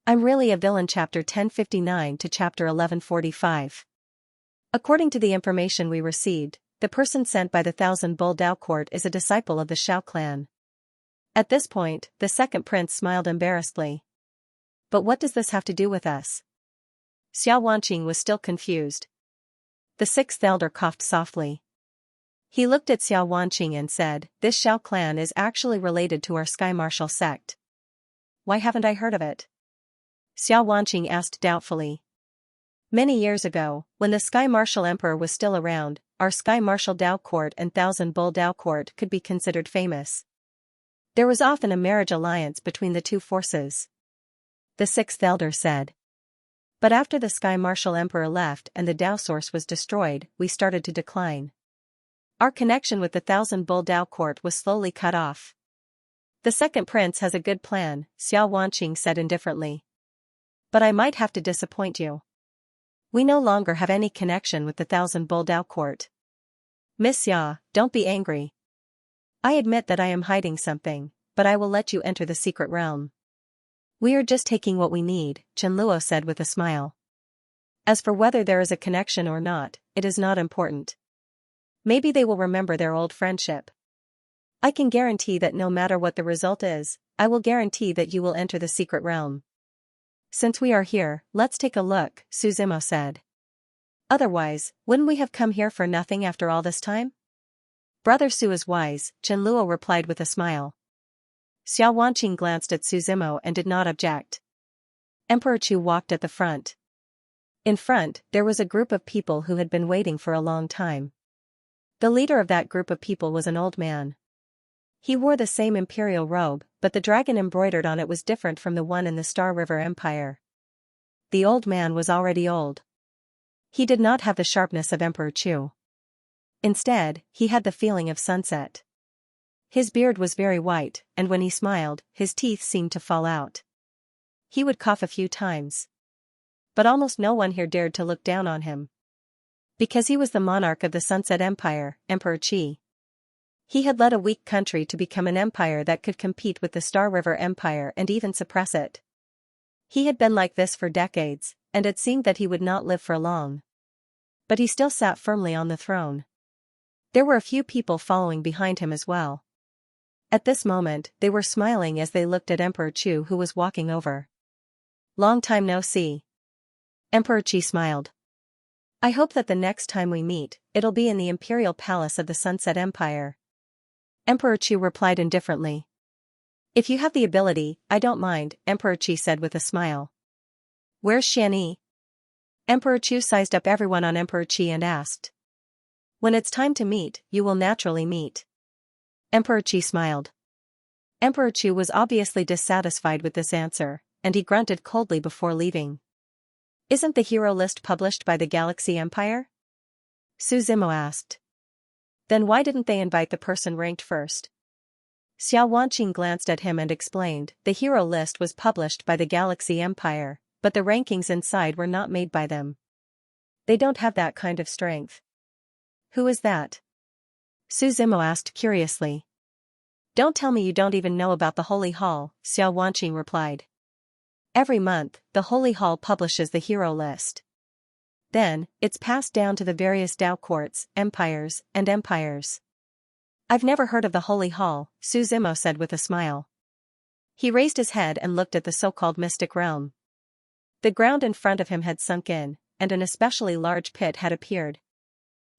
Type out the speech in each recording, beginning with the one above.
I'm really a villain. Chapter 1059 to Chapter 1145. According to the information we received, the person sent by the Thousand Bull Dao Court is a disciple of the Shao clan. At this point, the second prince smiled embarrassedly. But what does this have to do with us? Xiao Wanqing was still confused. The sixth elder coughed softly. He looked at Xiao Wanqing and said, "This Shao clan is actually related to our Sky Martial sect." "Why haven't I heard of it?" Xiao Wanqing asked doubtfully. "Many years ago, when the Sky Martial Emperor was still around, our Sky Martial Dao Court and Thousand Bull Dao Court could be considered famous. There was often a marriage alliance between the two forces," the sixth elder said. "But after the Sky Martial Emperor left and the Dao source was destroyed, we started to decline. Our connection with the Thousand Bull Dao Court was slowly cut off." "The second prince has a good plan," Xiao Wanqing said indifferently. "But I might have to disappoint you. We no longer have any connection with the Thousand Bull Dao Court." "Miss Xia, don't be angry. I admit that I am hiding something, but I will let you enter the secret realm." "We are just taking what we need," Chen Luo said with a smile. "As for whether there is a connection or not, it is not important. Maybe they will remember their old friendship. I can guarantee that no matter what the result is, I will guarantee that you will enter the secret realm." "Since we are here, let's take a look," Su Zimo said. "Otherwise, wouldn't we have come here for nothing after all this time?" "Brother Su is wise," Chen Luo replied with a smile. Xiao Wanqing glanced at Su Zimo and did not object. Emperor Chu walked at the front. In front, there was a group of people who had been waiting for a long time. The leader of that group of people was an old man. He wore the same imperial robe, but the dragon embroidered on it was different from the one in the Star River Empire. The old man was already old. He did not have the sharpness of Emperor Chu. Instead, he had the feeling of sunset. His beard was very white, and when he smiled, his teeth seemed to fall out. He would cough a few times. But almost no one here dared to look down on him. Because he was the monarch of the Sunset Empire, Emperor Qi. He had led a weak country to become an empire that could compete with the Star River Empire and even suppress it. He had been like this for decades, and it seemed that he would not live for long. But he still sat firmly on the throne. There were a few people following behind him as well. At this moment, they were smiling as they looked at Emperor Chu, who was walking over. "Long time no see." Emperor Qi smiled. "I hope that the next time we meet, it'll be in the Imperial Palace of the Sunset Empire." Emperor Chu replied indifferently. "If you have the ability, I don't mind," Emperor Qi said with a smile. "Where's Xianxia?" Emperor Chu sized up everyone on Emperor Qi and asked. "When it's time to meet, you will naturally meet." Emperor Qi smiled. Emperor Chu was obviously dissatisfied with this answer, and he grunted coldly before leaving. "Isn't the hero list published by the Galaxy Empire?" Su Zimo asked. "Then why didn't they invite the person ranked first?" Xiao Wanqing glanced at him and explained, "The hero list was published by the Galaxy Empire, but the rankings inside were not made by them. They don't have that kind of strength." "Who is that?" Su Zimo asked curiously. "Don't tell me you don't even know about the Holy Hall," Xiao Wanqing replied. "Every month, the Holy Hall publishes the hero list. Then, it's passed down to the various Dao courts, empires, and empires." "I've never heard of the Holy Hall," Su Zimo said with a smile. He raised his head and looked at the so-called mystic realm. The ground in front of him had sunk in, and an especially large pit had appeared.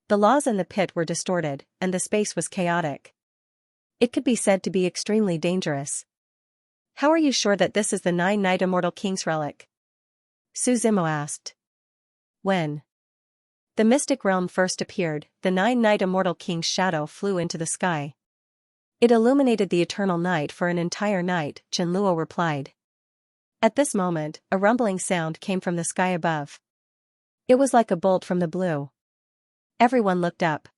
The laws in the pit were distorted, and the space was chaotic. It could be said to be extremely dangerous. "How are you sure that this is the Nine-Night Immortal King's relic?" Su Zimo asked. "When the mystic realm first appeared, the Nine-Night Immortal King's shadow flew into the sky. It illuminated the eternal night for an entire night," Chen Luo replied. At this moment, a rumbling sound came from the sky above. It was like a bolt from the blue. Everyone looked up.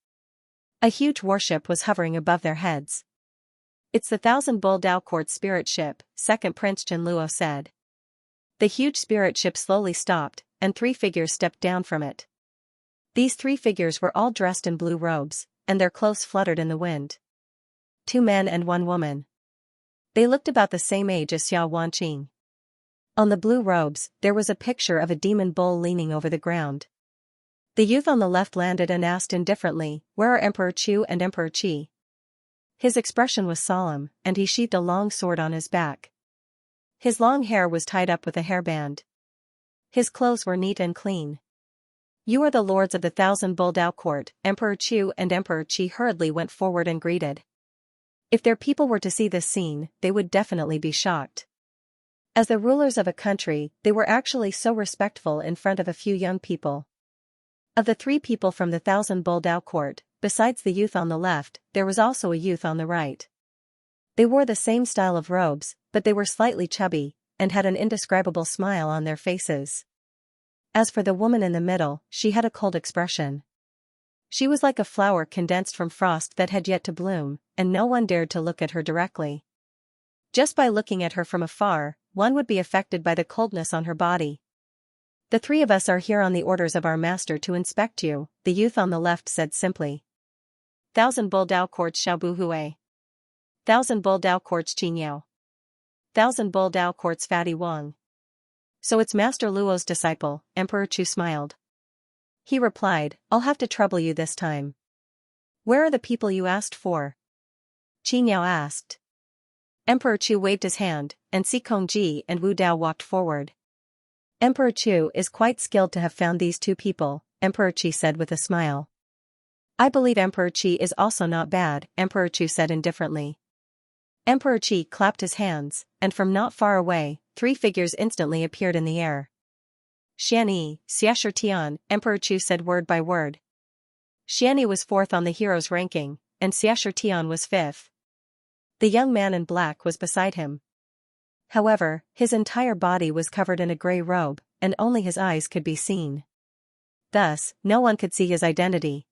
A huge warship was hovering above their heads. "It's the Thousand Bull Dao Court spirit ship," second Prince Chen Luo said. The huge spirit ship slowly stopped, and 3 figures stepped down from it. These 3 figures were all dressed in blue robes, and their clothes fluttered in the wind. 2 men and 1 woman. They looked about the same age as Xiao Wanqing. On the blue robes, there was a picture of a demon bull leaning over the ground. The youth on the left landed and asked indifferently, "Where are Emperor Chu and Emperor Qi?" His expression was solemn, and he sheathed a long sword on his back. His long hair was tied up with a hairband. His clothes were neat and clean. "You are the lords of the Thousand-Bull Dao Court," Emperor Chu and Emperor Qi hurriedly went forward and greeted. If their people were to see this scene, they would definitely be shocked. As the rulers of a country, they were actually so respectful in front of a few young people. Of the three people from the Thousand-Bull Dao Court, besides the youth on the left, there was also a youth on the right. They wore the same style of robes, but they were slightly chubby, and had an indescribable smile on their faces. As for the woman in the middle, she had a cold expression. She was like a flower condensed from frost that had yet to bloom, and no one dared to look at her directly. Just by looking at her from afar, one would be affected by the coldness on her body. "The three of us are here on the orders of our master to inspect you," the youth on the left said simply. "Thousand-Bull Dao Court's Xiaobu Hui. Thousand-Bull Dao Court's Qinyao. Thousand-Bull Dao Court's Fatty Wang." "So it's Master Luo's disciple," Emperor Chu smiled. He replied, "I'll have to trouble you this time. Where are the people you asked for?" Qinyao asked. Emperor Chu waved his hand, and Si Kongji and Wu Dao walked forward. "Emperor Chu is quite skilled to have found these two people," Emperor Qi said with a smile. "I believe Emperor Qi is also not bad," Emperor Chu said indifferently. Emperor Qi clapped his hands, and from not far away, three figures instantly appeared in the air. "Xianyi, Xiaxia Tian," Emperor Chu said word by word. Xianyi was fourth on the hero's ranking, and Xiaxia Tian was fifth. The young man in black was beside him. However, his entire body was covered in a gray robe, and only his eyes could be seen. Thus, no one could see his identity.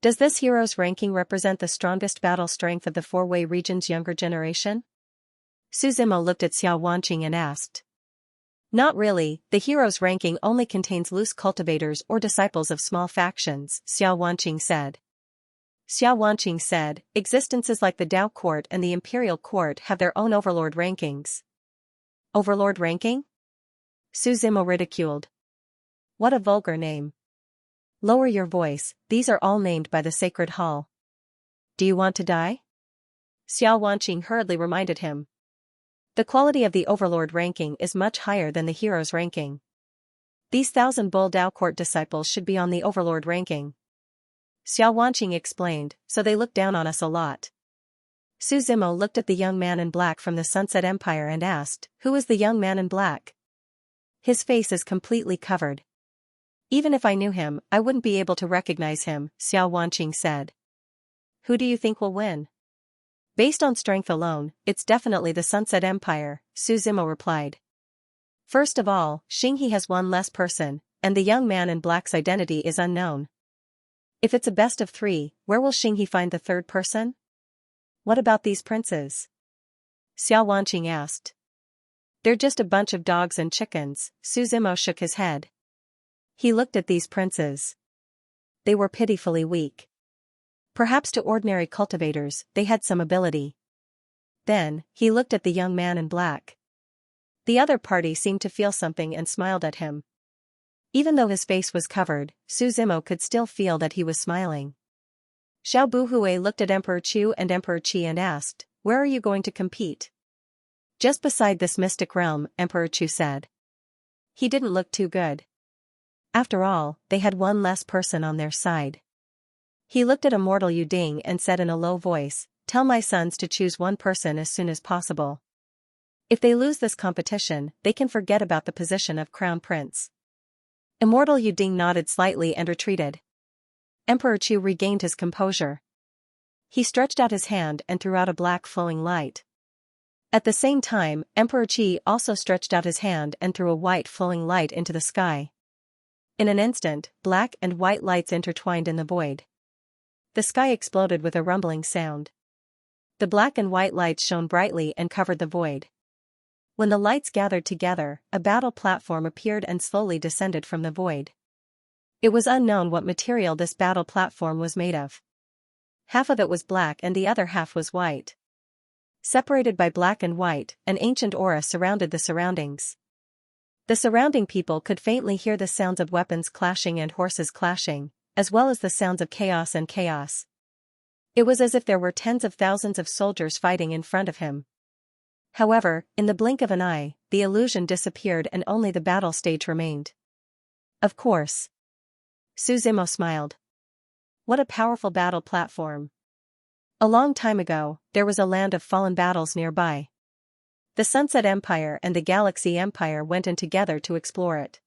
Does this hero's ranking represent the strongest battle strength of the Four-Way region's younger generation? Su Zimo looked at Xiao Wanqing and asked. "Not really, the hero's ranking only contains loose cultivators or disciples of small factions," Xiao Wanqing said. Xiao Wanqing said, "Existences like the Dao Court and the Imperial Court have their own overlord rankings." "Overlord ranking?" Su Zimo ridiculed. "What a vulgar name. Lower your voice, these are all named by the Sacred Hall. Do you want to die?" Xiao Wanqing hurriedly reminded him. "The quality of the Overlord ranking is much higher than the Hero's ranking. These Thousand-Bull Dao Court disciples should be on the Overlord ranking." Xiao Wanqing explained, "So they look down on us a lot." Su Zimo looked at the young man in black from the Sunset Empire and asked, "Who is the young man in black?" "His face is completely covered. Even if I knew him, I wouldn't be able to recognize him," Xiao Wanqing said. "Who do you think will win?" "Based on strength alone, it's definitely the Sunset Empire," Su Zimo replied. "First of all, Xinghe has one less person, and the young man in black's identity is unknown. If it's a best of three, where will Xinghe find the third person?" "What about these princes?" Xiao Wanqing asked. "They're just a bunch of dogs and chickens," Su Zimo shook his head. He looked at these princes. They were pitifully weak. Perhaps to ordinary cultivators, they had some ability. Then, he looked at the young man in black. The other party seemed to feel something and smiled at him. Even though his face was covered, Su Zimo could still feel that he was smiling. Xiao Buhui looked at Emperor Chu and Emperor Qi and asked, "Where are you going to compete?" "Just beside this mystic realm," Emperor Chu said. He didn't look too good. After all, they had one less person on their side. He looked at Immortal Yu Ding and said in a low voice, "Tell my sons to choose one person as soon as possible. If they lose this competition, they can forget about the position of Crown Prince." Immortal Yu Ding nodded slightly and retreated. Emperor Chu regained his composure. He stretched out his hand and threw out a black flowing light. At the same time, Emperor Qi also stretched out his hand and threw a white flowing light into the sky. In an instant, black and white lights intertwined in the void. The sky exploded with a rumbling sound. The black and white lights shone brightly and covered the void. When the lights gathered together, a battle platform appeared and slowly descended from the void. It was unknown what material this battle platform was made of. Half of it was black and the other half was white. Separated by black and white, an ancient aura surrounded the surroundings. The surrounding people could faintly hear the sounds of weapons clashing and horses clashing, as well as the sounds of chaos and chaos. It was as if there were tens of thousands of soldiers fighting in front of him. However, in the blink of an eye, the illusion disappeared and only the battle stage remained. Of course. Su Zimo smiled. What a powerful battle platform. A long time ago, there was a land of fallen battles nearby. The Sunset Empire and the Galaxy Empire went in together to explore it.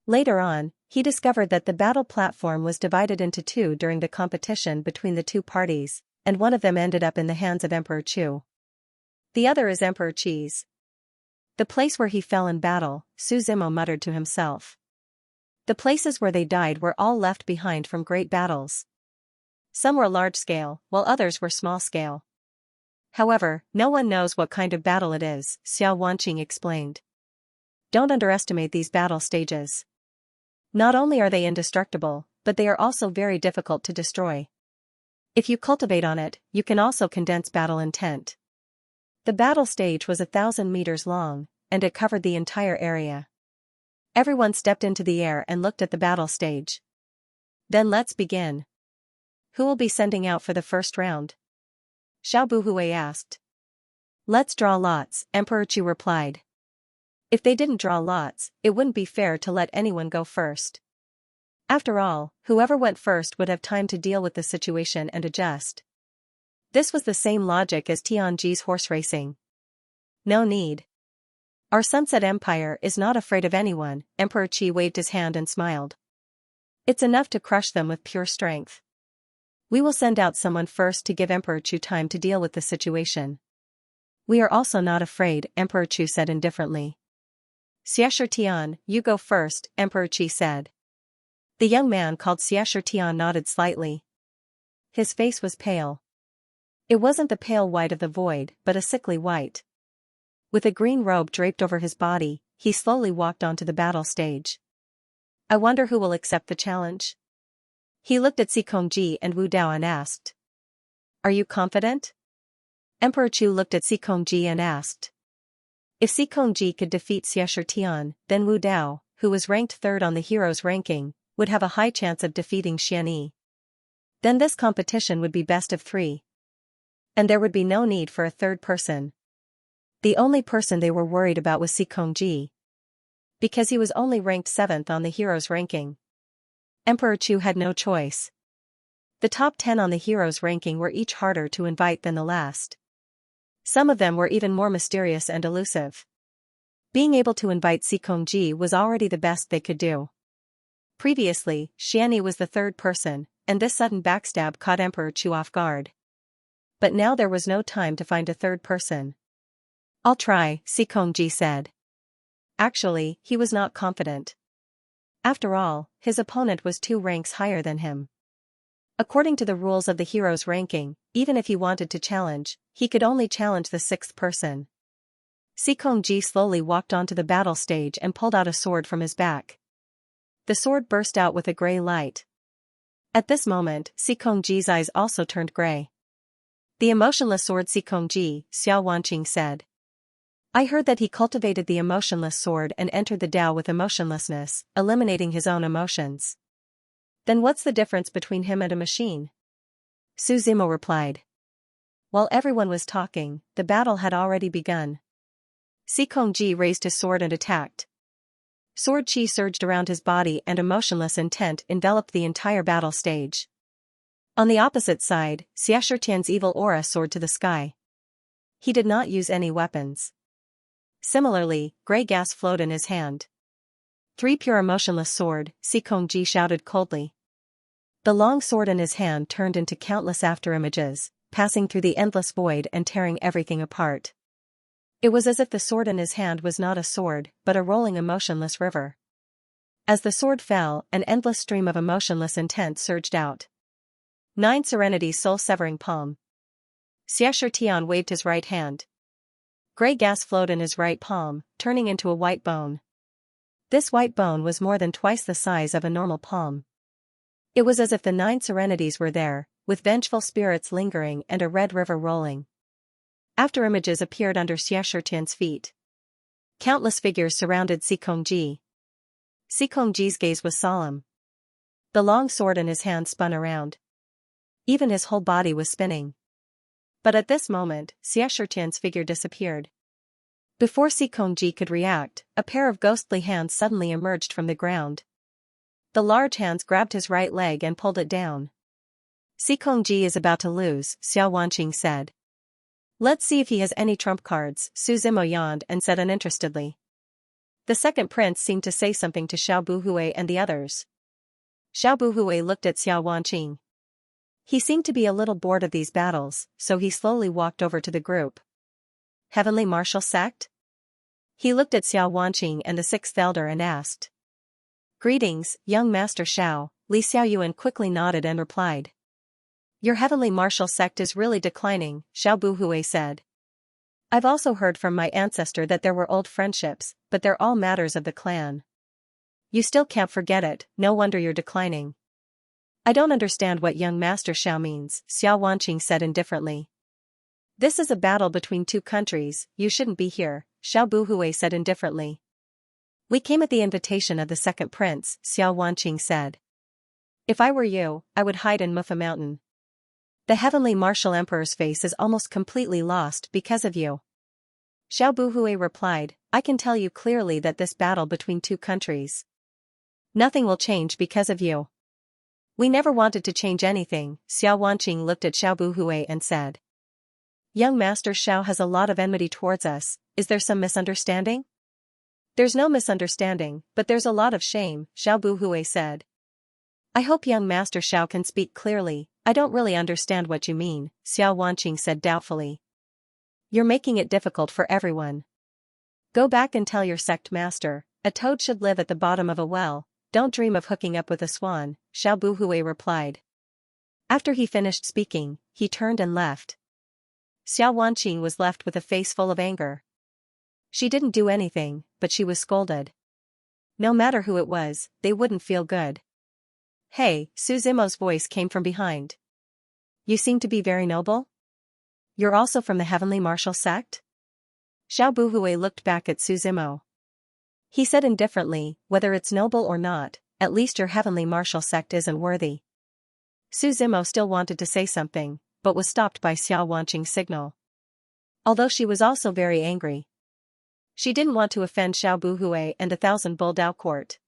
Later on, he discovered that the battle platform was divided into two during the competition between the two parties, and one of them ended up in the hands of Emperor Chu. The other is Emperor Qi's. The place where he fell in battle, Su Zimo muttered to himself. The places where they died were all left behind from great battles. Some were large-scale, while others were small-scale. However, no one knows what kind of battle it is, Xianxia explained. Don't underestimate these battle stages. Not only are they indestructible, but they are also very difficult to destroy. If you cultivate on it, you can also condense battle intent. The battle stage was 1,000 meters long, and it covered the entire area. Everyone stepped into the air and looked at the battle stage. Then let's begin. Who will be sending out for the first round? Xiao Buhui asked. Let's draw lots, Emperor Chu replied. If they didn't draw lots, it wouldn't be fair to let anyone go first. After all, whoever went first would have time to deal with the situation and adjust. This was the same logic as Tianji's horse racing. No need. Our Sunset Empire is not afraid of anyone, Emperor Qi waved his hand and smiled. It's enough to crush them with pure strength. We will send out someone first to give Emperor Chu time to deal with the situation. We are also not afraid, Emperor Chu said indifferently. Xianxia, you go first, Emperor Qi said. The young man called Xianxia nodded slightly. His face was pale. It wasn't the pale white of the void, but a sickly white. With a green robe draped over his body, he slowly walked onto the battle stage. I wonder who will accept the challenge. He looked at Xikongji and Wu Dao and asked. Are you confident? Emperor Chu looked at Xikongji and asked. If Xikongji could defeat Xianxia, then Wu Dao, who was ranked third on the heroes ranking, would have a high chance of defeating Xianxia. Then this competition would be best of 3. And there would be no need for a third person. The only person they were worried about was Xikongji. Because he was only ranked 7th on the heroes ranking. Emperor Chu had no choice. The top 10 on the heroes ranking were each harder to invite than the last. Some of them were even more mysterious and elusive. Being able to invite Xikongji was already the best they could do. Previously, Xianxia was the third person, and this sudden backstab caught Emperor Chu off guard. But now there was no time to find a third person. I'll try, Xikongji said. Actually, he was not confident. After all, his opponent was 2 ranks higher than him. According to the rules of the heroes ranking, even if he wanted to challenge, he could only challenge the 6th person. Xikongji slowly walked onto the battle stage and pulled out a sword from his back. The sword burst out with a gray light. At this moment, Xikongji's eyes also turned gray. The emotionless sword Xikongji, Xianxia said. I heard that he cultivated the emotionless sword and entered the Tao with emotionlessness, eliminating his own emotions. Then what's the difference between him and a machine? Su Zimo replied. While everyone was talking, the battle had already begun. Xikongji raised his sword and attacked. Sword chi surged around his body and emotionless intent enveloped the entire battle stage. On the opposite side, Xianxia's evil aura soared to the sky. He did not use any weapons. Similarly, gray gas flowed in his hand. 3 pure emotionless sword, Xikongji shouted coldly. The long sword in his hand turned into countless afterimages, passing through the endless void and tearing everything apart. It was as if the sword in his hand was not a sword, but a rolling emotionless river. As the sword fell, an endless stream of emotionless intent surged out. 9 Serenity's soul-severing palm. Xianxia waved his right hand. Gray gas flowed in his right palm, turning into a white bone. This white bone was more than twice the size of a normal palm. It was as if the 9 serenities were there, with vengeful spirits lingering and a red river rolling. Afterimages appeared under Xianxia's feet. Countless figures surrounded Xikongji. Xikongji's gaze was solemn. The long sword in his hand spun around. Even his whole body was spinning. But at this moment, Xiaotian's figure disappeared. Before Xikongji could react, a pair of ghostly hands suddenly emerged from the ground. The large hands grabbed his right leg and pulled it down. Xikongji is about to lose, Xiao Wanqing said. Let's see if he has any trump cards, Su Zimo yawned and said uninterestedly. The second prince seemed to say something to Xiao Buhui and the others. Xiao Buhui looked at Xiao Wanqing. He seemed to be a little bored of these battles, so he slowly walked over to the group. Heavenly Martial Sect? He looked at Xiao Wanqing and the sixth elder and asked. Greetings, young Master Xiao, Li Xiaoyuan quickly nodded and replied. Your heavenly martial sect is really declining, Xiao Buhui said. I've also heard from my ancestor that there were old friendships, but they're all matters of the clan. You still can't forget it, no wonder you're declining. I don't understand what young Master Xiao means, Xiao Wanqing said indifferently. This is a battle between two countries, you shouldn't be here, Xiao Buhui said indifferently. We came at the invitation of the second prince, Xiao Wanqing said. If I were you, I would hide in Mufa Mountain. The heavenly martial emperor's face is almost completely lost because of you. Xiao Buhui replied, I can tell you clearly that this battle between two countries. Nothing will change because of you. We never wanted to change anything, Xiao Wanqing looked at Xiao Buhui and said. Young Master Xiao has a lot of enmity towards us, is there some misunderstanding? There's no misunderstanding, but there's a lot of shame, Xiao Buhui said. I hope young Master Xiao can speak clearly, I don't really understand what you mean, Xiao Wanqing said doubtfully. You're making it difficult for everyone. Go back and tell your sect master, a toad should live at the bottom of a well, don't dream of hooking up with a swan, Xiao Buhui replied. After he finished speaking, he turned and left. Xiao Wanqing was left with a face full of anger. She didn't do anything, but she was scolded. No matter who it was, they wouldn't feel good. Hey, Su Zimo's voice came from behind. You seem to be very noble? You're also from the heavenly martial sect? Xiao Buhui looked back at Su Zimo. He said indifferently, whether it's noble or not, at least your heavenly martial sect isn't worthy. Su Zimo still wanted to say something, but was stopped by Xiao Wanqing's signal. Although she was also very angry. She didn't want to offend Xiao Buhui and the Thousand Bull Dao court.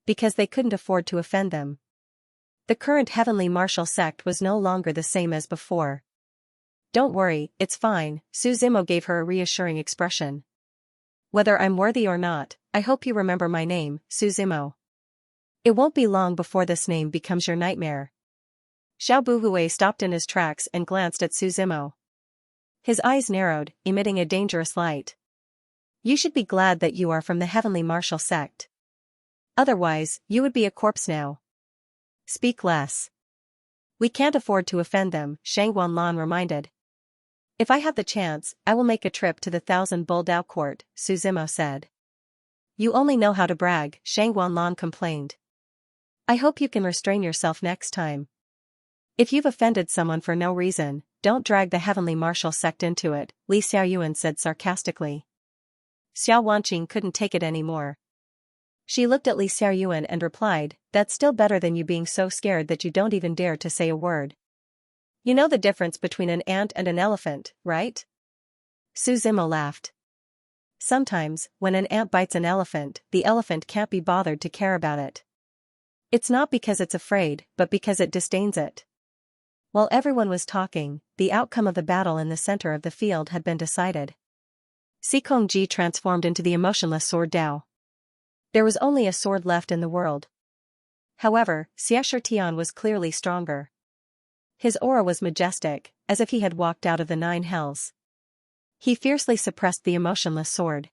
Because they couldn't afford to offend them. The current heavenly martial sect was no longer the same as before. Don't worry, it's fine, Su Zimo gave her a reassuring expression. Whether I'm worthy or not, I hope you remember my name, Su Zimo. It won't be long before this name becomes your nightmare. Xiao Buhui stopped in his tracks and glanced at Su Zimo. His eyes narrowed, emitting a dangerous light. You should be glad that you are from the heavenly martial sect. Otherwise, you would be a corpse now. Speak less. We can't afford to offend them, Shang Wanlan reminded. If I have the chance, I will make a trip to the Thousand Bull Dao court, Su Zimo said. You only know how to brag, Shang Wanlan complained. I hope you can restrain yourself next time. If you've offended someone for no reason, don't drag the heavenly martial sect into it, Li Xiaoyuan said sarcastically. Xiao Wanqing couldn't take it anymore. She looked at Li Xiaoyuan and replied, that's still better than you being so scared that you don't even dare to say a word. You know the difference between an ant and an elephant, right? Su Zimo laughed. Sometimes, when an ant bites an elephant, the elephant can't be bothered to care about it. It's not because it's afraid, but because it disdains it. While everyone was talking, the outcome of the battle in the center of the field had been decided. Xikongji transformed into the emotionless sword Dao. There was only a sword left in the world. However, Xiaotian was clearly stronger. His aura was majestic, as if he had walked out of the nine hells. He fiercely suppressed the emotionless sword.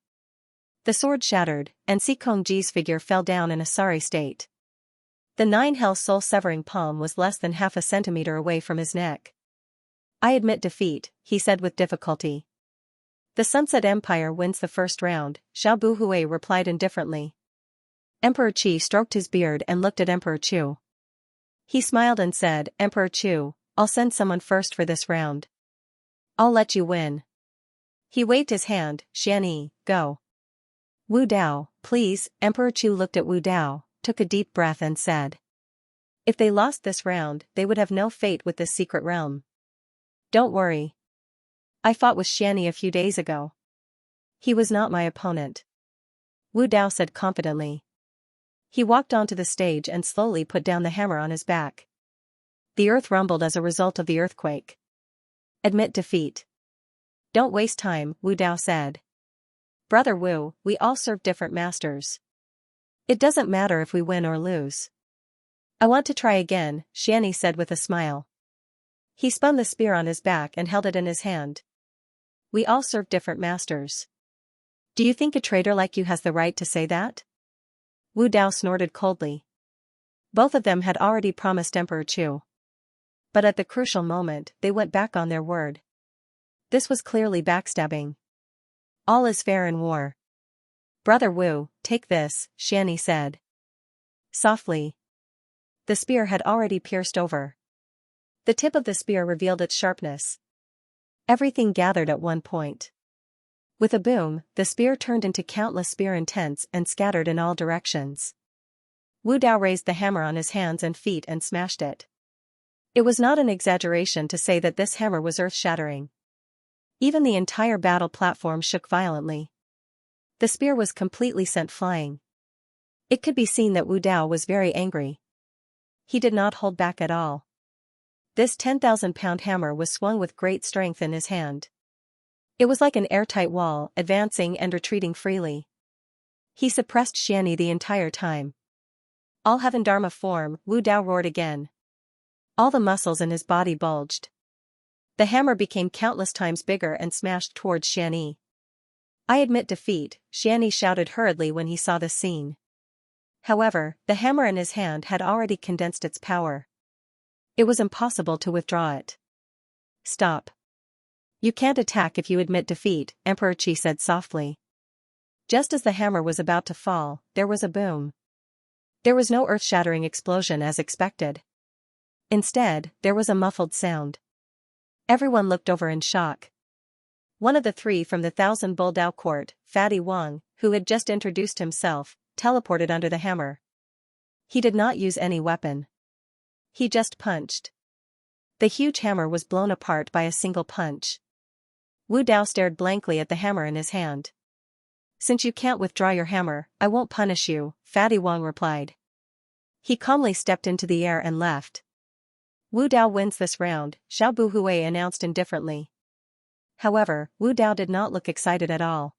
The sword shattered, and Xikongji's figure fell down in a sorry state. The nine-hell soul-severing palm was less than half a centimeter away from his neck. I admit defeat, he said with difficulty. The Sunset Empire wins the first round, Xiao Buhui replied indifferently. Emperor Qi stroked his beard and looked at Emperor Chu. He smiled and said, Emperor Chu, I'll send someone first for this round. I'll let you win. He waved his hand, Xianyi, go. Wu Dao, please. Emperor Chu looked at Wu Dao, took a deep breath and said. If they lost this round, they would have no fate with this secret realm. Don't worry. I fought with Xianxia a few days ago. He was not my opponent. Wu Dao said confidently. He walked onto the stage and slowly put down the hammer on his back. The earth rumbled as a result of the earthquake. Admit defeat. Don't waste time, Wu Dao said. Brother Wu, we all serve different masters. It doesn't matter if we win or lose. I want to try again, Xianxia said with a smile. He spun the spear on his back and held it in his hand. We all serve different masters. Do you think a traitor like you has the right to say that? Wu Dao snorted coldly. Both of them had already promised Emperor Chu. But at the crucial moment, they went back on their word. This was clearly backstabbing. All is fair in war. Brother Wu, take this, Xianxia said. Softly. The spear had already pierced over. The tip of the spear revealed its sharpness. Everything gathered at one point. With a boom, the spear turned into countless spear intents and scattered in all directions. Wu Dao raised the hammer on his hands and feet and smashed it. It was not an exaggeration to say that this hammer was earth-shattering. Even the entire battle platform shook violently. The spear was completely sent flying. It could be seen that Wu Dao was very angry. He did not hold back at all. This 10,000-pound hammer was swung with great strength in his hand. It was like an airtight wall, advancing and retreating freely. He suppressed Xianxia the entire time. All heaven Dharma form, Wu Dao roared again. All the muscles in his body bulged. The hammer became countless times bigger and smashed towards Xianxia. I admit defeat, Xianxia shouted hurriedly when he saw the scene. However, the hammer in his hand had already condensed its power. It was impossible to withdraw it. Stop. You can't attack if you admit defeat, Emperor Qi said softly. Just as the hammer was about to fall, there was a boom. There was no earth-shattering explosion as expected. Instead, there was a muffled sound. Everyone looked over in shock. One of the three from the 1,000 Bull Dao court, Fatty Wang, who had just introduced himself, teleported under the hammer. He did not use any weapon. He just punched. The huge hammer was blown apart by a single punch. Wu Dao stared blankly at the hammer in his hand. Since you can't withdraw your hammer, I won't punish you, Fatty Wang replied. He calmly stepped into the air and left. Wu Dao wins this round, Xiao Buhui announced indifferently. However, Wu Dao did not look excited at all.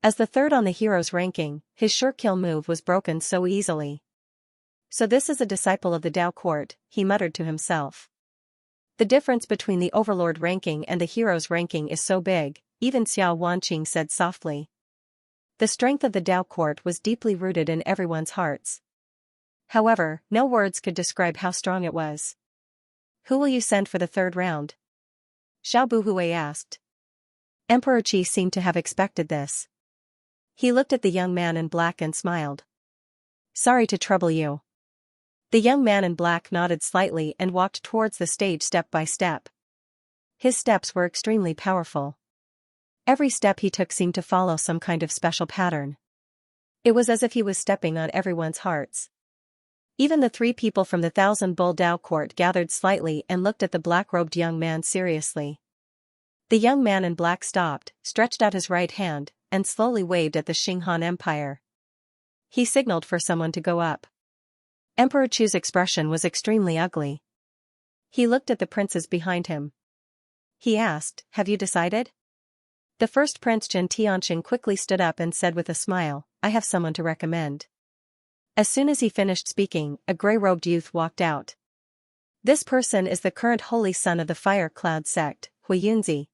As the third on the hero's ranking, his sure kill move was broken so easily. So this is a disciple of the Dao court, he muttered to himself. The difference between the overlord ranking and the hero's ranking is so big, even Xiao Wanqing said softly. The strength of the Dao court was deeply rooted in everyone's hearts. However, no words could describe how strong it was. Who will you send for the third round? Xiao Buhui asked. Emperor Qi seemed to have expected this. He looked at the young man in black and smiled. Sorry to trouble you. The young man in black nodded slightly and walked towards the stage step by step. His steps were extremely powerful. Every step he took seemed to follow some kind of special pattern. It was as if he was stepping on everyone's hearts. Even the three people from the 1,000 Bull Dao court gathered slightly and looked at the black-robed young man seriously. The young man in black stopped, stretched out his right hand, and slowly waved at the Xinghan Empire. He signaled for someone to go up. Emperor Chu's expression was extremely ugly. He looked at the princes behind him. He asked, "Have you decided?" The first prince Jin Tianqing quickly stood up and said with a smile, "I have someone to recommend." As soon as he finished speaking, a grey-robed youth walked out. This person is the current holy son of the Fire Cloud sect, Huiyunzi.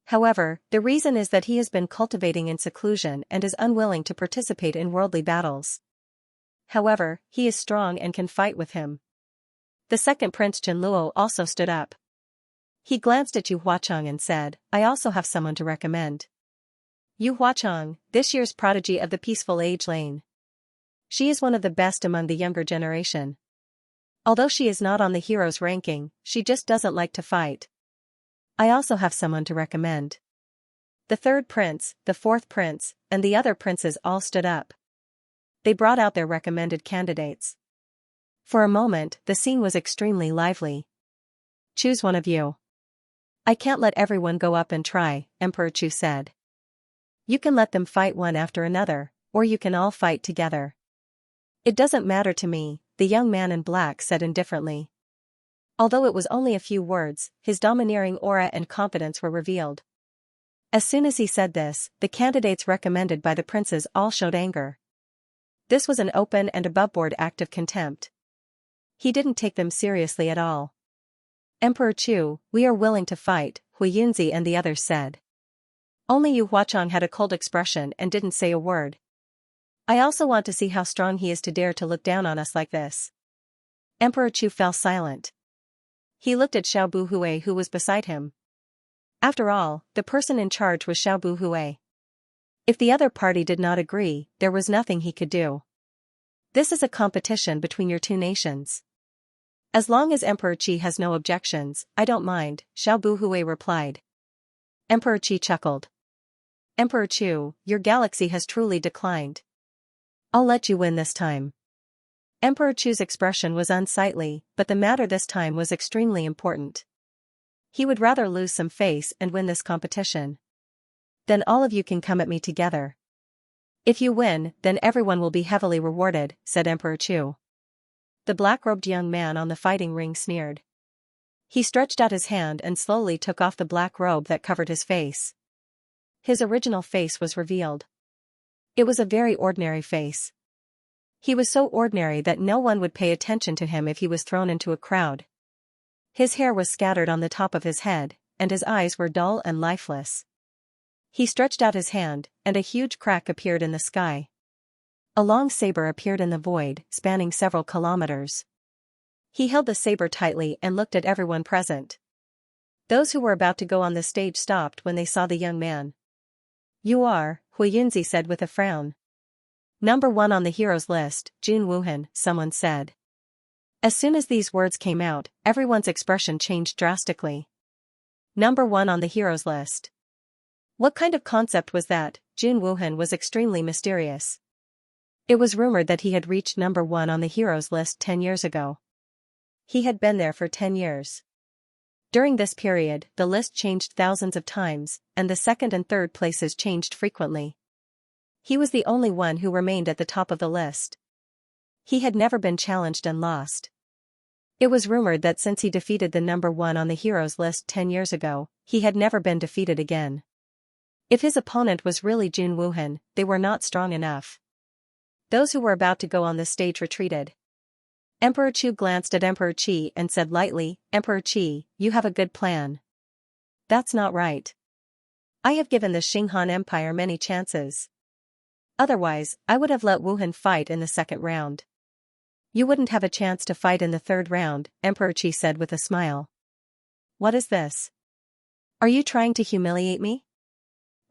However, the reason is that he has been cultivating in seclusion and is unwilling to participate in worldly battles. However, he is strong and can fight with him. The second prince Jin Luo also stood up. He glanced at Yu Huacheng and said, "I also have someone to recommend. Yu Huacheng, this year's prodigy of the Peaceful Age Lane. She is one of the best among the younger generation. Although she is not on the hero's ranking, she just doesn't like to fight. I also have someone to recommend. The third prince, the fourth prince, and the other princes all stood up. They brought out their recommended candidates. For a moment, the scene was extremely lively. Choose one of you. I can't let everyone go up and try, Emperor Chu said. You can let them fight one after another, or you can all fight together. It doesn't matter to me, the young man in black said indifferently. Although it was only a few words, his domineering aura and confidence were revealed. As soon as he said this, the candidates recommended by the princes all showed anger. This was an open and aboveboard act of contempt. He didn't take them seriously at all. Emperor Chu, we are willing to fight, Huiyunzi and the others said. Only Yu Huachang had a cold expression and didn't say a word. I also want to see how strong he is to dare to look down on us like this. Emperor Chu fell silent. He looked at Xiao Buhui who was beside him. After all, the person in charge was Xiao Buhui. If the other party did not agree, there was nothing he could do. This is a competition between your two nations. As long as Emperor Qi has no objections, I don't mind, Xiao Buhui replied. Emperor Qi chuckled. Emperor Chu, your galaxy has truly declined. I'll let you win this time. Emperor Chu's expression was unsightly, but the matter this time was extremely important. He would rather lose some face and win this competition. Then all of you can come at me together. If you win, then everyone will be heavily rewarded, said Emperor Chu. The black-robed young man on the fighting ring sneered. He stretched out his hand and slowly took off the black robe that covered his face. His original face was revealed. It was a very ordinary face. He was so ordinary that no one would pay attention to him if he was thrown into a crowd. His hair was scattered on the top of his head, and his eyes were dull and lifeless. He stretched out his hand, and a huge crack appeared in the sky. A long saber appeared in the void, spanning several kilometers. He held the saber tightly and looked at everyone present. Those who were about to go on the stage stopped when they saw the young man. You are, Huiyunzi said with a frown. Number 1 on the heroes list, Jun Wuhan, someone said. As soon as these words came out, everyone's expression changed drastically. Number 1 on the heroes list. What kind of concept was that? Jun Wuhan was extremely mysterious. It was rumored that he had reached number 1 on the heroes list 10 years ago. He had been there for 10 years. During this period, the list changed thousands of times, and the second and third places changed frequently. He was the only one who remained at the top of the list. He had never been challenged and lost. It was rumored that since he defeated the number 1 on the heroes list 10 years ago, he had never been defeated again. If his opponent was really Jun Wuhan, they were not strong enough. Those who were about to go on the stage retreated. Emperor Chu glanced at Emperor Qi and said lightly, Emperor Qi, you have a good plan. That's not right. I have given the Xinghan Empire many chances. Otherwise, I would have let Wuhan fight in the second round. You wouldn't have a chance to fight in the third round, Emperor Qi said with a smile. What is this? Are you trying to humiliate me?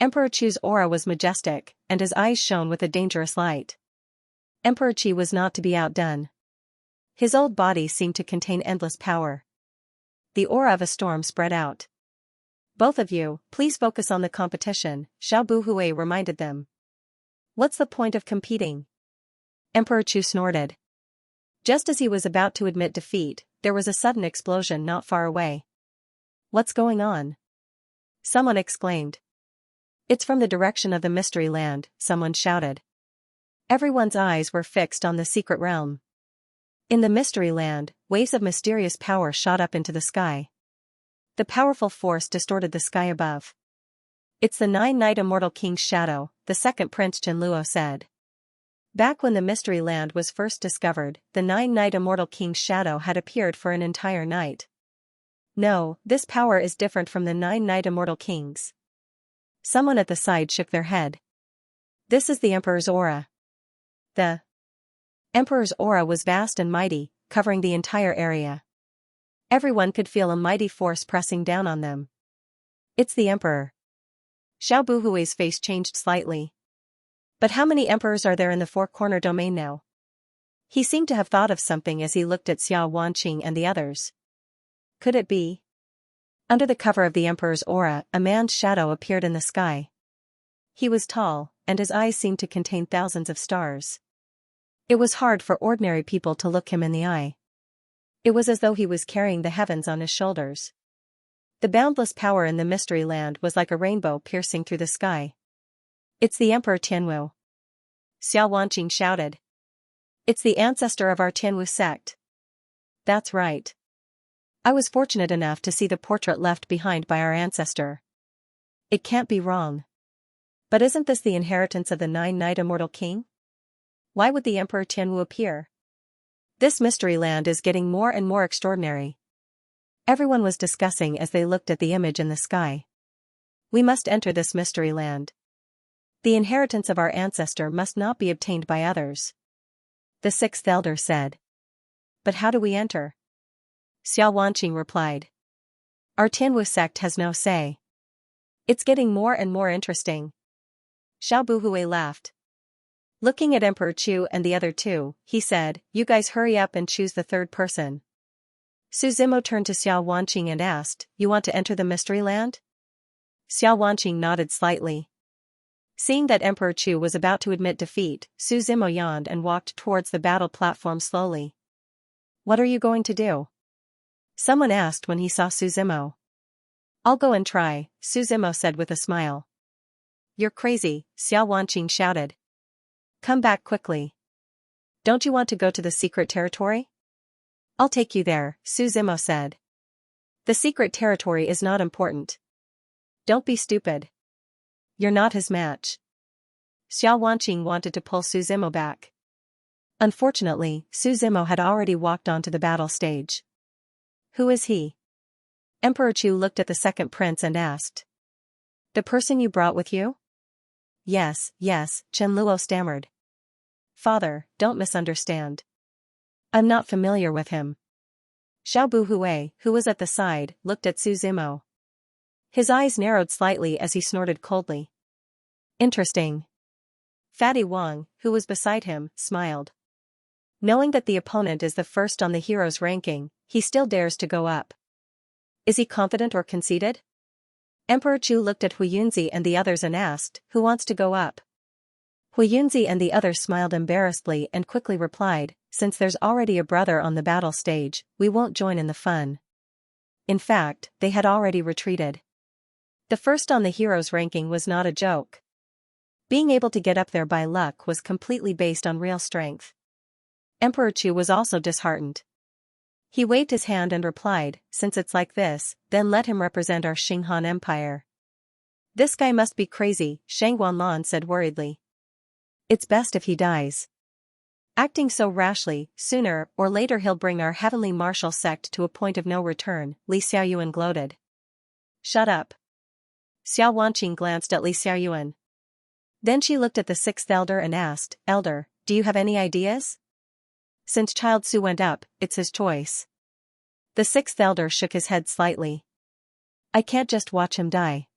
Emperor Chu's aura was majestic, and his eyes shone with a dangerous light. Emperor Qi was not to be outdone. His old body seemed to contain endless power. The aura of a storm spread out. Both of you, please focus on the competition, Xiao Buhui reminded them. What's the point of competing? Emperor Chu snorted. Just as he was about to admit defeat, there was a sudden explosion not far away. What's going on? Someone exclaimed. It's from the direction of the mystery land, someone shouted. Everyone's eyes were fixed on the secret realm. In the mystery land, waves of mysterious power shot up into the sky. The powerful force distorted the sky above. It's the 9-Night Immortal King's shadow, the second Prince Chenluo said. Back when the mystery land was first discovered, the 9-Night Immortal King's shadow had appeared for an entire night. No, this power is different from the 9-Night Immortal King's. Someone at the side shook their head. This is the Emperor's aura. The Emperor's aura was vast and mighty, covering the entire area. Everyone could feel a mighty force pressing down on them. It's the Emperor. Xiao Buhui's face changed slightly. But how many emperors are there in the four-corner domain now? He seemed to have thought of something as he looked at Xiao Wanqing and the others. Could it be? Under the cover of the emperor's aura, a man's shadow appeared in the sky. He was tall, and his eyes seemed to contain thousands of stars. It was hard for ordinary people to look him in the eye. It was as though he was carrying the heavens on his shoulders. The boundless power in the mystery land was like a rainbow piercing through the sky. It's the Emperor Tianwu. Xiao Wanqing shouted. It's the ancestor of our Tianwu sect. That's right. I was fortunate enough to see the portrait left behind by our ancestor. It can't be wrong. But isn't this the inheritance of the nine-night immortal king? Why would the Emperor Tianwu appear? This mystery land is getting more and more extraordinary. Everyone was discussing as they looked at the image in the sky. We must enter this mystery land. The inheritance of our ancestor must not be obtained by others. The sixth elder said. But how do we enter? Xiao Wanqing replied. Our Tianwu sect has no say. It's getting more and more interesting. Xiao Buhui laughed. Looking at Emperor Chu and the other two, he said, you guys hurry up and choose the third person. Su Zimo turned to Xiao Wanqing and asked, you want to enter the mystery land? Xiao Wanqing nodded slightly. Seeing that Emperor Chu was about to admit defeat, Su Zimo yawned and walked towards the battle platform slowly. What are you going to do? Someone asked when he saw Su Zimo. I'll go and try, Su Zimo said with a smile. You're crazy, Xiao Wanqing shouted. Come back quickly. Don't you want to go to the secret territory? I'll take you there, Su Zimo said. The secret territory is not important. Don't be stupid. You're not his match. Xiao Wanqing wanted to pull Su Zimo back. Unfortunately, Su Zimo had already walked onto the battle stage. Who is he? Emperor Chu looked at the second prince and asked. The person you brought with you? Yes, Chen Luo stammered. Father, don't misunderstand. I'm not familiar with him. Xiao Buhui, who was at the side, looked at Su Zimo. His eyes narrowed slightly as he snorted coldly. Interesting. Fatty Wang, who was beside him, smiled. Knowing that the opponent is the first on the hero's ranking, he still dares to go up. Is he confident or conceited? Emperor Chu looked at Hu Yunzi and the others and asked, who wants to go up? Hu Yunzi and the others smiled embarrassedly and quickly replied, since there's already a brother on the battle stage, we won't join in the fun. In fact, they had already retreated. The first on the hero's ranking was not a joke. Being able to get up there by luck was completely based on real strength. Emperor Chu was also disheartened. He waved his hand and replied, since it's like this, then let him represent our Xinghan Empire. This guy must be crazy, Shang Wanlan said worriedly. It's best if he dies. Acting so rashly, sooner or later he'll bring our heavenly martial sect to a point of no return, Li Xiaoyuan gloated. Shut up. Xiao Wanqing glanced at Li Xiaoyuan. Then she looked at the sixth elder and asked, Elder, do you have any ideas? Since Child Su went up, it's his choice. The sixth elder shook his head slightly. I can't just watch him die.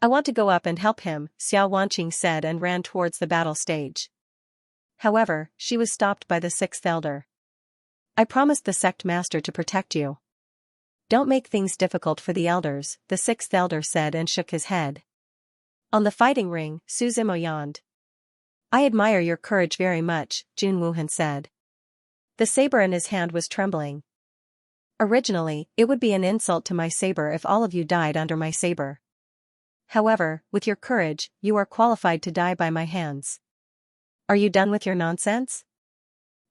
I want to go up and help him, Xiao Wanqing said and ran towards the battle stage. However, she was stopped by the sixth elder. I promised the sect master to protect you. Don't make things difficult for the elders, the sixth elder said and shook his head. On the fighting ring, Su Zimo yawned. I admire your courage very much, Jun Wuhan said. The saber in his hand was trembling. Originally, it would be an insult to my saber if all of you died under my saber. However, with your courage, you are qualified to die by my hands. Are you done with your nonsense?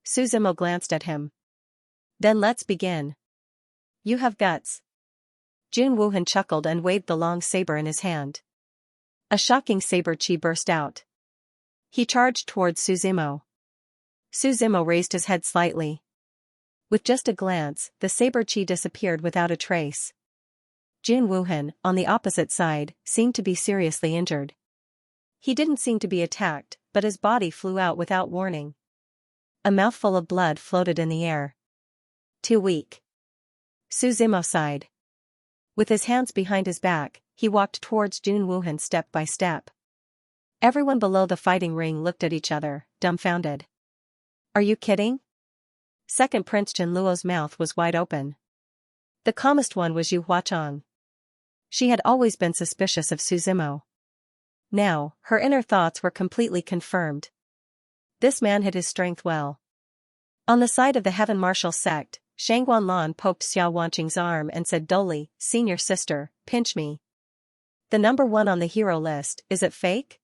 Su Zimo glanced at him. Then let's begin. You have guts. Jun Wuhan chuckled and waved the long saber in his hand. A shocking saber chi burst out. He charged towards Su Zimo. Su Zimo raised his head slightly. With just a glance, the saber chi disappeared without a trace. Jun Wuhan, on the opposite side, seemed to be seriously injured. He didn't seem to be attacked, but his body flew out without warning. A mouthful of blood floated in the air. Too weak. Su Zimo sighed. With his hands behind his back, he walked towards Jun Wuhan step by step. Everyone below the fighting ring looked at each other, dumbfounded. Are you kidding? Second Prince Chen Luo's mouth was wide open. The calmest one was Yu Huachang. She had always been suspicious of Suzimo. Now, her inner thoughts were completely confirmed. This man hid his strength well. On the side of the Heaven Martial sect, Shang Guanlan poked Xiao Wanqing's arm and said dully, "Senior sister, pinch me. The number 1 on the hero list, is it fake?"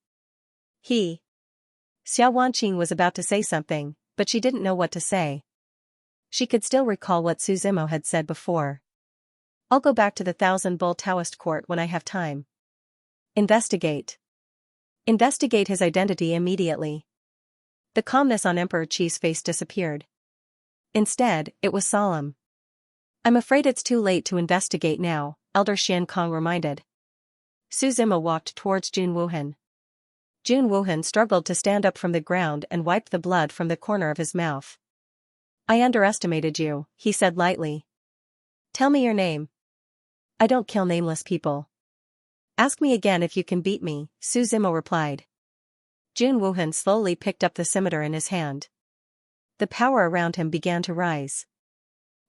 Xiao Wanqing was about to say something, but she didn't know what to say. She could still recall what Suzimo had said before. "I'll go back to the Thousand Bull Taoist court when I have time. Investigate. Investigate his identity immediately." The calmness on Emperor Qi's face disappeared. Instead, it was solemn. "I'm afraid it's too late to investigate now," Elder Xian Kong reminded. Suzimo walked towards Jun Wuhan. Jun Wuhan struggled to stand up from the ground and wiped the blood from the corner of his mouth. "I underestimated you," he said lightly. "Tell me your name." "I don't kill nameless people." "Ask me again if you can beat me," Suzimo replied. Jun Wuhan slowly picked up the scimitar in his hand. The power around him began to rise.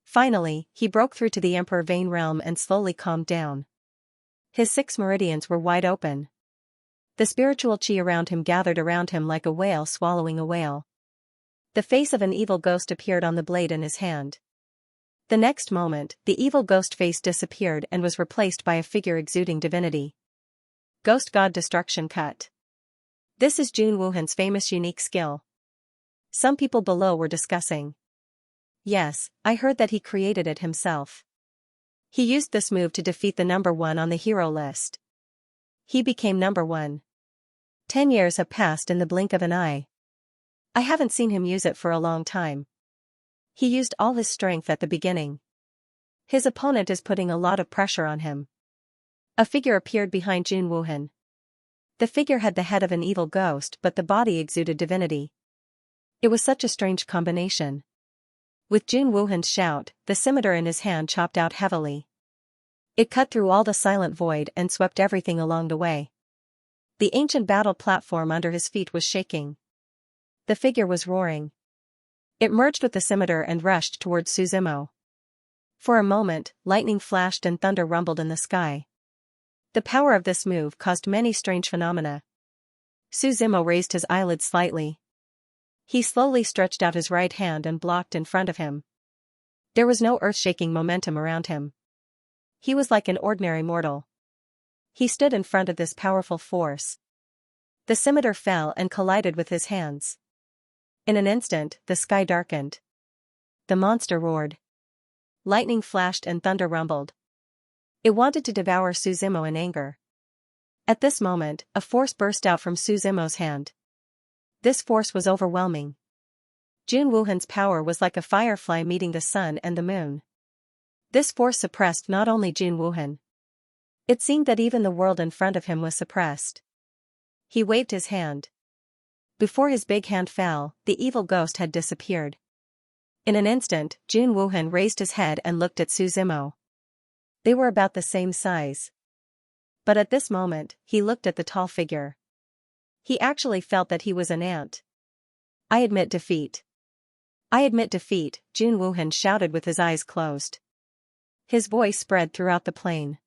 Finally, he broke through to the Emperor Vane realm and slowly calmed down. His 6 meridians were wide open. The spiritual qi around him gathered around him like a whale swallowing a whale. The face of an evil ghost appeared on the blade in his hand. The next moment, the evil ghost face disappeared and was replaced by a figure exuding divinity. Ghost God Destruction Cut. This is Jun Wuhan's famous unique skill. Some people below were discussing. "Yes, I heard that he created it himself. He used this move to defeat the number 1 on the hero list. He became number 1. 10 years have passed in the blink of an eye. I haven't seen him use it for a long time. He used all his strength at the beginning. His opponent is putting a lot of pressure on him." A figure appeared behind Jun Wuhan. The figure had the head of an evil ghost but the body exuded divinity. It was such a strange combination. With Jun Wuhan's shout, the scimitar in his hand chopped out heavily. It cut through all the silent void and swept everything along the way. The ancient battle platform under his feet was shaking. The figure was roaring. It merged with the scimitar and rushed towards Suzimo. For a moment, lightning flashed and thunder rumbled in the sky. The power of this move caused many strange phenomena. Suzimo raised his eyelids slightly. He slowly stretched out his right hand and blocked in front of him. There was no earth-shaking momentum around him. He was like an ordinary mortal. He stood in front of this powerful force. The scimitar fell and collided with his hands. In an instant, the sky darkened. The monster roared. Lightning flashed and thunder rumbled. It wanted to devour Suzimo in anger. At this moment, a force burst out from Suzimo's hand. This force was overwhelming. Jun Wuhan's power was like a firefly meeting the sun and the moon. This force suppressed not only Jun Wuhan. It seemed that even the world in front of him was suppressed. He waved his hand. Before his big hand fell, the evil ghost had disappeared. In an instant, Jun Wuhan raised his head and looked at Suzimo. They were about the same size. But at this moment, he looked at the tall figure. He actually felt that he was an ant. "I admit defeat. I admit defeat," Jun Wuhan shouted with his eyes closed. His voice spread throughout the plain.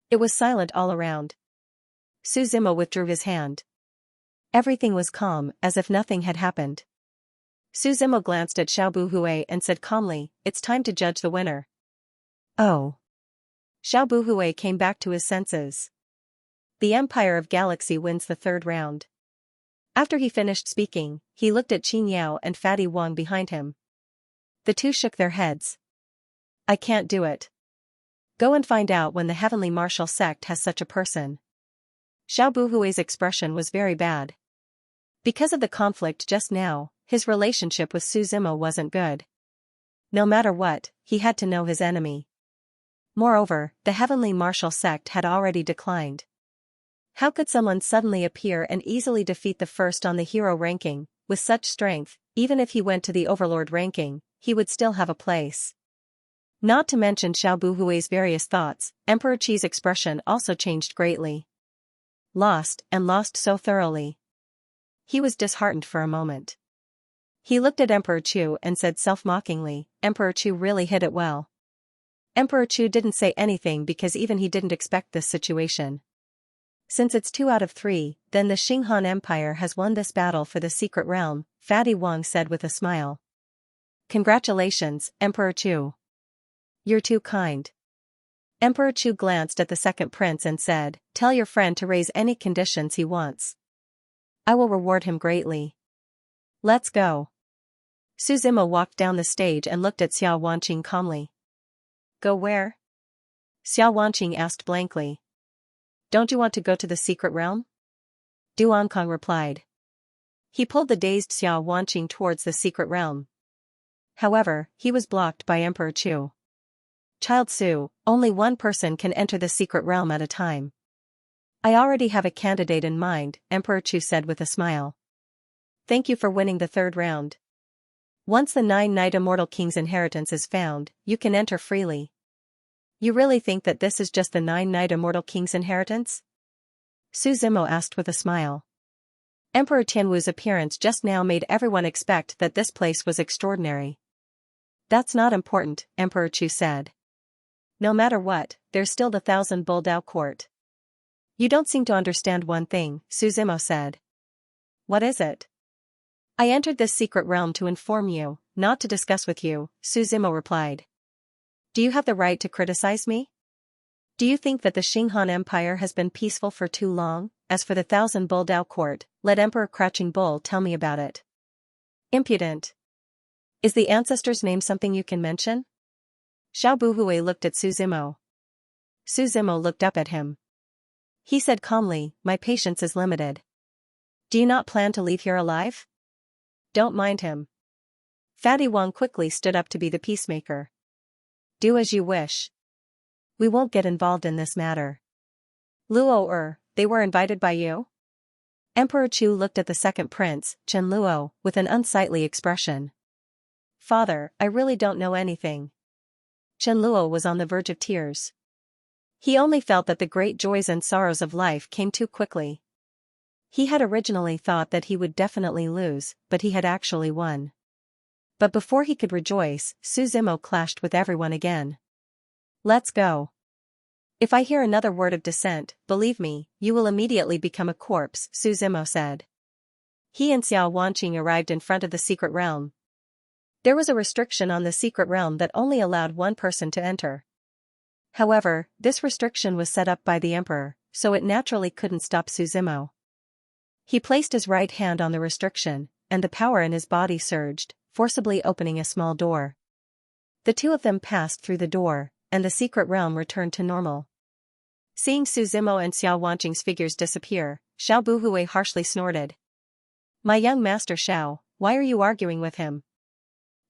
It was silent all around. Suzimo withdrew his hand. Everything was calm, as if nothing had happened. Suzimo glanced at Xiao Buhui and said calmly, "It's time to judge the winner." "Oh." Xiao Buhui came back to his senses. "The Empire of Galaxy wins the 3rd round." After he finished speaking, he looked at Qin Yao and Fatty Wang behind him. The two shook their heads. "I can't do it. Go and find out when the Heavenly Martial Sect has such a person." Xiao Buhui's expression was very bad. Because of the conflict just now, his relationship with Suzimo wasn't good. No matter what, he had to know his enemy. Moreover, the Heavenly Martial Sect had already declined. How could someone suddenly appear and easily defeat the first on the hero ranking? With such strength, even if he went to the Overlord ranking, he would still have a place. Not to mention Xiao Buhui's various thoughts, Emperor Qi's expression also changed greatly. Lost, and lost so thoroughly. He was disheartened for a moment. He looked at Emperor Chu and said self-mockingly, "Emperor Chu really hit it well. Emperor Chu didn't say anything because even he didn't expect this situation. Since it's 2 out of 3, then the Xinghan Empire has won this battle for the secret realm, Fatty Wang said with a smile. Congratulations, Emperor Chu. You're too kind. Emperor Chu glanced at the second prince and said, tell your friend to raise any conditions he wants. I will reward him greatly. Let's go. Su Zimo walked down the stage and looked at Xiao Wanqing calmly. Go where? Xiao Wanqing asked blankly. Don't you want to go to the secret realm? Du Ankang replied. He pulled the dazed Xiao Wanqing towards the secret realm. However, he was blocked by Emperor Chu. Child Su, only one person can enter the secret realm at a time. I already have a candidate in mind, Emperor Chu said with a smile. Thank you for winning the 3rd round. Once the 9 Night Immortal King's inheritance is found, you can enter freely. You really think that this is just the 9 Night Immortal King's inheritance? Su Zimo asked with a smile. Emperor Tianwu's appearance just now made everyone expect that this place was extraordinary. That's not important, Emperor Chu said. No matter what, there's still the 1,000 Bull Dao court. You don't seem to understand one thing, Su Zimo said. What is it? I entered this secret realm to inform you, not to discuss with you, Su Zimo replied. Do you have the right to criticize me? Do you think that the Xinghan Empire has been peaceful for too long? As for the 1,000 Bull Dao court, let Emperor Crouching Bull tell me about it. Impudent. Is the ancestor's name something you can mention? Xiao Buhui looked at Su Zimo. Su Zimo looked up at him. He said calmly, my patience is limited. Do you not plan to leave here alive? Don't mind him. Fatty Wang quickly stood up to be the peacemaker. Do as you wish. We won't get involved in this matter. Luo they were invited by you? Emperor Chu looked at the second prince, Chen Luo, with an unsightly expression. Father, I really don't know anything. Chen Luo was on the verge of tears. He only felt that the great joys and sorrows of life came too quickly. He had originally thought that he would definitely lose, but he had actually won. But before he could rejoice, Su Zimo clashed with everyone again. Let's go. If I hear another word of dissent, believe me, you will immediately become a corpse, Su Zimo said. He and Xiao Wanqing arrived in front of the secret realm. There was a restriction on the secret realm that only allowed one person to enter. However, this restriction was set up by the emperor, so it naturally couldn't stop Su Zimo. He placed his right hand on the restriction, and the power in his body surged, forcibly opening a small door. The two of them passed through the door, and the secret realm returned to normal. Seeing Su Zimo and Xiao Wanqing's figures disappear, Xiao Buhui harshly snorted. My young master Xiao, why are you arguing with him?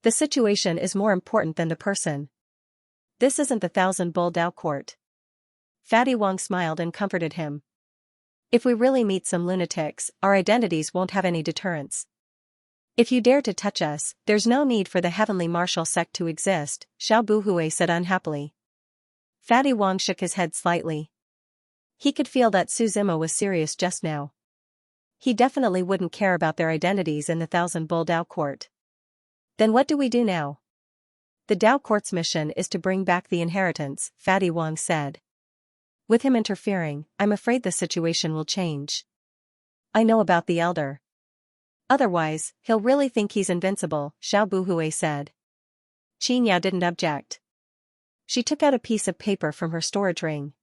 The situation is more important than the person. This isn't the 1,000 Bull Dao court. Fatty Wang smiled and comforted him. If we really meet some lunatics, our identities won't have any deterrence. If you dare to touch us, there's no need for the heavenly martial sect to exist, Xiao Buhui said unhappily. Fatty Wang shook his head slightly. He could feel that Su Zimo was serious just now. He definitely wouldn't care about their identities in the 1,000 Bull Dao court. Then what do we do now? The Dao court's mission is to bring back the inheritance, Fatty Wang said. With him interfering, I'm afraid the situation will change. I know about the elder. Otherwise, he'll really think he's invincible, Xiao Buhui said. Xianxia didn't object. She took out a piece of paper from her storage ring.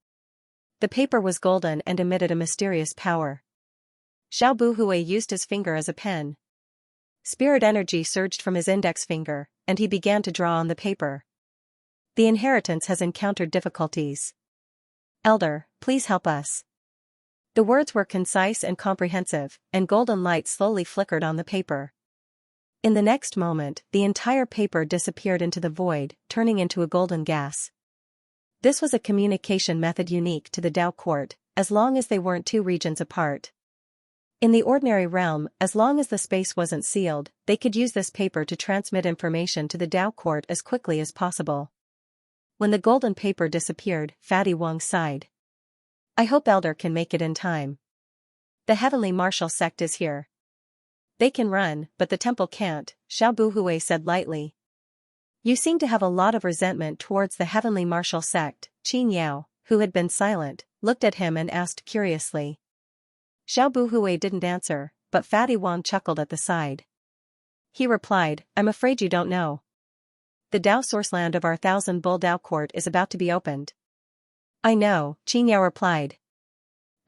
The paper was golden and emitted a mysterious power. Xiao Buhui used his finger as a pen. Spirit energy surged from his index finger, and he began to draw on the paper. The inheritance has encountered difficulties. Elder, please help us. The words were concise and comprehensive, and golden light slowly flickered on the paper. In the next moment, the entire paper disappeared into the void, turning into a golden gas. This was a communication method unique to the Dao court, as long as they weren't two regions apart. In the ordinary realm, as long as the space wasn't sealed, they could use this paper to transmit information to the Dao court as quickly as possible. When the golden paper disappeared, Fatty Wang sighed. I hope Elder can make it in time. The heavenly martial sect is here. They can run, but the temple can't, Xiao Buhui said lightly. You seem to have a lot of resentment towards the heavenly martial sect. Xianxia, who had been silent, looked at him and asked curiously. Xiao Buhui didn't answer, but Fatty Wang chuckled at the side. He replied, I'm afraid you don't know. The Dao source land of our Thousand Bull Dao court is about to be opened. I know, Xianxia replied.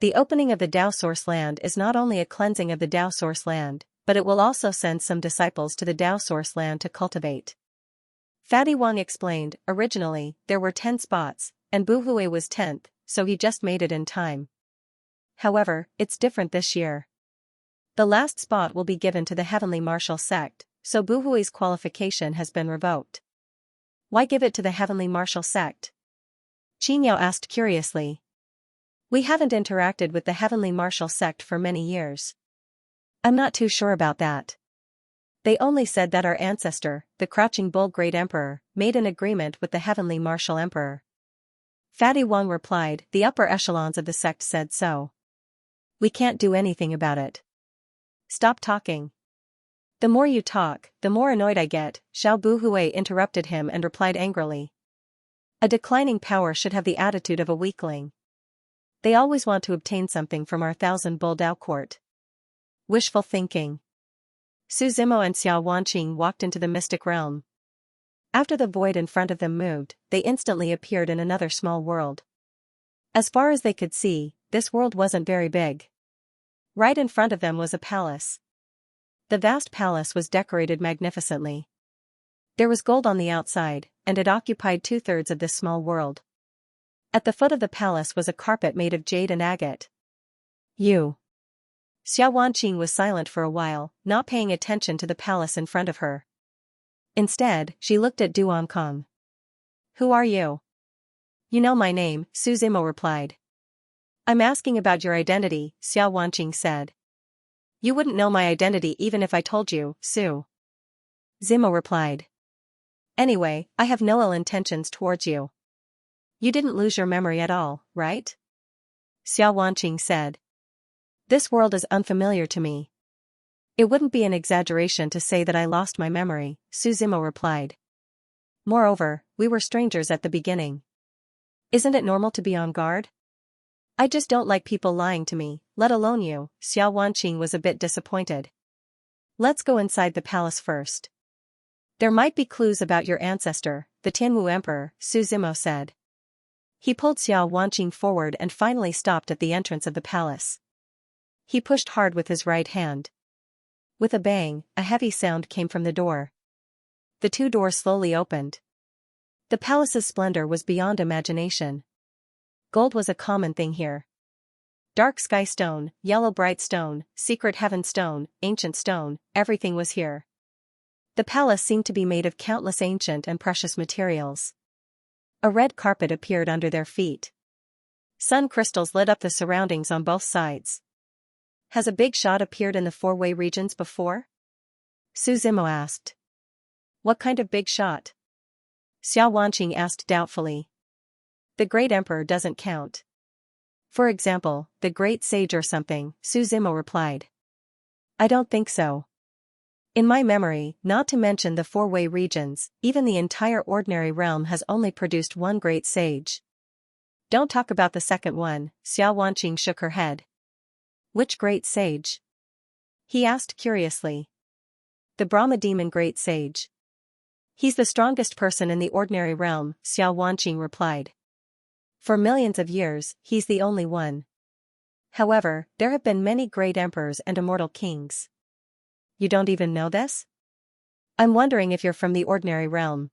The opening of the Dao source land is not only a cleansing of the Dao source land, but it will also send some disciples to the Dao source land to cultivate. Fatty Wang explained, originally, there were 10 spots, and Buhui was 10th, so he just made it in time. However, it's different this year. The last spot will be given to the heavenly martial sect, so Buhui's qualification has been revoked. Why give it to the heavenly martial sect? Xianxia asked curiously. We haven't interacted with the heavenly martial sect for many years. I'm not too sure about that. They only said that our ancestor, the Crouching Bull Great Emperor, made an agreement with the heavenly martial emperor. Fatty Wang replied, the upper echelons of the sect said so. We can't do anything about it. Stop talking. The more you talk, the more annoyed I get, Xiao Buhui interrupted him and replied angrily. A declining power should have the attitude of a weakling. They always want to obtain something from our Thousand Bull Dao court. Wishful thinking. Su Zimo and Xiao Wanqing walked into the mystic realm. After the void in front of them moved, they instantly appeared in another small world. As far as they could see, this world wasn't very big. Right in front of them was a palace. The vast palace was decorated magnificently. There was gold on the outside, and it occupied 2/3 of this small world. At the foot of the palace was a carpet made of jade and agate. You. Xiao Wanqing was silent for a while, not paying attention to the palace in front of her. Instead, she looked at Duan Kong. Who are you? You know my name, Su Zimo replied. I'm asking about your identity, Xiao Wanqing said. You wouldn't know my identity even if I told you, Su. Zimo replied. Anyway, I have no ill intentions towards you. You didn't lose your memory at all, right? Xiao Wanqing said. This world is unfamiliar to me. It wouldn't be an exaggeration to say that I lost my memory, Su Zimo replied. Moreover, we were strangers at the beginning. Isn't it normal to be on guard? I just don't like people lying to me, let alone you. Xiao Wanqing was a bit disappointed. Let's go inside the palace first. There might be clues about your ancestor, the Tianwu Emperor, Su Zimo said. He pulled Xiao Wanqing forward and finally stopped at the entrance of the palace. He pushed hard with his right hand. With a bang, a heavy sound came from the door. The 2 doors slowly opened. The palace's splendor was beyond imagination. Gold was a common thing here. Dark sky stone, yellow bright stone, secret heaven stone, ancient stone, everything was here. The palace seemed to be made of countless ancient and precious materials. A red carpet appeared under their feet. Sun crystals lit up the surroundings on both sides. Has a big shot appeared in the 4-way regions before? Su Zimo asked. What kind of big shot? Xiao Wanqing asked doubtfully. The Great Emperor doesn't count. For example, the Great Sage or something, Su Zimo replied. I don't think so. In my memory, not to mention the 4-way regions, even the entire ordinary realm has only produced 1 great sage. Don't talk about the second one, Xiao Wanqing shook her head. Which great sage? He asked curiously. The Brahma Demon Great Sage. He's the strongest person in the ordinary realm, Xiao Wanqing replied. For millions of years, he's the only one. However, there have been many great emperors and immortal kings. You don't even know this? I'm wondering if you're from the ordinary realm.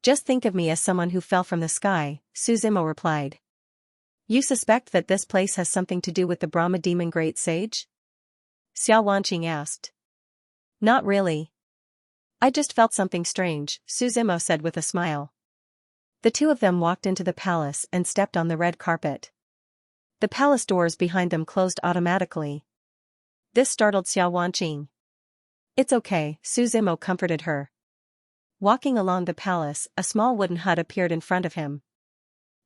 Just think of me as someone who fell from the sky, Su Zimo replied. You suspect that this place has something to do with the Brahma Demon Great Sage? Xiao Wanqing asked. Not really. I just felt something strange, Su Zimo said with a smile. The 2 of them walked into the palace and stepped on the red carpet. The palace doors behind them closed automatically. This startled Xiao Wanqing. It's okay, Su Zimo comforted her. Walking along the palace, a small wooden hut appeared in front of him.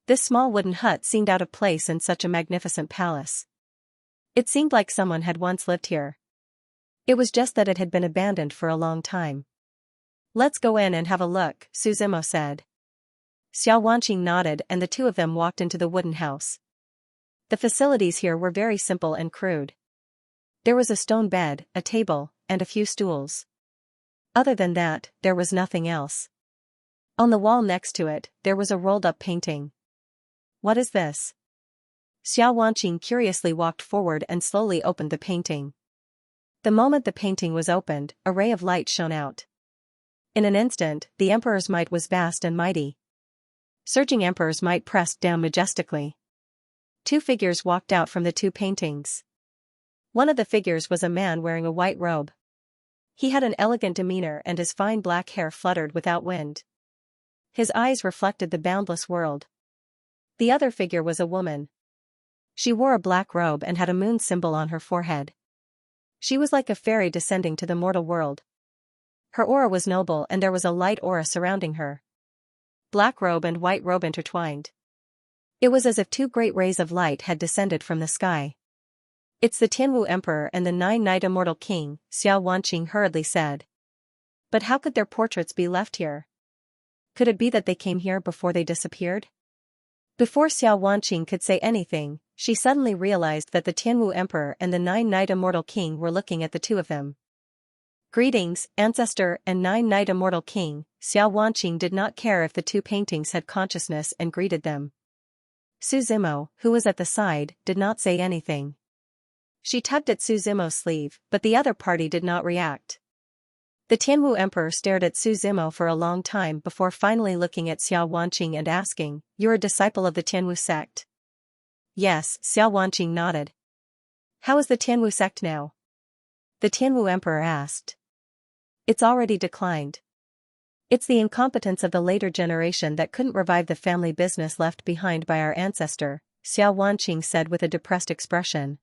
This small wooden hut seemed out of place in such a magnificent palace. It seemed like someone had once lived here. It was just that it had been abandoned for a long time. Let's go in and have a look, Suzimo said. Xiao Wanqing nodded and the two of them walked into the wooden house. The facilities here were very simple and crude. There was a stone bed, a table, and a few stools. Other than that, there was nothing else. On the wall next to it, there was a rolled-up painting. What is this? Xiao Wanqing curiously walked forward and slowly opened the painting. The moment the painting was opened, a ray of light shone out. In an instant, the emperor's might was vast and mighty. Surging emperor's might pressed down majestically. Two figures walked out from the two paintings. One of the figures was a man wearing a white robe. He had an elegant demeanor and his fine black hair fluttered without wind. His eyes reflected the boundless world. The other figure was a woman. She wore a black robe and had a moon symbol on her forehead. She was like a fairy descending to the mortal world. Her aura was noble and there was a light aura surrounding her. Black robe and white robe intertwined. It was as if two great rays of light had descended from the sky. It's the Tianwu Emperor and the nine-night immortal king, Xiao Wanqing hurriedly said. But how could their portraits be left here? Could it be that they came here before they disappeared? Before Xiao Wanqing could say anything, she suddenly realized that the Tianwu Emperor and the nine-night immortal king were looking at the two of them. Greetings, Ancestor and nine-night immortal king, Xiao Wanqing did not care if the two paintings had consciousness and greeted them. Suzimo, who was at the side, did not say anything. She tugged at Suzimo's sleeve, but the other party did not react. The Tianwu Emperor stared at Suzimo for a long time before finally looking at Xiao Wanqing and asking, "You're a disciple of the Tianwu sect?" Yes, Xiao Wanqing nodded. How is the Tianwu sect now? The Tianwu Emperor asked. It's already declined. It's the incompetence of the later generation that couldn't revive the family business left behind by our ancestor, Xiao Wanqing said with a depressed expression.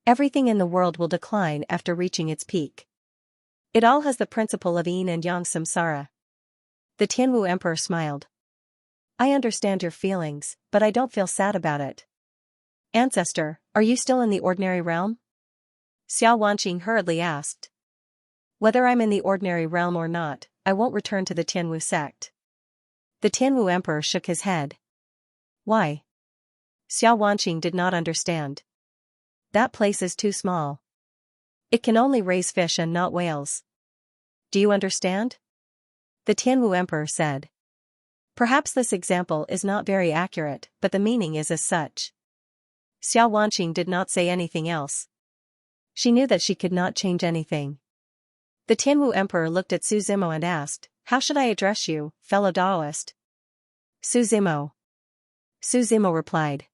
Everything in the world will decline after reaching its peak. It all has the principle of yin and yang samsara. The Tianwu Emperor smiled. I understand your feelings, but I don't feel sad about it. Ancestor, are you still in the ordinary realm? Xiao Wanqing hurriedly asked. Whether I'm in the ordinary realm or not, I won't return to the Tianwu sect. The Tianwu Emperor shook his head. Why? Xiao Wanqing did not understand. That place is too small. It can only raise fish and not whales. Do you understand? The Tianwu Emperor said. Perhaps this example is not very accurate, but the meaning is as such. Xiao Wanqing did not say anything else. She knew that she could not change anything. The Tianwu Emperor looked at Suzimo and asked, How should I address you, fellow Taoist? Suzimo. Suzimo replied.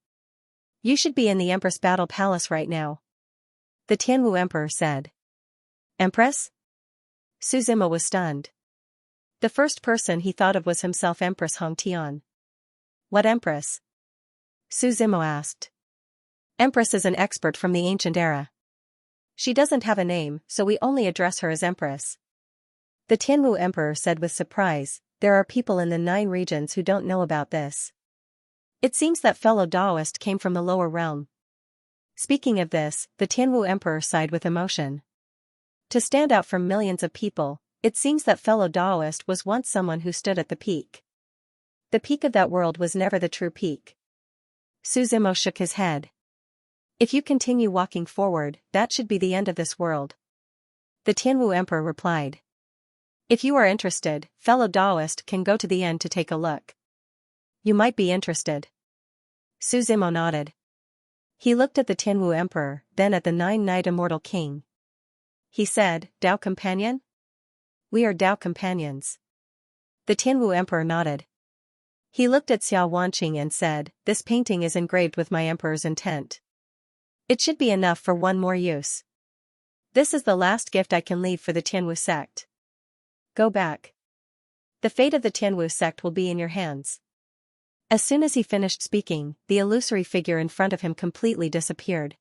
You should be in the Empress Battle Palace right now. The Tianwu Emperor said. Empress? Suzimo was stunned. The first person he thought of was himself Empress Hongtian. What empress? Suzimo asked. Empress is an expert from the ancient era. She doesn't have a name, so we only address her as Empress. The Tianwu Emperor said with surprise, there are people in the 9 regions who don't know about this. It seems that fellow Taoist came from the lower realm. Speaking of this, the Tianwu Emperor sighed with emotion. To stand out from millions of people, it seems that fellow Taoist was once someone who stood at the peak. The peak of that world was never the true peak. Suzimo shook his head. If you continue walking forward, that should be the end of this world. The Tianwu Emperor replied. If you are interested, fellow Taoist can go to the end to take a look. You might be interested. Suzimo nodded. He looked at the Tianwu Emperor, then at the 9-night immortal king. He said, Tao companion? We are Tao companions. The Tianwu Emperor nodded. He looked at Xiao Wanqing and said, This painting is engraved with my emperor's intent. It should be enough for one more use. This is the last gift I can leave for the Tianwu sect. Go back. The fate of the Tianwu sect will be in your hands. As soon as he finished speaking, the illusory figure in front of him completely disappeared.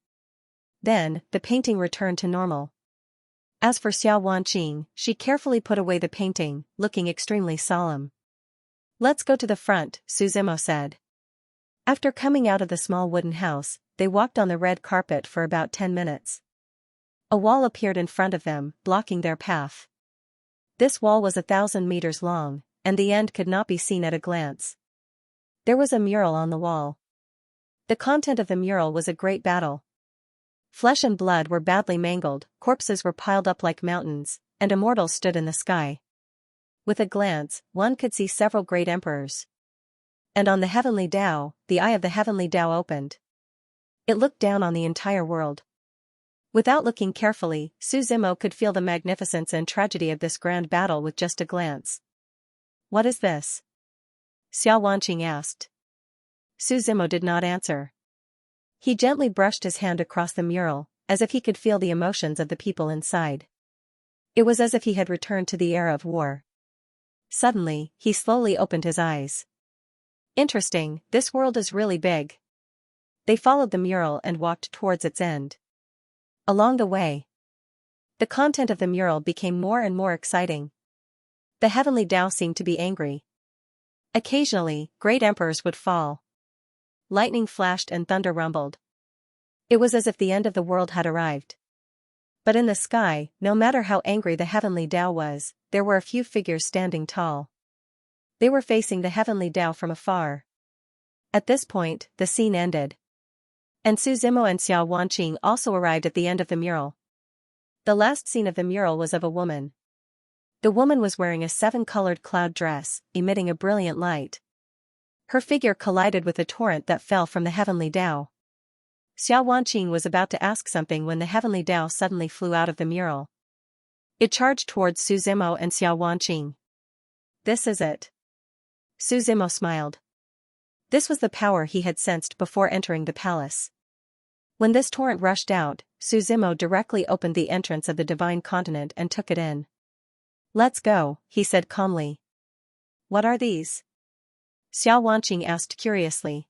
Then, the painting returned to normal. As for Xiao Wanqing, she carefully put away the painting, looking extremely solemn. Let's go to the front, Suzimo said. After coming out of the small wooden house, they walked on the red carpet for about 10 minutes. A wall appeared in front of them, blocking their path. This wall was 1,000 meters long, and the end could not be seen at a glance. There was a mural on the wall. The content of the mural was a great battle. Flesh and blood were badly mangled, corpses were piled up like mountains, and immortals stood in the sky. With a glance, one could see several great emperors. And on the heavenly Tao, the eye of the heavenly Tao opened. It looked down on the entire world. Without looking carefully, Su Zimo could feel the magnificence and tragedy of this grand battle with just a glance. What is this? Xiao Wanqing asked. Su Zimo did not answer. He gently brushed his hand across the mural, as if he could feel the emotions of the people inside. It was as if he had returned to the era of war. Suddenly, he slowly opened his eyes. Interesting, this world is really big. They followed the mural and walked towards its end. Along the way, the content of the mural became more and more exciting. The heavenly Tao seemed to be angry. Occasionally, great emperors would fall. Lightning flashed and thunder rumbled. It was as if the end of the world had arrived. But in the sky, no matter how angry the heavenly Tao was, there were a few figures standing tall. They were facing the heavenly Tao from afar. At this point, the scene ended. And Su Zimo and Xiao Wanqing also arrived at the end of the mural. The last scene of the mural was of a woman. The woman was wearing a 7-colored cloud dress, emitting a brilliant light. Her figure collided with a torrent that fell from the heavenly Tao. Xiao Wanqing was about to ask something when the heavenly Tao suddenly flew out of the mural. It charged towards Su Zimo and Xiao Wanqing. This is it. Su Zimo smiled. This was the power he had sensed before entering the palace. When this torrent rushed out, Su Zimo directly opened the entrance of the divine continent and took it in. Let's go, he said calmly. What are these? Xiao Wanqing asked curiously.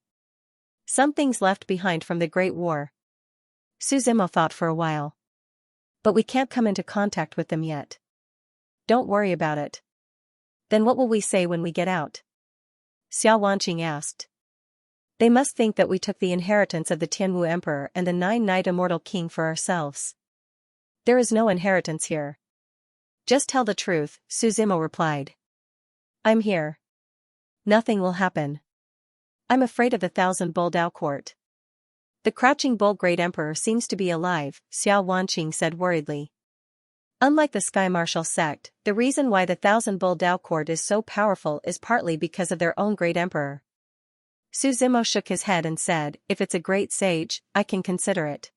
Some things left behind from the Great War. Su Zimo thought for a while. But we can't come into contact with them yet. Don't worry about it. Then what will we say when we get out? Xiao Wanqing asked. They must think that we took the inheritance of the Tianwu Emperor and the 9-Night Immortal King for ourselves. There is no inheritance here. Just tell the truth, Su Zimo replied. I'm here. Nothing will happen. I'm afraid of the 1,000 Bull Dao court. The crouching bull great emperor seems to be alive, Xiao Wanqing said worriedly. Unlike the Sky Martial sect, the reason why the 1,000 Bull Dao court is so powerful is partly because of their own great emperor. Su Zimo shook his head and said, if it's a great sage, I can consider it.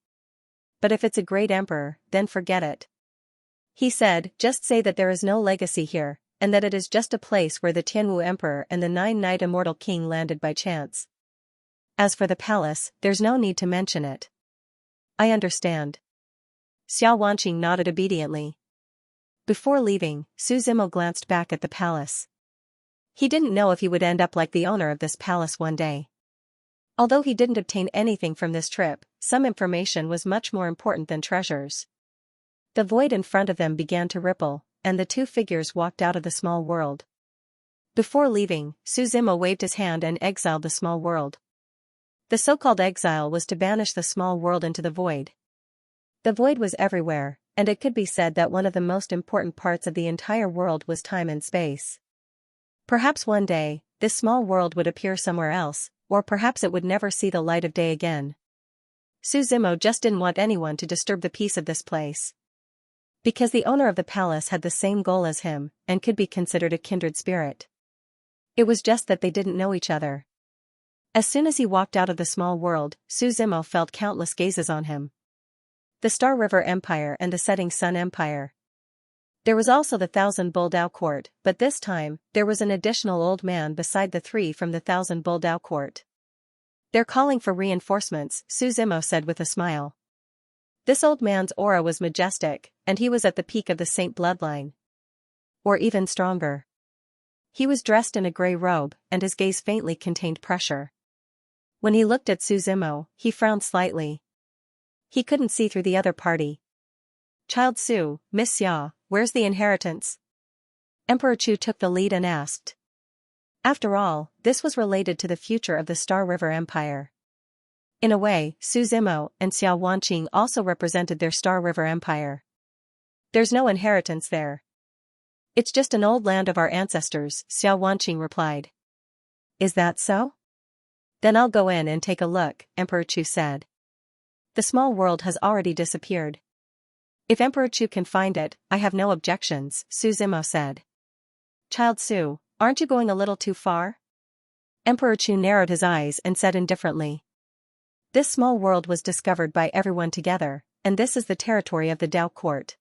But if it's a great emperor, then forget it. He said, just say that there is no legacy here, and that it is just a place where the Tianwu Emperor and the 9-Night Immortal King landed by chance. As for the palace, there's no need to mention it. I understand. Xiao Wanqing nodded obediently. Before leaving, Su Zimo glanced back at the palace. He didn't know if he would end up like the owner of this palace one day. Although he didn't obtain anything from this trip, some information was much more important than treasures. The void in front of them began to ripple, and the two figures walked out of the small world. Before leaving, Su Zimo waved his hand and exiled the small world. The so-called exile was to banish the small world into the void. The void was everywhere, and it could be said that one of the most important parts of the entire world was time and space. Perhaps one day, this small world would appear somewhere else, or perhaps it would never see the light of day again. Su Zimo just didn't want anyone to disturb the peace of this place. Because the owner of the palace had the same goal as him, and could be considered a kindred spirit. It was just that they didn't know each other. As soon as he walked out of the small world, Su Zimo felt countless gazes on him. The Star River Empire and the Setting Sun Empire. There was also the 1,000 Bull Dao court, but this time, there was an additional old man beside the three from the 1,000 Bull Dao court. They're calling for reinforcements, Su Zimo said with a smile. This old man's aura was majestic, and he was at the peak of the saint bloodline. Or even stronger. He was dressed in a grey robe, and his gaze faintly contained pressure. When he looked at Su Zimo, he frowned slightly. He couldn't see through the other party. Child Su, Miss Xia, where's the inheritance? Emperor Chu took the lead and asked. After all, this was related to the future of the Star River Empire. In a way, Su Zimo and Xiao Wanqing also represented their Star River Empire. There's no inheritance there. It's just an old land of our ancestors, Xianxia replied. Is that so? Then I'll go in and take a look, Emperor Chu said. The small world has already disappeared. If Emperor Chu can find it, I have no objections, Su Zimo said. Child Su, aren't you going a little too far? Emperor Chu narrowed his eyes and said indifferently. This small world was discovered by everyone together, and this is the territory of the Dao court.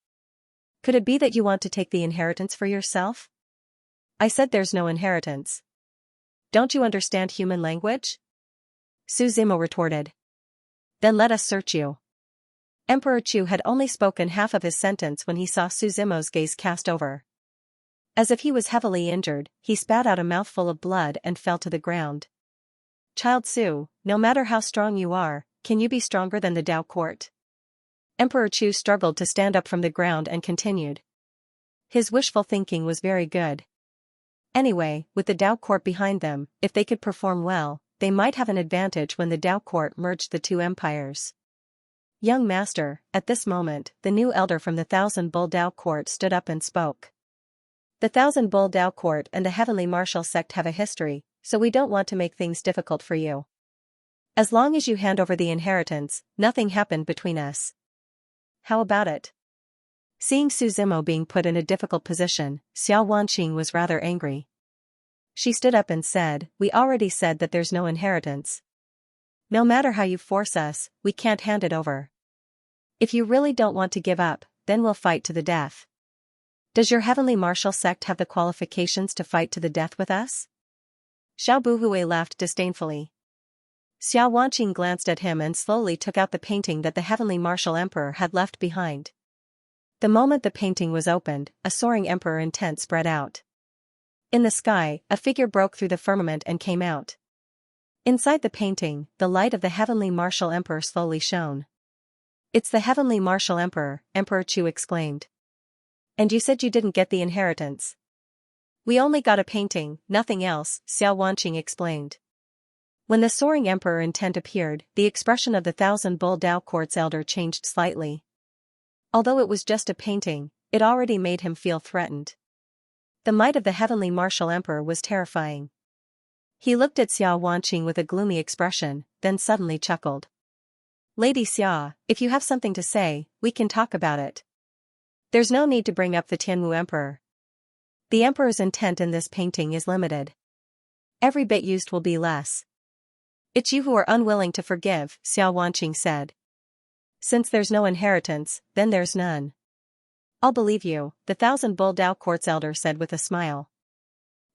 Could it be that you want to take the inheritance for yourself? I said there's no inheritance. Don't you understand human language? Su Zimo retorted. Then let us search you. Emperor Chu had only spoken half of his sentence when he saw Su Zimo's gaze cast over. As if he was heavily injured, he spat out a mouthful of blood and fell to the ground. Child Su, no matter how strong you are, can you be stronger than the Dao court? Emperor Chu struggled to stand up from the ground and continued. His wishful thinking was very good. Anyway, with the Dao court behind them, if they could perform well, they might have an advantage when the Dao court merged the two empires. Young master, at this moment, the new elder from the Thousand Bull Dao court stood up and spoke. The Thousand Bull Dao court and the Heavenly Martial sect have a history, so we don't want to make things difficult for you. As long as you hand over the inheritance, nothing happened between us. How about it? Seeing Su Zimo being put in a difficult position, Xianxia was rather angry. She stood up and said, We already said that there's no inheritance. No matter how you force us, we can't hand it over. If you really don't want to give up, then we'll fight to the death. Does your Heavenly Martial sect have the qualifications to fight to the death with us? Xiao Buhui laughed disdainfully. Xianxia glanced at him and slowly took out the painting that the Heavenly Martial Emperor had left behind. The moment the painting was opened, a soaring emperor intent spread out. In the sky, a figure broke through the firmament and came out. Inside the painting, the light of the Heavenly Martial Emperor slowly shone. It's the Heavenly Martial Emperor, Emperor Chu exclaimed. And you said you didn't get the inheritance. We only got a painting, nothing else, Xianxia explained. When the soaring emperor intent appeared, the expression of the Thousand Bull Dao court's elder changed slightly. Although it was just a painting, it already made him feel threatened. The might of the Heavenly Martial Emperor was terrifying. He looked at Xianxia with a gloomy expression, then suddenly chuckled. Lady Xia, if you have something to say, we can talk about it. There's no need to bring up the Tianwu Emperor. The Emperor's intent in this painting is limited. Every bit used will be less. It's you who are unwilling to forgive, Xianxia said. Since there's no inheritance, then there's none. I'll believe you, the Thousand Bull Dao court's elder said with a smile.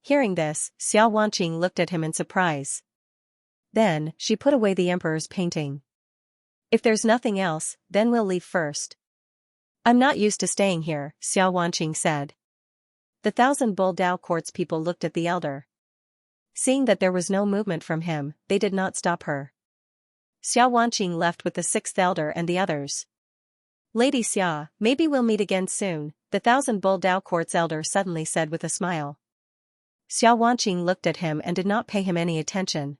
Hearing this, Xianxia looked at him in surprise. Then, she put away the Emperor's painting. If there's nothing else, then we'll leave first. I'm not used to staying here, Xianxia said. The Thousand Bull Dao court's people looked at the elder. Seeing that there was no movement from him, they did not stop her. Xianxia left with the sixth elder and the others. Lady Xia, maybe we'll meet again soon, the Thousand Bull Dao court's elder suddenly said with a smile. Xianxia looked at him and did not pay him any attention.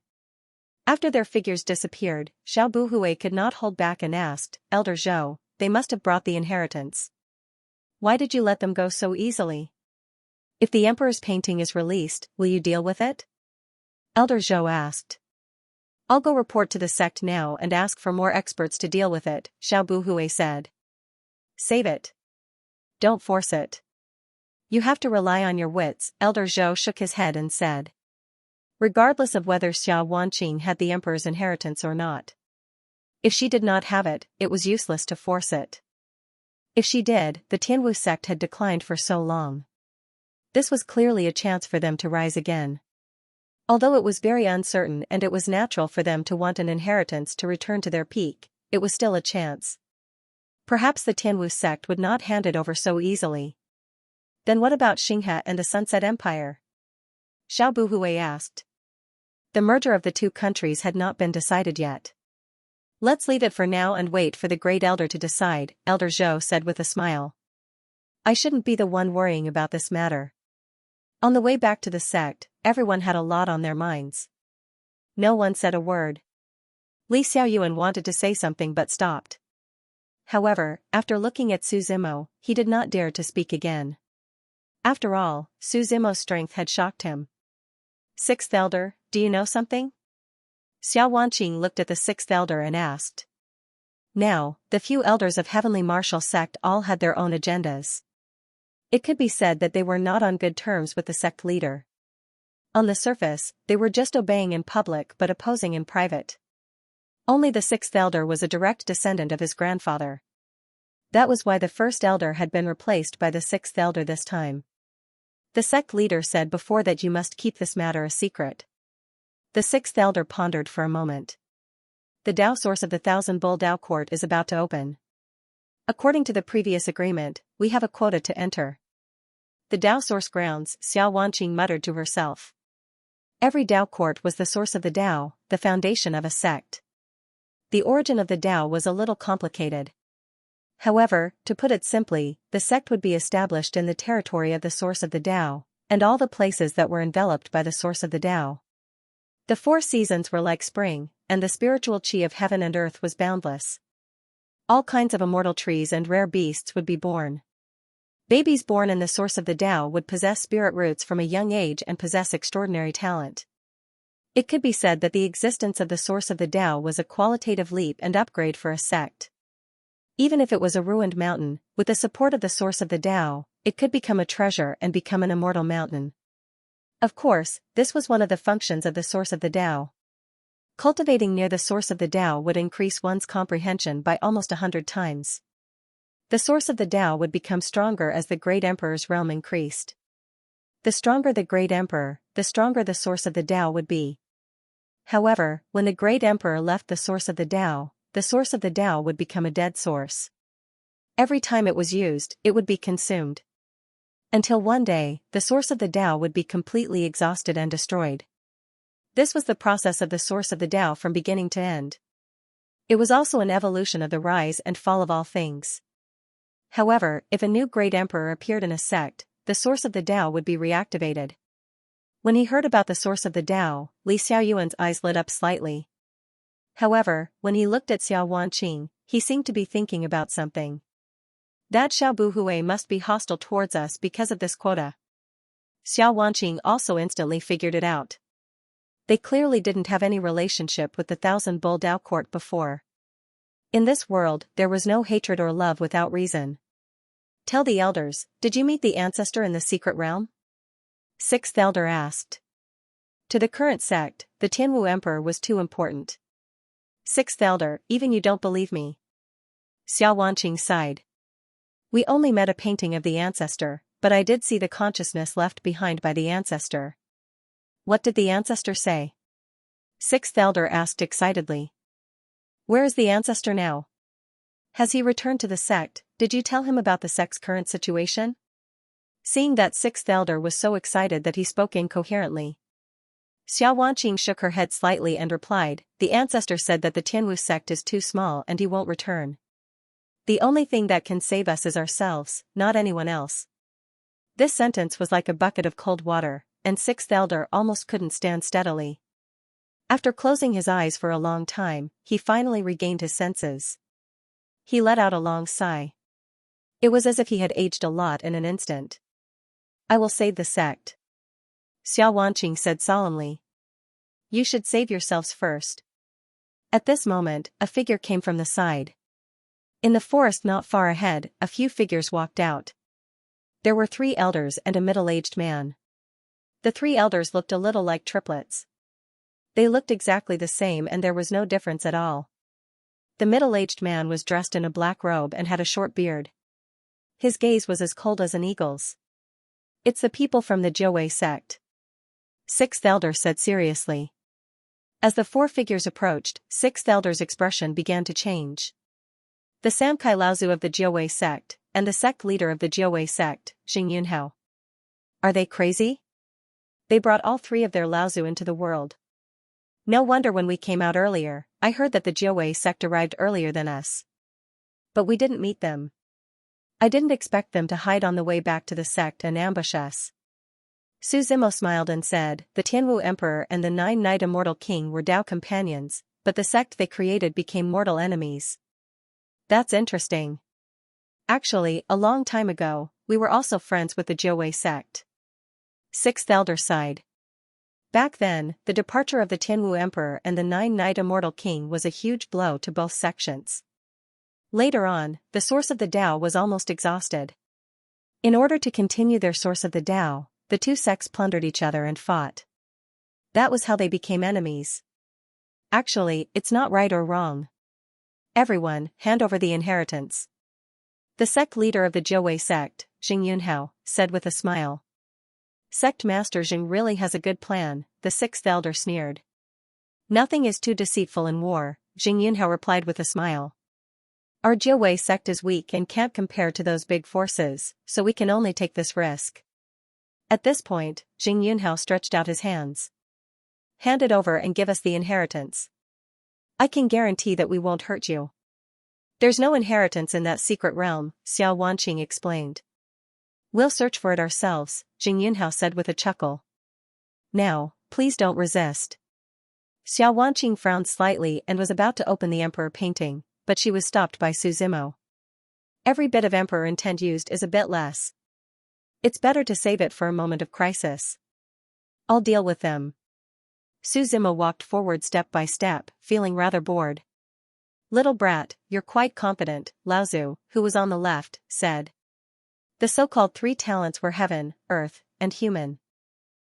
After their figures disappeared, Xiao Buhui could not hold back and asked, Elder Zhou, they must have brought the inheritance. Why did you let them go so easily? If the Emperor's painting is released, will you deal with it? Elder Zhou asked. I'll go report to the sect now and ask for more experts to deal with it, Xiao Buhui said. Save it. Don't force it. You have to rely on your wits, Elder Zhou shook his head and said. Regardless of whether Xianxia had the Emperor's inheritance or not. If she did not have it, it was useless to force it. If she did, the Tianwu sect had declined for so long. This was clearly a chance for them to rise again. Although it was very uncertain and it was natural for them to want an inheritance to return to their peak, it was still a chance. Perhaps the Tianwu sect would not hand it over so easily. Then what about Xinxia and the Sunset Empire? Xiao Buhui asked. The merger of the two countries had not been decided yet. Let's leave it for now and wait for the Great Elder to decide, Elder Zhou said with a smile. I shouldn't be the one worrying about this matter. On the way back to the sect, everyone had a lot on their minds. No one said a word. Li Xiaoyuan wanted to say something but stopped. However, after looking at Su Zimo, he did not dare to speak again. After all, Su Zimo's strength had shocked him. Sixth Elder, do you know something? Xiao Wanqing looked at the sixth elder and asked. Now, the few elders of Heavenly Martial Sect all had their own agendas. It could be said that they were not on good terms with the sect leader. On the surface, they were just obeying in public but opposing in private. Only the sixth elder was a direct descendant of his grandfather. That was why the first elder had been replaced by the sixth elder this time. The sect leader said before that you must keep this matter a secret. The sixth elder pondered for a moment. The Dao source of the Thousand Bull Dao Court is about to open. According to the previous agreement, we have a quota to enter. The Dao source grounds, Xiao Wanqing muttered to herself. Every Dao court was the source of the Dao, the foundation of a sect. The origin of the Dao was a little complicated. However, to put it simply, the sect would be established in the territory of the source of the Dao, and all the places that were enveloped by the source of the Dao. The 4 seasons were like spring, and the spiritual qi of heaven and earth was boundless. All kinds of immortal trees and rare beasts would be born. Babies born in the source of the Dao would possess spirit roots from a young age and possess extraordinary talent. It could be said that the existence of the source of the Dao was a qualitative leap and upgrade for a sect. Even if it was a ruined mountain, with the support of the source of the Dao, it could become a treasure and become an immortal mountain. Of course, this was one of the functions of the source of the Dao. Cultivating near the source of the Dao would increase one's comprehension by almost 100 times. The source of the Dao would become stronger as the Great Emperor's realm increased. The stronger the Great Emperor, the stronger the source of the Dao would be. However, when the Great Emperor left the source of the Dao would become a dead source. Every time it was used, it would be consumed. Until one day, the source of the Dao would be completely exhausted and destroyed. This was the process of the source of the Dao from beginning to end. It was also an evolution of the rise and fall of all things. However, if a new Great Emperor appeared in a sect, the source of the Dao would be reactivated. When he heard about the source of the Dao, Li Xiaoyuan's eyes lit up slightly. However, when he looked at Xiao Wanqing, he seemed to be thinking about something. That Xiao Buhui must be hostile towards us because of this quota. Xiao Wanqing also instantly figured it out. They clearly didn't have any relationship with the Thousand Bull Dao Court before. In this world, there was no hatred or love without reason. Tell the elders, did you meet the ancestor in the secret realm? Sixth elder asked. To the current sect, the Tianwu Emperor was too important. Sixth elder, even you don't believe me. Xiao Wanqing sighed. We only met a painting of the ancestor, but I did see the consciousness left behind by the ancestor. What did the ancestor say? Sixth elder asked excitedly. Where is the ancestor now? Has he returned to the sect? Did you tell him about the sect's current situation? Seeing that sixth elder was so excited that he spoke incoherently. Xiao Wanqing shook her head slightly and replied, the ancestor said that the Tianwu sect is too small and he won't return. The only thing that can save us is ourselves, not anyone else. This sentence was like a bucket of cold water, and sixth elder almost couldn't stand steadily. After closing his eyes for a long time, he finally regained his senses. He let out a long sigh. It was as if he had aged a lot in an instant. I will save the sect. Xiao Wanqing said solemnly. You should save yourselves first. At this moment, a figure came from the side. In the forest not far ahead, a few figures walked out. There were 3 elders and a middle-aged man. The 3 elders looked a little like triplets. They looked exactly the same and there was no difference at all. The middle-aged man was dressed in a black robe and had a short beard. His gaze was as cold as an eagle's. It's the people from the Jiuwei sect. Sixth elder said seriously. As the 4 figures approached, sixth elder's expression began to change. The Samkai Laozu of the Jiuwei sect, and the sect leader of the Jiuwei sect, Xing Yunhao. Are they crazy? They brought all 3 of their Laozu into the world. No wonder when we came out earlier, I heard that the Jiuwei sect arrived earlier than us. But we didn't meet them. I didn't expect them to hide on the way back to the sect and ambush us. Su Zimo smiled and said, the Tianwu Emperor and the 9-Night Immortal King were Dao companions, but the sect they created became mortal enemies. That's interesting. Actually, a long time ago, we were also friends with the Jiawei sect. Sixth elder sighed. Back then, the departure of the Tianwu emperor and the nine-night immortal king was a huge blow to both sections. Later on, the source of the Tao was almost exhausted. In order to continue their source of the Tao, the two sects plundered each other and fought. That was how they became enemies. Actually, it's not right or wrong. Everyone, hand over the inheritance. The sect leader of the Jiawei sect, Xing Yunhao, said with a smile. Sect Master Xing really has a good plan, the sixth elder sneered. Nothing is too deceitful in war, Xing Yunhao replied with a smile. Our Jiawei sect is weak and can't compare to those big forces, so we can only take this risk. At this point, Xing Yunhao stretched out his hands. Hand it over and give us the inheritance. I can guarantee that we won't hurt you. There's no inheritance in that secret realm, Xiao Wanqing explained. We'll search for it ourselves, Xing Yunhao said with a chuckle. Now, please don't resist. Xiao Wanqing frowned slightly and was about to open the emperor painting, but she was stopped by Su Zimo. Every bit of emperor intent used is a bit less. It's better to save it for a moment of crisis. I'll deal with them. Su Zimo walked forward step by step, feeling rather bored. Little brat, you're quite competent, Lao Zu, who was on the left, said. The so-called three talents were heaven, earth, and human.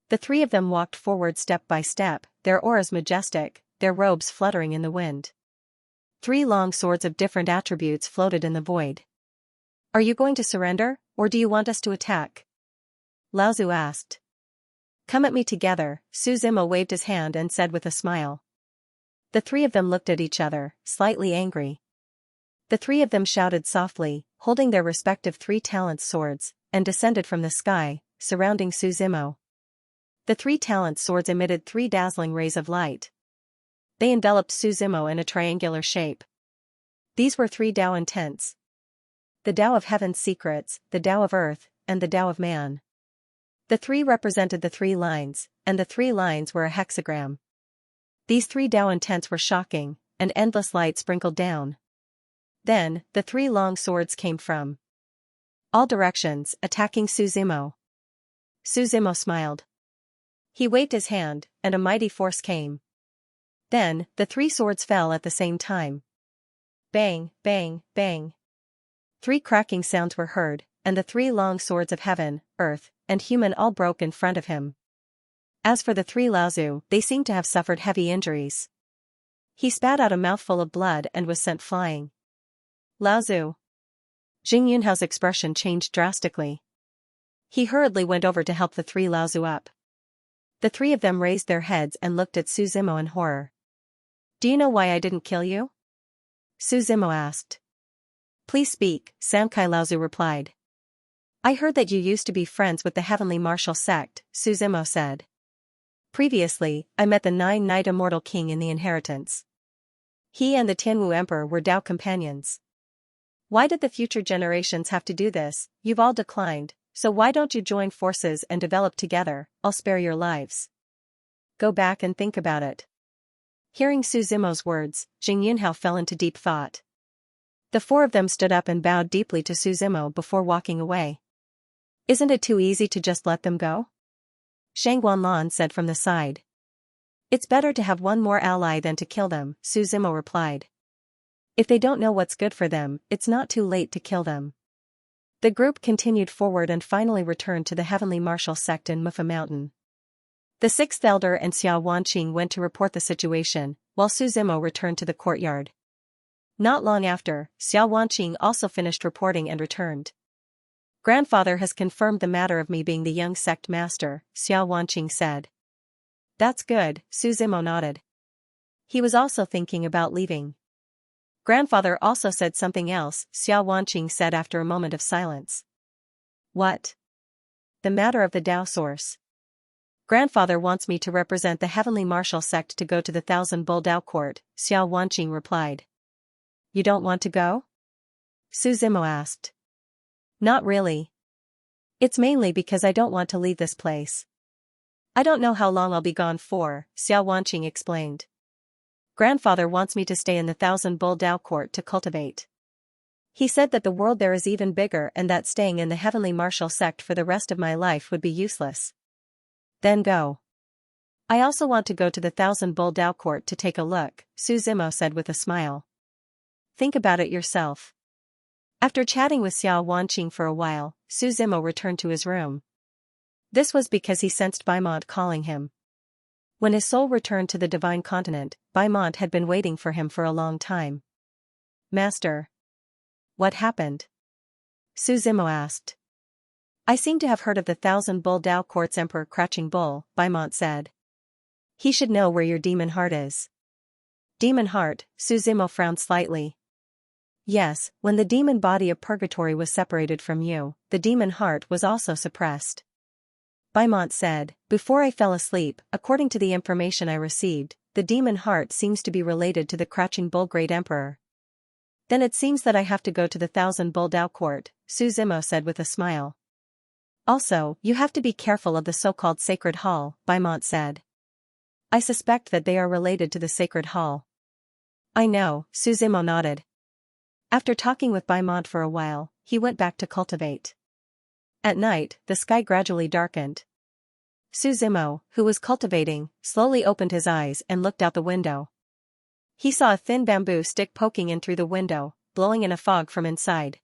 The three of them walked forward step by step, their auras majestic, their robes fluttering in the wind. Three long swords of different attributes floated in the void. Are you going to surrender, or do you want us to attack? Lao Zu asked. Come at me together, Su Zimo waved his hand and said with a smile. The three of them looked at each other, slightly angry. The three of them shouted softly, holding their respective three talents swords, and descended from the sky, surrounding Su Zimo. The three talents swords emitted three dazzling rays of light. They enveloped Su Zimo in a triangular shape. These were three Tao intents. The Tao of heaven's secrets, the Tao of earth, and the Tao of man. The three represented the three lines, and the three lines were a hexagram. These three Tao intents were shocking, and endless light sprinkled down. Then, the three long swords came from all directions, attacking Su Zimo. Su Zimo smiled. He waved his hand, and a mighty force came. Then, the three swords fell at the same time. Bang, bang, bang. Three cracking sounds were heard, and the three long swords of heaven, earth, and human all broke in front of him. As for the three Lao Zu, they seemed to have suffered heavy injuries. He spat out a mouthful of blood and was sent flying. Lao Zu. Xing Yunhao's expression changed drastically. He hurriedly went over to help the three Lao Zu up. The three of them raised their heads and looked at Su Zimo in horror. Do you know why I didn't kill you? Su Zimo asked. Please speak, Samkai Lao Zu replied. I heard that you used to be friends with the heavenly martial sect, Su Zimo said. Previously, I met the nine-night immortal king in the inheritance. He and the Tianwu emperor were Tao companions. Why did the future generations have to do this? You've all declined, so why don't you join forces and develop together? I'll spare your lives. Go back and think about it. Hearing Su Zimo's words, Xing Yunhao fell into deep thought. The four of them stood up and bowed deeply to Su Zimo before walking away. Isn't it too easy to just let them go? Shang Guanlan said from the side. It's better to have one more ally than to kill them, Su Zimo replied. If they don't know what's good for them, it's not too late to kill them. The group continued forward and finally returned to the heavenly martial sect in Mufa Mountain. The sixth elder and Xiao Wanqing went to report the situation, while Su Zimo returned to the courtyard. Not long after, Xiao Wanqing also finished reporting and returned. Grandfather has confirmed the matter of me being the young sect master, Xiao Wanqing said. That's good, Su Zimo nodded. He was also thinking about leaving. Grandfather also said something else, Xiao Wanqing said after a moment of silence. What? The matter of the Tao source. Grandfather wants me to represent the heavenly martial sect to go to the Thousand Bull Tao court, Xiao Wanqing replied. You don't want to go? Su Zimo asked. Not really. It's mainly because I don't want to leave this place. I don't know how long I'll be gone for, Xiao Wanqing explained. Grandfather wants me to stay in the Thousand Bull Tao court to cultivate. He said that the world there is even bigger and that staying in the heavenly martial sect for the rest of my life would be useless. Then go. I also want to go to the Thousand Bull Dao Court to take a look, Su Zimo said with a smile. Think about it yourself. After chatting with Xiao Wanqing for a while, Su Zimo returned to his room. This was because he sensed Baimont calling him. When his soul returned to the divine continent, Baimont had been waiting for him for a long time. Master. What happened? Su Zimo asked. I seem to have heard of the Thousand Bull Dao Court's Emperor Crouching Bull, Baimont said. He should know where your demon heart is. Demon heart, Su Zimo frowned slightly. Yes, when the demon body of purgatory was separated from you, the demon heart was also suppressed. Baimont said, before I fell asleep, according to the information I received, the demon heart seems to be related to the Crouching Bull Great Emperor. Then it seems that I have to go to the Thousand Bull Dao Court, Su Zimo said with a smile. Also, you have to be careful of the so-called Sacred Hall, Baimont said. I suspect that they are related to the Sacred Hall. I know, Su Zimo nodded. After talking with Baimont for a while, he went back to cultivate. At night, the sky gradually darkened. Su Zimo, who was cultivating, slowly opened his eyes and looked out the window. He saw a thin bamboo stick poking in through the window, blowing in a fog from inside.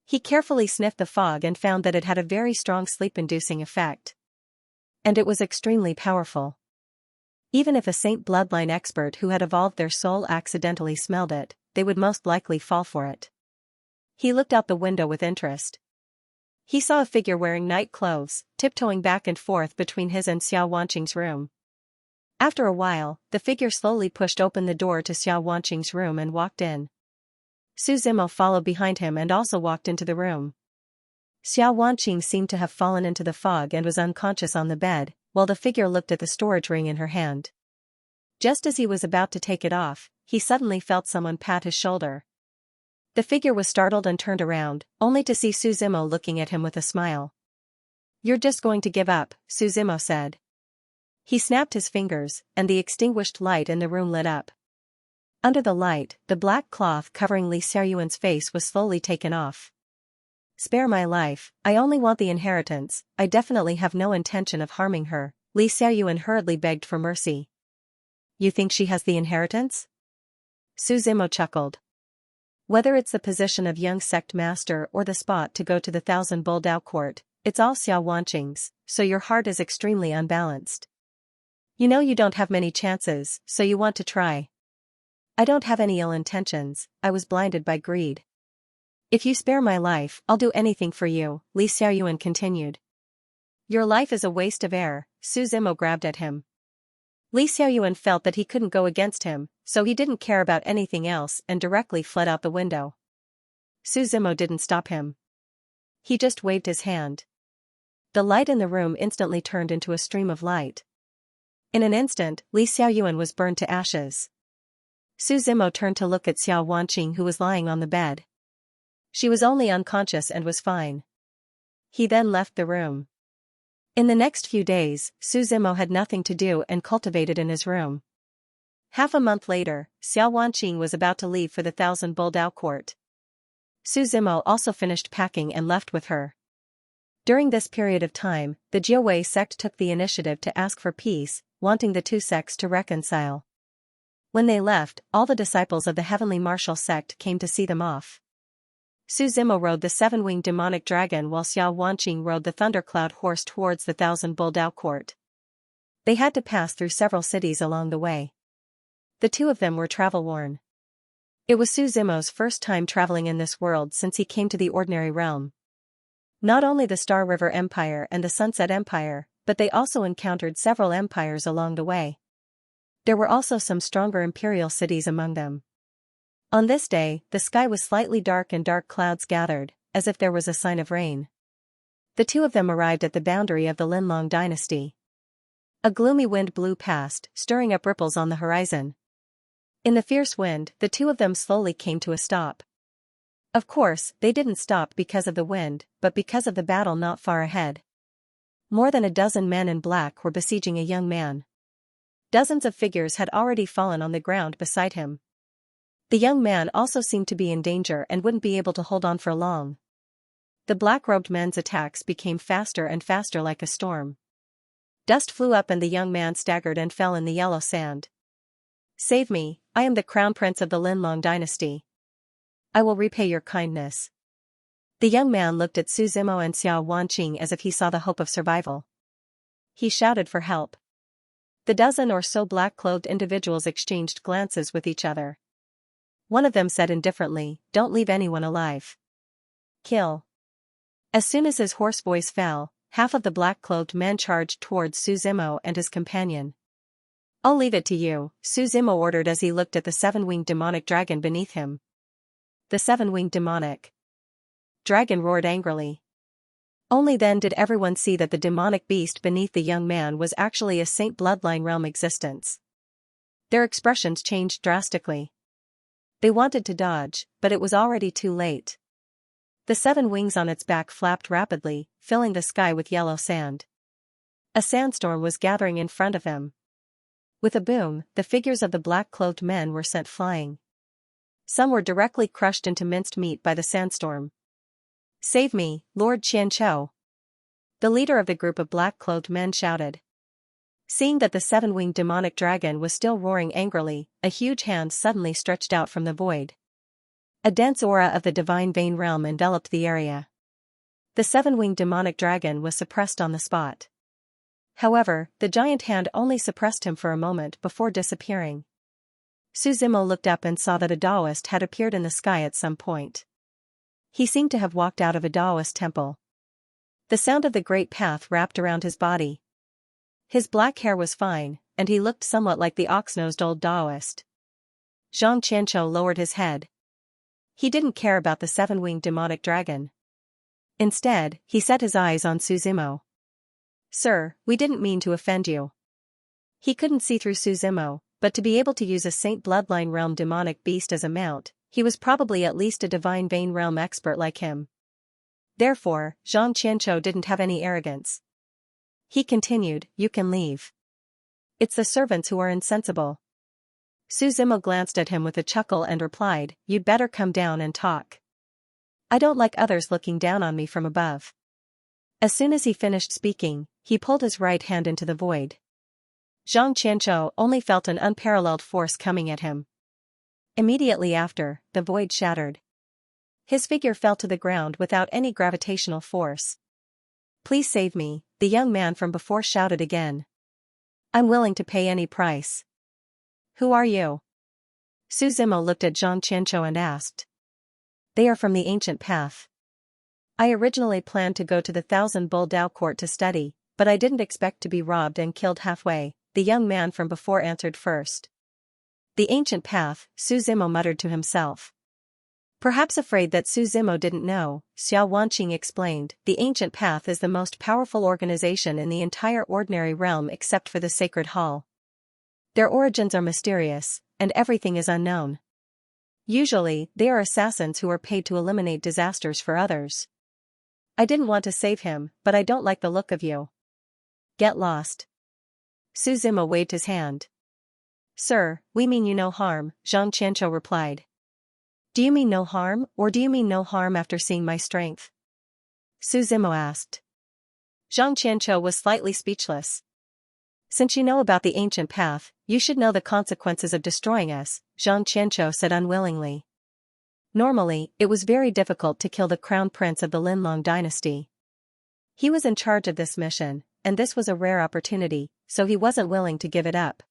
He carefully sniffed the fog and found that it had a very strong sleep-inducing effect. And it was extremely powerful. Even if a saint bloodline expert who had evolved their soul accidentally smelled it, they would most likely fall for it. He looked out the window with interest. He saw a figure wearing night clothes, tiptoeing back and forth between his and Xiao Wanqing's room. After a while, the figure slowly pushed open the door to Xiao Wanqing's room and walked in. Su Zimo followed behind him and also walked into the room. Xiao Wanqing seemed to have fallen into the fog and was unconscious on the bed, while the figure looked at the storage ring in her hand. Just as he was about to take it off, he suddenly felt someone pat his shoulder. The figure was startled and turned around, only to see Su Zimo looking at him with a smile. You're just going to give up, Su Zimo said. He snapped his fingers, and the extinguished light in the room lit up. Under the light, the black cloth covering Li Xiaoyuan's face was slowly taken off. Spare my life, I only want the inheritance, I definitely have no intention of harming her, Li Xiaoyuan hurriedly begged for mercy. You think she has the inheritance? Su Zimo chuckled. Whether it's the position of young sect master or the spot to go to the Thousand Bull Dao Court, it's all Xiao Wanqing's, so your heart is extremely unbalanced. You know you don't have many chances, so you want to try. I don't have any ill intentions, I was blinded by greed. If you spare my life, I'll do anything for you, Li Xiaoyuan continued. Your life is a waste of air, Su Zimo grabbed at him. Li Xiaoyuan felt that he couldn't go against him, so he didn't care about anything else and directly fled out the window. Su Zimo didn't stop him. He just waved his hand. The light in the room instantly turned into a stream of light. In an instant, Li Xiaoyuan was burned to ashes. Su Zimo turned to look at Xiao Wanqing who was lying on the bed. She was only unconscious and was fine. He then left the room. In the next few days, Su Zimo had nothing to do and cultivated in his room. Half a month later, Xiao Wanqing was about to leave for the Thousand Bull Dao Court. Su Zimo also finished packing and left with her. During this period of time, the Jiawei sect took the initiative to ask for peace, wanting the two sects to reconcile. When they left, all the disciples of the heavenly martial sect came to see them off. Su Zimo rode the seven-winged demonic dragon while Xiao Wanqing rode the thundercloud horse towards the Thousand Bull Dao Court. They had to pass through several cities along the way. The two of them were travel-worn. It was Su Zimo's first time traveling in this world since he came to the ordinary realm. Not only the Star River Empire and the Sunset Empire, but they also encountered several empires along the way. There were also some stronger imperial cities among them. On this day, the sky was slightly dark and dark clouds gathered, as if there was a sign of rain. The two of them arrived at the boundary of the Linlong dynasty. A gloomy wind blew past, stirring up ripples on the horizon. In the fierce wind, the two of them slowly came to a stop. Of course, they didn't stop because of the wind, but because of the battle not far ahead. More than a dozen men in black were besieging a young man. Dozens of figures had already fallen on the ground beside him. The young man also seemed to be in danger and wouldn't be able to hold on for long. The black-robed men's attacks became faster and faster like a storm. Dust flew up and the young man staggered and fell in the yellow sand. "Save me, I am the crown prince of the Linlong dynasty. I will repay your kindness." The young man looked at Su Zimo and Xiao Wanqing as if he saw the hope of survival. He shouted for help. The dozen or so black-clothed individuals exchanged glances with each other. One of them said indifferently, "Don't leave anyone alive. Kill." As soon as his hoarse voice fell, half of the black-clothed men charged towards Su Zimo and his companion. "I'll leave it to you," Su Zimo ordered as he looked at the seven-winged demonic dragon beneath him. The seven-winged demonic dragon roared angrily. Only then did everyone see that the demonic beast beneath the young man was actually a Saint bloodline realm existence. Their expressions changed drastically. They wanted to dodge, but it was already too late. The seven wings on its back flapped rapidly, filling the sky with yellow sand. A sandstorm was gathering in front of him. With a boom, the figures of the black-clothed men were sent flying. Some were directly crushed into minced meat by the sandstorm. "Save me, Lord Qianqiu!" The leader of the group of black-clothed men shouted. Seeing that the seven-winged demonic dragon was still roaring angrily, a huge hand suddenly stretched out from the void. A dense aura of the divine vein realm enveloped the area. The seven-winged demonic dragon was suppressed on the spot. However, the giant hand only suppressed him for a moment before disappearing. Su Zimo looked up and saw that a Taoist had appeared in the sky at some point. He seemed to have walked out of a Taoist temple. The sound of the great path wrapped around his body. His black hair was fine, and he looked somewhat like the ox-nosed old Taoist. Zhang Qianqiu lowered his head. He didn't care about the seven-winged demonic dragon. Instead, he set his eyes on Su Zimo. "Sir, we didn't mean to offend you." He couldn't see through Su Zimo, but to be able to use a Saint bloodline realm demonic beast as a mount, he was probably at least a divine vein realm expert like him. Therefore, Zhang Qianqiu didn't have any arrogance. He continued, "You can leave. It's the servants who are insensible." Su Zimo glanced at him with a chuckle and replied, "You'd better come down and talk. I don't like others looking down on me from above." As soon as he finished speaking, he pulled his right hand into the void. Zhang Qianqiu only felt an unparalleled force coming at him. Immediately after, the void shattered. His figure fell to the ground without any gravitational force. "Please save me," the young man from before shouted again. "I'm willing to pay any price." "Who are you?" Su Zimo looked at Zhang Qianqiu and asked. "They are from the ancient path. I originally planned to go to the Thousand Bull Dao court to study, but I didn't expect to be robbed and killed halfway," the young man from before answered first. "The ancient path," Su Zimo muttered to himself. Perhaps afraid that Su Zimo didn't know, Xiao Wanqing explained, "The ancient path is the most powerful organization in the entire ordinary realm except for the Sacred Hall. Their origins are mysterious, and everything is unknown. Usually, they are assassins who are paid to eliminate disasters for others. I didn't want to save him, but I don't like the look of you. Get lost." Su Zimo waved his hand. "Sir, we mean you no harm," Zhang Qianqiu replied. "Do you mean no harm, or do you mean no harm after seeing my strength?" Su Zimo asked. Zhang Qianqiu was slightly speechless. "Since you know about the ancient path, you should know the consequences of destroying us," Zhang Qianqiu said unwillingly. Normally, it was very difficult to kill the crown prince of the Linlong dynasty. He was in charge of this mission, and this was a rare opportunity, so he wasn't willing to give it up.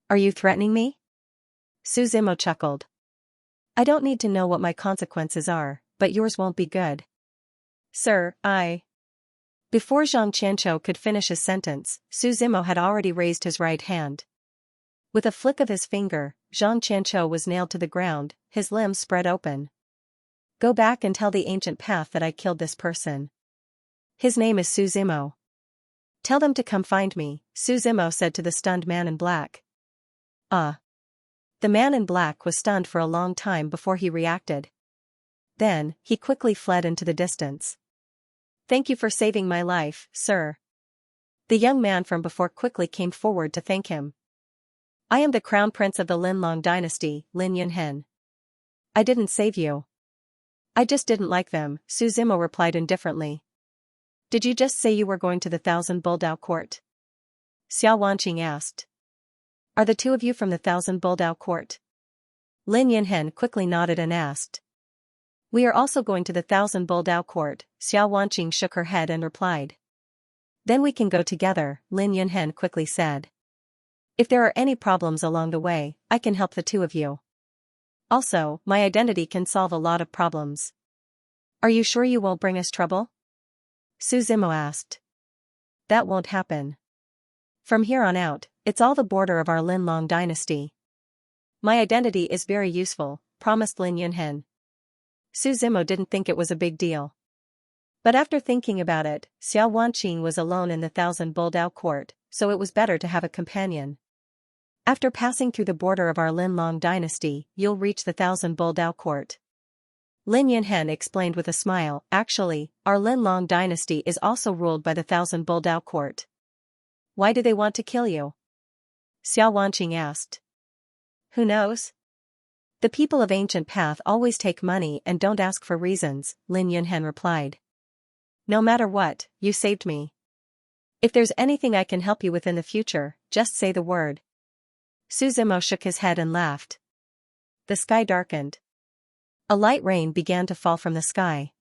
"Are you threatening me?" Su Zimo chuckled. "I don't need to know what my consequences are, but yours won't be good. Sir, I..." Before Zhang Qianqiu could finish his sentence, Su Zimo had already raised his right hand. With a flick of his finger, Zhang Qianqiu was nailed to the ground, his limbs spread open. "Go back and tell the ancient path that I killed this person. His name is Su Zimo. Tell them to come find me," Su Zimo said to the stunned man in black. The man in black was stunned for a long time before he reacted. Then, he quickly fled into the distance. "Thank you for saving my life, sir." The young man from before quickly came forward to thank him. "I am the crown prince of the Linlong dynasty, Lin Yunhen. I didn't save you. I just didn't like them, Su Zimo replied indifferently. Did you just say you were going to the Thousand Buldao Court? Xiao Wanqing asked. Are the two of you from the Thousand Buldao Court? Lin Yunhen quickly nodded and asked. We are also going to the Thousand Buldao Court, Xiao Wanqing shook her head and replied. Then we can go together, Lin Yunhen quickly said. If there are any problems along the way, I can help the two of you. Also, my identity can solve a lot of problems. Are you sure you won't bring us trouble? Su Zimo asked. That won't happen. From here on out, it's all the border of our Linlong dynasty. My identity is very useful, promised Lin Yunhen. Su Zimo didn't think it was a big deal. But after thinking about it, Xiao Wanqing was alone in the Thousand Buldao Court, so it was better to have a companion. After passing through the border of our Linlong dynasty, you'll reach the Thousand Buldao Court. Lin Yunhen explained with a smile, actually, our Linlong dynasty is also ruled by the Thousand Buldao Court. Why do they want to kill you? Xiao Wanqing asked. Who knows? The people of Ancient Path always take money and don't ask for reasons, Lin Yunhen replied. No matter what, you saved me. If there's anything I can help you with in the future, just say the word. Su Zimo shook his head and laughed. The sky darkened. A light rain began to fall from the sky.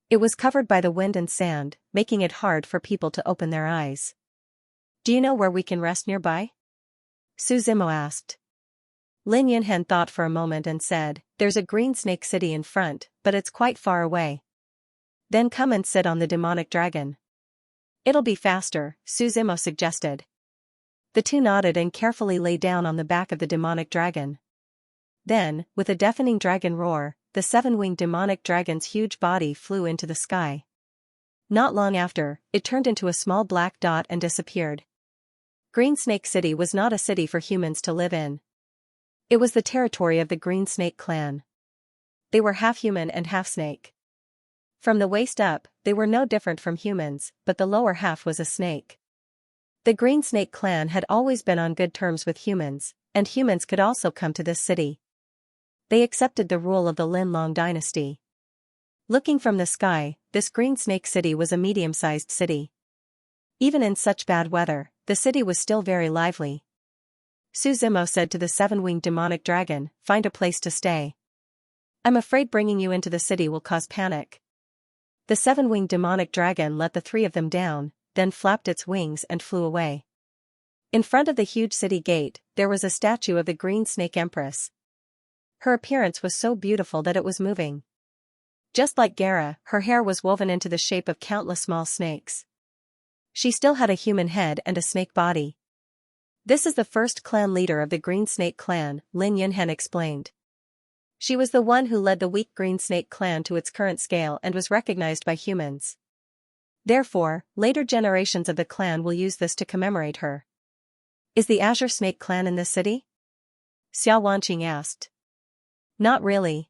It was covered by the wind and sand, making it hard for people to open their eyes. Do you know where we can rest nearby? Su Zimo asked. Lin Yunhen thought for a moment and said, There's a green snake city in front, but it's quite far away. Then come and sit on the demonic dragon. It'll be faster, Su Zimo suggested. The two nodded and carefully lay down on the back of the demonic dragon. Then, with a deafening dragon roar, the seven-winged demonic dragon's huge body flew into the sky. Not long after, it turned into a small black dot and disappeared. Green Snake City was not a city for humans to live in. It was the territory of the Green Snake clan. They were half human and half snake. From the waist up, they were no different from humans, but the lower half was a snake. The Green Snake clan had always been on good terms with humans, and humans could also come to this city. They accepted the rule of the Linlong dynasty. Looking from the sky, this Green Snake City was a medium-sized city. Even in such bad weather, the city was still very lively. Su Zimo said to the seven-winged demonic dragon, Find a place to stay. I'm afraid bringing you into the city will cause panic. The seven-winged demonic dragon let the three of them down, then flapped its wings and flew away. In front of the huge city gate, there was a statue of the Green Snake Empress. Her appearance was so beautiful that it was moving. Just like Gara, her hair was woven into the shape of countless small snakes. She still had a human head and a snake body. This is the first clan leader of the Green Snake clan, Lin Yunhen explained. She was the one who led the weak Green Snake clan to its current scale and was recognized by humans. Therefore, later generations of the clan will use this to commemorate her. Is the Azure Snake clan in this city? Xiao Wanqing asked. Not really.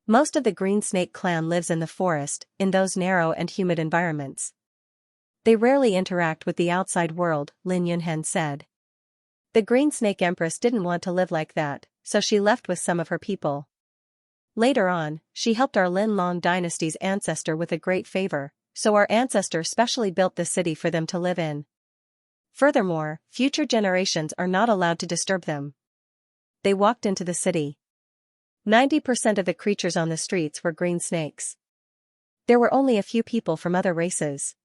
Most of the Green Snake clan lives in the forest, in those narrow and humid environments. They rarely interact with the outside world, Lin Yunhen said. The Green Snake Empress didn't want to live like that, so she left with some of her people. Later on, she helped our Linlong dynasty's ancestor with a great favor, so our ancestor specially built this city for them to live in. Furthermore, future generations are not allowed to disturb them. They walked into the city. 90% of the creatures on the streets were green snakes. There were only a few people from other races.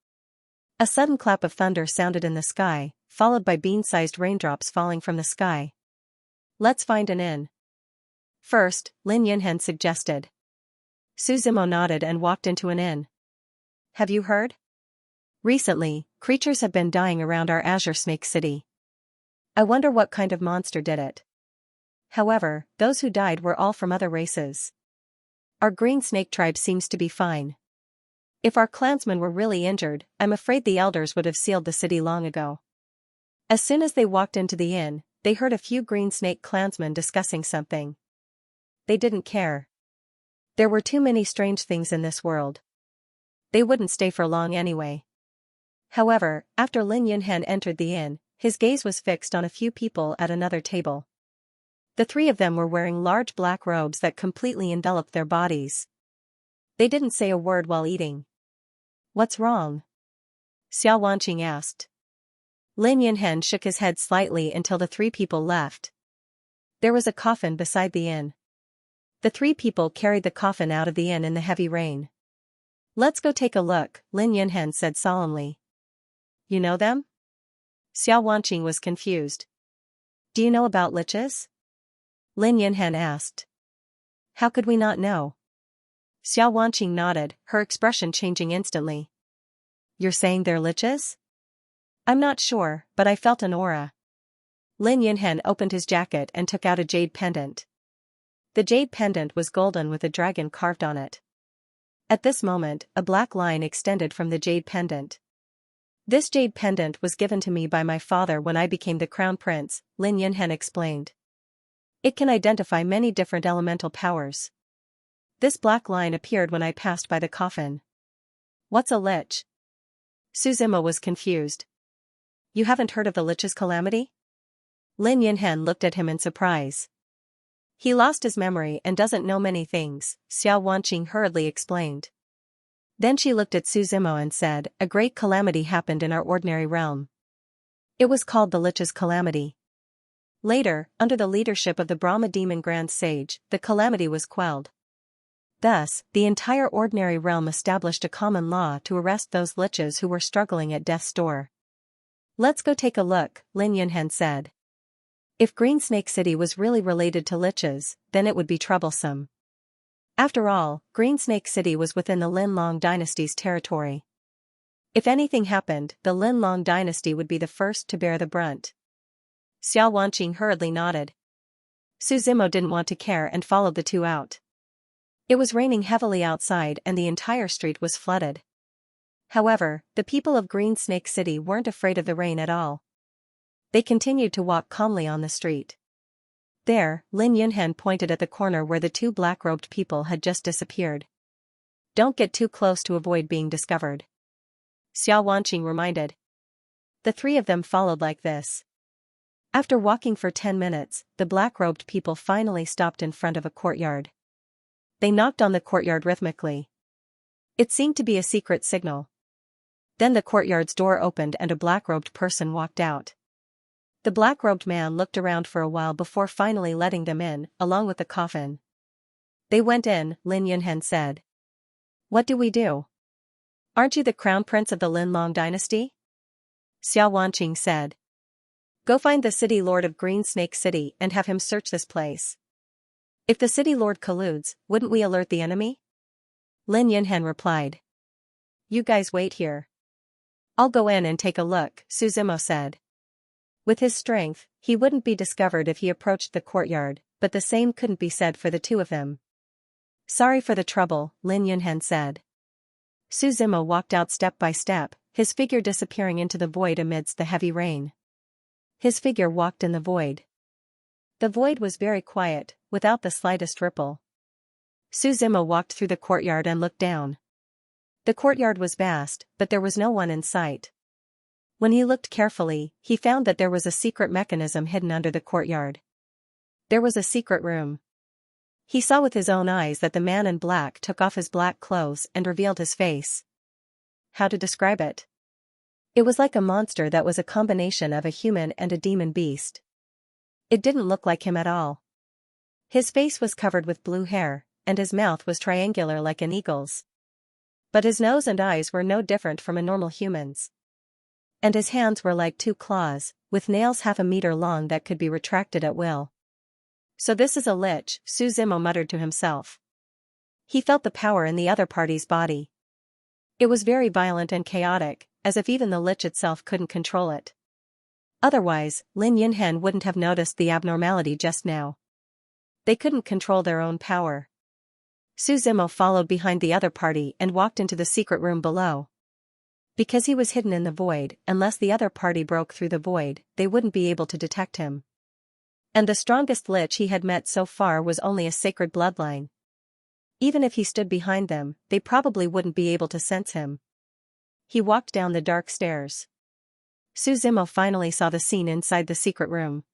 A sudden clap of thunder sounded in the sky, followed by bean-sized raindrops falling from the sky. Let's find an inn. First, Lin Yunhen suggested. Su Zimo nodded and walked into an inn. Have you heard? Recently, creatures have been dying around our Azure Snake City. I wonder what kind of monster did it. However, those who died were all from other races. Our Green Snake tribe seems to be fine. If our clansmen were really injured, I'm afraid the elders would have sealed the city long ago. As soon as they walked into the inn, they heard a few Green Snake clansmen discussing something. They didn't care. There were too many strange things in this world. They wouldn't stay for long anyway. However, after Lin Yunhen entered the inn, his gaze was fixed on a few people at another table. The three of them were wearing large black robes that completely enveloped their bodies. They didn't say a word while eating. "What's wrong?" Xiao Wanqing asked. Lin Yunhen shook his head slightly until the three people left. There was a coffin beside the inn. The three people carried the coffin out of the inn in the heavy rain. "Let's go take a look," Lin Yunhen said solemnly. "You know them?" Xiao Wanqing was confused. "Do you know about liches?" Lin Yunhen asked. "How could we not know?" Xiao Wanqing nodded, her expression changing instantly. "You're saying they're liches?" "I'm not sure, but I felt an aura." Lin Yunhen opened his jacket and took out a jade pendant. The jade pendant was golden with a dragon carved on it. At this moment, a black line extended from the jade pendant. "This jade pendant was given to me by my father when I became the crown prince," Lin Yunhen explained. "It can identify many different elemental powers. This black line appeared when I passed by the coffin." "What's a lich?" Suzima was confused. "You haven't heard of the lich's calamity?" Lin Yunhen looked at him in surprise. "He lost his memory and doesn't know many things," Xiao Wanqing hurriedly explained. Then she looked at Suzimo and said, "A great calamity happened in our ordinary realm. It was called the lich's calamity. Later, under the leadership of the Brahma demon Grand Sage, the calamity was quelled. Thus, the entire ordinary realm established a common law to arrest those liches who were struggling at death's door." "Let's go take a look," Lin Yunhen said. If Green Snake City was really related to liches, then it would be troublesome. After all, Green Snake City was within the Lin Long dynasty's territory. If anything happened, the Lin Long dynasty would be the first to bear the brunt. Xiao Wanqing hurriedly nodded. Suzimo didn't want to care and followed the two out. It was raining heavily outside and the entire street was flooded. However, the people of Green Snake City weren't afraid of the rain at all. They continued to walk calmly on the street. There, Lin Yunhen pointed at the corner where the two black-robed people had just disappeared. "Don't get too close to avoid being discovered," Xiao Wanqing reminded. The three of them followed like this. After walking for 10 minutes, the black-robed people finally stopped in front of a courtyard. They knocked on the courtyard rhythmically. It seemed to be a secret signal. Then the courtyard's door opened and a black-robed person walked out. The black-robed man looked around for a while before finally letting them in, along with the coffin. "They went in," Lin Yunhen said. "What do we do?" "Aren't you the crown prince of the Lin Long dynasty?" Xiao Wanqing said. "Go find the city lord of Green Snake City and have him search this place. If the city lord colludes, wouldn't we alert the enemy?" Lin Yunhen replied. "You guys wait here. I'll go in and take a look," Suzimo said. With his strength, he wouldn't be discovered if he approached the courtyard, but the same couldn't be said for the two of them. "Sorry for the trouble," Lin Yunhen said. Suzimo walked out step by step, his figure disappearing into the void amidst the heavy rain. His figure walked in the void. The void was very quiet, without the slightest ripple. Suzimo walked through the courtyard and looked down. The courtyard was vast, but there was no one in sight. When he looked carefully, he found that there was a secret mechanism hidden under the courtyard. There was a secret room. He saw with his own eyes that the man in black took off his black clothes and revealed his face. How to describe it? It was like a monster that was a combination of a human and a demon beast. It didn't look like him at all. His face was covered with blue hair, and his mouth was triangular like an eagle's. But his nose and eyes were no different from a normal human's. And his hands were like two claws, with nails half a meter long that could be retracted at will. "So this is a lich," Suzimo muttered to himself. He felt the power in the other party's body. It was very violent and chaotic, as if even the lich itself couldn't control it. Otherwise, Lin Yunhen wouldn't have noticed the abnormality just now. They couldn't control their own power. Suzimo followed behind the other party and walked into the secret room below. Because he was hidden in the void, unless the other party broke through the void, they wouldn't be able to detect him. And the strongest lich he had met so far was only a sacred bloodline. Even if he stood behind them, they probably wouldn't be able to sense him. He walked down the dark stairs. Suzimo finally saw the scene inside the secret room.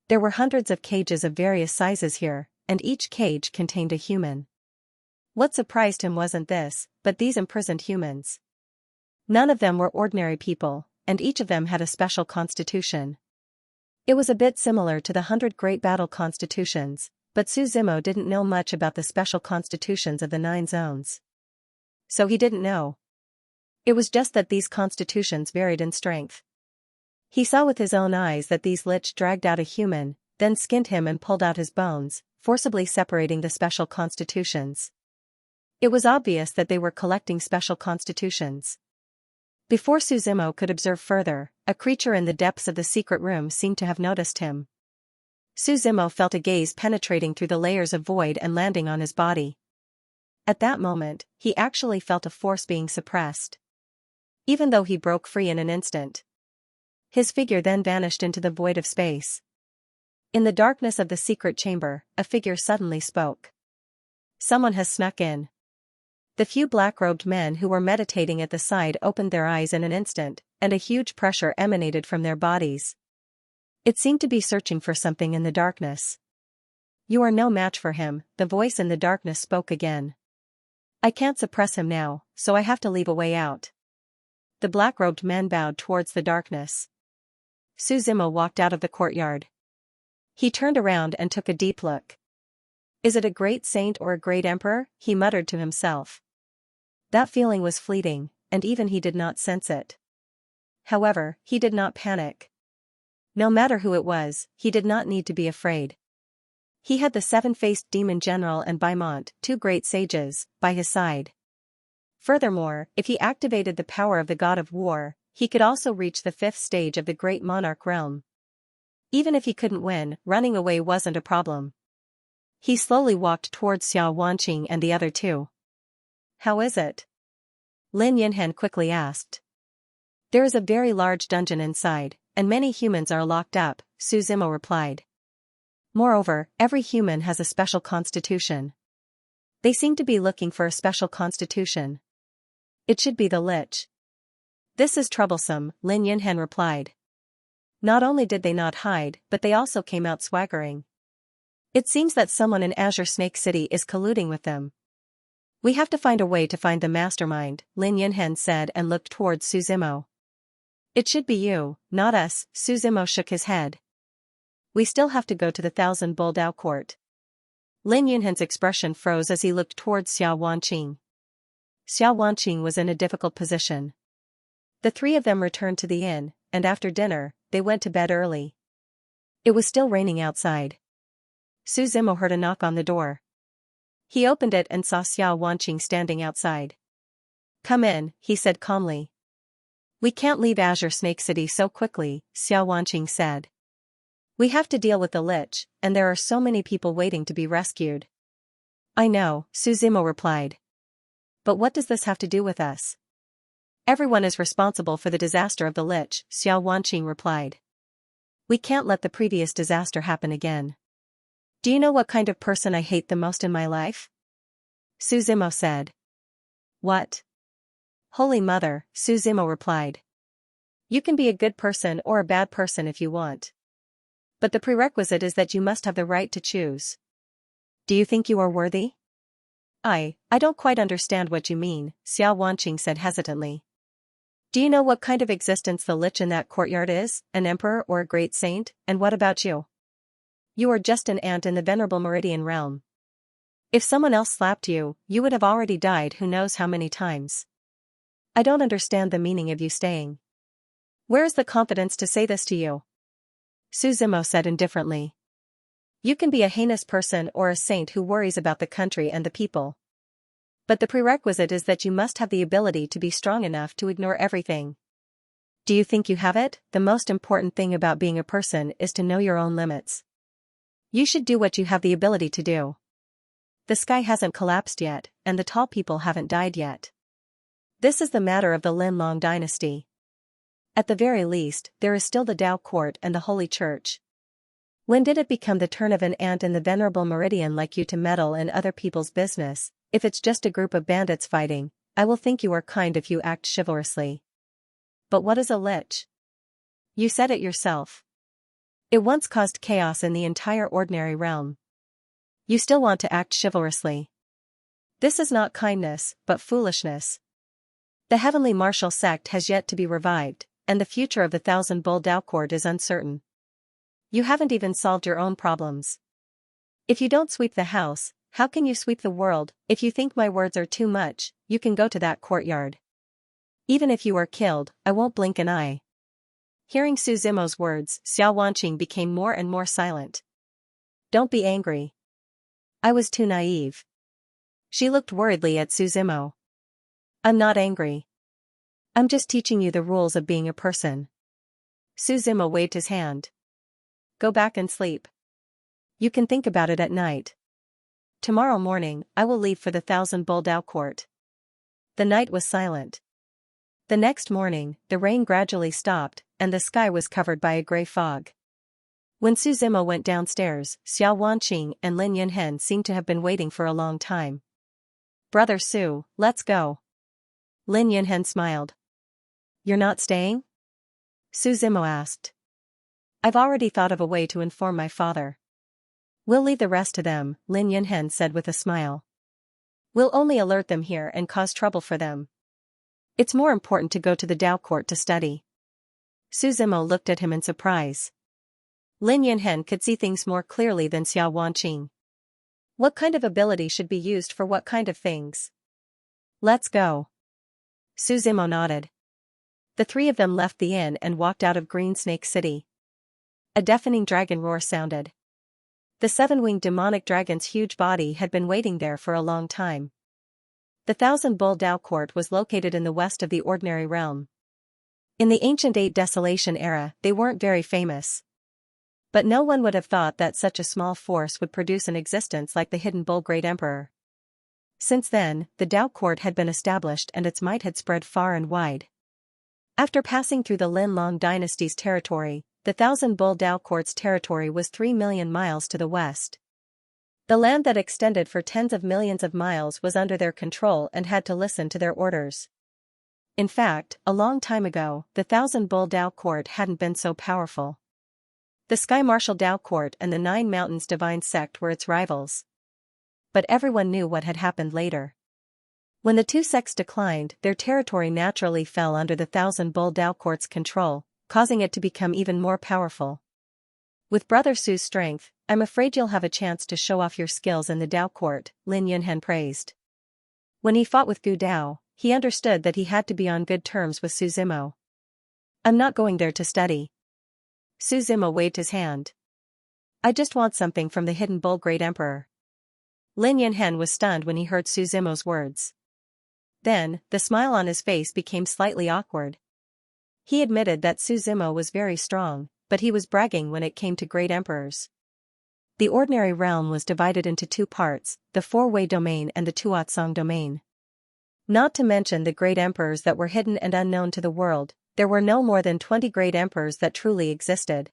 There were hundreds of cages of various sizes here, and each cage contained a human. What surprised him wasn't this, but these imprisoned humans. None of them were ordinary people, and each of them had a special constitution. It was a bit similar to the 100 Great Battle constitutions, but Su Zimo didn't know much about the special constitutions of the 9 zones. So he didn't know. It was just that these constitutions varied in strength. He saw with his own eyes that these lich dragged out a human, then skinned him and pulled out his bones, forcibly separating the special constitutions. It was obvious that they were collecting special constitutions. Before Su Zimo could observe further, a creature in the depths of the secret room seemed to have noticed him. Su Zimo felt a gaze penetrating through the layers of void and landing on his body. At that moment, he actually felt a force being suppressed. Even though he broke free in an instant. His figure then vanished into the void of space. In the darkness of the secret chamber, a figure suddenly spoke. Someone has snuck in. The few black-robed men who were meditating at the side opened their eyes in an instant, and a huge pressure emanated from their bodies. It seemed to be searching for something in the darkness. You are no match for him, the voice in the darkness spoke again. I can't suppress him now, so I have to leave a way out. The black-robed men bowed towards the darkness. Su Zimo walked out of the courtyard. He turned around and took a deep look. Is it a great saint or a great emperor? He muttered to himself. That feeling was fleeting, and even he did not sense it. However, he did not panic. No matter who it was, he did not need to be afraid. He had the 7-faced demon general and Baimont, 2 great sages, by his side. Furthermore, if he activated the power of the god of war, he could also reach the 5th stage of the great monarch realm. Even if he couldn't win, running away wasn't a problem. He slowly walked towards Xiao Wanqing and the other 2. How is it? Lin Yinhen quickly asked. There is a very large dungeon inside, and many humans are locked up, Su Zimo replied. Moreover, every human has a special constitution. They seem to be looking for a special constitution. It should be the lich. This is troublesome, Lin Yinhen replied. Not only did they not hide, but they also came out swaggering. It seems that someone in Azure Snake City is colluding with them. We have to find a way to find the mastermind, Lin Yinhen said and looked towards Su Zimo. It should be you, not us, Su Zimo shook his head. We still have to go to the 1,000 Bull Dao court. Lin Yinhen's expression froze as he looked towards Xiao Wanqing. Xiao Wanqing was in a difficult position. The 3 of them returned to the inn, and after dinner, they went to bed early. It was still raining outside. Su Zimo heard a knock on the door. He opened it and saw Xiao Wanqing standing outside. Come in, he said calmly. We can't leave Azure Snake City so quickly, Xiao Wanqing said. We have to deal with the lich, and there are so many people waiting to be rescued. I know, Su Zimo replied. But what does this have to do with us? Everyone is responsible for the disaster of the lich, Xiao Wanqing replied. We can't let the previous disaster happen again. Do you know what kind of person I hate the most in my life? Su Zimo said. What? Holy Mother, Su Zimo replied. You can be a good person or a bad person if you want. But the prerequisite is that you must have the right to choose. Do you think you are worthy? I don't quite understand what you mean, Xiao Wanqing said hesitantly. Do you know what kind of existence the lich in that courtyard is, an emperor or a great saint, and what about you? You are just an ant in the Venerable Meridian realm. If someone else slapped you, you would have already died who knows how many times. I don't understand the meaning of you staying. Where is the confidence to say this to you? Su Zimo said indifferently. You can be a heinous person or a saint who worries about the country and the people. But the prerequisite is that you must have the ability to be strong enough to ignore everything. Do you think you have it? The most important thing about being a person is to know your own limits. You should do what you have the ability to do. The sky hasn't collapsed yet, and the tall people haven't died yet. This is the matter of the Lin Long dynasty. At the very least, there is still the Dao court and the Holy Church. When did it become the turn of an ant in the Venerable Meridian like you to meddle in other people's business? If it's just a group of bandits fighting, I will think you are kind if you act chivalrously. But what is a lich? You said it yourself. It once caused chaos in the entire ordinary realm. You still want to act chivalrously. This is not kindness, but foolishness. The heavenly martial sect has yet to be revived, and the future of the Thousand Bull Dao Court is uncertain. You haven't even solved your own problems. If you don't sweep the house, how can you sweep the world? If you think my words are too much, you can go to that courtyard. Even if you are killed, I won't blink an eye. Hearing Su Zimo's words, Xiao Wanqing became more and more silent. Don't be angry. I was too naive. She looked worriedly at Su Zimo. I'm not angry. I'm just teaching you the rules of being a person. Su Zimo waved his hand. Go back and sleep. You can think about it at night. Tomorrow morning, I will leave for the Thousand Bull Dao Court. The night was silent. The next morning, the rain gradually stopped, and the sky was covered by a gray fog. When Su Zimo went downstairs, Xiao Wanqing and Lin Yunhen seemed to have been waiting for a long time. Brother Su, let's go. Lin Yunhen smiled. You're not staying? Su Zimo asked. I've already thought of a way to inform my father. We'll leave the rest to them, Lin Yunhen said with a smile. We'll only alert them here and cause trouble for them. It's more important to go to the Dao Court to study. Su Zimo looked at him in surprise. Lin Yunhen could see things more clearly than Xiao Wanqing. What kind of ability should be used for what kind of things? Let's go. Su Zimo nodded. The three of them left the inn and walked out of Green Snake City. A deafening dragon roar sounded. The seven-winged demonic dragon's huge body had been waiting there for a long time. The Thousand Bull Dao Court was located in the west of the ordinary realm. In the ancient Eight Desolation era, they weren't very famous. But no one would have thought that such a small force would produce an existence like the Hidden Bull Great Emperor. Since then, the Dao Court had been established and its might had spread far and wide. After passing through the Lin Long dynasty's territory, the Thousand Bull Dao Court's territory was 3 million miles to the west. The land that extended for tens of millions of miles was under their control and had to listen to their orders. In fact, a long time ago, the Thousand Bull Dao Court hadn't been so powerful. The Sky Martial Dao Court and the Nine Mountains Divine Sect were its rivals. But everyone knew what had happened later. When the two sects declined, their territory naturally fell under the Thousand Bull Dao Court's control, causing it to become even more powerful. With Brother Su's strength, I'm afraid you'll have a chance to show off your skills in the Dao Court, Lin Yunhen praised. When he fought with Gu Dao, he understood that he had to be on good terms with Su Zimo. I'm not going there to study. Su Zimo waved his hand. I just want something from the Hidden Bull Great Emperor. Lin Yunhen was stunned when he heard Su Zimo's words. Then, the smile on his face became slightly awkward. He admitted that Su Zimo was very strong, but he was bragging when it came to great emperors. The ordinary realm was divided into two parts, the Four-Way Domain and the Tuatsong Domain. Not to mention the great emperors that were hidden and unknown to the world, there were no more than 20 great emperors that truly existed.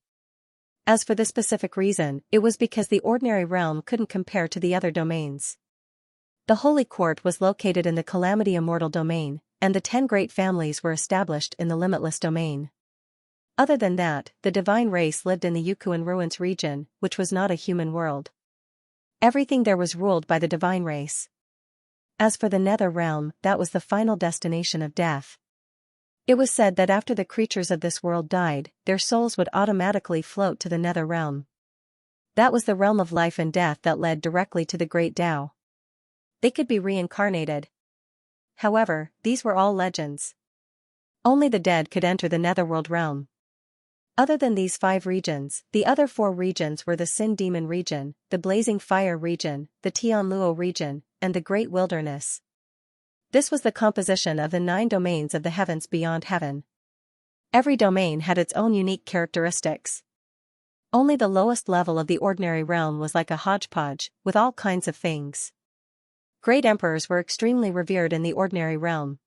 As for the specific reason, it was because the ordinary realm couldn't compare to the other domains. The Holy Court was located in the Calamity Immortal Domain, and the 10 great families were established in the Limitless Domain. Other than that, the divine race lived in the Yukuan Ruins region, which was not a human world. Everything there was ruled by the divine race. As for the Nether Realm, that was the final destination of death. It was said that after the creatures of this world died, their souls would automatically float to the Nether Realm. That was the realm of life and death that led directly to the Great Tao. They could be reincarnated. However, these were all legends. Only the dead could enter the Netherworld realm. Other than these 5 regions, the other 4 regions were the Sin Demon region, the Blazing Fire region, the Tianluo region, and the Great Wilderness. This was the composition of the 9 domains of the heavens beyond heaven. Every domain had its own unique characteristics. Only the lowest level of the ordinary realm was like a hodgepodge, with all kinds of things. Great emperors were extremely revered in the ordinary realm.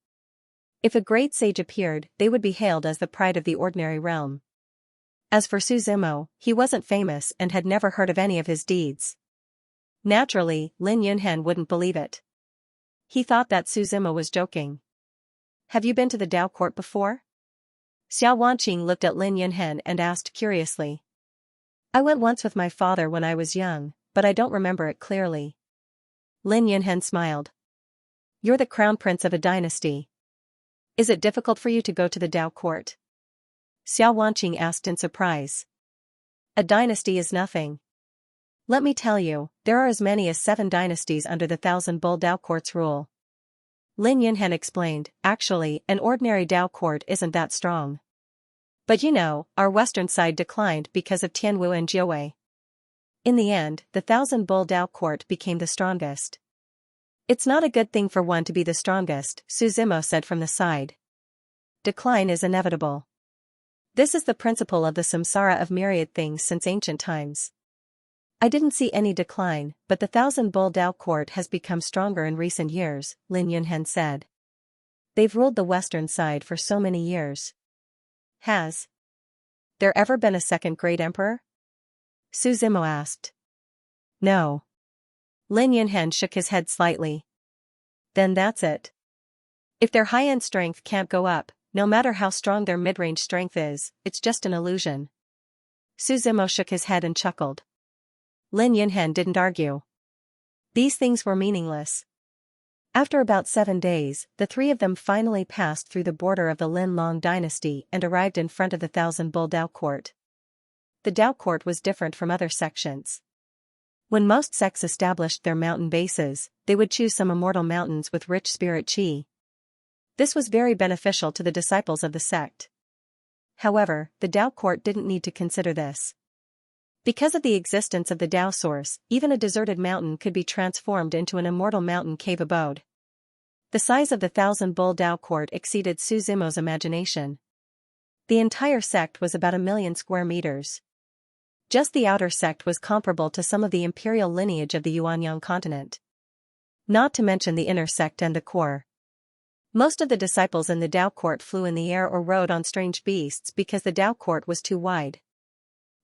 If a great sage appeared, they would be hailed as the pride of the ordinary realm. As for Su Zimo, he wasn't famous and had never heard of any of his deeds. Naturally, Lin Yunhen wouldn't believe it. He thought that Su Zimo was joking. Have you been to the Dao Court before? Xiao Wanqing looked at Lin Yunhen and asked curiously. I went once with my father when I was young, but I don't remember it clearly. Lin Yunhen smiled. You're the crown prince of a dynasty. Is it difficult for you to go to the Dao court? Xiao Wanqing asked in surprise. A dynasty is nothing. Let me tell you, there are as many as 7 dynasties under the 1,000-bull Dao court's rule. Lin Yunhen explained, actually, an ordinary Dao court isn't that strong. But you know, our western side declined because of Tianwu and Jiuwei. In the end, the 1,000-bull Dao court became the strongest. It's not a good thing for one to be the strongest, Su Zimo said from the side. Decline is inevitable. This is the principle of the samsara of myriad things since ancient times. I didn't see any decline, but the 1,000-bull Dao court has become stronger in recent years, Lin Yunhen said. They've ruled the western side for so many years. Has there ever been a second great emperor? Su Zimo asked. No. Lin Yunhen shook his head slightly. Then that's it. If their high-end strength can't go up, no matter how strong their mid-range strength is, it's just an illusion. Su Zimo shook his head and chuckled. Lin Yunhen didn't argue. These things were meaningless. After about 7 days, the 3 of them finally passed through the border of the Lin Long dynasty and arrived in front of the 1,000-bull Dao court. The Dao court was different from other sections. When most sects established their mountain bases, they would choose some immortal mountains with rich spirit qi. This was very beneficial to the disciples of the sect. However, the Dao court didn't need to consider this. Because of the existence of the Dao source, even a deserted mountain could be transformed into an immortal mountain cave abode. The size of the 1,000-bull Dao court exceeded Su Zimo's imagination. The entire sect was about 1 million square meters. Just the outer sect was comparable to some of the imperial lineage of the Yuanyang continent. Not to mention the inner sect and the core. Most of the disciples in the Dao court flew in the air or rode on strange beasts because the Dao court was too wide.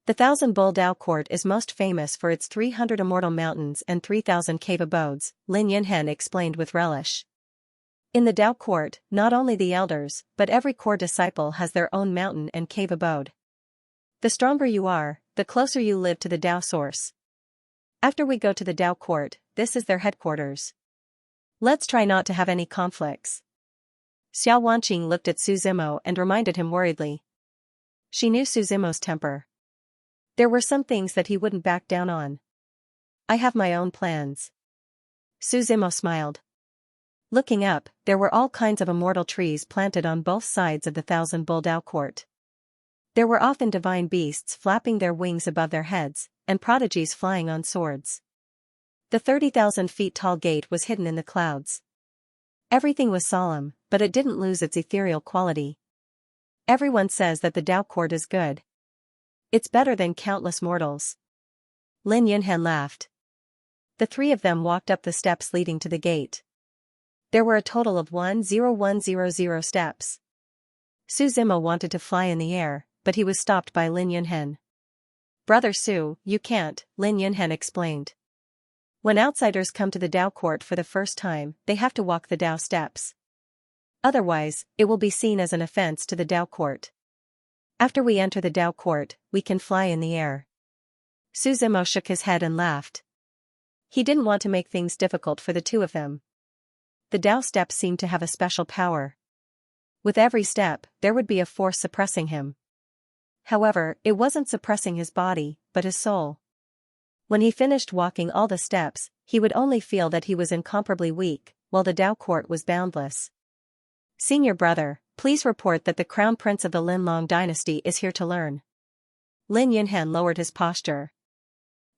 The 1,000-bull Dao court is most famous for its 300 immortal mountains and 3,000 cave abodes, Lin Yunhen explained with relish. In the Dao court, not only the elders, but every core disciple has their own mountain and cave abode. The stronger you are, the closer you live to the Dao source. After we go to the Dao court, this is their headquarters. Let's try not to have any conflicts. Xiao Wanqing looked at Su Zimo and reminded him worriedly. She knew Su Zimo's temper. There were some things that he wouldn't back down on. I have my own plans. Su Zimo smiled. Looking up, there were all kinds of immortal trees planted on both sides of the 1,000-bull Dao court. There were often divine beasts flapping their wings above their heads, and prodigies flying on swords. The 30,000 feet tall gate was hidden in the clouds. Everything was solemn, but it didn't lose its ethereal quality. Everyone says that the Dao court is good. It's better than countless mortals. Lin Yunhen laughed. The 3 of them walked up the steps leading to the gate. There were a total of 10100 steps. Su Zimo wanted to fly in the air, but he was stopped by Lin Yunhen. Brother Su, you can't, Lin Yunhen explained. When outsiders come to the Dao court for the first time, they have to walk the Dao steps. Otherwise, it will be seen as an offense to the Dao court. After we enter the Dao court, we can fly in the air. Su Zimo shook his head and laughed. He didn't want to make things difficult for the 2 of them. The Dao steps seemed to have a special power. With every step, there would be a force suppressing him. However, it wasn't suppressing his body, but his soul. When he finished walking all the steps, he would only feel that he was incomparably weak, while the Dao court was boundless. Senior brother, please report that the crown prince of the Lin Long dynasty is here to learn. Lin Yunhen lowered his posture.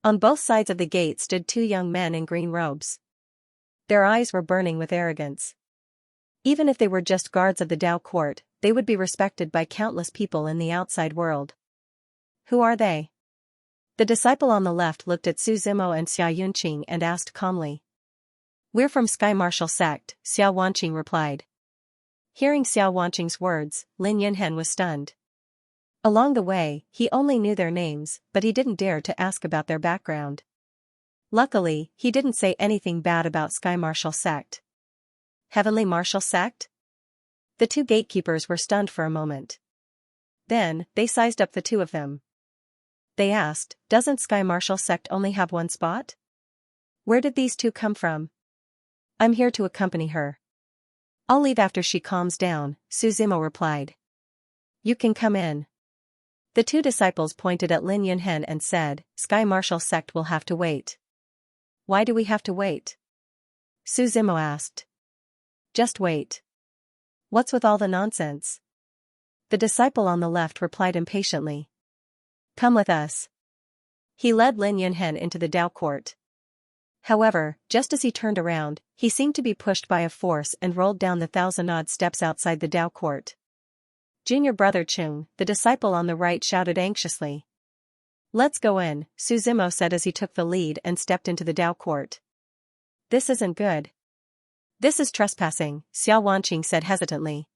On both sides of the gate stood 2 young men in green robes. Their eyes were burning with arrogance. Even if they were just guards of the Dao court, they would be respected by countless people in the outside world. Who are they? The disciple on the left looked at Su Zimo and Xiao Yunqing and asked calmly. We're from Sky Martial sect, Xiao Wanqing replied. Hearing Xiao Wanqing's words, Lin Yunhen was stunned. Along the way, he only knew their names, but he didn't dare to ask about their background. Luckily, he didn't say anything bad about Sky Martial sect. Heavenly Martial sect? The 2 gatekeepers were stunned for a moment. Then, they sized up the 2 of them. they asked, doesn't Sky Martial sect only have one spot? Where did these two come from? I'm here to accompany her. I'll leave after she calms down, Suzimo replied. You can come in. The two disciples pointed at Lin Yunhen and said, Sky Martial sect will have to wait. Why do we have to wait? Suzimo asked. Just wait. What's with all the nonsense? The disciple on the left replied impatiently. Come with us. He led Lin Yunhen into the Dao court. However, just as he turned around, he seemed to be pushed by a force and rolled down the 1,000-odd steps outside the Dao court. Junior brother Chung, the disciple on the right, shouted anxiously. Let's go in, Suzimo said as he took the lead and stepped into the Dao court. This isn't good. This is trespassing, Xiao Wanqing said hesitantly.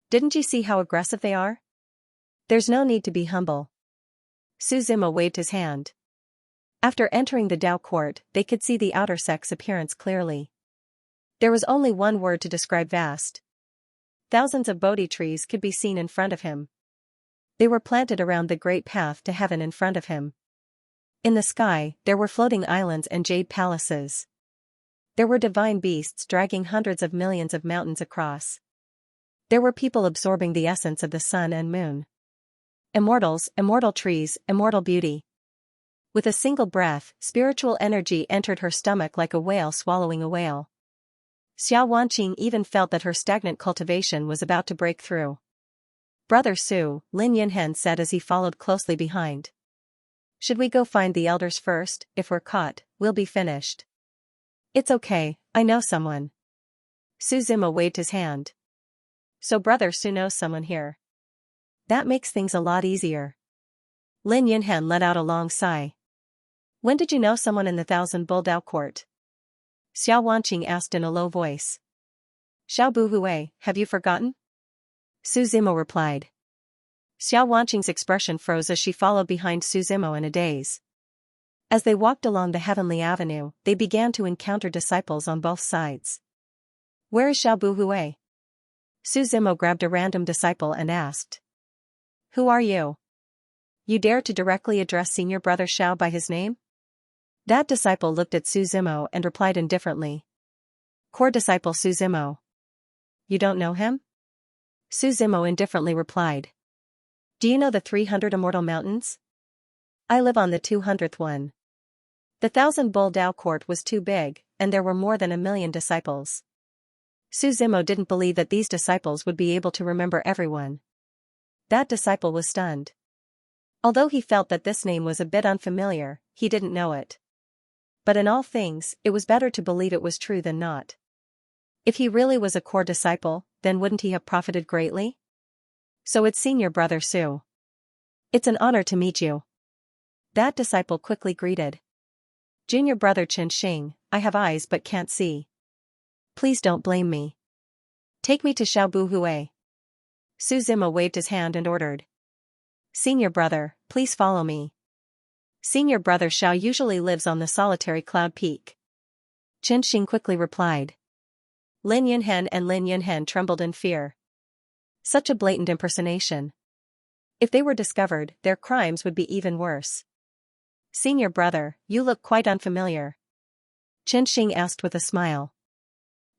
Didn't you see how aggressive they are? There's no need to be humble. Suzimo waved his hand. After entering the Dao court, they could see the outer sect's appearance clearly. There was only one word to describe: vast. Thousands of Bodhi trees could be seen in front of him. They were planted around the great path to heaven in front of him. In the sky, there were floating islands and jade palaces. There were divine beasts dragging hundreds of millions of mountains across. There were people absorbing the essence of the sun and moon. Immortals, immortal trees, immortal beauty. With a single breath, spiritual energy entered her stomach like a whale swallowing a whale. Xiao Wanqing even felt that her stagnant cultivation was about to break through. Brother Su, Lin Yunhen said as he followed closely behind. Should we go find the elders first? If we're caught, we'll be finished. It's okay, I know someone. Suzimo waved his hand. So Brother Su knows someone here. That makes things a lot easier. Lin Yunhen let out a long sigh. When did you know someone in the 1,000 Bull Dao court? Xiao Wanqing asked in a low voice. Xiao Buhui, have you forgotten? Suzimo replied. Xiao Wanqing's expression froze as she followed behind Suzimo in a daze. As they walked along the heavenly avenue, they began to encounter disciples on both sides. Where is Xiao Buhui? Suzimo grabbed a random disciple and asked. Who are you? You dare to directly address senior brother Xiao by his name? That disciple looked at Suzimo and replied indifferently. Core disciple Suzimo. You don't know him? Suzimo indifferently replied. Do you know the 300 immortal mountains? I live on the 200th one. The 1,000 Bull Dao court was too big, and there were more than 1,000,000 disciples. Suzimo didn't believe that these disciples would be able to remember everyone. That disciple was stunned. Although he felt that this name was a bit unfamiliar, he didn't know it. But in all things, it was better to believe it was true than not. If he really was a core disciple, then wouldn't he have profited greatly? So it's senior brother Su. It's an honor to meet you. That disciple quickly greeted. Junior brother Xianxia, I have eyes but can't see. Please don't blame me. Take me to Xiao Buhui. Suzimo waved his hand and ordered. Senior brother, please follow me. Senior brother Xiao usually lives on the solitary cloud peak. Xianxia quickly replied. Lin Yunhen and Lin Yunhen trembled in fear. Such a blatant impersonation. If they were discovered, their crimes would be even worse. Senior brother, you look quite unfamiliar. Xianxia asked with a smile.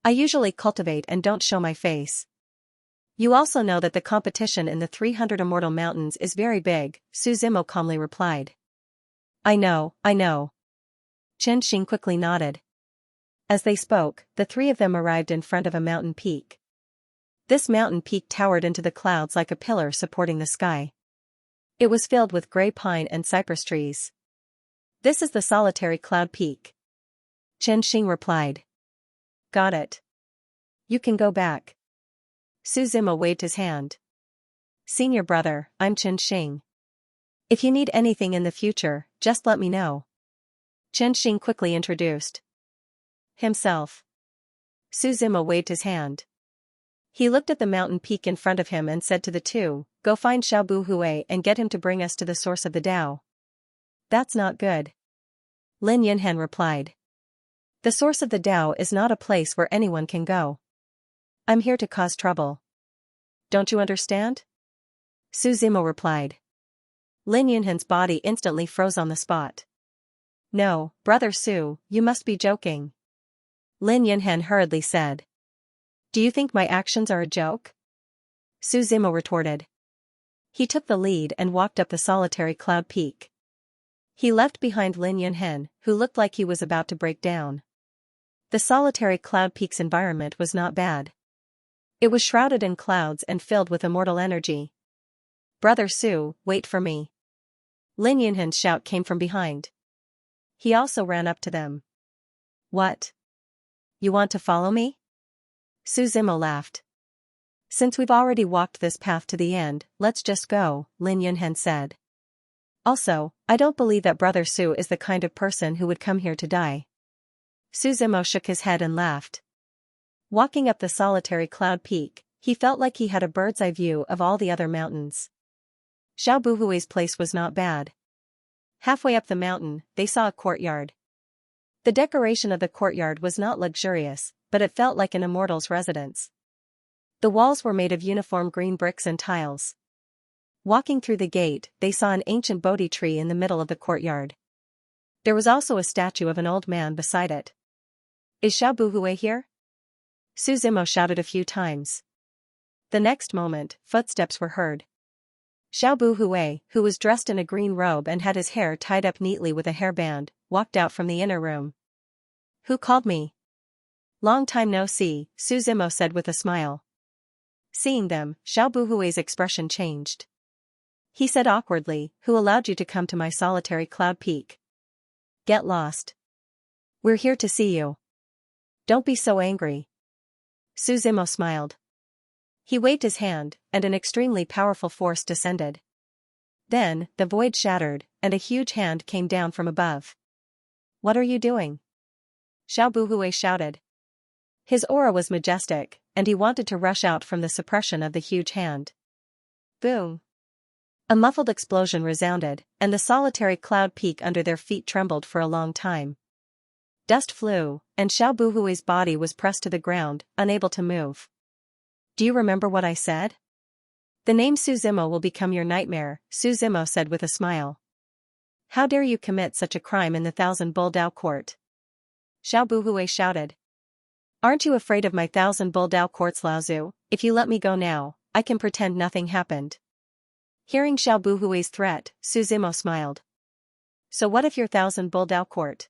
I usually cultivate and don't show my face. You also know that the competition in the 300 immortal mountains is very big, Suzimo calmly replied. I know. Xianxia quickly nodded. As they spoke, the three of them arrived in front of a mountain peak. This mountain peak towered into the clouds like a pillar supporting the sky. It was filled with gray pine and cypress trees. This is the solitary cloud peak. Xianxia replied. Got it. You can go back. Suzimo waved his hand. Senior brother, I'm Xianxia. If you need anything in the future, just let me know. Xianxia quickly introduced himself. Suzimo waved his hand. He looked at the mountain peak in front of him and said to the two, Go find Xiao Buhui and get him to bring us to the source of the Tao. That's not good. Lin Yunhen replied. The source of the Tao is not a place where anyone can go. I'm here to cause trouble. Don't you understand? Suzimo replied. Lin Yunhan's body instantly froze on the spot. No, Brother Su, you must be joking. Lin Yunhan hurriedly said. Do you think my actions are a joke? Su Zimo retorted. He took the lead and walked up the solitary cloud peak. He left behind Lin Yunhan, who looked like he was about to break down. The solitary cloud peak's environment was not bad. It was shrouded in clouds and filled with immortal energy. Brother Su, wait for me. Lin Yunhan's shout came from behind. He also ran up to them. What? You want to follow me? Su Zimo laughed. Since we've already walked this path to the end, let's just go, Lin Yunhan said. Also, I don't believe that Brother Su is the kind of person who would come here to die. Su Zimo shook his head and laughed. Walking up the solitary cloud peak, he felt like he had a bird's-eye view of all the other mountains. Xiao Buhui's place was not bad. Halfway up the mountain, they saw a courtyard. The decoration of the courtyard was not luxurious, but it felt like an immortal's residence. The walls were made of uniform green bricks and tiles. Walking through the gate, they saw an ancient Bodhi tree in the middle of the courtyard. There was also a statue of an old man beside it. Is Xiao Buhui here? Su Zimo shouted a few times. The next moment, footsteps were heard. Xiao Buhui, who was dressed in a green robe and had his hair tied up neatly with a hairband, walked out from the inner room. Who called me? Long time no see, Su Zimo said with a smile. Seeing them, Xiao Buhui's expression changed. He said awkwardly, who allowed you to come to my solitary cloud peak? Get lost. We're here to see you. Don't be so angry. Su Zimo smiled. He waved his hand, and an extremely powerful force descended. Then, the void shattered, and a huge hand came down from above. What are you doing? Xiao Buhui shouted. His aura was majestic, and he wanted to rush out from the suppression of the huge hand. Boom! A muffled explosion resounded, and the solitary cloud peak under their feet trembled for a long time. Dust flew, and Xiao Buhui's body was pressed to the ground, unable to move. Do you remember what I said? The name Su Zimo will become your nightmare, Su Zimo said with a smile. How dare you commit such a crime in the Thousand Bull Dao court? Xiao Buhui shouted. Aren't you afraid of my Thousand Bull Dao courts, Laozu? If you let me go now, I can pretend nothing happened. Hearing Xiao Buhui's threat, Su Zimo smiled. So what if your Thousand Bull Dao court?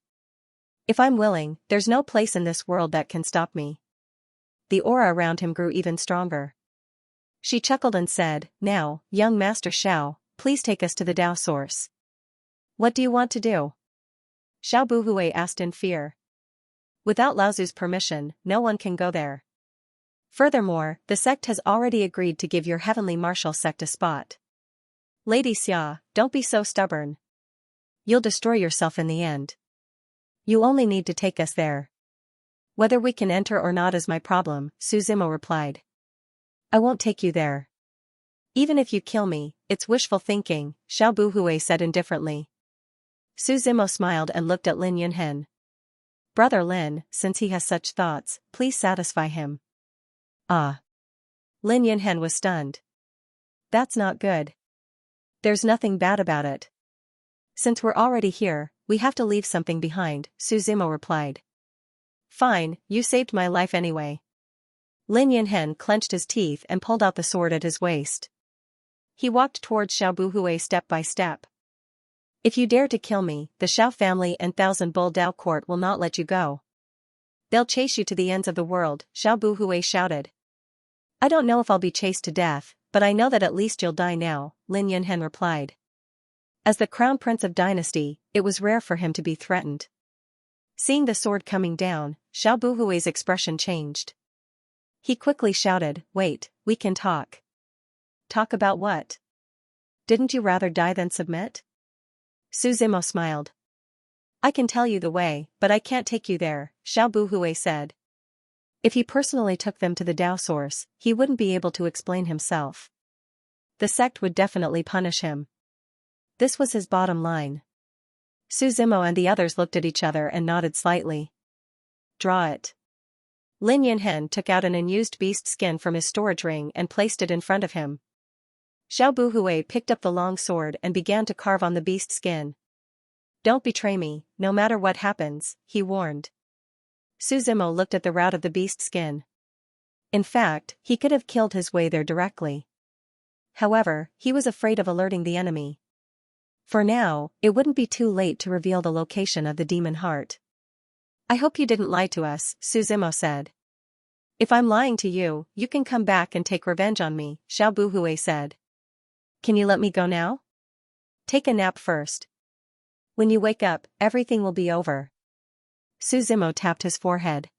If I'm willing, there's no place in this world that can stop me. The aura around him grew even stronger. She chuckled and said, Now, young Master Xiao, please take us to the Dao source. What do you want to do? Xiao Buhui asked in fear. Without Laozu's permission, no one can go there. Furthermore, the sect has already agreed to give your heavenly martial sect a spot. Lady Xia, don't be so stubborn. You'll destroy yourself in the end. You only need to take us there. Whether we can enter or not is my problem, Su Zimo replied. I won't take you there. Even if you kill me, it's wishful thinking, Xiao Buhui said indifferently. Su Zimo smiled and looked at Lin Yunhan. Brother Lin, since he has such thoughts, please satisfy him. Ah. Lin Yunhan was stunned. That's not good. There's nothing bad about it. Since we're already here, we have to leave something behind, Su Zimo replied. Fine, you saved my life anyway. Lin Yunhan clenched his teeth and pulled out the sword at his waist. He walked towards Xiao Buhui step by step. If you dare to kill me, the Xiao family and Thousand Bull Dao court will not let you go. They'll chase you to the ends of the world, Xiao Buhui shouted. I don't know if I'll be chased to death, but I know that at least you'll die now, Lin Yunhan replied. As the crown prince of dynasty, it was rare for him to be threatened. Seeing the sword coming down, Xiao Buhui's expression changed. He quickly shouted, Wait, we can talk. Talk about what? Didn't you rather die than submit? Su Zimo smiled. I can tell you the way, but I can't take you there, Xiao Buhui said. If he personally took them to the Dao source, he wouldn't be able to explain himself. The sect would definitely punish him. This was his bottom line. Su Zimo and the others looked at each other and nodded slightly. Draw it. Lin Yunhan took out an unused beast skin from his storage ring and placed it in front of him. Xiao Buhui picked up the long sword and began to carve on the beast skin. Don't betray me, no matter what happens, he warned. Su Zimo looked at the route of the beast skin. In fact, he could have killed his way there directly. However, he was afraid of alerting the enemy. For now, it wouldn't be too late to reveal the location of the demon heart. I hope you didn't lie to us, Su Zimo said. If I'm lying to you, you can come back and take revenge on me, Xiao Buhui said. Can you let me go now? Take a nap first. When you wake up, everything will be over. Su Zimo tapped his forehead.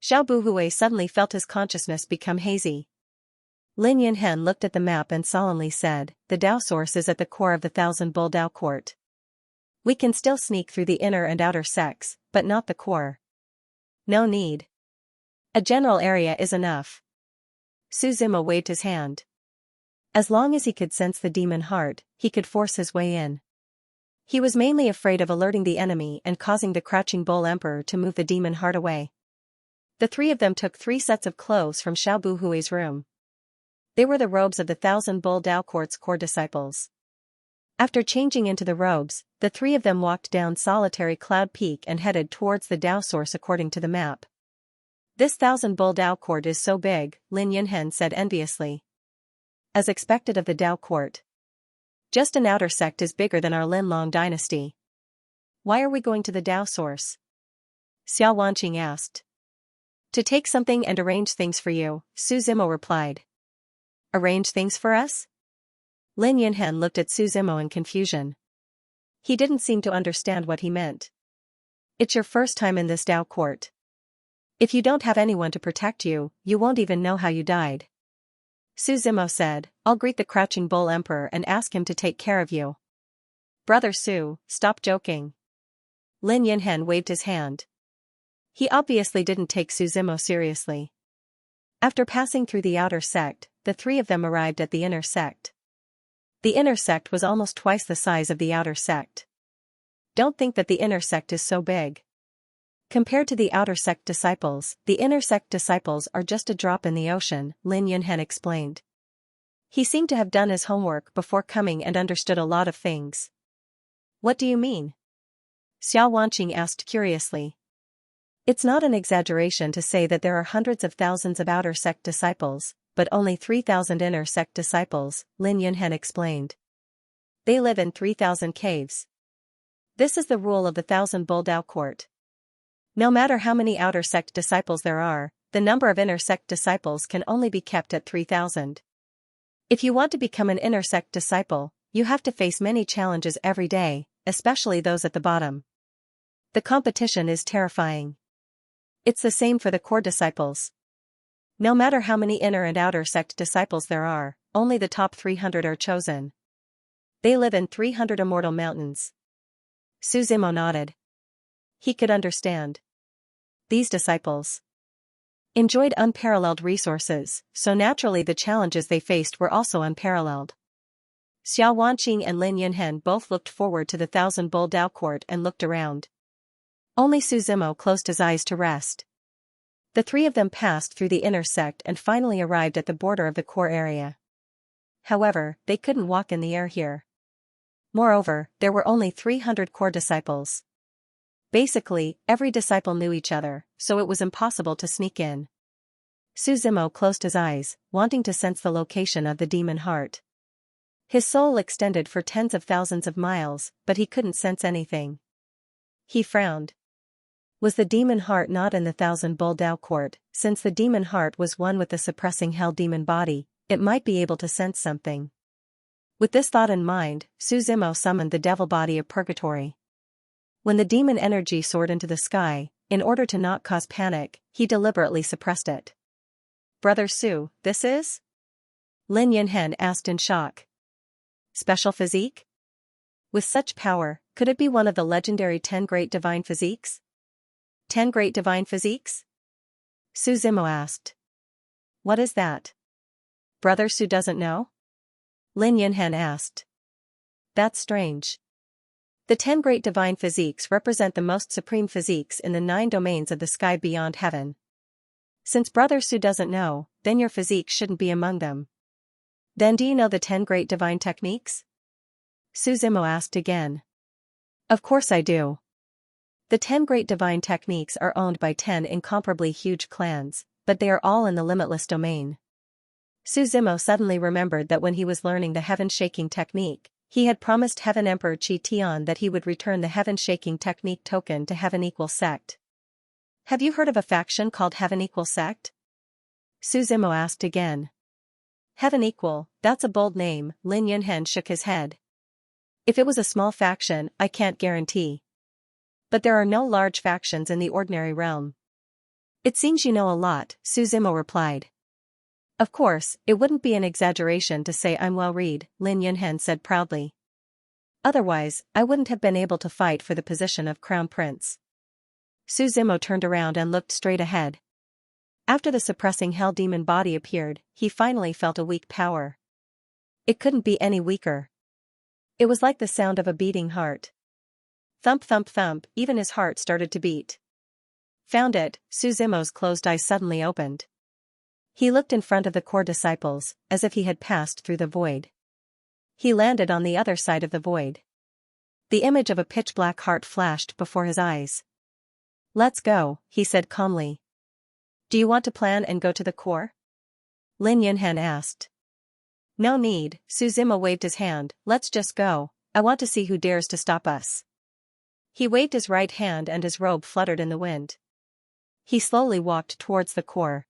Xiao Buhui suddenly felt his consciousness become hazy. Lin Yunhen looked at the map and solemnly said, the Dao source is at the core of the Thousand Bull Dao Court. We can still sneak through the inner and outer sects, but not the core. No need. A general area is enough. Su Zimo waved his hand. As long as he could sense the demon heart, he could force his way in. He was mainly afraid of alerting the enemy and causing the crouching bull emperor to move the demon heart away. The three of them took 3 sets of clothes from Xiao Buhui's room. They were the robes of the Thousand Bull Dao Court's core disciples. After changing into the robes, the three of them walked down Solitary Cloud Peak and headed towards the Dao source according to the map. This Thousand Bull Dao Court is so big, Lin Yunhen said enviously. As expected of the Dao Court. Just an outer sect is bigger than our Lin Long dynasty. Why are we going to the Dao source? Xiao Wanqing asked. To take something and arrange things for you, Su Zimo replied. Arrange things for us? Lin Yunhen looked at Su Zimo in confusion. He didn't seem to understand what he meant. It's your first time in this Dao court. If you don't have anyone to protect you, you won't even know how you died. Su Zimo said, I'll greet the crouching bull emperor and ask him to take care of you. Brother Su, stop joking. Lin Yunhen waved his hand. He obviously didn't take Su Zimo seriously. After passing through the outer sect, the three of them arrived at the inner sect. The inner sect was almost twice the size of the outer sect. Don't think that the inner sect is so big. Compared to the outer sect disciples, the inner sect disciples are just a drop in the ocean, Lin Yunhen explained. He seemed to have done his homework before coming and understood a lot of things. What do you mean? Xiao Wanqing asked curiously. It's not an exaggeration to say that there are hundreds of thousands of outer sect disciples, but only 3,000 inner sect disciples, Lin Yunhen explained. They live in 3,000 caves. This is the rule of the Thousand Bull Dao Court. No matter how many outer sect disciples there are, the number of inner sect disciples can only be kept at 3,000. If you want to become an inner sect disciple, you have to face many challenges every day, especially those at the bottom. The competition is terrifying. It's the same for the core disciples. No matter how many inner and outer sect disciples there are, only the top 300 are chosen. They live in 300 immortal mountains. Su Zimo nodded. He could understand. These disciples enjoyed unparalleled resources, so naturally the challenges they faced were also unparalleled. Xiao Wanqing and Lin Yunhen both looked forward to the Thousand Bull Dao Court and looked around. Only Su Zimo closed his eyes to rest. The three of them passed through the inner sect and finally arrived at the border of the core area. However, they couldn't walk in the air here. Moreover, there were only 300 core disciples. Basically, every disciple knew each other, so it was impossible to sneak in. Su Zimo closed his eyes, wanting to sense the location of the demon heart. His soul extended for tens of thousands of miles, but he couldn't sense anything. He frowned. Was the demon heart not in the Thousand Bull Dao Court? Since the demon heart was one with the suppressing hell demon body, it might be able to sense something. With this thought in mind, Su Zimo summoned the devil body of purgatory. When the demon energy soared into the sky, in order to not cause panic, he deliberately suppressed it. Brother Su, this is? Lin Yunhen asked in shock. Special physique? With such power, could it be one of the legendary 10 great divine physiques? 10 great divine physiques? Su Zimo asked. What is that? Brother Su doesn't know? Lin Yunhen asked. That's strange. The 10 great divine physiques represent the most supreme physiques in the 9 domains of the sky beyond heaven. Since Brother Su doesn't know, then your physique shouldn't be among them. Then do you know the 10 great divine techniques? Suzimo asked again. Of course I do. The 10 great divine techniques are owned by 10 incomparably huge clans, but they are all in the limitless domain. Suzimo suddenly remembered that when he was learning the heaven-shaking technique, he had promised Heaven Emperor Qi Tian that he would return the heaven-shaking technique token to Heaven Equal Sect. Have you heard of a faction called Heaven Equal Sect? Suzimo asked again. Heaven Equal, that's a bold name, Lin Yunhen shook his head. If it was a small faction, I can't guarantee. But there are no large factions in the ordinary realm. It seems you know a lot, Suzimo replied. Of course, it wouldn't be an exaggeration to say I'm well-read, Lin Yunhen said proudly. Otherwise, I wouldn't have been able to fight for the position of Crown Prince. Suzimo turned around and looked straight ahead. After the suppressing hell demon body appeared, he finally felt a weak power. It couldn't be any weaker. It was like the sound of a beating heart. Thump thump thump, even his heart started to beat. Found it, Suzimo's closed eyes suddenly opened. He looked in front of the core disciples, as if he had passed through the void. He landed on the other side of the void. The image of a pitch-black heart flashed before his eyes. Let's go, he said calmly. Do you want to plan and go to the core? Lin Yunhen asked. No need, Suzimo waved his hand, let's just go, I want to see who dares to stop us. He waved his right hand and his robe fluttered in the wind. He slowly walked towards the core.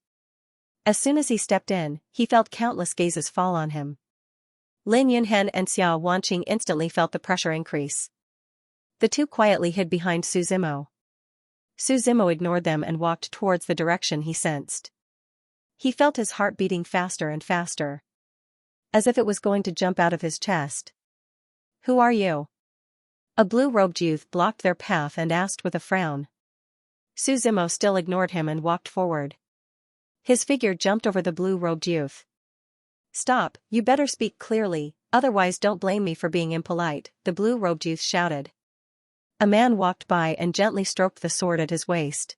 As soon as he stepped in, he felt countless gazes fall on him. Lin Yunhen and Xiao Wanqing instantly felt the pressure increase. The two quietly hid behind Suzimo. Suzimo ignored them and walked towards the direction he sensed. He felt his heart beating faster and faster. As if it was going to jump out of his chest. Who are you? A blue-robed youth blocked their path and asked with a frown. Suzimo still ignored him and walked forward. His figure jumped over the blue-robed youth. Stop, you better speak clearly, otherwise don't blame me for being impolite, the blue-robed youth shouted. A man walked by and gently stroked the sword at his waist.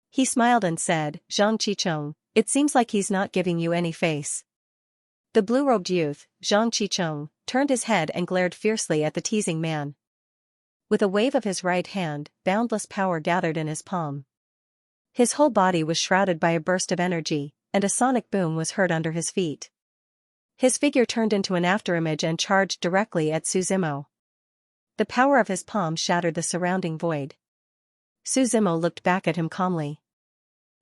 He smiled and said, Zhang Qicheng, it seems like he's not giving you any face. The blue-robed youth, Zhang Qicheng, turned his head and glared fiercely at the teasing man. With a wave of his right hand, boundless power gathered in his palm. His whole body was shrouded by a burst of energy, and a sonic boom was heard under his feet. His figure turned into an afterimage and charged directly at Suzimo. The power of his palm shattered the surrounding void. Suzimo looked back at him calmly.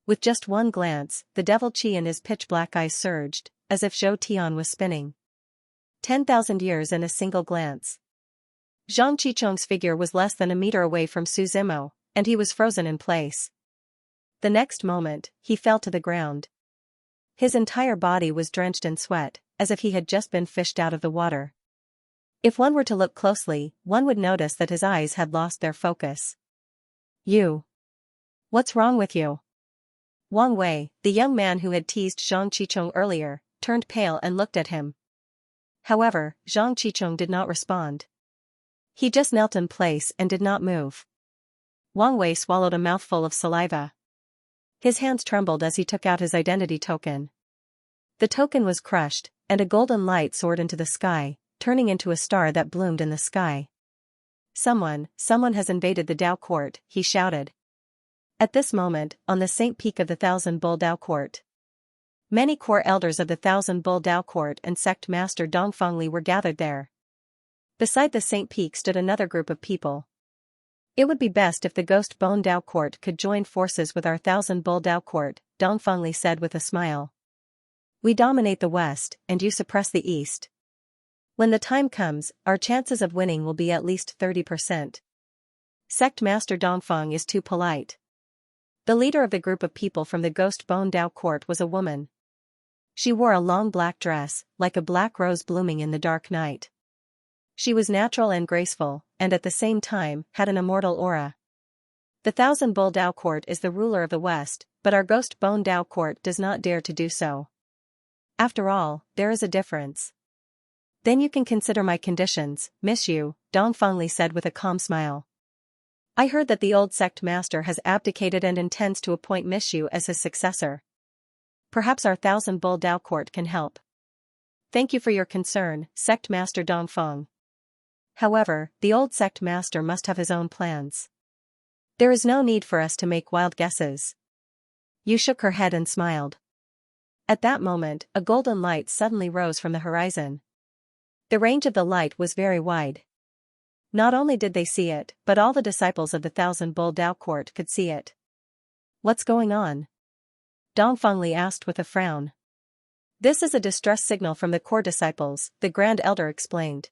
With just one glance, the devil chi in his pitch-black eyes surged, as if Zhou Tian was spinning. 10,000 years in a single glance. Zhang Qicheng's figure was less than a meter away from Suzimo, and he was frozen in place. The next moment, he fell to the ground. His entire body was drenched in sweat, as if he had just been fished out of the water. If one were to look closely, one would notice that his eyes had lost their focus. You. What's wrong with you? Wang Wei, the young man who had teased Zhang Qicheng earlier, turned pale and looked at him. However, Zhang Qicheng did not respond. He just knelt in place and did not move. Wang Wei swallowed a mouthful of saliva. His hands trembled as he took out his identity token. The token was crushed, and a golden light soared into the sky, turning into a star that bloomed in the sky. Someone has invaded the Dao Court, he shouted. At this moment, on the Saint Peak of the Thousand Bull Dao Court, many core elders of the Thousand Bull Dao Court and sect master Dongfengli were gathered there. Beside the Saint Peak stood another group of people. It would be best if the Ghost Bone Dao Court could join forces with our Thousand Bull Dao Court, Dongfengli said with a smile. We dominate the West, and you suppress the East. When the time comes, our chances of winning will be at least 30%. Sect Master Dongfeng is too polite. The leader of the group of people from the Ghost Bone Dao Court was a woman. She wore a long black dress, like a black rose blooming in the dark night. She was natural and graceful, and at the same time, had an immortal aura. The Thousand Bull Dao Court is the ruler of the West, but our Ghost Bone Dao Court does not dare to do so. After all, there is a difference. Then you can consider my conditions, Miss Yu, Dongfengli said with a calm smile. I heard that the old sect master has abdicated and intends to appoint Miss Yu as his successor. Perhaps our Thousand Bull Dao Court can help. Thank you for your concern, Sect Master Dongfeng. However, the old sect master must have his own plans. There is no need for us to make wild guesses. Yu shook her head and smiled. At that moment, a golden light suddenly rose from the horizon. The range of the light was very wide. Not only did they see it, but all the disciples of the Thousand Bull Dao Court could see it. What's going on? Dongfeng Li asked with a frown. This is a distress signal from the core disciples, the Grand Elder explained.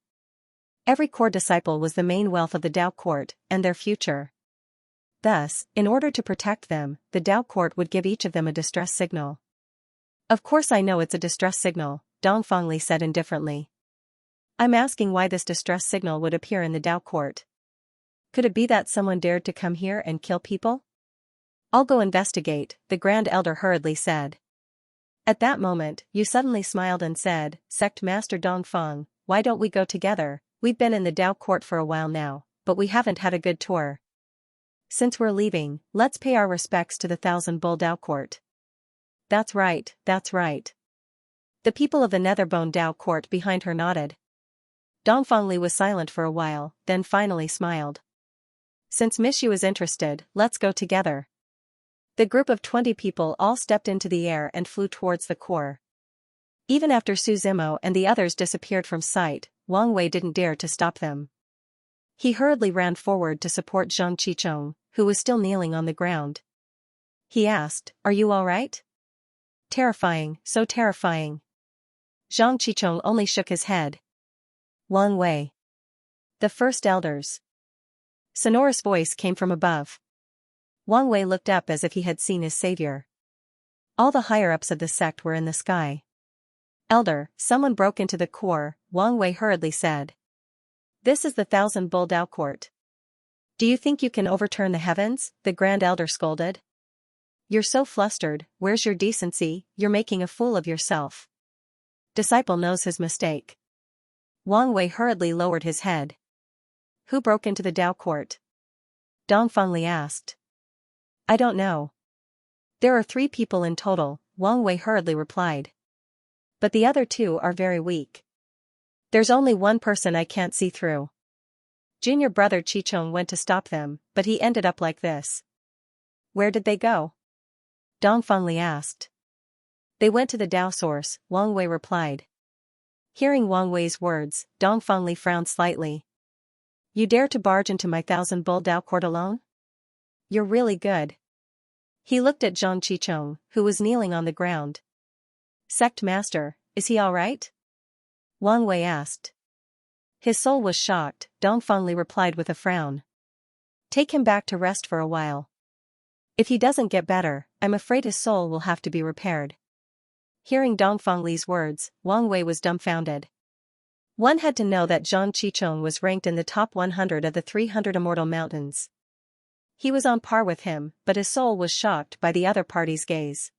Every core disciple was the main wealth of the Dao Court, and their future. Thus, in order to protect them, the Dao Court would give each of them a distress signal. Of course I know it's a distress signal, Dongfeng Li said indifferently. I'm asking why this distress signal would appear in the Dao Court. Could it be that someone dared to come here and kill people? I'll go investigate, the Grand Elder hurriedly said. At that moment, Yu suddenly smiled and said, Sect Master Dongfeng, why don't we go together? We've been in the Dao Court for a while now, but we haven't had a good tour. Since we're leaving, let's pay our respects to the Thousand Bull Dao Court. That's right, that's right. The people of the Netherbone Dao Court behind her nodded. Dongfeng Li was silent for a while, then finally smiled. Since Miss Yu is interested, let's go together. The group of 20 people all stepped into the air and flew towards the core. Even after Su Zimo and the others disappeared from sight, Wang Wei didn't dare to stop them. He hurriedly ran forward to support Zhang Qichong, who was still kneeling on the ground. He asked, Are you all right? Terrifying, so terrifying. Zhang Qichong only shook his head. Wang Wei. The first elders. Sonorous voice came from above. Wang Wei looked up as if he had seen his savior. All the higher-ups of the sect were in the sky. Elder, someone broke into the core, Wang Wei hurriedly said. This is the Thousand Bull Dao Court. Do you think you can overturn the heavens? The Grand Elder scolded. You're so flustered, where's your decency? You're making a fool of yourself. Disciple knows his mistake. Wang Wei hurriedly lowered his head. Who broke into the Dao Court? Dongfeng Li asked. I don't know. There are 3 people in total, Wang Wei hurriedly replied. But the other 2 are very weak. There's only one person I can't see through. Junior brother Qichong went to stop them, but he ended up like this. Where did they go? Dongfeng Li asked. They went to the Dao source, Wang Wei replied. Hearing Wang Wei's words, Dongfeng Li frowned slightly. You dare to barge into my Thousand Bull Dao Court alone? You're really good. He looked at Zhang Qichong, who was kneeling on the ground. Sect Master, is he all right? Wang Wei asked. His soul was shocked, Dongfeng Li replied with a frown. Take him back to rest for a while. If he doesn't get better, I'm afraid his soul will have to be repaired. Hearing Dongfeng Li's words, Wang Wei was dumbfounded. One had to know that Zhang Qichong was ranked in the top 100 of the 300 Immortal Mountains. He was on par with him, but his soul was shocked by the other party's gaze.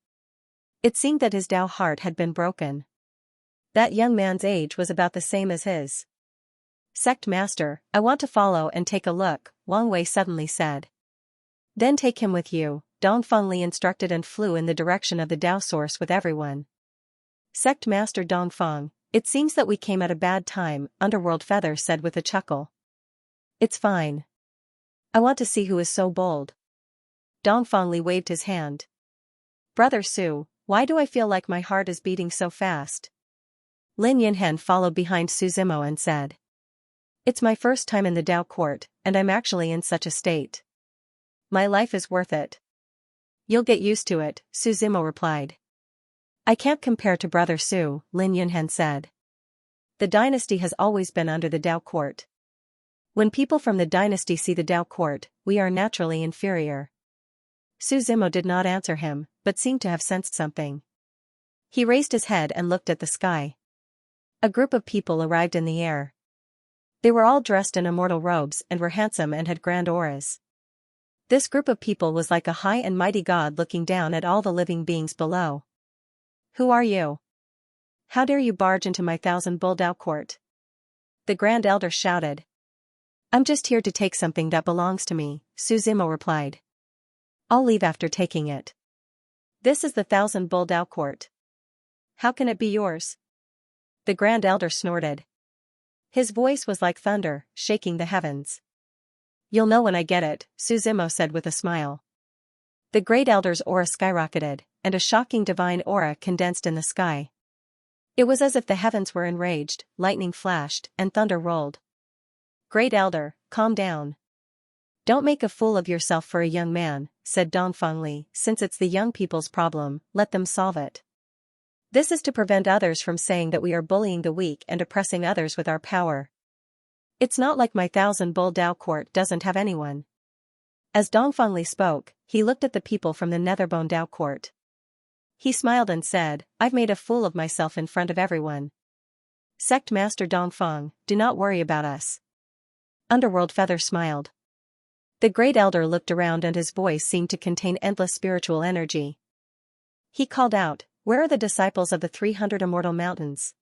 It seemed that his Dao heart had been broken. That young man's age was about the same as his. Sect Master, I want to follow and take a look, Wang Wei suddenly said. Then take him with you, Dongfeng Li instructed and flew in the direction of the Dao source with everyone. Sect Master Dongfeng, it seems that we came at a bad time, Underworld Feather said with a chuckle. It's fine. I want to see who is so bold. Dongfeng Li waved his hand. Brother Su, why do I feel like my heart is beating so fast? Lin Yinhen followed behind Su Zimo and said. It's my first time in the Dao Court, and I'm actually in such a state. My life is worth it. You'll get used to it, Su Zimo replied. I can't compare to Brother Su, Lin Yinhen said. The dynasty has always been under the Dao Court. When people from the dynasty see the Dao Court, we are naturally inferior. Su Zimo did not answer him, but seemed to have sensed something. He raised his head and looked at the sky. A group of people arrived in the air. They were all dressed in immortal robes and were handsome and had grand auras. This group of people was like a high and mighty god looking down at all the living beings below. Who are you? How dare you barge into my Thousand Bull Dao Court? The Grand Elder shouted. I'm just here to take something that belongs to me, Su Zimo replied. I'll leave after taking it. This is the Thousand Bull Dao Court. How can it be yours? the Grand Elder snorted. His voice was like thunder, shaking the heavens. You'll know when I get it, Suzimo said with a smile. The Great Elder's aura skyrocketed, and a shocking divine aura condensed in the sky. It was as if the heavens were enraged, lightning flashed, and thunder rolled. Great Elder, calm down. Don't make a fool of yourself for a young man, said Dongfeng, since it's the young people's problem, let them solve it. This is to prevent others from saying that we are bullying the weak and oppressing others with our power. It's not like my thousand-bull Dao court doesn't have anyone. As Dongfeng spoke, he looked at the people from the Netherbone Dao court. He smiled and said, I've made a fool of myself in front of everyone. Sect Master Dongfeng, do not worry about us. Underworld Feather smiled. The Great Elder looked around and his voice seemed to contain endless spiritual energy. He called out, where are the disciples of the 300 immortal mountains?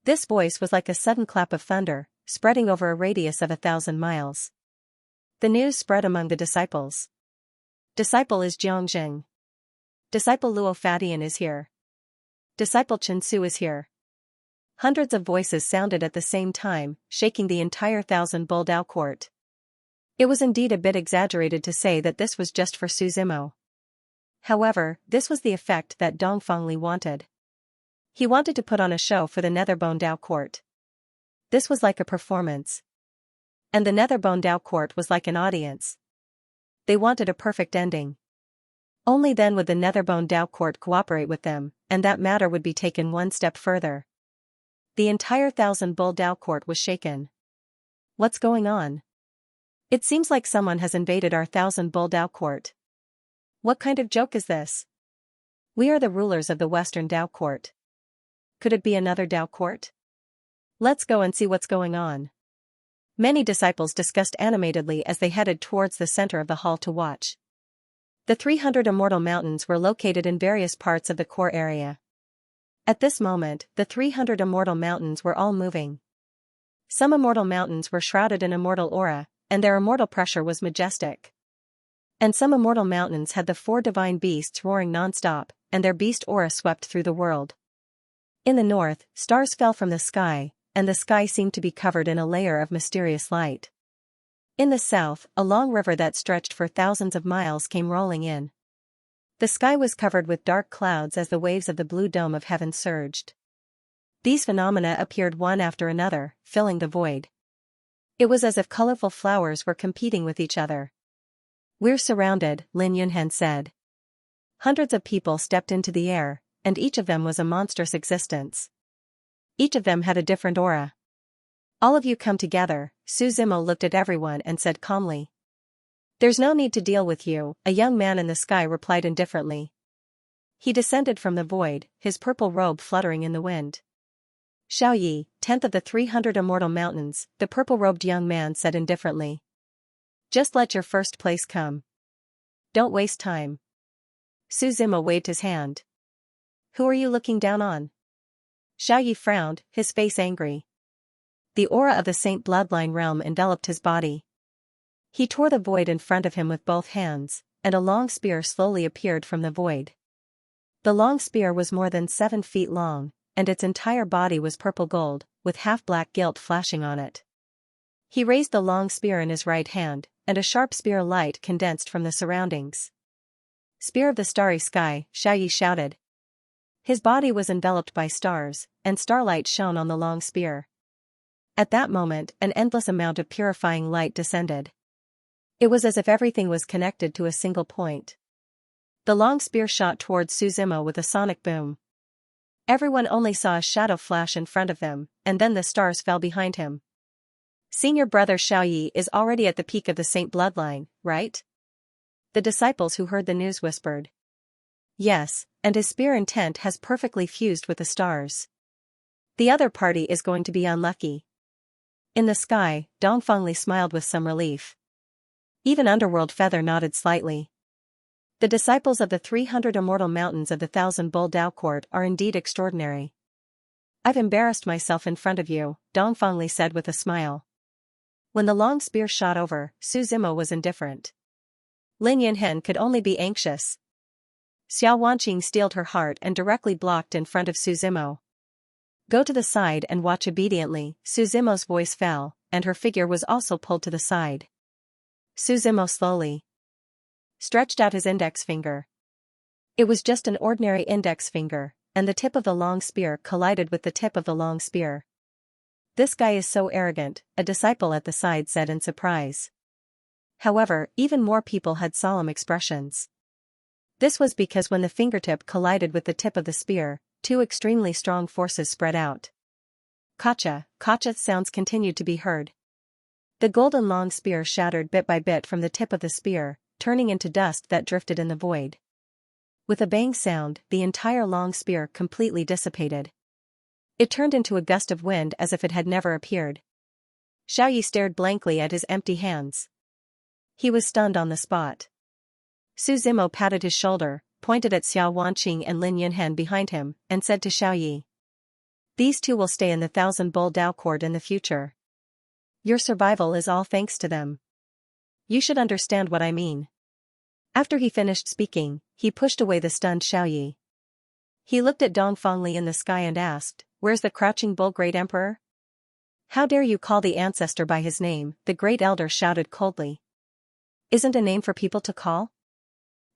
This voice was like a sudden clap of thunder, spreading over a radius of 1,000 miles. The news spread among the disciples. Disciple is Jiangjing. Disciple Luo Fadian is here. Disciple Chen Su is here. Hundreds of voices sounded at the same time, shaking the entire 1,000-bull Dao court. It was indeed a bit exaggerated to say that this was just for Suzimo. However, this was the effect that Dongfeng wanted. He wanted to put on a show for the Netherbone Dao court. This was like a performance. And the Netherbone Dao court was like an audience. They wanted a perfect ending. Only then would the Netherbone Dao court cooperate with them, and that matter would be taken one step further. The entire 1,000-bull Dao court was shaken. What's going on? It seems like someone has invaded our 1,000-bull Dao court. What kind of joke is this? We are the rulers of the Western Dao court. Could it be another Dao court? Let's go and see what's going on. Many disciples discussed animatedly as they headed towards the center of the hall to watch. The 300 immortal mountains were located in various parts of the core area. At this moment, the 300 immortal mountains were all moving. Some immortal mountains were shrouded in immortal aura, and their immortal pressure was majestic. And some immortal mountains had the 4 divine beasts roaring non-stop, and their beast aura swept through the world. In the north, stars fell from the sky, and the sky seemed to be covered in a layer of mysterious light. In the south, a long river that stretched for thousands of miles came rolling in. The sky was covered with dark clouds as the waves of the blue dome of heaven surged. These phenomena appeared one after another, filling the void. It was as if colorful flowers were competing with each other. We're surrounded, Lin Yunhen said. Hundreds of people stepped into the air, and each of them was a monstrous existence. Each of them had a different aura. All of you come together, Suzimo looked at everyone and said calmly. There's no need to deal with you, a young man in the sky replied indifferently. He descended from the void, his purple robe fluttering in the wind. Xiaoyi, 10th of the 300 immortal mountains, the purple-robed young man said indifferently. Just let your first place come. Don't waste time. Suzimo waved his hand. Who are you looking down on? Xiaoyi frowned, his face angry. The aura of the Saint Bloodline realm enveloped his body. He tore the void in front of him with both hands, and a long spear slowly appeared from the void. The long spear was more than 7 feet long, and its entire body was purple gold, with half-black gilt flashing on it. He raised the long spear in his right hand, and a sharp spear light condensed from the surroundings. Spear of the starry sky, Xiaoyi shouted. His body was enveloped by stars, and starlight shone on the long spear. At that moment, an endless amount of purifying light descended. It was as if everything was connected to a single point. The long spear shot towards Suzimo with a sonic boom. Everyone only saw a shadow flash in front of them, and then the stars fell behind him. Senior brother Xiaoyi is already at the peak of the Saint Bloodline, right? The disciples who heard the news whispered. Yes, and his spear intent has perfectly fused with the stars. The other party is going to be unlucky. In the sky, Dongfeng smiled with some relief. Even Underworld Feather nodded slightly. The disciples of the 300 immortal mountains of the 1,000-bull Dao court are indeed extraordinary. I've embarrassed myself in front of you, Dongfeng said with a smile. When the long spear shot over, Suzimo was indifferent. Lin Yunhen could only be anxious. Xiao Wanqing steeled her heart and directly blocked in front of Suzimo. Go to the side and watch obediently. Suzimo's voice fell, and her figure was also pulled to the side. Suzimo slowly stretched out his index finger. It was just an ordinary index finger, and the tip of the long spear collided with the tip of the long spear. This guy is so arrogant, a disciple at the side said in surprise. However, even more people had solemn expressions. This was because when the fingertip collided with the tip of the spear, two extremely strong forces spread out. Kacha sounds continued to be heard. The golden long spear shattered bit by bit from the tip of the spear, turning into dust that drifted in the void. With a bang sound, the entire long spear completely dissipated. It turned into a gust of wind as if it had never appeared. Xiaoyi stared blankly at his empty hands. He was stunned on the spot. Suzimo patted his shoulder, pointed at Xiao Wanqing and Lin Yunhan behind him, and said to Xiaoyi, "These two will stay in the thousand-bull Dao court in the future. Your survival is all thanks to them. You should understand what I mean." After he finished speaking, he pushed away the stunned Xiaoyi. He looked at Dongfangli in the sky and asked, "Where's the crouching bull great emperor?" "How dare you call the ancestor by his name?" the great elder shouted coldly. "Isn't a name for people to call?"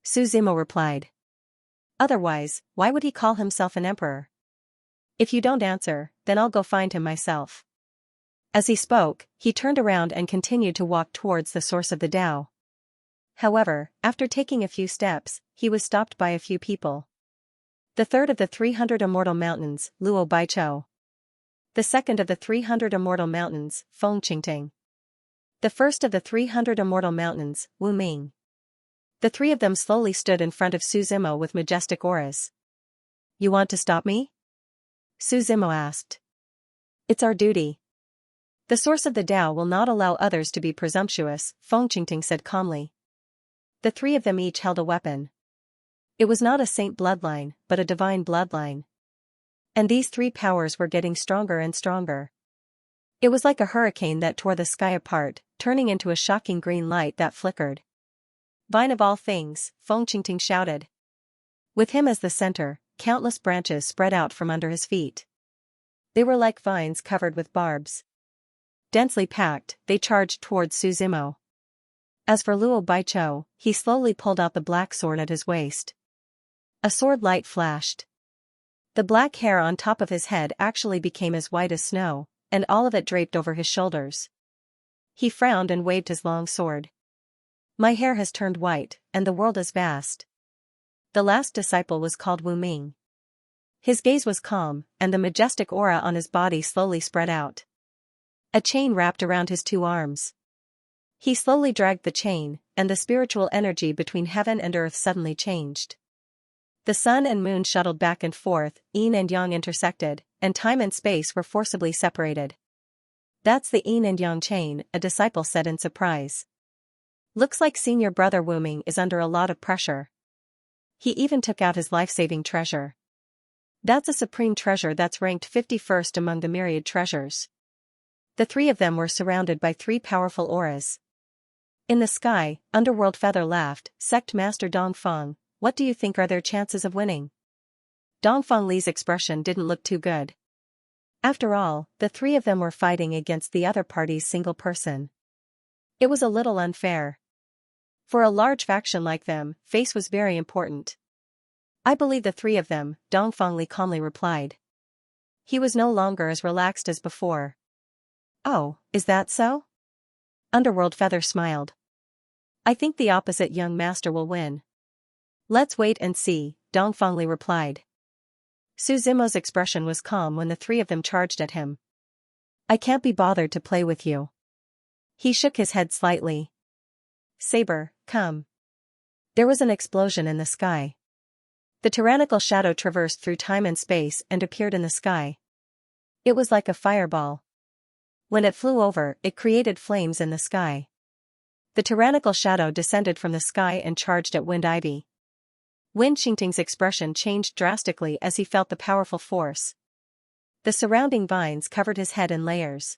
Suzimo replied. "Otherwise, why would he call himself an emperor? If you don't answer, then I'll go find him myself." As he spoke, he turned around and continued to walk towards the source of the Tao. However, after taking a few steps, he was stopped by a few people. The third of the 300 immortal mountains, Luo Baichou. The second of the 300 immortal mountains, Feng Qingting. The first of the 300 immortal mountains, Wu Ming. The three of them slowly stood in front of Suzimo with majestic auras. "You want to stop me?" Suzimo asked. "It's our duty. The source of the Tao will not allow others to be presumptuous," Feng Qingting said calmly. The three of them each held a weapon. It was not a saint bloodline, but a divine bloodline. And these three powers were getting stronger and stronger. It was like a hurricane that tore the sky apart, turning into a shocking green light that flickered. "Vine of all things," Feng Qingting shouted. With him as the center, countless branches spread out from under his feet. They were like vines covered with barbs. Densely packed, they charged towards Suzimo. As for Luo Baichou, he slowly pulled out the black sword at his waist. A sword light flashed. The black hair on top of his head actually became as white as snow, and all of it draped over his shoulders. He frowned and waved his long sword. "My hair has turned white, and the world is vast." The last disciple was called Wu Ming. His gaze was calm, and the majestic aura on his body slowly spread out. A chain wrapped around his two arms. He slowly dragged the chain, and the spiritual energy between heaven and earth suddenly changed. The sun and moon shuttled back and forth, yin and yang intersected, and time and space were forcibly separated. "That's the yin and yang chain," a disciple said in surprise. "Looks like senior brother Wu Ming is under a lot of pressure. He even took out his life-saving treasure. That's a supreme treasure that's ranked 51st among the myriad treasures." The three of them were surrounded by three powerful auras. In the sky, Underworld Feather laughed. "Sect Master Dongfang, what do you think are their chances of winning?" Dongfang Li's expression didn't look too good. After all, the three of them were fighting against the other party's single person. It was a little unfair. For a large faction like them, face was very important. "I believe the three of them," Dongfang Li calmly replied. He was no longer as relaxed as before. "Oh, is that so?" Underworld Feather smiled. "I think the opposite young master will win." "Let's wait and see," Dongfang Li replied. Suzimo's expression was calm when the three of them charged at him. "I can't be bothered to play with you." He shook his head slightly. "Saber, come." There was an explosion in the sky. The tyrannical shadow traversed through time and space and appeared in the sky. It was like a fireball. When it flew over, it created flames in the sky. The tyrannical shadow descended from the sky and charged at Wind Ivy. Wind Qingting's expression changed drastically as he felt the powerful force. The surrounding vines covered his head in layers.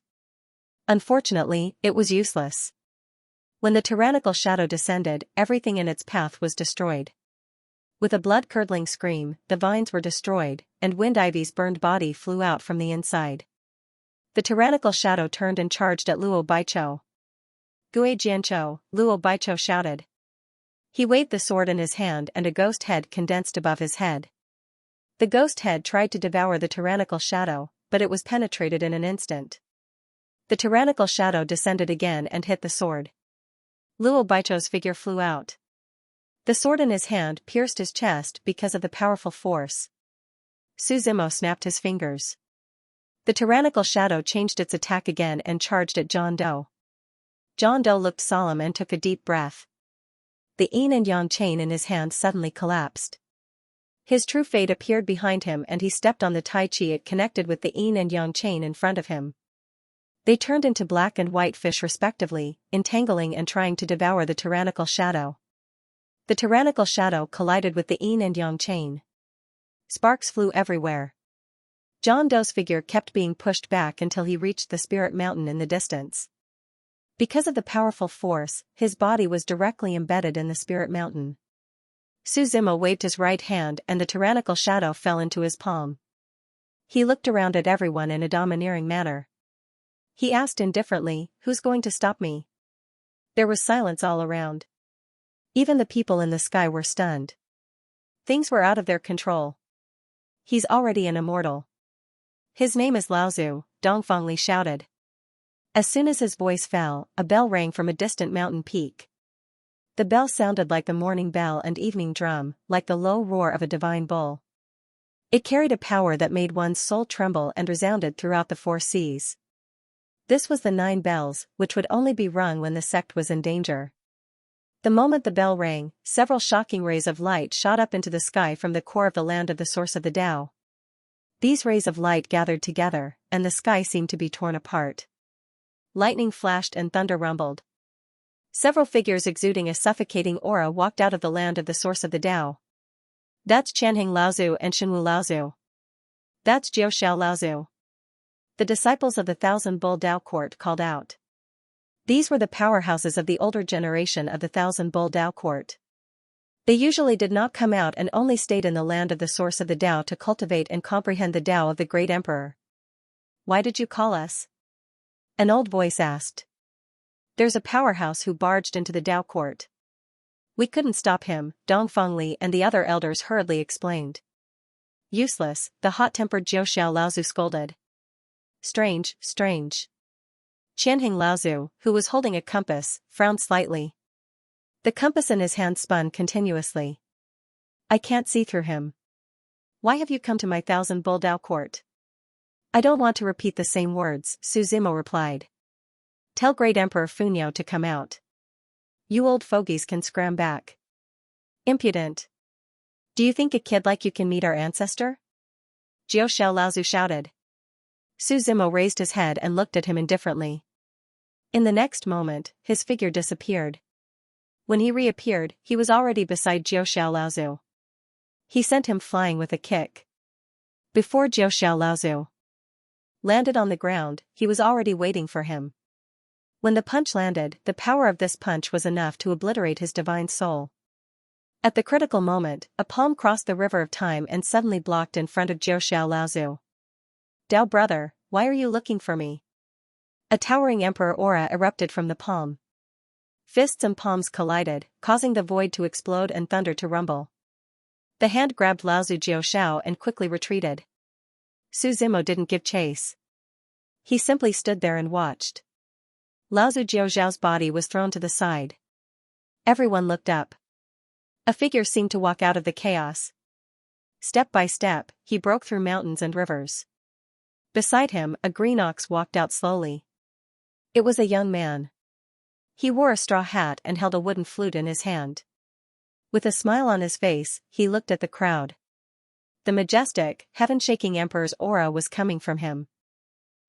Unfortunately, it was useless. When the tyrannical shadow descended, everything in its path was destroyed. With a blood-curdling scream, the vines were destroyed, and Wind Ivy's burned body flew out from the inside. The tyrannical shadow turned and charged at Luo Baichou. "Gui Jianchou," Luo Baichou shouted. He waved the sword in his hand and a ghost head condensed above his head. The ghost head tried to devour the tyrannical shadow, but it was penetrated in an instant. The tyrannical shadow descended again and hit the sword. Luo Baichou's figure flew out. The sword in his hand pierced his chest because of the powerful force. Su Zimo snapped his fingers. The tyrannical shadow changed its attack again and charged at John Doe. John Doe looked solemn and took a deep breath. The yin and yang chain in his hand suddenly collapsed. His true fate appeared behind him and he stepped on the tai chi it connected with the yin and yang chain in front of him. They turned into black and white fish respectively, entangling and trying to devour the tyrannical shadow. The tyrannical shadow collided with the yin and yang chain. Sparks flew everywhere. John Doe's figure kept being pushed back until he reached the spirit mountain in the distance. Because of the powerful force, his body was directly embedded in the spirit mountain. Su Zimo waved his right hand and the tyrannical shadow fell into his palm. He looked around at everyone in a domineering manner. He asked indifferently, "Who's going to stop me?" There was silence all around. Even the people in the sky were stunned. Things were out of their control. "He's already an immortal. His name is Laozu," Dongfeng Li shouted. As soon as his voice fell, a bell rang from a distant mountain peak. The bell sounded like the morning bell and evening drum, like the low roar of a divine bull. It carried a power that made one's soul tremble and resounded throughout the 4 seas. This was the 9 bells, which would only be rung when the sect was in danger. The moment the bell rang, several shocking rays of light shot up into the sky from the core of the land of the source of the Tao. These rays of light gathered together, and the sky seemed to be torn apart. Lightning flashed and thunder rumbled. Several figures exuding a suffocating aura walked out of the land of the source of the Tao. "That's Qianheng Laozu and Shenwu Laozu. That's Jiu Xiao Laozu." The disciples of the Thousand Bull Tao Court called out. These were the powerhouses of the older generation of the Thousand Bull Tao Court. They usually did not come out and only stayed in the land of the source of the Tao to cultivate and comprehend the Tao of the great emperor. "Why did you call us?" an old voice asked. "There's a powerhouse who barged into the Tao Court. We couldn't stop him," Dongfeng Li and the other elders hurriedly explained. "Useless," the hot-tempered Jiu Xiao Laozu scolded. "Strange, strange." Qianheng Laozu, who was holding a compass, frowned slightly. The compass in his hand spun continuously. "I can't see through him. Why have you come to my Thousand Bull Tao Court?" "I don't want to repeat the same words," Su Zimo replied. "Tell Great Emperor Funyo to come out. You old fogies can scram back." "Impudent. Do you think a kid like you can meet our ancestor?" Jiu Xiao Laozu shouted. Su Zimo raised his head and looked at him indifferently. In the next moment, his figure disappeared. When he reappeared, he was already beside Jiu Xiao Laozu. He sent him flying with a kick. Before Jiu Xiao Laozu landed on the ground, he was already waiting for him. When the punch landed, the power of this punch was enough to obliterate his divine soul. At the critical moment, a palm crossed the river of time and suddenly blocked in front of Jiu Xiao Laozu. "Tao brother, why are you looking for me?" A towering emperor aura erupted from the palm. Fists and palms collided, causing the void to explode and thunder to rumble. The hand grabbed Laozu Jiu Xiao and quickly retreated. Su Zimo didn't give chase. He simply stood there and watched. Laozu Jiu Xiao's body was thrown to the side. Everyone looked up. A figure seemed to walk out of the chaos. Step by step, he broke through mountains and rivers. Beside him, a green ox walked out slowly. It was a young man. He wore a straw hat and held a wooden flute in his hand. With a smile on his face, he looked at the crowd. The majestic, heaven-shaking emperor's aura was coming from him.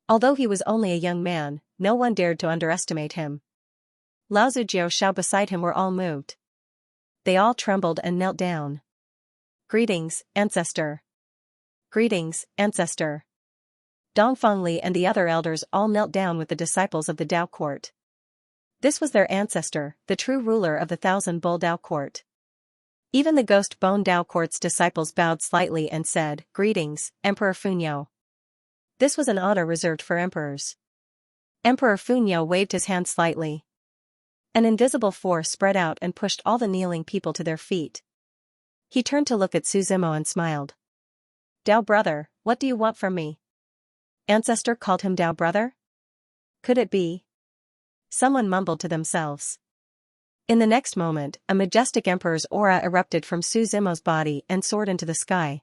Although he was only a young man, no one dared to underestimate him. Laozu Jiu Xiao beside him were all moved. They all trembled and knelt down. "Greetings, ancestor. Greetings, ancestor." Dongfeng Li and the other elders all knelt down with the disciples of the Tao Court. This was their ancestor, the true ruler of the Thousand Bull Tao Court. Even the ghost Bone Dao Court's disciples bowed slightly and said, "Greetings, Emperor Funyo." This was an honor reserved for emperors. Emperor Funyo waved his hand slightly. An invisible force spread out and pushed all the kneeling people to their feet. He turned to look at Suzimo and smiled. "Dao brother, what do you want from me?" Ancestor called him Dao brother? Could it be? Someone mumbled to themselves. In the next moment, a majestic emperor's aura erupted from Suzimo's body and soared into the sky.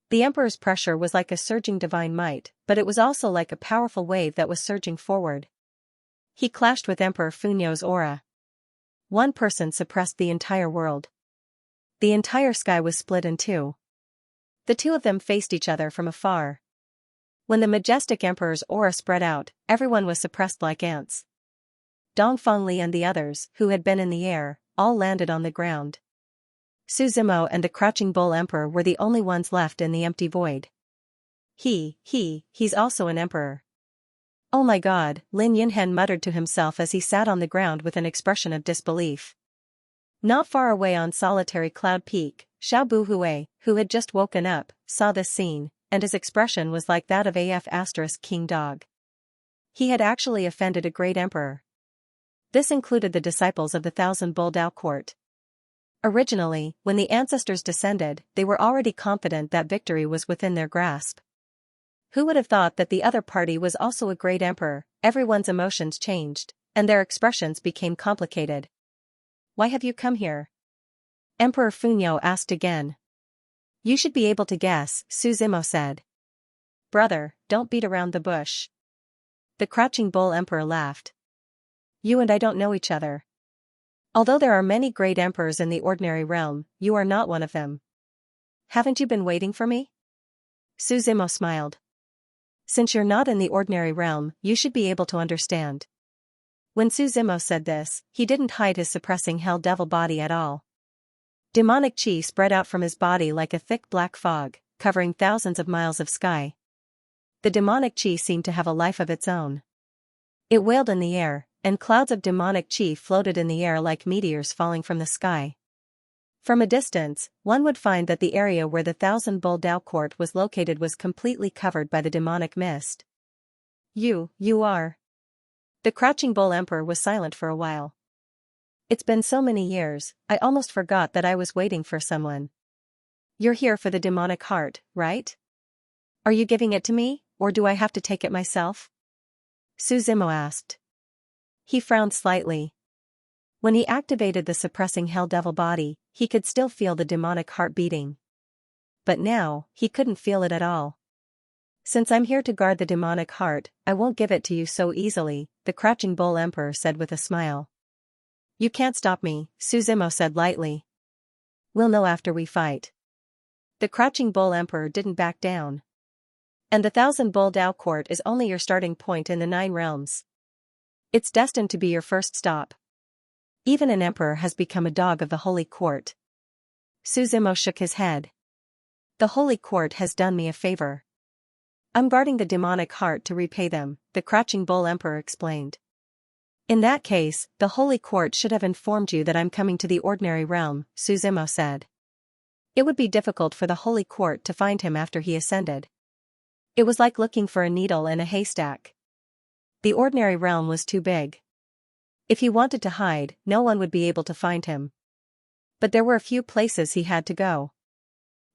The emperor's pressure was like a surging divine might, but it was also like a powerful wave that was surging forward. He clashed with Emperor Funyo's aura. One person suppressed the entire world. The entire sky was split in two. The two of them faced each other from afar. When the majestic emperor's aura spread out, everyone was suppressed like ants. Dongfeng and the others, who had been in the air, all landed on the ground. Suzimo and the crouching bull emperor were the only ones left in the empty void. He's also an emperor. Oh my god, Lin Yinhen muttered to himself as he sat on the ground with an expression of disbelief. Not far away on solitary Cloud Peak, Xiao Buhui, who had just woken up, saw this scene, and his expression was like that of King Dog. He had actually offended a great emperor. This included the disciples of the Thousand Bull Dao Court. Originally, when the ancestors descended, they were already confident that victory was within their grasp. Who would have thought that the other party was also a great emperor? Everyone's emotions changed, and their expressions became complicated. "Why have you come here?" Emperor Funyo asked again. "You should be able to guess," Suzimo said. "Brother, don't beat around the bush." The crouching bull emperor laughed. "You and I don't know each other. Although there are many great emperors in the ordinary realm, you are not one of them. Haven't you been waiting for me?" Suzimo smiled. "Since you're not in the ordinary realm, you should be able to understand." When Suzimo said this, he didn't hide his suppressing hell devil body at all. Demonic chi spread out from his body like a thick black fog, covering thousands of miles of sky. The demonic chi seemed to have a life of its own. It wailed in the air, and clouds of demonic chi floated in the air like meteors falling from the sky. From a distance, one would find that the area where the Thousand Bull Dao Court was located was completely covered by the demonic mist. You are..." The crouching bull emperor was silent for a while. "It's been so many years, I almost forgot that I was waiting for someone." "You're here for the demonic heart, right? Are you giving it to me, or do I have to take it myself?" Suzimo asked. He frowned slightly. When he activated the suppressing hell devil body, he could still feel the demonic heart beating. But now, he couldn't feel it at all. "Since I'm here to guard the demonic heart, I won't give it to you so easily," the crouching bull emperor said with a smile. "You can't stop me," Suzimo said lightly. "We'll know after we fight." The crouching bull emperor didn't back down. "And the Thousand Bull Dao Court is only your starting point in the 9 realms. It's destined to be your first stop. Even an emperor has become a dog of the Holy Court." Suzimo shook his head. "The Holy Court has done me a favor. I'm guarding the demonic heart to repay them," the crouching bull emperor explained. "In that case, the Holy Court should have informed you that I'm coming to the ordinary realm," Suzimo said. It would be difficult for the Holy Court to find him after he ascended. It was like looking for a needle in a haystack. The ordinary realm was too big. If he wanted to hide, no one would be able to find him. But there were a few places he had to go.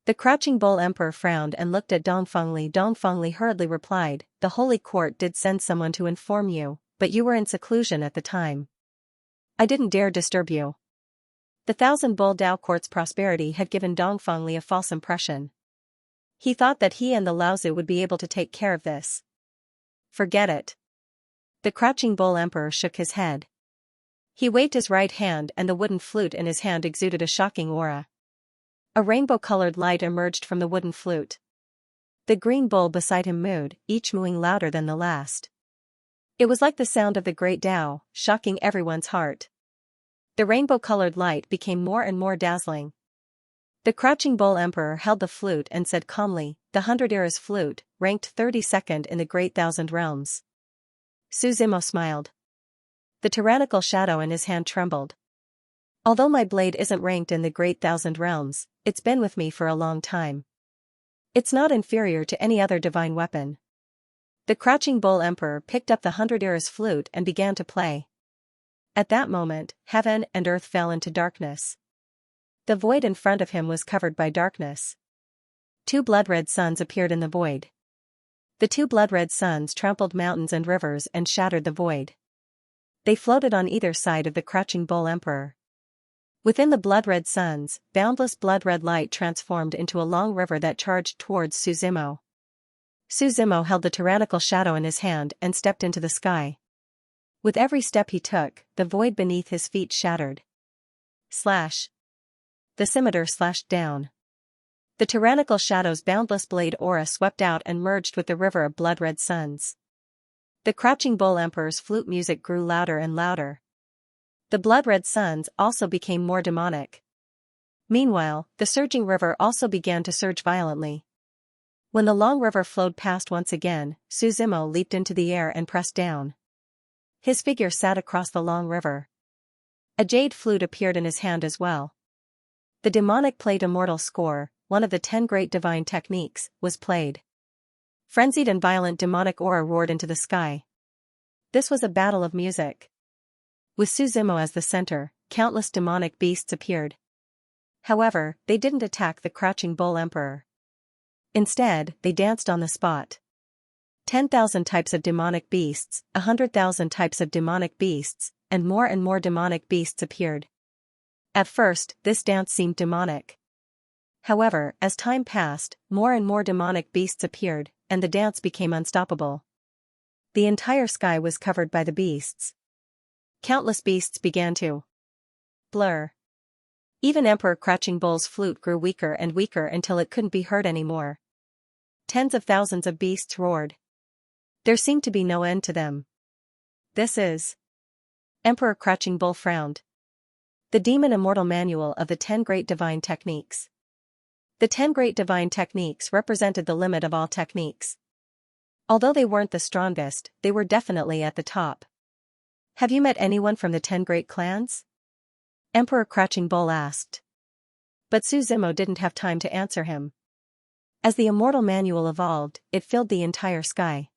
The crouching bull emperor frowned and looked at Dongfeng. Dongfeng hurriedly replied, "The Holy Court did send someone to inform you, but you were in seclusion at the time. I didn't dare disturb you." The Thousand Bull Dao Court's prosperity had given Dongfeng a false impression. He thought that he and the Laozi would be able to take care of this. "Forget it." The crouching bull emperor shook his head. He waved his right hand and the wooden flute in his hand exuded a shocking aura. A rainbow-colored light emerged from the wooden flute. The green bull beside him mooed, each mooing louder than the last. It was like the sound of the great Tao, shocking everyone's heart. The rainbow-colored light became more and more dazzling. The crouching bull emperor held the flute and said calmly, "The 100 Eras flute, ranked 32nd in the Great Thousand Realms." Suzimo smiled. The tyrannical shadow in his hand trembled. Although my blade isn't ranked in the Great Thousand Realms, it's been with me for a long time. It's not inferior to any other divine weapon. The Crouching Bull Emperor picked up the 100-ears flute and began to play. At that moment, heaven and earth fell into darkness. The void in front of him was covered by darkness. 2 blood-red suns appeared in the void. The 2 blood-red suns trampled mountains and rivers and shattered the void. They floated on either side of the Crouching Bull Emperor. Within the blood-red suns, boundless blood-red light transformed into a long river that charged towards Suzimo. Suzimo held the tyrannical shadow in his hand and stepped into the sky. With every step he took, the void beneath his feet shattered. Slash. The scimitar slashed down. The tyrannical shadow's boundless blade aura swept out and merged with the river of blood-red suns. The Crouching Bull Emperor's flute music grew louder and louder. The blood-red suns also became more demonic. Meanwhile, the surging river also began to surge violently. When the long river flowed past once again, Suzimo leaped into the air and pressed down. His figure sat across the long river. A jade flute appeared in his hand as well. The demonic played Immortal Score, one of the 10 great divine techniques, was played. Frenzied and violent demonic aura roared into the sky. This was a battle of music. With Suzimo as the center, countless demonic beasts appeared. However, they didn't attack the Crouching Bull Emperor. Instead, they danced on the spot. 10,000 types of demonic beasts, 100,000 types of demonic beasts, and more demonic beasts appeared. At first, this dance seemed demonic. However, as time passed, more and more demonic beasts appeared, and the dance became unstoppable. The entire sky was covered by the beasts. Countless beasts began to blur. Even Emperor Crouching Bull's flute grew weaker and weaker until it couldn't be heard anymore. Tens of thousands of beasts roared. There seemed to be no end to them. This is... Emperor Crouching Bull frowned. The Demon Immortal Manual of the 10 Great Divine Techniques. The 10 Great Divine Techniques represented the limit of all techniques. Although they weren't the strongest, they were definitely at the top. Have you met anyone from the 10 Great Clans? Emperor Crouching Bull asked. But Suzimo didn't have time to answer him. As the Immortal Manual evolved, it filled the entire sky.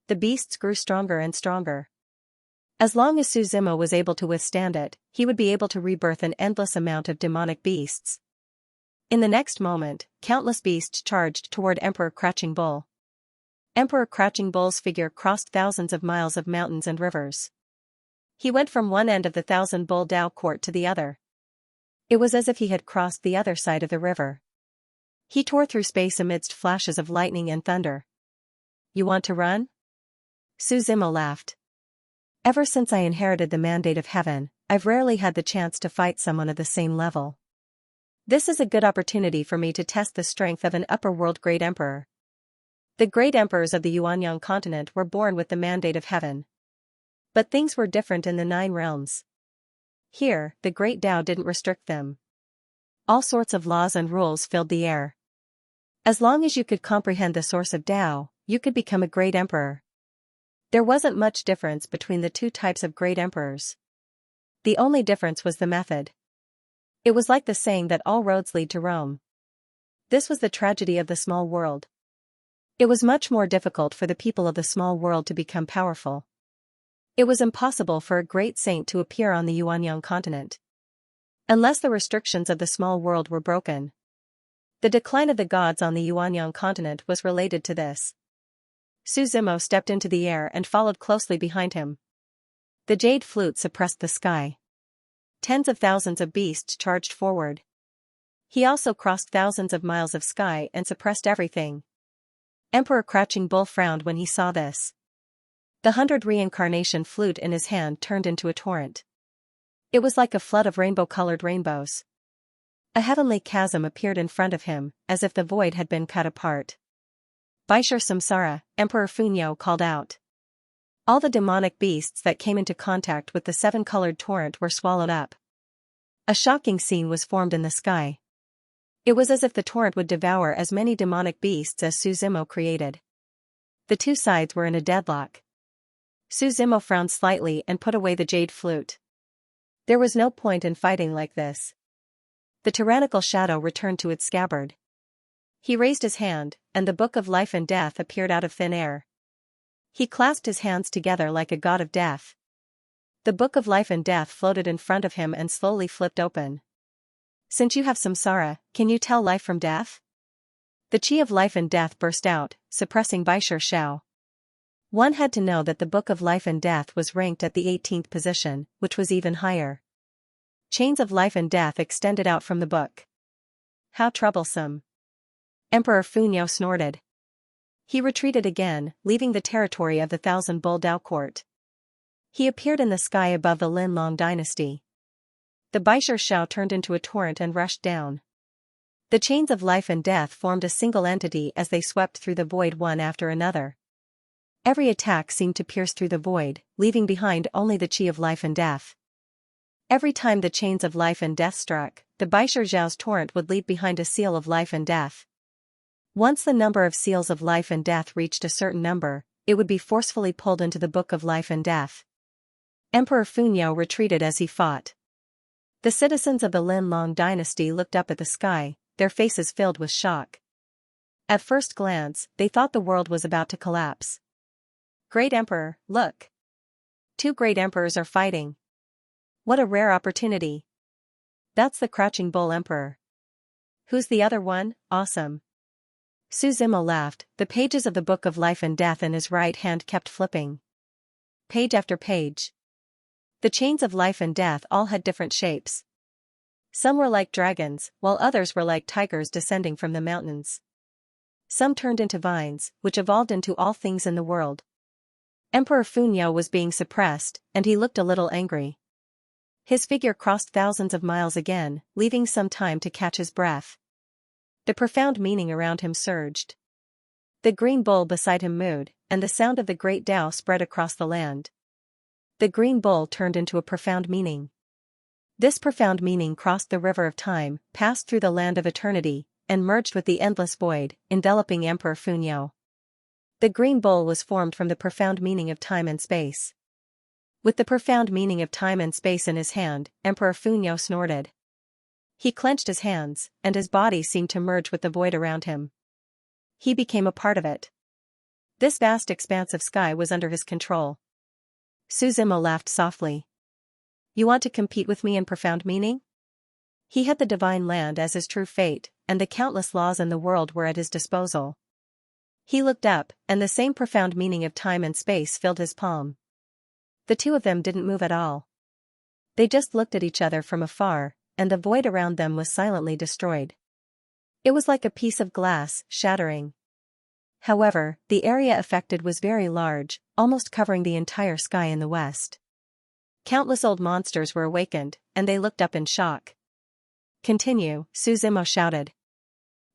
The beasts grew stronger and stronger. As long as Suzimo was able to withstand it, he would be able to rebirth an endless amount of demonic beasts. In the next moment, countless beasts charged toward Emperor Crouching Bull. Emperor Crouching Bull's figure crossed thousands of miles of mountains and rivers. He went from one end of the Thousand Bull Dao Court to the other. It was as if he had crossed the other side of the river. He tore through space amidst flashes of lightning and thunder. You want to run? Suzimo laughed. Ever since I inherited the mandate of heaven, I've rarely had the chance to fight someone of the same level. This is a good opportunity for me to test the strength of an upper world great emperor. The great emperors of the Yuanyang continent were born with the mandate of heaven. But things were different in the 9 realms. Here, the great Tao didn't restrict them. All sorts of laws and rules filled the air. As long as you could comprehend the source of Tao, you could become a great emperor. There wasn't much difference between the 2 types of great emperors. The only difference was the method. It was like the saying that all roads lead to Rome. This was the tragedy of the small world. It was much more difficult for the people of the small world to become powerful. It was impossible for a great saint to appear on the Yuanyang continent. Unless the restrictions of the small world were broken. The decline of the gods on the Yuanyang continent was related to this. Suzimo stepped into the air and followed closely behind him. The jade flute suppressed the sky. Tens of thousands of beasts charged forward. He also crossed thousands of miles of sky and suppressed everything. Emperor Crouching Bull frowned when he saw this. The 100 reincarnation flute in his hand turned into a torrent. It was like a flood of rainbow-colored rainbows. A heavenly chasm appeared in front of him, as if the void had been cut apart. Baishar Samsara, Emperor Funyo called out. All the demonic beasts that came into contact with the 7-colored torrent were swallowed up. A shocking scene was formed in the sky. It was as if the torrent would devour as many demonic beasts as Suzimo created. The 2 sides were in a deadlock. Suzimo frowned slightly and put away the jade flute. There was no point in fighting like this. The tyrannical shadow returned to its scabbard. He raised his hand, and the Book of Life and Death appeared out of thin air. He clasped his hands together like a god of death. The Book of Life and Death floated in front of him and slowly flipped open. Since you have samsara, can you tell life from death? The chi of life and death burst out, suppressing Baishur Shao. One had to know that the Book of Life and Death was ranked at the 18th position, which was even higher. Chains of life and death extended out from the book. How troublesome. Emperor Funyo snorted. He retreated again, leaving the territory of the Thousand Bull Dao Court. He appeared in the sky above the Linlong dynasty. The Baishur Shao turned into a torrent and rushed down. The chains of life and death formed a single entity as they swept through the void one after another. Every attack seemed to pierce through the void, leaving behind only the chi of life and death. Every time the chains of life and death struck, the Baishur Zhao's torrent would leave behind a seal of life and death. Once the number of seals of life and death reached a certain number, it would be forcefully pulled into the Book of Life and Death. Emperor Funyo retreated as he fought. The citizens of the Linlong dynasty looked up at the sky, their faces filled with shock. At first glance, they thought the world was about to collapse. Great Emperor, look! 2 great emperors are fighting. What a rare opportunity. That's the Crouching Bull Emperor. Who's the other one? Awesome. Su Zimo laughed, the pages of the Book of Life and Death in his right hand kept flipping. Page after page. The chains of life and death all had different shapes. Some were like dragons, while others were like tigers descending from the mountains. Some turned into vines, which evolved into all things in the world. Emperor Funyo was being suppressed, and he looked a little angry. His figure crossed thousands of miles again, leaving some time to catch his breath. The profound meaning around him surged. The green bull beside him mooed, and the sound of the great Tao spread across the land. The green bull turned into a profound meaning. This profound meaning crossed the river of time, passed through the land of eternity, and merged with the endless void, enveloping Emperor Funyo. The green bull was formed from the profound meaning of time and space. With the profound meaning of time and space in his hand, Emperor Funyo snorted. He clenched his hands, and his body seemed to merge with the void around him. He became a part of it. This vast expanse of sky was under his control. Su Zimo laughed softly. You want to compete with me in profound meaning? He had the divine land as his true fate, and the countless laws in the world were at his disposal. He looked up, and the same profound meaning of time and space filled his palm. The two of them didn't move at all. They just looked at each other from afar, and the void around them was silently destroyed. It was like a piece of glass, shattering. However, the area affected was very large, almost covering the entire sky in the west. Countless old monsters were awakened, and they looked up in shock. Continue, Su Zimo shouted.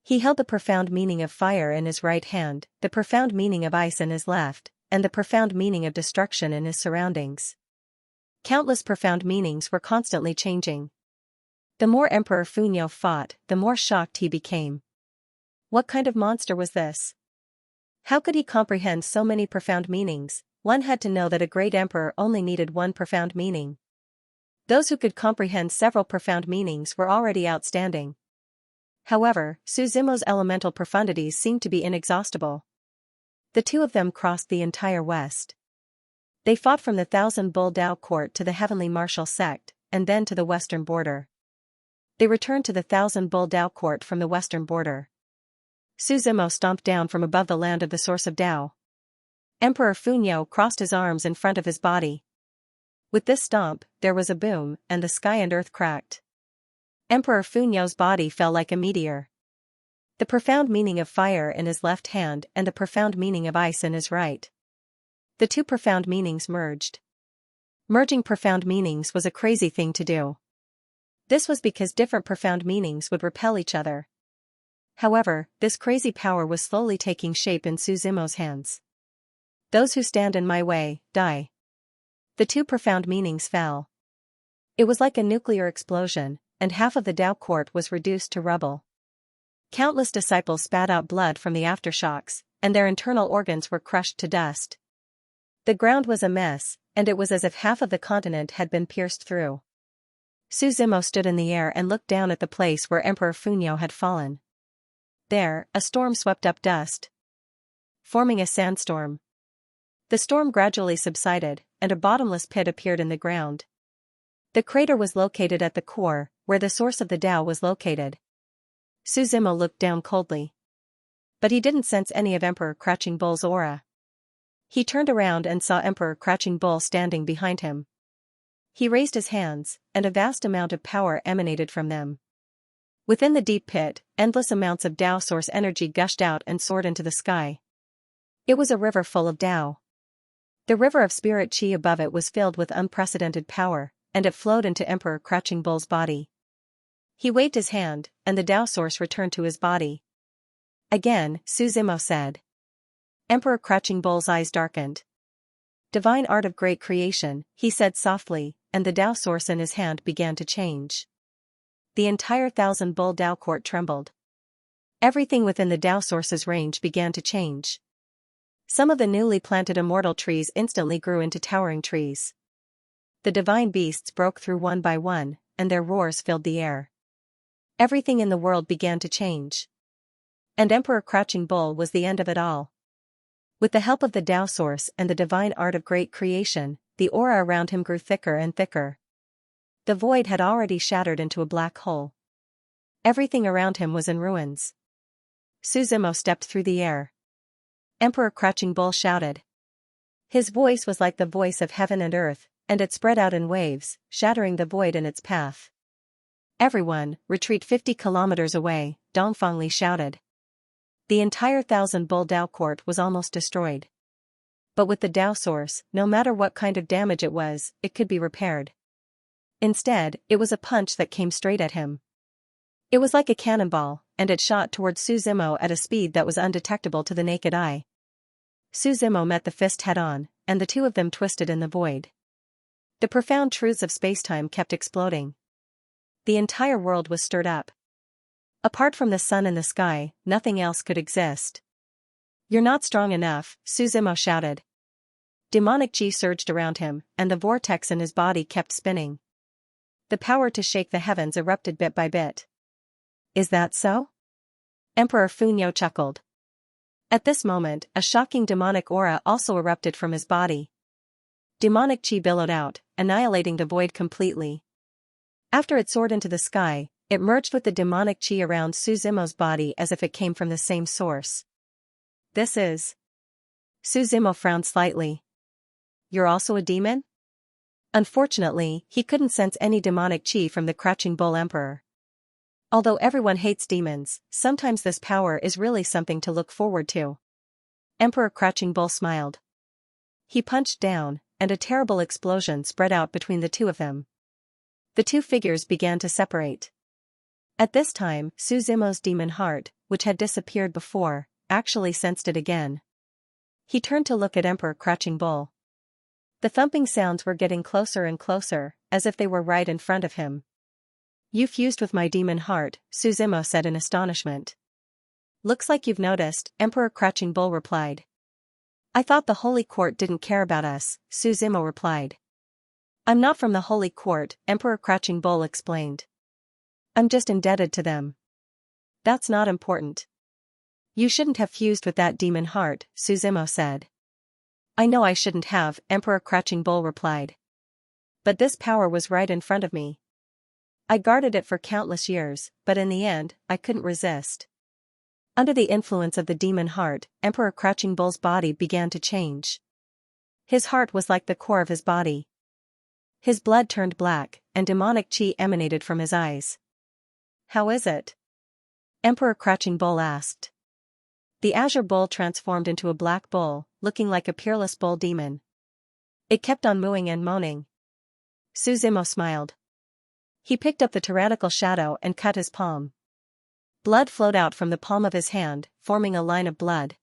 He held the profound meaning of fire in his right hand, the profound meaning of ice in his left, and the profound meaning of destruction in his surroundings. Countless profound meanings were constantly changing. The more Emperor Funyo fought, the more shocked he became. What kind of monster was this? How could he comprehend so many profound meanings? One had to know that a great emperor only needed one profound meaning. Those who could comprehend several profound meanings were already outstanding. However, Su Zimo's elemental profundities seemed to be inexhaustible. The two of them crossed the entire west. They fought from the Thousand Bull Dao Court to the Heavenly Martial Sect, and then to the western border. They returned to the Thousand Bull Dao Court from the western border. Su Zimo stomped down from above the land of the source of Dao. Emperor Funyo crossed his arms in front of his body. With this stomp, there was a boom, and the sky and earth cracked. Emperor Funyo's body fell like a meteor. The profound meaning of fire in his left hand and the profound meaning of ice in his right. The two profound meanings merged. Merging profound meanings was a crazy thing to do. This was because different profound meanings would repel each other. However, this crazy power was slowly taking shape in Su Zimo's hands. Those who stand in my way, die. The two profound meanings fell. It was like a nuclear explosion, and half of the Dao court was reduced to rubble. Countless disciples spat out blood from the aftershocks, and their internal organs were crushed to dust. The ground was a mess, and it was as if half of the continent had been pierced through. Su Zimo stood in the air and looked down at the place where Emperor Funyo had fallen. There, a storm swept up dust, forming a sandstorm. The storm gradually subsided, and a bottomless pit appeared in the ground. The crater was located at the core, where the source of the Tao was located. Su Zimo looked down coldly. But he didn't sense any of Emperor Crouching Bull's aura. He turned around and saw Emperor Crouching Bull standing behind him. He raised his hands, and a vast amount of power emanated from them. Within the deep pit, endless amounts of Tao source energy gushed out and soared into the sky. It was a river full of Tao. The river of spirit chi above it was filled with unprecedented power, and it flowed into Emperor Crouching Bull's body. He waved his hand, and the Tao source returned to his body. Again, Su Zimo said. Emperor Crouching Bull's eyes darkened. Divine art of great creation, he said softly, and the Tao source in his hand began to change. The entire Thousand Bull Tao court trembled. Everything within the Tao source's range began to change. Some of the newly planted immortal trees instantly grew into towering trees. The divine beasts broke through one by one, and their roars filled the air. Everything in the world began to change. And Emperor Crouching Bull was the end of it all. With the help of the Tao source and the divine art of great creation, the aura around him grew thicker and thicker. The void had already shattered into a black hole. Everything around him was in ruins. Su Zimo stepped through the air. Emperor Crouching Bull shouted. His voice was like the voice of heaven and earth, and it spread out in waves, shattering the void in its path. Everyone, retreat 50 kilometers away, Dongfeng Li shouted. The entire Thousand Bull Tao court was almost destroyed. But with the Tao source, no matter what kind of damage it was, it could be repaired. Instead, it was a punch that came straight at him. It was like a cannonball, and it shot towards Su Zimo at a speed that was undetectable to the naked eye. Su Zimo met the fist head-on, and the two of them twisted in the void. The profound truths of spacetime kept exploding. The entire world was stirred up. Apart from the sun and the sky, nothing else could exist. You're not strong enough, Su Zimo shouted. Demonic chi surged around him, and the vortex in his body kept spinning. The power to shake the heavens erupted bit by bit. Is that so? Emperor Funyo chuckled. At this moment, a shocking demonic aura also erupted from his body. Demonic chi billowed out, annihilating the void completely. After it soared into the sky, it merged with the demonic chi around Su Zimo's body as if it came from the same source. This is... Su Zimo frowned slightly. You're also a demon? Unfortunately, he couldn't sense any demonic chi from the Crouching Bull Emperor. Although everyone hates demons, sometimes this power is really something to look forward to. Emperor Crouching Bull smiled. He punched down, and a terrible explosion spread out between the two of them. The two figures began to separate. At this time, Su Zimo's demon heart, which had disappeared before, actually sensed it again. He turned to look at Emperor Crouching Bull. The thumping sounds were getting closer and closer, as if they were right in front of him. You fused with my demon heart, Su Zimo said in astonishment. Looks like you've noticed, Emperor Crouching Bull replied. I thought the Holy Court didn't care about us, Su Zimo replied. I'm not from the Holy Court, Emperor Crouching Bull explained. I'm just indebted to them. That's not important. You shouldn't have fused with that demon heart, Su Zimo said. I know I shouldn't have, Emperor Crouching Bull replied. But this power was right in front of me. I guarded it for countless years, but in the end, I couldn't resist. Under the influence of the demon heart, Emperor Crouching Bull's body began to change. His heart was like the core of his body. His blood turned black, and demonic chi emanated from his eyes. How is it? Emperor Crouching Bull asked. The azure bull transformed into a black bull, looking like a peerless bull demon. It kept on mooing and moaning. Su Zimo smiled. He picked up the tyrannical shadow and cut his palm. Blood flowed out from the palm of his hand, forming a line of blood.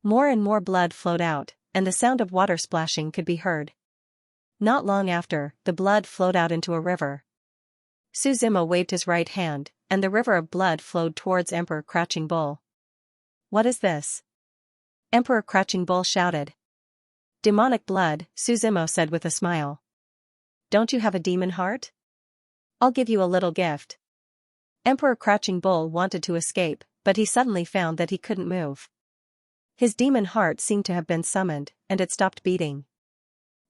More and more blood flowed out, and the sound of water splashing could be heard. Not long after, the blood flowed out into a river. Su Zimo waved his right hand, and the river of blood flowed towards Emperor Crouching Bull. What is this? Emperor Crouching Bull shouted. Demonic blood, Su Zimo said with a smile. Don't you have a demon heart? I'll give you a little gift. Emperor Crouching Bull wanted to escape, but he suddenly found that he couldn't move. His demon heart seemed to have been summoned, and it stopped beating.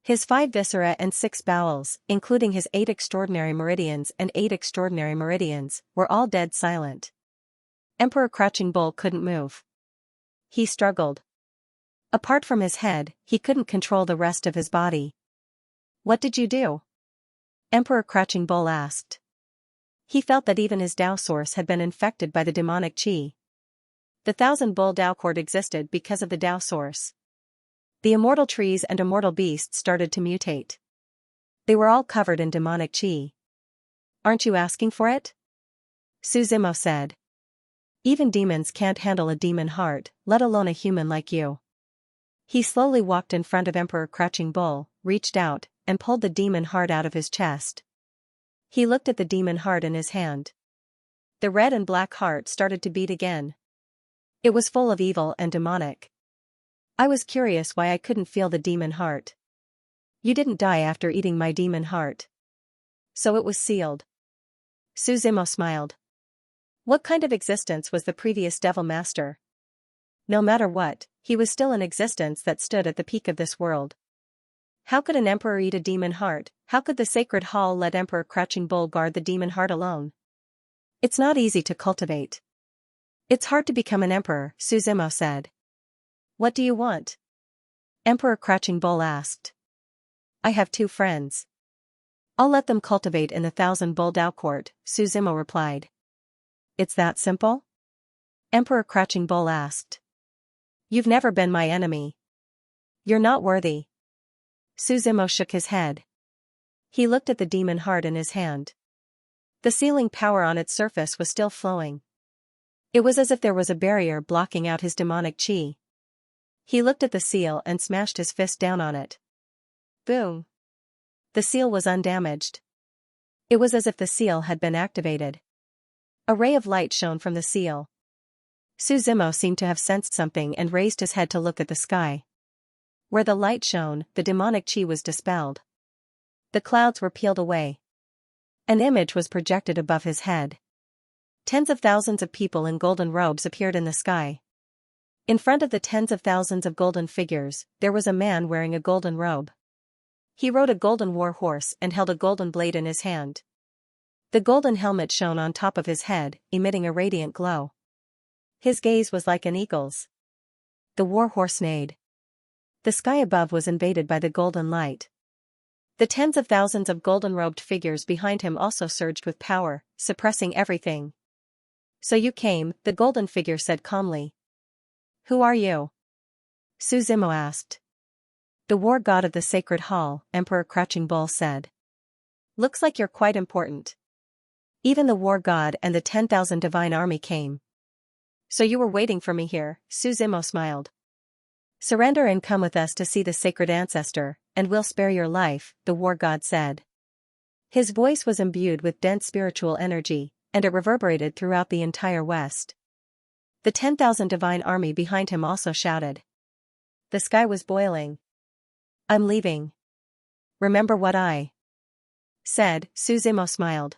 His 5 viscera and 6 bowels, including his 8 extraordinary meridians and 8 extraordinary meridians, were all dead silent. Emperor Crouching Bull couldn't move. He struggled. Apart from his head, he couldn't control the rest of his body. What did you do? Emperor Crouching Bull asked. He felt that even his Tao source had been infected by the demonic qi. The 1,000-bull Tao cord existed because of the Tao source. The immortal trees and immortal beasts started to mutate. They were all covered in demonic qi. Aren't you asking for it? Su Zimo said. Even demons can't handle a demon heart, let alone a human like you. He slowly walked in front of Emperor Crouching Bull, reached out, and pulled the demon heart out of his chest. He looked at the demon heart in his hand. The red and black heart started to beat again. It was full of evil and demonic. I was curious why I couldn't feel the demon heart. You didn't die after eating my demon heart. So it was sealed. Su Zimo smiled. What kind of existence was the previous devil master? No matter what, he was still an existence that stood at the peak of this world. How could an emperor eat a demon heart? How could the sacred hall let Emperor Crouching Bull guard the demon heart alone? It's not easy to cultivate. It's hard to become an emperor, Su Zimo said. What do you want? Emperor Crouching Bull asked. I have 2 friends. I'll let them cultivate in the 1,000-bull Tao court, Su Zimo replied. It's that simple? Emperor Crouching Bull asked. You've never been my enemy. You're not worthy. Su Zimo shook his head. He looked at the demon heart in his hand. The sealing power on its surface was still flowing. It was as if there was a barrier blocking out his demonic qi. He looked at the seal and smashed his fist down on it. Boom! The seal was undamaged. It was as if the seal had been activated. A ray of light shone from the seal. Su Zimo seemed to have sensed something and raised his head to look at the sky. Where the light shone, the demonic qi was dispelled. The clouds were peeled away. An image was projected above his head. Tens of thousands of people in golden robes appeared in the sky. In front of the tens of thousands of golden figures, there was a man wearing a golden robe. He rode a golden war horse and held a golden blade in his hand. The golden helmet shone on top of his head, emitting a radiant glow. His gaze was like an eagle's. The war horse neighed. The sky above was invaded by the golden light. The tens of thousands of golden-robed figures behind him also surged with power, suppressing everything. So you came, the golden figure said calmly. Who are you? Su Zimo asked. The war god of the sacred hall, Emperor Crouching Bull said. Looks like you're quite important. Even the war god and the 10,000 divine army came. So you were waiting for me here, Su Zimo smiled. Surrender and come with us to see the sacred ancestor, and we'll spare your life, the war god said. His voice was imbued with dense spiritual energy, and it reverberated throughout the entire West. The 10,000 divine army behind him also shouted. The sky was boiling. I'm leaving. Remember what I said, Su Zimo smiled.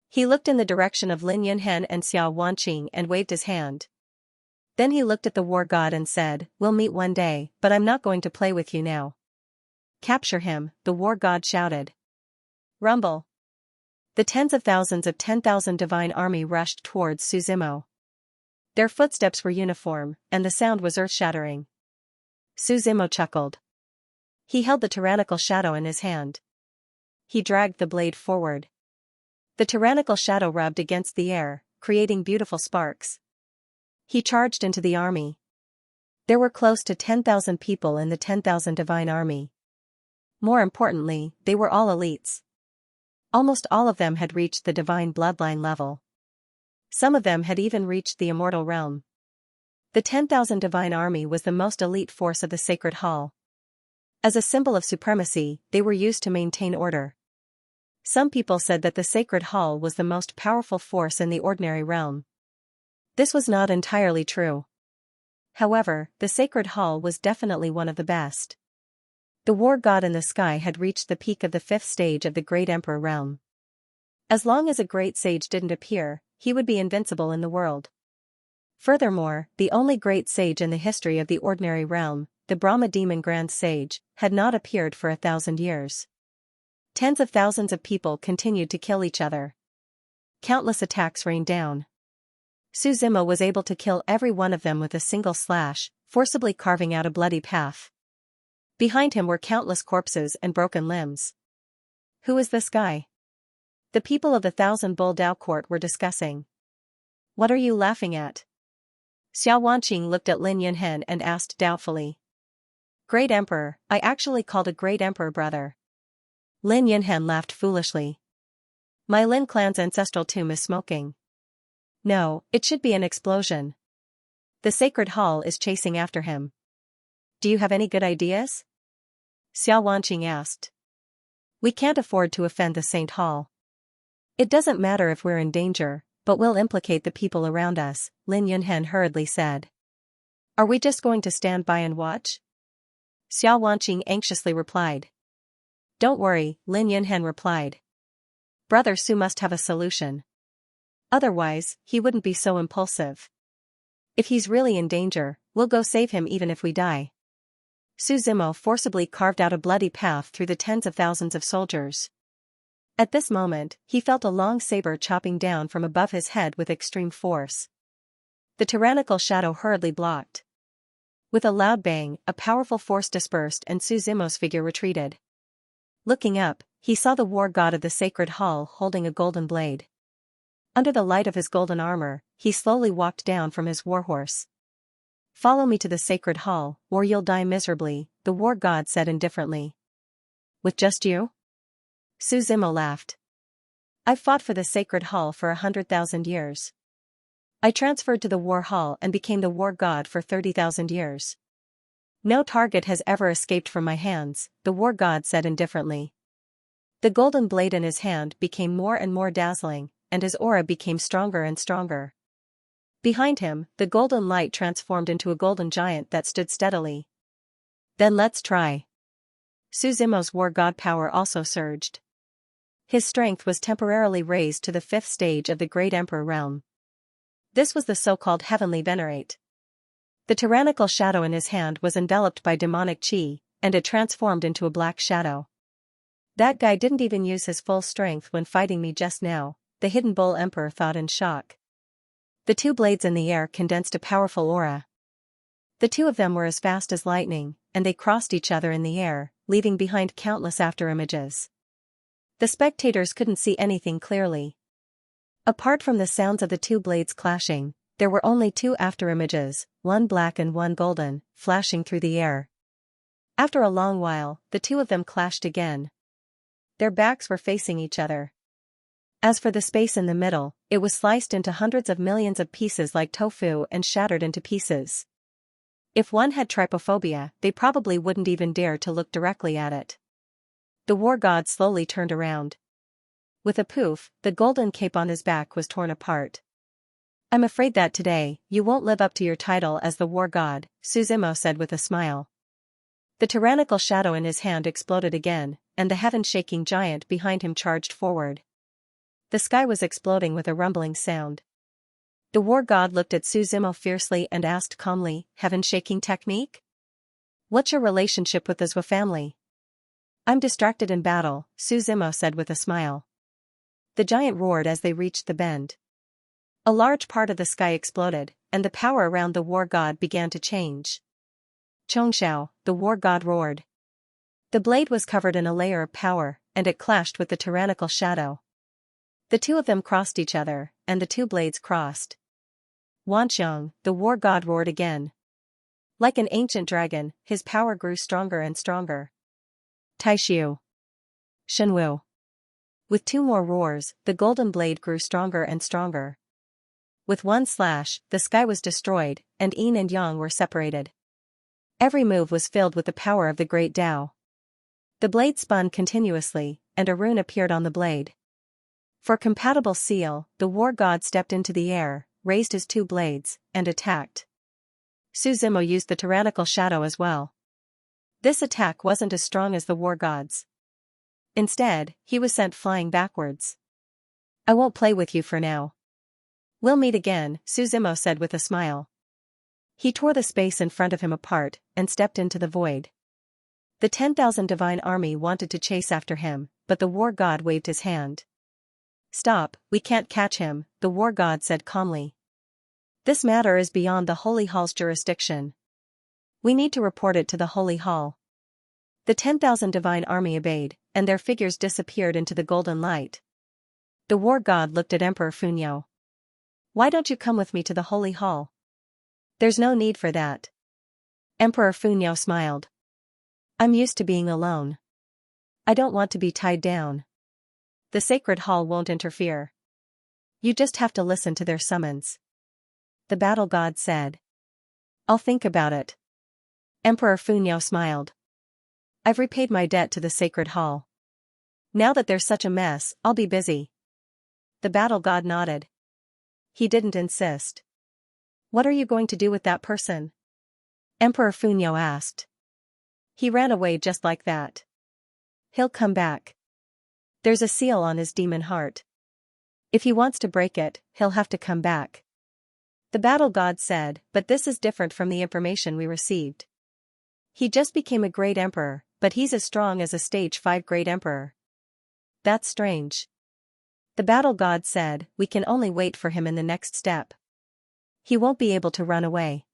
He looked in the direction of Lin Yunhen and Xiao Wanqing and waved his hand. Then he looked at the war god and said, we'll meet one day, but I'm not going to play with you now. Capture him, the war god shouted. Rumble. The tens of thousands of 10,000 divine army rushed towards Su Zimo. Their footsteps were uniform, and the sound was earth-shattering. Su Zimo chuckled. He held the tyrannical shadow in his hand. He dragged the blade forward. The tyrannical shadow rubbed against the air, creating beautiful sparks. He charged into the army. There were close to 10,000 people in the 10,000 divine army. More importantly, they were all elites. Almost all of them had reached the divine bloodline level. Some of them had even reached the immortal realm. The 10,000 divine army was the most elite force of the sacred hall. As a symbol of supremacy, they were used to maintain order. Some people said that the sacred hall was the most powerful force in the ordinary realm. This was not entirely true. However, the sacred hall was definitely one of the best. The war god in the sky had reached the peak of the 5th stage of the Great Emperor realm. As long as a great sage didn't appear, he would be invincible in the world. Furthermore, the only great sage in the history of the ordinary realm, the Brahma demon grand sage, had not appeared for 1,000 years. Tens of thousands of people continued to kill each other. Countless attacks rained down. Suzimo was able to kill every one of them with a single slash, forcibly carving out a bloody path. Behind him were countless corpses and broken limbs. Who is this guy? The people of the Thousand Bull Dao court were discussing. What are you laughing at? Xiao Wanqing looked at Lin Yunhen and asked doubtfully. Great Emperor, I actually called a great emperor brother. Lin Yunhen laughed foolishly. My Lin clan's ancestral tomb is smoking. No, it should be an explosion. The sacred hall is chasing after him. Do you have any good ideas? Xiao Wanqing asked. We can't afford to offend the Saint Hall. It doesn't matter if we're in danger, but we'll implicate the people around us, Lin Yunhen hurriedly said. Are we just going to stand by and watch? Xiao Wanqing anxiously replied. Don't worry, Lin Yunhen replied. Brother Su must have a solution. Otherwise, he wouldn't be so impulsive. If he's really in danger, we'll go save him even if we die. Suzimo forcibly carved out a bloody path through the tens of thousands of soldiers. At this moment, he felt a long saber chopping down from above his head with extreme force. The tyrannical shadow hurriedly blocked. With a loud bang, a powerful force dispersed and Suzimo's figure retreated. Looking up, he saw the war god of the sacred hall holding a golden blade. Under the light of his golden armor, he slowly walked down from his warhorse. Follow me to the sacred hall, or you'll die miserably, the war god said indifferently. With just you? Suzimo laughed. I've fought for the sacred hall for 100,000 years. I transferred to the war hall and became the war god for 30,000 years. No target has ever escaped from my hands, the war god said indifferently. The golden blade in his hand became more and more dazzling, and his aura became stronger and stronger. Behind him, the golden light transformed into a golden giant that stood steadily. Then let's try. Suzimo's war god power also surged. His strength was temporarily raised to the 5th stage of the Great Emperor realm. This was the so-called Heavenly Venerate. The tyrannical shadow in his hand was enveloped by demonic chi, and it transformed into a black shadow. That guy didn't even use his full strength when fighting me just now, the Hidden Bull Emperor thought in shock. The two blades in the air condensed a powerful aura. The two of them were as fast as lightning, and they crossed each other in the air, leaving behind countless afterimages. The spectators couldn't see anything clearly. Apart from the sounds of the two blades clashing, there were only two afterimages, one black and one golden, flashing through the air. After a long while, the two of them clashed again. Their backs were facing each other. As for the space in the middle, it was sliced into hundreds of millions of pieces like tofu and shattered into pieces. If one had trypophobia, they probably wouldn't even dare to look directly at it. The war god slowly turned around. With a poof, the golden cape on his back was torn apart. I'm afraid that today, you won't live up to your title as the war god, Suzimo said with a smile. The tyrannical shadow in his hand exploded again, and the heaven-shaking giant behind him charged forward. The sky was exploding with a rumbling sound. The war god looked at Suzimo fiercely and asked calmly, heaven-shaking technique? What's your relationship with the Zhou family? I'm distracted in battle, Suzimo said with a smile. The giant roared as they reached the bend. A large part of the sky exploded, and the power around the war god began to change. Chongxiao, the war god roared. The blade was covered in a layer of power, and it clashed with the tyrannical shadow. The two of them crossed each other, and the two blades crossed. Wanqiang, the war god roared again. Like an ancient dragon, his power grew stronger and stronger. Taixiu. Shenwu. With two more roars, the golden blade grew stronger and stronger. With one slash, the sky was destroyed, and yin and yang were separated. Every move was filled with the power of the great Tao. The blade spun continuously, and a rune appeared on the blade. For compatible seal, the war god stepped into the air, raised his two blades, and attacked. Suzimo used the tyrannical shadow as well. This attack wasn't as strong as the war god's. Instead, he was sent flying backwards. I won't play with you for now. We'll meet again, Suzimo said with a smile. He tore the space in front of him apart and stepped into the void. The 10,000 divine army wanted to chase after him, but the war god waved his hand. Stop, we can't catch him, the war god said calmly. This matter is beyond the Holy Hall's jurisdiction. We need to report it to the Holy Hall. The 10,000 divine army obeyed, and their figures disappeared into the golden light. The war god looked at Emperor Funyo. Why don't you come with me to the Holy Hall? There's no need for that. Emperor Funyo smiled. I'm used to being alone. I don't want to be tied down. The sacred hall won't interfere. You just have to listen to their summons. The battle god said. I'll think about it. Emperor Funyo smiled. I've repaid my debt to the sacred hall. Now that there's such a mess, I'll be busy. The battle god nodded. He didn't insist. What are you going to do with that person? Emperor Funyo asked. He ran away just like that. He'll come back. There's a seal on his demon heart. If he wants to break it, he'll have to come back. The battle god said, but this is different from the information we received. He just became a great emperor, but he's as strong as a stage 5 great emperor. That's strange. The battle god said, we can only wait for him in the next step. He won't be able to run away.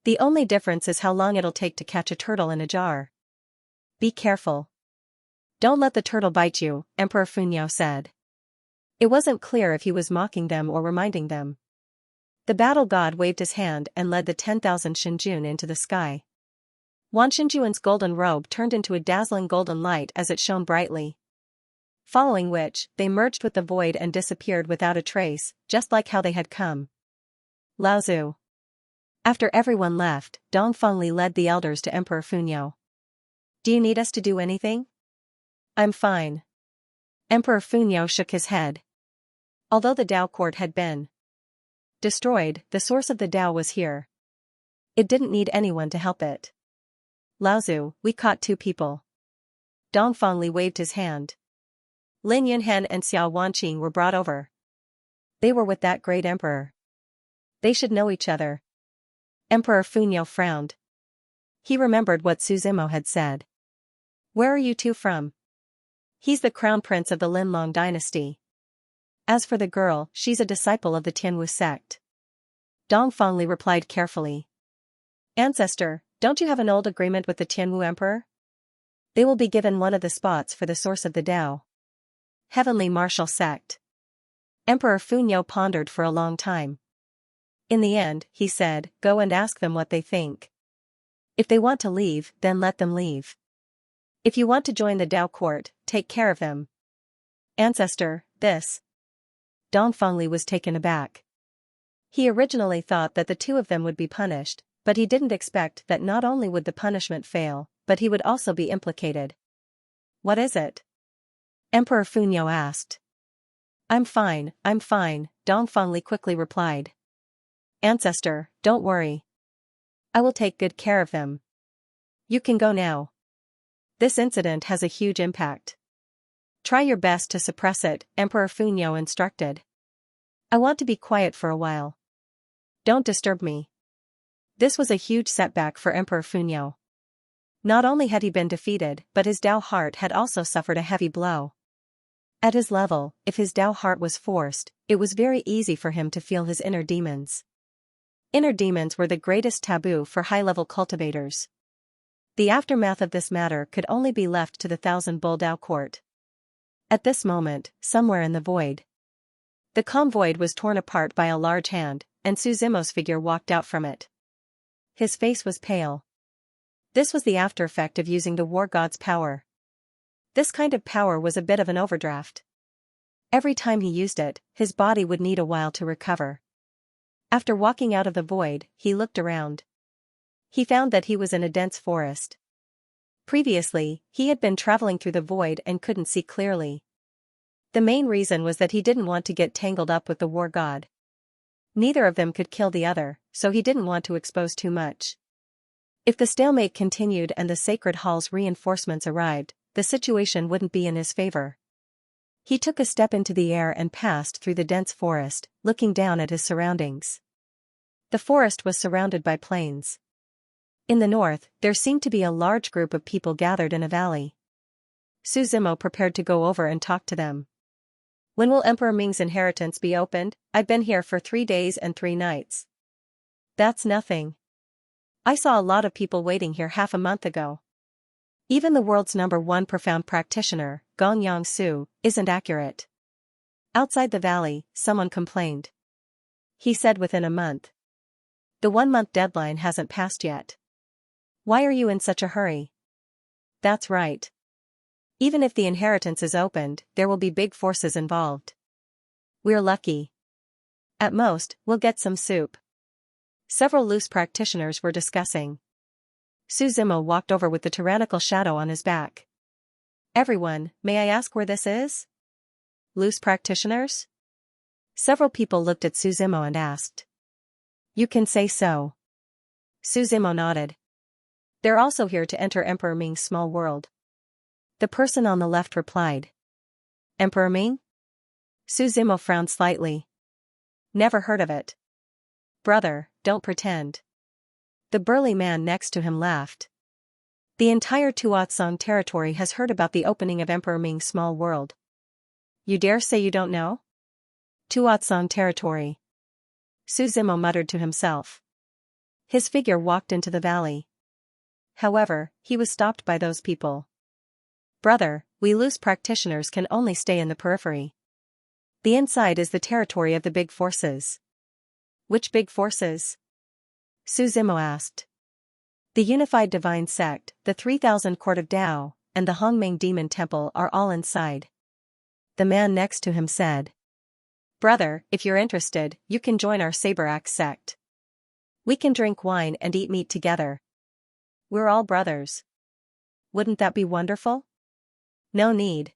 The only difference is how long it'll take to catch a turtle in a jar. Be careful. Don't let the turtle bite you, Emperor Funyo said. It wasn't clear if he was mocking them or reminding them. The battle god waved his hand and led the 10,000 Shinjun into the sky. Wan Shinjuan's golden robe turned into a dazzling golden light as it shone brightly. Following which, they merged with the void and disappeared without a trace, just like how they had come. Laozu. After everyone left, Dongfengli led the elders to Emperor Funyo. Do you need us to do anything? I'm fine. Emperor Funyo shook his head. Although the Dao court had been destroyed, the source of the Dao was here. It didn't need anyone to help it. Laozu, we caught 2 people. Dongfengli waved his hand. Lin Yunhen and Xiao Wanqing were brought over. They were with that great emperor. They should know each other. Emperor Funyo frowned. He remembered what Suzimo had said. Where are you 2 from? He's the crown prince of the Linlong dynasty. As for the girl, she's a disciple of the Tianwu sect. Dongfengli replied carefully. Ancestor, don't you have an old agreement with the Tianwu emperor? They will be given one of the spots for the source of the Dao. Heavenly martial sect. Emperor Funyo pondered for a long time. In the end, he said, go and ask them what they think. If they want to leave, then let them leave. If you want to join the Dao court, take care of them. Ancestor, this. Dongfengli was taken aback. He originally thought that the 2 of them would be punished, but he didn't expect that not only would the punishment fail, but he would also be implicated. What is it? Emperor Funyo asked. I'm fine, Dongfengli quickly replied. Ancestor, don't worry. I will take good care of them. You can go now. This incident has a huge impact. Try your best to suppress it, Emperor Funyo instructed. I want to be quiet for a while. Don't disturb me. This was a huge setback for Emperor Funyo. Not only had he been defeated, but his Dao heart had also suffered a heavy blow. At his level, if his Dao heart was forced, it was very easy for him to feel his inner demons. Inner demons were the greatest taboo for high-level cultivators. The aftermath of this matter could only be left to the 1,000-bull Dao court. At this moment, somewhere in the void, the calm void was torn apart by a large hand, and Suzimo's figure walked out from it. His face was pale. This was the after effect of using the war god's power. This kind of power was a bit of an overdraft. Every time he used it, his body would need a while to recover. After walking out of the void, he looked around. He found that he was in a dense forest. Previously, he had been traveling through the void and couldn't see clearly. The main reason was that he didn't want to get tangled up with the war god. Neither of them could kill the other, so he didn't want to expose too much. If the stalemate continued and the sacred hall's reinforcements arrived, the situation wouldn't be in his favor. He took a step into the air and passed through the dense forest, looking down at his surroundings. The forest was surrounded by plains. In the north, there seemed to be a large group of people gathered in a valley. Su Zimo prepared to go over and talk to them. When will Emperor Ming's inheritance be opened? I've been here for 3 days and 3 nights. That's nothing. I saw a lot of people waiting here half a month ago. Even the world's #1 profound practitioner, Gong Yang Su, isn't accurate. Outside the valley, someone complained. He said within a month. The 1-month deadline hasn't passed yet. Why are you in such a hurry? That's right. Even if the inheritance is opened, there will be big forces involved. We're lucky. At most, we'll get some soup. Several loose practitioners were discussing. Su Zimo walked over with the tyrannical shadow on his back. Everyone, may I ask where this is? Loose practitioners? Several people looked at Su Zimo and asked. You can say so. Su Zimo nodded. They're also here to enter Emperor Ming's small world. The person on the left replied. Emperor Ming? Su Zimo frowned slightly. Never heard of it. Brother, don't pretend. The burly man next to him laughed. The entire Tuatsong territory has heard about the opening of Emperor Ming's small world. You dare say you don't know? Tuatsong territory. Su Zimo muttered to himself. His figure walked into the valley. However, he was stopped by those people. Brother, we loose practitioners can only stay in the periphery. The inside is the territory of the big forces. Which big forces? Su Zimo asked. The Unified Divine Sect, the 3000 Court of Tao, and the Hongmeng Demon Temple are all inside. The man next to him said. Brother, if you're interested, you can join our Saber Axe sect. We can drink wine and eat meat together. We're all brothers. Wouldn't that be wonderful? No need.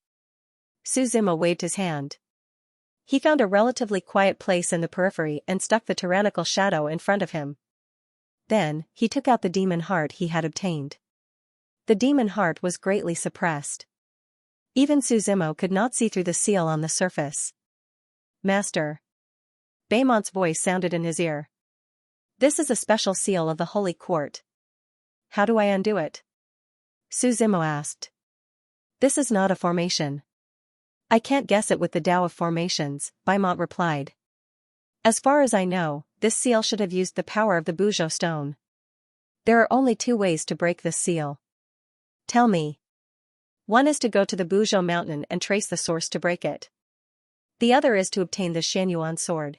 Su Zimo waved his hand. He found a relatively quiet place in the periphery and stuck the tyrannical shadow in front of him. Then, he took out the demon heart he had obtained. The demon heart was greatly suppressed. Even Su Zimo could not see through the seal on the surface. Master. Baymont's voice sounded in his ear. This is a special seal of the Holy Court. How do I undo it? Su Zimo asked. This is not a formation. I can't guess it with the Tao of formations, Baimont replied. As far as I know, this seal should have used the power of the Buzhou stone. There are only 2 ways to break this seal. Tell me. One is to go to the Buzhou mountain and trace the source to break it. The other is to obtain the Xianyuan sword.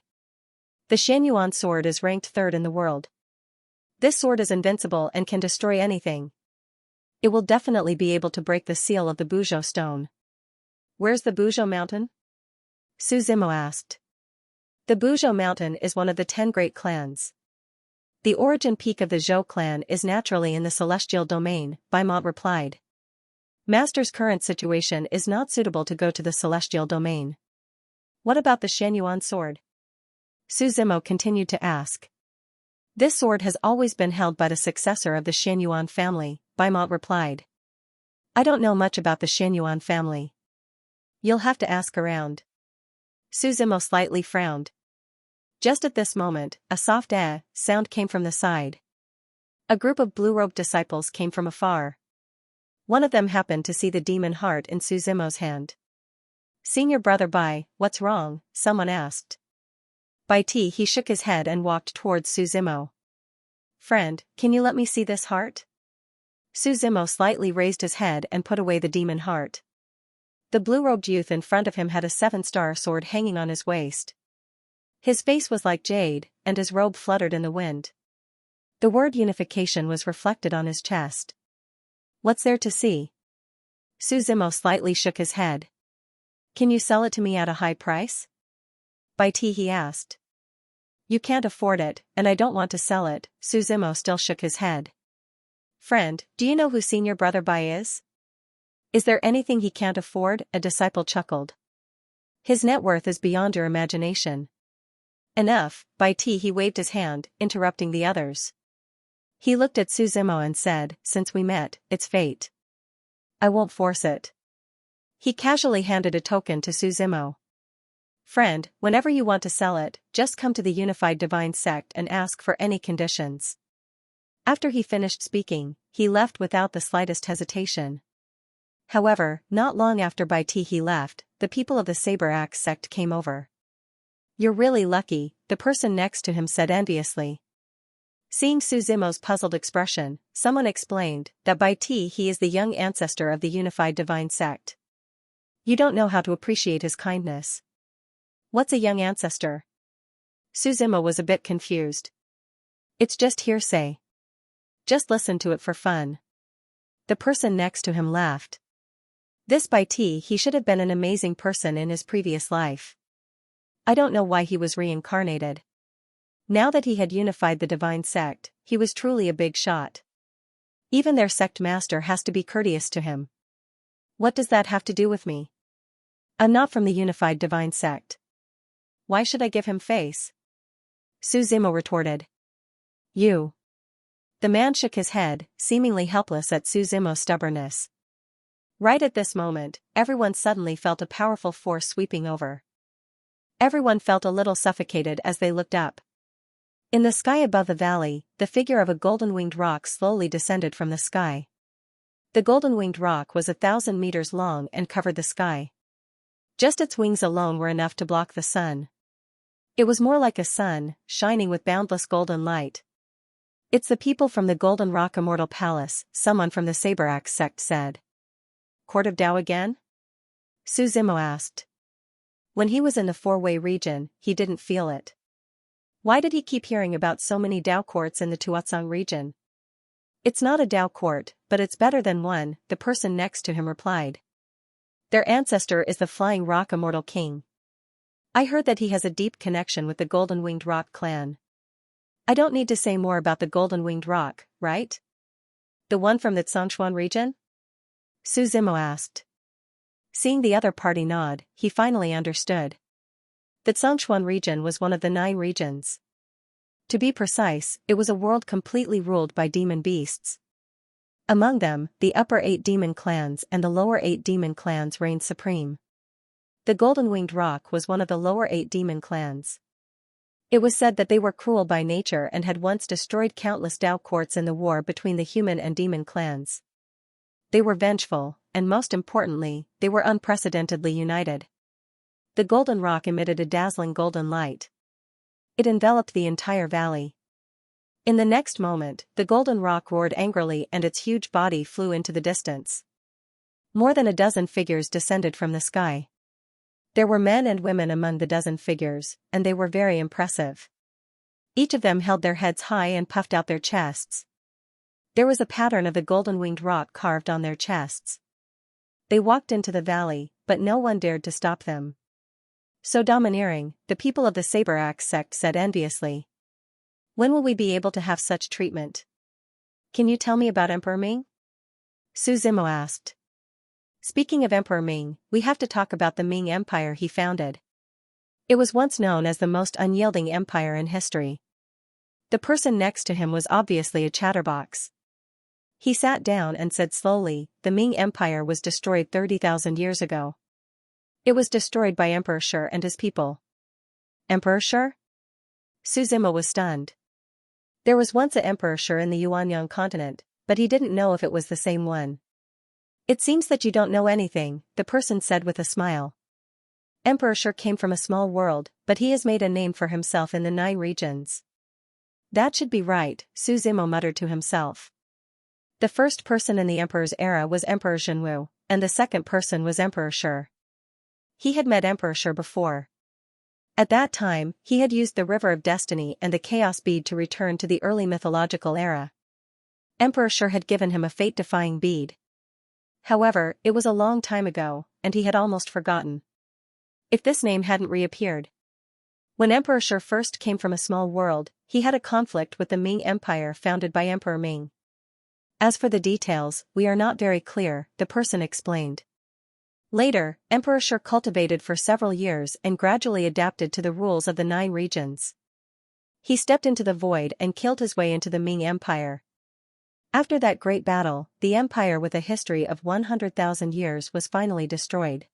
The Xianyuan sword is ranked 3rd in the world. This sword is invincible and can destroy anything. It will definitely be able to break the seal of the Buzhou stone. Where's the Buzhou mountain? Su Zimo asked. The Buzhou mountain is one of the 10 great clans. The origin peak of the Zhou clan is naturally in the celestial domain, Baimont replied. Master's current situation is not suitable to go to the celestial domain. What about the Xianyuan sword? Su Zimo continued to ask. This sword has always been held by the successor of the Xianyuan family, Baimont replied. I don't know much about the Xianyuan family. You'll have to ask around. Su Zimo slightly frowned. Just at this moment, a soft sound came from the side. A group of blue-robed disciples came from afar. One of them happened to see the demon heart in Su Zimo's hand. Senior brother Bai, what's wrong? Someone asked. Bai Ti he shook his head and walked towards Su Zimo. Friend, can you let me see this heart? Su Zimo slightly raised his head and put away the demon heart. The blue-robed youth in front of him had a 7-star sword hanging on his waist. His face was like jade, and his robe fluttered in the wind. The word unification was reflected on his chest. What's there to see? Su Zimo slightly shook his head. Can you sell it to me at a high price? Bai Ti he asked. You can't afford it, and I don't want to sell it, Su Zimo still shook his head. Friend, do you know who senior brother Bai is? Is there anything he can't afford? A disciple chuckled. His net worth is beyond your imagination. Enough, Bai Ti he waved his hand, interrupting the others. He looked at Su Zimo and said, since we met, it's fate. I won't force it. He casually handed a token to Su Zimo. Friend, whenever you want to sell it, just come to the Unified Divine Sect and ask for any conditions. After he finished speaking, he left without the slightest hesitation. However, not long after Bai Ti he left, the people of the Saber Axe sect came over. You're really lucky, the person next to him said enviously. Seeing Su Zimo's puzzled expression, someone explained that Bai Ti he is the young ancestor of the Unified Divine Sect. You don't know how to appreciate his kindness. What's a young ancestor? Su Zimo was a bit confused. It's just hearsay. Just listen to it for fun. The person next to him laughed. This Bai Ti he should have been an amazing person in his previous life. I don't know why he was reincarnated. Now that he had unified the divine sect, he was truly a big shot. Even their sect master has to be courteous to him. What does that have to do with me? I'm not from the unified divine sect. Why should I give him face? Su Zimo retorted. You. The man shook his head, seemingly helpless at Su Zimo's stubbornness. Right at this moment, everyone suddenly felt a powerful force sweeping over. Everyone felt a little suffocated as they looked up. In the sky above the valley, the figure of a golden-winged rock slowly descended from the sky. The golden-winged rock was 1,000 meters long and covered the sky. Just its wings alone were enough to block the sun. It was more like a sun, shining with boundless golden light. It's the people from the Golden Rock Immortal Palace, someone from the Saber Axe sect said. Court of Tao again? Su Zimo asked. When he was in the four-way region, he didn't feel it. Why did he keep hearing about so many Tao courts in the Tuatsang region? It's not a Tao court, but it's better than one, the person next to him replied. Their ancestor is the Flying Rock Immortal King. I heard that he has a deep connection with the Golden Winged Rock clan. I don't need to say more about the Golden Winged Rock, right? The one from the Xianxia region? Su Zimo asked. Seeing the other party nod, he finally understood. The Xianxia region was one of the 9 regions. To be precise, it was a world completely ruled by demon beasts. Among them, the upper 8 demon clans and the lower 8 demon clans reigned supreme. The Golden Winged Rock was one of the lower 8 demon clans. It was said that they were cruel by nature and had once destroyed countless Tao courts in the war between the human and demon clans. They were vengeful, and most importantly, they were unprecedentedly united. The Golden Rock emitted a dazzling golden light. It enveloped the entire valley. In the next moment, the Golden Rock roared angrily and its huge body flew into the distance. More than a dozen figures descended from the sky. There were men and women among the dozen figures, and they were very impressive. Each of them held their heads high and puffed out their chests. There was a pattern of the golden-winged rock carved on their chests. They walked into the valley, but no one dared to stop them. So domineering, the people of the Saber Axe sect said enviously. When will we be able to have such treatment? Can you tell me about Emperor Ming? Su Zimo asked. Speaking of Emperor Ming, we have to talk about the Ming Empire he founded. It was once known as the most unyielding empire in history. The person next to him was obviously a chatterbox. He sat down and said slowly, the Ming Empire was destroyed 30,000 years ago. It was destroyed by Emperor Shi and his people. Emperor Shi? Su Zimo was stunned. There was once a Emperor Shi in the Yuanyang continent, but he didn't know if it was the same one. It seems that you don't know anything, the person said with a smile. Emperor Shi came from a small world, but he has made a name for himself in the 9 regions. That should be right, Su Zimo muttered to himself. The first person in the emperor's era was Emperor Zhenwu, and the second person was Emperor Shi. He had met Emperor Shi before. At that time, he had used the River of Destiny and the Chaos Bead to return to the early mythological era. Emperor Shi had given him a fate-defying bead. However, it was a long time ago, and he had almost forgotten. If this name hadn't reappeared. When Emperor Shi first came from a small world, he had a conflict with the Ming Empire founded by Emperor Ming. As for the details, we are not very clear, the person explained. Later, Emperor Shi cultivated for several years and gradually adapted to the rules of the 9 regions. He stepped into the void and killed his way into the Ming Empire. After that great battle, the empire with a history of 100,000 years was finally destroyed.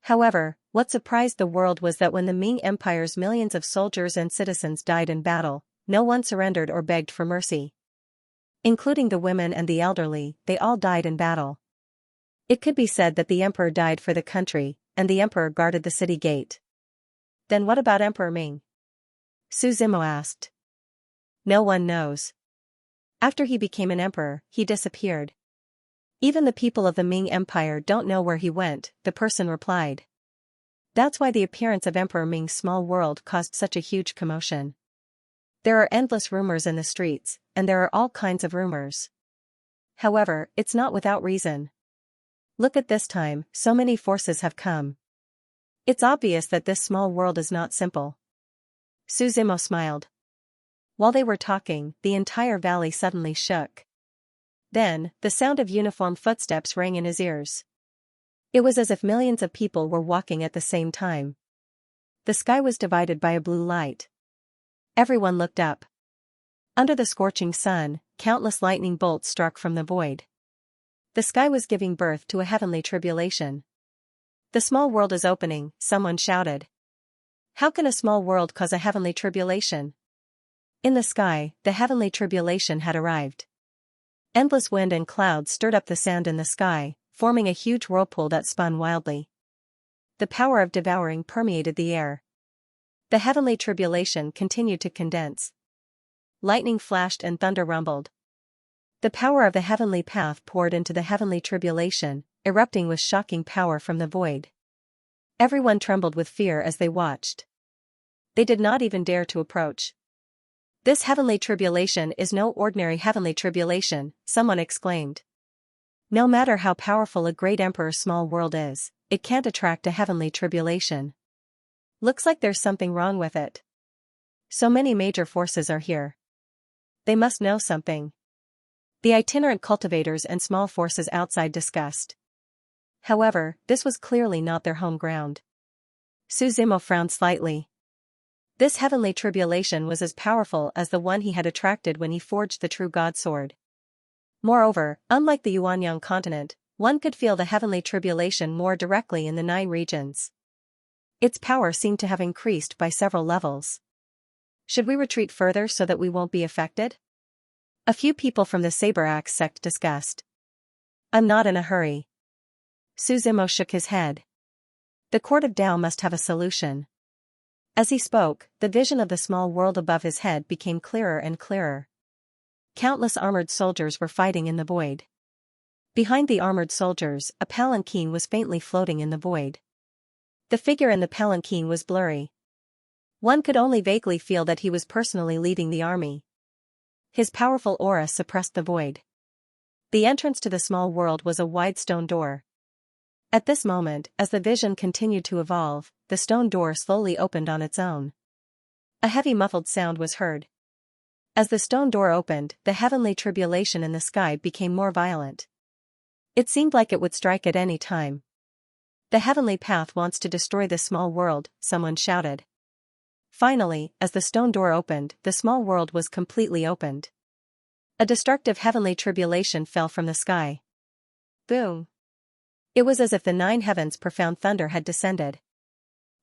However, what surprised the world was that when the Ming Empire's millions of soldiers and citizens died in battle, no one surrendered or begged for mercy. Including the women and the elderly, they all died in battle. It could be said that the emperor died for the country, and the emperor guarded the city gate. Then what about Emperor Ming? Su Zimo asked. No one knows. After he became an emperor, he disappeared. Even the people of the Ming Empire don't know where he went, the person replied. That's why the appearance of Emperor Ming's small world caused such a huge commotion. There are endless rumors in the streets, and there are all kinds of rumors. However, it's not without reason. Look at this time, so many forces have come. It's obvious that this small world is not simple. Su Zimo smiled. While they were talking, the entire valley suddenly shook. Then, the sound of uniform footsteps rang in his ears. It was as if millions of people were walking at the same time. The sky was divided by a blue light. Everyone looked up. Under the scorching sun, countless lightning bolts struck from the void. The sky was giving birth to a heavenly tribulation. The small world is opening, someone shouted. How can a small world cause a heavenly tribulation? In the sky, the heavenly tribulation had arrived. Endless wind and clouds stirred up the sand in the sky, forming a huge whirlpool that spun wildly. The power of devouring permeated the air. The heavenly tribulation continued to condense. Lightning flashed and thunder rumbled. The power of the heavenly path poured into the heavenly tribulation, erupting with shocking power from the void. Everyone trembled with fear as they watched. They did not even dare to approach. This heavenly tribulation is no ordinary heavenly tribulation, someone exclaimed. No matter how powerful a great emperor's small world is, it can't attract a heavenly tribulation. Looks like there's something wrong with it. So many major forces are here. They must know something. The itinerant cultivators and small forces outside discussed. However, this was clearly not their home ground. Su Zimo frowned slightly. This heavenly tribulation was as powerful as the one he had attracted when he forged the true God sword. Moreover, unlike the Yuanyang continent, one could feel the heavenly tribulation more directly in the 9 regions. Its power seemed to have increased by several levels. Should we retreat further so that we won't be affected? A few people from the Saber Axe sect discussed. I'm not in a hurry. Su Zimo shook his head. The court of Tao must have a solution. As he spoke, the vision of the small world above his head became clearer and clearer. Countless armored soldiers were fighting in the void. Behind the armored soldiers, a palanquin was faintly floating in the void. The figure in the palanquin was blurry. One could only vaguely feel that he was personally leading the army. His powerful aura suppressed the void. The entrance to the small world was a wide stone door. At this moment, as the vision continued to evolve, the stone door slowly opened on its own. A heavy muffled sound was heard. As the stone door opened, the heavenly tribulation in the sky became more violent. It seemed like it would strike at any time. The heavenly path wants to destroy this small world, someone shouted. Finally, as the stone door opened, the small world was completely opened. A destructive heavenly tribulation fell from the sky. Boom! It was as if the 9 heavens' profound thunder had descended.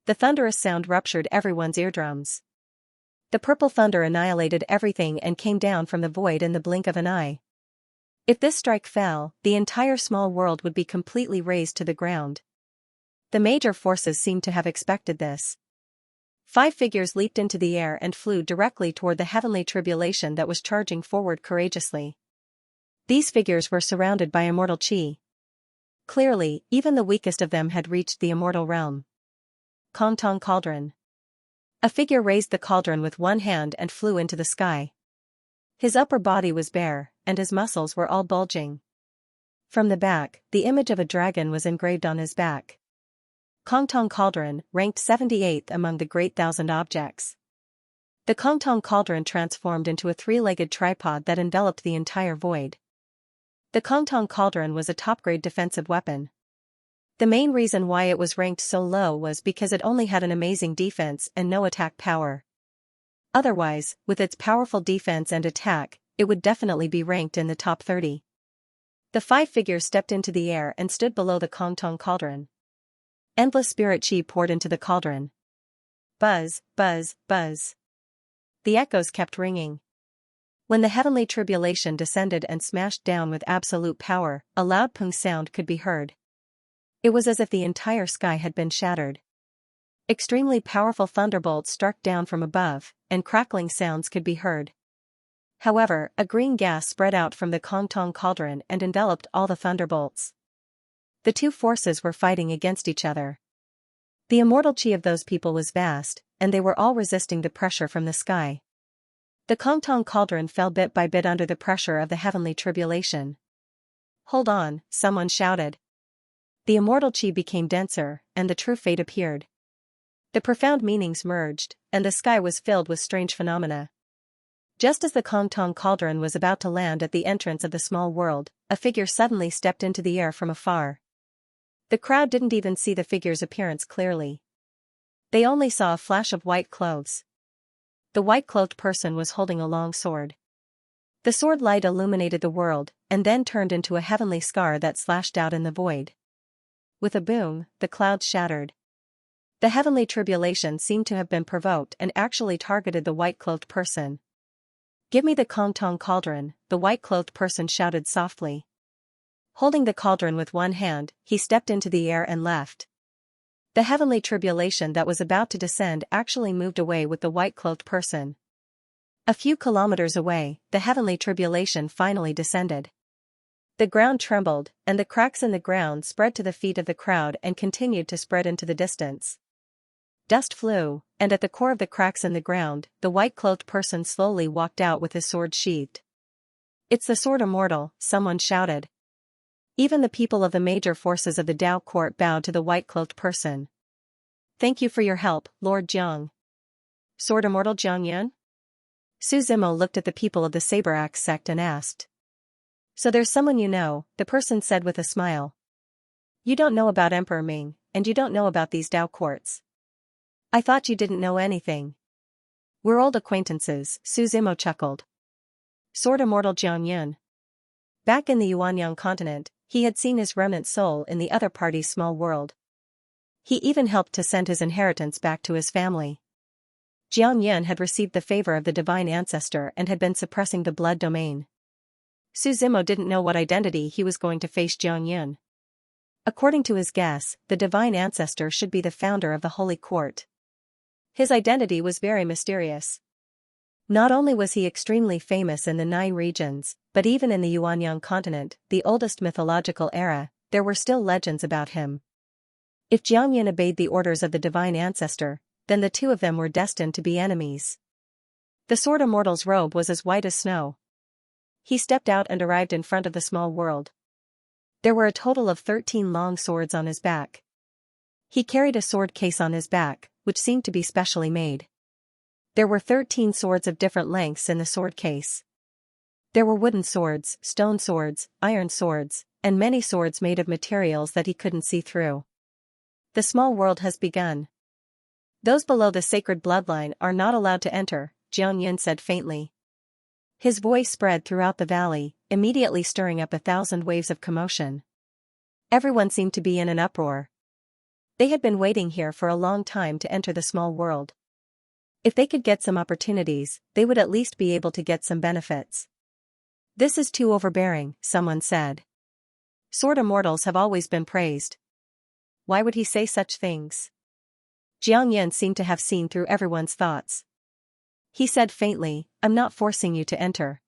The thunderous sound ruptured everyone's eardrums. The purple thunder annihilated everything and came down from the void in the blink of an eye. If this strike fell, the entire small world would be completely razed to the ground. The major forces seemed to have expected this. 5 figures leaped into the air and flew directly toward the heavenly tribulation that was charging forward courageously. These figures were surrounded by immortal chi. Clearly, even the weakest of them had reached the immortal realm. Kongtong Cauldron. A figure raised the cauldron with one hand and flew into the sky. His upper body was bare, and his muscles were all bulging. From the back, the image of a dragon was engraved on his back. Kongtong Cauldron ranked 78th among the Great Thousand Objects. The Kongtong Cauldron transformed into a 3-legged tripod that enveloped the entire void. The Kongtong Cauldron was a top-grade defensive weapon. The main reason why it was ranked so low was because it only had an amazing defense and no attack power. Otherwise, with its powerful defense and attack, it would definitely be ranked in the top 30. The 5 figures stepped into the air and stood below the Kongtong cauldron. Endless spirit chi poured into the cauldron. Buzz, buzz, buzz. The echoes kept ringing. When the heavenly tribulation descended and smashed down with absolute power, a loud pung sound could be heard. It was as if the entire sky had been shattered. Extremely powerful thunderbolts struck down from above, and crackling sounds could be heard. However, a green gas spread out from the Kongtong cauldron and enveloped all the thunderbolts. The two forces were fighting against each other. The immortal chi of those people was vast, and they were all resisting the pressure from the sky. The Kongtong cauldron fell bit by bit under the pressure of the heavenly tribulation. "Hold on," someone shouted. The immortal chi became denser, and the true fate appeared. The profound meanings merged, and the sky was filled with strange phenomena. Just as the Kongtong cauldron was about to land at the entrance of the small world, a figure suddenly stepped into the air from afar. The crowd didn't even see the figure's appearance clearly. They only saw a flash of white clothes. The white-clothed person was holding a long sword. The sword light illuminated the world, and then turned into a heavenly scar that slashed out in the void. With a boom, the clouds shattered. The heavenly tribulation seemed to have been provoked and actually targeted the white-clothed person. "Give me the Kongtong cauldron," the white-clothed person shouted softly. Holding the cauldron with one hand, he stepped into the air and left. The heavenly tribulation that was about to descend actually moved away with the white-clothed person. A few kilometers away, the heavenly tribulation finally descended. The ground trembled, and the cracks in the ground spread to the feet of the crowd and continued to spread into the distance. Dust flew, and at the core of the cracks in the ground, the white-clothed person slowly walked out with his sword sheathed. "It's the sword immortal," someone shouted. Even the people of the major forces of the Dao court bowed to the white-clothed person. "Thank you for your help, Lord Jiang." "Sword immortal Jiangyun?" Su Zimo looked at the people of the Saber-Axe sect and asked. "So there's someone you know," the person said with a smile. "You don't know about Emperor Ming, and you don't know about these Dao courts. I thought you didn't know anything." "We're old acquaintances," Su Zimo chuckled. Sword immortal Jiang Yun. Back in the Yuanyang continent, he had seen his remnant soul in the other party's small world. He even helped to send his inheritance back to his family. Jiang Yun had received the favor of the divine ancestor and had been suppressing the blood domain. Su Zimo didn't know what identity he was going to face Jiang Yun. According to his guess, the divine ancestor should be the founder of the holy court. His identity was very mysterious. Not only was he extremely famous in the 9 regions, but even in the Yuanyang continent, the oldest mythological era, there were still legends about him. If Jiang Yun obeyed the orders of the divine ancestor, then the two of them were destined to be enemies. The sword immortal's robe was as white as snow. He stepped out and arrived in front of the small world. There were a total of 13 long swords on his back. He carried a sword case on his back, which seemed to be specially made. There were 13 swords of different lengths in the sword case. There were wooden swords, stone swords, iron swords, and many swords made of materials that he couldn't see through. "The small world has begun. Those below the sacred bloodline are not allowed to enter," Jiang Yun said faintly. His voice spread throughout the valley, immediately stirring up 1,000 waves of commotion. Everyone seemed to be in an uproar. They had been waiting here for a long time to enter the small world. If they could get some opportunities, they would at least be able to get some benefits. "This is too overbearing," someone said. "Sword immortals have always been praised. Why would he say such things?" Jiang Yun seemed to have seen through everyone's thoughts. He said faintly, "I'm not forcing you to enter.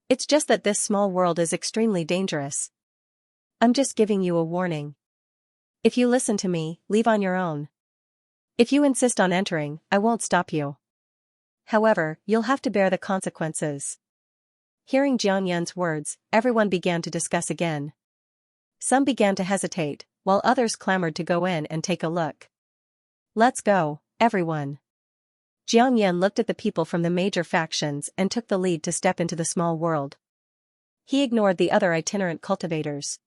It's just that this small world is extremely dangerous. I'm just giving you a warning. If you listen to me, leave on your own. If you insist on entering, I won't stop you. However, you'll have to bear the consequences." Hearing Jiang Yun's words, everyone began to discuss again. Some began to hesitate, while others clamored to go in and take a look. "Let's go, everyone." Jiang Yun looked at the people from the major factions and took the lead to step into the small world. He ignored the other itinerant cultivators.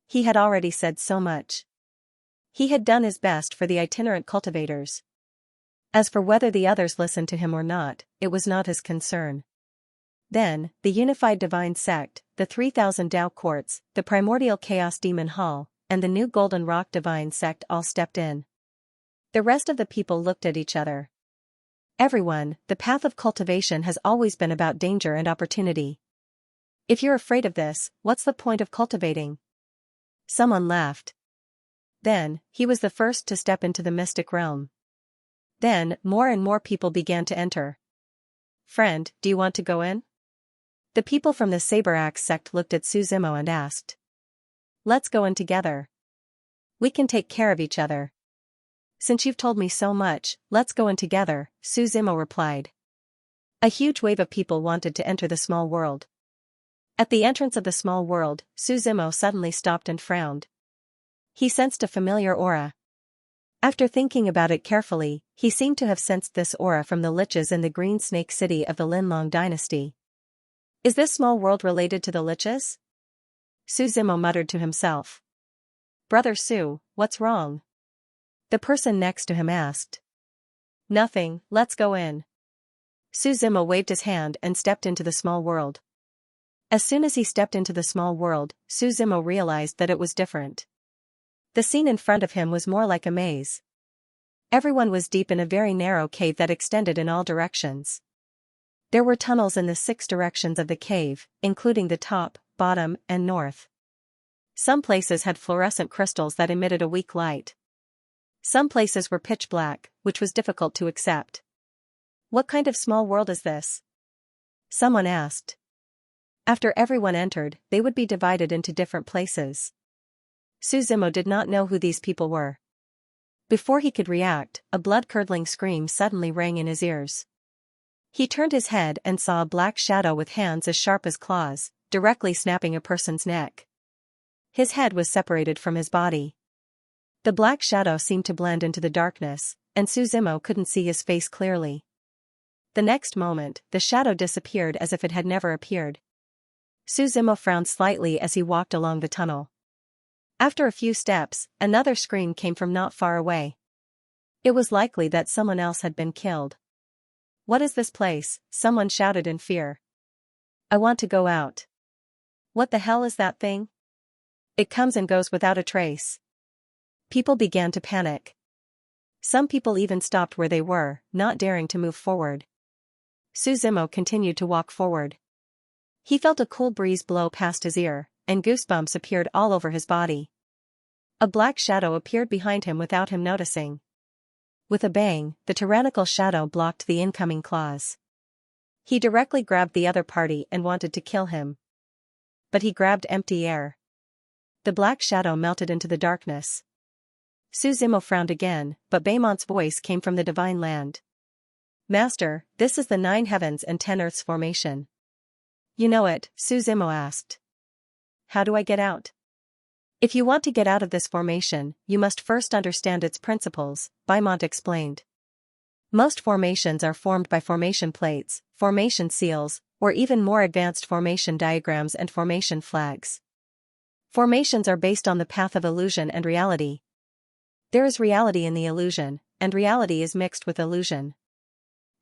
He had already said so much. He had done his best for the itinerant cultivators. As for whether the others listened to him or not, it was not his concern. Then, the unified divine sect, the 3,000 Tao courts, the primordial chaos demon hall, and the new golden rock divine sect all stepped in. The rest of the people looked at each other. Everyone, the path of cultivation has always been about danger and opportunity. If you're afraid of this, what's the point of cultivating? Someone laughed. Then, he was the first to step into the mystic realm. Then, more and more people began to enter. Friend, do you want to go in? The people from the Saber-Axe sect looked at Suzimo and asked. Let's go in together. We can take care of each other. Since you've told me so much, let's go in together, Suzimo replied. A huge wave of people wanted to enter the small world. At the entrance of the small world, Suzimo suddenly stopped and frowned. He sensed a familiar aura. After thinking about it carefully, he seemed to have sensed this aura from the liches in the Green Snake City of the Linlong dynasty. Is this small world related to the liches? Suzimo muttered to himself. Brother Su, what's wrong? The person next to him asked. Nothing, let's go in. Suzimo waved his hand and stepped into the small world. As soon as he stepped into the small world, Suzimo realized that it was different. The scene in front of him was more like a maze. Everyone was deep in a very narrow cave that extended in all directions. There were tunnels in the 6 directions of the cave, including the top, bottom, and north. Some places had fluorescent crystals that emitted a weak light. Some places were pitch black, which was difficult to accept. What kind of small world is this? Someone asked. After everyone entered, they would be divided into different places. Suzimo did not know who these people were. Before he could react, a blood-curdling scream suddenly rang in his ears. He turned his head and saw a black shadow with hands as sharp as claws, directly snapping a person's neck. His head was separated from his body. The black shadow seemed to blend into the darkness, and Suzimo couldn't see his face clearly. The next moment, the shadow disappeared as if it had never appeared. Suzimo frowned slightly as he walked along the tunnel. After a few steps, another scream came from not far away. It was likely that someone else had been killed. What is this place? Someone shouted in fear. I want to go out. What the hell is that thing? It comes and goes without a trace. People began to panic. Some people even stopped where they were, not daring to move forward. Suzimo continued to walk forward. He felt a cool breeze blow past his ear, and goosebumps appeared all over his body. A black shadow appeared behind him without him noticing. With a bang, the tyrannical shadow blocked the incoming claws. He directly grabbed the other party and wanted to kill him. But he grabbed empty air. The black shadow melted into the darkness. Suzimo frowned again, but Baymont's voice came from the divine land. Master, this is the 9 heavens and 10 earths formation. You know it, Suzimo asked. How do I get out? If you want to get out of this formation, you must first understand its principles, Baymont explained. Most formations are formed by formation plates, formation seals, or even more advanced formation diagrams and formation flags. Formations are based on the path of illusion and reality. There is reality in the illusion, and reality is mixed with illusion.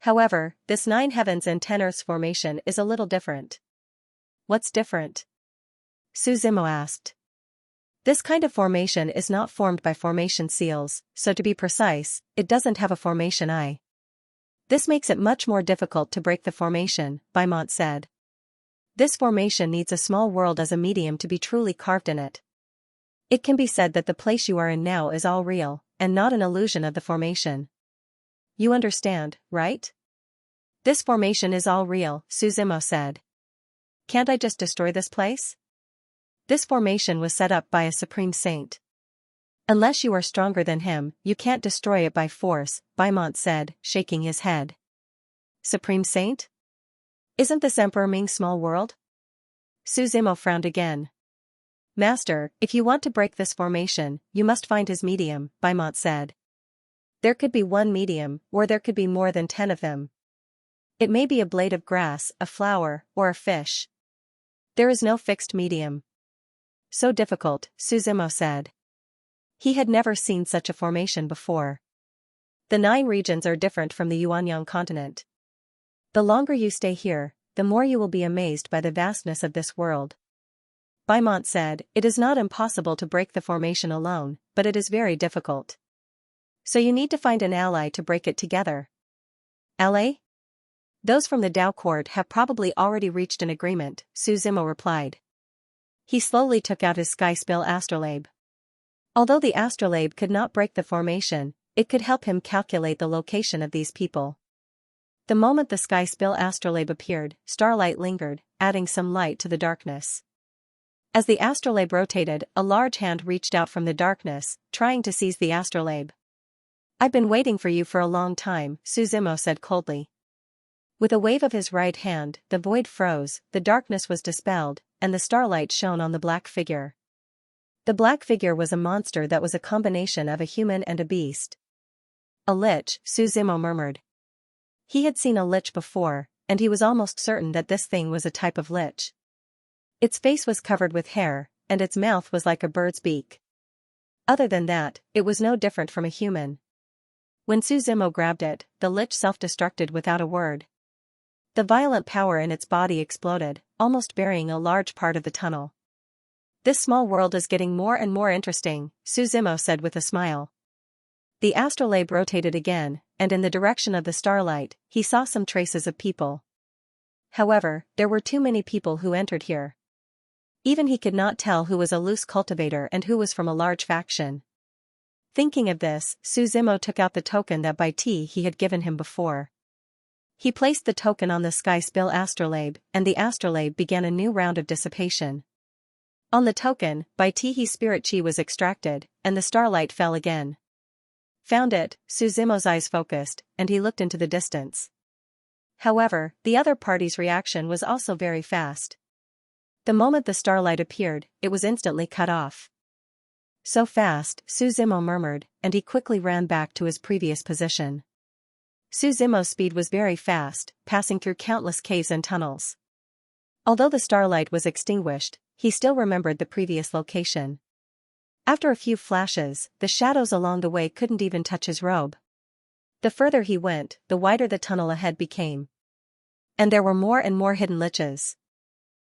However, this 9 heavens and 10 earths formation is a little different. What's different? Suzimo asked. This kind of formation is not formed by formation seals, so to be precise, it doesn't have a formation eye. This makes it much more difficult to break the formation, Baymont said. This formation needs a small world as a medium to be truly carved in it. It can be said that the place you are in now is all real, and not an illusion of the formation. You understand, right? This formation is all real, Suzimo said. Can't I just destroy this place? This formation was set up by a supreme saint. Unless you are stronger than him, you can't destroy it by force, Baymont said, shaking his head. Supreme saint? Isn't this Emperor Ming's small world? Suzimo frowned again. Master, if you want to break this formation, you must find his medium, Baymont said. There could be one medium, or there could be more than 10 of them. It may be a blade of grass, a flower, or a fish. There is no fixed medium. So difficult, Suzimo said. He had never seen such a formation before. The 9 regions are different from the Yuanyang continent. The longer you stay here, the more you will be amazed by the vastness of this world. Beaumont said, "It is not impossible to break the formation alone, but it is very difficult. So you need to find an ally to break it together." "Ally? Those from the Tao court have probably already reached an agreement," Su Zimo replied. He slowly took out his sky spill astrolabe. Although the astrolabe could not break the formation, it could help him calculate the location of these people. The moment the sky spill astrolabe appeared, starlight lingered, adding some light to the darkness. As the astrolabe rotated, a large hand reached out from the darkness, trying to seize the astrolabe. "I've been waiting for you for a long time," Su Zimo said coldly. With a wave of his right hand, the void froze, the darkness was dispelled, and the starlight shone on the black figure. The black figure was a monster that was a combination of a human and a beast. "A lich," Su Zimo murmured. He had seen a lich before, and he was almost certain that this thing was a type of lich. Its face was covered with hair, and its mouth was like a bird's beak. Other than that, it was no different from a human. When Su Zimo grabbed it, the lich self-destructed without a word. The violent power in its body exploded, almost burying a large part of the tunnel. "This small world is getting more and more interesting," Su Zimo said with a smile. The astrolabe rotated again, and in the direction of the starlight, he saw some traces of people. However, there were too many people who entered here. Even he could not tell who was a loose cultivator and who was from a large faction. Thinking of this, Su Zimo took out the token that Bai Ti he had given him before. He placed the token on the sky spill astrolabe, and the astrolabe began a new round of dissipation. On the token, Bai Ti's spirit chi was extracted, and the starlight fell again. "Found it," Su Zimo's eyes focused, and he looked into the distance. However, the other party's reaction was also very fast. The moment the starlight appeared, it was instantly cut off. "So fast," Su Zimo murmured, and he quickly ran back to his previous position. Su Zimo's speed was very fast, passing through countless caves and tunnels. Although the starlight was extinguished, he still remembered the previous location. After a few flashes, the shadows along the way couldn't even touch his robe. The further he went, the wider the tunnel ahead became. And there were more and more hidden liches.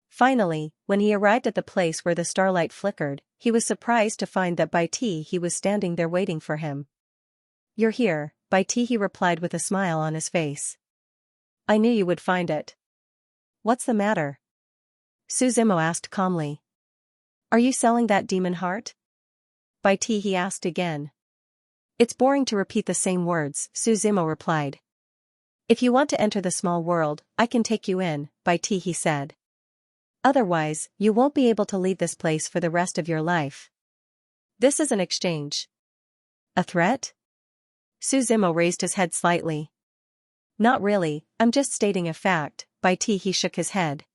Finally, when he arrived at the place where the starlight flickered, he was surprised to find that Bai Ti he was standing there waiting for him. "You're here," Bai Ti he replied with a smile on his face. "I knew you would find it." "What's the matter?" Su Zimo asked calmly. "Are you selling that demon heart?" Bai Ti he asked again. "It's boring to repeat the same words," Su Zimo replied. "If you want to enter the small world, I can take you in," Bai Ti he said. "Otherwise, you won't be able to leave this place for the rest of your life. This is an exchange." "A threat?" Su Zimo raised his head slightly. "Not really, I'm just stating a fact," Bai Ti he shook his head.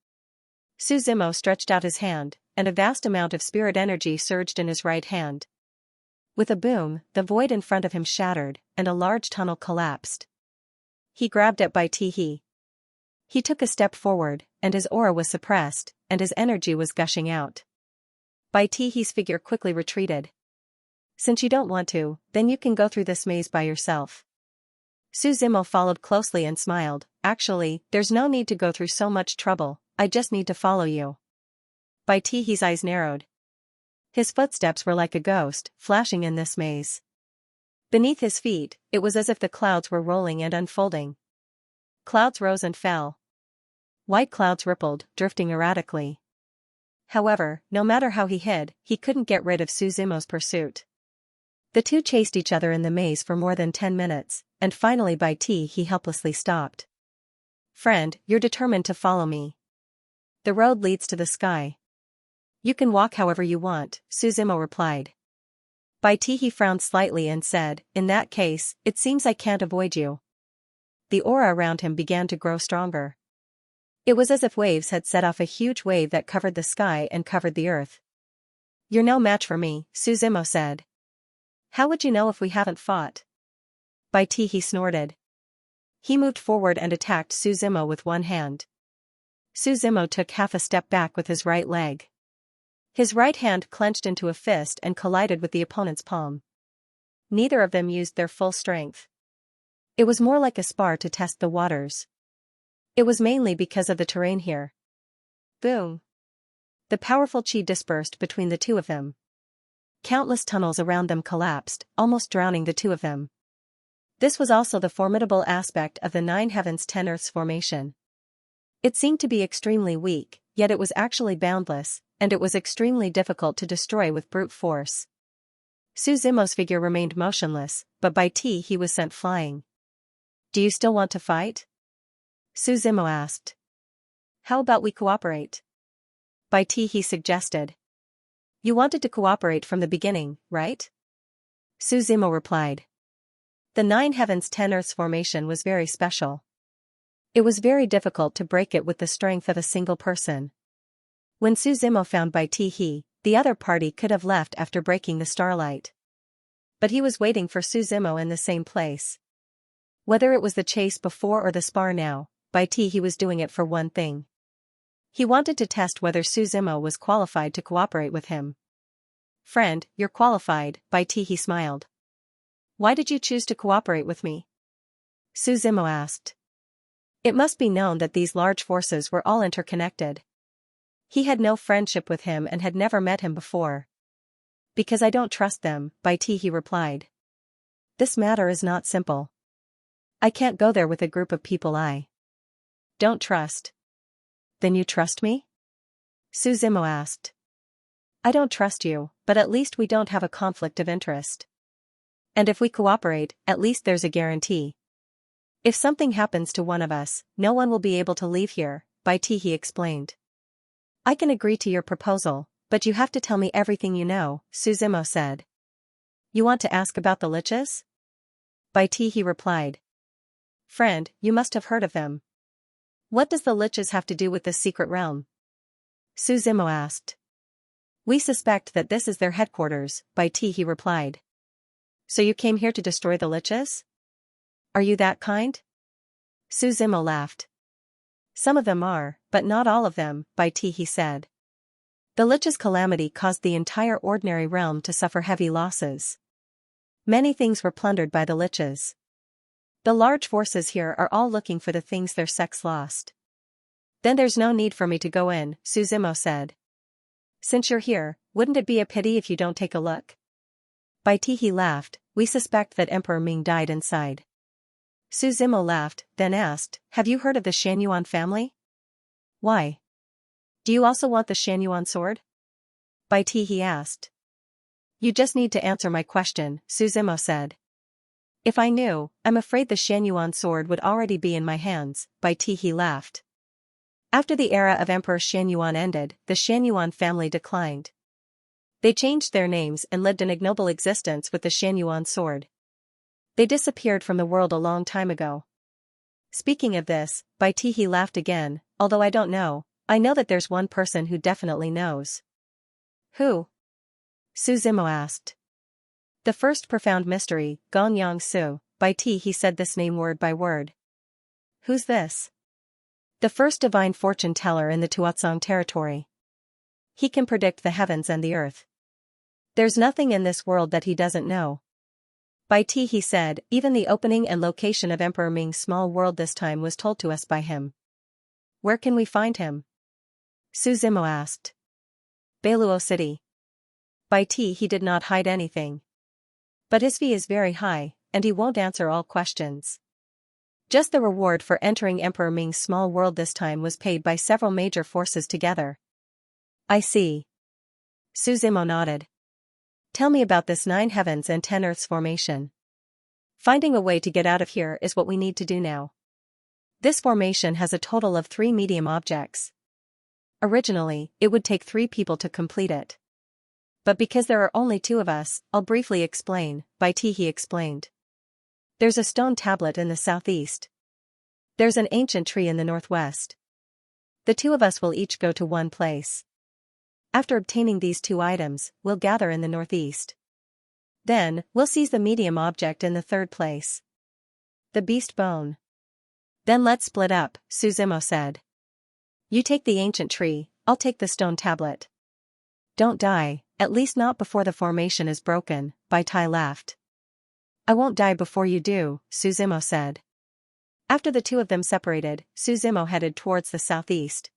Su Zimo stretched out his hand, and a vast amount of spirit energy surged in his right hand. With a boom, the void in front of him shattered, and a large tunnel collapsed. He grabbed at Bai Ti he. He took a step forward, and his aura was suppressed, and his energy was gushing out. Bai Ti he's figure quickly retreated. "Since you don't want to, then you can go through this maze by yourself." Su Zimo followed closely and smiled. "Actually, there's no need to go through so much trouble, I just need to follow you." Bai Ti he's eyes narrowed. His footsteps were like a ghost, flashing in this maze. Beneath his feet, it was as if the clouds were rolling and unfolding. Clouds rose and fell. White clouds rippled, drifting erratically. However, no matter how he hid, he couldn't get rid of Su Zimo's pursuit. The two chased each other in the maze for more than 10 minutes, and finally Bai Ti he helplessly stopped. "Friend, you're determined to follow me. The road leads to the sky. You can walk however you want," Su Zimo replied. Bai Ti he frowned slightly and said, "In that case, it seems I can't avoid you." The aura around him began to grow stronger. It was as if waves had set off a huge wave that covered the sky and covered the earth. "You're no match for me," Su Zimo said. "How would you know if we haven't fought?" Bai Ti he snorted. He moved forward and attacked Su Zimo with one hand. Su Zimo took half a step back with his right leg. His right hand clenched into a fist and collided with the opponent's palm. Neither of them used their full strength. It was more like a spar to test the waters. It was mainly because of the terrain here. Boom. The powerful chi dispersed between the two of them. Countless tunnels around them collapsed, almost drowning the two of them. This was also the formidable aspect of the 9 heavens 10 earths formation. It seemed to be extremely weak, yet it was actually boundless, and it was extremely difficult to destroy with brute force. Su Zimo's figure remained motionless, but by T he was sent flying. Do you still want to fight? Su Zimo asked. How about we cooperate? By T he suggested. You wanted to cooperate from the beginning, right? Su Zimo replied. The 9 heavens 10 earths formation was very special. It was very difficult to break it with the strength of a single person. When Su Zimo found Bai Tihi, the other party could have left after breaking the starlight. But he was waiting for Su Zimo in the same place. Whether it was the chase before or the spar now, Bai Tihi was doing it for one thing. He wanted to test whether Su Zimo was qualified to cooperate with him. Friend, you're qualified, Bai Tihi smiled. Why did you choose to cooperate with me? Su Zimo asked. It must be known that these large forces were all interconnected. He had no friendship with him and had never met him before. Because I don't trust them, Bai Tihi replied. This matter is not simple. I can't go there with a group of people I don't trust. Then you trust me? Su Zimo asked. I don't trust you, but at least we don't have a conflict of interest. And if we cooperate, at least there's a guarantee. If something happens to one of us, no one will be able to leave here, Bai Tihi explained. I can agree to your proposal, but you have to tell me everything you know, Su Zimo said. You want to ask about the liches? Bai Tihi replied. Friend, you must have heard of them. What does the liches have to do with this secret realm? Su Zimo asked. We suspect that this is their headquarters, Bai Tihi replied. So you came here to destroy the liches? Are you that kind? Su Zimo laughed. Some of them are, but not all of them, Bai Tihi said. The liches' calamity caused the entire ordinary realm to suffer heavy losses. Many things were plundered by the liches. The large forces here are all looking for the things their sex lost. Then there's no need for me to go in, Su Zimo said. Since you're here, wouldn't it be a pity if you don't take a look? Bai Tihi laughed. We suspect that Emperor Ming died inside. Su Zimo laughed, then asked, have you heard of the Xianyuan family? Why? Do you also want the Xianyuan sword? Bai Tihi asked. You just need to answer my question, Su Zimo said. If I knew, I'm afraid the Xianyuan sword would already be in my hands, Bai Tihi laughed. After the era of Emperor Xianyuan ended, the Xianyuan family declined. They changed their names and lived an ignoble existence with the Xianyuan sword. They disappeared from the world a long time ago. Speaking of this, Bai Tihi laughed again, although I don't know, I know that there's one person who definitely knows. Who? Su Zimo asked. The first profound mystery, Gonyang Su, Bai Tihi said this name word by word. Who's this? The first divine fortune teller in the Tuatsang territory. He can predict the heavens and the earth. There's nothing in this world that he doesn't know. Bai Tihi said, even the opening and location of Emperor Ming's small world this time was told to us by him. Where can we find him? Su Zimo asked. Beiluo City. Bai Tihi did not hide anything. But his fee is very high, and he won't answer all questions. Just the reward for entering Emperor Ming's small world this time was paid by several major forces together. I see. Su Zimo nodded. Tell me about this 9 heavens and 10 earths formation. Finding a way to get out of here is what we need to do now. This formation has a total of 3 medium objects. Originally, it would take 3 people to complete it. But because there are only 2 of us, I'll briefly explain, Bai Tihi explained. There's a stone tablet in the southeast. There's an ancient tree in the northwest. The 2 of us will each go to one place. After obtaining these 2 items, we'll gather in the northeast. Then, we'll seize the medium object in the 3rd place. The beast bone. Then let's split up, Su Zimo said. You take the ancient tree, I'll take the stone tablet. Don't die, at least not before the formation is broken, Bai Tai laughed. I won't die before you do, Su Zimo said. After the two of them separated, Suzimo headed towards the southeast.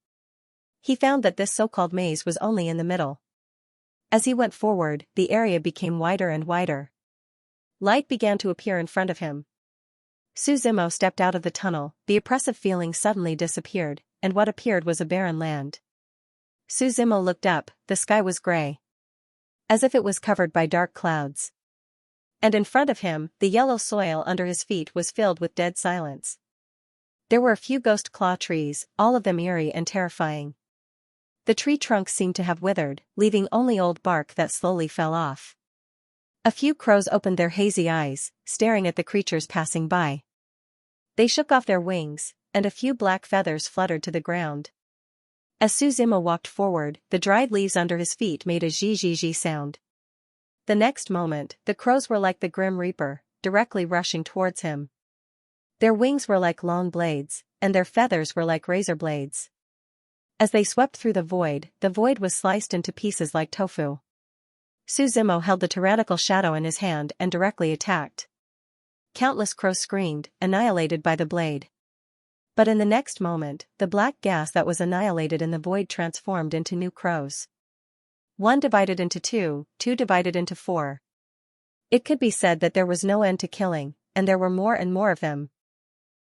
He found that this so-called maze was only in the middle. As he went forward, the area became wider and wider. Light began to appear in front of him. Suzimo stepped out of the tunnel, the oppressive feeling suddenly disappeared, and what appeared was a barren land. Suzimo looked up, the sky was gray, as if it was covered by dark clouds. And in front of him, the yellow soil under his feet was filled with dead silence. There were a few ghost claw trees, all of them eerie and terrifying. The tree trunks seemed to have withered, leaving only old bark that slowly fell off. A few crows opened their hazy eyes, staring at the creatures passing by. They shook off their wings, and a few black feathers fluttered to the ground. As Suzimo walked forward, the dried leaves under his feet made a zhi-zhi-zhi sound. The next moment, the crows were like the Grim Reaper, directly rushing towards him. Their wings were like long blades, and their feathers were like razor blades. As they swept through the void was sliced into pieces like tofu. Suzimo held the tyrannical shadow in his hand and directly attacked. Countless crows screamed, annihilated by the blade. But in the next moment, the black gas that was annihilated in the void transformed into new crows. One divided into two divided into four. It could be said that there was no end to killing, and there were more and more of them.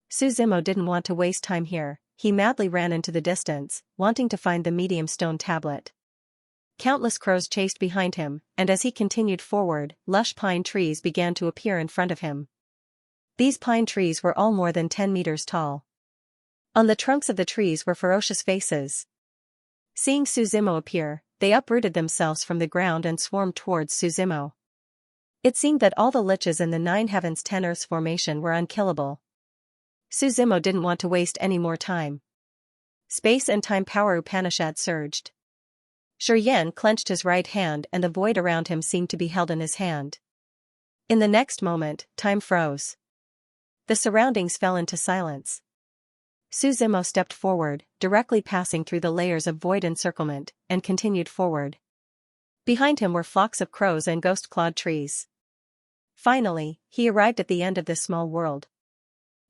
Suzimo didn't want to waste time here, he madly ran into the distance, wanting to find the medium stone tablet. Countless crows chased behind him, and as he continued forward, lush pine trees began to appear in front of him. These pine trees were all more than 10 meters tall. On the trunks of the trees were ferocious faces. Seeing Suzimo appear, they uprooted themselves from the ground and swarmed towards Suzimo. It seemed that all the liches in the 9 heavens 10 earths formation were unkillable. Suzimo didn't want to waste any more time. Space and time power Upanishad surged. Shuryen clenched his right hand and the void around him seemed to be held in his hand. In the next moment, time froze. The surroundings fell into silence. Suzimo stepped forward, directly passing through the layers of void encirclement, and continued forward. Behind him were flocks of crows and ghost-clawed trees. Finally, he arrived at the end of this small world.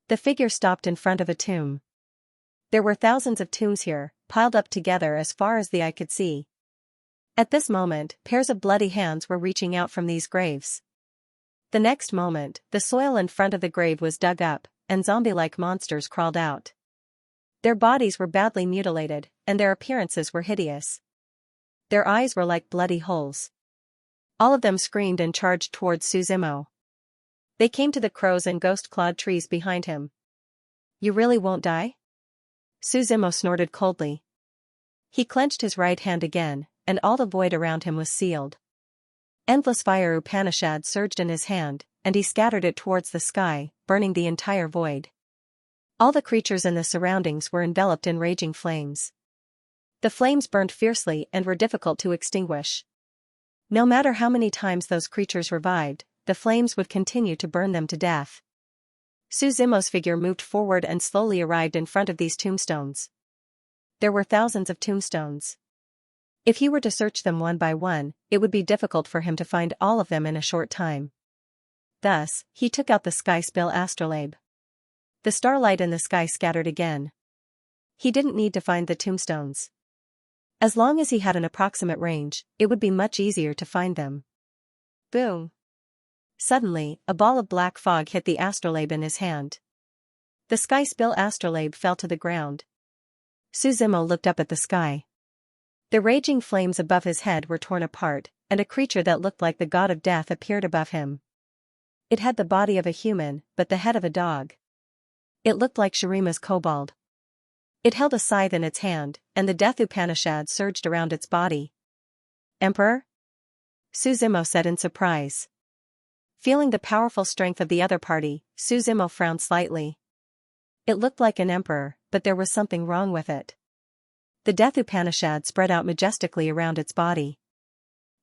The figure stopped in front of a tomb. There were thousands of tombs here, piled up together as far as the eye could see. At this moment, pairs of bloody hands were reaching out from these graves. The next moment, the soil in front of the grave was dug up, and zombie-like monsters crawled out. Their bodies were badly mutilated, and their appearances were hideous. Their eyes were like bloody holes. All of them screamed and charged towards Suzimo. They came to the crows and ghost-clawed trees behind him. "You really won't die?" Suzimo snorted coldly. He clenched his right hand again, and all the void around him was sealed. Endless fire Upanishad surged in his hand, and he scattered it towards the sky, burning the entire void. All the creatures in the surroundings were enveloped in raging flames. The flames burned fiercely and were difficult to extinguish. No matter how many times those creatures revived, the flames would continue to burn them to death. Suzimo's figure moved forward and slowly arrived in front of these tombstones. There were thousands of tombstones. If he were to search them one by one, it would be difficult for him to find all of them in a short time. Thus, he took out the sky spill astrolabe. The starlight in the sky scattered again. He didn't need to find the tombstones. As long as he had an approximate range, it would be much easier to find them. Boom! Suddenly, a ball of black fog hit the astrolabe in his hand. The sky spill astrolabe fell to the ground. Suzimo looked up at the sky. The raging flames above his head were torn apart, and a creature that looked like the god of death appeared above him. It had the body of a human, but the head of a dog. It looked like Shurima's kobold. It held a scythe in its hand, and the Death Upanishad surged around its body. "Emperor?" Suzimo said in surprise. Feeling the powerful strength of the other party, Suzimo frowned slightly. It looked like an emperor, but there was something wrong with it. The Death Upanishad spread out majestically around its body.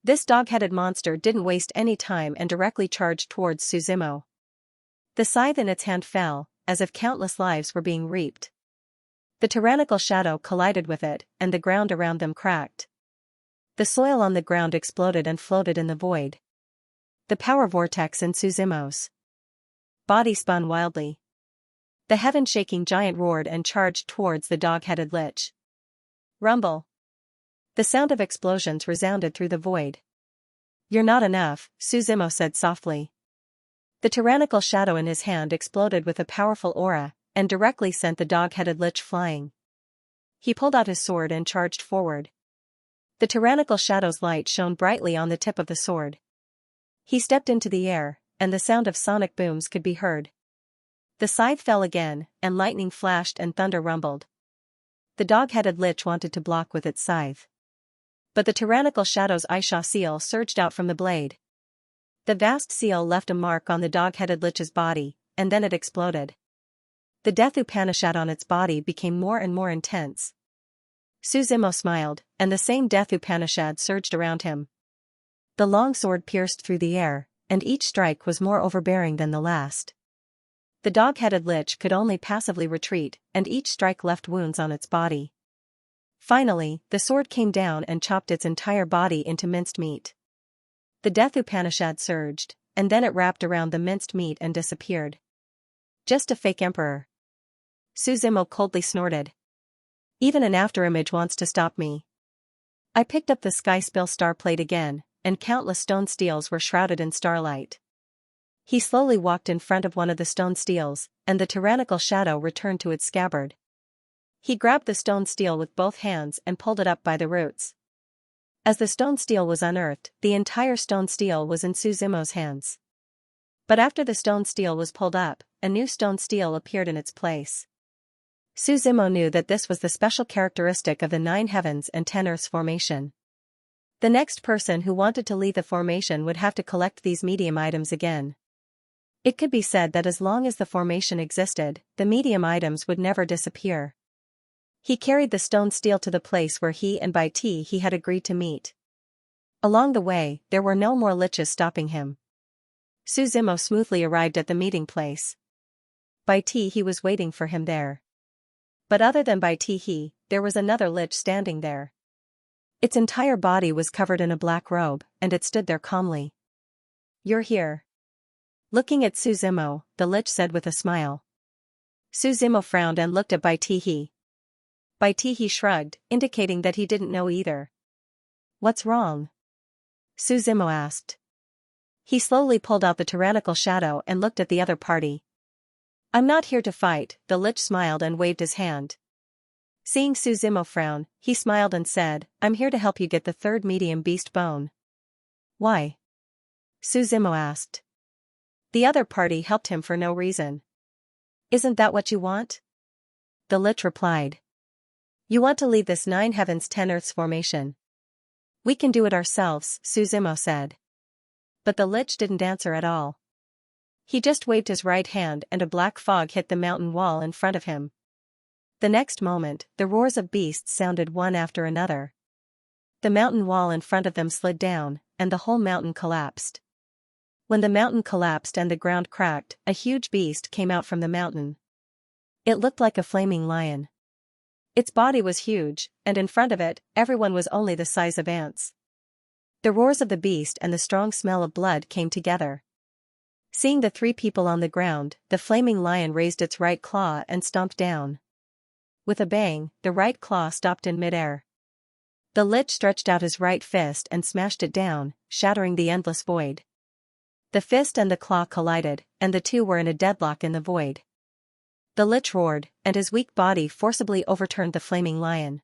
This dog-headed monster didn't waste any time and directly charged towards Suzimo. The scythe in its hand fell, as if countless lives were being reaped. The tyrannical shadow collided with it, and the ground around them cracked. The soil on the ground exploded and floated in the void. The power vortex in Suzimo's body spun wildly. The heaven-shaking giant roared and charged towards the dog-headed lich. Rumble. The sound of explosions resounded through the void. "You're not enough," Suzimo said softly. The tyrannical shadow in his hand exploded with a powerful aura, and directly sent the dog-headed lich flying. He pulled out his sword and charged forward. The tyrannical shadow's light shone brightly on the tip of the sword. He stepped into the air, and the sound of sonic booms could be heard. The scythe fell again, and lightning flashed and thunder rumbled. The dog-headed lich wanted to block with its scythe. But the tyrannical shadow's Xianxia seal surged out from the blade. The vast seal left a mark on the dog-headed lich's body, and then it exploded. The death Upanishad on its body became more and more intense. Suzimo smiled, and the same death Upanishad surged around him. The long sword pierced through the air, and each strike was more overbearing than the last. The dog-headed lich could only passively retreat, and each strike left wounds on its body. Finally, the sword came down and chopped its entire body into minced meat. The death Upanishad surged, and then it wrapped around the minced meat and disappeared. "Just a fake emperor." Suzimo coldly snorted. "Even an afterimage wants to stop me." I picked up the sky spill star plate again, and countless stone steels were shrouded in starlight. He slowly walked in front of one of the stone steels, and the tyrannical shadow returned to its scabbard. He grabbed the stone steel with both hands and pulled it up by the roots. As the stone steel was unearthed, the entire stone steel was in Suzimo's hands. But after the stone steel was pulled up, a new stone steel appeared in its place. Suzimo knew that this was the special characteristic of the 9 heavens and 10 earths formation. The next person who wanted to leave the formation would have to collect these medium items again. It could be said that as long as the formation existed, the medium items would never disappear. He carried the stone steel to the place where he and Bai Ti he had agreed to meet. Along the way, there were no more liches stopping him. Suzimo smoothly arrived at the meeting place. Bai Ti he was waiting for him there. But other than Bai Ti he, there was another lich standing there. Its entire body was covered in a black robe, and it stood there calmly. "You're here." Looking at Suzimo, the lich said with a smile. Suzimo frowned and looked at Bai Ti he. Bai Ti he shrugged, indicating that he didn't know either. "What's wrong?" Suzimo asked. He slowly pulled out the tyrannical shadow and looked at the other party. "I'm not here to fight," the lich smiled and waved his hand. Seeing Suzimo frown, he smiled and said, "I'm here to help you get the 3rd medium beast bone." "Why?" Suzimo asked. The other party helped him for no reason. "Isn't that what you want?" The lich replied. "You want to leave this 9 heavens 10 earths formation." "We can do it ourselves," Suzimo said. But the lich didn't answer at all. He just waved his right hand and a black fog hit the mountain wall in front of him. The next moment, the roars of beasts sounded one after another. The mountain wall in front of them slid down, and the whole mountain collapsed. When the mountain collapsed and the ground cracked, a huge beast came out from the mountain. It looked like a flaming lion. Its body was huge, and in front of it, everyone was only the size of ants. The roars of the beast and the strong smell of blood came together. Seeing the 3 people on the ground, the flaming lion raised its right claw and stomped down. With a bang, the right claw stopped in midair. The lich stretched out his right fist and smashed it down, shattering the endless void. The fist and the claw collided, and the two were in a deadlock in the void. The lich roared, and his weak body forcibly overturned the flaming lion.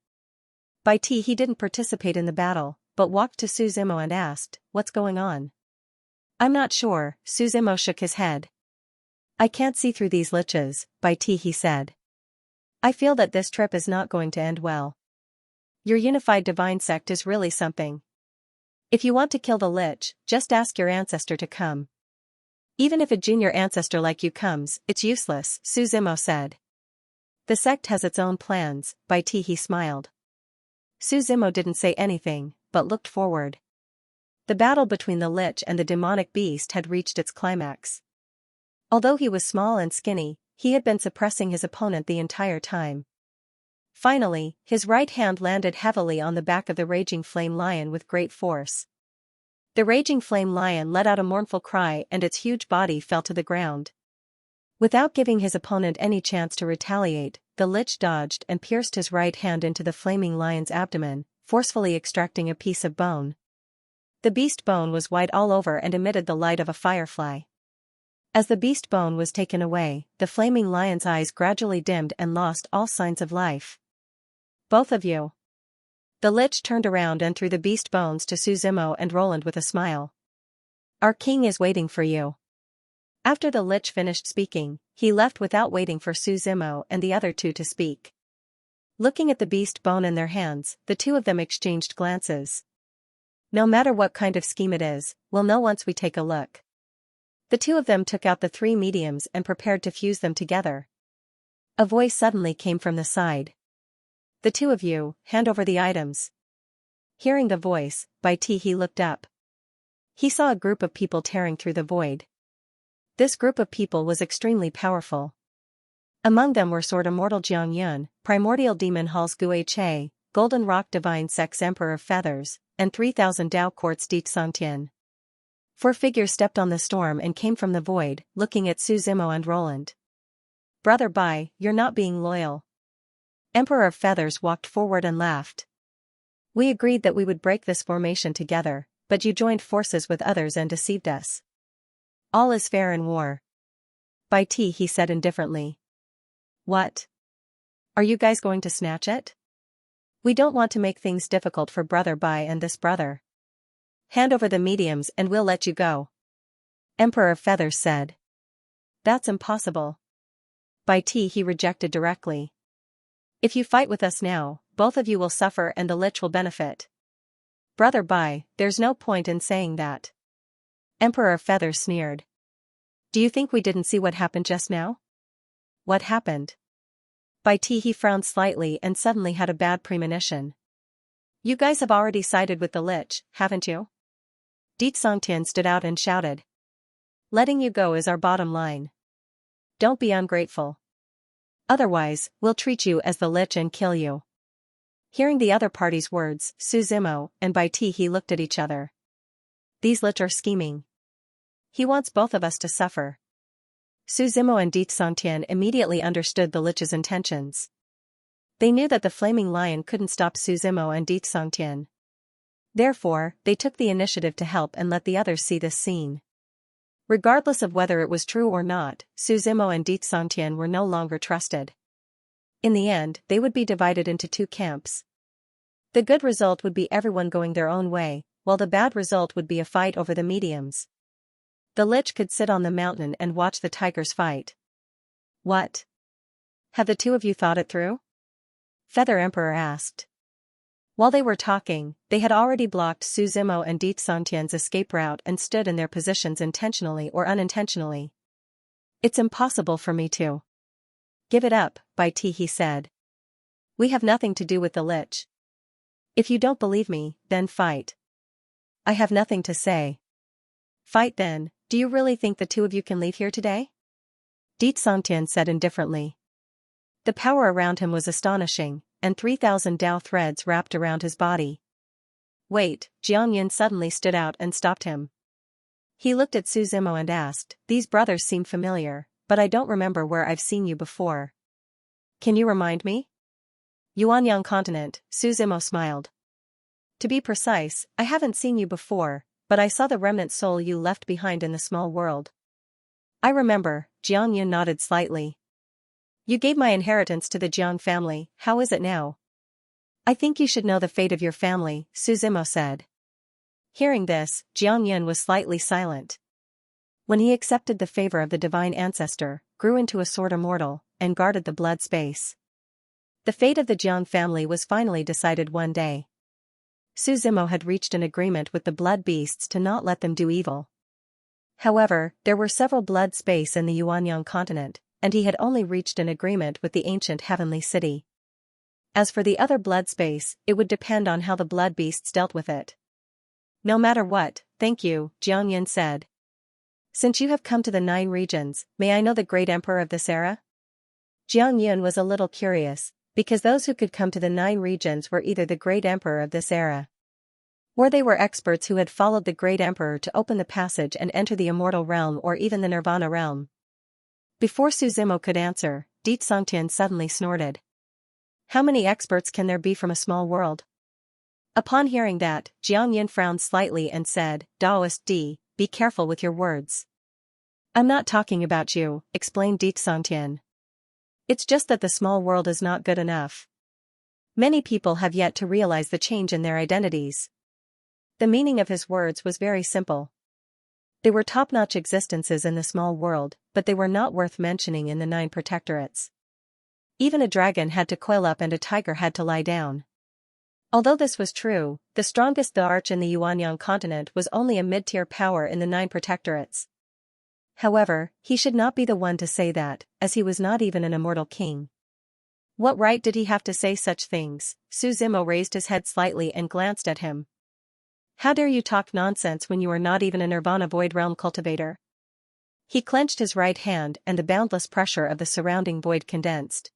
Bai Ti he didn't participate in the battle, but walked to Suzimo and asked, "What's going on?" "I'm not sure," Suzimo shook his head. "I can't see through these liches," Bai Ti he said. "I feel that this trip is not going to end well. Your unified divine sect is really something. If you want to kill the lich, just ask your ancestor to come. Even if a junior ancestor like you comes, it's useless," Suzimo said. "The sect has its own plans," Bai Ti he smiled. Suzimo didn't say anything, but looked forward. The battle between the lich and the demonic beast had reached its climax. Although he was small and skinny, he had been suppressing his opponent the entire time. Finally, his right hand landed heavily on the back of the raging flame lion with great force. The raging flame lion let out a mournful cry and its huge body fell to the ground. Without giving his opponent any chance to retaliate, the lich dodged and pierced his right hand into the flaming lion's abdomen, forcefully extracting a piece of bone. The beast bone was white all over and emitted the light of a firefly. As the beast bone was taken away, the flaming lion's eyes gradually dimmed and lost all signs of life. Both of you. The lich turned around and threw the beast bones to Suzimo and Roland with a smile. Our king is waiting for you. After the lich finished speaking, he left without waiting for Suzimo and the other two to speak. Looking at the beast bone in their hands, the two of them exchanged glances. No matter what kind of scheme it is, we'll know once we take a look. The two of them took out the three mediums and prepared to fuse them together. A voice suddenly came from the side. The two of you, hand over the items. Hearing the voice, he looked up. He saw a group of people tearing through the void. This group of people was extremely powerful. Among them were Sword Immortal Xianxia, Primordial Demon Halls Gui Che, Golden Rock Divine Sex Emperor of Feathers, and 3,000 Dao Quartz Xianxia. Four figures stepped on the storm and came from the void, looking at Suzimo and Roland. Brother Bai, you're not being loyal. Emperor of Feathers walked forward and laughed. We agreed that we would break this formation together, but you joined forces with others and deceived us. All is fair in war. He said indifferently. What? Are you guys going to snatch it? We don't want to make things difficult for Brother Bai and this brother. Hand over the mediums and we'll let you go. Emperor of Feathers said. That's impossible. He rejected directly. If you fight with us now, both of you will suffer and the lich will benefit. Brother Bai, there's no point in saying that. Emperor of Feathers sneered. Do you think we didn't see what happened just now? What happened? He frowned slightly and suddenly had a bad premonition. You guys have already sided with the lich, haven't you? Xianxia stood out and shouted. Letting you go is our bottom line. Don't be ungrateful. Otherwise, we'll treat you as the lich and kill you. Hearing the other party's words, Suzimo and he looked at each other. These lich are scheming. He wants both of us to suffer. Suzimo and Xianxia immediately understood the lich's intentions. They knew that the flaming lion couldn't stop Suzimo and Xianxia. Therefore, they took the initiative to help and let the others see this scene. Regardless of whether it was true or not, Suzimo and Xianxia were no longer trusted. In the end, they would be divided into two camps. The good result would be everyone going their own way, while the bad result would be a fight over the mediums. The lich could sit on the mountain and watch the tigers fight. What? Have the two of you thought it through? Feather Emperor asked. While they were talking, they had already blocked Suzimo and Xianxia's escape route and stood in their positions intentionally or unintentionally. It's impossible for me to. Give it up, he said. We have nothing to do with the lich. If you don't believe me, then fight. I have nothing to say. Fight then. Do you really think the two of you can leave here today? Xianxia said indifferently. The power around him was astonishing, and 3,000 Dao threads wrapped around his body. Wait, Xianxia suddenly stood out and stopped him. He looked at Suzimo and asked, these brothers seem familiar, but I don't remember where I've seen you before. Can you remind me? Yuanyang continent, Suzimo smiled. To be precise, I haven't seen you before, but I saw the remnant soul you left behind in the small world. I remember, Xianxia nodded slightly. You gave my inheritance to the Jiang family, how is it now? I think you should know the fate of your family, Suzimo said. Hearing this, Xianxia was slightly silent. When he accepted the favor of the divine ancestor, grew into a sword immortal, and guarded the blood space. The fate of the Jiang family was finally decided one day. Suzimo had reached an agreement with the blood beasts to not let them do evil. However, there were several blood space in the Yuanyang continent, and he had only reached an agreement with the ancient heavenly city. As for the other blood space, it would depend on how the blood beasts dealt with it. No matter what, thank you, Xianxia said. Since you have come to the 9 regions, may I know the great emperor of this era? Xianxia was a little curious, because those who could come to the 9 regions were either the great emperor of this era, or they were experts who had followed the great emperor to open the passage and enter the immortal realm or even the nirvana realm. Before Suzimo could answer, Xianxia suddenly snorted. How many experts can there be from a small world? Upon hearing that, Jiang frowned slightly and said, Daoist D, be careful with your words. I'm not talking about you, explained Xianxia. It's just that the small world is not good enough. Many people have yet to realize the change in their identities. The meaning of his words was very simple. They were top-notch existences in the small world, but they were not worth mentioning in the 9 protectorates. Even a dragon had to coil up and a tiger had to lie down. Although this was true, the strongest the arch in the Yuanyang continent was only a mid-tier power in the 9 protectorates. However, he should not be the one to say that, as he was not even an immortal king. What right did he have to say such things? Suzimo raised his head slightly and glanced at him. How dare you talk nonsense when you are not even a Nirvana Void Realm cultivator? He clenched his right hand and the boundless pressure of the surrounding void condensed.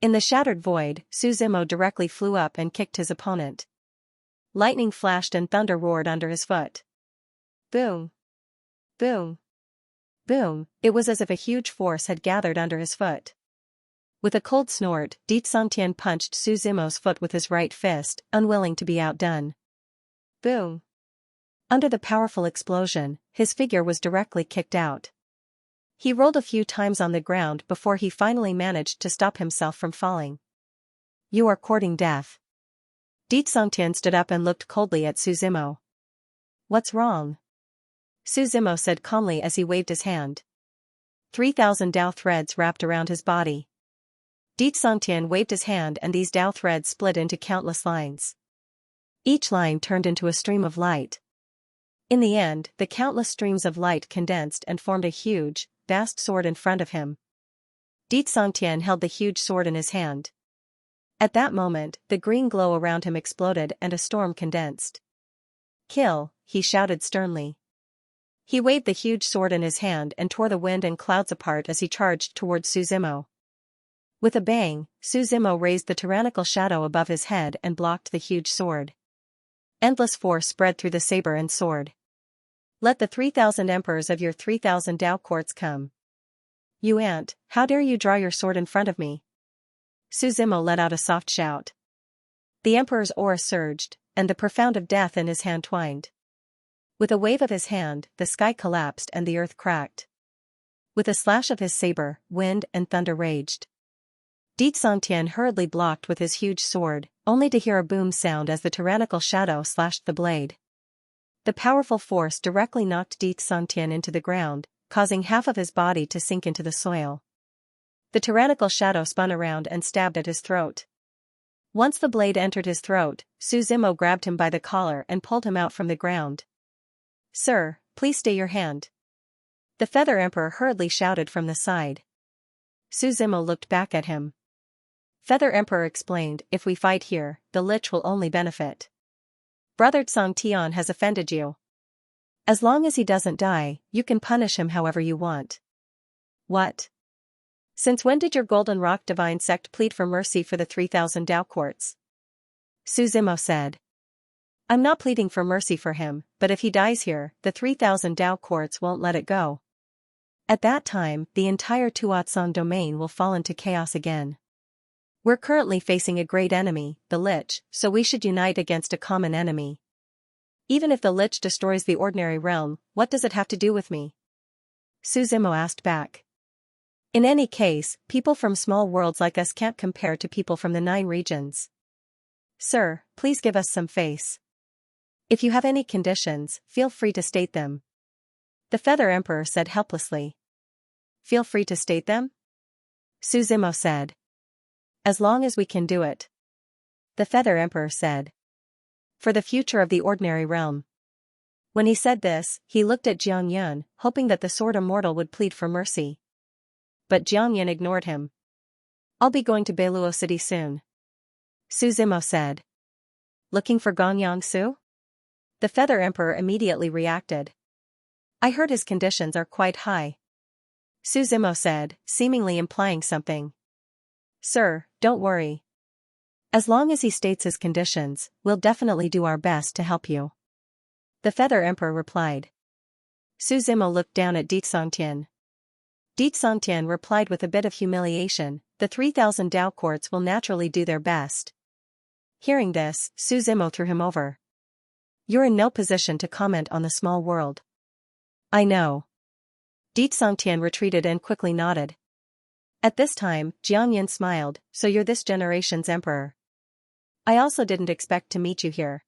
In the shattered void, Suzimo directly flew up and kicked his opponent. Lightning flashed and thunder roared under his foot. Boom! Boom! Boom! It was as if a huge force had gathered under his foot. With a cold snort, Xianxia punched Suzimo's foot with his right fist, unwilling to be outdone. Boom! Under the powerful explosion, his figure was directly kicked out. He rolled a few times on the ground before he finally managed to stop himself from falling. You are courting death. Xianxia stood up and looked coldly at Suzimo. What's wrong? Suzimo said calmly as he waved his hand. 3,000 Dao threads wrapped around his body. Xianxia waved his hand and these Dao threads split into countless lines. Each line turned into a stream of light. In the end, the countless streams of light condensed and formed a huge, vast sword in front of him. Xianxia held the huge sword in his hand. At that moment, the green glow around him exploded and a storm condensed. Kill, he shouted sternly. He waved the huge sword in his hand and tore the wind and clouds apart as he charged towards Suzimo. With a bang, Suzimo raised the tyrannical shadow above his head and blocked the huge sword. Endless force spread through the saber and sword. Let the 3,000 emperors of your 3,000 Dao courts come. You ant, how dare you draw your sword in front of me? Suzimo let out a soft shout. The emperor's aura surged, and the profound of death in his hand twined. With a wave of his hand, the sky collapsed and the earth cracked. With a slash of his saber, wind and thunder raged. Xianxia hurriedly blocked with his huge sword, only to hear a boom sound as the tyrannical shadow slashed the blade. The powerful force directly knocked Xianxia into the ground, causing half of his body to sink into the soil. The tyrannical shadow spun around and stabbed at his throat. Once the blade entered his throat, Suzimo grabbed him by the collar and pulled him out from the ground. Sir, please stay your hand. The Feather Emperor hurriedly shouted from the side. Suzimo looked back at him. Feather Emperor explained, if we fight here, the Lich will only benefit. Brother Xianxia has offended you. As long as he doesn't die, you can punish him however you want. What? Since when did your Golden Rock Divine Sect plead for mercy for the 3,000 Dao courts? Suzimo said. I'm not pleading for mercy for him, but if he dies here, the 3,000 Dao courts won't let it go. At that time, the entire Tuatsan domain will fall into chaos again. We're currently facing a great enemy, the Lich, so we should unite against a common enemy. Even if the Lich destroys the ordinary realm, what does it have to do with me? Suzimo asked back. In any case, people from small worlds like us can't compare to people from the 9 regions. Sir, please give us some face. If you have any conditions, feel free to state them. The Feather Emperor said helplessly. Feel free to state them? Suzimo said. As long as we can do it. The Feather Emperor said. For the future of the ordinary realm. When he said this, he looked at Jiang, hoping that the Sword Immortal would plead for mercy. But Jiang ignored him. I'll be going to Beiluo City soon. Suzimo said. Looking for Gangyang Su? The Feather Emperor immediately reacted. I heard his conditions are quite high. Suzimo said, seemingly implying something. Sir, don't worry. As long as he states his conditions, we'll definitely do our best to help you. The Feather Emperor replied. Suzimo looked down at Xianxia. Xianxia replied with a bit of humiliation, the 3,000 Dao courts will naturally do their best. Hearing this, Su Zimo threw him over. You're in no position to comment on the small world. I know. Xianxia retreated and quickly nodded. At this time, Jiangyan smiled, so you're this generation's emperor. I also didn't expect to meet you here.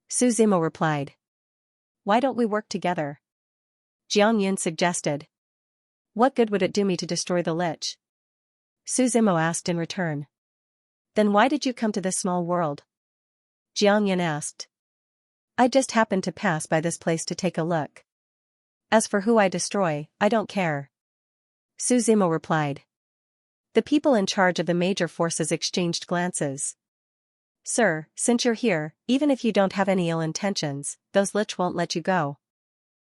Su Zimo replied. Why don't we work together? Jiangyan suggested. What good would it do me to destroy the lich? Su Zimo asked in return. Then why did you come to this small world? Jiangyan asked. I just happened to pass by this place to take a look. As for who I destroy, I don't care. Su Zimo replied. The people in charge of the major forces exchanged glances. Sir, since you're here, even if you don't have any ill intentions, those lich won't let you go.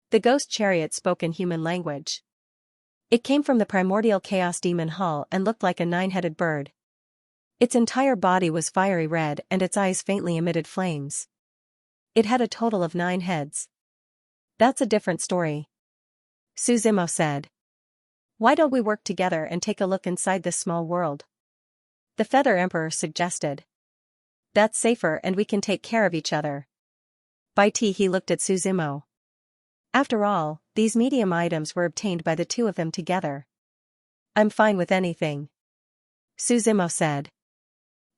The ghost chariot spoke in human language. It came from the primordial chaos demon hall and looked like a 9-headed bird. Its entire body was fiery red and its eyes faintly emitted flames. It had a total of 9 heads. That's a different story. Su Zimo said. Why don't we work together and take a look inside this small world? The Feather Emperor suggested. That's safer and we can take care of each other. By tea he looked at Su Zimo. After all, these medium items were obtained by the two of them together. I'm fine with anything. Su Zimo said.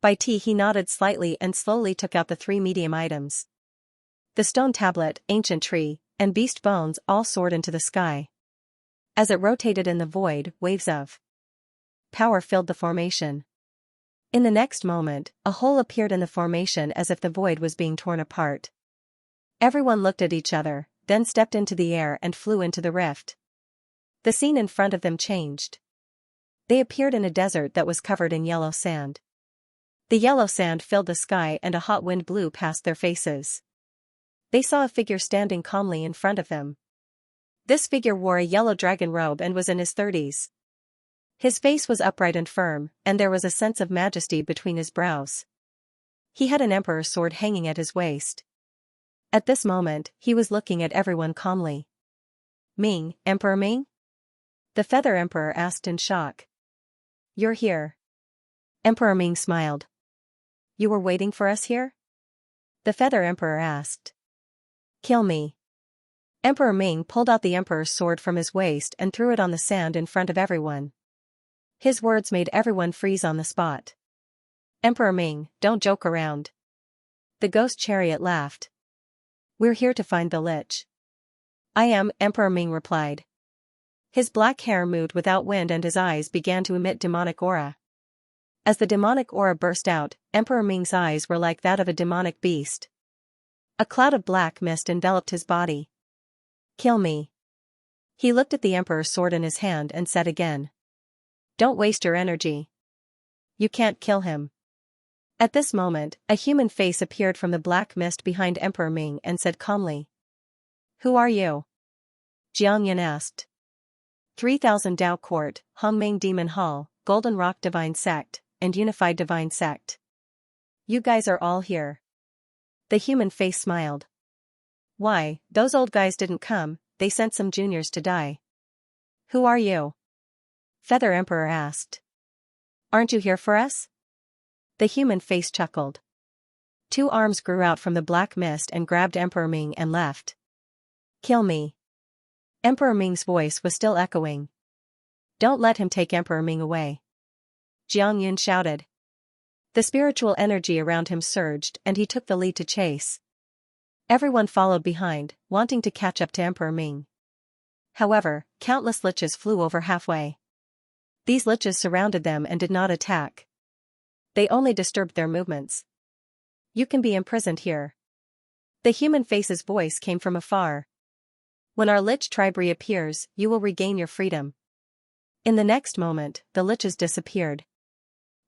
By tea he nodded slightly and slowly took out the 3 medium items. The stone tablet, ancient tree, and beast bones all soared into the sky. As it rotated in the void, waves of power filled the formation. In the next moment, a hole appeared in the formation as if the void was being torn apart. Everyone looked at each other, then stepped into the air and flew into the rift. The scene in front of them changed. They appeared in a desert that was covered in yellow sand. The yellow sand filled the sky and a hot wind blew past their faces. They saw a figure standing calmly in front of them. This figure wore a yellow dragon robe and was in his 30s. His face was upright and firm, and there was a sense of majesty between his brows. He had an emperor's sword hanging at his waist. At this moment, he was looking at everyone calmly. Ming, Emperor Ming? The Feather Emperor asked in shock. You're here. Emperor Ming smiled. You were waiting for us here? The Feather Emperor asked. Kill me. Emperor Ming pulled out the emperor's sword from his waist and threw it on the sand in front of everyone. His words made everyone freeze on the spot. Emperor Ming, don't joke around. The ghost chariot laughed. We're here to find the lich. I am, Emperor Ming replied. His black hair moved without wind and his eyes began to emit demonic aura. As the demonic aura burst out, Emperor Ming's eyes were like that of a demonic beast. A cloud of black mist enveloped his body. Kill me. He looked at the emperor's sword in his hand and said again. Don't waste your energy. You can't kill him. At this moment, a human face appeared from the black mist behind Emperor Ming and said calmly. Who are you? Jiangyan asked. 3,000 Dao Court, Hongming Demon Hall, Golden Rock Divine Sect, and Unified Divine Sect. You guys are all here. The human face smiled. Why, those old guys didn't come, they sent some juniors to die. Who are you? Feather Emperor asked. Aren't you here for us? The human face chuckled. 2 arms grew out from the black mist and grabbed Emperor Ming and left. Kill me. Emperor Ming's voice was still echoing. Don't let him take Emperor Ming away. Jiang Yun shouted. The spiritual energy around him surged and he took the lead to chase. Everyone followed behind, wanting to catch up to Emperor Ming. However, countless liches flew over halfway. These liches surrounded them and did not attack. They only disturbed their movements. You can be imprisoned here. The human face's voice came from afar. When our lich tribe reappears, you will regain your freedom. In the next moment, the liches disappeared.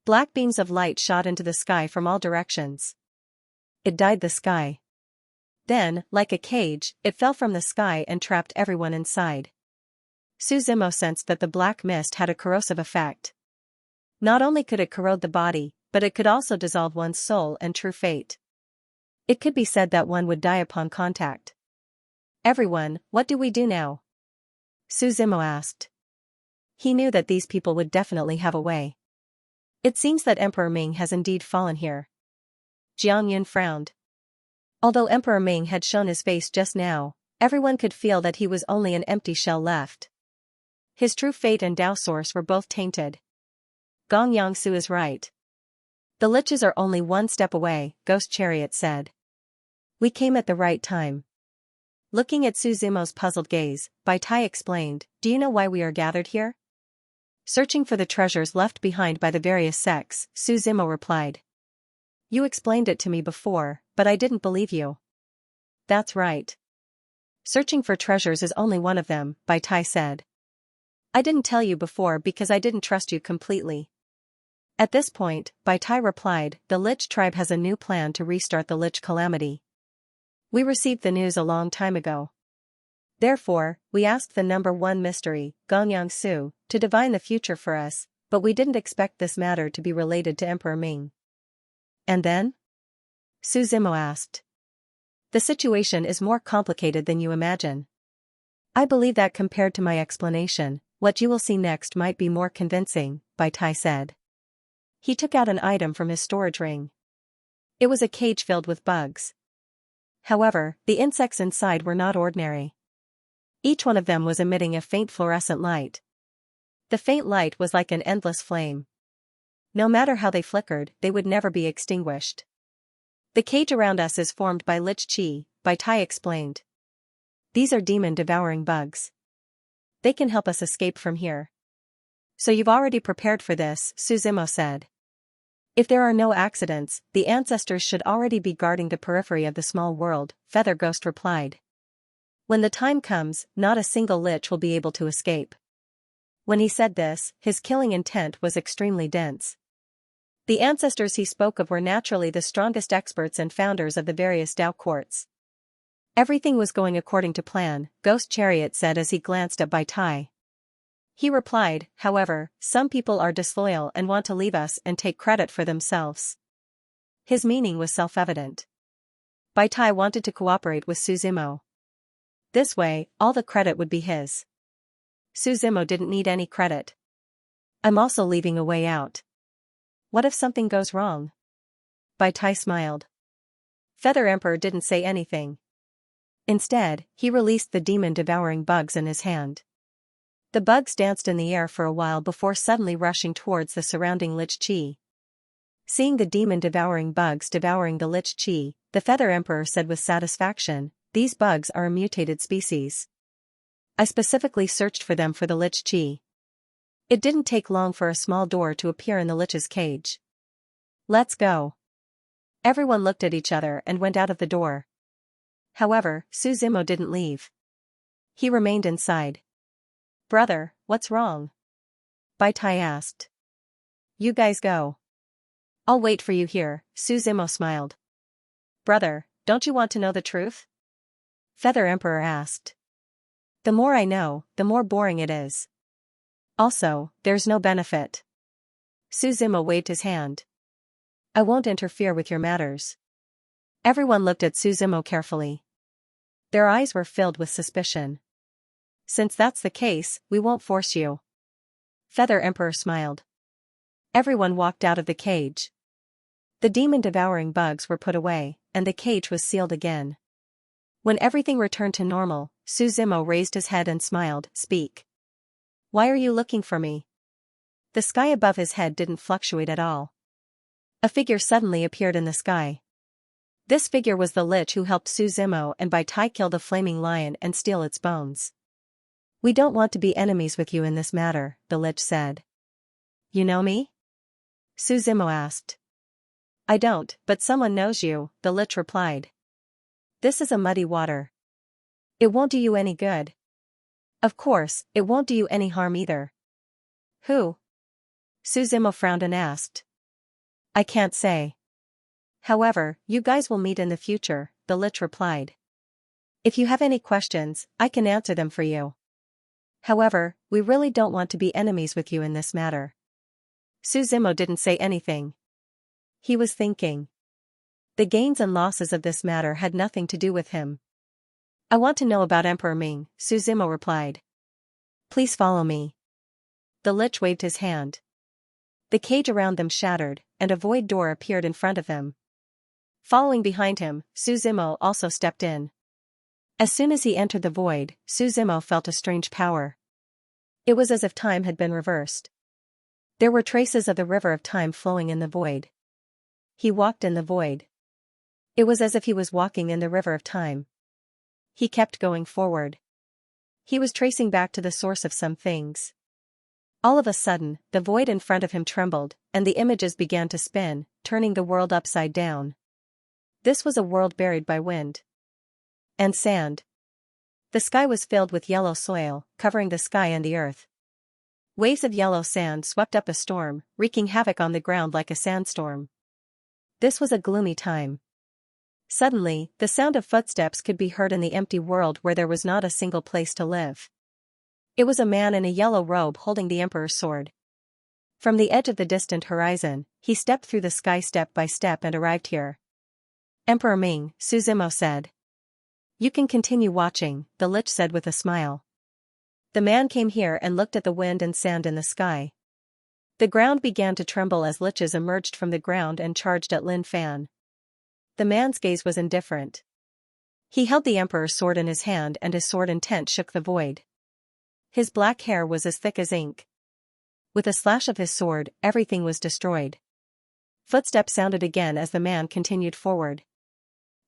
Black beams of light shot into the sky from all directions. It dyed the sky. Then, like a cage, it fell from the sky and trapped everyone inside. Su Zimo sensed that the black mist had a corrosive effect. Not only could it corrode the body, but it could also dissolve one's soul and true fate. It could be said that one would die upon contact. Everyone, what do we do now? Su Zimo asked. He knew that these people would definitely have a way. It seems that Emperor Ming has indeed fallen here. Jiang Yun frowned. Although Emperor Ming had shown his face just now, everyone could feel that he was only an empty shell left. His true fate and Dao source were both tainted. Gong Yangsu is right. The liches are only one step away, Ghost Chariot said. We came at the right time. Looking at Su Zimo's puzzled gaze, Bai Tai explained, do you know why we are gathered here? Searching for the treasures left behind by the various sects, Su Zimo replied. You explained it to me before, but I didn't believe you. That's right. Searching for treasures is only one of them, Bai Tai said. I didn't tell you before because I didn't trust you completely. At this point, Bai Tai replied, the Lich tribe has a new plan to restart the Lich calamity. We received the news a long time ago. Therefore, we asked the number one mystery, Gongyang Su, to divine the future for us, but we didn't expect this matter to be related to Emperor Ming. And then? Su Zimo asked. The situation is more complicated than you imagine. I believe that compared to my explanation, what you will see next might be more convincing, Bai Tai said. He took out an item from his storage ring. It was a cage filled with bugs. However, the insects inside were not ordinary. Each one of them was emitting a faint fluorescent light. The faint light was like an endless flame. No matter how they flickered, they would never be extinguished. The cage around us is formed by Lich Qi, Bai Tai explained. These are demon-devouring bugs. They can help us escape from here. So you've already prepared for this, Su Zimo said. If there are no accidents, the ancestors should already be guarding the periphery of the small world, Feather Ghost replied. When the time comes, not a single Lich will be able to escape. When he said this, his killing intent was extremely dense. The ancestors he spoke of were naturally the strongest experts and founders of the various Dao courts. Everything was going according to plan, Ghost Chariot said as he glanced at Bai Tai. He replied, however, some people are disloyal and want to leave us and take credit for themselves. His meaning was self-evident. Bai Tai wanted to cooperate with Su Zimo. This way, all the credit would be his. Su Zimo didn't need any credit. I'm also leaving a way out. What if something goes wrong? Bai Tai smiled. Feather Emperor didn't say anything. Instead, he released the demon-devouring bugs in his hand. The bugs danced in the air for a while before suddenly rushing towards the surrounding Lich Qi. Seeing the demon-devouring bugs devouring the Lich Qi, the Feather Emperor said with satisfaction, these bugs are a mutated species. I specifically searched for them for the Lich Qi. It didn't take long for a small door to appear in the Lich's cage. Let's go. Everyone looked at each other and went out of the door. However, Su Zimo didn't leave. He remained inside. Brother, what's wrong? Bai Tai asked. You guys go. I'll wait for you here, Su Zimo smiled. Brother, don't you want to know the truth? Feather Emperor asked. The more I know, the more boring it is. Also, there's no benefit. Su Zimo waved his hand. I won't interfere with your matters. Everyone looked at Su Zimo carefully. Their eyes were filled with suspicion. Since that's the case, we won't force you. Feather Emperor smiled. Everyone walked out of the cage. The demon-devouring bugs were put away, and the cage was sealed again. When everything returned to normal, Su Zimo raised his head and smiled, Speak. Why are you looking for me? The sky above his head didn't fluctuate at all. A figure suddenly appeared in the sky. This figure was the Lich who helped Su Zimo and Bai Tai kill the flaming lion and steal its bones. We don't want to be enemies with you in this matter, the Lich said. You know me? Su Zimo asked. I don't, but someone knows you, the Lich replied. This is a muddy water. It won't do you any good. Of course, it won't do you any harm either. Who? Su Zimo frowned and asked. I can't say. However, you guys will meet in the future, the Lich replied. If you have any questions, I can answer them for you. However, we really don't want to be enemies with you in this matter. Su Zimo didn't say anything. He was thinking. The gains and losses of this matter had nothing to do with him. I want to know about Emperor Ming, Su Zimo replied. Please follow me. The Lich waved his hand. The cage around them shattered, and a void door appeared in front of them. Following behind him, Suzimo also stepped in. As soon as he entered the void, Suzimo felt a strange power. It was as if time had been reversed. There were traces of the river of time flowing in the void. He walked in the void. It was as if he was walking in the river of time. He kept going forward. He was tracing back to the source of some things. All of a sudden, the void in front of him trembled, and the images began to spin, turning the world upside down. This was a world buried by wind and sand. The sky was filled with yellow soil, covering the sky and the earth. Waves of yellow sand swept up a storm, wreaking havoc on the ground like a sandstorm. This was a gloomy time. Suddenly, the sound of footsteps could be heard in the empty world where there was not a single place to live. It was a man in a yellow robe holding the Emperor's sword. From the edge of the distant horizon, he stepped through the sky step by step and arrived here. Emperor Ming, Suzimo said. You can continue watching, the Lich said with a smile. The man came here and looked at the wind and sand in the sky. The ground began to tremble as liches emerged from the ground and charged at Lin Fan. The man's gaze was indifferent. He held the Emperor's sword in his hand and his sword intent shook the void. His black hair was as thick as ink. With a slash of his sword, everything was destroyed. Footsteps sounded again as the man continued forward.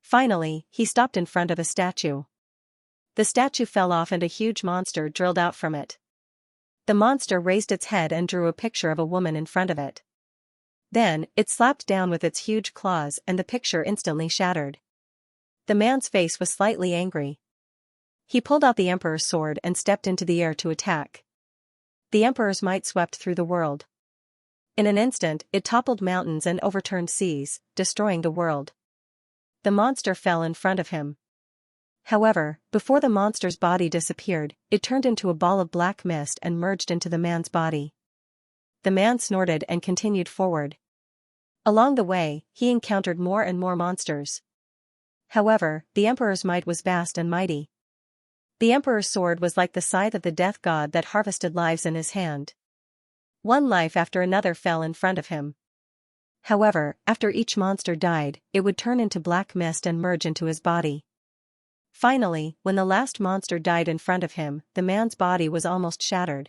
Finally, he stopped in front of a statue. The statue fell off and a huge monster drilled out from it. The monster raised its head and drew a picture of a woman in front of it. Then, it slapped down with its huge claws and the picture instantly shattered. The man's face was slightly angry. He pulled out the Emperor's sword and stepped into the air to attack. The Emperor's might swept through the world. In an instant, it toppled mountains and overturned seas, destroying the world. The monster fell in front of him. However, before the monster's body disappeared, it turned into a ball of black mist and merged into the man's body. The man snorted and continued forward. Along the way, he encountered more and more monsters. However, the Emperor's might was vast and mighty. The Emperor's sword was like the scythe of the death god that harvested lives in his hand. One life after another fell in front of him. However, after each monster died, it would turn into black mist and merge into his body. Finally, when the last monster died in front of him, the man's body was almost shattered.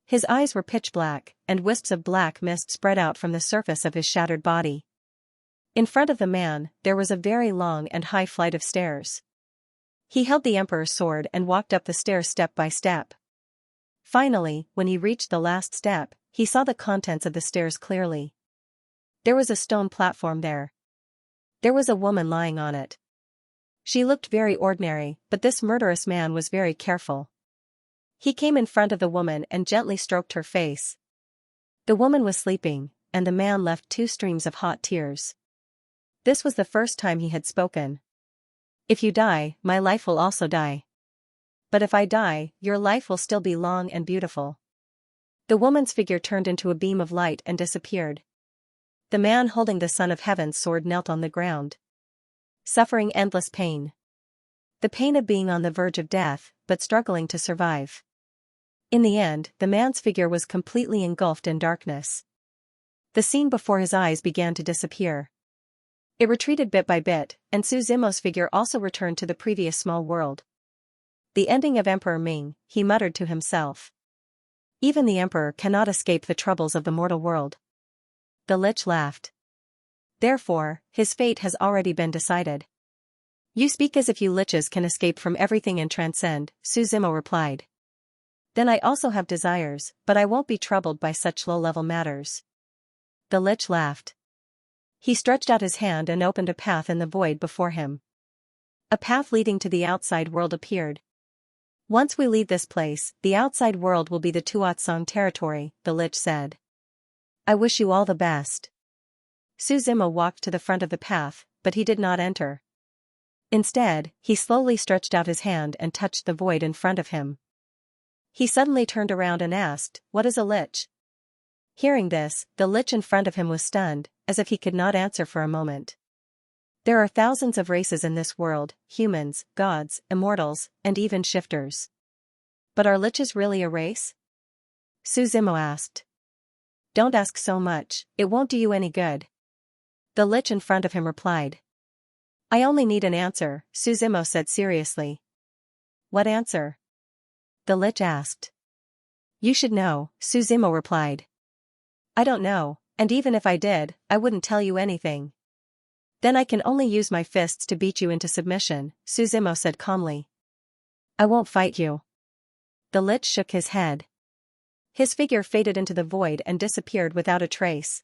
His eyes were pitch black, and wisps of black mist spread out from the surface of his shattered body. In front of the man, there was a very long and high flight of stairs. He held the Emperor's sword and walked up the stairs step by step. Finally, when he reached the last step, he saw the contents of the stairs clearly. There was a stone platform there. There was a woman lying on it. She looked very ordinary, but this murderous man was very careful. He came in front of the woman and gently stroked her face. The woman was sleeping, and the man left 2 streams of hot tears. This was the first time he had spoken. If you die, my life will also die. But if I die, your life will still be long and beautiful. The woman's figure turned into a beam of light and disappeared. The man holding the Son of Heaven's sword knelt on the ground, suffering endless pain. The pain of being on the verge of death, but struggling to survive. In the end, the man's figure was completely engulfed in darkness. The scene before his eyes began to disappear. It retreated bit by bit, and Suzimo's figure also returned to the previous small world. The ending of Emperor Ming, he muttered to himself. Even the Emperor cannot escape the troubles of the mortal world. The Lich laughed. Therefore, his fate has already been decided. You speak as if you liches can escape from everything and transcend, Suzimo replied. Then I also have desires, but I won't be troubled by such low-level matters. The Lich laughed. He stretched out his hand and opened a path in the void before him. A path leading to the outside world appeared. Once we leave this place, the outside world will be the Tuatsong territory, the Lich said. I wish you all the best. Suzimo walked to the front of the path, but he did not enter. Instead, he slowly stretched out his hand and touched the void in front of him. He suddenly turned around and asked, "What is a lich?" Hearing this, the Lich in front of him was stunned, as if he could not answer for a moment. There are thousands of races in this world, humans, gods, immortals, and even shifters. But are liches really a race? Su Zimo asked. Don't ask so much, it won't do you any good. The lich in front of him replied. I only need an answer, Su Zimo said seriously. What answer? The lich asked. You should know, Su Zimo replied. I don't know, and even if I did, I wouldn't tell you anything. Then I can only use my fists to beat you into submission, Su Zimo said calmly. I won't fight you. The lich shook his head. His figure faded into the void and disappeared without a trace.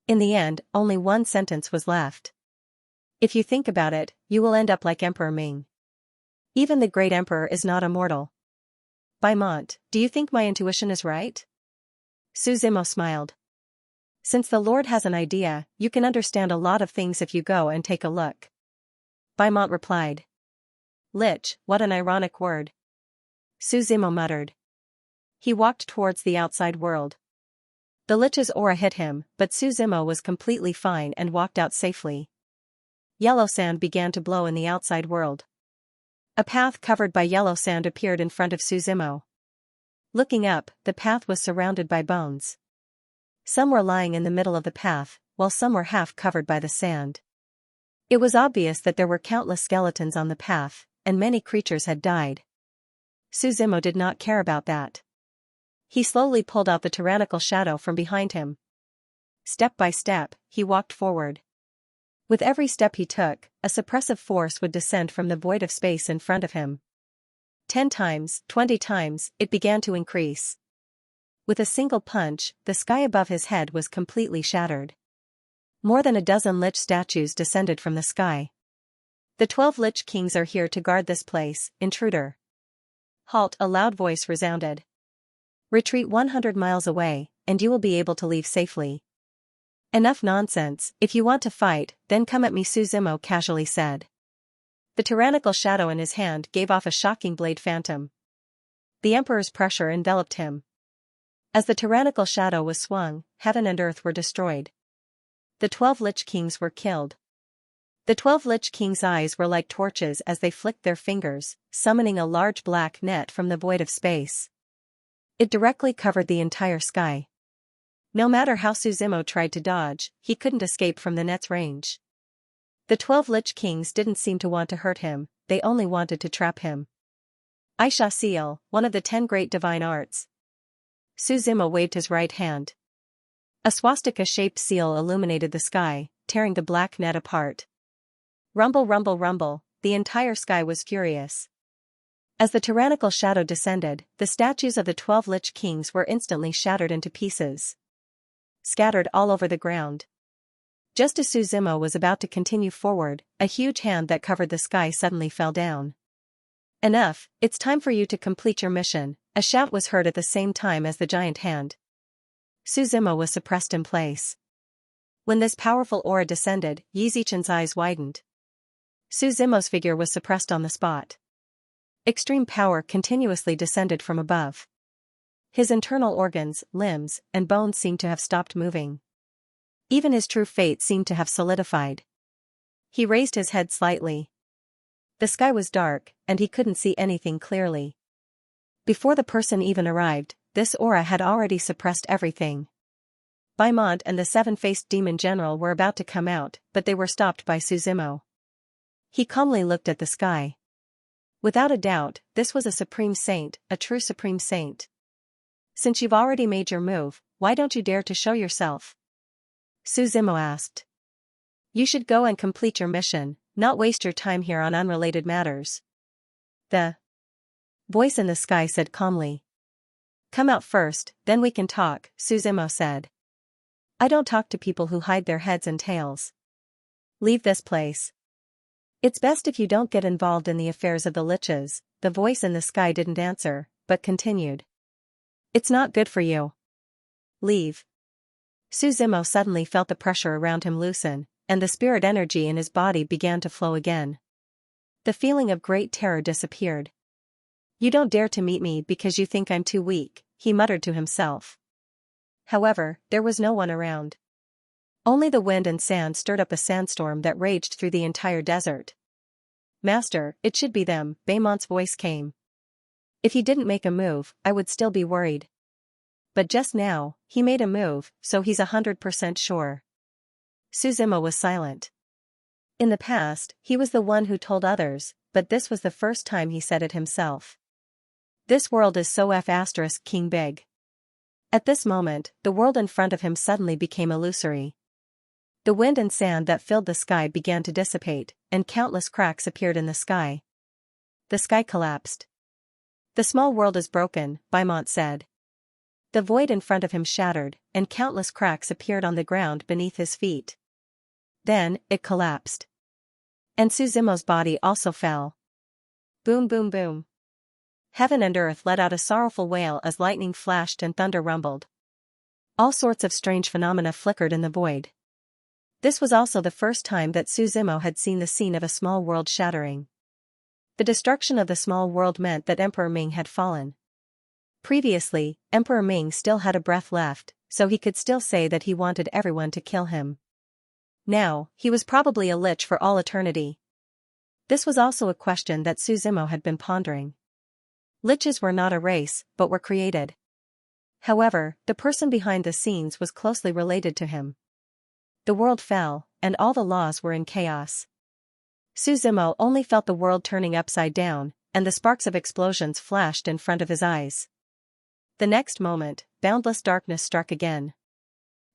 In the end, only one sentence was left. If you think about it, you will end up like Emperor Ming. Even the great emperor is not immortal. Baimont, do you think my intuition is right? Su Zimo smiled. Since the Lord has an idea, you can understand a lot of things if you go and take a look. Baimont replied. Lich, what an ironic word. Su Zimo muttered. He walked towards the outside world. The lich's aura hit him, but Su Zimo was completely fine and walked out safely. Yellow sand began to blow in the outside world. A path covered by yellow sand appeared in front of Su Zimo. Looking up, the path was surrounded by bones. Some were lying in the middle of the path, while some were half covered by the sand. It was obvious that there were countless skeletons on the path, and many creatures had died. Su Zimo did not care about that. He slowly pulled out the tyrannical shadow from behind him. Step by step, he walked forward. With every step he took, a suppressive force would descend from the void of space in front of him. 10 times, 20 times, it began to increase. With a single punch, the sky above his head was completely shattered. More than a dozen lich statues descended from the sky. The 12 lich kings are here to guard this place, intruder. Halt, a loud voice resounded. Retreat 100 miles away, and you will be able to leave safely. Enough nonsense, if you want to fight, then come at me, Su Zimo casually said. The tyrannical shadow in his hand gave off a shocking blade phantom. The emperor's pressure enveloped him. As the tyrannical shadow was swung, heaven and earth were destroyed. The 12 lich kings were killed. The 12 lich kings' eyes were like torches as they flicked their fingers, summoning a large black net from the void of space. It directly covered the entire sky. No matter how Su Zimo tried to dodge, he couldn't escape from the net's range. The 12 lich kings didn't seem to want to hurt him, they only wanted to trap him. Aisha Seal, one of the 10 great divine arts. Su Zimo waved his right hand. A swastika-shaped seal illuminated the sky, tearing the black net apart. Rumble, rumble, rumble, the entire sky was furious. As the tyrannical shadow descended, the statues of the 12 lich kings were instantly shattered into pieces, scattered all over the ground. Just as Su Zimo was about to continue forward, a huge hand that covered the sky suddenly fell down. Enough, it's time for you to complete your mission, a shout was heard at the same time as the giant hand. Su Zimo was suppressed in place. When this powerful aura descended, Yi Zichen's eyes widened. Su Zimo's figure was suppressed on the spot. Extreme power continuously descended from above. His internal organs, limbs, and bones seemed to have stopped moving. Even his true fate seemed to have solidified. He raised his head slightly. The sky was dark, and he couldn't see anything clearly. Before the person even arrived, this aura had already suppressed everything. Baimont and the 7-faced demon general were about to come out, but they were stopped by Su Zimo. He calmly looked at the sky. Without a doubt, this was a supreme saint, a true supreme saint. Since you've already made your move, why don't you dare to show yourself? Su Zimo asked. You should go and complete your mission, not waste your time here on unrelated matters. The voice in the sky said calmly. Come out first, then we can talk, Su Zimo said. I don't talk to people who hide their heads and tails. Leave this place. It's best if you don't get involved in the affairs of the liches. The voice in the sky didn't answer, but continued. It's not good for you. Leave. Su Zimo suddenly felt the pressure around him loosen, and the spirit energy in his body began to flow again. The feeling of great terror disappeared. You don't dare to meet me because you think I'm too weak, he muttered to himself. However, there was no one around. Only the wind and sand stirred up a sandstorm that raged through the entire desert. Master, it should be them, Baimont's voice came. If he didn't make a move, I would still be worried. but just now, he made a move, so he's 100% sure. Suzimo was silent. In the past, he was the one who told others, but this was the first time he said it himself. This world is so king big. At this moment, the world in front of him suddenly became illusory. The wind and sand that filled the sky began to dissipate, and countless cracks appeared in the sky. The sky collapsed. The small world is broken, Beaumont said. The void in front of him shattered, and countless cracks appeared on the ground beneath his feet. Then, it collapsed. And Suzimo's body also fell. Boom boom boom. Heaven and earth let out a sorrowful wail as lightning flashed and thunder rumbled. All sorts of strange phenomena flickered in the void. This was also the first time that Suzimo had seen the scene of a small world shattering. The destruction of the small world meant that Emperor Ming had fallen. Previously, Emperor Ming still had a breath left, so he could still say that he wanted everyone to kill him. Now, he was probably a lich for all eternity. This was also a question that Suzimo had been pondering. Liches were not a race, but were created. However, the person behind the scenes was closely related to him. The world fell, and all the laws were in chaos. Suzimo only felt the world turning upside down, and the sparks of explosions flashed in front of his eyes. The next moment, boundless darkness struck again.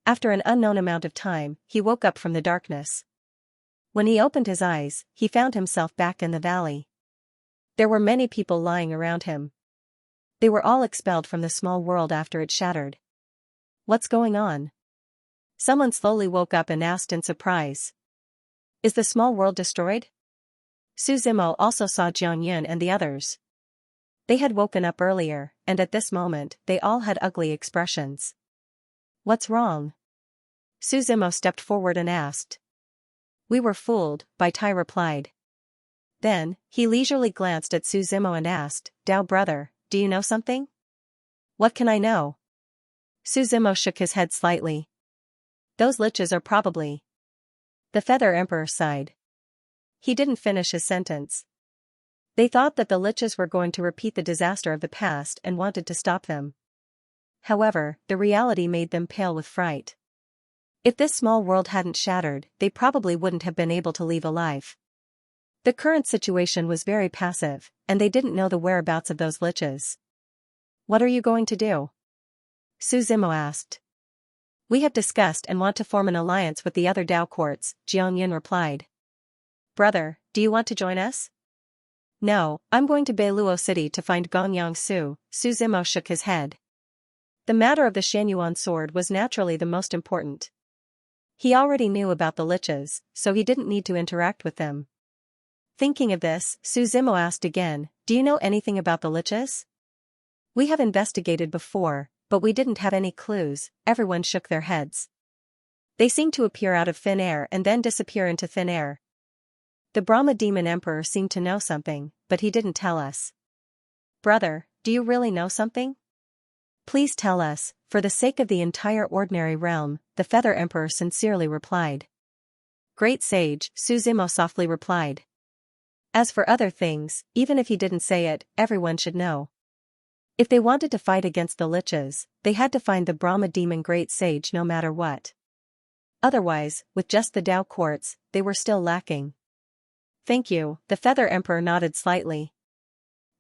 After an unknown amount of time, he woke up from the darkness. When he opened his eyes, he found himself back in the valley. There were many people lying around him. They were all expelled from the small world after it shattered. What's going on? Someone slowly woke up and asked in surprise. Is the small world destroyed? Suzimo also saw Jiangyun and the others. They had woken up earlier, and at this moment, they all had ugly expressions. What's wrong? Suzimo stepped forward and asked. We were fooled, Bai Tai replied. Then, he leisurely glanced at Suzimo and asked, Dao brother, do you know something? What can I know? Suzimo shook his head slightly. Those liches are probably. The Feather Emperor sighed. He didn't finish his sentence. They thought that the liches were going to repeat the disaster of the past and wanted to stop them. However, the reality made them pale with fright. If this small world hadn't shattered, they probably wouldn't have been able to leave alive. The current situation was very passive, and they didn't know the whereabouts of those liches. What are you going to do? Suzimo asked. We have discussed and want to form an alliance with the other Dao courts, Jiangyun replied. Brother, do you want to join us? No, I'm going to Beiluo City to find Gongyang Su, Suzimo shook his head. The matter of the Shangyuan sword was naturally the most important. He already knew about the liches, so he didn't need to interact with them. Thinking of this, Suzimo asked again, do you know anything about the liches? We have investigated before, but we didn't have any clues. Everyone shook their heads. They seemed to appear out of thin air and then disappear into thin air. The Brahma Demon Emperor seemed to know something, but he didn't tell us. Brother, do you really know something? Please tell us, for the sake of the entire ordinary realm, the Feather Emperor sincerely replied. Great sage, Suzimo softly replied. As for other things, even if he didn't say it, everyone should know. If they wanted to fight against the liches, they had to find the Brahma Demon Great Sage no matter what. Otherwise, with just the Dao courts, they were still lacking. Thank you, the Feather Emperor nodded slightly.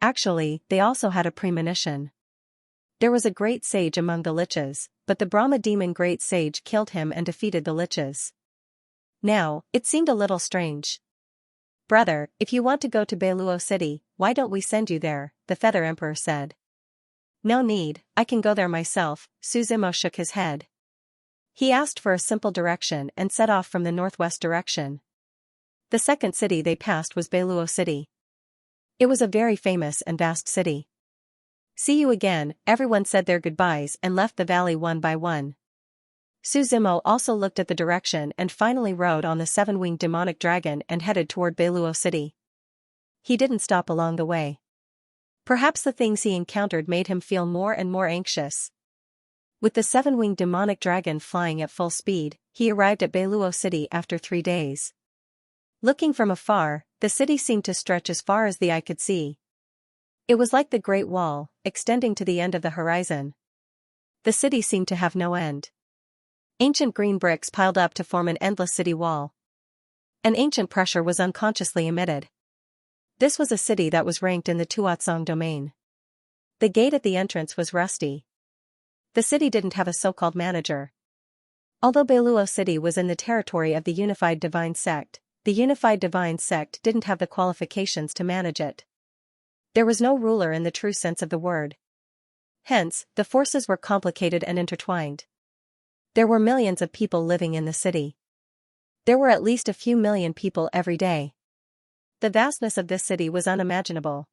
Actually, they also had a premonition. There was a great sage among the liches, but the Brahma Demon Great Sage killed him and defeated the liches. Now, it seemed a little strange. Brother, if you want to go to Beiluo City, why don't we send you there, the Feather Emperor said. No need, I can go there myself, Suzimo shook his head. He asked for a simple direction and set off from the northwest direction. The second city they passed was Beiluo City. It was a very famous and vast city. See you again, everyone said their goodbyes and left the valley one by one. Suzimo also looked at the direction and finally rode on the seven-winged demonic dragon and headed toward Beiluo City. He didn't stop along the way. Perhaps the things he encountered made him feel more and more anxious. With the seven-winged demonic dragon flying at full speed, he arrived at Beiluo City after 3 days. Looking from afar, the city seemed to stretch as far as the eye could see. It was like the Great Wall, extending to the end of the horizon. The city seemed to have no end. Ancient green bricks piled up to form an endless city wall. An ancient pressure was unconsciously emitted. This was a city that was ranked in the Tuatsong domain. The gate at the entrance was rusty. The city didn't have a so-called manager. Although Beiluo City was in the territory of the Unified Divine Sect, the Unified Divine Sect didn't have the qualifications to manage it. There was no ruler in the true sense of the word. Hence, the forces were complicated and intertwined. There were millions of people living in the city. There were at least a few million people every day. The vastness of this city was unimaginable.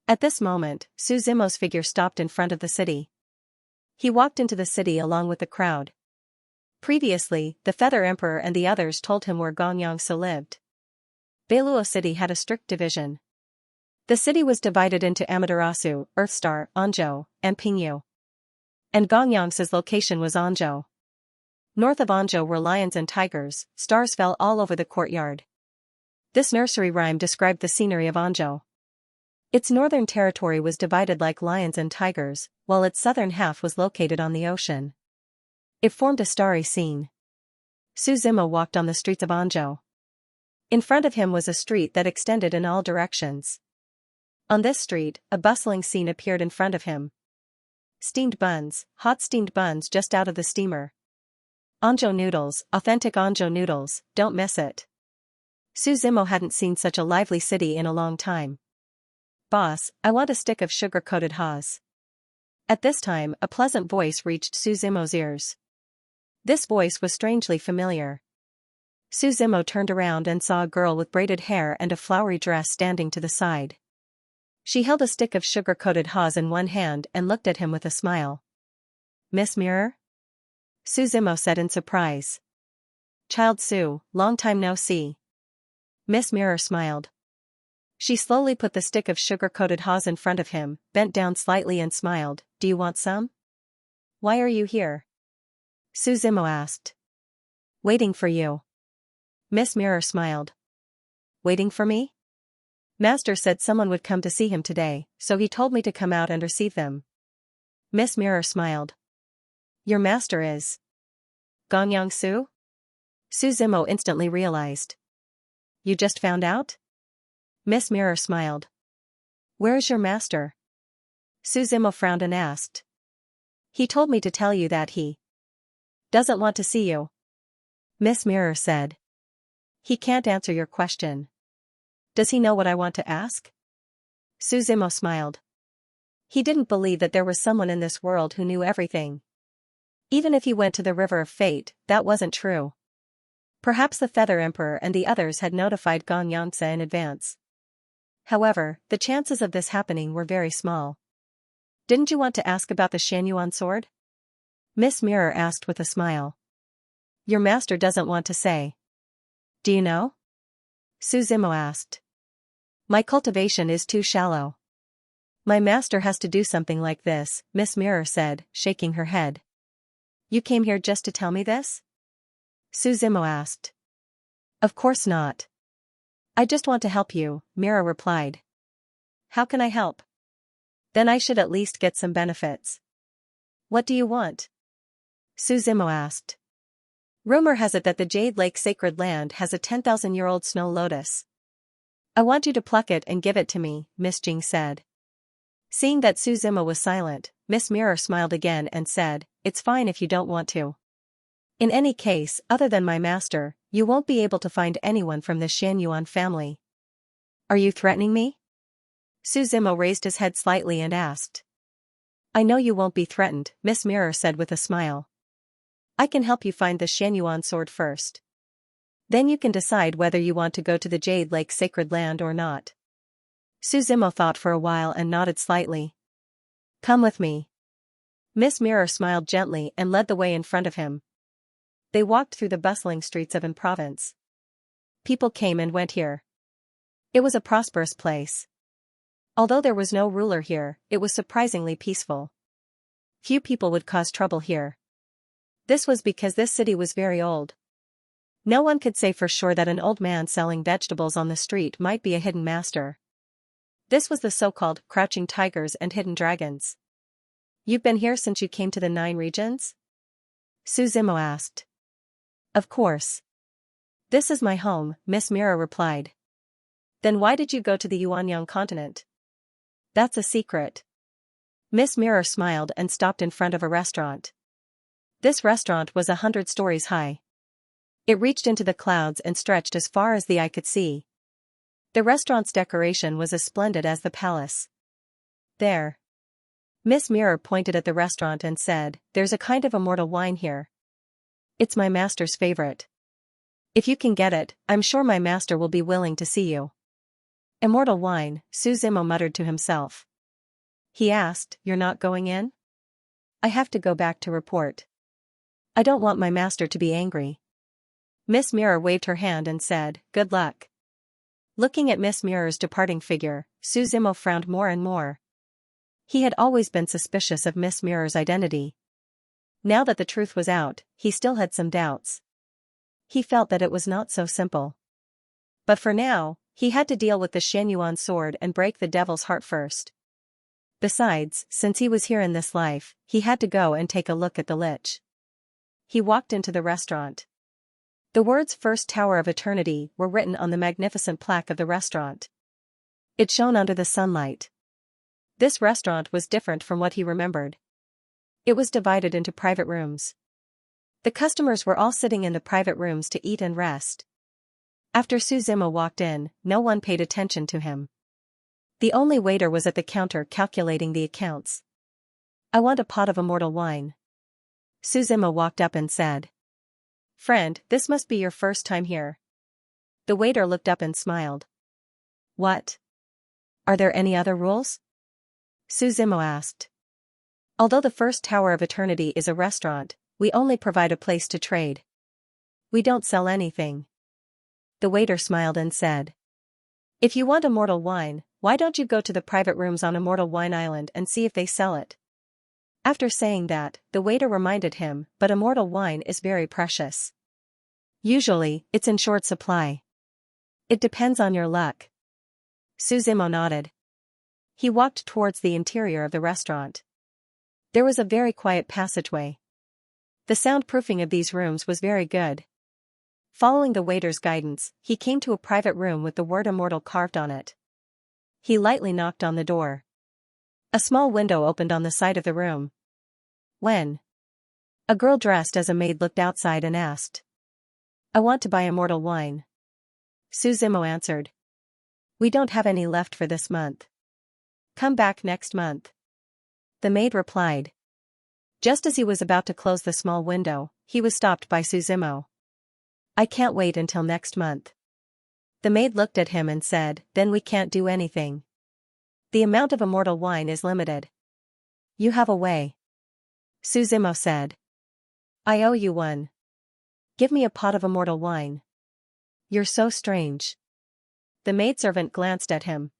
At this moment, Su Zimo's figure stopped in front of the city. He walked into the city along with the crowd. Previously, the Feather Emperor and the others told him where Xianxia lived. Beiluo City had a strict division. The city was divided into Amaterasu, Earthstar, Anzhou, and Pingyu. And Xianxia's location was Anzhou. North of Anzhou were lions and tigers, stars fell all over the courtyard. This nursery rhyme described the scenery of Anzhou. Its northern territory was divided like lions and tigers, while its southern half was located on the ocean. It formed a starry scene. Su Zimo walked on the streets of Anzhou. In front of him was a street that extended in all directions. On this street, a bustling scene appeared in front of him. Steamed buns, hot steamed buns just out of the steamer. Anzhou noodles, authentic Anzhou noodles, don't miss it. Su Zimo hadn't seen such a lively city in a long time. Boss, I want a stick of sugar-coated haws. At this time, a pleasant voice reached Su Zimo's ears. This voice was strangely familiar. Su Zimo turned around and saw a girl with braided hair and a flowery dress standing to the side. She held a stick of sugar-coated haws in one hand and looked at him with a smile. Miss Mirror? Su Zimo said in surprise. Child Su, long time no see. Miss Mirror smiled. She slowly put the stick of sugar-coated haws in front of him, bent down slightly and smiled. Do you want some? Why are you here? Su Zimo asked. Waiting for you. Miss Mirror smiled. Waiting for me? Master said someone would come to see him today, so he told me to come out and receive them. Miss Mirror smiled. Your master is Xianxia? Su Zimo instantly realized. You just found out? Miss Mirror smiled. Where is your master? Su Zimo frowned and asked. He told me to tell you that he doesn't want to see you. Miss Mirror said. He can't answer your question. Does he know what I want to ask? Su Zimo smiled. He didn't believe that there was someone in this world who knew everything. Even if he went to the River of Fate, that wasn't true. Perhaps the Feather Emperor and the others had notified Xianxia in advance. However, the chances of this happening were very small. Didn't you want to ask about the Xianyuan sword? Miss Mirror asked with a smile. Your master doesn't want to say. Do you know? Su Zimo asked. My cultivation is too shallow. My master has to do something like this, Miss Mirror said, shaking her head. You came here just to tell me this? Su Zimo asked. Of course not. I just want to help you, Mirror replied. How can I help? Then I should at least get some benefits. What do you want? Su Zimo asked. Rumor has it that the Jade Lake Sacred Land has a 10,000-year-old snow lotus. I want you to pluck it and give it to me, Miss Jing said. Seeing that Su Zimo was silent, Miss Mirror smiled again and said, It's fine if you don't want to. In any case, other than my master, you won't be able to find anyone from the Xianyuan family. Are you threatening me? Su Zimo raised his head slightly and asked. I know you won't be threatened, Miss Mirror said with a smile. I can help you find the Xianyuan sword first. Then you can decide whether you want to go to the Jade Lake Sacred Land or not. Su Zimo thought for a while and nodded slightly. Come with me. Miss Mirror smiled gently and led the way in front of him. They walked through the bustling streets of An Province. People came and went here. It was a prosperous place. Although there was no ruler here, it was surprisingly peaceful. Few people would cause trouble here. This was because this city was very old. No one could say for sure that an old man selling vegetables on the street might be a hidden master. This was the so-called crouching tigers and hidden dragons. You've been here since you came to the 9 regions? Suzimo asked. Of course. This is my home, Miss Mira replied. Then why did you go to the Yuanyang continent? That's a secret. Miss Mira smiled and stopped in front of a restaurant. This restaurant was 100 stories high. It reached into the clouds and stretched as far as the eye could see. The restaurant's decoration was as splendid as the palace. There. Miss Mirror pointed at the restaurant and said, "There's a kind of immortal wine here. It's my master's favorite. If you can get it, I'm sure my master will be willing to see you." Immortal wine, Suzimo muttered to himself. He asked, "You're not going in?" "I have to go back to report. I don't want my master to be angry." Miss Mirror waved her hand and said, "Good luck." Looking at Miss Mirror's departing figure, Suzimo frowned more and more. He had always been suspicious of Miss Mirror's identity. Now that the truth was out, he still had some doubts. He felt that it was not so simple. But for now, he had to deal with the Xianyuan sword and break the devil's heart first. Besides, since he was here in this life, he had to go and take a look at the Lich. He walked into the restaurant. The words "First Tower of Eternity" were written on the magnificent plaque of the restaurant. It shone under the sunlight. This restaurant was different from what he remembered. It was divided into private rooms. The customers were all sitting in the private rooms to eat and rest. After Suzimo walked in, no one paid attention to him. The only waiter was at the counter calculating the accounts. "I want a pot of immortal wine." Suzimo walked up and said, "Friend, this must be your first time here." The waiter looked up and smiled. "What? Are there any other rules?" Suzimo asked. "Although the First Tower of Eternity is a restaurant, we only provide a place to trade. We don't sell anything." The waiter smiled and said, "If you want immortal wine, why don't you go to the private rooms on Immortal Wine Island and see if they sell it?" After saying that, the waiter reminded him, "But immortal wine is very precious. Usually, it's in short supply. It depends on your luck." Suzimo nodded. He walked towards the interior of the restaurant. There was a very quiet passageway. The soundproofing of these rooms was very good. Following the waiter's guidance, he came to a private room with the word "Immortal" carved on it. He lightly knocked on the door. A small window opened on the side of the room. When? A girl dressed as a maid looked outside and asked, "I want to buy immortal wine." Suzimo answered, "We don't have any left for this month. Come back next month." The maid replied. Just as he was about to close the small window, he was stopped by Suzimo. "I can't wait until next month." The maid looked at him and said, "Then we can't do anything. The amount of immortal wine is limited." "You have a way." Suzimo said. "I owe you one. Give me a pot of immortal wine." "You're so strange." The maidservant glanced at him.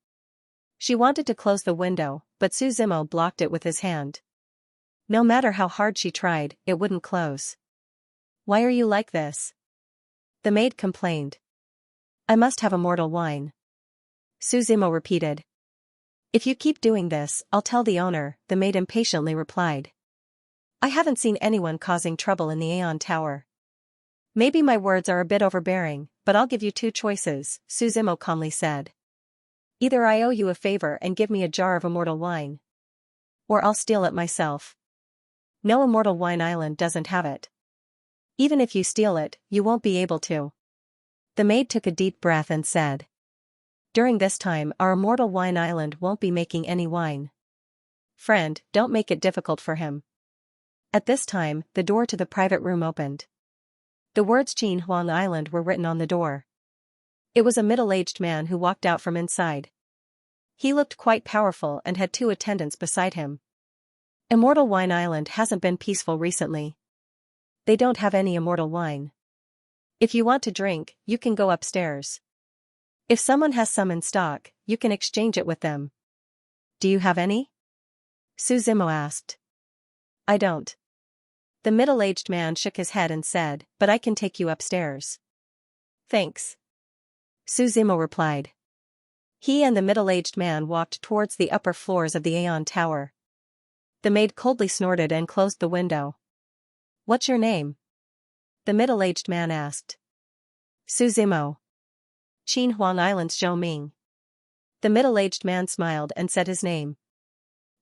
She wanted to close the window, but Suzimo blocked it with his hand. No matter how hard she tried, it wouldn't close. "Why are you like this?" The maid complained. "I must have immortal wine." Suzimo repeated. "If you keep doing this, I'll tell the owner," the maid impatiently replied. "I haven't seen anyone causing trouble in the Aeon Tower." "Maybe my words are a bit overbearing, but I'll give you 2 choices," Suzimo calmly said. "Either I owe you a favor and give me a jar of immortal wine. Or I'll steal it myself. No Immortal Wine Island doesn't have it. Even if you steal it, you won't be able to." The maid took a deep breath and said, "During this time our Immortal Wine Island won't be making any wine. Friend, don't make it difficult for him." At this time, the door to the private room opened. The words "Qin Huang Island" were written on the door. It was a middle-aged man who walked out from inside. He looked quite powerful and had 2 attendants beside him. "Immortal Wine Island hasn't been peaceful recently. They don't have any immortal wine. If you want to drink, you can go upstairs. If someone has some in stock, you can exchange it with them." "Do you have any?" Suzimo asked. "I don't." The middle-aged man shook his head and said, "But I can take you upstairs." "Thanks," Suzimo replied. He and the middle-aged man walked towards the upper floors of the Aeon Tower. The maid coldly snorted and closed the window. What's your name? The middle-aged man asked. Su Zimo. Qin Huang Island's Zhou Ming. The middle-aged man smiled and said his name.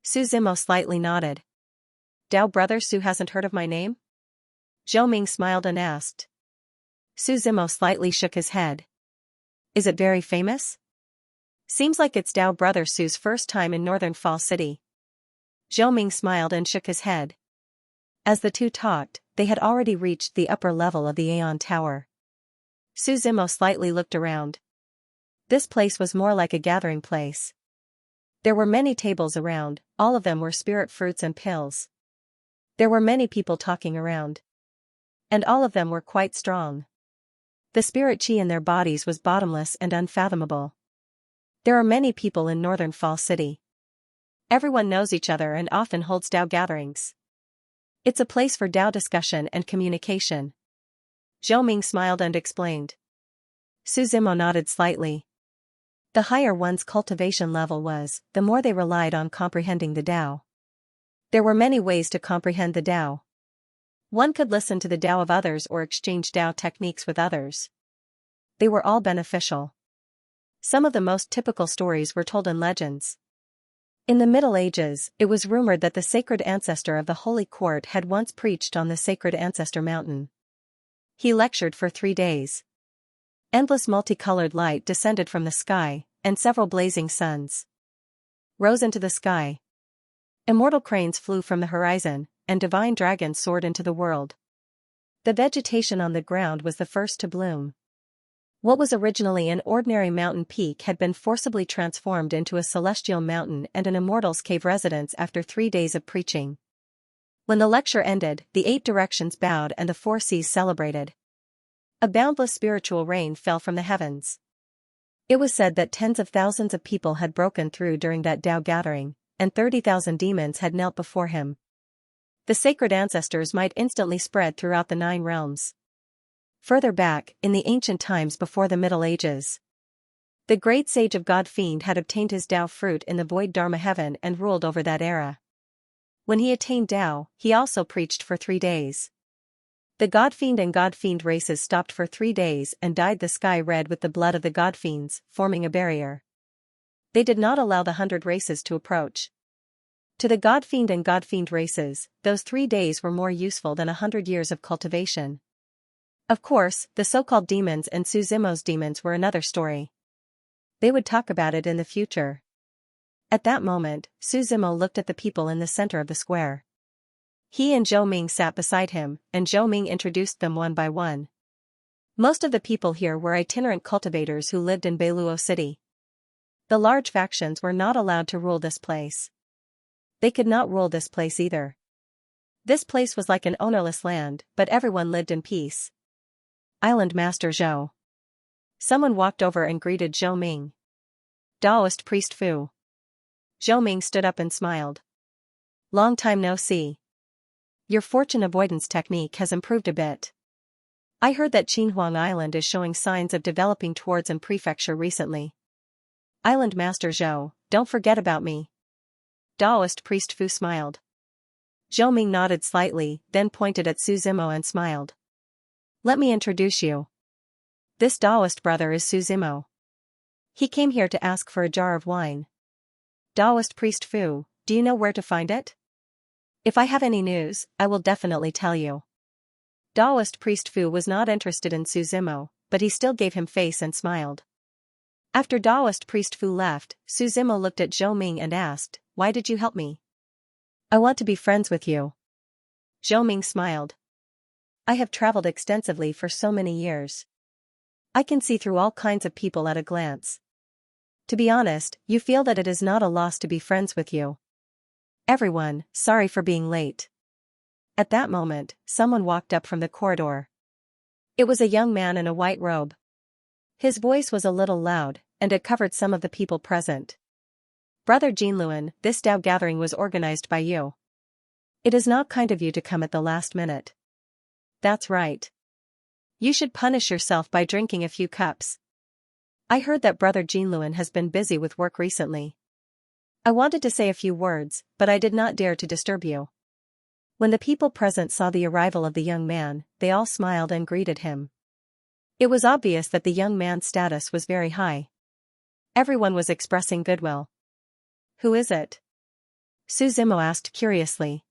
Su Zimo slightly nodded. Dao brother Su hasn't heard of my name? Zhou Ming smiled and asked. Su Zimo slightly shook his head. Is it very famous? Seems like it's Dao brother Su's first time in Northern Fall City. Zhou Ming smiled and shook his head. As the two talked, they had already reached the upper level of the Aeon Tower. Su Zimo slightly looked around. This place was more like a gathering place. There were many tables around, all of them were spirit fruits and pills. There were many people talking around. And all of them were quite strong. The spirit chi in their bodies was bottomless and unfathomable. There are many people in Northern Fall City. Everyone knows each other and often holds Dao gatherings. It's a place for Dao discussion and communication. Zhou Ming smiled and explained. Su Zimo nodded slightly. The higher one's cultivation level was, the more they relied on comprehending the Dao. There were many ways to comprehend the Dao. One could listen to the Dao of others or exchange Dao techniques with others. They were all beneficial. Some of the most typical stories were told in legends. In the Middle Ages, it was rumored that the sacred ancestor of the Holy Court had once preached on the sacred ancestor mountain. He lectured for 3 days. Endless multicolored light descended from the sky, and several blazing suns rose into the sky. Immortal cranes flew from the horizon, and divine dragons soared into the world. The vegetation on the ground was the first to bloom. What was originally an ordinary mountain peak had been forcibly transformed into a celestial mountain and an immortal's cave residence after 3 days of preaching. When the lecture ended, the 8 directions bowed and the 4 seas celebrated. A boundless spiritual rain fell from the heavens. It was said that tens of thousands of people had broken through during that Dao gathering, and 30,000 demons had knelt before him. The sacred ancestors might instantly spread throughout the 9 realms. Further back, in the ancient times before the Middle Ages, the great sage of God Fiend had obtained his Dao fruit in the void Dharma heaven and ruled over that era. When he attained Dao, he also preached for 3 days. The God Fiend and God Fiend races stopped for 3 days and dyed the sky red with the blood of the God Fiends, forming a barrier. They did not allow the 100 races to approach. To the God Fiend and God Fiend races, those 3 days were more useful than 100 years of cultivation. Of course, the so-called demons and Su Zimo's demons were another story. They would talk about it in the future. At that moment, Su Zimo looked at the people in the center of the square. He and Zhou Ming sat beside him, and Zhou Ming introduced them one by one. Most of the people here were itinerant cultivators who lived in Beiluo City. The large factions were not allowed to rule this place. They could not rule this place either. This place was like an ownerless land, but everyone lived in peace. Island Master Zhou. Someone walked over and greeted Zhou Ming. Taoist Priest Fu. Zhou Ming stood up and smiled. Long time no see. Your fortune avoidance technique has improved a bit. I heard that Qinhuang Island is showing signs of developing towards an prefecture recently. Island Master Zhou, don't forget about me. Taoist Priest Fu smiled. Zhou Ming nodded slightly, then pointed at Su Zimo and smiled. Let me introduce you. This Taoist brother is Su Zimo. He came here to ask for a jar of wine. Taoist Priest Fu, do you know where to find it? If I have any news, I will definitely tell you. Taoist Priest Fu was not interested in Su Zimo, but he still gave him face and smiled. After Taoist Priest Fu left, Su Zimo looked at Zhou Ming and asked, why did you help me? I want to be friends with you. Zhou Ming smiled. I have traveled extensively for so many years. I can see through all kinds of people at a glance. To be honest, you feel that it is not a loss to be friends with you. Everyone, sorry for being late. At that moment, someone walked up from the corridor. It was a young man in a white robe. His voice was a little loud, and it covered some of the people present. Brother Jinluan, this Dao gathering was organized by you. It is not kind of you to come at the last minute. That's right. You should punish yourself by drinking a few cups. I heard that Brother Jinluan has been busy with work recently. I wanted to say a few words, but I did not dare to disturb you. When the people present saw the arrival of the young man, they all smiled and greeted him. It was obvious that the young man's status was very high. Everyone was expressing goodwill. Who is it? Su Zimo asked curiously.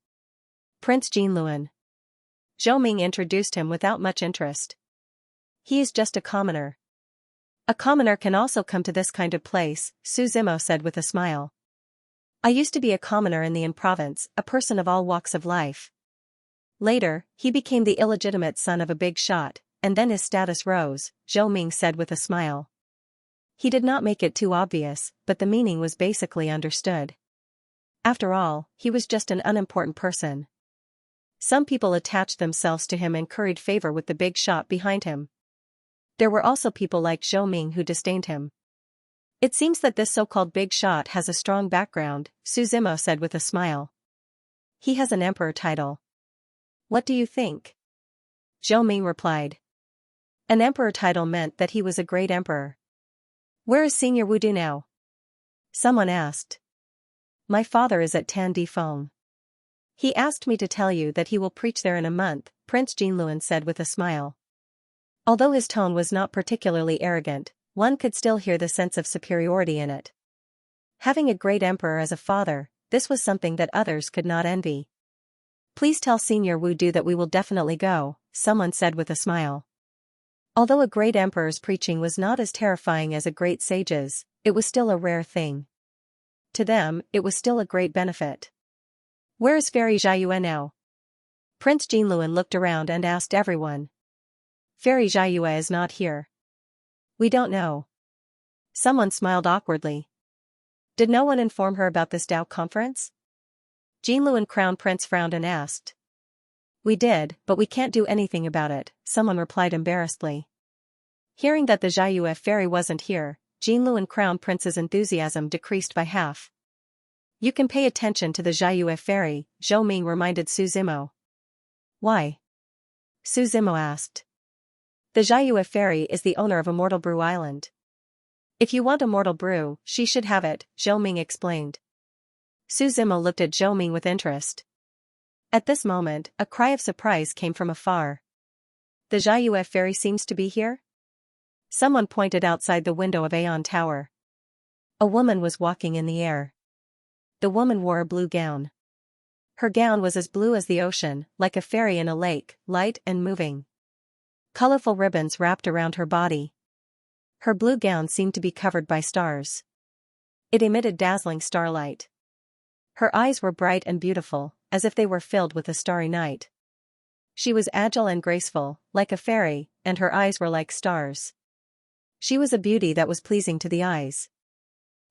Prince Jinluan. Zhou Ming introduced him without much interest. He is just a commoner. A commoner can also come to this kind of place, Su Zimo said with a smile. I used to be a commoner in the Yin province, a person of all walks of life. Later, he became the illegitimate son of a big shot, and then his status rose, Zhou Ming said with a smile. He did not make it too obvious, but the meaning was basically understood. After all, he was just an unimportant person. Some people attached themselves to him and curried favor with the big shot behind him. There were also people like Zhou Ming who disdained him. It seems that this so-called big shot has a strong background, Su Zimo said with a smile. He has an emperor title. What do you think? Zhou Ming replied. An emperor title meant that he was a great emperor. Where is Senior Wudu now? Someone asked. My father is at Tan Di Feng. He asked me to tell you that he will preach there in a month, Prince Jinluan said with a smile. Although his tone was not particularly arrogant, one could still hear the sense of superiority in it. Having a great emperor as a father, this was something that others could not envy. Please tell Senior Wudu that we will definitely go, someone said with a smile. Although a great emperor's preaching was not as terrifying as a great sage's, it was still a rare thing. To them, it was still a great benefit. Where is Fairy Jiayue now? Prince Jinluan looked around and asked everyone. Fairy Jiayue is not here. We don't know. Someone smiled awkwardly. Did no one inform her about this Dao conference? Jinluan Crown Prince frowned and asked. We did, but we can't do anything about it, someone replied embarrassedly. Hearing that the Jiayue fairy wasn't here, Jinluan Crown Prince's enthusiasm decreased by half. You can pay attention to the Jiayue fairy, Zhou Ming reminded Su Zimo. Why? Su Zimo asked. The Jiayue fairy is the owner of Immortal Brew Island. If you want Immortal Brew, she should have it, Zhou Ming explained. Su Zimo looked at Zhou Ming with interest. At this moment, a cry of surprise came from afar. The Jiayue fairy seems to be here? Someone pointed outside the window of Aeon Tower. A woman was walking in the air. The woman wore a blue gown. Her gown was as blue as the ocean, like a fairy in a lake, light and moving. Colorful ribbons wrapped around her body. Her blue gown seemed to be covered by stars. It emitted dazzling starlight. Her eyes were bright and beautiful, as if they were filled with a starry night. She was agile and graceful, like a fairy, and her eyes were like stars. She was a beauty that was pleasing to the eyes.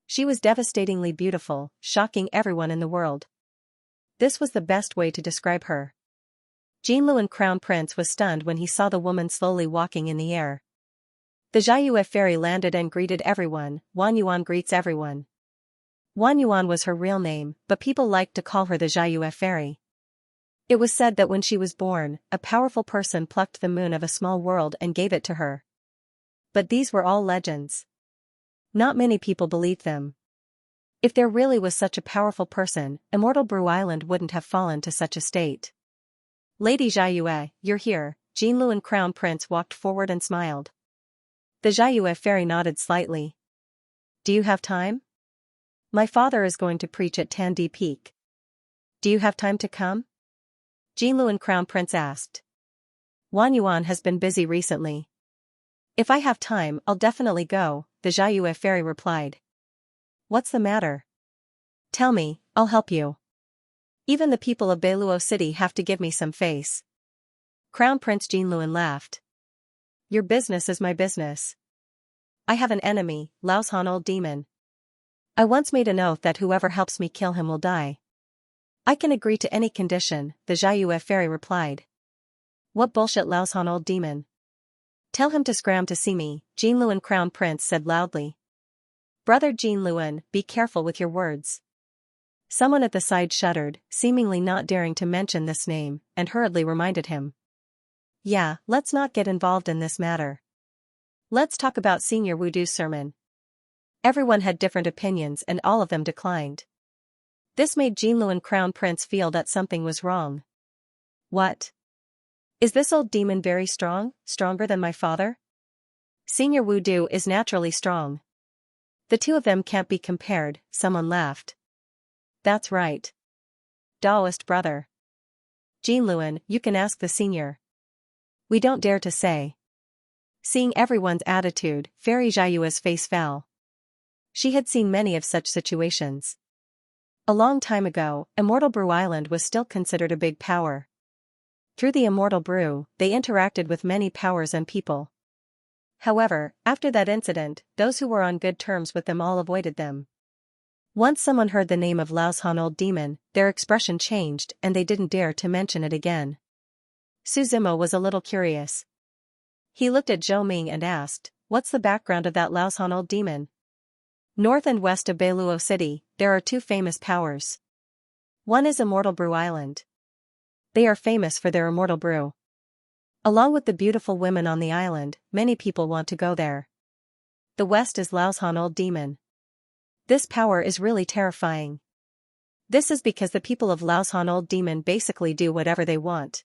She was devastatingly beautiful, shocking everyone in the world. This was the best way to describe her. Jinluan Crown Prince was stunned when he saw the woman slowly walking in the air. The Jiayue fairy landed and greeted everyone. Wan Yuan greets everyone. Wan Yuan was her real name, but people liked to call her the Jiayue fairy. It was said that when she was born, a powerful person plucked the moon of a small world and gave it to her. But these were all legends. Not many people believed them. If there really was such a powerful person, Immortal Brew Island wouldn't have fallen to such a state. Lady Jiayue, you're here, Jinluan Crown Prince walked forward and smiled. The Jiayue fairy nodded slightly. Do you have time? My father is going to preach at Tandi Peak. Do you have time to come? Jinluan Crown Prince asked. Wan Yuan has been busy recently. If I have time, I'll definitely go, the Jiayue fairy replied. What's the matter? Tell me, I'll help you. Even the people of Beiluo City have to give me some face. Crown Prince Jinluan laughed. Your business is my business. I have an enemy, Laoshan Old Demon. I once made an oath that whoever helps me kill him will die. I can agree to any condition, the Jiayue fairy replied. What bullshit, Laoshan Old Demon. Tell him to scram to see me, Jinluan Crown Prince said loudly. Brother Jinluan, be careful with your words. Someone at the side shuddered, seemingly not daring to mention this name, and hurriedly reminded him. Yeah, let's not get involved in this matter. Let's talk about Senior Wudu's sermon. Everyone had different opinions and all of them declined. This made Jinluan Crown Prince feel that something was wrong. What? Is this old demon very strong, stronger than my father? Senior Wu Du is naturally strong. The two of them can't be compared, someone laughed. That's right. Daoist brother. Jinluan, you can ask the senior. We don't dare to say. Seeing everyone's attitude, Fairy Jiayua's face fell. She had seen many of such situations. A long time ago, Immortal Brew Island was still considered a big power. Through the Immortal Brew, they interacted with many powers and people. However, after that incident, those who were on good terms with them all avoided them. Once someone heard the name of Laoshan Old Demon, their expression changed and they didn't dare to mention it again. Su Zimo was a little curious. He looked at Zhou Ming and asked, "What's the background of that Laoshan Old Demon?" North and west of Beiluo City, there are two famous powers. One is Immortal Brew Island. They are famous for their immortal brew. Along with the beautiful women on the island, many people want to go there. The west is Laoshan Old Demon. This power is really terrifying. This is because the people of Laoshan Old Demon basically do whatever they want.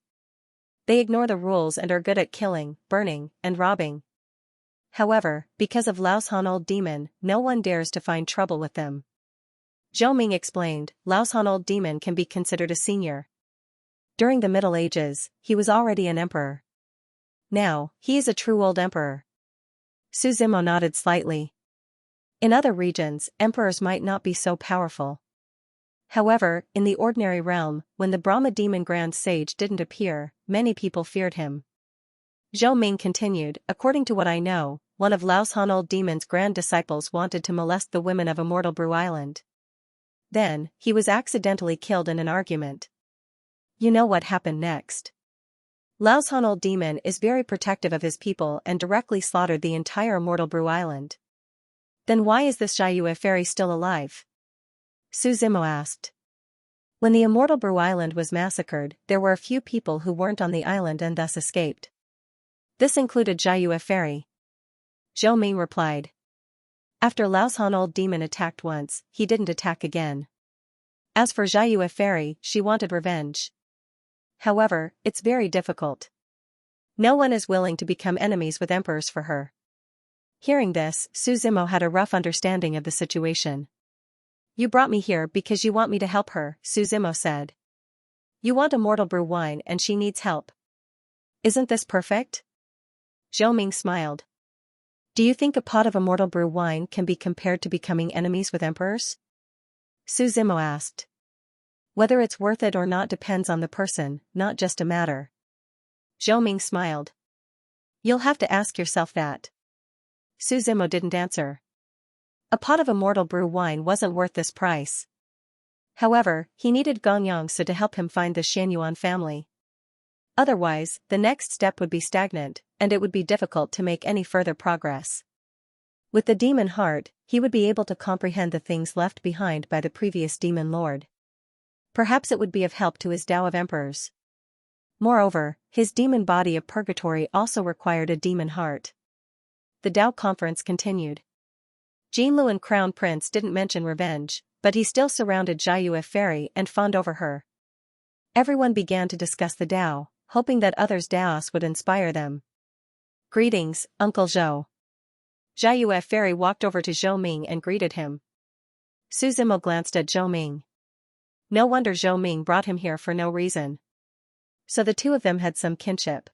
They ignore the rules and are good at killing, burning, and robbing. However, because of Laoshan Old Demon, no one dares to find trouble with them. Zhou Ming explained, Laoshan Old Demon can be considered a senior. During the Middle Ages, he was already an emperor. Now, he is a true old emperor. Su Zimo nodded slightly. In other regions, emperors might not be so powerful. However, in the ordinary realm, when the Brahma Demon Grand Sage didn't appear, many people feared him. Zhou Ming continued, according to what I know, one of Laoshan Old Demon's grand disciples wanted to molest the women of Immortal Brew Island. Then, he was accidentally killed in an argument. You know what happened next. Laoshan Old Demon is very protective of his people and directly slaughtered the entire Immortal Brew Island. Then why is this Jiayue fairy still alive? Su Zimo asked. When the Immortal Brew Island was massacred, there were a few people who weren't on the island and thus escaped. This included Jiayue fairy. Zhou Ming replied. After Laoshan Old Demon attacked once, he didn't attack again. As for Jiayue fairy, she wanted revenge. However, it's very difficult. No one is willing to become enemies with emperors for her. Hearing this, Su Zimo had a rough understanding of the situation. You brought me here because you want me to help her, Su Zimo said. You want Immortal Brew wine and she needs help. Isn't this perfect? Zhou Ming smiled. Do you think a pot of Immortal Brew wine can be compared to becoming enemies with emperors? Su Zimo asked. Whether it's worth it or not depends on the person, not just a matter. Zhou Ming smiled. You'll have to ask yourself that. Su Zimo didn't answer. A pot of Immortal Brew wine wasn't worth this price. However, he needed Xianxia to help him find the Xianyuan family. Otherwise, the next step would be stagnant, and it would be difficult to make any further progress. With the demon heart, he would be able to comprehend the things left behind by the previous demon lord. Perhaps it would be of help to his Tao of Emperors. Moreover, his demon body of purgatory also required a demon heart. The Tao conference continued. Jinluan Crown Prince didn't mention revenge, but he still surrounded Jiayue fairy and fawned over her. Everyone began to discuss the Tao, hoping that others' Taos would inspire them. Greetings, Uncle Zhou. Jiayue fairy walked over to Zhou Ming and greeted him. Su Zimo glanced at Zhou Ming. No wonder Zhou Ming brought him here for no reason. So the two of them had some kinship.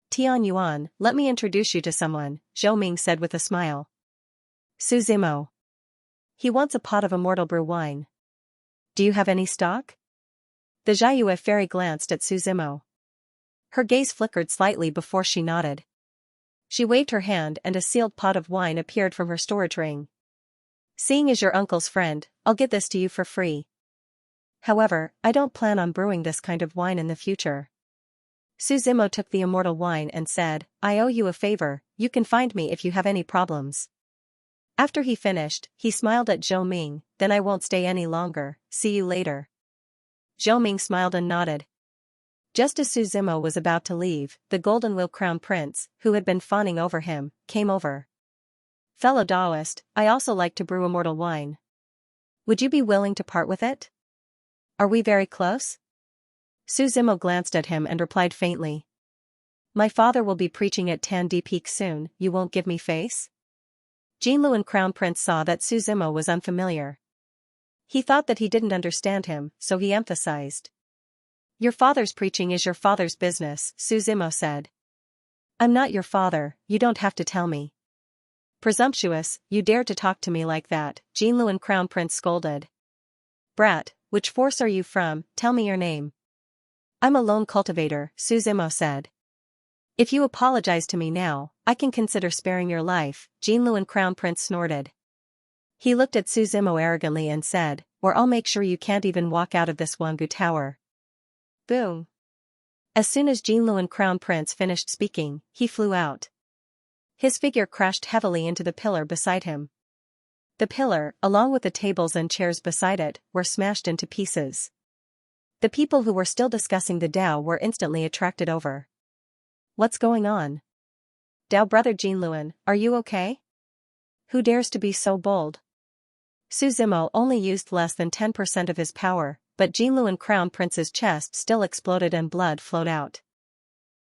Tian Yuan, let me introduce you to someone, Zhou Ming said with a smile. Su Zimo. He wants a pot of Immortal Brew wine. Do you have any stock? The Jiayue fairy glanced at Su Zimo. Her gaze flickered slightly before she nodded. She waved her hand and a sealed pot of wine appeared from her storage ring. Seeing as your uncle's friend, I'll give this to you for free. However, I don't plan on brewing this kind of wine in the future. Su Zimo took the immortal wine and said, I owe you a favor, you can find me if you have any problems. After he finished, he smiled at Zhou Ming, then I won't stay any longer, see you later. Zhou Ming smiled and nodded. Just as Su Zimo was about to leave, the Golden Wheel Crown Prince, who had been fawning over him, came over. Fellow Taoist, I also like to brew immortal wine. Would you be willing to part with it? Are we very close? Su Zimo glanced at him and replied faintly. My father will be preaching at Tan Di Peak soon, you won't give me face? Jinlu and Crown Prince saw that Su Zimo was unfamiliar. He thought that he didn't understand him, so he emphasized. Your father's preaching is your father's business, Su Zimo said. I'm not your father, you don't have to tell me. Presumptuous, you dare to talk to me like that, Jinlu and Crown Prince scolded. Brat, which force are you from, tell me your name. I'm a lone cultivator, Su Zimo said. If you apologize to me now, I can consider sparing your life, Jinlu and Crown Prince snorted. He looked at Su Zimo arrogantly and said, or I'll make sure you can't even walk out of this Wangu Tower. Boom. As soon as Jinlu and Crown Prince finished speaking, he flew out. His figure crashed heavily into the pillar beside him. The pillar, along with the tables and chairs beside it, were smashed into pieces. The people who were still discussing the Dao were instantly attracted over. What's going on? Dao brother Jinluan, are you okay? Who dares to be so bold? Su Zimo only used less than 10% of his power, but Jinlu and Crown Prince's chest still exploded and blood flowed out.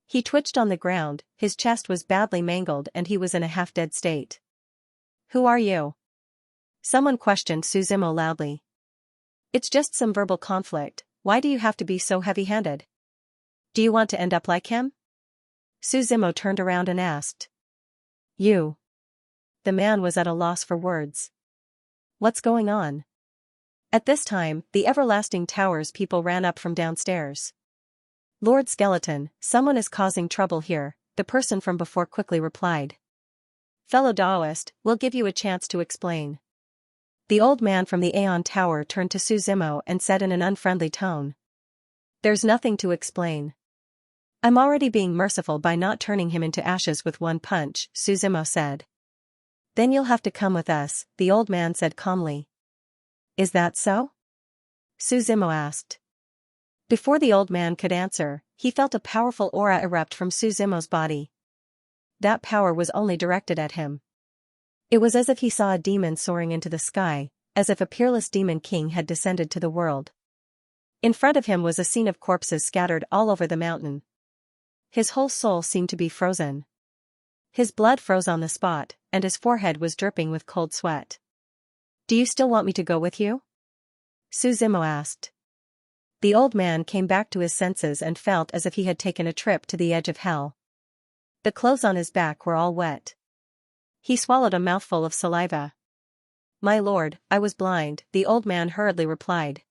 He twitched on the ground, his chest was badly mangled and he was in a half-dead state. Who are you? Someone questioned Su Zimo loudly. It's just some verbal conflict, why do you have to be so heavy-handed? Do you want to end up like him? Su Zimo turned around and asked. You. The man was at a loss for words. What's going on? At this time, the Everlasting Tower's people ran up from downstairs. Lord Skeleton, someone is causing trouble here, the person from before quickly replied. Fellow Daoist, we'll give you a chance to explain. The old man from the Aeon Tower turned to Su Zimo and said in an unfriendly tone. There's nothing to explain. I'm already being merciful by not turning him into ashes with one punch, Su Zimo said. Then you'll have to come with us, the old man said calmly. Is that so? Su Zimo asked. Before the old man could answer, he felt a powerful aura erupt from Su Zimo's body. That power was only directed at him. It was as if he saw a demon soaring into the sky, as if a peerless demon king had descended to the world. In front of him was a scene of corpses scattered all over the mountain. His whole soul seemed to be frozen. His blood froze on the spot, and his forehead was dripping with cold sweat. Do you still want me to go with you? Su Zimo asked. The old man came back to his senses and felt as if he had taken a trip to the edge of hell. The clothes on his back were all wet. He swallowed a mouthful of saliva. My lord, I was blind, the old man hurriedly replied.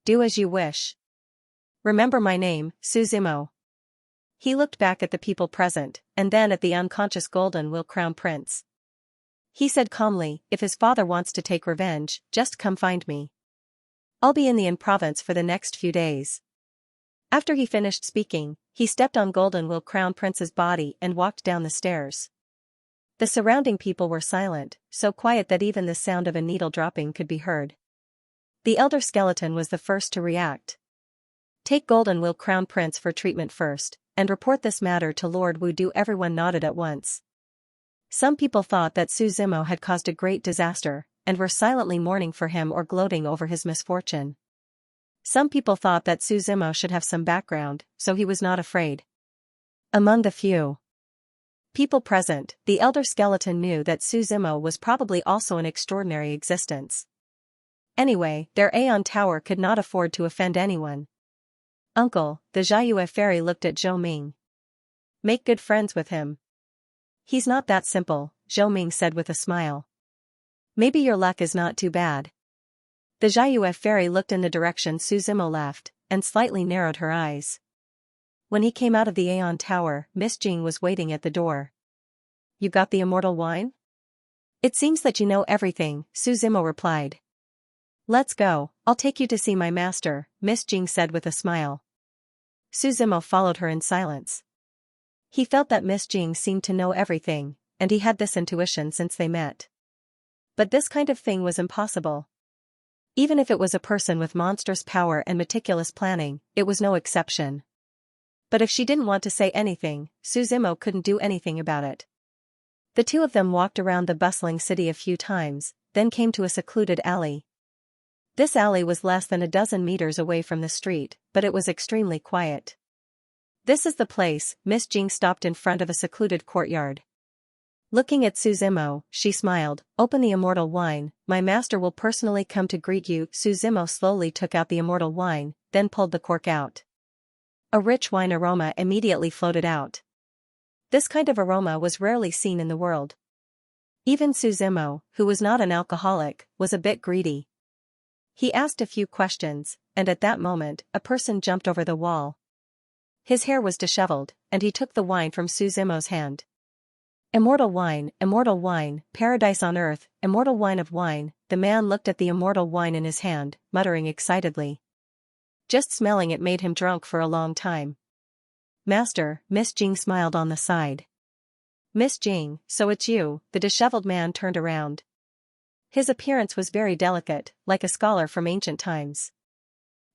Do as you wish. Remember my name, Su Zimo. He looked back at the people present, and then at the unconscious Golden Will Crown Prince. He said calmly, if his father wants to take revenge, just come find me. I'll be in the Yin province for the next few days. After he finished speaking, he stepped on Golden Will Crown Prince's body and walked down the stairs. The surrounding people were silent, so quiet that even the sound of a needle dropping could be heard. The elder skeleton was the first to react. Take Golden Will Crown Prince for treatment first, and report this matter to Lord Wudu. Everyone nodded at once. Some people thought that Su Zimo had caused a great disaster, and were silently mourning for him or gloating over his misfortune. Some people thought that Su Zimo should have some background, so he was not afraid. Among the few people present, the elder skeleton knew that Su Zimo was probably also an extraordinary existence. Anyway, their Aeon Tower could not afford to offend anyone. Uncle, the Xiaoyue fairy looked at Zhou Ming. Make good friends with him. He's not that simple, Zhou Ming said with a smile. Maybe your luck is not too bad. The Xiaoyue fairy looked in the direction Su Zimo left, and slightly narrowed her eyes. When he came out of the Aeon Tower, Miss Jing was waiting at the door. You got the immortal wine? It seems that you know everything, Su Zimo replied. Let's go, I'll take you to see my master, Miss Jing said with a smile. Su Zimo followed her in silence. He felt that Miss Jing seemed to know everything, and he had this intuition since they met. But this kind of thing was impossible. Even if it was a person with monstrous power and meticulous planning, it was no exception. But if she didn't want to say anything, Su Zimo couldn't do anything about it. The two of them walked around the bustling city a few times, then came to a secluded alley. This alley was less than a dozen meters away from the street, but it was extremely quiet. This is the place. Miss Jing stopped in front of a secluded courtyard. Looking at Suzimo, she smiled. Open the immortal wine, my master will personally come to greet you. Suzimo slowly took out the immortal wine, then pulled the cork out. A rich wine aroma immediately floated out. This kind of aroma was rarely seen in the world. Even Suzimo, who was not an alcoholic, was a bit greedy. He asked a few questions, and at that moment, a person jumped over the wall. His hair was disheveled, and he took the wine from Suzimo's hand. Immortal wine, paradise on earth, immortal wine of wine. The man looked at the immortal wine in his hand, muttering excitedly. Just smelling it made him drunk for a long time. Master, Miss Jing smiled on the side. Miss Jing, so it's you. The disheveled man turned around. His appearance was very delicate, like a scholar from ancient times.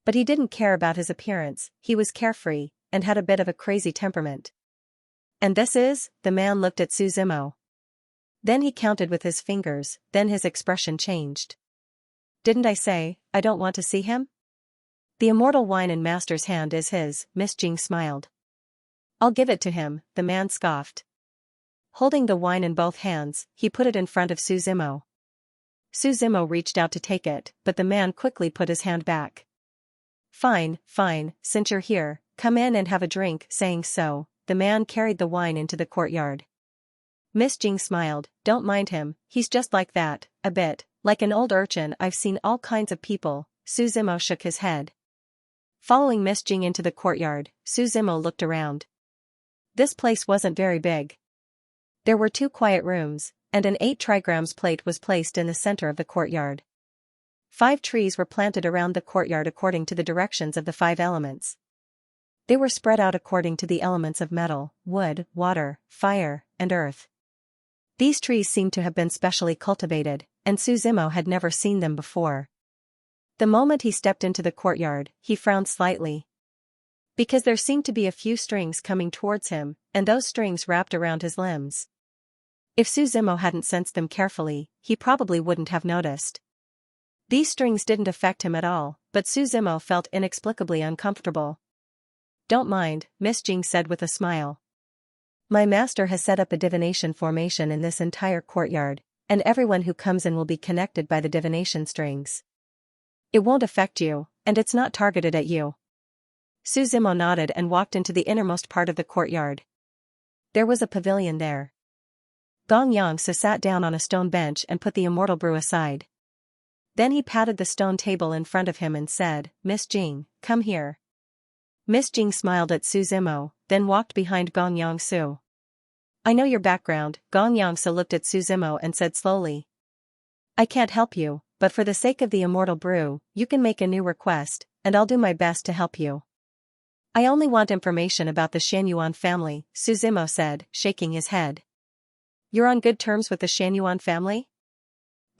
But he didn't care about his appearance, he was carefree, and had a bit of a crazy temperament. And this is? The man looked at Suzimo. Then he counted with his fingers, then his expression changed. Didn't I say, I don't want to see him? The immortal wine in master's hand is his, Miss Jing smiled. I'll give it to him, the man scoffed. Holding the wine in both hands, he put it in front of Suzimo. Suzimo reached out to take it, but the man quickly put his hand back. Fine, since you're here, come in and have a drink. Saying so, the man carried the wine into the courtyard. Miss Jing smiled. Don't mind him, he's just like that, a bit, like an old urchin. I've seen all kinds of people. Suzimo shook his head. Following Miss Jing into the courtyard, Suzimo looked around. This place wasn't very big. There were 2 quiet rooms, and an 8 trigrams plate was placed in the center of the courtyard. 5 trees were planted around the courtyard according to the directions of the 5 elements. They were spread out according to the elements of metal, wood, water, fire, and earth. These trees seemed to have been specially cultivated, and Suzimo had never seen them before. The moment he stepped into the courtyard, he frowned slightly. Because there seemed to be a few strings coming towards him, and those strings wrapped around his limbs. If Suzimo hadn't sensed them carefully, he probably wouldn't have noticed. These strings didn't affect him at all, but Suzimo felt inexplicably uncomfortable. Don't mind, Miss Jing said with a smile. My master has set up a divination formation in this entire courtyard, and everyone who comes in will be connected by the divination strings. It won't affect you, and it's not targeted at you. Suzimo nodded and walked into the innermost part of the courtyard. There was a pavilion there. Xianxia sat down on a stone bench and put the immortal brew aside. Then he patted the stone table in front of him and said, Miss Jing, come here. Miss Jing smiled at Suzimo, then walked behind Xianxia. I know your background. Xianxia looked at Suzimo and said slowly. I can't help you, but for the sake of the immortal brew, you can make a new request, and I'll do my best to help you. I only want information about the Xianyuan family, Suzimo said, shaking his head. You're on good terms with the Xianyuan family?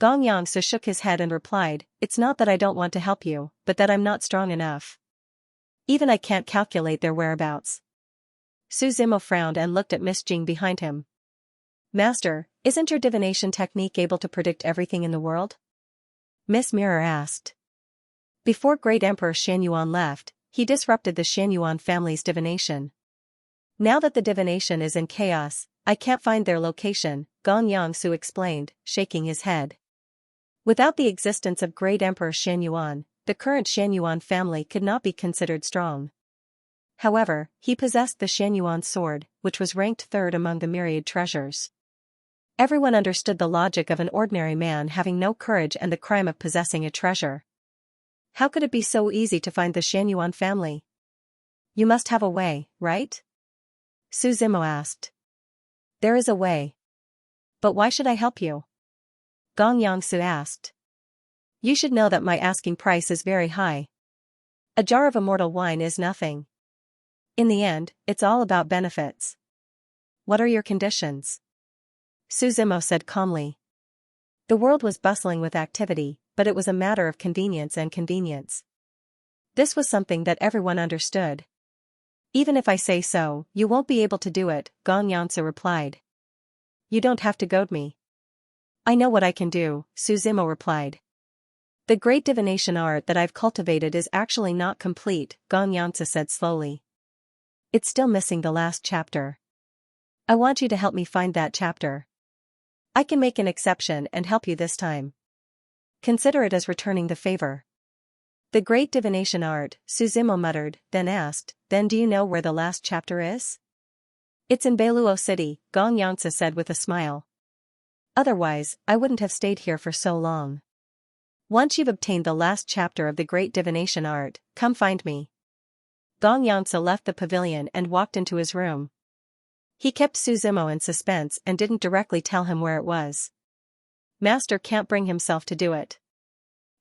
Xianxia shook his head and replied, it's not that I don't want to help you, but that I'm not strong enough. Even I can't calculate their whereabouts. Suzimo frowned and looked at Miss Jing behind him. Master, isn't your divination technique able to predict everything in the world? Miss Mirror asked. Before Great Emperor Xianyuan left, he disrupted the Xianyuan family's divination. Now that the divination is in chaos, I can't find their location, Xianxia explained, shaking his head. Without the existence of Great Emperor Xianyuan, the current Xianyuan family could not be considered strong. However, he possessed the Xianyuan sword, which was ranked 3rd among the myriad treasures. Everyone understood the logic of an ordinary man having no courage and the crime of possessing a treasure. How could it be so easy to find the Xianyuan family? You must have a way, right? Suzimo asked. There is a way. But why should I help you? Xianxia asked. You should know that my asking price is very high. A jar of immortal wine is nothing. In the end, it's all about benefits. What are your conditions? Suzimo said calmly. The world was bustling with activity, but it was a matter of convenience and convenience. This was something that everyone understood. Even if I say so, you won't be able to do it, Xianxia replied. You don't have to goad me. I know what I can do, Suzimo replied. The great divination art that I've cultivated is actually not complete, Xianxia said slowly. It's still missing the last chapter. I want you to help me find that chapter. I can make an exception and help you this time. Consider it as returning the favor. The great divination art, Suzimo muttered, then asked, then do you know where the last chapter is? It's in Beiluo City, Xianxia said with a smile. Otherwise, I wouldn't have stayed here for so long. Once you've obtained the last chapter of the great divination art, come find me. Xianxia left the pavilion and walked into his room. He kept Suzimo in suspense and didn't directly tell him where it was. Master can't bring himself to do it.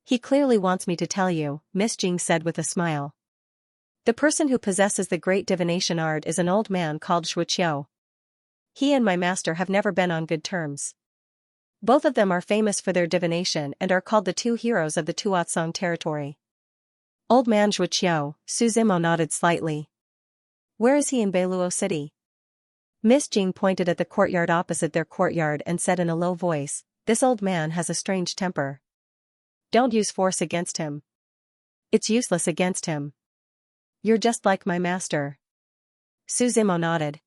He clearly wants me to tell you, Miss Jing said with a smile. The person who possesses the great divination art is an old man called Xianxia. He and my master have never been on good terms. Both of them are famous for their divination and are called the two heroes of the Tuatsong territory. Old man Xianxia, Suzimo nodded slightly. Where is he in Beiluo City? Miss Jing pointed at the courtyard opposite their courtyard and said in a low voice, this old man has a strange temper. Don't use force against him. It's useless against him. You're just like my master. Suzimo nodded.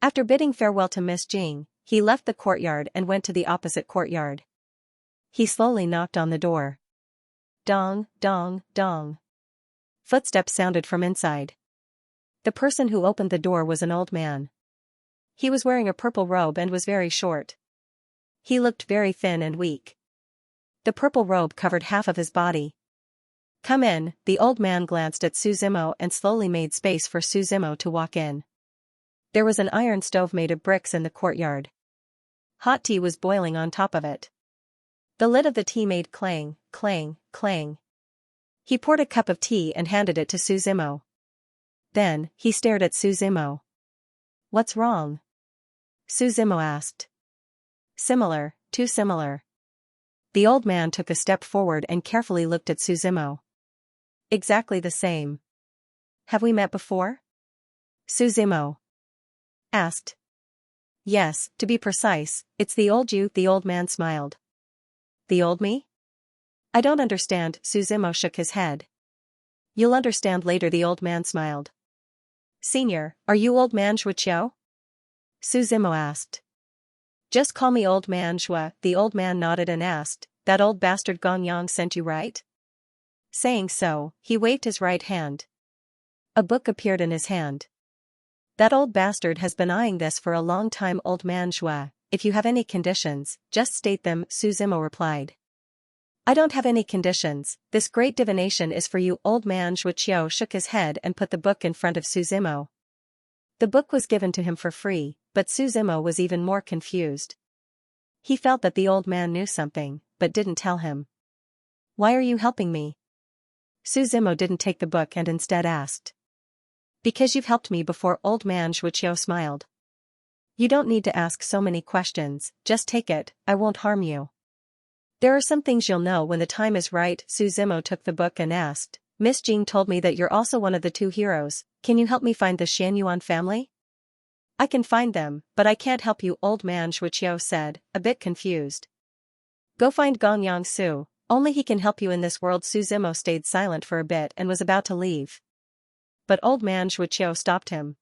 After bidding farewell to Miss Jing, he left the courtyard and went to the opposite courtyard. He slowly knocked on the door. Dong, dong, dong. Footsteps sounded from inside. The person who opened the door was an old man. He was wearing a purple robe and was very short. He looked very thin and weak. The purple robe covered half of his body. Come in, the old man glanced at Suzimo and slowly made space for Suzimo to walk in. There was an iron stove made of bricks in the courtyard. Hot tea was boiling on top of it. The lid of the tea made clang, clang, clang. He poured a cup of tea and handed it to Suzimo. Then, he stared at Suzimo. What's wrong? Suzimo asked. Similar, too similar. The old man took a step forward and carefully looked at Suzimo. Exactly the same. Have we met before? Suzimo asked. Yes, to be precise, it's the old you, the old man smiled. The old me? I don't understand, Suzimo shook his head. You'll understand later, the old man smiled. Senior, are you old man Xianxia? Suzimo asked. Just call me old man Xue, the old man nodded and asked, that old bastard Gongyang sent you, right? Saying so, he waved his right hand. A book appeared in his hand. That old bastard has been eyeing this for a long time, old man Xue. If you have any conditions, just state them, Suzimo replied. I don't have any conditions, this great divination is for you, old man Xianxia shook his head and put the book in front of Suzimo. The book was given to him for free, but Suzimo was even more confused. He felt that the old man knew something, but didn't tell him. Why are you helping me? Suzimo didn't take the book and instead asked. Because you've helped me before, old man Xianxia smiled. You don't need to ask so many questions, just take it, I won't harm you. There are some things you'll know when the time is right, Suzimo took the book and asked. Miss Jing told me that you're also one of the two heroes, can you help me find the Xianyuan family? I can find them, but I can't help you, old man Xianxia said, a bit confused. Go find Gongyang Su, only he can help you in this world. Suzimo stayed silent for a bit and was about to leave. But old man Xianxia stopped him.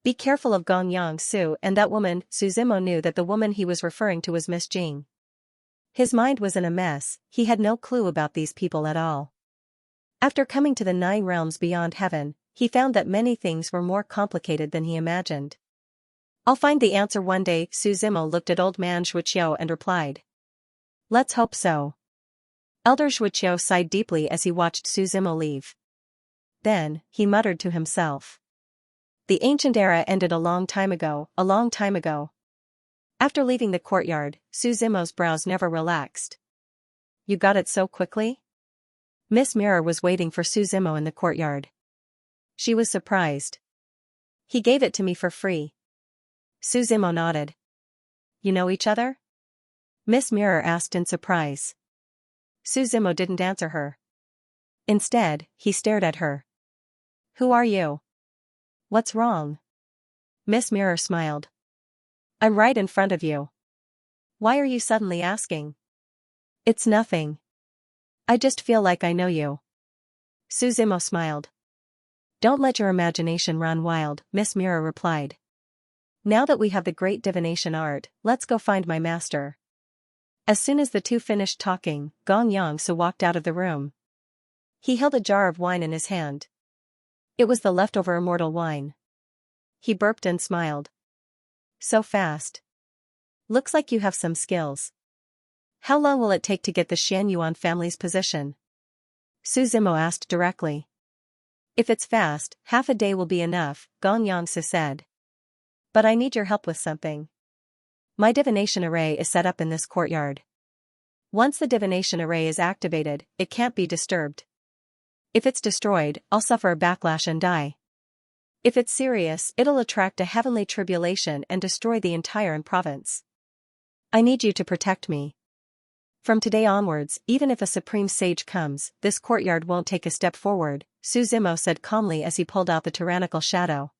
Be careful of Gongyang Su and that woman. Suzimo knew that the woman he was referring to was Miss Jing. His mind was in a mess, he had no clue about these people at all. After coming to the 9 realms beyond heaven, he found that many things were more complicated than he imagined. I'll find the answer one day, Suzimo looked at old man Xianxia and replied. Let's hope so. Elder Xianxia sighed deeply as he watched Suzimo leave. Then, he muttered to himself. The ancient era ended a long time ago, a long time ago. After leaving the courtyard, Suzimo's brows never relaxed. You got it so quickly? Miss Mirror was waiting for Suzimo in the courtyard. She was surprised. He gave it to me for free. Suzimo nodded. You know each other? Miss Mirror asked in surprise. Suzimo didn't answer her. Instead, he stared at her. Who are you? What's wrong? Miss Mirror smiled. I'm right in front of you. Why are you suddenly asking? It's nothing. I just feel like I know you. Su Zimo smiled. Don't let your imagination run wild, Miss Mirror replied. Now that we have the great divination art, let's go find my master. As soon as the two finished talking, Gong Yangsu walked out of the room. He held a jar of wine in his hand. It was the leftover immortal wine. He burped and smiled. So fast. Looks like you have some skills. How long will it take to get the Xianyuan family's position? Su Zimo asked directly. If it's fast, half a day will be enough, Gong Yangsu said. But I need your help with something. My divination array is set up in this courtyard. Once the divination array is activated, it can't be disturbed. If it's destroyed, I'll suffer a backlash and die. If it's serious, it'll attract a heavenly tribulation and destroy the entire province. I need you to protect me. From today onwards, even if a supreme sage comes, this courtyard won't take a step forward, Su Zimo said calmly as he pulled out the tyrannical shadow.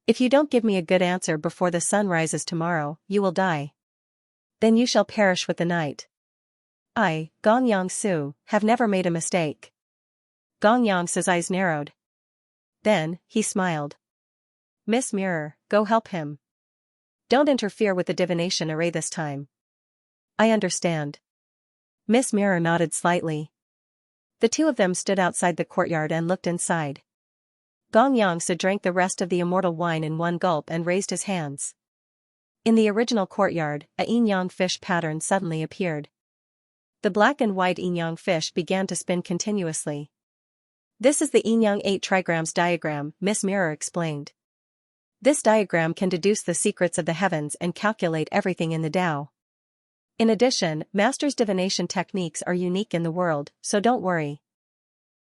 If you don't give me a good answer before the sun rises tomorrow, you will die. Then you shall perish with the night. I, Gong Yangsu, have never made a mistake. Gong Yangsu's eyes narrowed. Then, he smiled. Miss Mirror, go help him. Don't interfere with the divination array this time. I understand. Miss Mirror nodded slightly. The two of them stood outside the courtyard and looked inside. Gong Yangsu drank the rest of the immortal wine in one gulp and raised his hands. In the original courtyard, a yin-yang fish pattern suddenly appeared. The black and white yin-yang fish began to spin continuously. This is the yin-yang 8 trigrams diagram, Miss Mirror explained. This diagram can deduce the secrets of the heavens and calculate everything in the Tao. In addition, Master's divination techniques are unique in the world, so don't worry.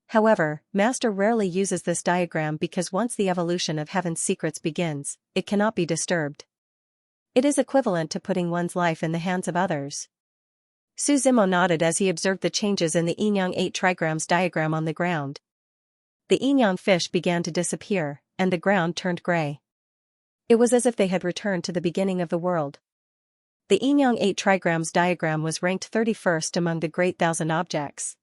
However, Master rarely uses this diagram because once the evolution of heaven's secrets begins, it cannot be disturbed. It is equivalent to putting one's life in the hands of others. Su Zimo nodded as he observed the changes in the yin-yang 8 trigrams diagram on the ground. The yin-yang fish began to disappear, and the ground turned gray. It was as if they had returned to the beginning of the world. The yin-yang 8 trigrams diagram was ranked 31st among the Great Thousand Objects.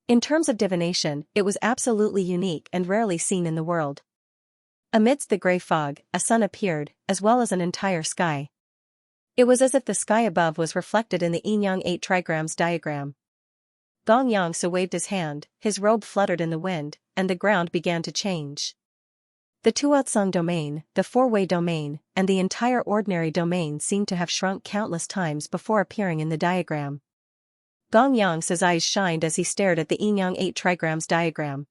In terms of divination, it was absolutely unique and rarely seen in the world. Amidst the gray fog, a sun appeared, as well as an entire sky. It was as if the sky above was reflected in the yin-yang 8 trigrams diagram. Gong Yangsu waved his hand, his robe fluttered in the wind, and the ground began to change. The Tuotsang domain, the four-way domain, and the entire ordinary domain seemed to have shrunk countless times before appearing in the diagram. Gong Yangsu's eyes shined as he stared at the yin-yang 8 trigrams diagram.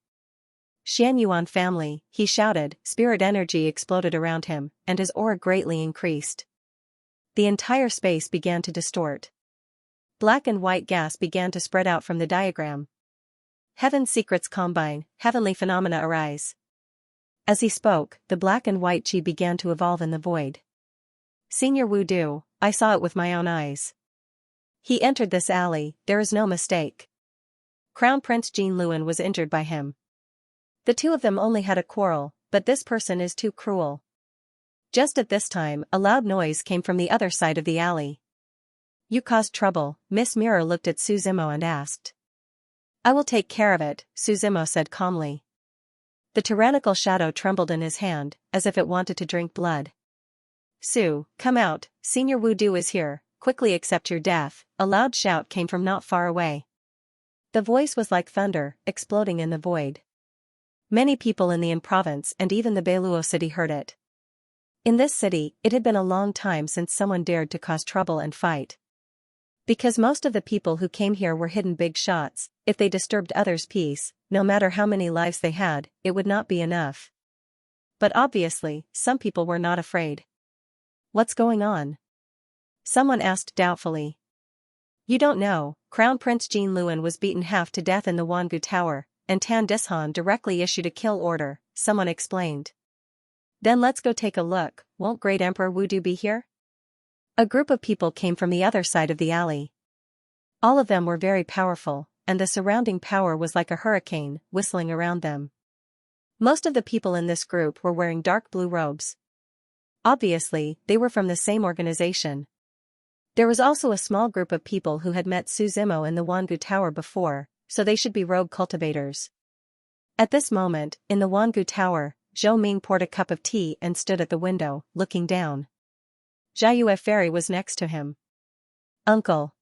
Xianyuan family, he shouted, spirit energy exploded around him, and his aura greatly increased. The entire space began to distort. Black and white gas began to spread out from the diagram. Heaven's secrets combine, heavenly phenomena arise. As he spoke, the black and white chi began to evolve in the void. Senior Wu Du, I saw it with my own eyes. He entered this alley, there is no mistake. Crown Prince Jin Luan was injured by him. The two of them only had a quarrel, but this person is too cruel. Just at this time, a loud noise came from the other side of the alley. You caused trouble, Miss Mirror looked at Su Zimo and asked. I will take care of it, Su Zimo said calmly. The tyrannical shadow trembled in his hand, as if it wanted to drink blood. Su, come out, Senior Wu Du is here, quickly accept your death, a loud shout came from not far away. The voice was like thunder, exploding in the void. Many people in the province and even the Beiluo city heard it. In this city, it had been a long time since someone dared to cause trouble and fight. Because most of the people who came here were hidden big shots, if they disturbed others' peace, no matter how many lives they had, it would not be enough. But obviously, some people were not afraid. What's going on? Someone asked doubtfully. You don't know, Crown Prince Jin Luan was beaten half to death in the Wangu Tower, and Tan Dishan directly issued a kill order, someone explained. Then let's go take a look, won't Great Emperor Wu Du be here? A group of people came from the other side of the alley. All of them were very powerful, and the surrounding power was like a hurricane, whistling around them. Most of the people in this group were wearing dark blue robes. Obviously, they were from the same organization. There was also a small group of people who had met Suzimo in the Wangu Tower before, so they should be rogue cultivators. At this moment, in the Wangu Tower, Zhou Ming poured a cup of tea and stood at the window, looking down. Jiayue Fairy was next to him. Uncle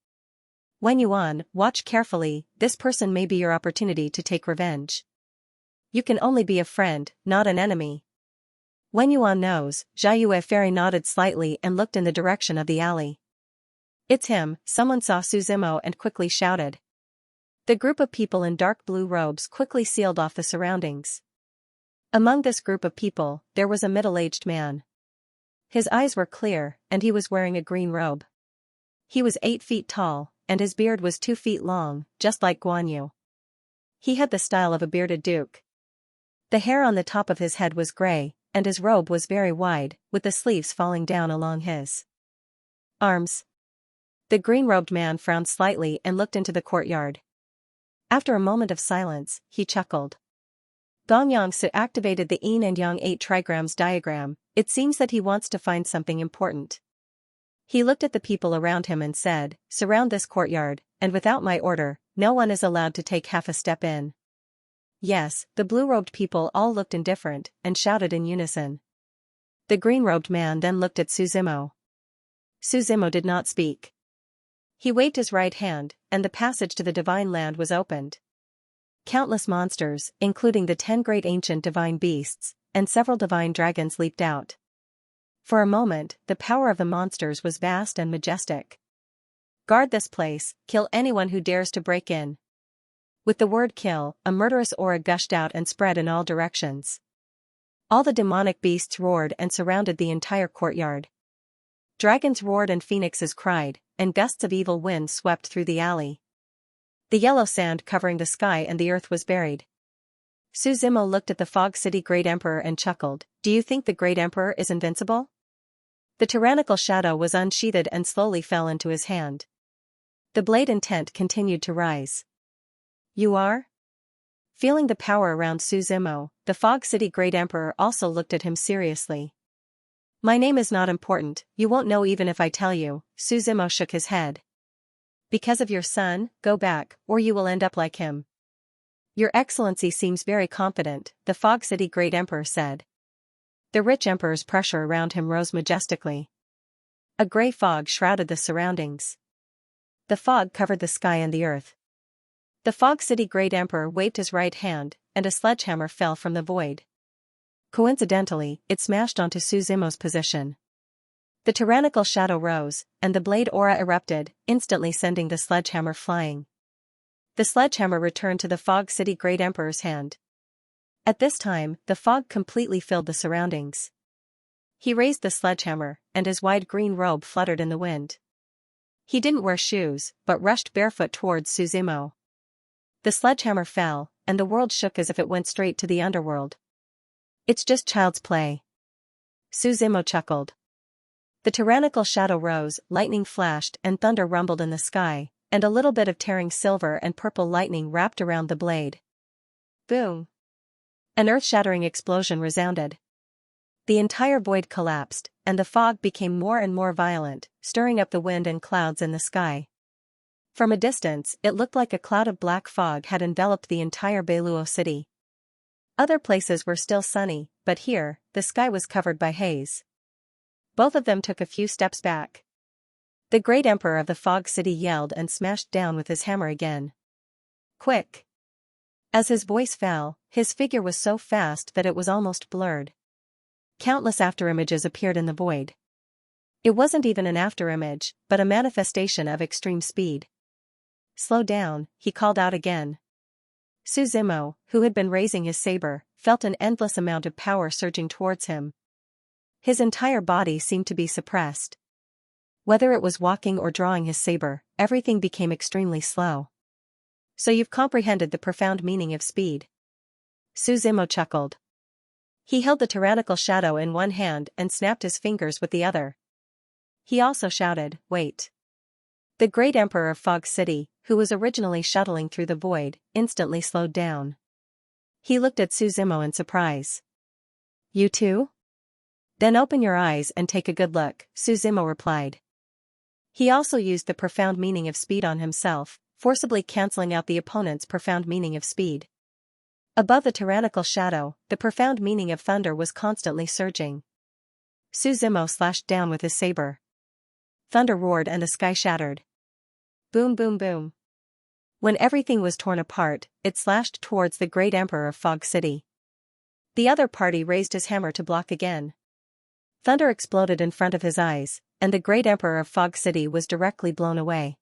Wen Yuan, watch carefully, this person may be your opportunity to take revenge. You can only be a friend, not an enemy. Wen Yuan knows, Jiayue Fairy nodded slightly and looked in the direction of the alley. It's him, someone saw Suzimo and quickly shouted. The group of people in dark blue robes quickly sealed off the surroundings. Among this group of people, there was a middle-aged man. His eyes were clear, and he was wearing a green robe. He was 8 feet tall, and his beard was 2 feet long, just like Guan Yu. He had the style of a bearded duke. The hair on the top of his head was gray, and his robe was very wide, with the sleeves falling down along his arms. The green-robed man frowned slightly and looked into the courtyard. After a moment of silence, he chuckled. Gong Yangsu activated the yin and yang 8 trigrams diagram. It seems that he wants to find something important. He looked at the people around him and said, surround this courtyard, and without my order, no one is allowed to take half a step in. Yes, the blue-robed people all looked indifferent, and shouted in unison. The green-robed man then looked at Suzimo. Suzimo did not speak. He waved his right hand, and the passage to the divine land was opened. Countless monsters, including the 10 great ancient divine beasts, and several divine dragons leaped out. For a moment, the power of the monsters was vast and majestic. Guard this place, kill anyone who dares to break in. With the word kill, a murderous aura gushed out and spread in all directions. All the demonic beasts roared and surrounded the entire courtyard. Dragons roared and phoenixes cried, and gusts of evil wind swept through the alley. The yellow sand covering the sky and the earth was buried. Suzimo looked at the Fog City Great Emperor and chuckled, do you think the Great Emperor is invincible? The tyrannical shadow was unsheathed and slowly fell into his hand. The blade intent continued to rise. You are? Feeling the power around Suzimo, the Fog City Great Emperor also looked at him seriously. My name is not important, you won't know even if I tell you, Suzimo shook his head. Because of your son, go back, or you will end up like him. Your Excellency seems very confident, the Fog City Great Emperor said. The rich emperor's pressure around him rose majestically. A gray fog shrouded the surroundings. The fog covered the sky and the earth. The Fog City Great Emperor waved his right hand, and a sledgehammer fell from the void. Coincidentally, it smashed onto Suzimo's position. The tyrannical shadow rose, and the blade aura erupted, instantly sending the sledgehammer flying. The sledgehammer returned to the Fog City Great Emperor's hand. At this time, the fog completely filled the surroundings. He raised the sledgehammer, and his wide green robe fluttered in the wind. He didn't wear shoes, but rushed barefoot towards Suzimo. The sledgehammer fell, and the world shook as if it went straight to the underworld. It's just child's play. Suzimo chuckled. The tyrannical shadow rose, lightning flashed and thunder rumbled in the sky, and a little bit of tearing silver and purple lightning wrapped around the blade. Boom! An earth-shattering explosion resounded. The entire void collapsed, and the fog became more and more violent, stirring up the wind and clouds in the sky. From a distance, it looked like a cloud of black fog had enveloped the entire Beiluo city. Other places were still sunny, but here, the sky was covered by haze. Both of them took a few steps back. The great emperor of the Fog City yelled and smashed down with his hammer again. Quick! As his voice fell, his figure was so fast that it was almost blurred. Countless afterimages appeared in the void. It wasn't even an afterimage, but a manifestation of extreme speed. Slow down, he called out again. Suzimo, who had been raising his saber, felt an endless amount of power surging towards him. His entire body seemed to be suppressed. Whether it was walking or drawing his saber, everything became extremely slow. So you've comprehended the profound meaning of speed. Suzimo chuckled. He held the tyrannical shadow in one hand and snapped his fingers with the other. He also shouted, wait. The great emperor of Fog City, who was originally shuttling through the void, instantly slowed down. He looked at Suzimo in surprise. You too? Then open your eyes and take a good look, Suzimo replied. He also used the profound meaning of speed on himself, forcibly cancelling out the opponent's profound meaning of speed. Above the tyrannical shadow, the profound meaning of thunder was constantly surging. Su Zimo slashed down with his saber. Thunder roared and the sky shattered. Boom boom boom. When everything was torn apart, it slashed towards the great emperor of Fog City. The other party raised his hammer to block again. Thunder exploded in front of his eyes, and the great emperor of Fog City was directly blown away.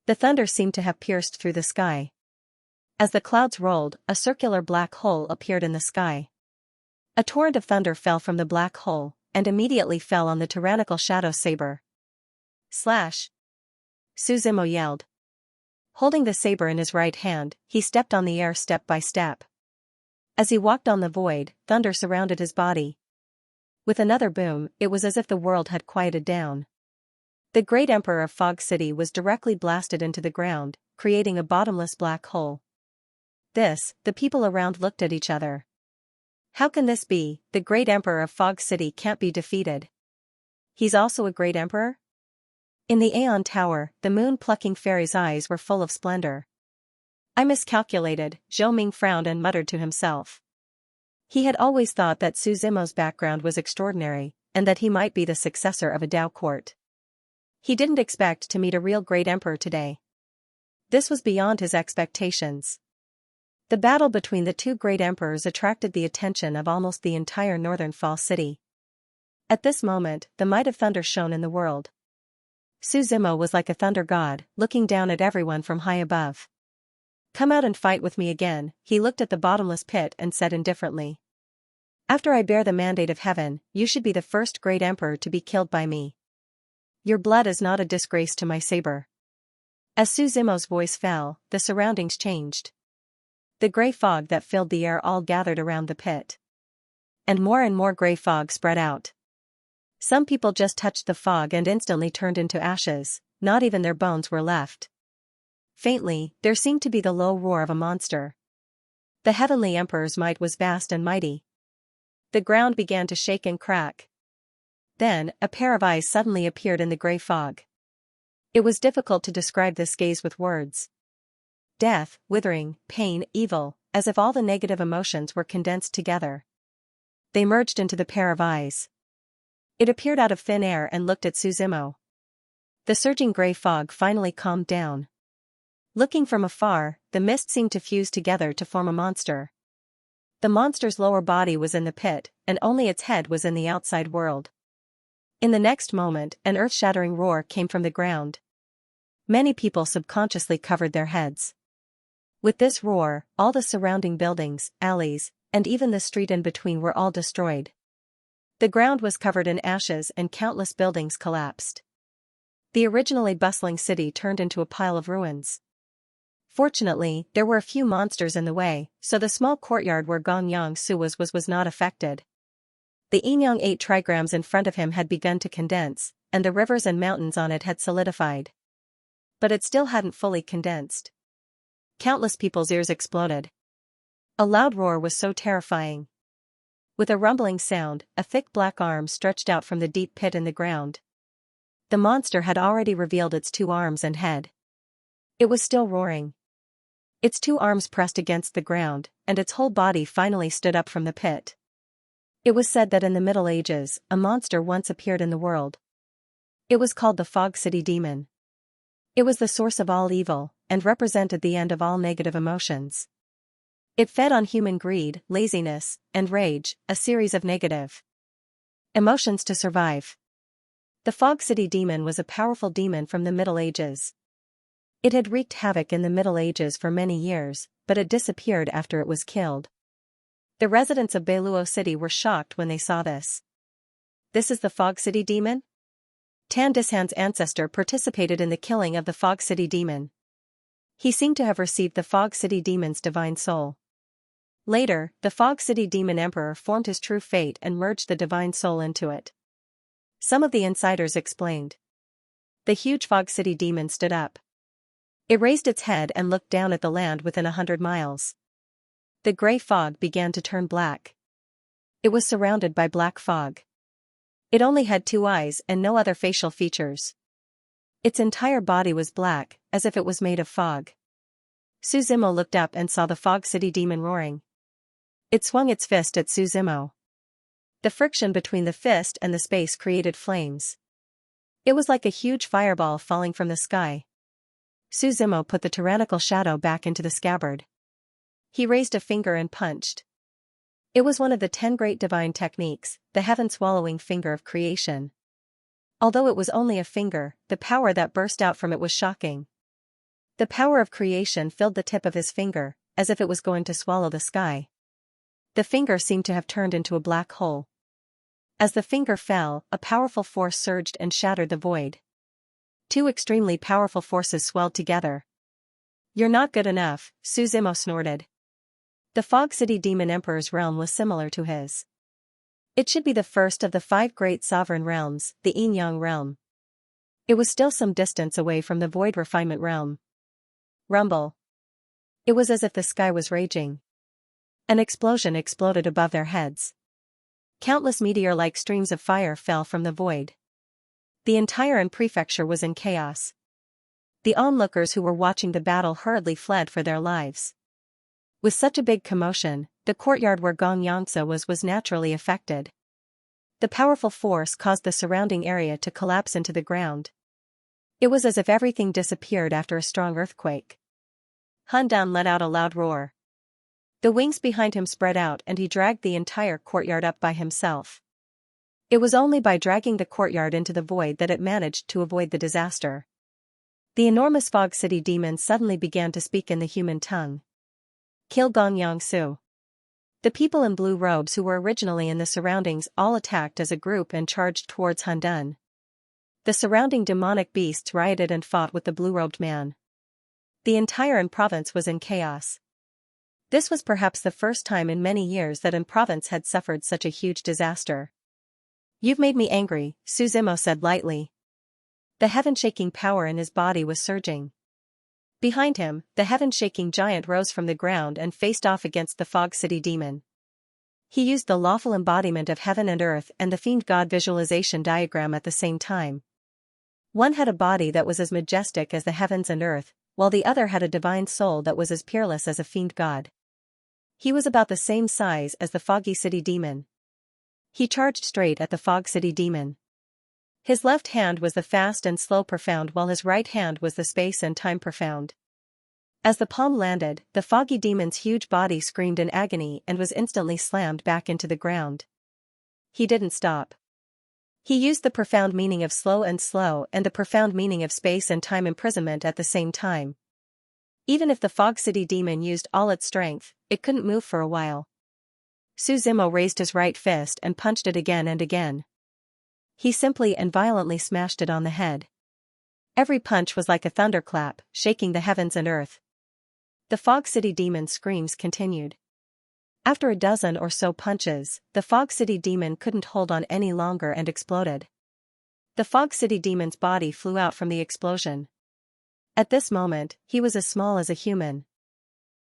The thunder seemed to have pierced through the sky. As the clouds rolled, a circular black hole appeared in the sky. A torrent of thunder fell from the black hole, and immediately fell on the tyrannical shadow saber. Slash! Su Zimo yelled. Holding the saber in his right hand, he stepped on the air step by step. As he walked on the void, thunder surrounded his body. With another boom, it was as if the world had quieted down. The great emperor of Fog City was directly blasted into the ground, creating a bottomless black hole. The people around looked at each other. How can this be? The great emperor of Fog City can't be defeated. He's also a great emperor? In the Aeon Tower, the moon-plucking fairy's eyes were full of splendor. I miscalculated, Zhou Ming frowned and muttered to himself. He had always thought that Su Zimo's background was extraordinary, and that he might be the successor of a Dao court. He didn't expect to meet a real great emperor today. This was beyond his expectations. The battle between the two great emperors attracted the attention of almost the entire northern Fall City. At this moment, the might of thunder shone in the world. Su Zimo was like a thunder god, looking down at everyone from high above. Come out and fight with me again, he looked at the bottomless pit and said indifferently. After I bear the mandate of heaven, you should be the first great emperor to be killed by me. Your blood is not a disgrace to my saber. As Su Zimo's voice fell, the surroundings changed. The gray fog that filled the air all gathered around the pit. And more gray fog spread out. Some people just touched the fog and instantly turned into ashes, not even their bones were left. Faintly, there seemed to be the low roar of a monster. The heavenly emperor's might was vast and mighty. The ground began to shake and crack. Then, a pair of eyes suddenly appeared in the gray fog. It was difficult to describe this gaze with words. Death, withering, pain, evil, as if all the negative emotions were condensed together. They merged into the pair of eyes. It appeared out of thin air and looked at Su Zimo. The surging gray fog finally calmed down. Looking from afar, the mist seemed to fuse together to form a monster. The monster's lower body was in the pit, and only its head was in the outside world. In the next moment, an earth-shattering roar came from the ground. Many people subconsciously covered their heads. With this roar, all the surrounding buildings, alleys, and even the street in between were all destroyed. The ground was covered in ashes and countless buildings collapsed. The originally bustling city turned into a pile of ruins. Fortunately, there were a few monsters in the way, so the small courtyard where Gong Yang Su was not affected. The Yinyang 8 trigrams in front of him had begun to condense, and the rivers and mountains on it had solidified. But it still hadn't fully condensed. Countless people's ears exploded. A loud roar was so terrifying. With a rumbling sound, a thick black arm stretched out from the deep pit in the ground. The monster had already revealed its 2 arms and head. It was still roaring. Its 2 arms pressed against the ground, and its whole body finally stood up from the pit. It was said that in the Middle Ages, a monster once appeared in the world. It was called the Fog City Demon. It was the source of all evil, and represented the end of all negative emotions. It fed on human greed, laziness, and rage, a series of negative emotions to survive. The Fog City Demon was a powerful demon from the Middle Ages. It had wreaked havoc in the Middle Ages for many years, but it disappeared after it was killed. The residents of Beiluo City were shocked when they saw this. This is the Fog City Demon? Tan Dishan's ancestor participated in the killing of the Fog City Demon. He seemed to have received the Fog City Demon's divine soul. Later, the Fog City Demon Emperor formed his true fate and merged the divine soul into it. Some of the insiders explained. The huge Fog City Demon stood up. It raised its head and looked down at the land within 100 miles. The gray fog began to turn black. It was surrounded by black fog. It only had 2 eyes and no other facial features. Its entire body was black, as if it was made of fog. Suzimo looked up and saw the Fog City demon roaring. It swung its fist at Suzimo. The friction between the fist and the space created flames. It was like a huge fireball falling from the sky. Suzimo put the tyrannical shadow back into the scabbard. He raised a finger and punched. It was one of the 10 great divine techniques, the heaven-swallowing finger of creation. Although it was only a finger, the power that burst out from it was shocking. The power of creation filled the tip of his finger, as if it was going to swallow the sky. The finger seemed to have turned into a black hole. As the finger fell, a powerful force surged and shattered the void. 2 extremely powerful forces swelled together. "You're not good enough," Suzimo snorted. The Fog City Demon Emperor's realm was similar to his. It should be the first of the 5 great sovereign realms, the Yin-Yang realm. It was still some distance away from the Void Refinement realm. Rumble. It was as if the sky was raging. An explosion exploded above their heads. Countless meteor-like streams of fire fell from the void. The entire prefecture was in chaos. The onlookers who were watching the battle hurriedly fled for their lives. With such a big commotion, the courtyard where Xianxia was naturally affected. The powerful force caused the surrounding area to collapse into the ground. It was as if everything disappeared after a strong earthquake. Hundan let out a loud roar. The wings behind him spread out and he dragged the entire courtyard up by himself. It was only by dragging the courtyard into the void that it managed to avoid the disaster. The enormous Fog City demon suddenly began to speak in the human tongue. "Kill Xianxia." The people in blue robes who were originally in the surroundings all attacked as a group and charged towards Hundan. The surrounding demonic beasts rioted and fought with the blue-robed man. The entire province was in chaos. This was perhaps the first time in many years that province had suffered such a huge disaster. "You've made me angry," Suzimo said lightly. The heaven-shaking power in his body was surging. Behind him, the heaven-shaking giant rose from the ground and faced off against the Fog City demon. He used the lawful embodiment of heaven and earth and the fiend god visualization diagram at the same time. One had a body that was as majestic as the heavens and earth, while the other had a divine soul that was as peerless as a fiend god. He was about the same size as the Foggy City demon. He charged straight at the Fog City demon. His left hand was the fast and slow profound while his right hand was the space and time profound. As the palm landed, the foggy demon's huge body screamed in agony and was instantly slammed back into the ground. He didn't stop. He used the profound meaning of slow and the profound meaning of space and time imprisonment at the same time. Even if the Fog City demon used all its strength, it couldn't move for a while. Suzimo raised his right fist and punched it again and again. He simply and violently smashed it on the head. Every punch was like a thunderclap, shaking the heavens and earth. The Fog City demon's screams continued. After a dozen or so punches, the Fog City demon couldn't hold on any longer and exploded. The Fog City demon's body flew out from the explosion. At this moment, he was as small as a human.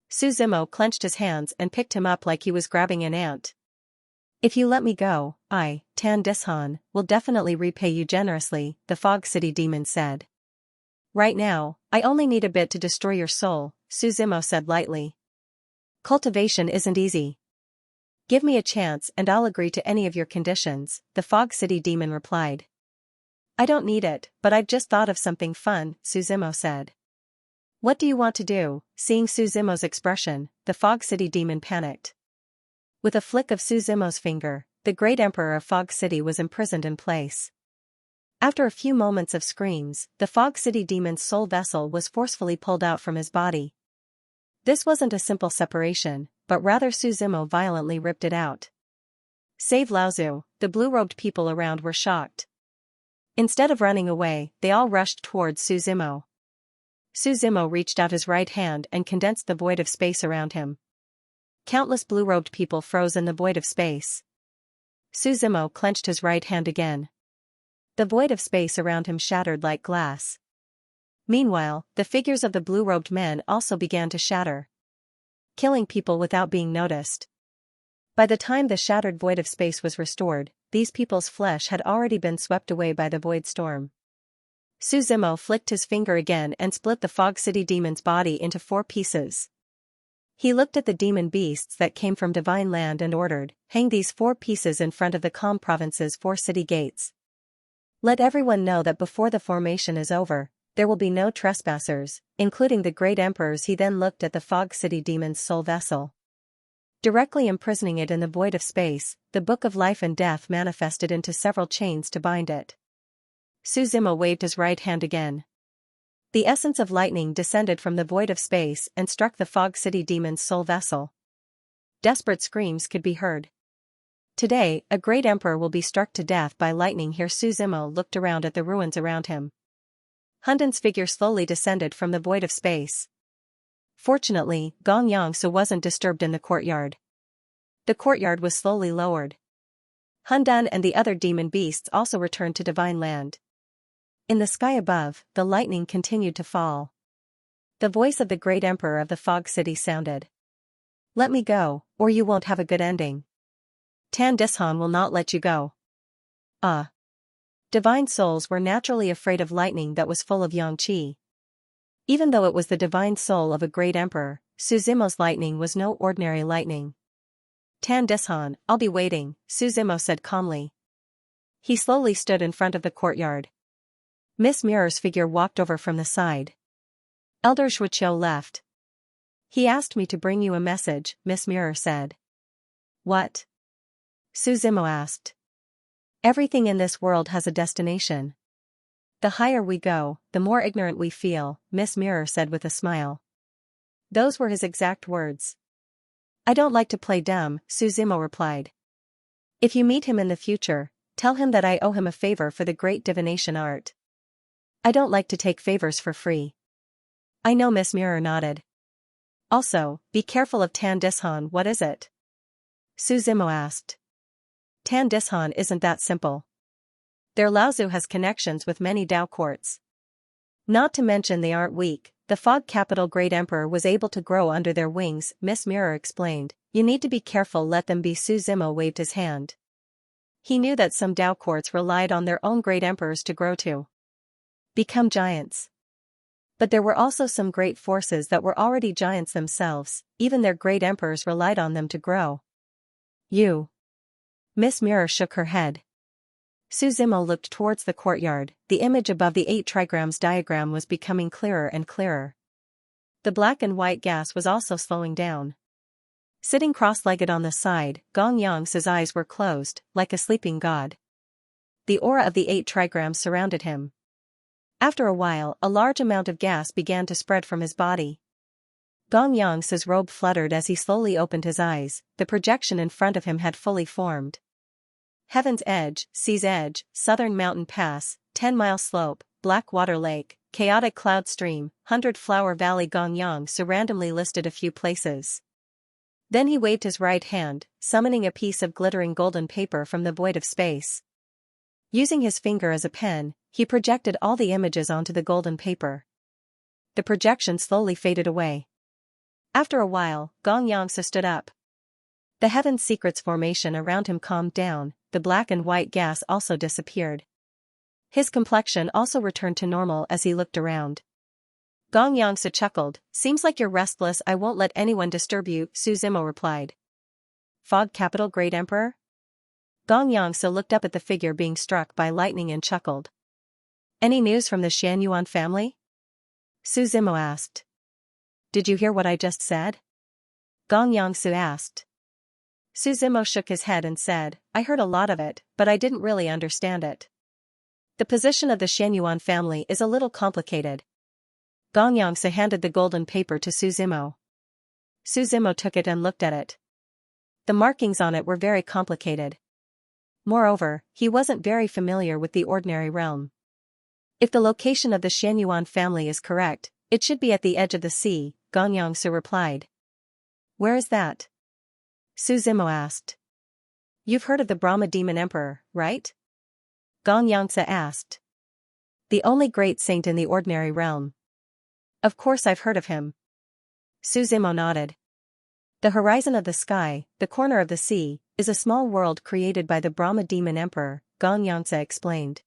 Suzimo clenched his hands and picked him up like he was grabbing an ant. "If you let me go, I, Tan Dishan, will definitely repay you generously," the Fog City demon said. "Right now, I only need a bit to destroy your soul," Suzimo said lightly. "Cultivation isn't easy. Give me a chance and I'll agree to any of your conditions," the Fog City demon replied. "I don't need it, but I've just thought of something fun," Suzimo said. "What do you want to do?" Seeing Suzimo's expression, the Fog City demon panicked. With a flick of Suzimo's finger, the great emperor of Fog City was imprisoned in place. After a few moments of screams, the Fog City demon's soul vessel was forcefully pulled out from his body. This wasn't a simple separation, but rather Suzimo violently ripped it out. Save Laozu, the blue-robed people around were shocked. Instead of running away, they all rushed towards Suzimo. Suzimo reached out his right hand and condensed the void of space around him. Countless blue-robed people froze in the void of space. Suzimo clenched his right hand again. The void of space around him shattered like glass. Meanwhile, the figures of the blue-robed men also began to shatter, killing people without being noticed. By the time the shattered void of space was restored, these people's flesh had already been swept away by the void storm. Su Zimo flicked his finger again and split the Fog City demon's body into 4 pieces. He looked at the demon beasts that came from divine land and ordered, "Hang these 4 pieces in front of the Calm Province's 4 city gates. Let everyone know that before the formation is over, there will be no trespassers, including the great emperors." He then looked at the Fog City demon's soul vessel. Directly imprisoning it in the void of space, the Book of Life and Death manifested into several chains to bind it. Su Zimo waved his right hand again. The essence of lightning descended from the void of space and struck the Fog City demon's soul vessel. Desperate screams could be heard. Today, a great emperor will be struck to death by lightning here. Su Zimo looked around at the ruins around him. Hundan's figure slowly descended from the void of space. Fortunately, Xianxia wasn't disturbed in the courtyard. The courtyard was slowly lowered. Hundan and the other demon beasts also returned to divine land. In the sky above, the lightning continued to fall. The voice of the great emperor of the Fog City sounded. "Let me go, or you won't have a good ending. Tan Dishan will not let you go." Divine souls were naturally afraid of lightning that was full of yang qi. Even though it was the divine soul of a great emperor, Su Zimo's lightning was no ordinary lightning. "Tan Dishan, I'll be waiting," Su Zimo said calmly. He slowly stood in front of the courtyard. Miss Mirror's figure walked over from the side. Elder Shuqiu left. "He asked me to bring you a message," Miss Mirror said. "What?" Su Zimo asked. "Everything in this world has a destination. The higher we go, the more ignorant we feel," Miss Mirror said with a smile. Those were his exact words. "I don't like to play dumb," Su Zimo replied. "If you meet him in the future, tell him that I owe him a favor for the great divination art. I don't like to take favors for free." "I know." Miss Mirror nodded. "Also, be careful of Tan Dishan." "What is it?" Su Zimo asked. "Tan Dishan isn't that simple. Their Laozu has connections with many Dao courts. Not to mention they aren't weak. The Fog Capital Great Emperor was able to grow under their wings," Miss Mirror explained. "You need to be careful. Let them be." Su Zimo waved his hand. He knew that some Dao courts relied on their own great emperors to grow to become giants. But there were also some great forces that were already giants themselves, even their great emperors relied on them to grow. "You." Miss Mirror shook her head. Su Zimo looked towards the courtyard. The image above the 8 trigrams diagram was becoming clearer and clearer. The black and white gas was also slowing down. Sitting cross-legged on the side, Xianxia's eyes were closed, like a sleeping god. The aura of the 8 trigrams surrounded him. After a while, a large amount of gas began to spread from his body. Xianxia's robe fluttered as he slowly opened his eyes. The projection in front of him had fully formed. Heaven's Edge, Sea's Edge, Southern Mountain Pass, 10-mile slope, Black Water Lake, Chaotic Cloud Stream, 100-Flower Valley. Xianxia randomly listed a few places. Then he waved his right hand, summoning a piece of glittering golden paper from the void of space. Using his finger as a pen, he projected all the images onto the golden paper. The projection slowly faded away. After a while, Xianxia stood up. The Heaven's Secrets formation around him calmed down. The black and white gas also disappeared. His complexion also returned to normal as he looked around. Xianxia chuckled. "Seems like you're restless." "I won't let anyone disturb you," Su Zimo replied. "Fog Capital Great Emperor?" Xianxia looked up at the figure being struck by lightning and chuckled. "Any news from the Xianyuan family?" Su Zimo asked. "Did you hear what I just said?" Xianxia asked. Su Zimo shook his head and said, "I heard a lot of it, but I didn't really understand it. The position of the Xianyuan family is a little complicated." Xianxia handed the golden paper to Su Zimo. Su Zimo took it and looked at it. The markings on it were very complicated. Moreover, he wasn't very familiar with the ordinary realm. "If the location of the Xianyuan family is correct, it should be at the edge of the sea," Xianxia replied. "Where is that?" Su Zimo asked. "You've heard of the Brahma Demon Emperor, right?" Xianxia asked. "The only great saint in the ordinary realm." "Of course I've heard of him." Su Zimo nodded. "The horizon of the sky, the corner of the sea, is a small world created by the Brahma Demon Emperor," Xianxia explained.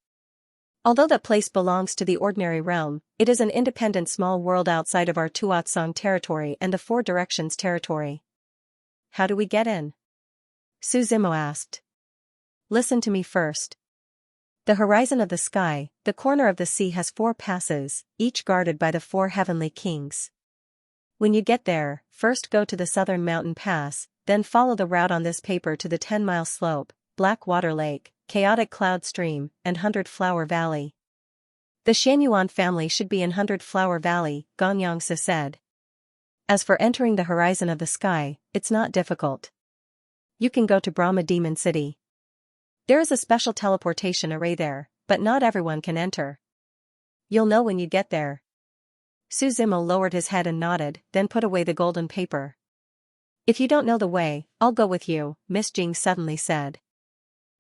Although that place belongs to the ordinary realm, it is an independent small world outside of our Tuatsong territory and the Four Directions territory. How do we get in? Su Zimo asked. Listen to me first. The horizon of the sky, the corner of the sea has 4 passes, each guarded by the 4 heavenly kings. When you get there, first go to the southern mountain pass, then follow the route on this paper to the 10-mile slope, Black Water Lake, Chaotic Cloud Stream, and 100 Flower Valley. The Xianyuan family should be in 100 Flower Valley, Xianxia said. As for entering the horizon of the sky, it's not difficult. You can go to Brahma Demon City. There is a special teleportation array there, but not everyone can enter. You'll know when you get there. Su Zimo lowered his head and nodded, then put away the golden paper. If you don't know the way, I'll go with you, Miss Jing suddenly said.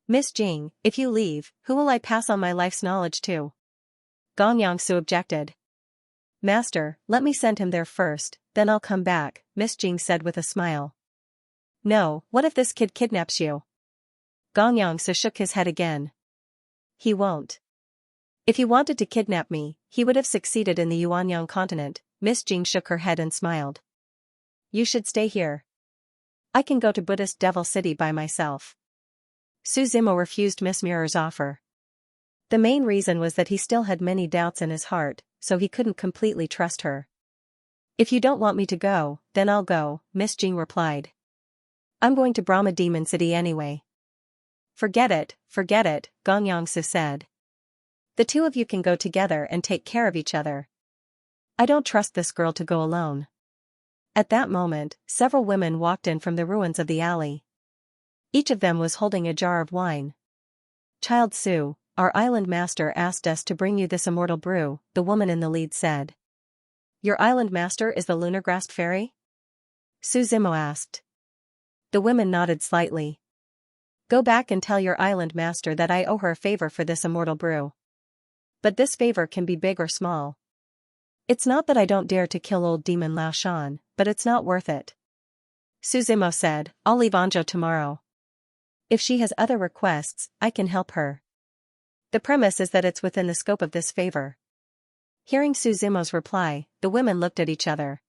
Miss Jing, if you leave, who will I pass on my life's knowledge to? Xianxia objected. Master, let me send him there first, then I'll come back, Miss Jing said with a smile. No, what if this kid kidnaps you? Xianxia shook his head again. He won't. If he wanted to kidnap me, he would have succeeded in the Yuanyang continent, Miss Jing shook her head and smiled. You should stay here. I can go to Buddhist Devil City by myself. Su Zimo refused Miss Mirror's offer. The main reason was that he still had many doubts in his heart, so he couldn't completely trust her. If you don't want me to go, then I'll go, Miss Jing replied. I'm going to Brahma Demon City anyway. Forget it, Xianxia said. The 2 of you can go together and take care of each other. I don't trust this girl to go alone. At that moment, several women walked in from the ruins of the alley. Each of them was holding a jar of wine. Child Su, our island master asked us to bring you this immortal brew, the woman in the lead said. Your island master is the lunar grass fairy? Su Zimo asked. The women nodded slightly. Go back and tell your island master that I owe her a favor for this immortal brew. But this favor can be big or small. It's not that I don't dare to kill old demon Lao Shan, but it's not worth it. Su Zimo said, I'll leave Anzhou tomorrow. If she has other requests, I can help her. The premise is that it's within the scope of this favor. Hearing Su Zimo's reply, the women looked at each other.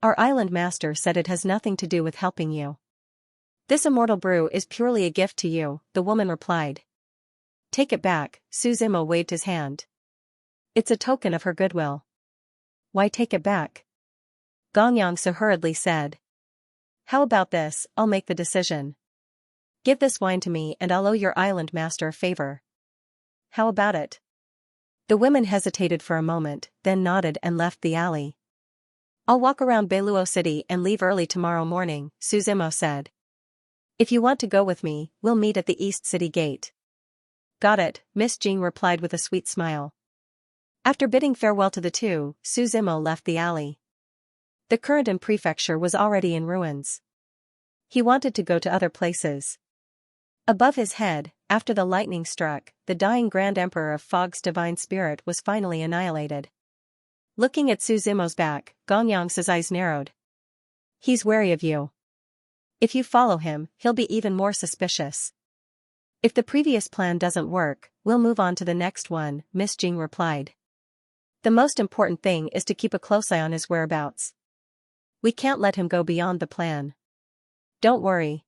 Our island master said it has nothing to do with helping you. This immortal brew is purely a gift to you, the woman replied. Take it back, Su Zimo waved his hand. It's a token of her goodwill. Why take it back? Xianxia hurriedly said. How about this, I'll make the decision. Give this wine to me and I'll owe your island master a favor. How about it? The women hesitated for a moment, then nodded and left the alley. I'll walk around Beiluo City and leave early tomorrow morning, Su Zimo said. If you want to go with me, we'll meet at the East City Gate. Got it, Miss Jing replied with a sweet smile. After bidding farewell to the 2, Su Zimo left the alley. The current prefecture was already in ruins. He wanted to go to other places. Above his head, after the lightning struck, the dying Grand Emperor of Fog's divine spirit was finally annihilated. Looking at Su Zimo's back, Xianxia's eyes narrowed. He's wary of you. If you follow him, he'll be even more suspicious. If the previous plan doesn't work, we'll move on to the next one, Miss Jing replied. The most important thing is to keep a close eye on his whereabouts. We can't let him go beyond the plan. Don't worry.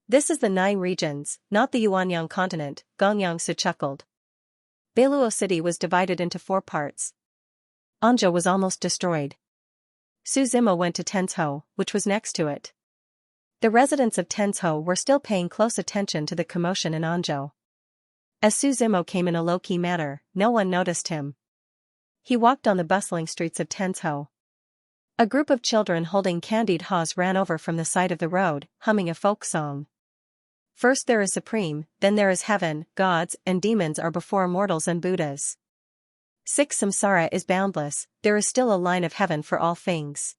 This is the 9 regions, not the Yuanyang continent, Xianxia chuckled. Beiluo City was divided into 4 parts. Anzhou was almost destroyed. Su Zimo went to Tenzhou, which was next to it. The residents of Tenzhou were still paying close attention to the commotion in Anzhou. As Su Zimo came in a low-key manner, no one noticed him. He walked on the bustling streets of Tenzhou. A group of children holding candied haws ran over from the side of the road, humming a folk song. First there is supreme, then there is heaven, gods and demons are before mortals and Buddhas. 6 Samsara is boundless, there is still a line of heaven for all things.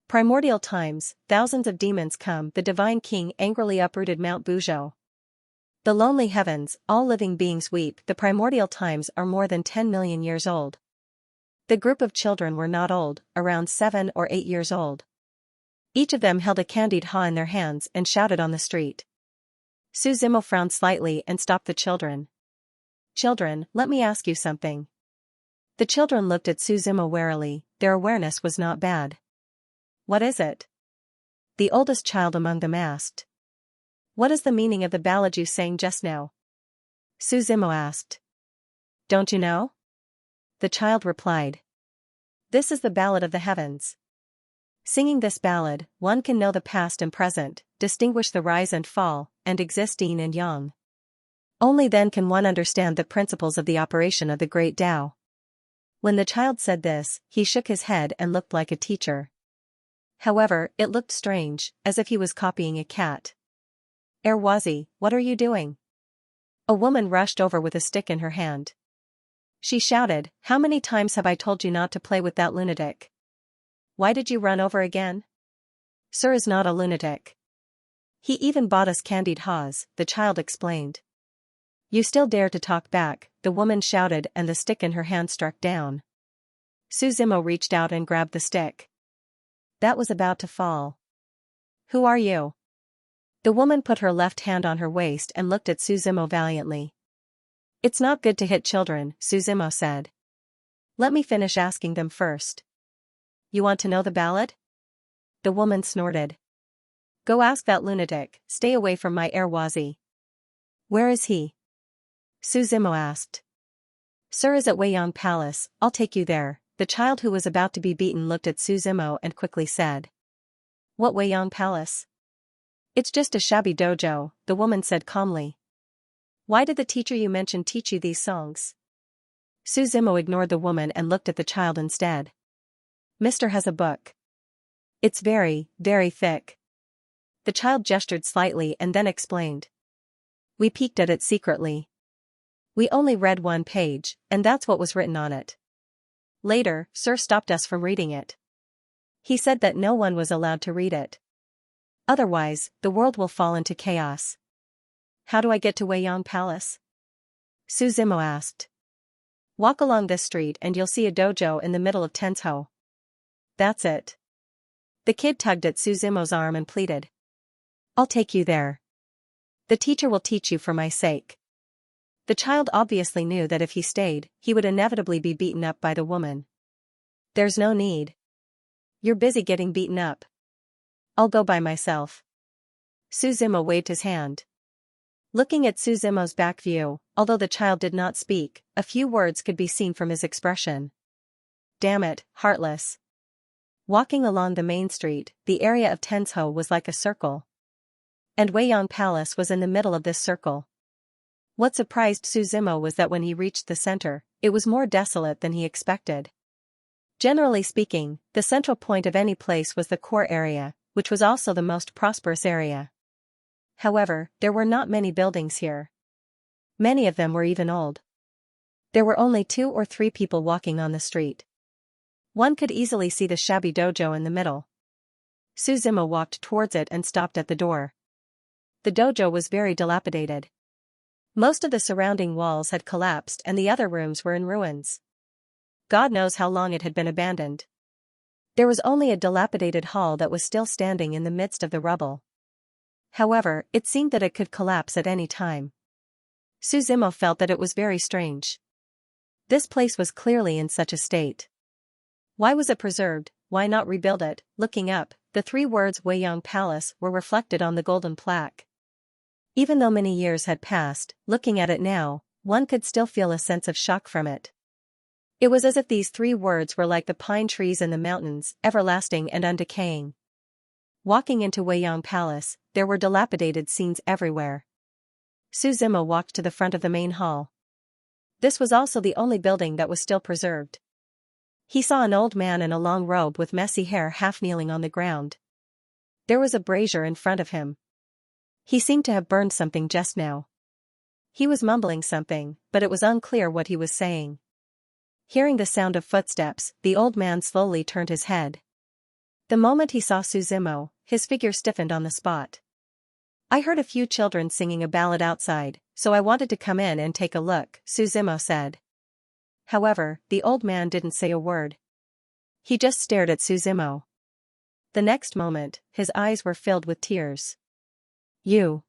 Primordial times, thousands of demons come, the divine king angrily uprooted Mount Buzhou. The lonely heavens, all living beings weep, the primordial times are more than 10 million years old. The group of children were not old, around 7 or 8 years old. Each of them held a candied haw in their hands and shouted on the street. Su Zimo frowned slightly and stopped the children. Children, let me ask you something. The children looked at Suzumo warily, their awareness was not bad. What is it? The oldest child among them asked. What is the meaning of the ballad you sang just now? Suzumo asked. Don't you know? The child replied. This is the ballad of the heavens. Singing this ballad, one can know the past and present, distinguish the rise and fall, and exist yin and yang. Only then can one understand the principles of the operation of the great Tao. When the child said this, he shook his head and looked like a teacher. However, it looked strange, as if he was copying a cat. Erwazi, what are you doing? A woman rushed over with a stick in her hand. She shouted, how many times have I told you not to play with that lunatic? Why did you run over again? Sir is not a lunatic. He even bought us candied haws, the child explained. You still dare to talk back, the woman shouted and the stick in her hand struck down. Suzumo reached out and grabbed the stick. That was about to fall. Who are you? The woman put her left hand on her waist and looked at Suzumo valiantly. It's not good to hit children, Suzumo said. Let me finish asking them first. You want to know the ballad? The woman snorted. Go ask that lunatic, stay away from my Erwazi. Where is he? Suzumo asked. Sir is at Weiyang Palace, I'll take you there. The child who was about to be beaten looked at Suzumo and quickly said. What Weiyang Palace? It's just a shabby dojo, the woman said calmly. Why did the teacher you mentioned teach you these songs? Suzumo ignored the woman and looked at the child instead. Mister has a book. It's very, very thick. The child gestured slightly and then explained. We peeked at it secretly. We only read one page, and that's what was written on it. Later, Sir stopped us from reading it. He said that no one was allowed to read it. Otherwise, the world will fall into chaos. How do I get to Weiyang Palace? Suzumo asked. Walk along this street and you'll see a dojo in the middle of Tensho. That's it. The kid tugged at Suzumo's arm and pleaded. I'll take you there. The teacher will teach you for my sake. The child obviously knew that if he stayed, he would inevitably be beaten up by the woman. There's no need. You're busy getting beaten up. I'll go by myself. Suzumo waved his hand. Looking at Suzumo's back view, although the child did not speak, a few words could be seen from his expression. Damn it, heartless. Walking along the main street, the area of Tensho was like a circle. And Weiyang Palace was in the middle of this circle. What surprised Suzumo was that when he reached the center, it was more desolate than he expected. Generally speaking, the central point of any place was the core area, which was also the most prosperous area. However, there were not many buildings here. Many of them were even old. There were only 2 or 3 people walking on the street. One could easily see the shabby dojo in the middle. Suzumo walked towards it and stopped at the door. The dojo was very dilapidated. Most of the surrounding walls had collapsed and the other rooms were in ruins. God knows how long it had been abandoned. There was only a dilapidated hall that was still standing in the midst of the rubble. However, it seemed that it could collapse at any time. Suzumo felt that it was very strange. This place was clearly in such a state. Why was it preserved? Why not rebuild it? Looking up, the 3 words Weiyang Palace were reflected on the golden plaque. Even though many years had passed, looking at it now, one could still feel a sense of shock from it. It was as if these 3 words were like the pine trees in the mountains, everlasting and undecaying. Walking into Weiyang Palace, there were dilapidated scenes everywhere. Suzumo walked to the front of the main hall. This was also the only building that was still preserved. He saw an old man in a long robe with messy hair half kneeling on the ground. There was a brazier in front of him. He seemed to have burned something just now. He was mumbling something, but it was unclear what he was saying. Hearing the sound of footsteps, the old man slowly turned his head. The moment he saw Suzumo, his figure stiffened on the spot. I heard a few children singing a ballad outside, so I wanted to come in and take a look, Suzumo said. However, the old man didn't say a word. He just stared at Suzumo. The next moment, his eyes were filled with tears. You.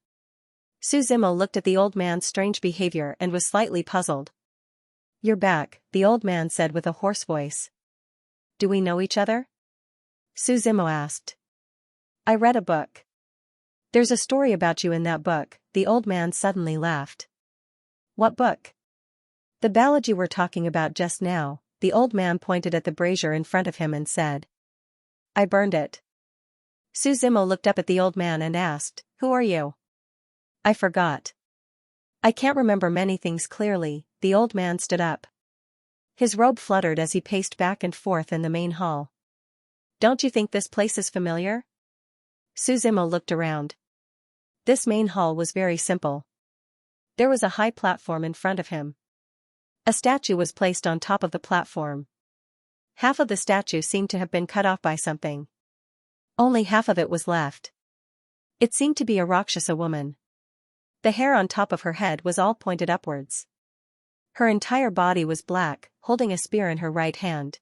Suzimo looked at the old man's strange behavior and was slightly puzzled. "You're back," the old man said with a hoarse voice. "Do we know each other?" Suzimo asked. "I read a book." "There's a story about you in that book," the old man suddenly laughed. "What book?" "The ballad you were talking about just now," the old man pointed at the brazier in front of him and said. "I burned it." Suzimo looked up at the old man and asked, "Who are you?" "I forgot. I can't remember many things clearly." The old man stood up. His robe fluttered as he paced back and forth in the main hall. "Don't you think this place is familiar?" Suzimo looked around. This main hall was very simple. There was a high platform in front of him. A statue was placed on top of the platform. Half of the statue seemed to have been cut off by something. Only half of it was left. It seemed to be a Rakshasa woman. The hair on top of her head was all pointed upwards. Her entire body was black, holding a spear in her right hand.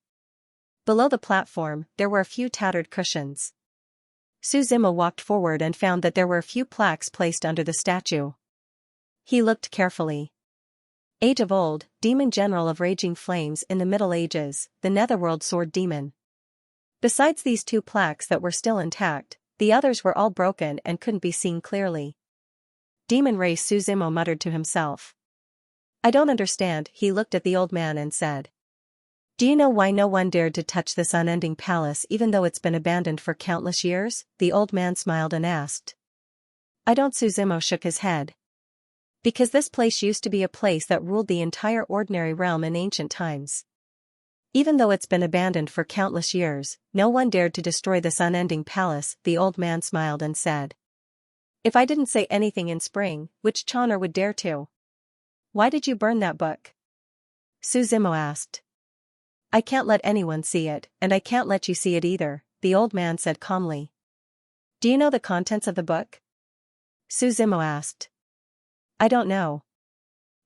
Below the platform, there were a few tattered cushions. Suzimo walked forward and found that there were a few plaques placed under the statue. He looked carefully. Age of old, demon general of raging flames in the Middle Ages, the netherworld sword demon. Besides these two plaques that were still intact, the others were all broken and couldn't be seen clearly. "Demon race," Suzimo muttered to himself. "I don't understand." He looked at the old man and said. "Do you know why no one dared to touch this unending palace even though it's been abandoned for countless years?" The old man smiled and asked. "I don't." Suzimo shook his head. "Because this place used to be a place that ruled the entire ordinary realm in ancient times. Even though it's been abandoned for countless years, no one dared to destroy this unending palace." The old man smiled and said. "If I didn't say anything in spring, which Choner would dare to?" "Why did you burn that book?" Suzimo asked. "I can't let anyone see it, and I can't let you see it either," the old man said calmly. "Do you know the contents of the book?" Suzimo asked. "I don't know.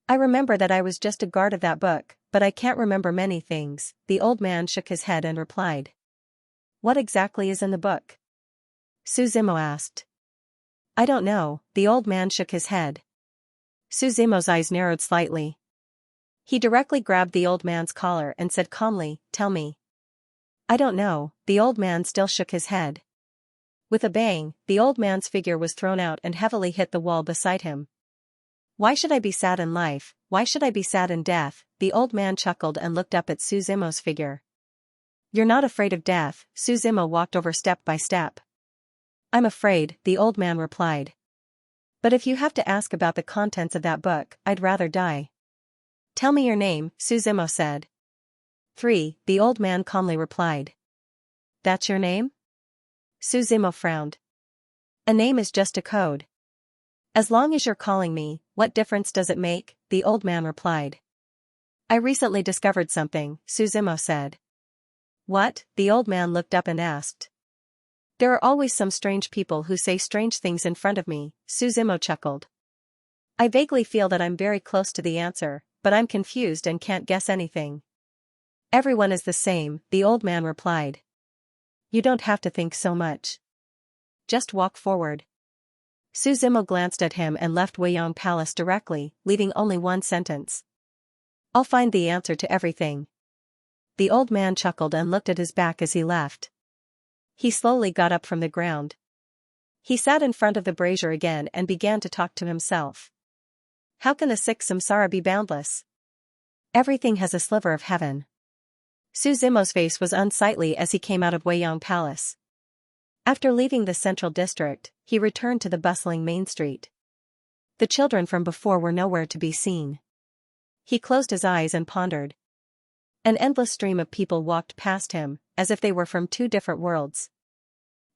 I remember that I was just a guard of that book, but I can't remember many things." The old man shook his head and replied. "What exactly is in the book?" Suzimo asked. "I don't know." The old man shook his head. Suzimo's eyes narrowed slightly. He directly grabbed the old man's collar and said calmly, "Tell me." "I don't know." The old man still shook his head. With a bang, the old man's figure was thrown out and heavily hit the wall beside him. "Why should I be sad in life? Why should I be sad in death?" The old man chuckled and looked up at Suzimo's figure. "You're not afraid of death." Suzimo walked over step by step. "I'm afraid," the old man replied. "But if you have to ask about the contents of that book, I'd rather die." "Tell me your name," Suzimo said. 3. The old man calmly replied. "That's your name?" Suzimo frowned. "A name is just a code. As long as you're calling me, what difference does it make?" the old man replied. "I recently discovered something," Suzimo said. "What?" the old man looked up and asked. "There are always some strange people who say strange things in front of me," Suzimo chuckled. "I vaguely feel that I'm very close to the answer, but I'm confused and can't guess anything." "Everyone is the same," the old man replied. "You don't have to think so much. Just walk forward." Suzimo glanced at him and left Weiyang Palace directly, leaving only one sentence. "I'll find the answer to everything." The old man chuckled and looked at his back as he left. He slowly got up from the ground. He sat in front of the brazier again and began to talk to himself. How can the sixth samsara be boundless? Everything has a sliver of heaven. Suzimo's face was unsightly as he came out of Weiyang Palace. After leaving the central district, he returned to the bustling main street. The children from before were nowhere to be seen. He closed his eyes and pondered. An endless stream of people walked past him, as if they were from two different worlds.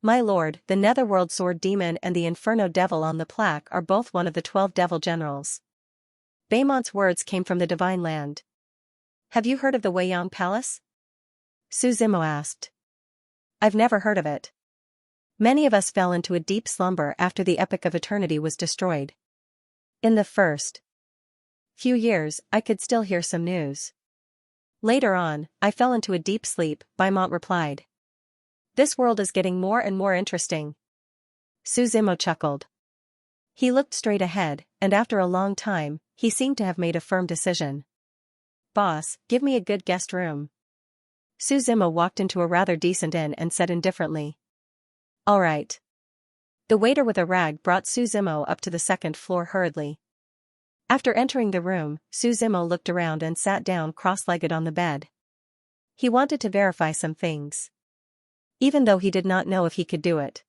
"My lord, the netherworld sword demon and the inferno devil on the plaque are both one of the 12 devil generals." Baymont's words came from the divine land. "Have you heard of the Weiyang Palace?" Suzimo asked. "I've never heard of it. Many of us fell into a deep slumber after the epic of eternity was destroyed. In the first few years, I could still hear some news. Later on, I fell into a deep sleep," Baymont replied. "This world is getting more and more interesting." Suzimo chuckled. He looked straight ahead, and after a long time, he seemed to have made a firm decision. "Boss, give me a good guest room." Suzimo walked into a rather decent inn and said indifferently. "All right." The waiter with a rag brought Suzimo up to the second floor hurriedly. After entering the room, Suzimo looked around and sat down cross-legged on the bed. He wanted to verify some things. Even though he did not know if he could do it.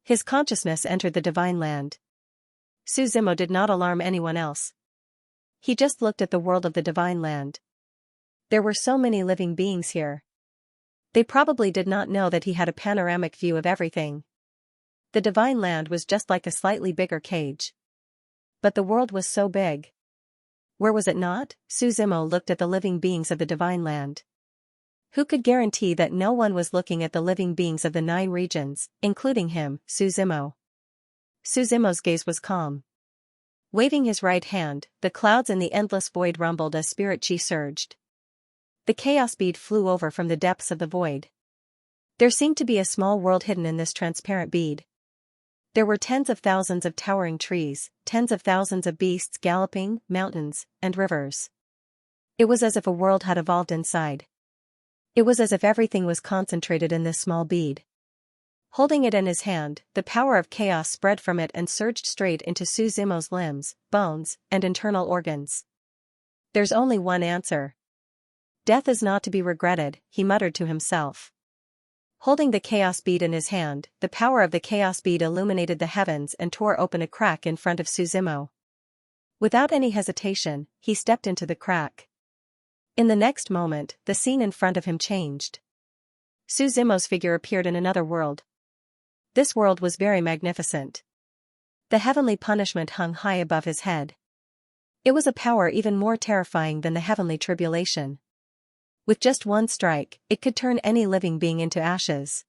His consciousness entered the divine land. Suzimo did not alarm anyone else. He just looked at the world of the divine land. There were so many living beings here. They probably did not know that he had a panoramic view of everything. The divine land was just like a slightly bigger cage. But the world was so big. Where was it not? Suzimo looked at the living beings of the divine land. Who could guarantee that no one was looking at the living beings of the 9 regions, including him, Suzimo? Suzimo's gaze was calm. Waving his right hand, the clouds in the endless void rumbled as spirit chi surged. The chaos bead flew over from the depths of the void. There seemed to be a small world hidden in this transparent bead. There were tens of thousands of towering trees, tens of thousands of beasts galloping, mountains, and rivers. It was as if a world had evolved inside. It was as if everything was concentrated in this small bead. Holding it in his hand, the power of chaos spread from it and surged straight into Suzimo's limbs, bones, and internal organs. "There's only one answer. Death is not to be regretted," he muttered to himself. Holding the chaos bead in his hand, the power of the chaos bead illuminated the heavens and tore open a crack in front of Suzimo. Without any hesitation, he stepped into the crack. In the next moment, the scene in front of him changed. Suzimo's figure appeared in another world. This world was very magnificent. The heavenly punishment hung high above his head. It was a power even more terrifying than the heavenly tribulation. With just one strike, it could turn any living being into ashes.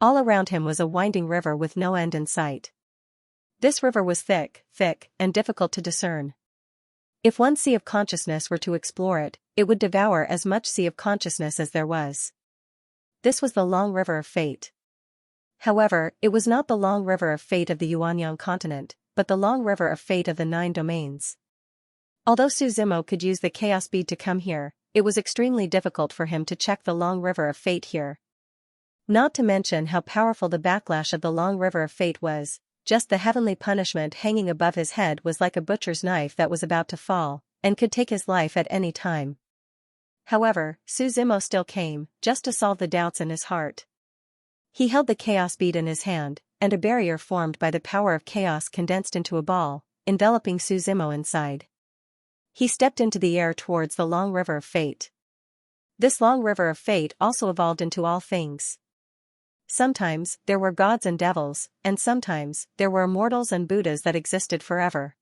All around him was a winding river with no end in sight. This river was thick, and difficult to discern. If one sea of consciousness were to explore it, it would devour as much sea of consciousness as there was. This was the long river of fate. However, it was not the long river of fate of the Yuanyang continent, but the long river of fate of the 9 domains. Although Suzimo could use the chaos bead to come here, it was extremely difficult for him to check the long river of fate here. Not to mention how powerful the backlash of the long river of fate was. Just the heavenly punishment hanging above his head was like a butcher's knife that was about to fall, and could take his life at any time. However, Suzimo still came, just to solve the doubts in his heart. He held the chaos bead in his hand, and a barrier formed by the power of chaos condensed into a ball, enveloping Suzimo inside. He stepped into the air towards the long river of fate. This long river of fate also evolved into all things. Sometimes, there were gods and devils, and sometimes, there were immortals and Buddhas that existed forever.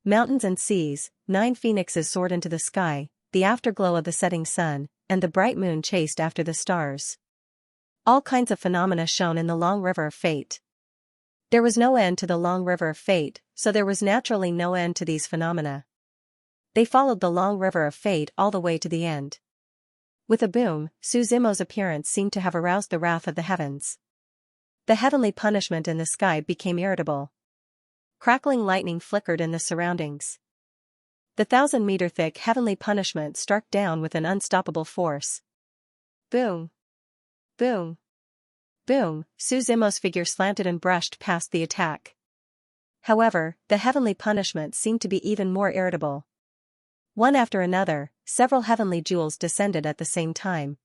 Mountains and seas, 9 phoenixes soared into the sky, the afterglow of the setting sun, and the bright moon chased after the stars. All kinds of phenomena shone in the long river of fate. There was no end to the long river of fate, so there was naturally no end to these phenomena. They followed the long river of fate all the way to the end. With a boom, Suzimo's appearance seemed to have aroused the wrath of the heavens. The heavenly punishment in the sky became irritable. Crackling lightning flickered in the surroundings. The 1,000-meter-thick heavenly punishment struck down with an unstoppable force. Boom! Boom! Boom! Suzimo's figure slanted and brushed past the attack. However, the heavenly punishment seemed to be even more irritable. One after another, several heavenly jewels descended at the same time.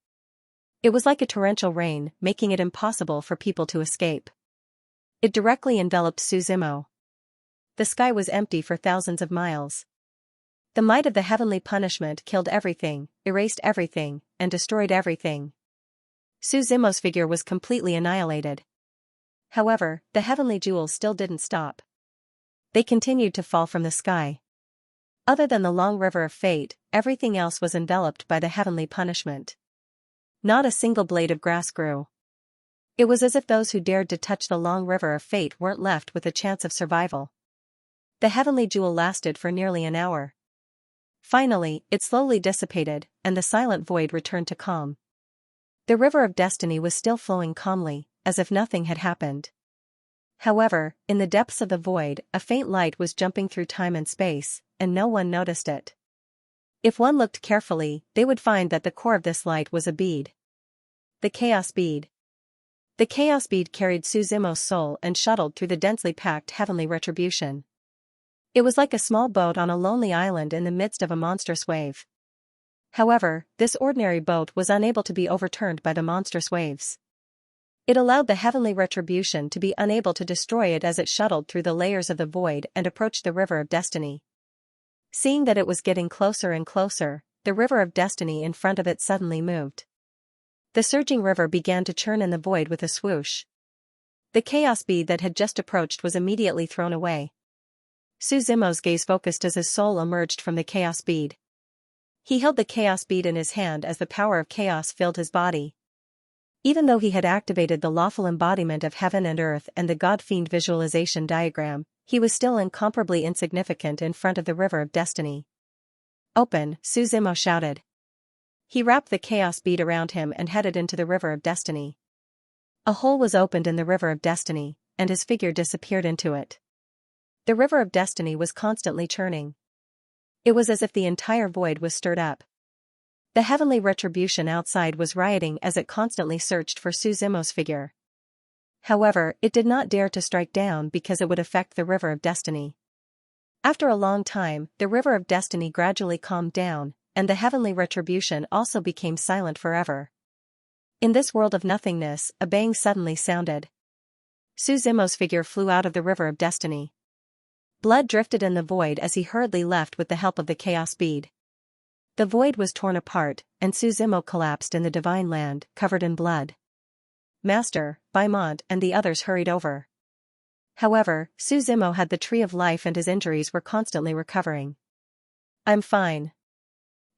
It was like a torrential rain, making it impossible for people to escape. It directly enveloped Suzimo. The sky was empty for thousands of miles. The might of the heavenly punishment killed everything, erased everything, and destroyed everything. Suzimo's figure was completely annihilated. However, the heavenly jewels still didn't stop. They continued to fall from the sky. Other than the long river of fate, everything else was enveloped by the heavenly punishment. Not a single blade of grass grew. It was as if those who dared to touch the long river of fate weren't left with a chance of survival. The heavenly jewel lasted for nearly an hour. Finally, it slowly dissipated, and the silent void returned to calm. The river of destiny was still flowing calmly, as if nothing had happened. However, in the depths of the void, a faint light was jumping through time and space, and no one noticed it. If one looked carefully, they would find that the core of this light was a bead. The Chaos Bead. The Chaos Bead carried Suzimo's soul and shuttled through the densely packed heavenly retribution. It was like a small boat on a lonely island in the midst of a monstrous wave. However, this ordinary boat was unable to be overturned by the monstrous waves. It allowed the heavenly retribution to be unable to destroy it as it shuttled through the layers of the void and approached the river of destiny. Seeing that it was getting closer and closer, the river of destiny in front of it suddenly moved. The surging river began to churn in the void with a swoosh. The chaos bead that had just approached was immediately thrown away. Suzimo's gaze focused as his soul emerged from the chaos bead. He held the chaos bead in his hand as the power of chaos filled his body. Even though he had activated the lawful embodiment of heaven and earth and the God-fiend visualization diagram, he was still incomparably insignificant in front of the river of destiny. "Open," Suzimo shouted. He wrapped the chaos bead around him and headed into the river of destiny. A hole was opened in the river of destiny, and his figure disappeared into it. The river of destiny was constantly churning. It was as if the entire void was stirred up. The heavenly retribution outside was rioting as it constantly searched for Suzimo's figure. However, it did not dare to strike down because it would affect the river of destiny. After a long time, the river of destiny gradually calmed down, and the heavenly retribution also became silent forever. In this world of nothingness, a bang suddenly sounded. Suzimo's figure flew out of the river of destiny. Blood drifted in the void as he hurriedly left with the help of the chaos bead. The void was torn apart, and Suzimo collapsed in the divine land, covered in blood. Master, Baimont and the others hurried over. However, Suzimo had the tree of life and his injuries were constantly recovering. "I'm fine."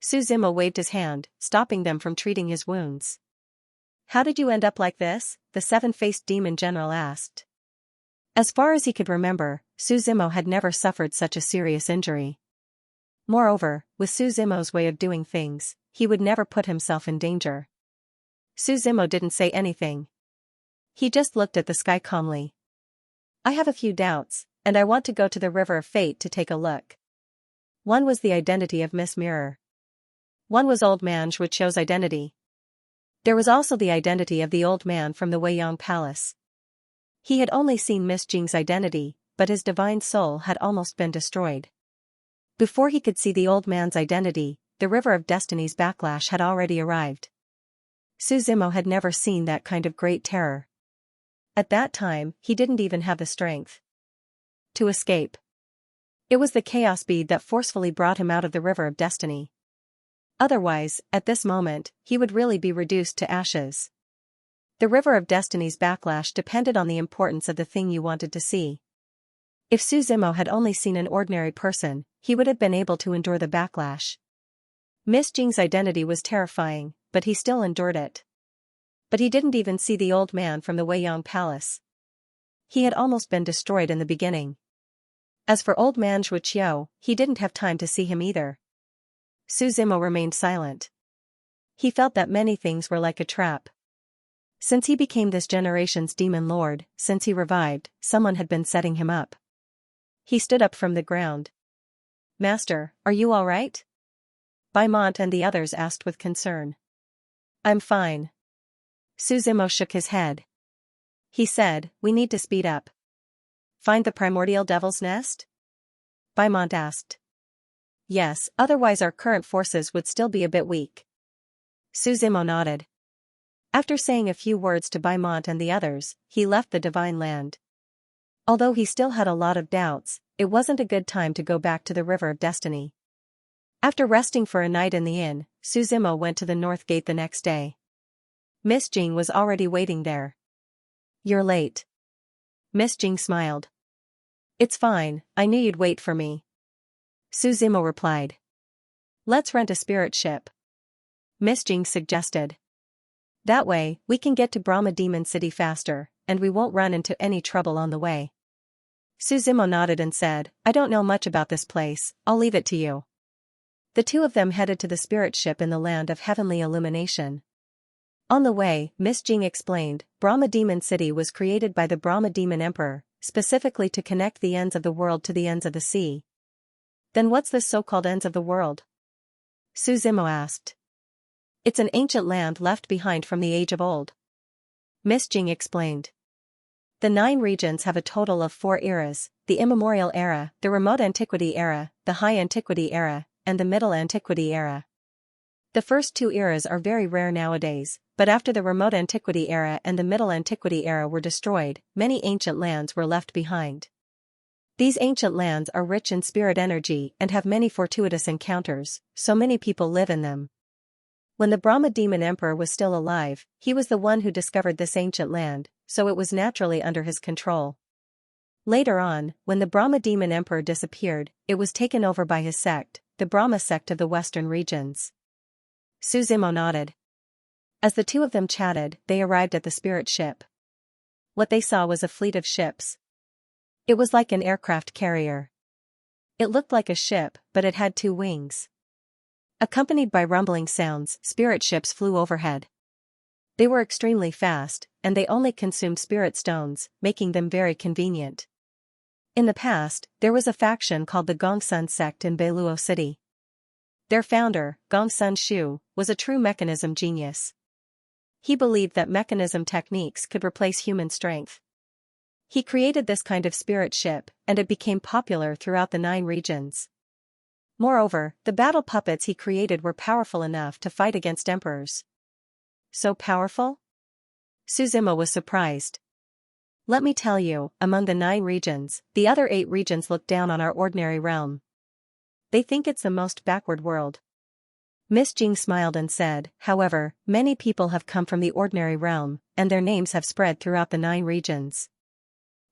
Suzimo waved his hand, stopping them from treating his wounds. "How did you end up like this?" the seven-faced demon general asked. As far as he could remember, Suzimo had never suffered such a serious injury. Moreover, with Suzimo's way of doing things, he would never put himself in danger. Suzimo didn't say anything. He just looked at the sky calmly. "I have a few doubts, and I want to go to the River of Fate to take a look." One was the identity of Miss Mirror. One was Old Man Zhuqiu's identity. There was also the identity of the old man from the Weiyang Palace. He had only seen Miss Jing's identity, but his divine soul had almost been destroyed. Before he could see the old man's identity, the River of Destiny's backlash had already arrived. Suzimo had never seen that kind of great terror. At that time, he didn't even have the strength to escape. It was the chaos bead that forcefully brought him out of the River of Destiny. Otherwise, at this moment, he would really be reduced to ashes. The River of Destiny's backlash depended on the importance of the thing you wanted to see. If Suzimo had only seen an ordinary person, he would have been able to endure the backlash. Miss Jing's identity was terrifying, but he still endured it. But he didn't even see the old man from the Weiyang Palace. He had almost been destroyed in the beginning. As for Old Man Zhuqiu, he didn't have time to see him either. Suzimo remained silent. He felt that many things were like a trap. Since he became this generation's demon lord, since he revived, someone had been setting him up. He stood up from the ground. "Master, are you all right?" Baimont and the others asked with concern. "I'm fine." Suzimo shook his head. He said, "We need to speed up." "Find the primordial devil's nest?" Baimont asked. "Yes, otherwise our current forces would still be a bit weak." Suzimo nodded. After saying a few words to Baimont and the others, he left the divine land. Although he still had a lot of doubts, it wasn't a good time to go back to the River of Destiny. After resting for a night in the inn, Suzimo went to the north gate the next day. Miss Jing was already waiting there. "You're late." Miss Jing smiled. "It's fine, I knew you'd wait for me." Suzimo replied. "Let's rent a spirit ship," Miss Jing suggested. "That way, we can get to Brahma Demon City faster, and we won't run into any trouble on the way." Suzimo nodded and said, "I don't know much about this place, I'll leave it to you." The two of them headed to the spirit ship in the land of heavenly illumination. On the way, Miss Jing explained, Brahma Demon City was created by the Brahma Demon Emperor, specifically to connect the ends of the world to the ends of the sea. Then what's this so-called ends of the world? Su Zimo asked. It's an ancient land left behind from the age of old. Miss Jing explained. The 9 regions have a total of 4 eras: the immemorial era, the remote antiquity era, the high antiquity era, and the middle antiquity era. The first 2 eras are very rare nowadays, but after the remote antiquity era and the middle antiquity era were destroyed, many ancient lands were left behind. These ancient lands are rich in spirit energy and have many fortuitous encounters, so many people live in them. When the Brahma demon emperor was still alive, he was the one who discovered this ancient land, so it was naturally under his control. Later on, when the Brahma demon emperor disappeared, it was taken over by his sect, the Brahma sect of the western regions. Su Zimo nodded. As the two of them chatted, they arrived at the spirit ship. What they saw was a fleet of ships. It was like an aircraft carrier. It looked like a ship, but it had 2 wings. Accompanied by rumbling sounds, spirit ships flew overhead. They were extremely fast, and they only consumed spirit stones, making them very convenient. In the past, there was a faction called the Gongsun sect in Beiluo City. Their founder, Gongsun Shu, was a true mechanism genius. He believed that mechanism techniques could replace human strength. He created this kind of spirit ship, and it became popular throughout the 9 regions. Moreover, the battle puppets he created were powerful enough to fight against emperors. So powerful? Su Zimo was surprised. Let me tell you, among the 9 regions, the other 8 regions look down on our ordinary realm. They think it's the most backward world. Miss Jing smiled and said, however, many people have come from the ordinary realm, and their names have spread throughout the 9 regions.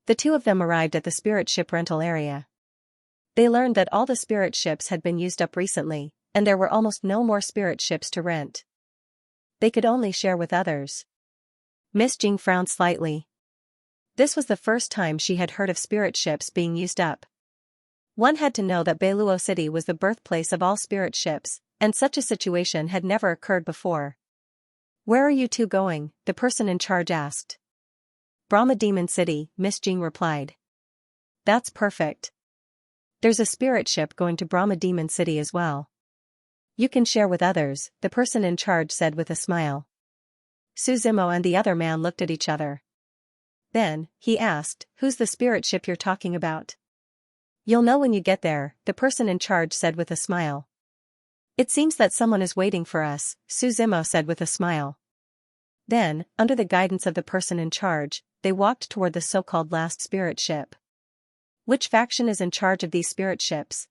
The 2 of them arrived at the spirit ship rental area. They learned that all the spirit ships had been used up recently, and there were almost no more spirit ships to rent. They could only share with others. Miss Jing frowned slightly. This was the first time she had heard of spirit ships being used up. One had to know that Beiluo City was the birthplace of all spirit ships, and such a situation had never occurred before. Where are you 2 going? The person in charge asked. Brahma Demon City, Miss Jing replied. That's perfect. There's a spirit ship going to Brahma Demon City as well. You can share with others, the person in charge said with a smile. Su Zimo and the other man looked at each other. Then, he asked, who's the spirit ship you're talking about? You'll know when you get there, the person in charge said with a smile. It seems that someone is waiting for us, Su Zimo said with a smile. Then, under the guidance of the person in charge, they walked toward the so-called last spirit ship. Which faction is in charge of these spirit ships?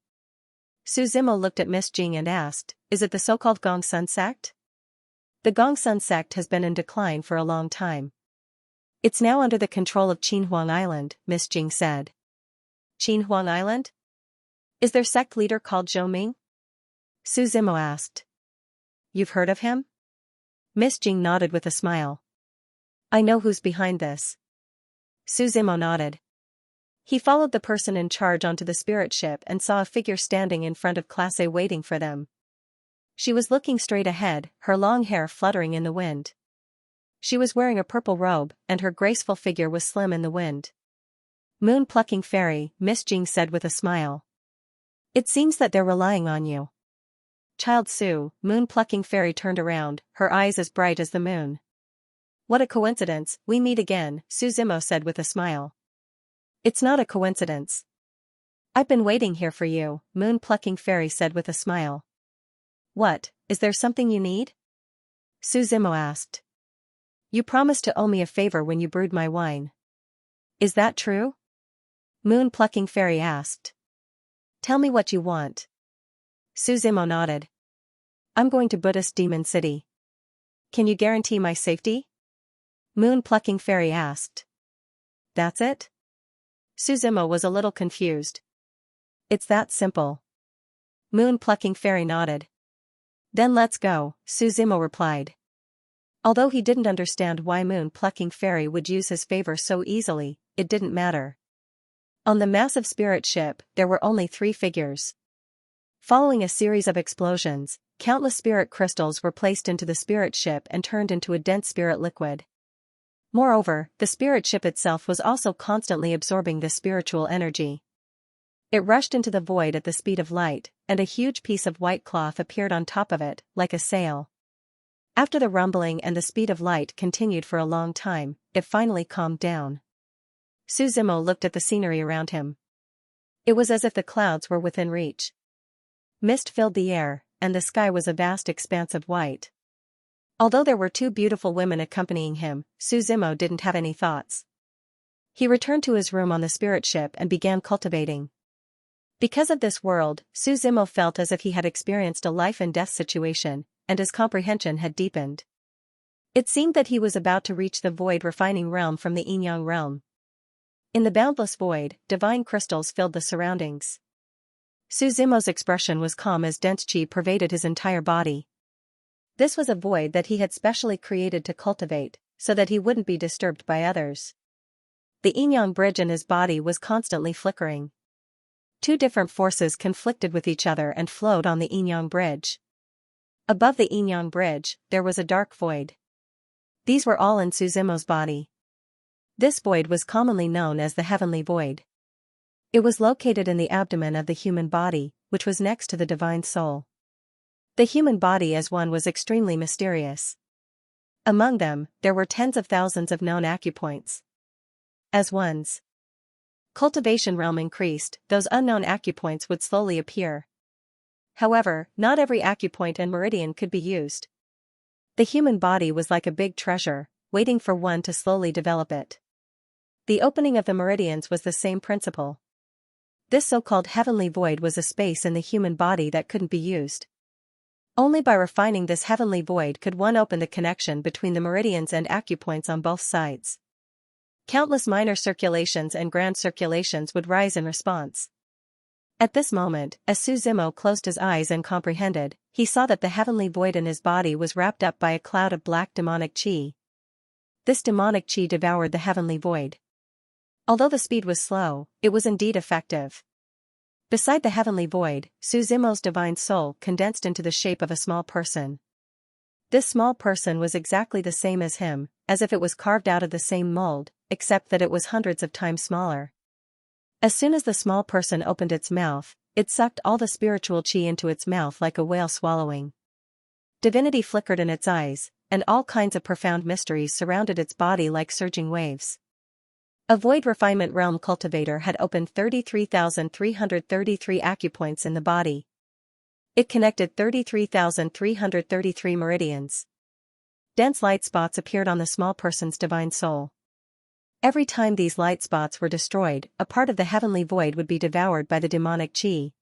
Su Zimo looked at Miss Jing and asked, is it the so-called Gongsun sect? The Gongsun sect has been in decline for a long time. It's now under the control of Qinhuang Island, Miss Jing said. Qinhuang Island? Is their sect leader called Zhou Ming? Su Zimo asked. You've heard of him? Miss Jing nodded with a smile. I know who's behind this. Su Zimo nodded. He followed the person in charge onto the spirit ship and saw a figure standing in front of Class A waiting for them. She was looking straight ahead, her long hair fluttering in the wind. She was wearing a purple robe, and her graceful figure was slim in the wind. Moon-plucking fairy, Miss Jing said with a smile. It seems that they're relying on you. Child Su, moon-plucking fairy turned around, her eyes as bright as the moon. What a coincidence, we meet again, Su Zimo said with a smile. It's not a coincidence. I've been waiting here for you, moon-plucking fairy said with a smile. What, is there something you need? Su Zimo asked. You promised to owe me a favor when you brewed my wine. Is that true? Moon-plucking fairy asked. Tell me what you want. Su Zimo nodded. I'm going to Buddhist Demon City. Can you guarantee my safety? Moon-plucking fairy asked. That's it? Su Zimo was a little confused. It's that simple. Moon-plucking fairy nodded. Then let's go, Su Zimo replied. Although he didn't understand why moon-plucking fairy would use his favor so easily, it didn't matter. On the massive spirit ship, there were only 3 figures. Following a series of explosions, countless spirit crystals were placed into the spirit ship and turned into a dense spirit liquid. Moreover, the spirit ship itself was also constantly absorbing this spiritual energy. It rushed into the void at the speed of light, and a huge piece of white cloth appeared on top of it, like a sail. After the rumbling and the speed of light continued for a long time, it finally calmed down. Suzimo looked at the scenery around him. It was as if the clouds were within reach. Mist filled the air, and the sky was a vast expanse of white. Although there were two beautiful women accompanying him, Suzimo didn't have any thoughts. He returned to his room on the spirit ship and began cultivating. Because of this world, Suzimo felt as if he had experienced a life and death situation, and his comprehension had deepened. It seemed that he was about to reach the void refining realm from the yin-yang realm. In the boundless void, divine crystals filled the surroundings. Suzimo's expression was calm as dense qi pervaded his entire body. This was a void that he had specially created to cultivate, so that he wouldn't be disturbed by others. The yin-yang bridge in his body was constantly flickering. Two different forces conflicted with each other and flowed on the yin-yang bridge. Above the yin-yang bridge, there was a dark void. These were all in Suzimo's body. This void was commonly known as the heavenly void. It was located in the abdomen of the human body, which was next to the divine soul. The human body as one was extremely mysterious. Among them, there were tens of thousands of known acupoints. As one's cultivation realm increased, those unknown acupoints would slowly appear. However, not every acupoint and meridian could be used. The human body was like a big treasure, waiting for one to slowly develop it. The opening of the meridians was the same principle. This so-called heavenly void was a space in the human body that couldn't be used. Only by refining this heavenly void could one open the connection between the meridians and acupoints on both sides. Countless minor circulations and grand circulations would rise in response. At this moment, as Suzimo closed his eyes and comprehended, he saw that the heavenly void in his body was wrapped up by a cloud of black demonic qi. This demonic qi devoured the heavenly void. Although the speed was slow, it was indeed effective. Beside the heavenly void, Suzimo's divine soul condensed into the shape of a small person. This small person was exactly the same as him, as if it was carved out of the same mold, except that it was hundreds of times smaller. As soon as the small person opened its mouth, it sucked all the spiritual qi into its mouth like a whale swallowing. Divinity flickered in its eyes, and all kinds of profound mysteries surrounded its body like surging waves. A void refinement realm cultivator had opened 33,333 acupoints in the body. It connected 33,333 meridians. Dense light spots appeared on the small person's divine soul. Every time these light spots were destroyed, a part of the heavenly void would be devoured by the demonic qi.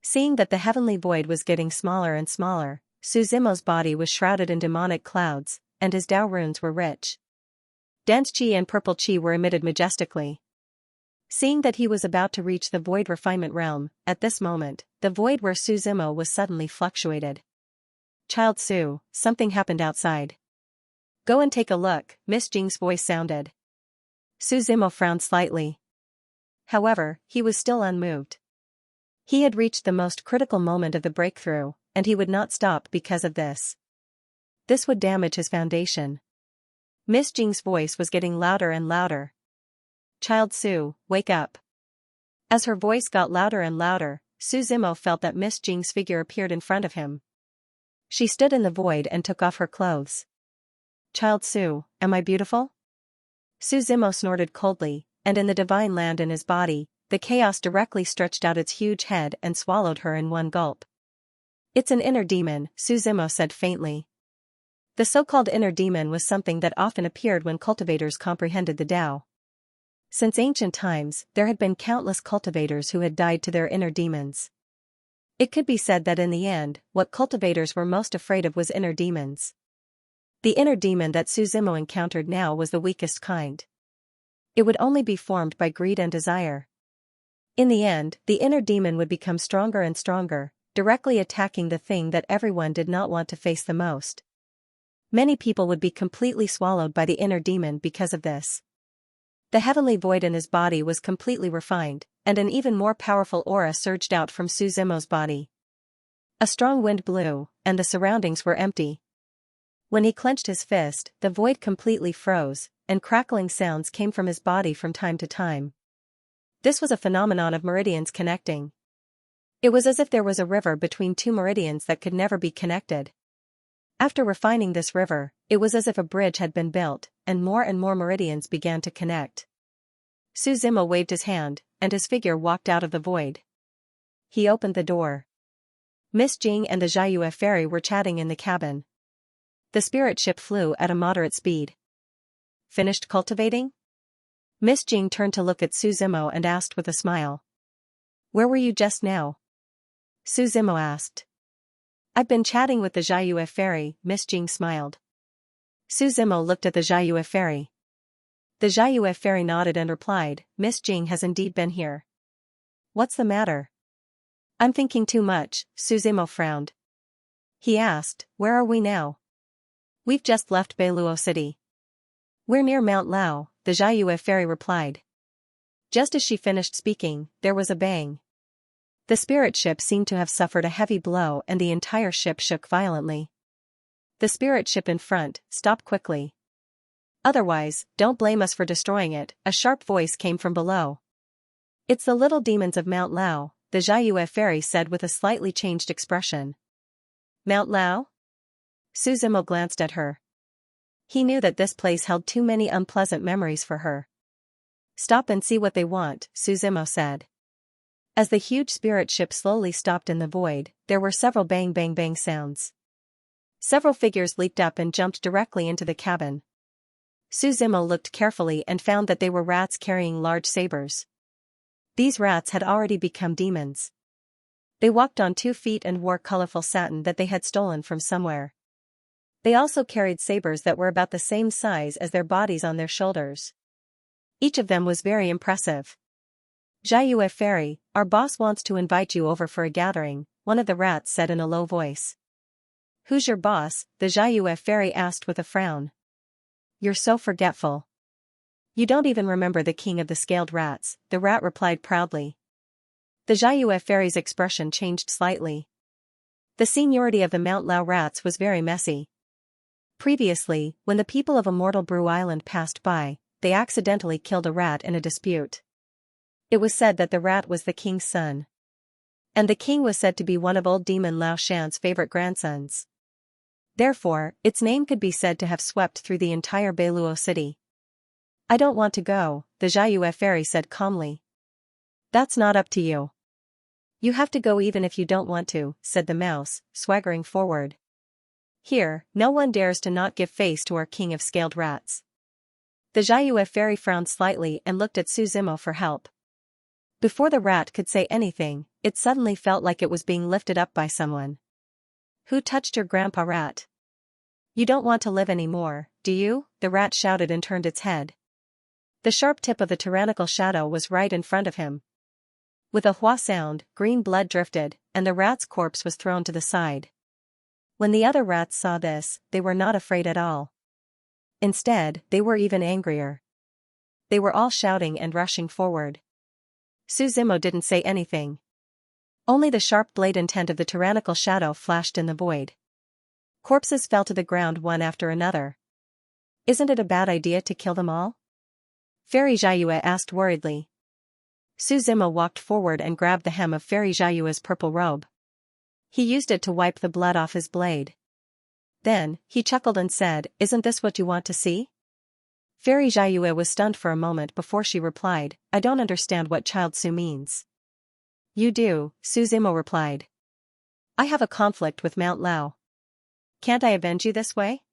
Seeing that the heavenly void was getting smaller and smaller, Suzimo's body was shrouded in demonic clouds, and his Dao runes were rich. Dense qi and purple qi were emitted majestically. Seeing that he was about to reach the void refinement realm, at this moment, the void where Suzimo was suddenly fluctuated. "Child Su, something happened outside. Go and take a look," Miss Jing's voice sounded. Suzimo frowned slightly. However, he was still unmoved. He had reached the most critical moment of the breakthrough, and he would not stop because of this. This would damage his foundation. Miss Jing's voice was getting louder and louder. "Child Su, wake up." As her voice got louder and louder, Suzimo felt that Miss Jing's figure appeared in front of him. She stood in the void and took off her clothes. "Child Su, am I beautiful?" Suzimo snorted coldly, and in the divine land in his body, the chaos directly stretched out its huge head and swallowed her in one gulp. "It's an inner demon," Suzimo said faintly. The so-called inner demon was something that often appeared when cultivators comprehended the Tao. Since ancient times, there had been countless cultivators who had died to their inner demons. It could be said that in the end, what cultivators were most afraid of was inner demons. The inner demon that Suzimo encountered now was the weakest kind. It would only be formed by greed and desire. In the end, the inner demon would become stronger and stronger, directly attacking the thing that everyone did not want to face the most. Many people would be completely swallowed by the inner demon because of this. The heavenly void in his body was completely refined, and an even more powerful aura surged out from Suzimo's body. A strong wind blew, and the surroundings were empty. When he clenched his fist, the void completely froze, and crackling sounds came from his body from time to time. This was a phenomenon of meridians connecting. It was as if there was a river between two meridians that could never be connected. After refining this river, it was as if a bridge had been built, and more meridians began to connect. Su Zimo waved his hand, and his figure walked out of the void. He opened the door. Miss Jing and the Xiaoyue fairy were chatting in the cabin. The spirit ship flew at a moderate speed. Finished cultivating? Miss Jing turned to look at Su Zimo and asked with a smile. Where were you just now? Su Zimo asked. I've been chatting with the Xiaoyue fairy, Miss Jing smiled. Su Zimo looked at the Xiaoyue fairy. The Xiaoyue fairy nodded and replied, Miss Jing has indeed been here. What's the matter? I'm thinking too much, Su Zimo frowned. He asked, where are we now? We've just left Beiluo City. We're near Mount Lao, the Xiaoyue fairy replied. Just as she finished speaking, there was a bang. The spirit ship seemed to have suffered a heavy blow and the entire ship shook violently. The spirit ship in front stopped quickly. Otherwise, don't blame us for destroying it, a sharp voice came from below. It's the little demons of Mount Lao, the Xiaoyue fairy said with a slightly changed expression. Mount Lao? Su Zimo glanced at her. He knew that this place held too many unpleasant memories for her. Stop and see what they want, Su Zimo said. As the huge spirit ship slowly stopped in the void, there were several bang bang bang sounds. Several figures leaped up and jumped directly into the cabin. Su Zimo looked carefully and found that they were rats carrying large sabers. These rats had already become demons. They walked on 2 feet and wore colorful satin that they had stolen from somewhere. They also carried sabers that were about the same size as their bodies on their shoulders. Each of them was very impressive. Xiaoyue fairy, our boss wants to invite you over for a gathering, one of the rats said in a low voice. Who's your boss? The Xiaoyue fairy asked with a frown. You're so forgetful. You don't even remember the king of the scaled rats, the rat replied proudly. The Xiaoyue fairy's expression changed slightly. The seniority of the Mount Lao rats was very messy. Previously, when the people of Immortal Brew Island passed by, they accidentally killed a rat in a dispute. It was said that the rat was the king's son. And the king was said to be one of old demon Lao Shan's favorite grandsons. Therefore, its name could be said to have swept through the entire Beiluo city. I don't want to go, the Xiaoyue fairy said calmly. That's not up to you. You have to go even if you don't want to, said the mouse, swaggering forward. Here, no one dares to not give face to our king of scaled rats. The Xiaoyue fairy frowned slightly and looked at Su Zimo for help. Before the rat could say anything, it suddenly felt like it was being lifted up by someone. Who touched your grandpa rat? You don't want to live anymore, do you? The rat shouted and turned its head. The sharp tip of the tyrannical shadow was right in front of him. With a hua sound, green blood drifted, and the rat's corpse was thrown to the side. When the other rats saw this, they were not afraid at all. Instead, they were even angrier. They were all shouting and rushing forward. Su Zimo didn't say anything. Only the sharp blade intent of the tyrannical shadow flashed in the void. Corpses fell to the ground one after another. Isn't it a bad idea to kill them all? Fairy Xiaoyue asked worriedly. Su Zimo walked forward and grabbed the hem of Fairy Xiaoyue's purple robe. He used it to wipe the blood off his blade. Then, he chuckled and said, Isn't this what you want to see? Fairy Xiaoyue was stunned for a moment before she replied, I don't understand what Child Su means. You do, Su Zimo replied. I have a conflict with Mount Lao. Can't I avenge you this way?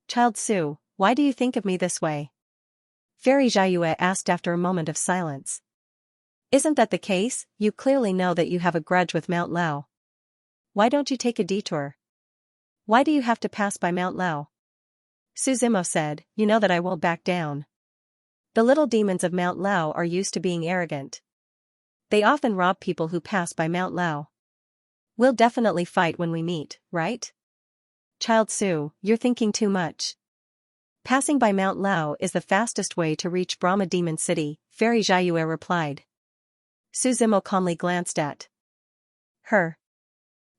Child Su, why do you think of me this way? Fairy Xiaoyue asked after a moment of silence. Isn't that the case? You clearly know that you have a grudge with Mount Lao. Why don't you take a detour? Why do you have to pass by Mount Lao? Su Zimo said, You know that I won't back down. The little demons of Mount Lao are used to being arrogant. They often rob people who pass by Mount Lao. We'll definitely fight when we meet, right? Child Su, you're thinking too much. Passing by Mount Lao is the fastest way to reach Brahma Demon City, Fairy Xiaoyue replied. Su Zimo calmly glanced at her.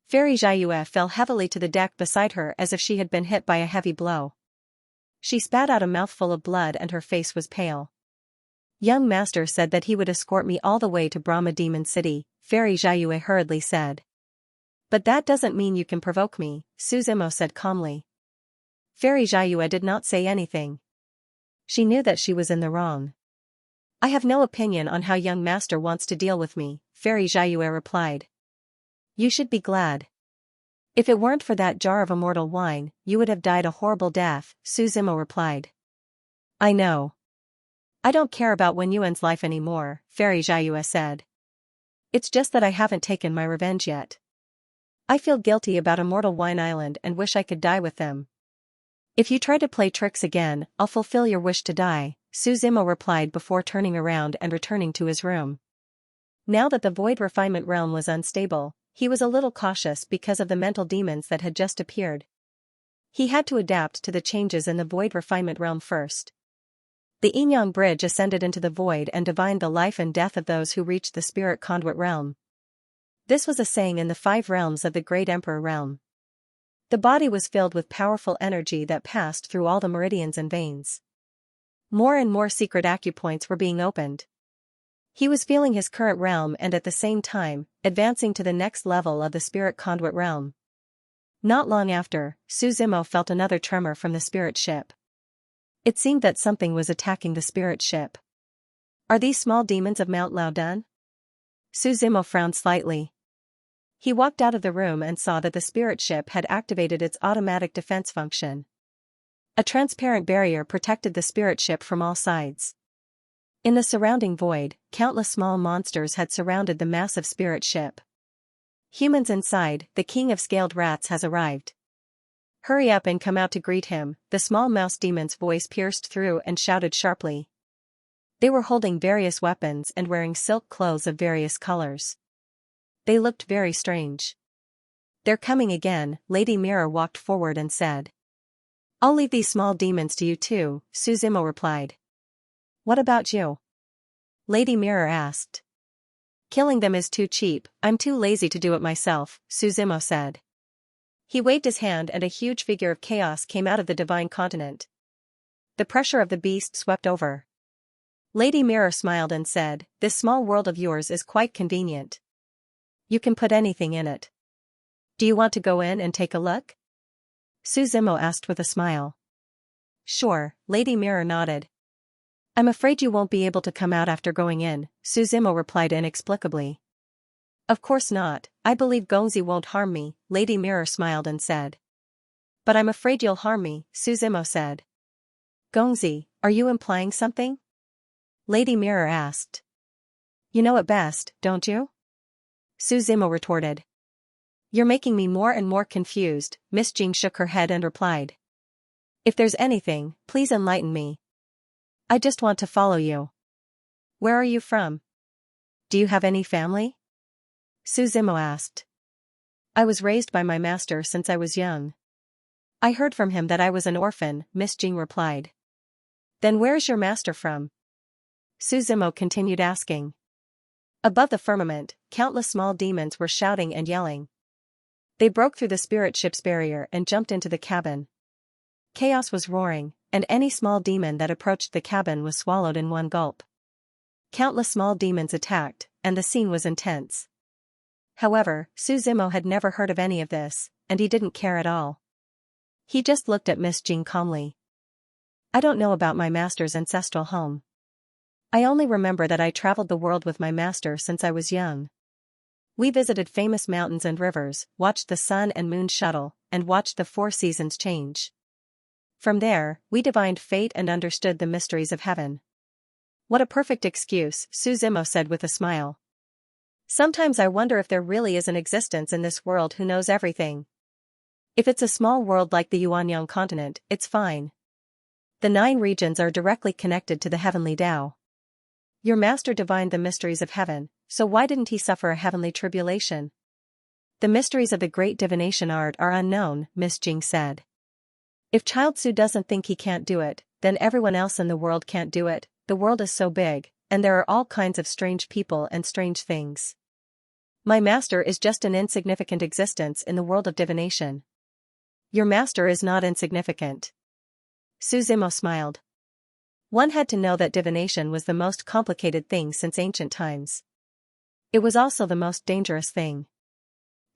Fairy Xiaoyue fell heavily to the deck beside her as if she had been hit by a heavy blow. She spat out a mouthful of blood and her face was pale. Young master said that he would escort me all the way to Brahma Demon City, Fairy Xiaoyue hurriedly said. But that doesn't mean you can provoke me, Suzimo said calmly. Fairy Xiaoyue did not say anything. She knew that she was in the wrong. I have no opinion on how young master wants to deal with me, Fairy Xiaoyue replied. You should be glad. If it weren't for that jar of immortal wine, you would have died a horrible death, Suzimo replied. I know. I don't care about Wen Yuan's life anymore, Fairy Xiaoyue said. It's just that I haven't taken my revenge yet. I feel guilty about Immortal Wine Island and wish I could die with them. If you try to play tricks again, I'll fulfill your wish to die, Suzimo replied before turning around and returning to his room. Now that the Void Refinement realm was unstable, he was a little cautious because of the mental demons that had just appeared. He had to adapt to the changes in the Void Refinement realm first. The Yin-Yang Bridge ascended into the void and divined the life and death of those who reached the Spirit Conduit realm. This was a saying in the 5 realms of the Great Emperor realm. The body was filled with powerful energy that passed through all the meridians and veins. More and more secret acupoints were being opened. He was feeling his current realm and at the same time, advancing to the next level of the Spirit Conduit realm. Not long after, Suzimo felt another tremor from the spirit ship. It seemed that something was attacking the spirit ship. Are these small demons of Mount Laodan? Suzimo frowned slightly. He walked out of the room and saw that the spirit ship had activated its automatic defense function. A transparent barrier protected the spirit ship from all sides. In the surrounding void, countless small monsters had surrounded the massive spirit ship. Humans inside, the king of scaled rats has arrived. Hurry up and come out to greet him, the small mouse demon's voice pierced through and shouted sharply. They were holding various weapons and wearing silk clothes of various colors. They looked very strange. They're coming again, Lady Mirror walked forward and said. I'll leave these small demons to you too, Suzimo replied. What about you? Lady Mirror asked. Killing them is too cheap, I'm too lazy to do it myself, Suzimo said. He waved his hand and a huge figure of chaos came out of the divine continent. The pressure of the beast swept over. Lady Mirror smiled and said, this small world of yours is quite convenient. You can put anything in it. Do you want to go in and take a look? Suzimo asked with a smile. Sure, Lady Mirror nodded. I'm afraid you won't be able to come out after going in, Suzimo replied inexplicably. Of course not, I believe Gongzi won't harm me, Lady Mirror smiled and said. But I'm afraid you'll harm me, Suzimo said. Gongzi, are you implying something? Lady Mirror asked. You know it best, don't you? Suzimo retorted. You're making me more and more confused, Miss Jing shook her head and replied. If there's anything, please enlighten me. I just want to follow you. Where are you from? Do you have any family? Suzimo asked. I was raised by my master since I was young. I heard from him that I was an orphan, Miss Jing replied. Then where's your master from? Suzimo continued asking. Above the firmament, countless small demons were shouting and yelling. They broke through the spirit ship's barrier and jumped into the cabin. Chaos was roaring, and any small demon that approached the cabin was swallowed in one gulp. Countless small demons attacked, and the scene was intense. However, Suzimo had never heard of any of this, and he didn't care at all. He just looked at Miss Jing calmly. I don't know about my master's ancestral home. I only remember that I traveled the world with my master since I was young. We visited famous mountains and rivers, watched the sun and moon shuttle, and watched the 4 seasons change. From there, we divined fate and understood the mysteries of heaven. What a perfect excuse, Suzimo said with a smile. Sometimes I wonder if there really is an existence in this world who knows everything. If it's a small world like the Yuanyang continent, it's fine. The 9 regions are directly connected to the heavenly Tao. Your master divined the mysteries of heaven, so why didn't he suffer a heavenly tribulation? The mysteries of the great divination art are unknown, Miss Jing said. If Child Su doesn't think he can't do it, then everyone else in the world can't do it. The world is so big, and there are all kinds of strange people and strange things. My master is just an insignificant existence in the world of divination. Your master is not insignificant. Su Zimo smiled. One had to know that divination was the most complicated thing since ancient times. It was also the most dangerous thing.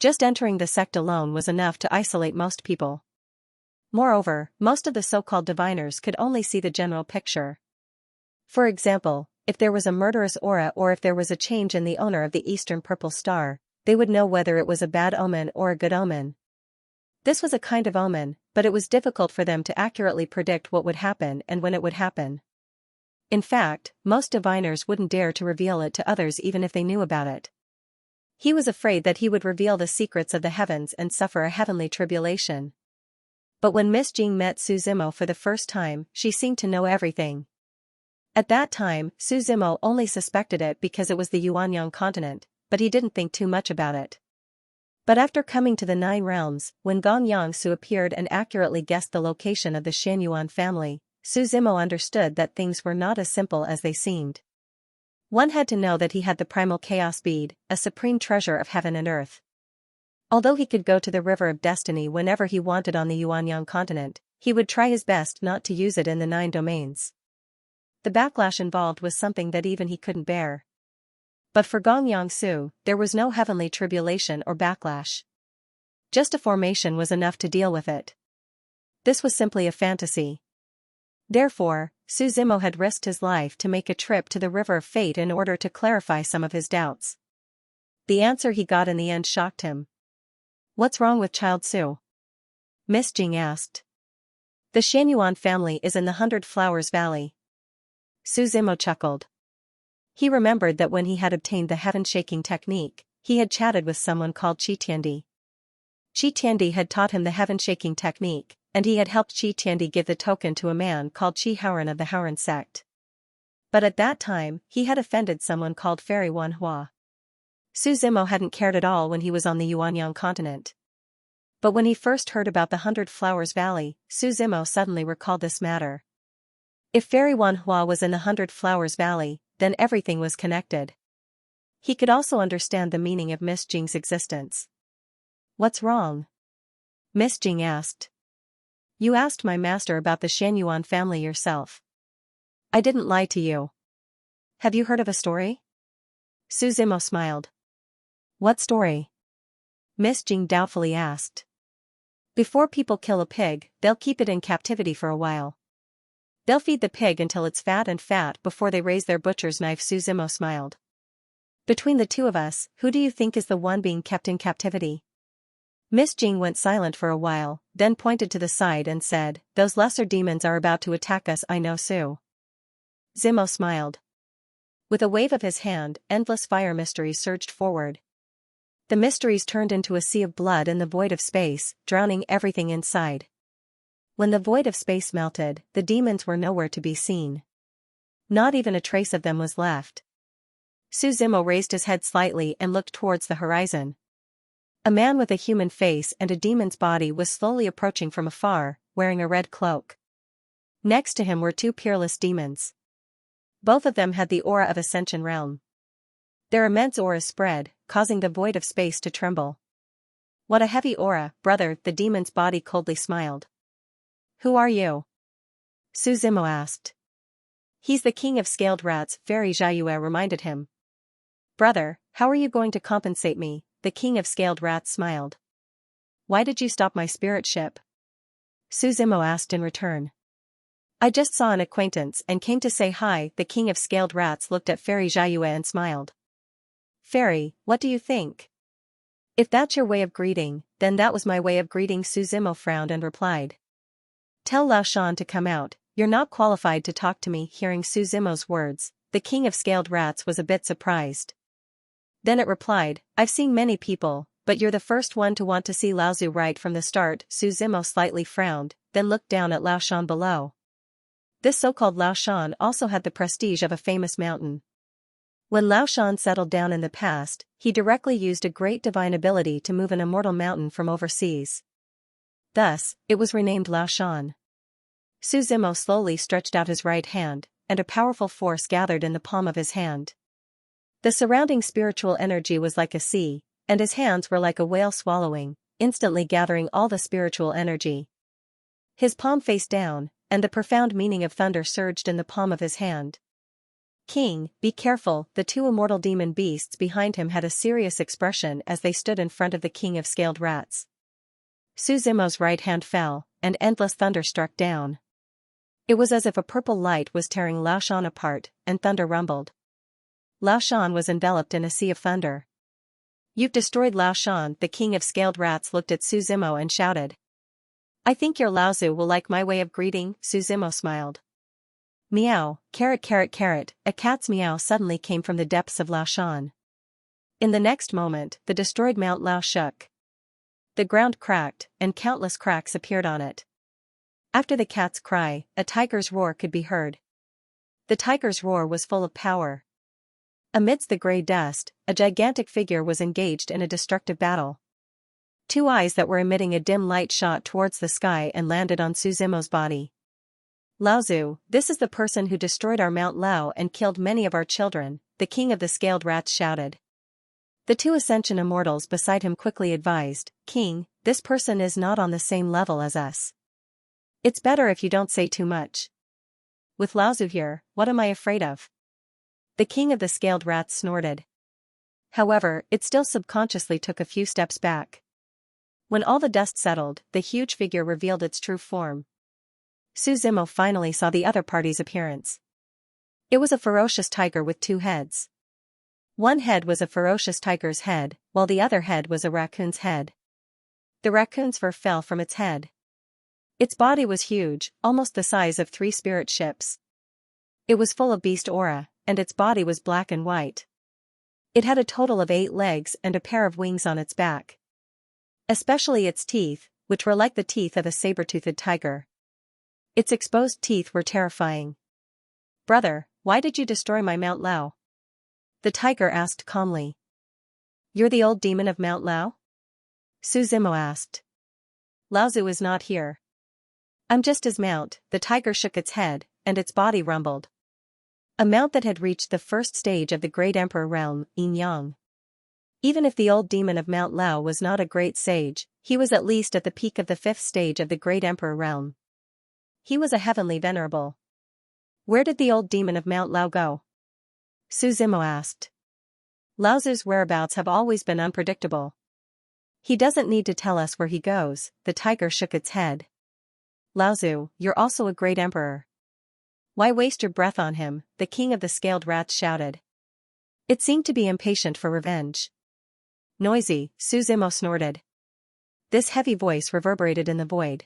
Just entering the sect alone was enough to isolate most people. Moreover, most of the so-called diviners could only see the general picture. For example, if there was a murderous aura or if there was a change in the owner of the Eastern Purple Star, they would know whether it was a bad omen or a good omen. This was a kind of omen, but it was difficult for them to accurately predict what would happen and when it would happen. In fact, most diviners wouldn't dare to reveal it to others even if they knew about it. He was afraid that he would reveal the secrets of the heavens and suffer a heavenly tribulation. But when Miss Jing met Su Zimo for the first time, she seemed to know everything. At that time, Su Zimo only suspected it because it was the Yuanyang continent, but he didn't think too much about it. But after coming to the Nine Realms, when Gong Yangsu appeared and accurately guessed the location of the Xianyuan family, Su Zimo understood that things were not as simple as they seemed. One had to know that he had the primal chaos bead, a supreme treasure of heaven and earth. Although he could go to the River of Destiny whenever he wanted on the Yuanyang continent, he would try his best not to use it in the 9 domains. The backlash involved was something that even he couldn't bear. But for Gong Yangsu, there was no heavenly tribulation or backlash. Just a formation was enough to deal with it. This was simply a fantasy. Therefore, Su Zimo had risked his life to make a trip to the River of Fate in order to clarify some of his doubts. The answer he got in the end shocked him. "What's wrong with Child Su?" Miss Jing asked. "The Xianyuan family is in the 100 Flowers Valley." Su Zimo chuckled. He remembered that when he had obtained the heaven-shaking technique, he had chatted with someone called Qi Tiandi. Qi Tiandi had taught him the heaven-shaking technique, and he had helped Qi Tiandi give the token to a man called Qi Haoran of the Haoran sect. But at that time, he had offended someone called Fairy Wan Hua. Su Zimo hadn't cared at all when he was on the Yuanyang continent. But when he first heard about the 100 Flowers Valley, Su Zimo suddenly recalled this matter. If Fairy Wan Hua was in the 100 Flowers Valley, then everything was connected. He could also understand the meaning of Miss Jing's existence. "What's wrong?" Miss Jing asked. "You asked my master about the Xianyuan family yourself. I didn't lie to you. Have you heard of a story?" Su Zimo smiled. "What story?" Miss Jing doubtfully asked. "Before people kill a pig, they'll keep it in captivity for a while. They'll feed the pig until it's fat before they raise their butcher's knife." Su Zimo smiled. "Between the two of us, who do you think is the one being kept in captivity?" Miss Jing went silent for a while, then pointed to the side and said, "Those lesser demons are about to attack us. I know." Su Zimo smiled. With a wave of his hand, endless fire mysteries surged forward. The mysteries turned into a sea of blood in the void of space, drowning everything inside. When the void of space melted, the demons were nowhere to be seen. Not even a trace of them was left. Su Zimo raised his head slightly and looked towards the horizon. A man with a human face and a demon's body was slowly approaching from afar, wearing a red cloak. Next to him were 2 peerless demons. Both of them had the aura of Ascension Realm. Their immense auras spread, causing the void of space to tremble. "What a heavy aura, brother," the demon's body coldly smiled. "Who are you?" Su Zimo asked. "He's the king of scaled rats," Fairy Jiayue reminded him. "Brother, how are you going to compensate me?" The king of scaled rats smiled. "Why did you stop my spirit ship?" Su Zimo asked in return. "I just saw an acquaintance and came to say hi." The king of scaled rats looked at Fairy Jiayue and smiled. "Fairy, what do you think?" "If that's your way of greeting, then that was my way of greeting." Su Zimo frowned and replied. "Tell Lao Shan to come out, you're not qualified to talk to me." Hearing Su Zimo's words, the king of scaled rats was a bit surprised. Then it replied, "I've seen many people, but you're the first one to want to see Lao Zu right from the start." Su Zimo slightly frowned, then looked down at Lao Shan below. This so-called Lao Shan also had the prestige of a famous mountain. When Lao Shan settled down in the past, he directly used a great divine ability to move an immortal mountain from overseas. Thus, it was renamed Lao Shan. Su Zimo slowly stretched out his right hand, and a powerful force gathered in the palm of his hand. The surrounding spiritual energy was like a sea, and his hands were like a whale swallowing, instantly gathering all the spiritual energy. His palm face down, and the profound meaning of thunder surged in the palm of his hand. King, be careful. The two immortal demon beasts behind him had a serious expression as they stood in front of the king of scaled rats. Su Zimo's right hand fell, and endless thunder struck down. It was as if a purple light was tearing Lao Shan apart, and thunder rumbled. Lao Shan was enveloped in a sea of thunder. You've destroyed Lao Shan. The king of scaled rats looked at Su Zimo and shouted. I think your Laozu will like my way of greeting, Su Zimo smiled. Meow, carrot carrot carrot, a cat's meow suddenly came from the depths of Lao Shan. In the next moment, the destroyed Mount Lao shook. The ground cracked, and countless cracks appeared on it. After the cat's cry, a tiger's roar could be heard. The tiger's roar was full of power. Amidst the grey dust, a gigantic figure was engaged in a destructive battle. Two eyes that were emitting a dim light shot towards the sky and landed on Su Zimo's body. Laozu, this is the person who destroyed our Mount Lao and killed many of our children, the king of the scaled rats shouted. The two Ascension immortals beside him quickly advised, King, this person is not on the same level as us. It's better if you don't say too much. With Laozu here, what am I afraid of? The king of the scaled rats snorted. However, it still subconsciously took a few steps back. When all the dust settled, the huge figure revealed its true form. Su Zimo finally saw the other party's appearance. It was a ferocious tiger with two heads. One head was a ferocious tiger's head, while the other head was a raccoon's head. The raccoon's fur fell from its head. Its body was huge, almost the size of 3 spirit ships. It was full of beast aura, and its body was black and white. It had a total of 8 legs and a pair of wings on its back. Especially its teeth, which were like the teeth of a saber-toothed tiger. Its exposed teeth were terrifying. Brother, why did you destroy my Mount Lao? The tiger asked calmly. You're the old demon of Mount Lao? Su Zimo asked. Laozu is not here. I'm just his mount. The tiger shook its head, and its body rumbled. A mount that had reached the first stage of the great emperor realm, Yin Yang. Even if the old demon of Mount Lao was not a great sage, he was at least at the peak of the 5th stage of the great emperor realm. He was a heavenly venerable. Where did the old demon of Mount Lao go? Su Zimo asked. Laozu's whereabouts have always been unpredictable. He doesn't need to tell us where he goes. The tiger shook its head. Laozu, you're also a great emperor. Why waste your breath on him? The king of the scaled rats shouted. It seemed to be impatient for revenge. Noisy, Su Zimo snorted. This heavy voice reverberated in the void.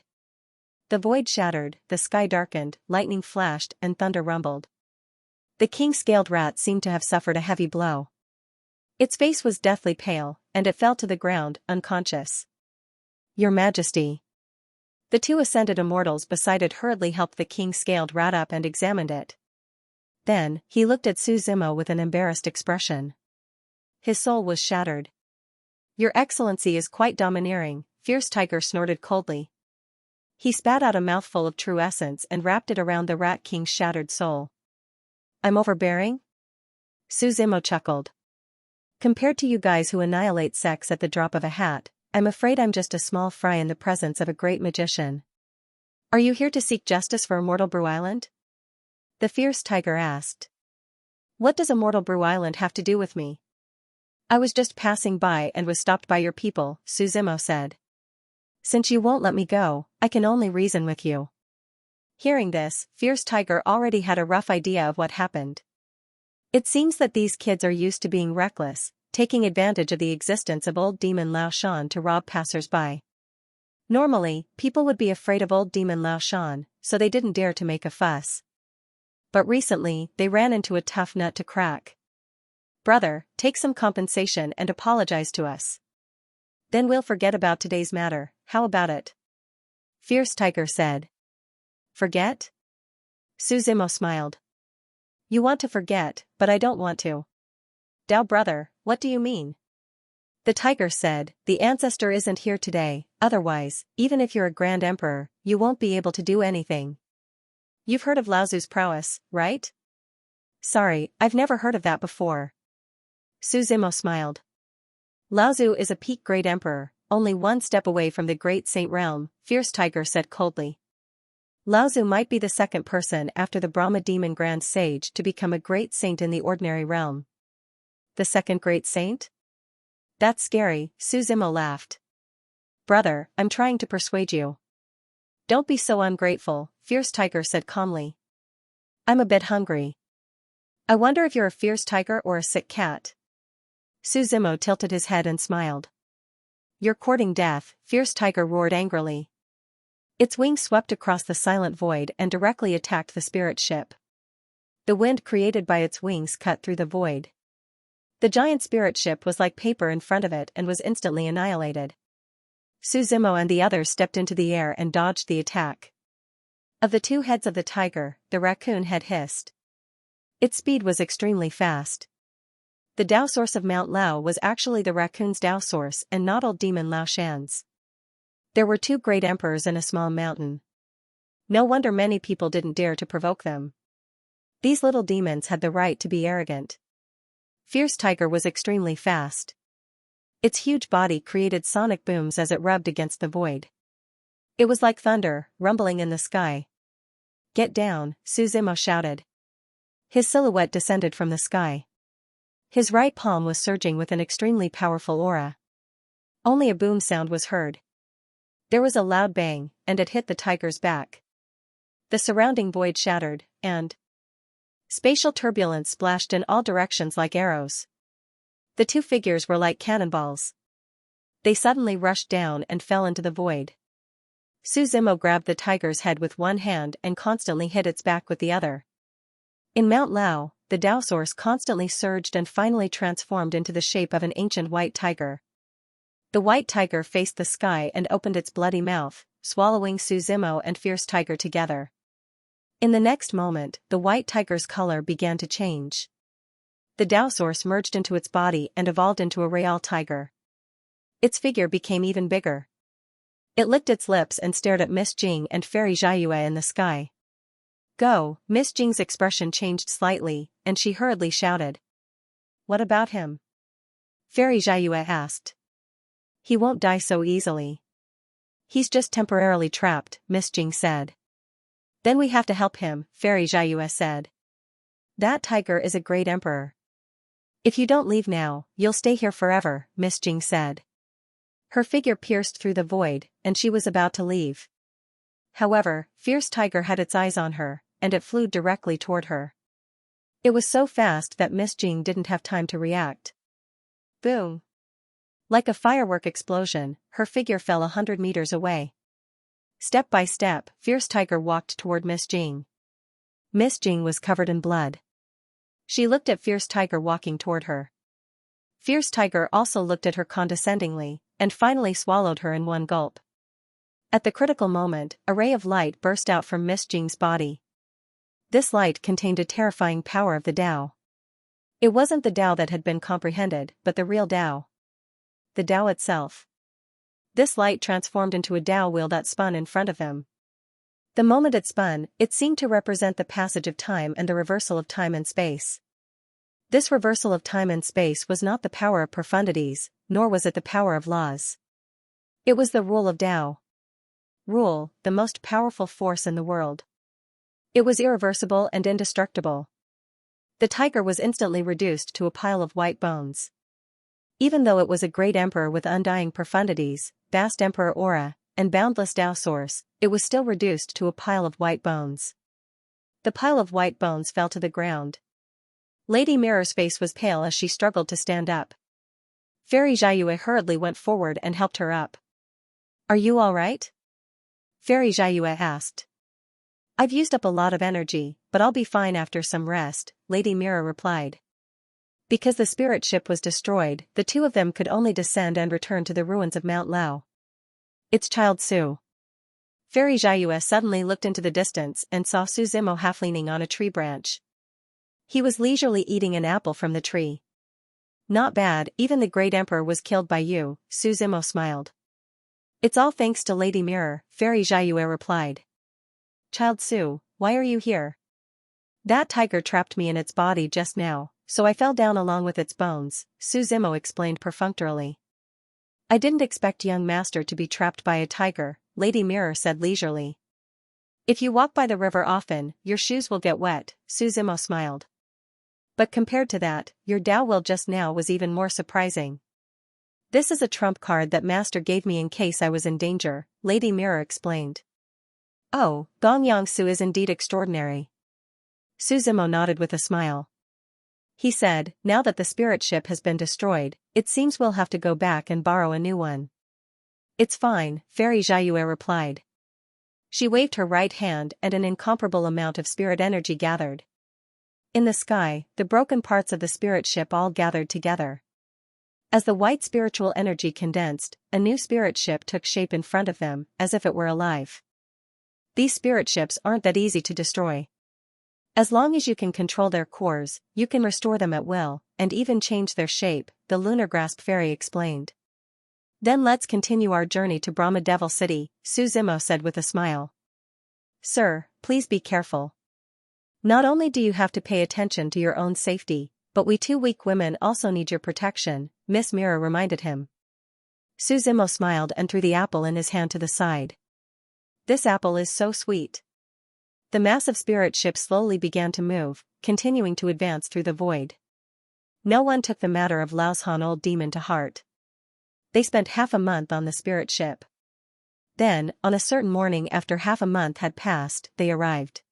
The void shattered, the sky darkened, lightning flashed, and thunder rumbled. The king's scaled rat seemed to have suffered a heavy blow. Its face was deathly pale, and it fell to the ground, unconscious. Your Majesty. The two ascended immortals beside it hurriedly helped the king's scaled rat up and examined it. Then, he looked at Su Zimo with an embarrassed expression. His soul was shattered. Your Excellency is quite domineering, Fierce Tiger snorted coldly. He spat out a mouthful of true essence and wrapped it around the rat king's shattered soul. I'm overbearing? Su Zimo chuckled. Compared to you guys who annihilate sex at the drop of a hat, I'm afraid I'm just a small fry in the presence of a great magician. Are you here to seek justice for Immortal Brew Island? The fierce tiger asked. What does Immortal Brew Island have to do with me? I was just passing by and was stopped by your people, Su Zimo said. Since you won't let me go, I can only reason with you. Hearing this, Fierce Tiger already had a rough idea of what happened. It seems that these kids are used to being reckless, taking advantage of the existence of old demon Lao Shan to rob passers-by. Normally, people would be afraid of old demon Lao Shan, so they didn't dare to make a fuss. But recently, they ran into a tough nut to crack. Brother, take some compensation and apologize to us. Then we'll forget about today's matter, how about it? Fierce Tiger said. Forget? Su Zimo smiled. You want to forget, but I don't want to. Dao brother, what do you mean? The tiger said, the ancestor isn't here today, otherwise, even if you're a grand emperor, you won't be able to do anything. You've heard of Laozu's prowess, right? Sorry, I've never heard of that before. Su Zimo smiled. Laozu is a peak great emperor, only one step away from the great saint realm, Fierce Tiger said coldly. Laozu might be the second person after the Brahma demon grand sage to become a great saint in the ordinary realm. The second great saint? That's scary, Su Zimo laughed. Brother, I'm trying to persuade you. Don't be so ungrateful, Fierce Tiger said calmly. I'm a bit hungry. I wonder if you're a fierce tiger or a sick cat. Su Zimo tilted his head and smiled. You're courting death, Fierce Tiger roared angrily. Its wings swept across the silent void and directly attacked the spirit ship. The wind created by its wings cut through the void. The giant spirit ship was like paper in front of it and was instantly annihilated. Su Zimo and the others stepped into the air and dodged the attack. Of the two heads of the tiger, the raccoon head hissed. Its speed was extremely fast. The Tao source of Mount Lao was actually the raccoon's Tao source and not old demon Lao Shan's. There were two great emperors in a small mountain. No wonder many people didn't dare to provoke them. These little demons had the right to be arrogant. Fierce Tiger was extremely fast. Its huge body created sonic booms as it rubbed against the void. It was like thunder, rumbling in the sky. Get down, Su Zimo shouted. His silhouette descended from the sky. His right palm was surging with an extremely powerful aura. Only a boom sound was heard. There was a loud bang, and it hit the tiger's back. The surrounding void shattered, and spatial turbulence splashed in all directions like arrows. The two figures were like cannonballs. They suddenly rushed down and fell into the void. Su Zimo grabbed the tiger's head with one hand and constantly hit its back with the other. In Mount Lao, the Tao source constantly surged and finally transformed into the shape of an ancient white tiger. The white tiger faced the sky and opened its bloody mouth, swallowing Su Zimo and Fierce Tiger together. In the next moment, the white tiger's color began to change. The Tao source merged into its body and evolved into a real tiger. Its figure became even bigger. It licked its lips and stared at Miss Jing and Fairy Xiaoyue in the sky. Go, Miss Jing's expression changed slightly, and she hurriedly shouted. What about him? Fairy Xiaoyue asked. He won't die so easily. He's just temporarily trapped, Miss Jing said. Then we have to help him, Fairy Xiaoyue said. That tiger is a great emperor. If you don't leave now, you'll stay here forever, Miss Jing said. Her figure pierced through the void, and she was about to leave. However, Fierce Tiger had its eyes on her, and it flew directly toward her. It was so fast that Miss Jing didn't have time to react. Boom! Like a firework explosion, her figure fell 100 meters away. Step by step, Fierce Tiger walked toward Miss Jing. Miss Jing was covered in blood. She looked at Fierce Tiger walking toward her. Fierce Tiger also looked at her condescendingly, and finally swallowed her in one gulp. At the critical moment, a ray of light burst out from Miss Jing's body. This light contained a terrifying power of the Tao. It wasn't the Tao that had been comprehended, but the real Tao. The Tao itself. This light transformed into a Tao wheel that spun in front of him. The moment it spun, it seemed to represent the passage of time and the reversal of time and space. This reversal of time and space was not the power of profundities, nor was it the power of laws. It was the rule of Tao. Rule, the most powerful force in the world. It was irreversible and indestructible. The tiger was instantly reduced to a pile of white bones. Even though it was a great emperor with undying profundities, vast emperor aura, and boundless Tao source, it was still reduced to a pile of white bones. The pile of white bones fell to the ground. Lady Mirror's face was pale as she struggled to stand up. Fairy Xiaoyue hurriedly went forward and helped her up. Are you all right? Fairy Xiaoyue asked. I've used up a lot of energy, but I'll be fine after some rest, Lady Mirror replied. Because the spirit ship was destroyed, the two of them could only descend and return to the ruins of Mount Lao. It's Child Su. Fairy Xiaoyue suddenly looked into the distance and saw Su Zimo half leaning on a tree branch. He was leisurely eating an apple from the tree. Not bad, even the great emperor was killed by you, Su Zimo smiled. It's all thanks to Lady Mirror, Fairy Xiaoyue replied. Child Su, why are you here? That tiger trapped me in its body just now, so I fell down along with its bones, Su Zimo explained perfunctorily. I didn't expect young master to be trapped by a tiger, Lady Mirror said leisurely. If you walk by the river often, your shoes will get wet, Su Zimo smiled. But compared to that, your Dao will just now was even more surprising. This is a trump card that Master gave me in case I was in danger, Lady Mirror explained. Oh, Gongyang Su is indeed extraordinary. Su Zimo nodded with a smile. He said, now that the spirit ship has been destroyed, it seems we'll have to go back and borrow a new one. It's fine, Fairy Xiaoyue replied. She waved her right hand and an incomparable amount of spirit energy gathered. In the sky, the broken parts of the spirit ship all gathered together. As the white spiritual energy condensed, a new spirit ship took shape in front of them, as if it were alive. These spirit ships aren't that easy to destroy. As long as you can control their cores, you can restore them at will, and even change their shape, the Lunar Grasp Fairy explained. Then let's continue our journey to Brahma Devil City, Su Zimo said with a smile. Sir, please be careful. Not only do you have to pay attention to your own safety, but we two weak women also need your protection, Miss Mirror reminded him. Su Zimo smiled and threw the apple in his hand to the side. This apple is so sweet. The massive spirit ship slowly began to move, continuing to advance through the void. No one took the matter of Lao's Han old demon to heart. They spent half a month on the spirit ship. Then, on a certain morning after half a month had passed, they arrived.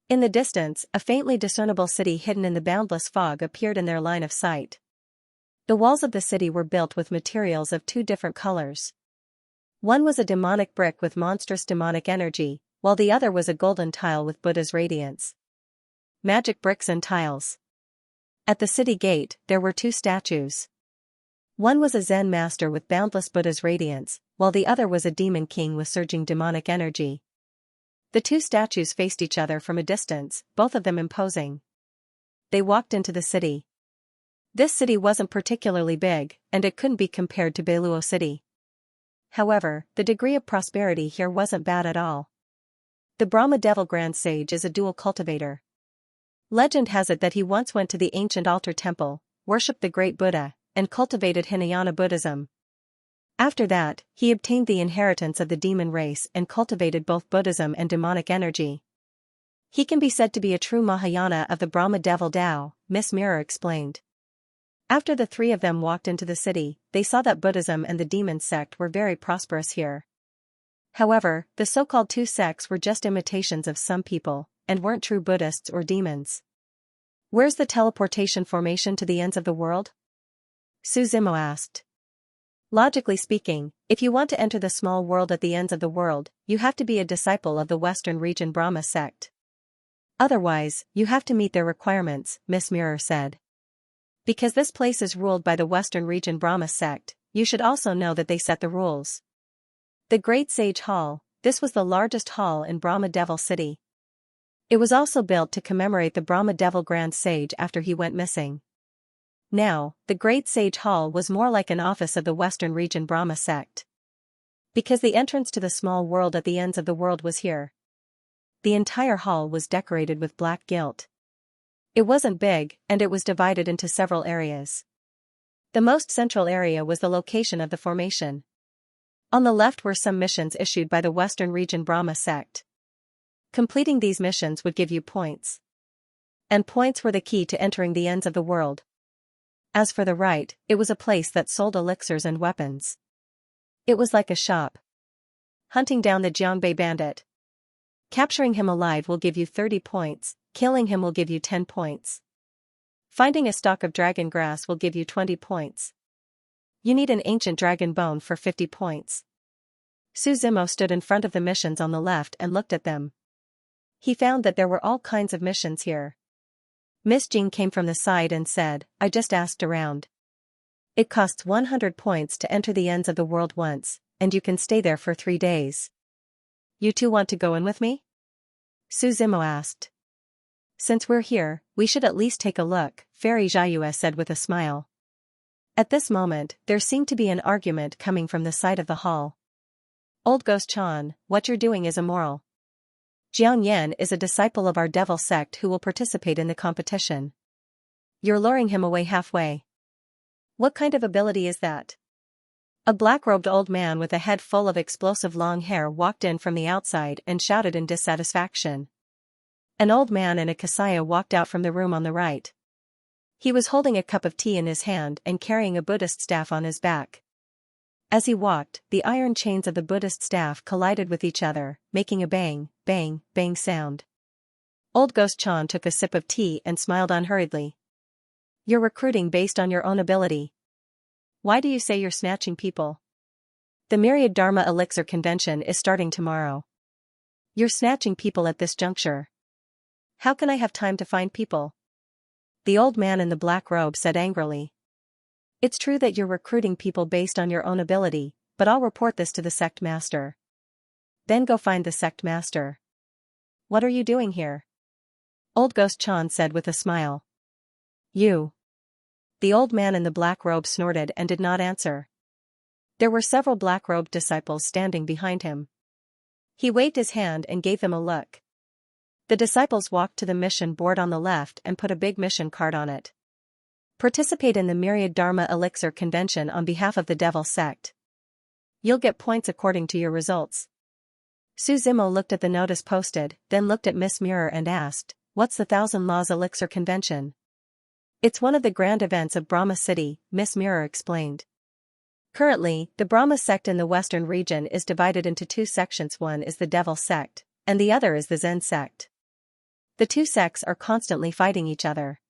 In the distance, a faintly discernible city hidden in the boundless fog appeared in their line of sight. The walls of the city were built with materials of two different colors. One was a demonic brick with monstrous demonic energy, while the other was a golden tile with Buddha's radiance. Magic bricks and tiles. At the city gate, there were two statues. One was a Zen master with boundless Buddha's radiance, while the other was a demon king with surging demonic energy. The two statues faced each other from a distance, both of them imposing. They walked into the city. This city wasn't particularly big, and it couldn't be compared to Beiluo City. However, the degree of prosperity here wasn't bad at all. The Brahma Devil Grand Sage is a dual cultivator. Legend has it that he once went to the ancient altar temple, worshipped the great Buddha, and cultivated Hinayana Buddhism. After that, he obtained the inheritance of the demon race and cultivated both Buddhism and demonic energy. He can be said to be a true Mahayana of the Brahma Devil Tao, Miss Mirror explained. After the three of them walked into the city, they saw that Buddhism and the demon sect were very prosperous here. However, the so-called two sects were just imitations of some people, and weren't true Buddhists or demons. Where's the teleportation formation to the ends of the world? Su Zimo asked. Logically speaking, if you want to enter the small world at the ends of the world, you have to be a disciple of the Western Region Brahma sect. Otherwise, you have to meet their requirements, Miss Mirror said. Because this place is ruled by the Western Region Brahma sect, you should also know that they set the rules. The Great Sage Hall, this was the largest hall in Brahma Devil City. It was also built to commemorate the Brahma Devil Grand Sage after he went missing. Now, the Great Sage Hall was more like an office of the Western Region Brahma sect. Because the entrance to the small world at the ends of the world was here. The entire hall was decorated with black gilt. It wasn't big, and it was divided into several areas. The most central area was the location of the formation. On the left were some missions issued by the Western Region Brahma sect. Completing these missions would give you points. And points were the key to entering the ends of the world. As for the right, it was a place that sold elixirs and weapons. It was like a shop. Hunting down the Jiangbei bandit. Capturing him alive will give you 30 points, killing him will give you 10 points. Finding a stalk of dragon grass will give you 20 points. You need an ancient dragon bone for 50 points. Su Zimo stood in front of the missions on the left and looked at them. He found that there were all kinds of missions here. Miss Jing came from the side and said, I just asked around. It costs 100 points to enter the ends of the world once, and you can stay there for 3 days. You two want to go in with me? Su Zimo asked. Since we're here, we should at least take a look, Fairy Xiaoyue said with a smile. At this moment, there seemed to be an argument coming from the side of the hall. Old Ghost Chan, what you're doing is immoral. Jiang Yan is a disciple of our devil sect who will participate in the competition. You're luring him away halfway. What kind of ability is that? A black-robed old man with a head full of explosive long hair walked in from the outside and shouted in dissatisfaction. An old man in a Xianxia walked out from the room on the right. He was holding a cup of tea in his hand and carrying a Buddhist staff on his back. As he walked, the iron chains of the Buddhist staff collided with each other, making a bang, bang, bang sound. Old Ghost Chan took a sip of tea and smiled unhurriedly. You're recruiting based on your own ability. Why do you say you're snatching people? The Myriad Dharma Elixir Convention is starting tomorrow. You're snatching people at this juncture. How can I have time to find people? The old man in the black robe said angrily. It's true that you're recruiting people based on your own ability, but I'll report this to the sect master. Then go find the sect master. What are you doing here? Old Ghost Chan said with a smile. You. The old man in the black robe snorted and did not answer. There were several black-robed disciples standing behind him. He waved his hand and gave them a look. The disciples walked to the mission board on the left and put a big mission card on it. Participate in the Myriad Dharma Elixir Convention on behalf of the Devil Sect. You'll get points according to your results. Su Zimo looked at the notice posted, then looked at Miss Mirror and asked, "What's the Thousand Laws Elixir Convention?" "It's one of the grand events of Brahma City," Miss Mirror explained. Currently, the Brahma sect in the western region is divided into two sections. One is the Devil Sect, and the other is the Zen Sect. The two sects are constantly fighting each other.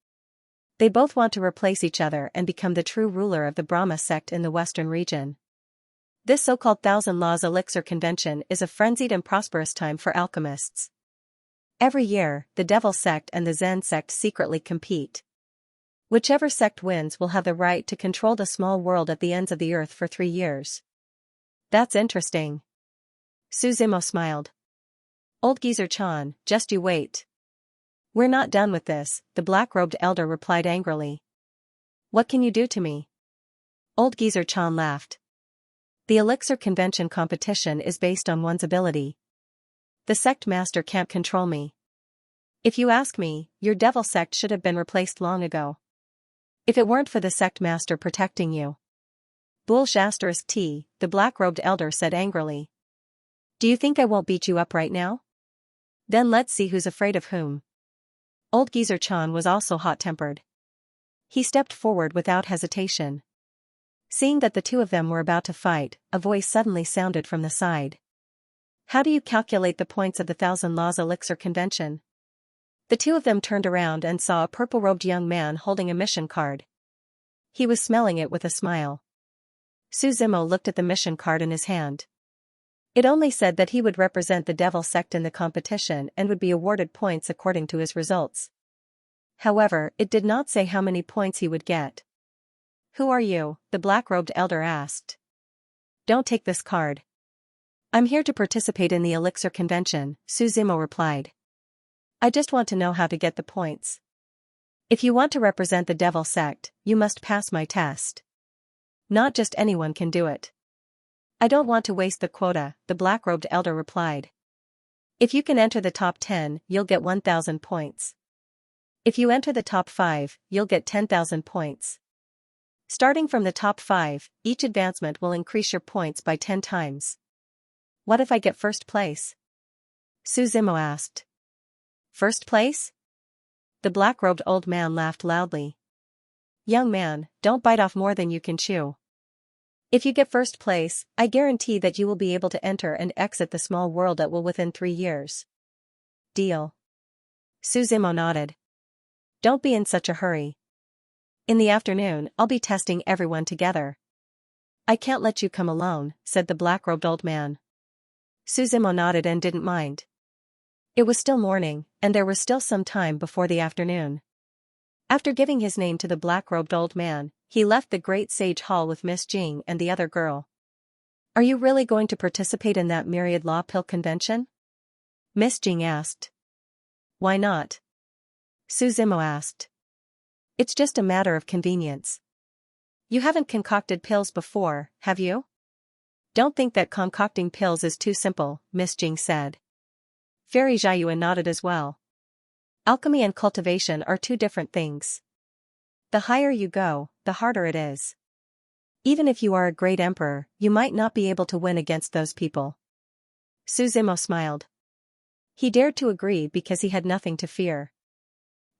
They both want to replace each other and become the true ruler of the Brahma sect in the western region. This so-called Thousand Laws Elixir Convention is a frenzied and prosperous time for alchemists. Every year, the Devil Sect and the Zen Sect secretly compete. Whichever sect wins will have the right to control the small world at the ends of the earth for 3 years. That's interesting. Su Zimo smiled. Old Geezer Chan, just you wait. We're not done with this, the black-robed elder replied angrily. What can you do to me? Old Geezer Chan laughed. The Elixir Convention competition is based on one's ability. The sect master can't control me. If you ask me, your devil sect should have been replaced long ago. If it weren't for the sect master protecting you. Bullsh *T, the black-robed elder said angrily. Do you think I won't beat you up right now? Then let's see who's afraid of whom. Old Geezer Chan was also hot-tempered. He stepped forward without hesitation. Seeing that the two of them were about to fight, a voice suddenly sounded from the side. How do you calculate the points of the Thousand Laws Elixir Convention? The two of them turned around and saw a purple-robed young man holding a mission card. He was smelling it with a smile. Su Zimo looked at the mission card in his hand. It only said that he would represent the Devil Sect in the competition and would be awarded points according to his results. However, it did not say how many points he would get. Who are you? The black-robed elder asked. Don't take this card. I'm here to participate in the Elixir Convention, Su Zimo replied. I just want to know how to get the points. If you want to represent the Devil Sect, you must pass my test. Not just anyone can do it. I don't want to waste the quota, the black-robed elder replied. If you can enter the top 10, you'll get 1,000 points. If you enter the top 5, you'll get 10,000 points. Starting from the top 5, each advancement will increase your points by 10 times. What if I get first place? Su Zimo asked. First place? The black-robed old man laughed loudly. Young man, don't bite off more than you can chew. If you get first place, I guarantee that you will be able to enter and exit the small world at will within 3 years. Deal. Su Zimo nodded. Don't be in such a hurry. In the afternoon, I'll be testing everyone together. I can't let you come alone, said the black-robed old man. Su Zimo nodded and didn't mind. It was still morning, and there was still some time before the afternoon. After giving his name to the black-robed old man, he left the great sage hall with Miss Jing and the other girl. Are you really going to participate in that Myriad Law Pill Convention? Miss Jing asked. Why not? Su Zimo asked. It's just a matter of convenience. You haven't concocted pills before, have you? Don't think that concocting pills is too simple, Miss Jing said. Fairy Jiayuan nodded as well. Alchemy and cultivation are two different things. The higher you go, the harder it is. Even if you are a great emperor, you might not be able to win against those people. Suzimo smiled. He dared to agree because he had nothing to fear.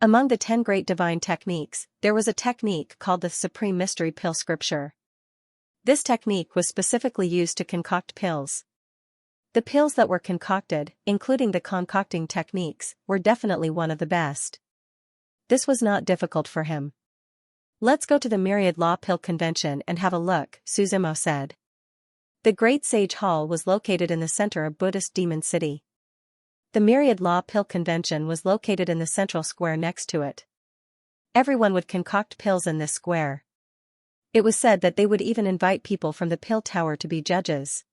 Among the 10 great divine techniques, there was a technique called the Supreme Mystery Pill Scripture. This technique was specifically used to concoct pills. The pills that were concocted, including the concocting techniques, were definitely one of the best. This was not difficult for him. Let's go to the Myriad Law Pill Convention and have a look, Suzimo said. The Great Sage Hall was located in the center of Buddhist Demon City. The Myriad Law Pill Convention was located in the central square next to it. Everyone would concoct pills in this square. It was said that they would even invite people from the pill tower to be judges.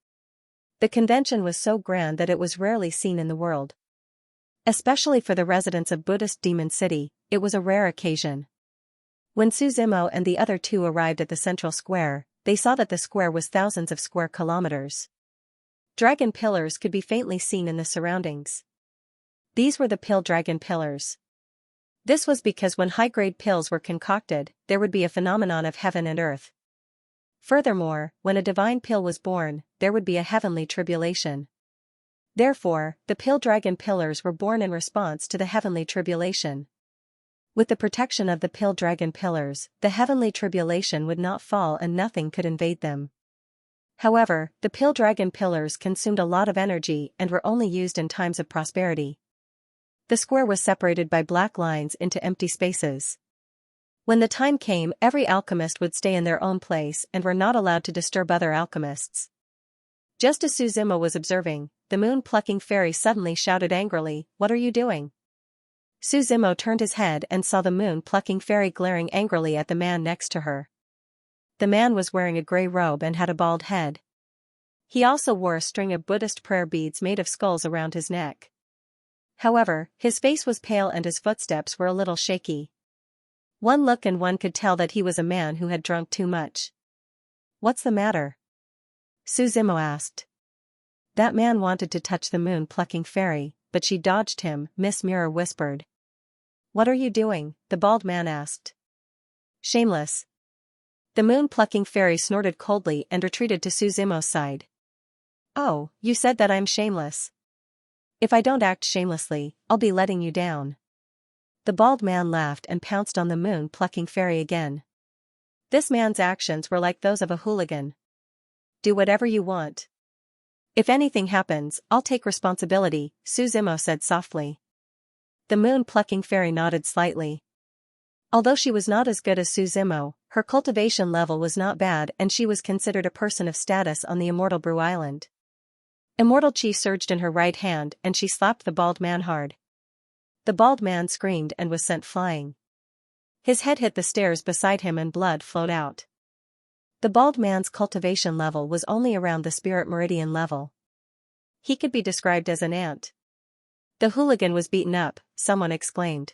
The convention was so grand that it was rarely seen in the world. Especially for the residents of Buddhist Demon City, it was a rare occasion. When Suzimo and the other two arrived at the central square, they saw that the square was thousands of square kilometers. Dragon pillars could be faintly seen in the surroundings. These were the pill dragon pillars. This was because when high-grade pills were concocted, there would be a phenomenon of heaven and earth. Furthermore, when a divine pill was born, there would be a heavenly tribulation. Therefore, the pill dragon pillars were born in response to the heavenly tribulation. With the protection of the pill dragon pillars, the heavenly tribulation would not fall and nothing could invade them. However, the pill dragon pillars consumed a lot of energy and were only used in times of prosperity. The square was separated by black lines into empty spaces. When the time came, every alchemist would stay in their own place and were not allowed to disturb other alchemists. Just as Suzimo was observing, the moon-plucking fairy suddenly shouted angrily, "What are you doing?" Suzimo turned his head and saw the moon-plucking fairy glaring angrily at the man next to her. The man was wearing a gray robe and had a bald head. He also wore a string of Buddhist prayer beads made of skulls around his neck. However, his face was pale and his footsteps were a little shaky. One look and one could tell that he was a man who had drunk too much. "What's the matter?" Suzimo asked. That man wanted to touch the moon-plucking fairy, but she dodged him, Miss Mirror whispered. "What are you doing?" the bald man asked. "Shameless." The moon-plucking fairy snorted coldly and retreated to Suzimo's side. "Oh, you said that I'm shameless. If I don't act shamelessly, I'll be letting you down." The bald man laughed and pounced on the moon-plucking fairy again. This man's actions were like those of a hooligan. "Do whatever you want. If anything happens, I'll take responsibility," Suzimo said softly. The moon-plucking fairy nodded slightly. Although she was not as good as Suzimo, her cultivation level was not bad and she was considered a person of status on the Immortal Brew Island. Immortal Chi surged in her right hand and she slapped the bald man hard. The bald man screamed and was sent flying. His head hit the stairs beside him and blood flowed out. The bald man's cultivation level was only around the spirit meridian level. He could be described as an ant. "The hooligan was beaten up," someone exclaimed.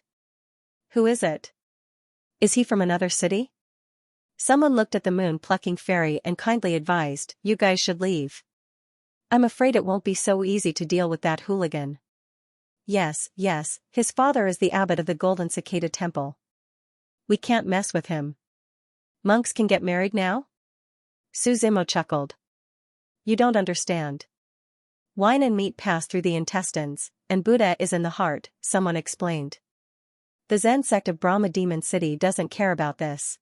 "Who is it? Is he from another city?" Someone looked at the moon-plucking fairy and kindly advised, "You guys should leave. I'm afraid it won't be so easy to deal with that hooligan." Yes, his father is the abbot of the Golden Cicada Temple. We can't mess with him. Monks can get married now?" Suzimo chuckled. "You don't understand. Wine and meat pass through the intestines, and Buddha is in the heart," someone explained. "The Zen sect of Brahma Demon City doesn't care about this.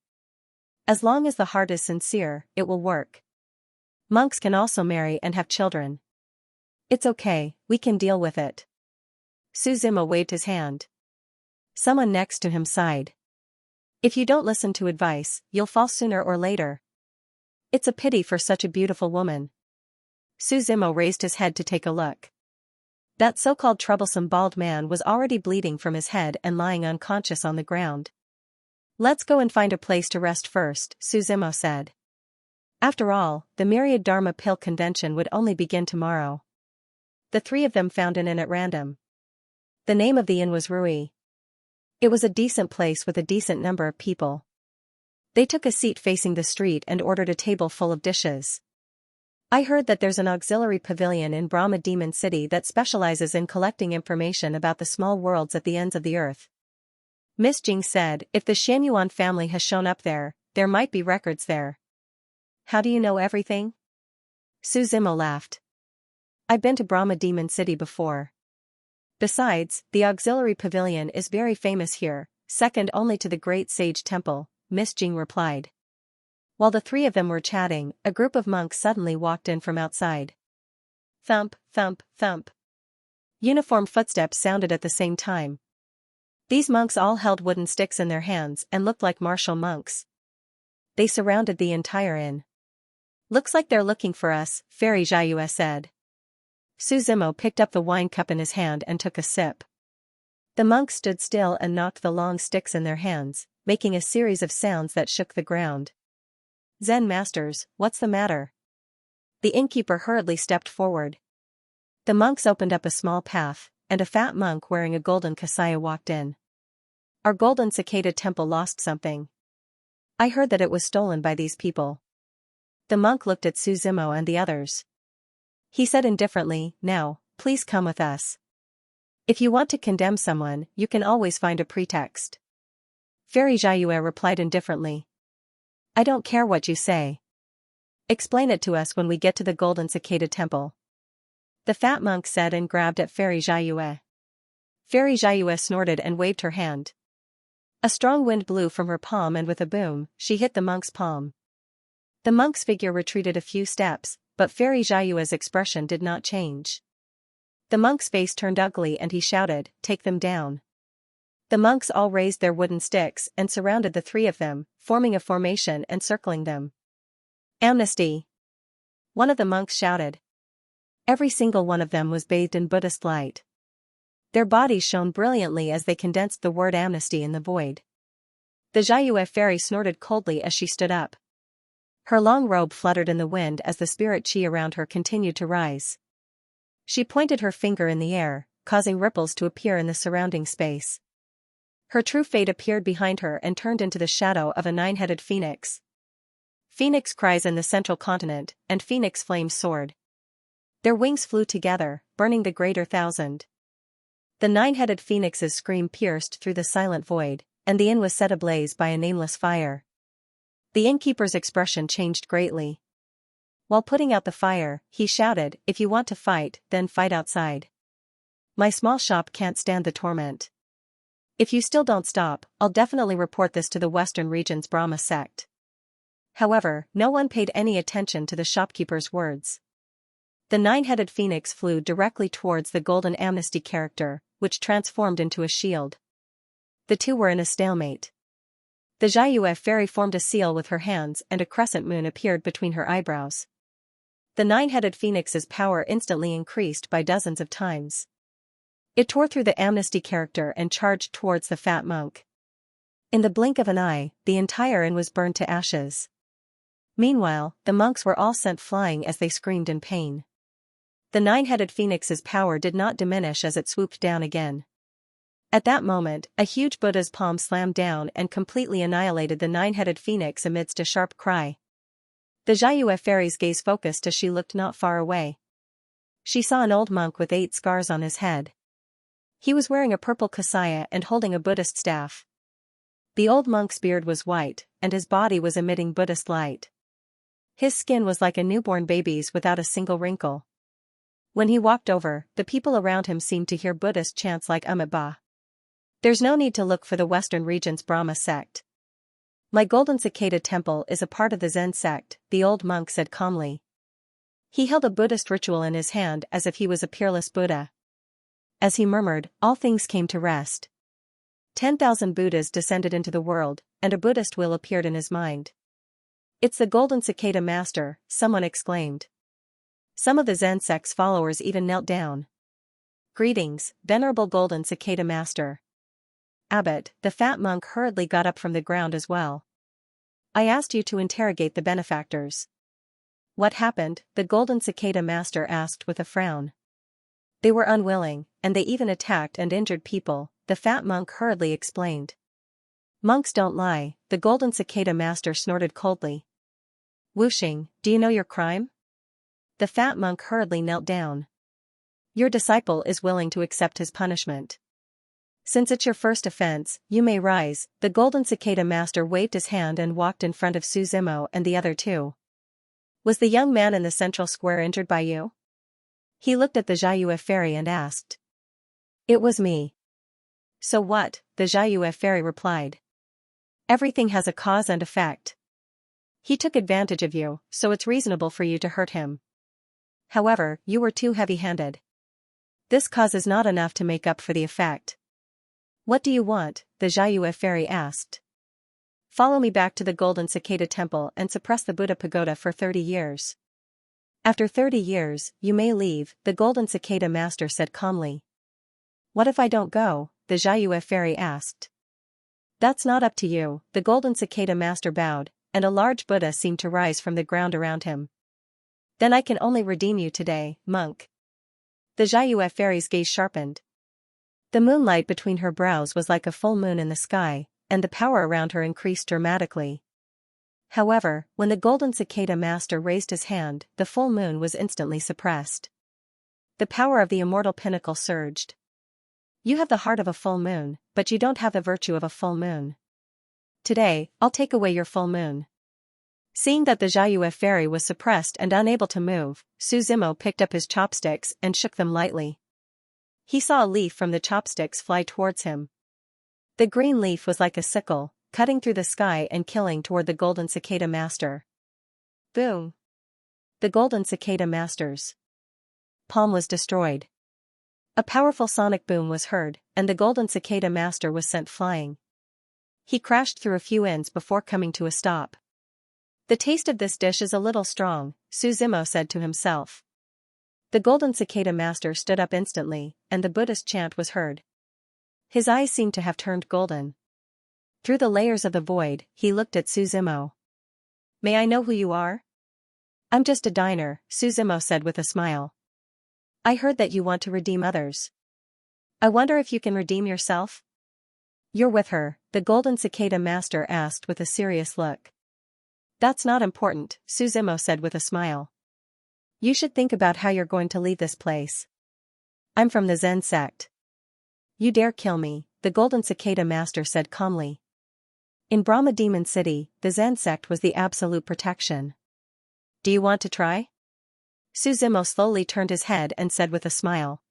As long as the heart is sincere, it will work. Monks can also marry and have children. It's okay, we can deal with it." Suzimo waved his hand. Someone next to him sighed. "If you don't listen to advice, you'll fall sooner or later. It's a pity for such a beautiful woman." Suzimo raised his head to take a look. That so-called troublesome bald man was already bleeding from his head and lying unconscious on the ground. "Let's go and find a place to rest first," Suzimo said. After all, the Myriad Dharma Pill Convention would only begin tomorrow. The three of them found an inn at random. The name of the inn was Rui. It was a decent place with a decent number of people. They took a seat facing the street and ordered a table full of dishes. "I heard that there's an auxiliary pavilion in Brahma Demon City that specializes in collecting information about the small worlds at the ends of the earth." Miss Jing said, "If the Xianyuan family has shown up there, there might be records there." How do you know everything? Suzimo laughed. I've been to Brahma Demon City before. Besides, the auxiliary pavilion is very famous here, second only to the great sage temple, Miss Jing replied. While the three of them were chatting, a group of monks suddenly walked in from outside. Thump, thump, thump. Uniform footsteps sounded at the same time. These monks all held wooden sticks in their hands and looked like martial monks. They surrounded the entire inn. Looks like they're looking for us, Fairy Xiaoyue said. Suzimo picked up the wine cup in his hand and took a sip. The monks stood still and knocked the long sticks in their hands, making a series of sounds that shook the ground. Zen masters, what's the matter? The innkeeper hurriedly stepped forward. The monks opened up a small path, and a fat monk wearing a golden kasaya walked in. Our golden cicada temple lost something. I heard that it was stolen by these people. The monk looked at Suzimo and the others. He said indifferently, now, please come with us. If you want to condemn someone, you can always find a pretext. Fairy Xiaoyue replied indifferently. I don't care what you say. Explain it to us when we get to the golden cicada temple. The fat monk said and grabbed at Fairy Xiaoyue. Fairy Xiaoyue snorted and waved her hand. A strong wind blew from her palm and with a boom, she hit the monk's palm. The monk's figure retreated a few steps, but Fairy Xiaoyue's expression did not change. The monk's face turned ugly and he shouted, take them down. The monks all raised their wooden sticks and surrounded the three of them, forming a formation and circling them. Amnesty! One of the monks shouted. Every single one of them was bathed in Buddhist light. Their bodies shone brilliantly as they condensed the word amnesty in the void. The Xiaoyue fairy snorted coldly as she stood up. Her long robe fluttered in the wind as the spirit chi around her continued to rise. She pointed her finger in the air, causing ripples to appear in the surrounding space. Her true fate appeared behind her and turned into the shadow of a nine-headed phoenix. Phoenix cries in the central continent, and phoenix flames soared. Their wings flew together, burning the greater thousand. The nine-headed phoenix's scream pierced through the silent void, and the inn was set ablaze by a nameless fire. The innkeeper's expression changed greatly. While putting out the fire, he shouted, if you want to fight, then fight outside. My small shop can't stand the torment. If you still don't stop, I'll definitely report this to the Western Region's Brahma sect. However, no one paid any attention to the shopkeeper's words. The nine-headed phoenix flew directly towards the golden amnesty character, which transformed into a shield. The two were in a stalemate. The Xiaoyue fairy formed a seal with her hands and a crescent moon appeared between her eyebrows. The nine-headed phoenix's power instantly increased by dozens of times. It tore through the amnesty character and charged towards the fat monk. In the blink of an eye, the entire inn was burned to ashes. Meanwhile, the monks were all sent flying as they screamed in pain. The nine-headed phoenix's power did not diminish as it swooped down again. At that moment, a huge Buddha's palm slammed down and completely annihilated the nine-headed phoenix amidst a sharp cry. The Xiaoyue fairy's gaze focused as she looked not far away. She saw an old monk with 8 scars on his head. He was wearing a purple kasaya and holding a Buddhist staff. The old monk's beard was white, and his body was emitting Buddhist light. His skin was like a newborn baby's without a single wrinkle. When he walked over, the people around him seemed to hear Buddhist chants like Ba. There's no need to look for the Western Region's Brahma sect. My golden cicada temple is a part of the Zen sect, the old monk said calmly. He held a Buddhist ritual in his hand as if he was a peerless Buddha. As he murmured, all things came to rest. 10,000 Buddhas descended into the world, and a Buddhist will appeared in his mind. It's the golden cicada master, someone exclaimed. Some of the Zen sect's followers even knelt down. Greetings, venerable golden cicada master. Abbot, the fat monk hurriedly got up from the ground as well. I asked you to interrogate the benefactors. What happened? The golden cicada master asked with a frown. They were unwilling, and they even attacked and injured people, the fat monk hurriedly explained. Monks don't lie, the golden cicada master snorted coldly. Wuxing, do you know your crime? The fat monk hurriedly knelt down. Your disciple is willing to accept his punishment. Since it's your first offense, you may rise. The golden cicada master waved his hand and walked in front of Suzimo and the other two. Was the young man in the central square injured by you? He looked at the Xiaoyue fairy and asked. It was me. So what? The Xiaoyue fairy replied. Everything has a cause and effect. He took advantage of you, so it's reasonable for you to hurt him. However, you were too heavy-handed. This cause is not enough to make up for the effect. What do you want? The Xiaoyue fairy asked. Follow me back to the Golden Cicada Temple and suppress the Buddha Pagoda for 30 years. After 30 years, you may leave, the Golden Cicada Master said calmly. What if I don't go? The Xiaoyue fairy asked. That's not up to you, the Golden Cicada Master bowed, and a large Buddha seemed to rise from the ground around him. Then I can only redeem you today, monk. The Xiaoyue fairy's gaze sharpened. The moonlight between her brows was like a full moon in the sky, and the power around her increased dramatically. However, when the Golden Cicada Master raised his hand, the full moon was instantly suppressed. The power of the immortal pinnacle surged. You have the heart of a full moon, but you don't have the virtue of a full moon. Today, I'll take away your full moon. Seeing that the Xiaoyue fairy was suppressed and unable to move, Su Zimo picked up his chopsticks and shook them lightly. He saw a leaf from the chopsticks fly towards him. The green leaf was like a sickle, cutting through the sky and killing toward the Golden Cicada Master. Boom! The Golden Cicada Master's palm was destroyed. A powerful sonic boom was heard, and the Golden Cicada Master was sent flying. He crashed through a few ends before coming to a stop. The taste of this dish is a little strong, Su Zimo said to himself. The Golden Cicada Master stood up instantly, and the Buddhist chant was heard. His eyes seemed to have turned golden. Through the layers of the void, he looked at Su Zimo. May I know who you are? I'm just a diner, Su Zimo said with a smile. I heard that you want to redeem others. I wonder if you can redeem yourself? You're with her, the Golden Cicada Master asked with a serious look. That's not important, Su Zimo said with a smile. You should think about how you're going to leave this place. I'm from the Zen sect. You dare kill me, the Golden Cicada Master said calmly. In Brahma Demon City, the Zen sect was the absolute protection. Do you want to try? Su Zimo slowly turned his head and said with a smile.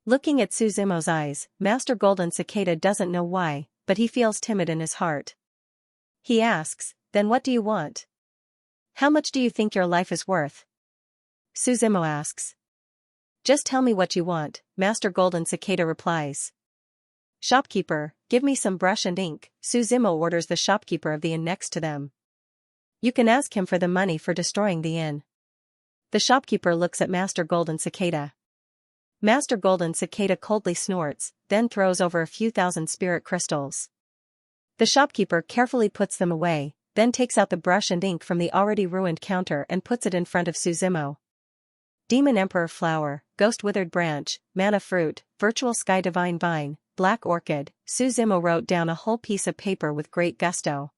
Looking at Su Zimo's eyes, Master Golden Cicada doesn't know why, but he feels timid in his heart. He asks, then what do you want? How much do you think your life is worth? Su Zimo asks. Just tell me what you want, Master Golden Cicada replies. Shopkeeper, give me some brush and ink, Su Zimo orders the shopkeeper of the inn next to them. You can ask him for the money for destroying the inn. The shopkeeper looks at Master Golden Cicada. Master Golden Cicada coldly snorts, then throws over a few thousand spirit crystals. The shopkeeper carefully puts them away, then takes out the brush and ink from the already ruined counter and puts it in front of Su Zimo. Demon Emperor Flower, Ghost Withered Branch, Mana Fruit, Virtual Sky Divine Vine, Black Orchid, Su Zimo wrote down a whole piece of paper with great gusto.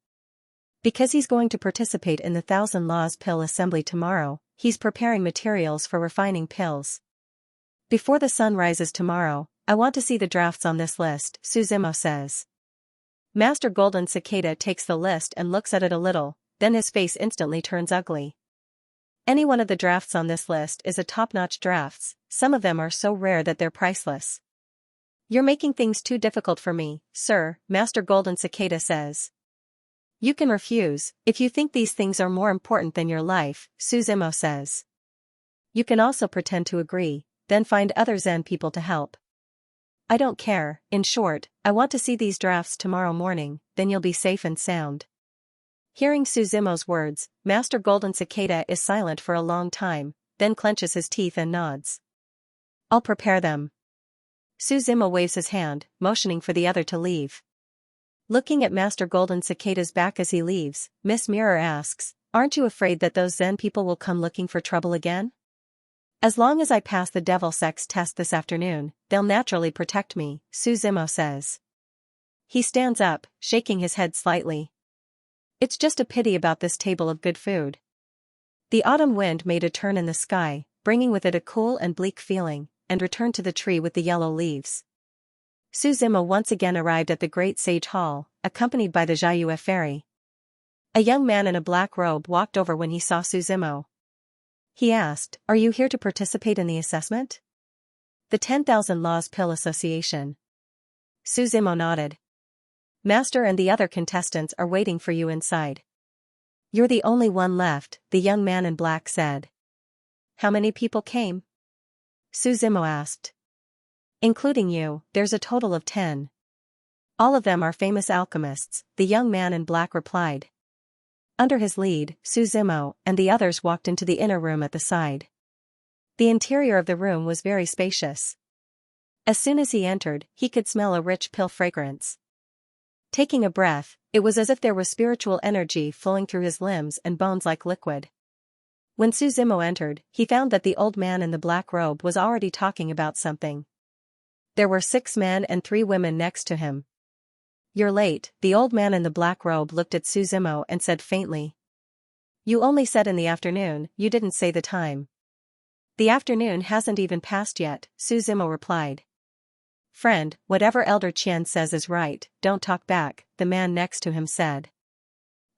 Because he's going to participate in the Thousand Laws Pill Assembly tomorrow, he's preparing materials for refining pills. Before the sun rises tomorrow, I want to see the drafts on this list, Su Zimo says. Master Golden Cicada takes the list and looks at it a little, then his face instantly turns ugly. Any one of the drafts on this list is a top-notch drafts, some of them are so rare that they're priceless. You're making things too difficult for me, sir, Master Golden Cicada says. You can refuse, if you think these things are more important than your life, Su Zimo says. You can also pretend to agree, then find other Zen people to help. I don't care, in short, I want to see these drafts tomorrow morning, then you'll be safe and sound. Hearing Su Zimo's words, Master Golden Cicada is silent for a long time, then clenches his teeth and nods. I'll prepare them. Su Zimo waves his hand, motioning for the other to leave. Looking at Master Golden Cicada's back as he leaves, Miss Mirror asks, aren't you afraid that those Zen people will come looking for trouble again? As long as I pass the devil sex test this afternoon, they'll naturally protect me, Su Zimo says. He stands up, shaking his head slightly. It's just a pity about this table of good food. The autumn wind made a turn in the sky, bringing with it a cool and bleak feeling, and returned to the tree with the yellow leaves. Su Zimo once again arrived at the Great Sage Hall, accompanied by the Xiaoyue fairy. A young man in a black robe walked over when he saw Suzimo. He asked, "Are you here to participate in the assessment?" "The 10,000 Laws Pill Association." Suzimo nodded. "Master and the other contestants are waiting for you inside." "You're the only one left," the young man in black said. "How many people came?" Suzimo asked. "Including you, there's a total of 10. All of them are famous alchemists," the young man in black replied. Under his lead, Suzimo and the others walked into the inner room at the side. The interior of the room was very spacious. As soon as he entered, he could smell a rich pill fragrance. Taking a breath, it was as if there was spiritual energy flowing through his limbs and bones like liquid. When Suzimo entered, he found that the old man in the black robe was already talking about something. There were 6 men and 3 women next to him. "You're late," the old man in the black robe looked at Suzimo and said faintly. "You only said in the afternoon, you didn't say the time." "The afternoon hasn't even passed yet," Suzimo replied. "Friend, whatever Elder Qian says is right, don't talk back," the man next to him said.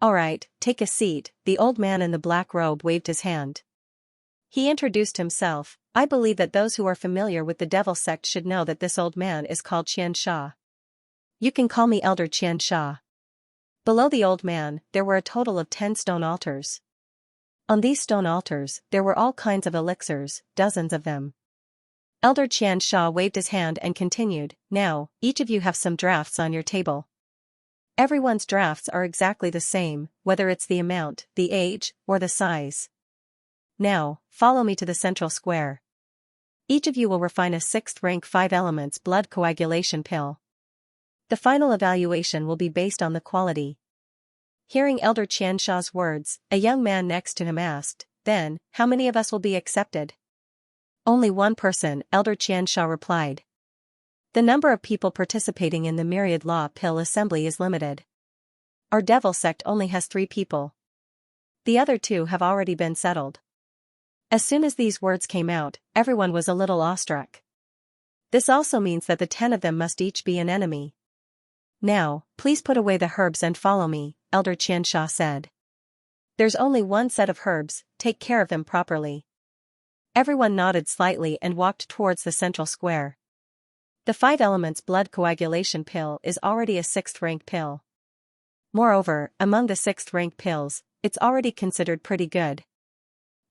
"All right, take a seat," the old man in the black robe waved his hand. He introduced himself. "I believe that those who are familiar with the devil sect should know that this old man is called Xianxia. You can call me Elder Xianxia." Below the old man, there were a total of 10 stone altars. On these stone altars, there were all kinds of elixirs, dozens of them. Elder Qianxia waved his hand and continued, "Now, each of you have some drafts on your table. Everyone's drafts are exactly the same, whether it's the amount, the age, or the size. Now, follow me to the central square. Each of you will refine a 6th rank 5 elements blood coagulation pill. The final evaluation will be based on the quality." Hearing Elder Qianxia's words, a young man next to him asked, "Then, how many of us will be accepted?" "Only one person," Elder Qianxia replied. "The number of people participating in the Myriad Law Pill Assembly is limited. Our devil sect only has 3 people. The other 2 have already been settled." As soon as these words came out, everyone was a little awestruck. This also means that the 10 of them must each be an enemy. "Now, please put away the herbs and follow me," Elder Qianxia said. "There's only one set of herbs, take care of them properly." Everyone nodded slightly and walked towards the central square. The 5 elements blood coagulation pill is already a 6th rank pill. Moreover, among the 6th rank pills, it's already considered pretty good.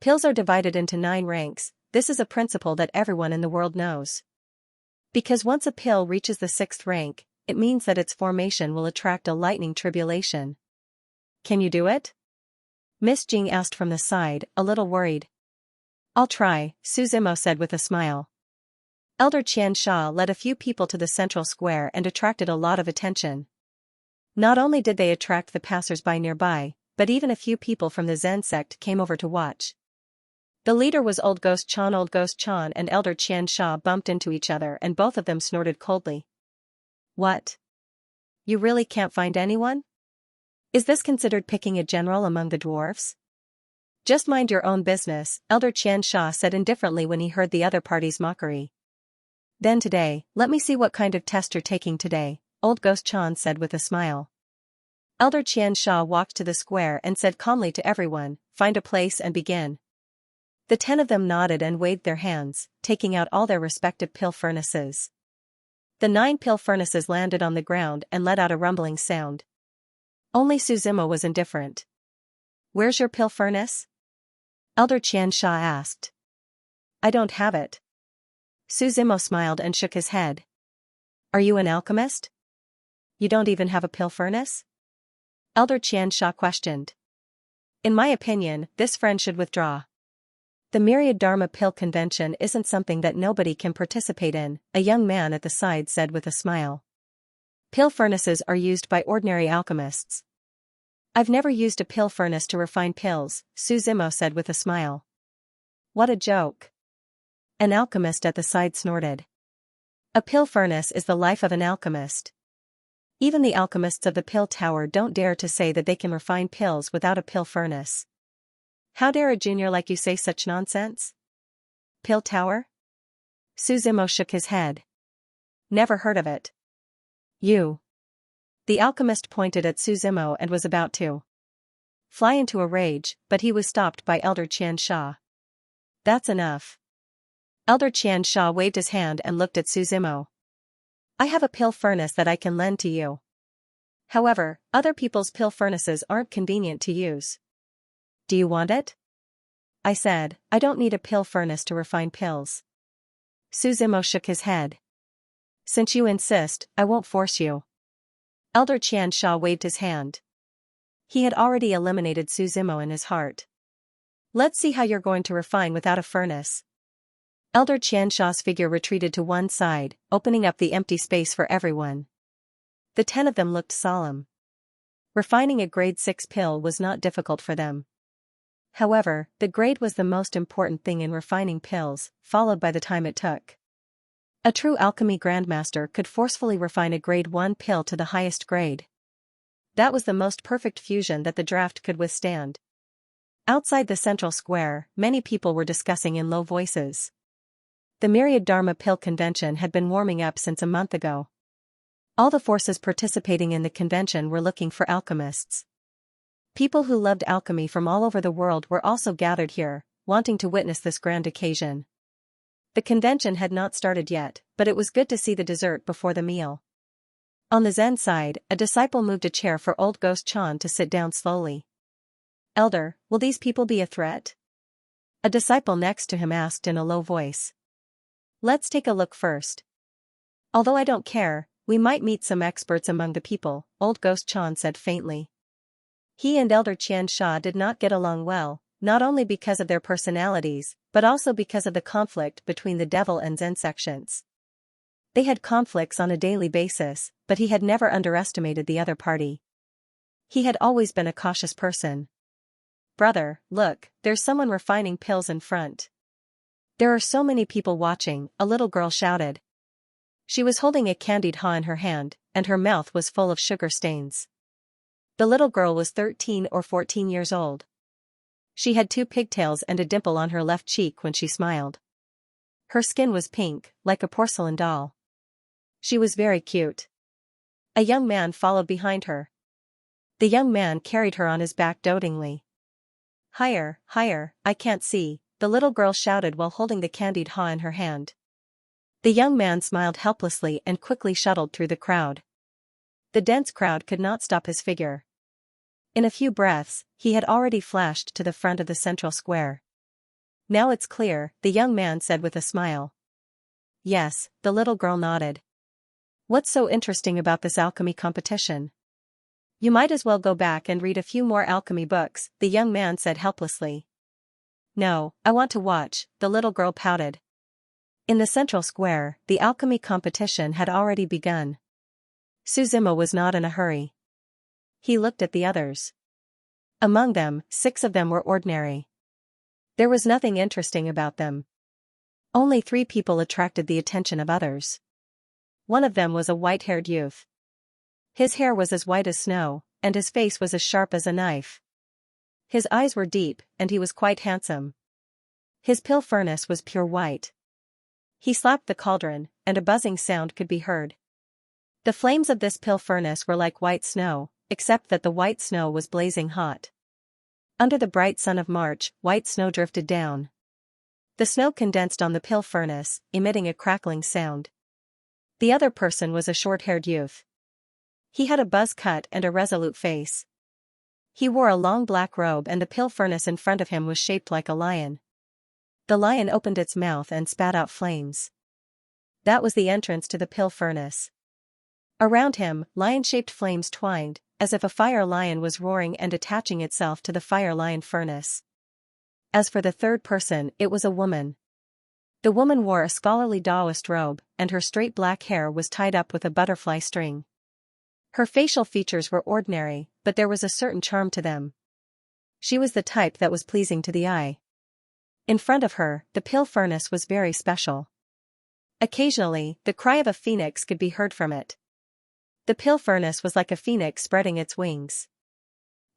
Pills are divided into 9 ranks. This is a principle that everyone in the world knows. Because once a pill reaches the 6th rank, it means that its formation will attract a lightning tribulation. "Can you do it?" Miss Jing asked from the side, a little worried. "I'll try," Suzimo said with a smile. Elder Qianxia led a few people to the central square and attracted a lot of attention. Not only did they attract the passers-by nearby, but even a few people from the Zen sect came over to watch. The leader was Old Ghost Chan. Old Ghost Chan and Elder Qianxia bumped into each other and both of them snorted coldly. "What? You really can't find anyone? Is this considered picking a general among the dwarfs?" "Just mind your own business," Elder Qianxia said indifferently when he heard the other party's mockery. "Then today, let me see what kind of test you're taking today," Old Ghost Chan said with a smile. Elder Qianxia walked to the square and said calmly to everyone, "Find a place and begin." The 10 of them nodded and waved their hands, taking out all their respective pill furnaces. The 9 pill furnaces landed on the ground and let out a rumbling sound. Only Suzimo was indifferent. "Where's your pill furnace?" Elder Qianxia asked. "I don't have it." Suzimo smiled and shook his head. "Are you an alchemist? You don't even have a pill furnace?" Elder Qianxia questioned. "In my opinion, this friend should withdraw. The Myriad Dharma Pill Convention isn't something that nobody can participate in," a young man at the side said with a smile. "Pill furnaces are used by ordinary alchemists." "I've never used a pill furnace to refine pills," Suzimo said with a smile. "What a joke." An alchemist at the side snorted. "A pill furnace is the life of an alchemist. Even the alchemists of the pill tower don't dare to say that they can refine pills without a pill furnace. How dare a junior like you say such nonsense?" "Pill tower?" Suzimo shook his head. "Never heard of it." "You." The alchemist pointed at Suzimo and was about to fly into a rage, but he was stopped by Elder Xianxia. That's enough. Elder Xianxia waved his hand and looked at Suzimo. I have a pill furnace that I can lend to you. However, other people's pill furnaces aren't convenient to use. Do you want it? I said, I don't need a pill furnace to refine pills. Suzimo shook his head. Since you insist, I won't force you. Elder Xianxia waved his hand. He had already eliminated Suzimo in his heart. Let's see how you're going to refine without a furnace. Elder Xianxia's figure retreated to one side, opening up the empty space for everyone. The 10 of them looked solemn. Refining a grade 6 pill was not difficult for them. However, the grade was the most important thing in refining pills, followed by the time it took. A true alchemy grandmaster could forcefully refine a grade 1 pill to the highest grade. That was the most perfect fusion that the draft could withstand. Outside the central square, many people were discussing in low voices. The Myriad Dharma Pill Convention had been warming up since a month ago. All the forces participating in the convention were looking for alchemists. People who loved alchemy from all over the world were also gathered here, wanting to witness this grand occasion. The convention had not started yet, but it was good to see the dessert before the meal. On the Zen side, a disciple moved a chair for old Ghost Chan to sit down slowly. Elder, will these people be a threat? A disciple next to him asked in a low voice. Let's take a look first. Although I don't care, we might meet some experts among the people, old Ghost Chan said faintly. He and Elder Xianxia did not get along well, not only because of their personalities, but also because of the conflict between the devil and Zen sections. They had conflicts on a daily basis, but he had never underestimated the other party. He had always been a cautious person. Brother, look, there's someone refining pills in front. There are so many people watching, a little girl shouted. She was holding a candied haw in her hand, and her mouth was full of sugar stains. The little girl was 13 or 14 years old. She had 2 pigtails and a dimple on her left cheek when she smiled. Her skin was pink, like a porcelain doll. She was very cute. A young man followed behind her. The young man carried her on his back dotingly. Higher, higher, I can't see, the little girl shouted while holding the candied haw in her hand. The young man smiled helplessly and quickly shuttled through the crowd. The dense crowd could not stop his figure. In a few breaths, he had already flashed to the front of the central square. Now it's clear, the young man said with a smile. Yes, the little girl nodded. What's so interesting about this alchemy competition? You might as well go back and read a few more alchemy books, the young man said helplessly. No, I want to watch, the little girl pouted. In the central square, the alchemy competition had already begun. Suzimo was not in a hurry. He looked at the others. Among them, 6 of them were ordinary. There was nothing interesting about them. Only 3 people attracted the attention of others. One of them was a white-haired youth. His hair was as white as snow, and his face was as sharp as a knife. His eyes were deep, and he was quite handsome. His pill furnace was pure white. He slapped the cauldron, and a buzzing sound could be heard. The flames of this pill furnace were like white snow, except that the white snow was blazing hot. Under the bright sun of March, white snow drifted down. The snow condensed on the pill furnace, emitting a crackling sound. The other person was a short-haired youth. He had a buzz cut and a resolute face. He wore a long black robe and the pill furnace in front of him was shaped like a lion. The lion opened its mouth and spat out flames. That was the entrance to the pill furnace. Around him, lion-shaped flames twined, as if a fire lion was roaring and attaching itself to the fire lion furnace. As for the third person, it was a woman. The woman wore a scholarly Taoist robe, and her straight black hair was tied up with a butterfly string. Her facial features were ordinary, but there was a certain charm to them. She was the type that was pleasing to the eye. In front of her, the pill furnace was very special. Occasionally, the cry of a phoenix could be heard from it. The pill furnace was like a phoenix spreading its wings.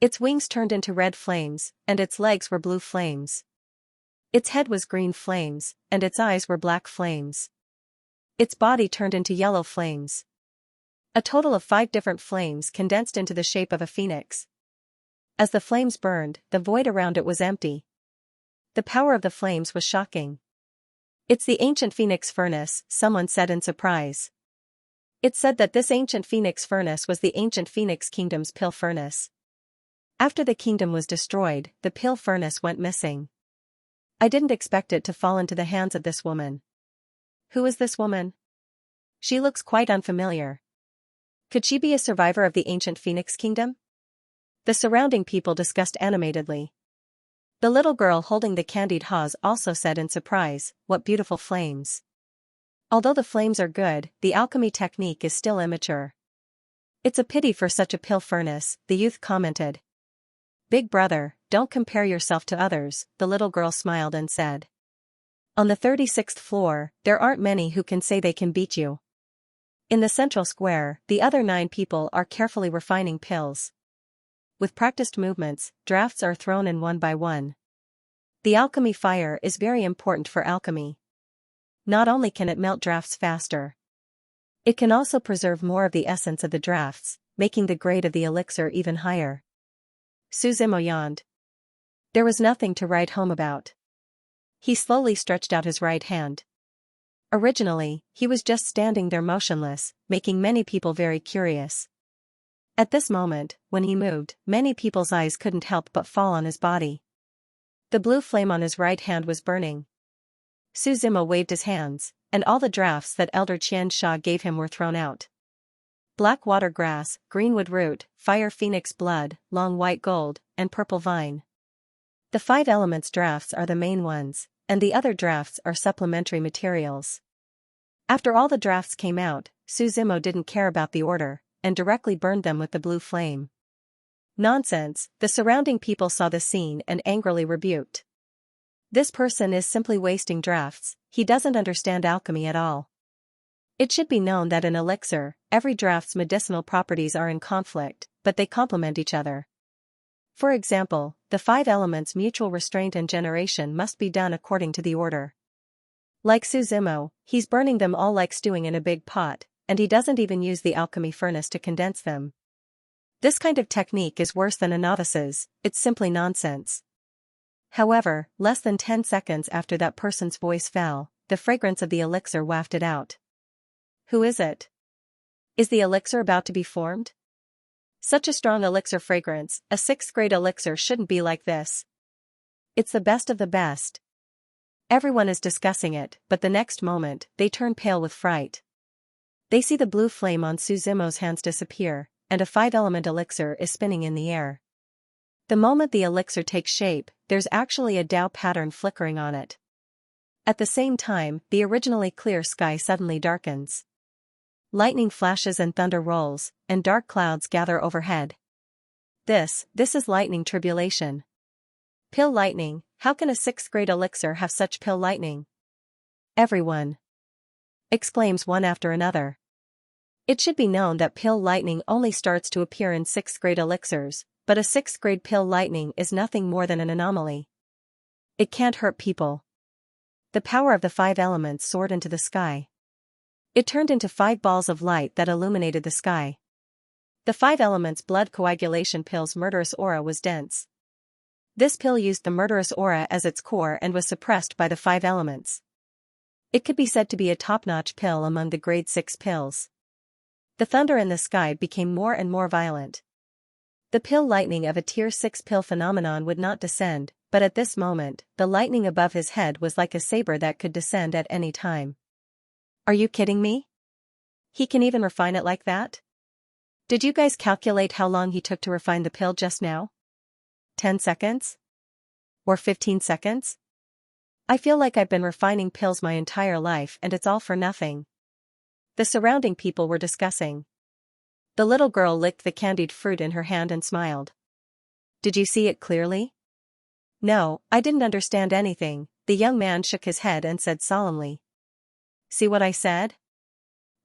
Its wings turned into red flames, and its legs were blue flames. Its head was green flames, and its eyes were black flames. Its body turned into yellow flames. A total of 5 different flames condensed into the shape of a phoenix. As the flames burned, the void around it was empty. The power of the flames was shocking. "It's the ancient phoenix furnace," someone said in surprise. It said that this ancient phoenix furnace was the ancient phoenix kingdom's pill furnace. After the kingdom was destroyed, the pill furnace went missing. I didn't expect it to fall into the hands of this woman. Who is this woman? She looks quite unfamiliar. Could she be a survivor of the ancient phoenix kingdom? The surrounding people discussed animatedly. The little girl holding the candied haws also said in surprise, "What beautiful flames." Although the flames are good, the alchemy technique is still immature. "It's a pity for such a pill furnace," the youth commented. "Big brother, don't compare yourself to others," the little girl smiled and said. "On the 36th floor, there aren't many who can say they can beat you." In the central square, the other 9 people are carefully refining pills. With practiced movements, drafts are thrown in one by one. The alchemy fire is very important for alchemy. Not only can it melt drafts faster, it can also preserve more of the essence of the drafts, making the grade of the elixir even higher. Suzimo yawned. There was nothing to write home about. He slowly stretched out his right hand. Originally, he was just standing there motionless, making many people very curious. At this moment, when he moved, many people's eyes couldn't help but fall on his body. The blue flame on his right hand was burning. Suzimo waved his hands, and all the drafts that Elder Xianxia gave him were thrown out. Black water grass, greenwood root, fire phoenix blood, long white gold, and purple vine. The 5 elements drafts are the main ones, and the other drafts are supplementary materials. After all the drafts came out, Suzimo didn't care about the order, and directly burned them with the blue flame. Nonsense, the surrounding people saw the scene and angrily rebuked. This person is simply wasting drafts, he doesn't understand alchemy at all. It should be known that in elixir, every draft's medicinal properties are in conflict, but they complement each other. For example, the 5 elements mutual restraint and generation must be done according to the order. Like Suzimo, he's burning them all like stewing in a big pot, and he doesn't even use the alchemy furnace to condense them. This kind of technique is worse than a novice's, it's simply nonsense. However, less than 10 seconds after that person's voice fell, the fragrance of the elixir wafted out. Who is it? Is the elixir about to be formed? Such a strong elixir fragrance, a 6th grade elixir shouldn't be like this. It's the best of the best. Everyone is discussing it, but the next moment, they turn pale with fright. They see the blue flame on Suzimo's hands disappear, and a 5-element elixir is spinning in the air. The moment the elixir takes shape, there's actually a Tao pattern flickering on it. At the same time, the originally clear sky suddenly darkens. Lightning flashes and thunder rolls, and dark clouds gather overhead. This is lightning tribulation. Pill lightning, how can a 6th grade elixir have such pill lightning? Everyone exclaims one after another. It should be known that pill lightning only starts to appear in 6th grade elixirs, but a 6th grade pill lightning is nothing more than an anomaly. It can't hurt people. The power of the 5 elements soared into the sky. It turned into 5 balls of light that illuminated the sky. The 5 elements blood coagulation pill's murderous aura was dense. This pill used the murderous aura as its core and was suppressed by the 5 elements. It could be said to be a top-notch pill among the grade 6 pills. The thunder in the sky became more and more violent. The pill lightning of a tier 6 pill phenomenon would not descend, but at this moment, the lightning above his head was like a saber that could descend at any time. Are you kidding me? He can even refine it like that? Did you guys calculate how long he took to refine the pill just now? 10 seconds? Or 15 seconds? I feel like I've been refining pills my entire life and it's all for nothing. The surrounding people were discussing. The little girl licked the candied fruit in her hand and smiled. Did you see it clearly? No, I didn't understand anything, the young man shook his head and said solemnly. See what I said?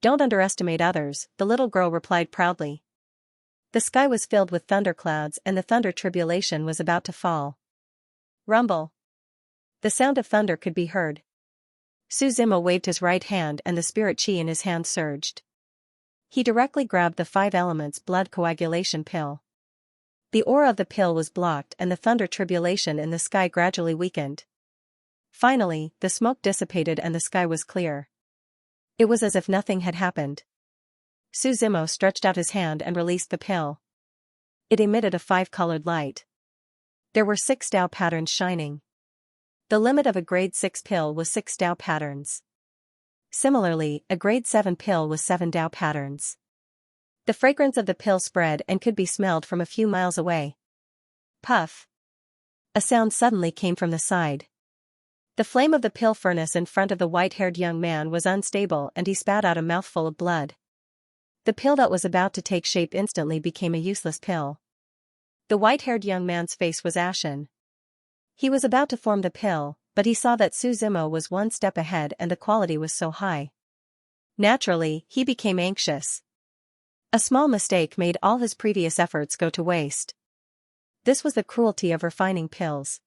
Don't underestimate others, the little girl replied proudly. The sky was filled with thunderclouds and the thunder tribulation was about to fall. Rumble. The sound of thunder could be heard. Suzimo waved his right hand and the spirit chi in his hand surged. He directly grabbed the 5 elements blood coagulation pill. The aura of the pill was blocked and the thunder tribulation in the sky gradually weakened. Finally, the smoke dissipated and the sky was clear. It was as if nothing had happened. Suzimo stretched out his hand and released the pill. It emitted a 5-colored light. There were 6 Dao patterns shining. The limit of a grade 6 pill was 6 Dao patterns. Similarly, a grade 7 pill was 7 Dao patterns. The fragrance of the pill spread and could be smelled from a few miles away. Puff! A sound suddenly came from the side. The flame of the pill furnace in front of the white-haired young man was unstable and he spat out a mouthful of blood. The pill that was about to take shape instantly became a useless pill. The white-haired young man's face was ashen. He was about to form the pill, but he saw that Suzimo was one step ahead and the quality was so high. Naturally, he became anxious. A small mistake made all his previous efforts go to waste. This was the cruelty of refining pills.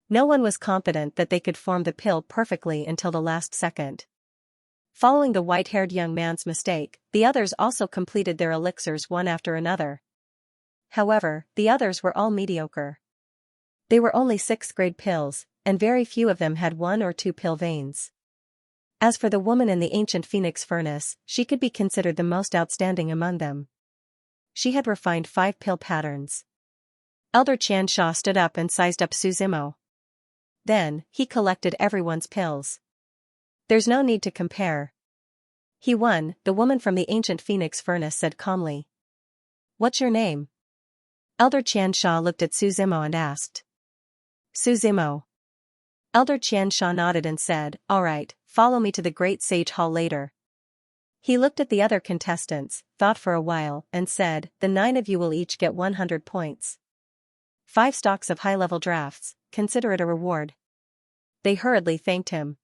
No one was confident that they could form the pill perfectly until the last second. Following the white-haired young man's mistake, the others also completed their elixirs one after another. However, the others were all mediocre. They were only 6th-grade pills, and very few of them had 1 or 2 pill veins. As for the woman in the ancient phoenix furnace, she could be considered the most outstanding among them. She had refined 5 pill patterns. Elder Xianxia stood up and sized up Suzimo. Then, he collected everyone's pills. There's no need to compare. He won, the woman from the ancient phoenix furnace said calmly. What's your name? Elder Xianxia looked at Suzimo and asked. Suzimo. Elder Xianxia nodded and said, all right, follow me to the great sage hall later. He looked at the other contestants, thought for a while, and said, the 9 of you will each get 100 points. 5 stocks of high-level drafts, consider it a reward. They hurriedly thanked him.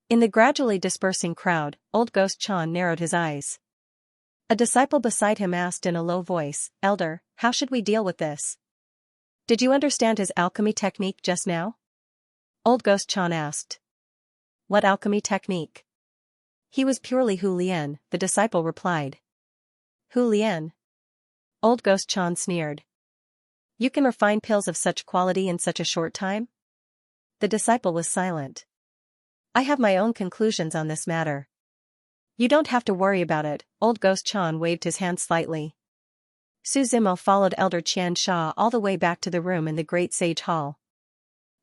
In the gradually dispersing crowd, old Ghost Chan narrowed his eyes. A disciple beside him asked in a low voice, Elder, how should we deal with this? Did you understand his alchemy technique just now? Old Ghost Chan asked. What alchemy technique? He was purely Hu Lian, the disciple replied. Hu Lian? Old Ghost Chan sneered. You can refine pills of such quality in such a short time? The disciple was silent. I have my own conclusions on this matter. You don't have to worry about it, Old Ghost Chan waved his hand slightly. Suzimo followed Elder Xianxia all the way back to the room in the Great Sage Hall.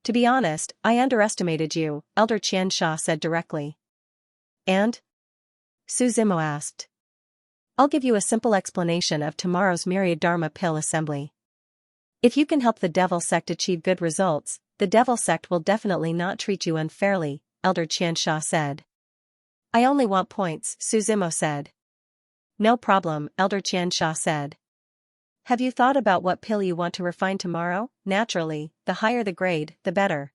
To be honest, I underestimated you, Elder Xianxia said directly. And? Suzimo asked. I'll give you a simple explanation of tomorrow's Myriad Dharma Pill Assembly. If you can help the Devil Sect achieve good results, the Devil Sect will definitely not treat you unfairly, Elder Xianxia said. I only want points, Suzimo said. No problem, Elder Xianxia said. Have you thought about what pill you want to refine tomorrow? Naturally, the higher the grade, the better.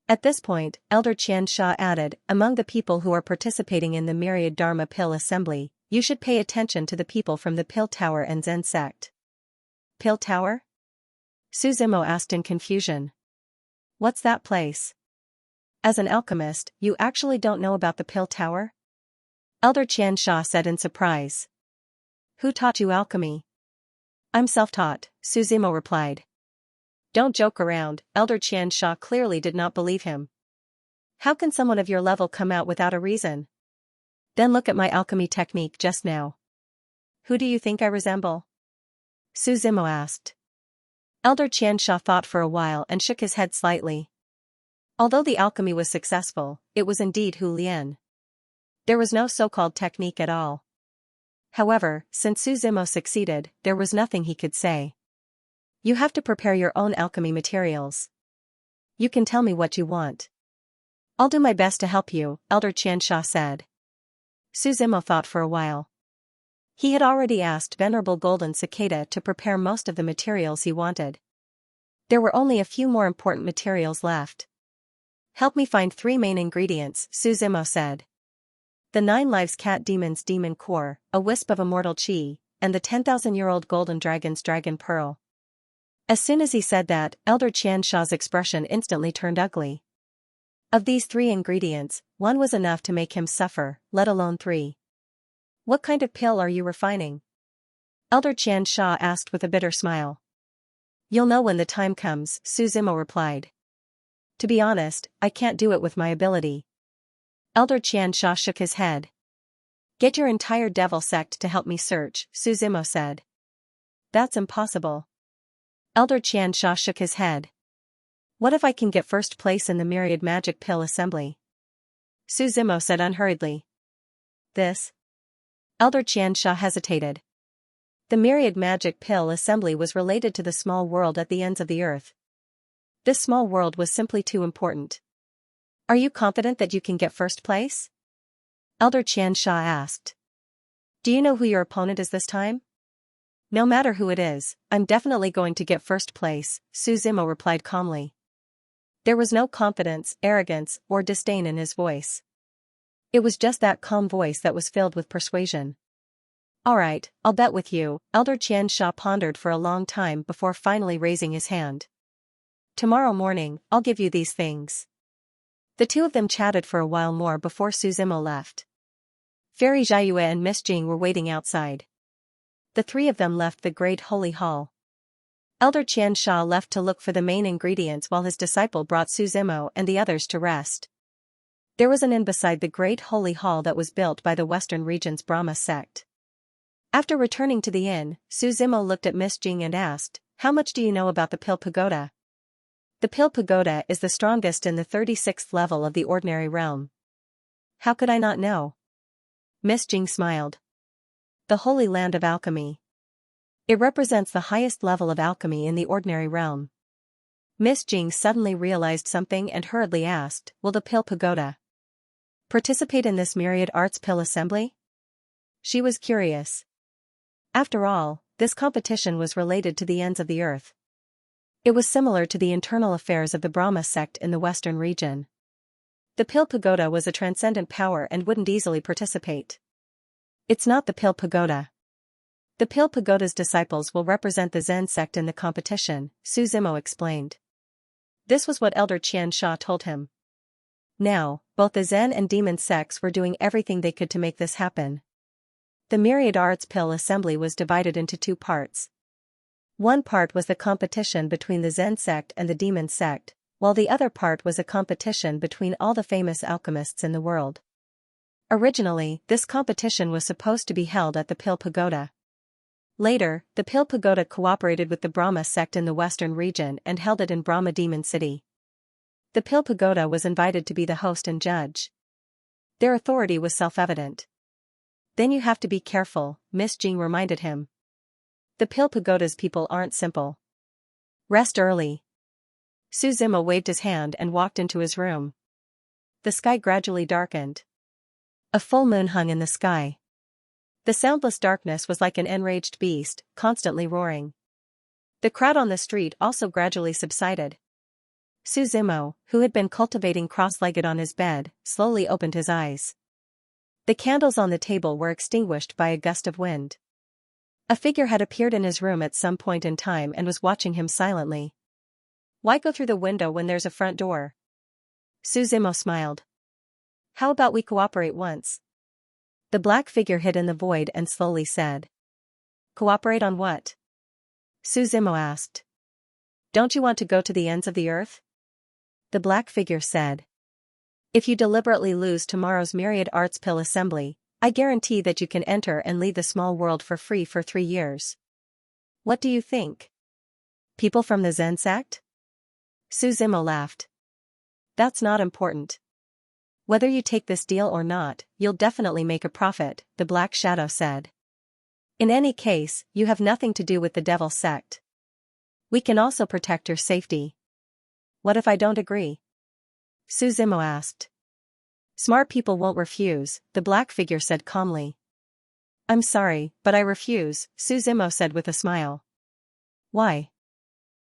At this point, Elder Xianxia added, among the people who are participating in the Myriad Dharma Pill Assembly, you should pay attention to the people from the Pill Tower and Zen sect. Pill Tower? Suzimo asked in confusion. What's that place? As an alchemist, you actually don't know about the Pill Tower? Elder Xianxia said in surprise. Who taught you alchemy? I'm self-taught, Suzimo replied. Don't joke around, Elder Xianxia clearly did not believe him. How can someone of your level come out without a reason? Then look at my alchemy technique just now. Who do you think I resemble? Suzimo asked. Elder Xianxia thought for a while and shook his head slightly. Although the alchemy was successful, it was indeed Hu Lian. There was no so-called technique at all. However, since Suzimo succeeded, there was nothing he could say. You have to prepare your own alchemy materials. You can tell me what you want. I'll do my best to help you, Elder Xianxia said. Suzimo thought for a while. He had already asked Venerable Golden Cicada to prepare most of the materials he wanted. There were only a few more important materials left. Help me find 3 main ingredients, Suzimo said. The 9 lives cat demon's demon core, a wisp of immortal chi, and the 10,000-year-old golden dragon's dragon pearl. As soon as he said that, Elder Xianxia's expression instantly turned ugly. Of these 3 ingredients, 1 was enough to make him suffer, let alone 3. What kind of pill are you refining? Elder Xianxia asked with a bitter smile. You'll know when the time comes, Suzimo replied. To be honest, I can't do it with my ability. Elder Xianxia shook his head. Get your entire devil sect to help me search, Suzimo said. That's impossible. Elder Xianxia shook his head. What if I can get first place in the myriad magic pill assembly? Suzimo said unhurriedly. This? Elder Xianxia hesitated. The myriad magic pill assembly was related to the small world at the ends of the earth. This small world was simply too important. Are you confident that you can get first place? Elder Xianxia asked. Do you know who your opponent is this time? No matter who it is, I'm definitely going to get first place, Suzimo replied calmly. There was no confidence, arrogance, or disdain in his voice. It was just that calm voice that was filled with persuasion. All right, I'll bet with you, Elder Xianxia pondered for a long time before finally raising his hand. Tomorrow morning, I'll give you these things. The two of them chatted for a while more before Suzimo left. Fairy Jiayue and Miss Jing were waiting outside. The three of them left the great holy hall. Elder Xianxia left to look for the main ingredients while his disciple brought Suzimo and the others to rest. There was an inn beside the great holy hall that was built by the Western region's Brahma sect. After returning to the inn, Suzimo looked at Miss Jing and asked, How much do you know about the Pill Pagoda? The Pill Pagoda is the strongest in the 36th level of the ordinary realm. How could I not know? Miss Jing smiled. The Holy Land of Alchemy. It represents the highest level of alchemy in the ordinary realm. Miss Jing suddenly realized something and hurriedly asked, Will the Pill Pagoda participate in this myriad arts pill assembly? She was curious. After all, this competition was related to the ends of the earth. It was similar to the internal affairs of the Brahma sect in the Western region. The Pill Pagoda was a transcendent power and wouldn't easily participate. It's not the Pill Pagoda. The Pill Pagoda's disciples will represent the Zen sect in the competition, Suzimo explained. This was what Elder Xianxia told him. Now, both the Zen and Demon sects were doing everything they could to make this happen. The Myriad Arts Pill Assembly was divided into two parts. One part was the competition between the Zen sect and the Demon sect, while the other part was a competition between all the famous alchemists in the world. Originally, this competition was supposed to be held at the Pill Pagoda. Later, the Pill Pagoda cooperated with the Brahma sect in the Western region and held it in Brahma Demon City. The Pill Pagoda was invited to be the host and judge. Their authority was self-evident. Then you have to be careful, Miss Jing reminded him. The Pill Pagoda's people aren't simple. Rest early. Suzimo waved his hand and walked into his room. The sky gradually darkened. A full moon hung in the sky. The soundless darkness was like an enraged beast, constantly roaring. The crowd on the street also gradually subsided. Suzimo, who had been cultivating cross-legged on his bed, slowly opened his eyes. The candles on the table were extinguished by a gust of wind. A figure had appeared in his room at some point in time and was watching him silently. Why go through the window when there's a front door? Suzimo smiled. How about we cooperate once? The black figure hid in the void and slowly said. Cooperate on what? Suzimo asked. Don't you want to go to the ends of the earth? The black figure said. If you deliberately lose tomorrow's Myriad Arts Pill Assembly, I guarantee that you can enter and lead the small world for free for 3 years. What do you think? People from the Zen sect? Suzimo laughed. That's not important. Whether you take this deal or not, you'll definitely make a profit, the Black Shadow said. In any case, you have nothing to do with the Devil sect. We can also protect your safety. What if I don't agree? Suzimo asked. Smart people won't refuse, the black figure said calmly. I'm sorry, but I refuse, Suzimo said with a smile. Why?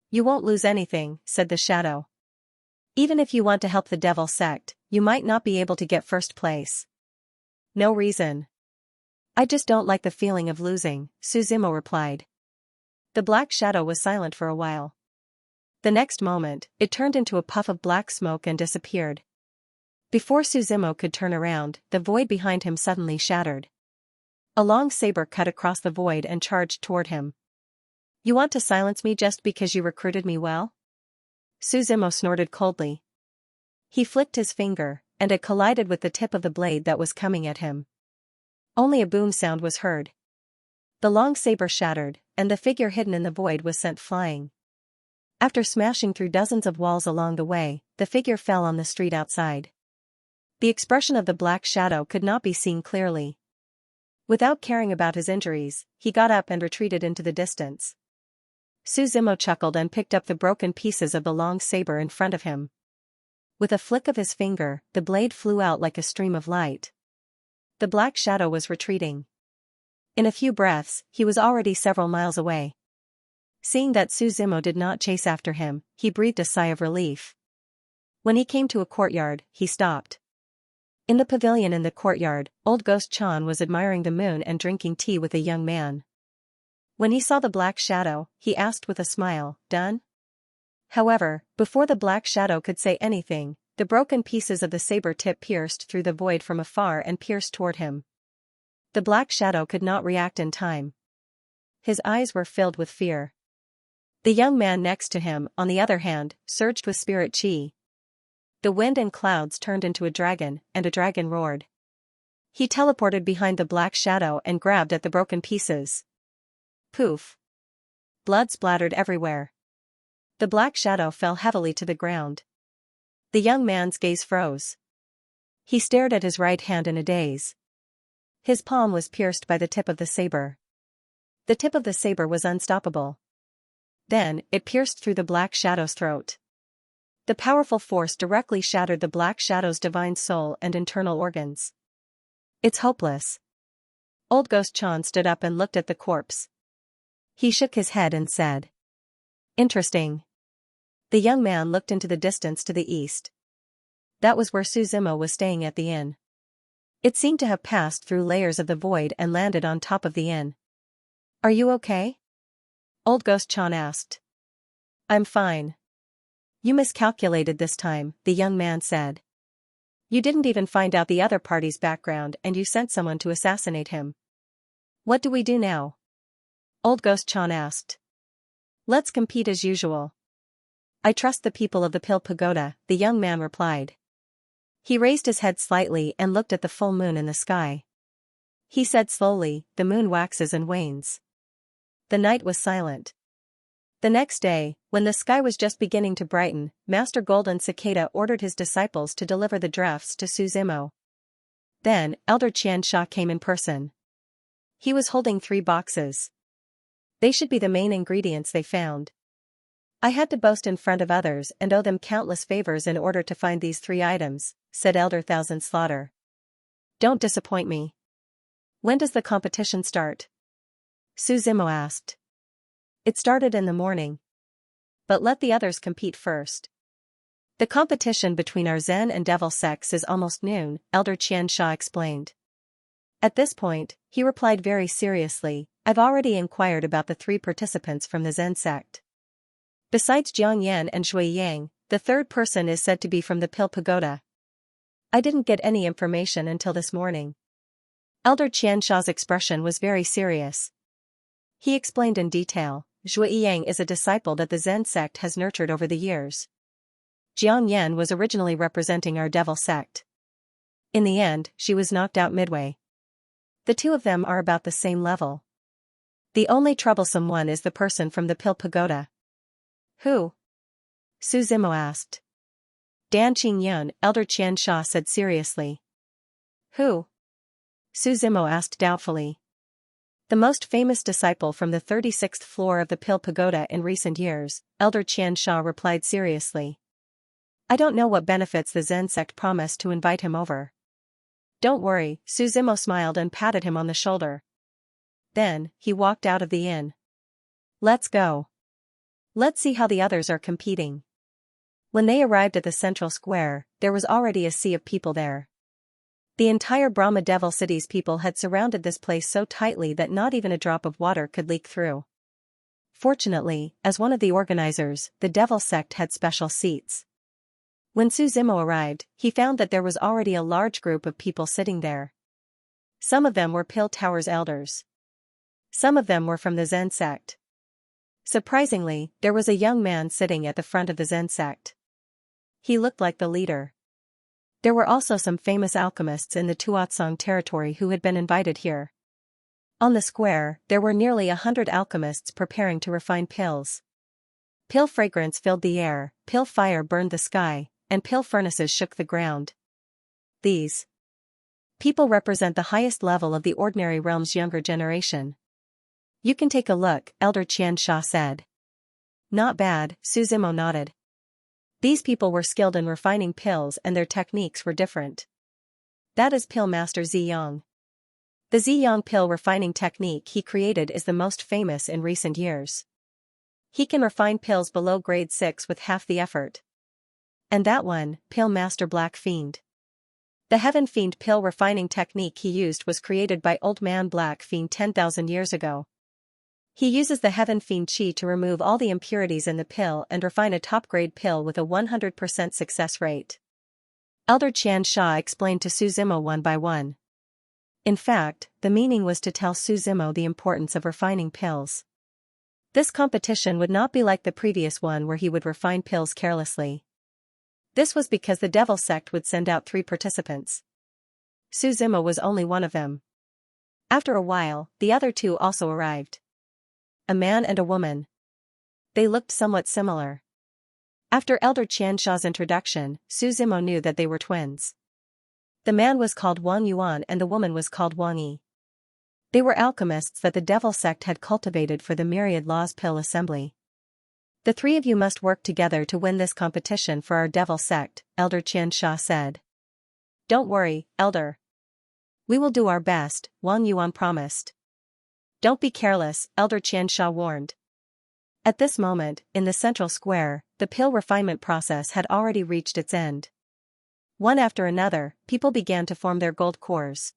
You won't lose anything, said the shadow. Even if you want to help the Devil sect, you might not be able to get first place. No reason. I just don't like the feeling of losing, Suzimo replied. The black shadow was silent for a while. The next moment, it turned into a puff of black smoke and disappeared. Before Suzimo could turn around, the void behind him suddenly shattered. A long saber cut across the void and charged toward him. You want to silence me just because you recruited me well? Suzimo snorted coldly. He flicked his finger, and it collided with the tip of the blade that was coming at him. Only a boom sound was heard. The long saber shattered, and the figure hidden in the void was sent flying. After smashing through dozens of walls along the way, the figure fell on the street outside. The expression of the black shadow could not be seen clearly. Without caring about his injuries, he got up and retreated into the distance. Suzimo chuckled and picked up the broken pieces of the long saber in front of him. With a flick of his finger, the blade flew out like a stream of light. The black shadow was retreating. In a few breaths, he was already several miles away. Seeing that Suzimo did not chase after him, he breathed a sigh of relief. When he came to a courtyard, he stopped. In the pavilion in the courtyard, old Ghost Chan was admiring the moon and drinking tea with a young man. When he saw the black shadow, he asked with a smile, "Done?" However, before the black shadow could say anything, the broken pieces of the saber tip pierced through the void from afar and pierced toward him. The black shadow could not react in time. His eyes were filled with fear. The young man next to him, on the other hand, surged with spirit chi. The wind and clouds turned into a dragon, and a dragon roared. He teleported behind the black shadow and grabbed at the broken pieces. Poof! Blood splattered everywhere. The black shadow fell heavily to the ground. The young man's gaze froze. He stared at his right hand in a daze. His palm was pierced by the tip of the saber. The tip of the saber was unstoppable. Then, it pierced through the black shadow's throat. The powerful force directly shattered the black shadow's divine soul and internal organs. It's hopeless. Old Ghost Chan stood up and looked at the corpse. He shook his head and said, "Interesting." The young man looked into the distance to the east. That was where Suzimo was staying at the inn. It seemed to have passed through layers of the void and landed on top of the inn. "Are you okay?" Old Ghost Chan asked. "I'm fine." "You miscalculated this time," the young man said. "You didn't even find out the other party's background and you sent someone to assassinate him. What do we do now?" Old Ghost Chan asked. "Let's compete as usual." "I trust the people of the Pill Pagoda," the young man replied. He raised his head slightly and looked at the full moon in the sky. He said slowly, "The moon waxes and wanes." The night was silent. The next day, when the sky was just beginning to brighten, Master Golden Cicada ordered his disciples to deliver the drafts to Suzimo. Then, Elder Xianxia came in person. He was holding 3 boxes. They should be the main ingredients they found. "I had to boast in front of others and owe them countless favors in order to find these 3 items, said Elder Thousand Slaughter. "Don't disappoint me." "When does the competition start?" Suzimo asked. "It started in the morning. But let the others compete first. The competition between our Zen and Devil sects is almost noon," Elder Xianxia explained. At this point, he replied very seriously, "I've already inquired about the 3 participants from the Zen sect. Besides Jiang Yan and Shui Yang, the 3rd person is said to be from the Pill Pagoda. I didn't get any information until this morning." Elder Qianxia's expression was very serious. He explained in detail, "Shui Yang is a disciple that the Zen sect has nurtured over the years. Jiang Yan was originally representing our Devil sect. In the end, she was knocked out midway. The 2 of them are about the same level. The only troublesome one is the person from the Pill Pagoda." "Who?" Suzimo asked. "Dan Qingyun," Elder Qianxia said seriously. "Who?" Suzimo asked doubtfully. "The most famous disciple from the 36th floor of the Pill Pagoda in recent years," Elder Qianxia replied seriously. "I don't know what benefits the Zen sect promised to invite him over." "Don't worry," Suzimo smiled and patted him on the shoulder. Then, he walked out of the inn. "Let's go. Let's see how the others are competing." When they arrived at the central square, there was already a sea of people there. The entire Brahma Devil City's people had surrounded this place so tightly that not even a drop of water could leak through. Fortunately, as one of the organizers, the Devil sect had special seats. When Suzimo arrived, he found that there was already a large group of people sitting there. Some of them were Pill Tower's elders. Some of them were from the Zen sect. Surprisingly, there was a young man sitting at the front of the Zen sect. He looked like the leader. There were also some famous alchemists in the Tuatsong territory who had been invited here. On the square, there were nearly 100 alchemists preparing to refine pills. Pill fragrance filled the air, pill fire burned the sky, and pill furnaces shook the ground. These people represent the highest level of the ordinary realm's younger generation. You can take a look, Elder Xianxia said. Not bad, Suzimo nodded. These people were skilled in refining pills and their techniques were different. That is Pill Master Ziyang. The Ziyang pill refining technique he created is the most famous in recent years. He can refine pills below grade 6 with half the effort. And that one, Pill Master Black Fiend. The Heaven Fiend pill refining technique he used was created by Old Man Black Fiend 10,000 years ago. He uses the Heaven Fiend Chi to remove all the impurities in the pill and refine a top-grade pill with a 100% success rate. Elder Xianxia explained to Suzimo one by one. In fact, the meaning was to tell Suzimo the importance of refining pills. This competition would not be like the previous one where he would refine pills carelessly. This was because the Devil Sect would send out 3 participants. Suzimo was only one of them. After a while, the other 2 also arrived. A man and a woman. They looked somewhat similar. After Elder Qiansha's introduction, Suzimo knew that they were twins. The man was called Wang Yuan and the woman was called Wang Yi. They were alchemists that the Devil Sect had cultivated for the Myriad Laws Pill Assembly. The 3 of you must work together to win this competition for our Devil Sect, Elder Qianxia said. Don't worry, Elder. We will do our best, Wang Yuan promised. Don't be careless, Elder Qianxia warned. At this moment, in the central square, the pill refinement process had already reached its end. One after another, people began to form their gold cores.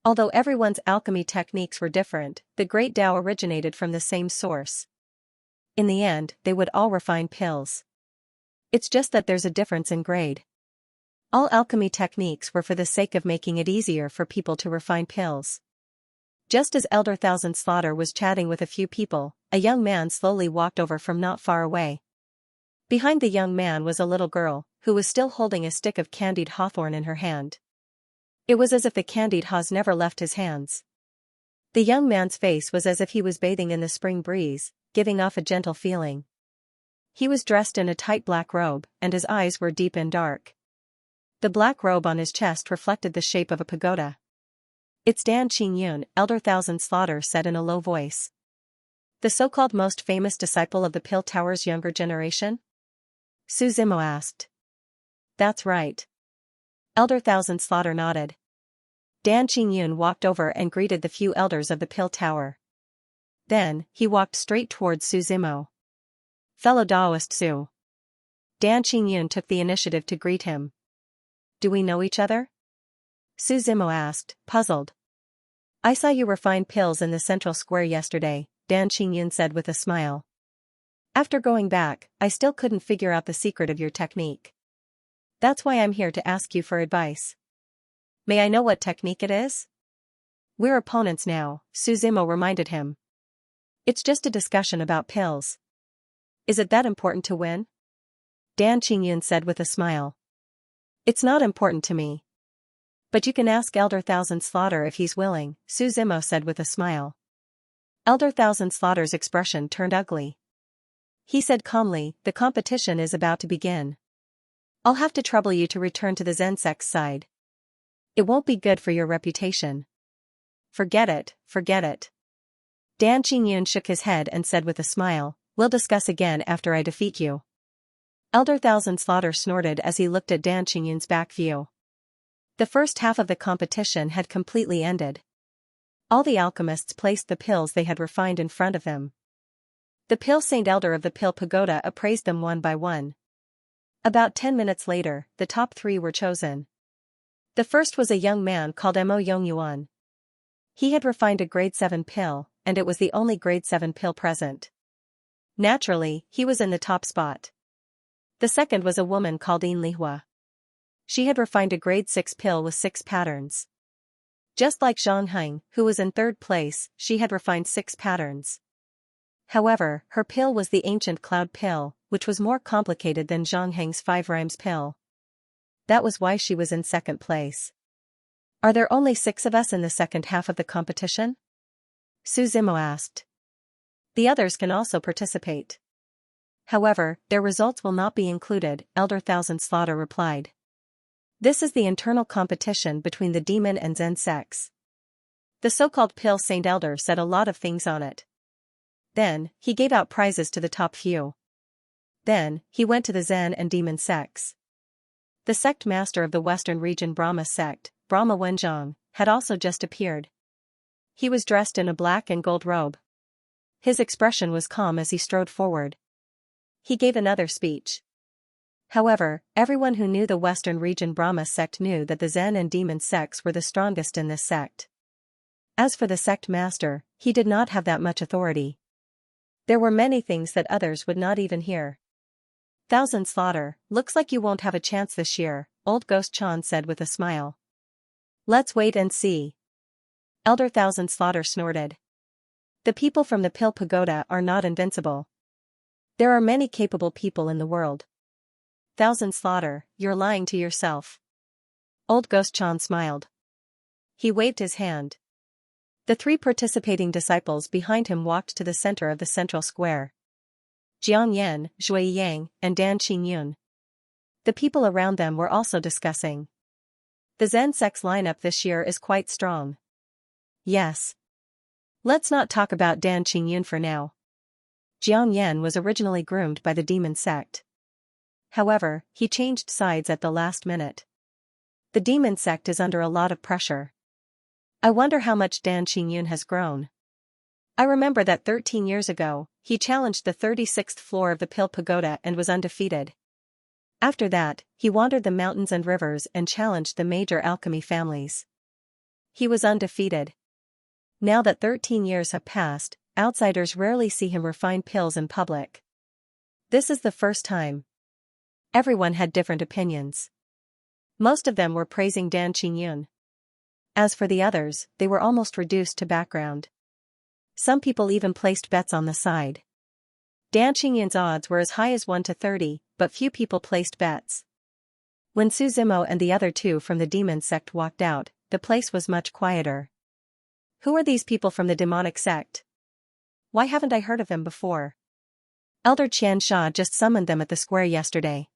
Although everyone's alchemy techniques were different, the Great Tao originated from the same source. In the end, they would all refine pills. It's just that there's a difference in grade. All alchemy techniques were for the sake of making it easier for people to refine pills. Just as Elder Thousand Slaughter was chatting with a few people, a young man slowly walked over from not far away. Behind the young man was a little girl, who was still holding a stick of candied hawthorn in her hand. It was as if the candied haws never left his hands. The young man's face was as if he was bathing in the spring breeze, giving off a gentle feeling. He was dressed in a tight black robe, and his eyes were deep and dark. The black robe on his chest reflected the shape of a pagoda. It's Dan Qingyun, Elder Thousand Slaughter said in a low voice. The so-called most famous disciple of the Pill Tower's younger generation? Suzimo asked. That's right. Elder Thousand Slaughter nodded. Dan Qingyun walked over and greeted the few elders of the Pill Tower. Then, he walked straight towards Suzimo. Fellow Daoist Su. Dan Qingyun took the initiative to greet him. Do we know each other? Suzimo asked, puzzled. I saw you refine pills in the central square yesterday, Dan Qingyun said with a smile. After going back, I still couldn't figure out the secret of your technique. That's why I'm here to ask you for advice. May I know what technique it is? We're opponents now, Suzimo reminded him. It's just a discussion about pills. Is it that important to win? Dan Qingyun said with a smile. It's not important to me. But you can ask Elder Thousand Slaughter if he's willing, Suzimo said with a smile. Elder Thousand Slaughter's expression turned ugly. He said calmly, the competition is about to begin. I'll have to trouble you to return to the Zen sect's side. It won't be good for your reputation. Forget it, forget it. Dan Qingyun shook his head and said with a smile, we'll discuss again after I defeat you. Elder Thousand Slaughter snorted as he looked at Dan Qingyun's back view. The first half of the competition had completely ended. All the alchemists placed the pills they had refined in front of them. The Pill Saint Elder of the Pill Pagoda appraised them one by one. About 10 minutes later, the top 3 were chosen. The first was a young man called Mo Yongyuan. He had refined a grade 7 pill, and it was the only grade 7 pill present. Naturally, he was in the top spot. The second was a woman called Yin Lihua. She had refined a grade 6 pill with 6 patterns. Just like Zhang Heng, who was in third place, she had refined 6 patterns. However, her pill was the ancient cloud pill, which was more complicated than Zhang Heng's 5 rhymes pill. That was why she was in second place. Are there only 6 of us in the second half of the competition? Su Zimo asked. The others can also participate. However, their results will not be included, Elder Thousand Slaughter replied. This is the internal competition between the demon and Zen sects. The so-called Pill Saint Elder said a lot of things on it. Then, he gave out prizes to the top few. Then, he went to the Zen and demon sects. The sect master of the Western region Brahma sect, Brahma Wenzhong, had also just appeared. He was dressed in a black and gold robe. His expression was calm as he strode forward. He gave another speech. However, everyone who knew the Western region Brahma sect knew that the Zen and demon sects were the strongest in this sect. As for the sect master, he did not have that much authority. There were many things that others would not even hear. Thousand Slaughter, looks like you won't have a chance this year, Old Ghost Chan said with a smile. Let's wait and see. Elder Thousand Slaughter snorted. The people from the Pill Pagoda are not invincible. There are many capable people in the world. Thousand Slaughter, you're lying to yourself. Old Ghost Chan smiled. He waved his hand. The 3 participating disciples behind him walked to the center of the central square. Jiang Yan, Zhui Yang, and Dan Qingyun. The people around them were also discussing. The Zen sect's lineup this year is quite strong. Yes. Let's not talk about Dan Qingyun for now. Jiang Yan was originally groomed by the demon sect. However, he changed sides at the last minute. The demon sect is under a lot of pressure. I wonder how much Dan Qingyun has grown. I remember that 13 years ago, he challenged the 36th floor of the Pill Pagoda and was undefeated. After that, he wandered the mountains and rivers and challenged the major alchemy families. He was undefeated. Now that 13 years have passed, outsiders rarely see him refine pills in public. This is the first time. Everyone had different opinions. Most of them were praising Dan Qingyun. As for the others, they were almost reduced to background. Some people even placed bets on the side. Dan Qingyun's odds were as high as 1 to 30, but few people placed bets. When Su Zimo and the other 2 from the demon sect walked out, the place was much quieter. Who are these people from the demonic sect? Why haven't I heard of them before? Elder Xianxia just summoned them at the square yesterday.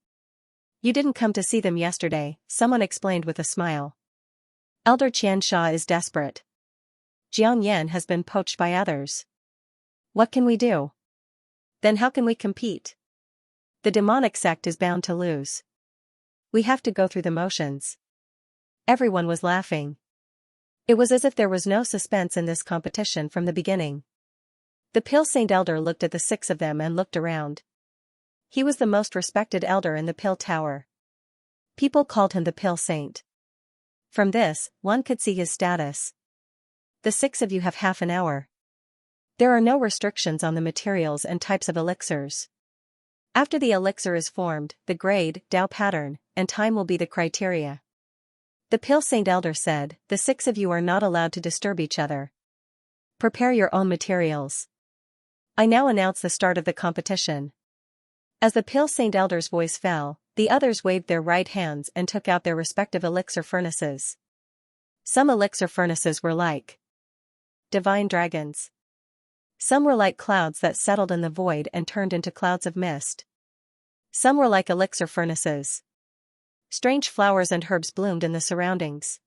You didn't come to see them yesterday, someone explained with a smile. Elder Xianxia is desperate. Jiang Yan has been poached by others. What can we do? Then how can we compete? The demonic sect is bound to lose. We have to go through the motions. Everyone was laughing. It was as if there was no suspense in this competition from the beginning. The Pill Saint Elder looked at the 6 of them and looked around. He was the most respected elder in the Pill Tower. People called him the Pill Saint. From this, one could see his status. The 6 of you have half an hour. There are no restrictions on the materials and types of elixirs. After the elixir is formed, the grade, Tao pattern, and time will be the criteria. The Pill Saint Elder said, the 6 of you are not allowed to disturb each other. Prepare your own materials. I now announce the start of the competition. As the Pill Saint Elder's voice fell, the others waved their right hands and took out their respective elixir furnaces. Some elixir furnaces were like divine dragons. Some were like clouds that settled in the void and turned into clouds of mist. Some were like elixir furnaces. Strange flowers and herbs bloomed in the surroundings.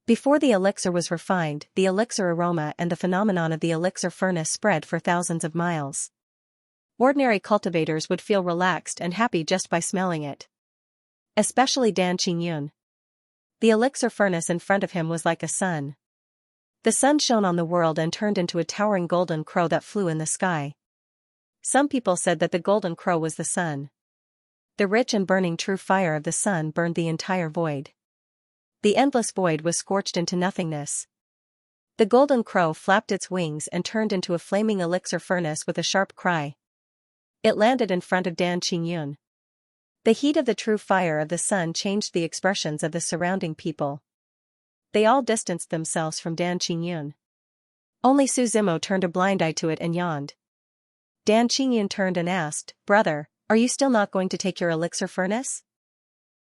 Before the elixir was refined, the elixir aroma and the phenomenon of the elixir furnace spread for thousands of miles. Ordinary cultivators would feel relaxed and happy just by smelling it. Especially Dan Qingyun. The elixir furnace in front of him was like a sun. The sun shone on the world and turned into a towering golden crow that flew in the sky. Some people said that the golden crow was the sun. The rich and burning true fire of the sun burned the entire void. The endless void was scorched into nothingness. The golden crow flapped its wings and turned into a flaming elixir furnace with a sharp cry. It landed in front of Dan Qingyun. The heat of the true fire of the sun changed the expressions of the surrounding people. They all distanced themselves from Dan Qingyun. Only Su Zimo turned a blind eye to it and yawned. Dan Qingyun turned and asked, "Brother, are you still not going to take your elixir furnace?"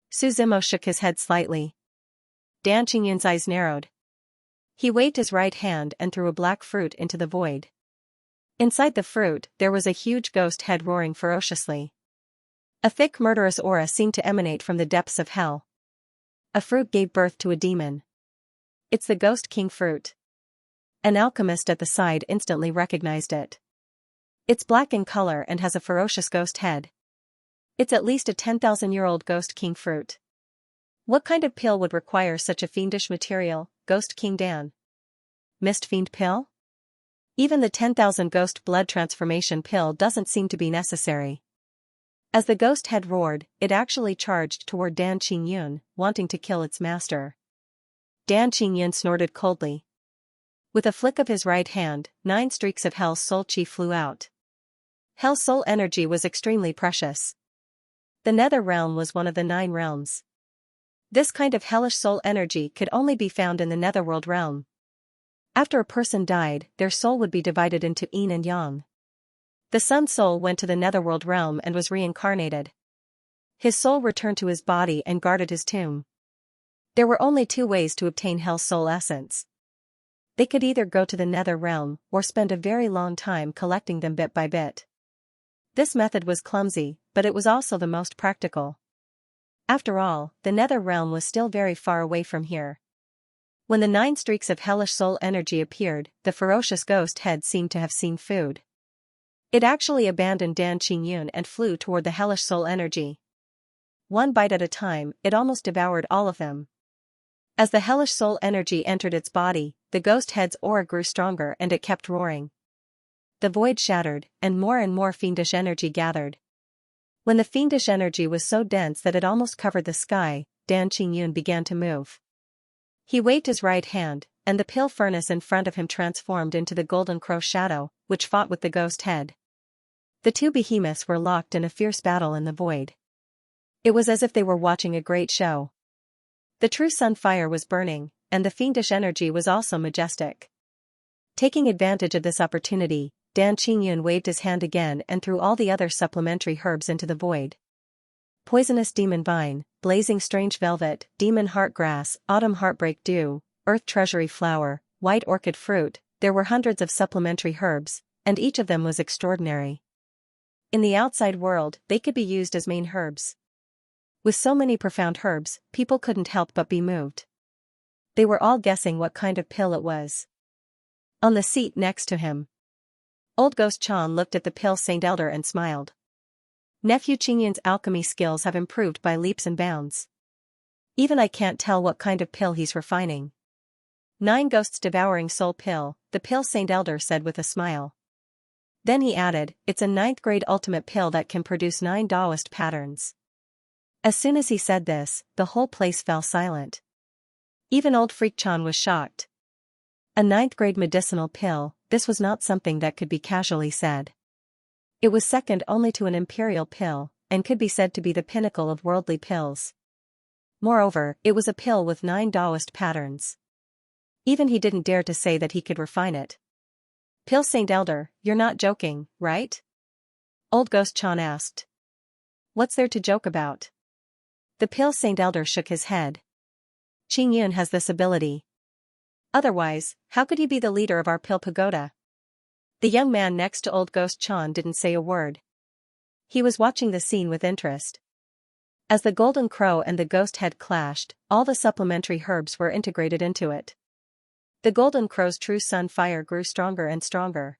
Su Zimo shook his head slightly. Dan Qingyun's eyes narrowed. He waved his right hand and threw a black fruit into the void. Inside the fruit, there was a huge ghost head roaring ferociously. A thick murderous aura seemed to emanate from the depths of hell. A fruit gave birth to a demon. It's the Ghost King fruit. An alchemist at the side instantly recognized it. It's black in color and has a ferocious ghost head. It's at least a 10,000-year-old Ghost King fruit. What kind of pill would require such a fiendish material, Ghost King Dan? Mist Fiend pill? Even the 10,000 ghost blood transformation pill doesn't seem to be necessary. As the ghost head roared, it actually charged toward Dan Qingyun, wanting to kill its master. Dan Qingyun snorted coldly. With a flick of his right hand, 9 streaks of Hell's Soul Chi flew out. Hell's Soul energy was extremely precious. The Nether Realm was one of the 9 realms. This kind of hellish soul energy could only be found in the Netherworld realm. After a person died, their soul would be divided into yin and yang. The sun's soul went to the Netherworld realm and was reincarnated. His soul returned to his body and guarded his tomb. There were only 2 ways to obtain Hell's Soul essence. They could either go to the Nether realm or spend a very long time collecting them bit by bit. This method was clumsy, but it was also the most practical. After all, the Nether realm was still very far away from here. When the 9 streaks of hellish soul energy appeared, the ferocious ghost head seemed to have seen food. It actually abandoned Dan Qingyun and flew toward the hellish soul energy. One bite at a time, it almost devoured all of them. As the hellish soul energy entered its body, the ghost head's aura grew stronger and it kept roaring. The void shattered, and more fiendish energy gathered. When the fiendish energy was so dense that it almost covered the sky, Dan Qingyun began to move. He waved his right hand, and the pill furnace in front of him transformed into the Golden Crow shadow, which fought with the ghost head. The 2 behemoths were locked in a fierce battle in the void. It was as if they were watching a great show. The true sun fire was burning, and the fiendish energy was also majestic. Taking advantage of this opportunity, Dan Qingyun waved his hand again and threw all the other supplementary herbs into the void. Poisonous demon vine, blazing strange velvet, demon heart grass, autumn heartbreak dew, earth treasury flower, white orchid fruit, there were hundreds of supplementary herbs, and each of them was extraordinary. In the outside world, they could be used as main herbs. With so many profound herbs, people couldn't help but be moved. They were all guessing what kind of pill it was. On the seat next to him, Old Ghost Chan looked at the pill Saint Elder and smiled. Nephew Qingyun's alchemy skills have improved by leaps and bounds. Even I can't tell what kind of pill he's refining. 9 ghosts devouring soul pill, the pill Saint Elder said with a smile. Then he added, it's a 9th grade ultimate pill that can produce 9 Taoist patterns. As soon as he said this, the whole place fell silent. Even old Freak Chan was shocked. A 9th grade medicinal pill, this was not something that could be casually said. It was second only to an imperial pill, and could be said to be the pinnacle of worldly pills. Moreover, it was a pill with 9 Taoist patterns. Even he didn't dare to say that he could refine it. Pill Saint Elder, you're not joking, right? Old Ghost Chan asked. What's there to joke about? The pill Saint Elder shook his head. Qingyun has this ability. Otherwise, how could he be the leader of our pill pagoda? The young man next to Old Ghost Chan didn't say a word. He was watching the scene with interest. As the Golden Crow and the Ghost Head clashed, all the supplementary herbs were integrated into it. The Golden Crow's true sun fire grew stronger and stronger.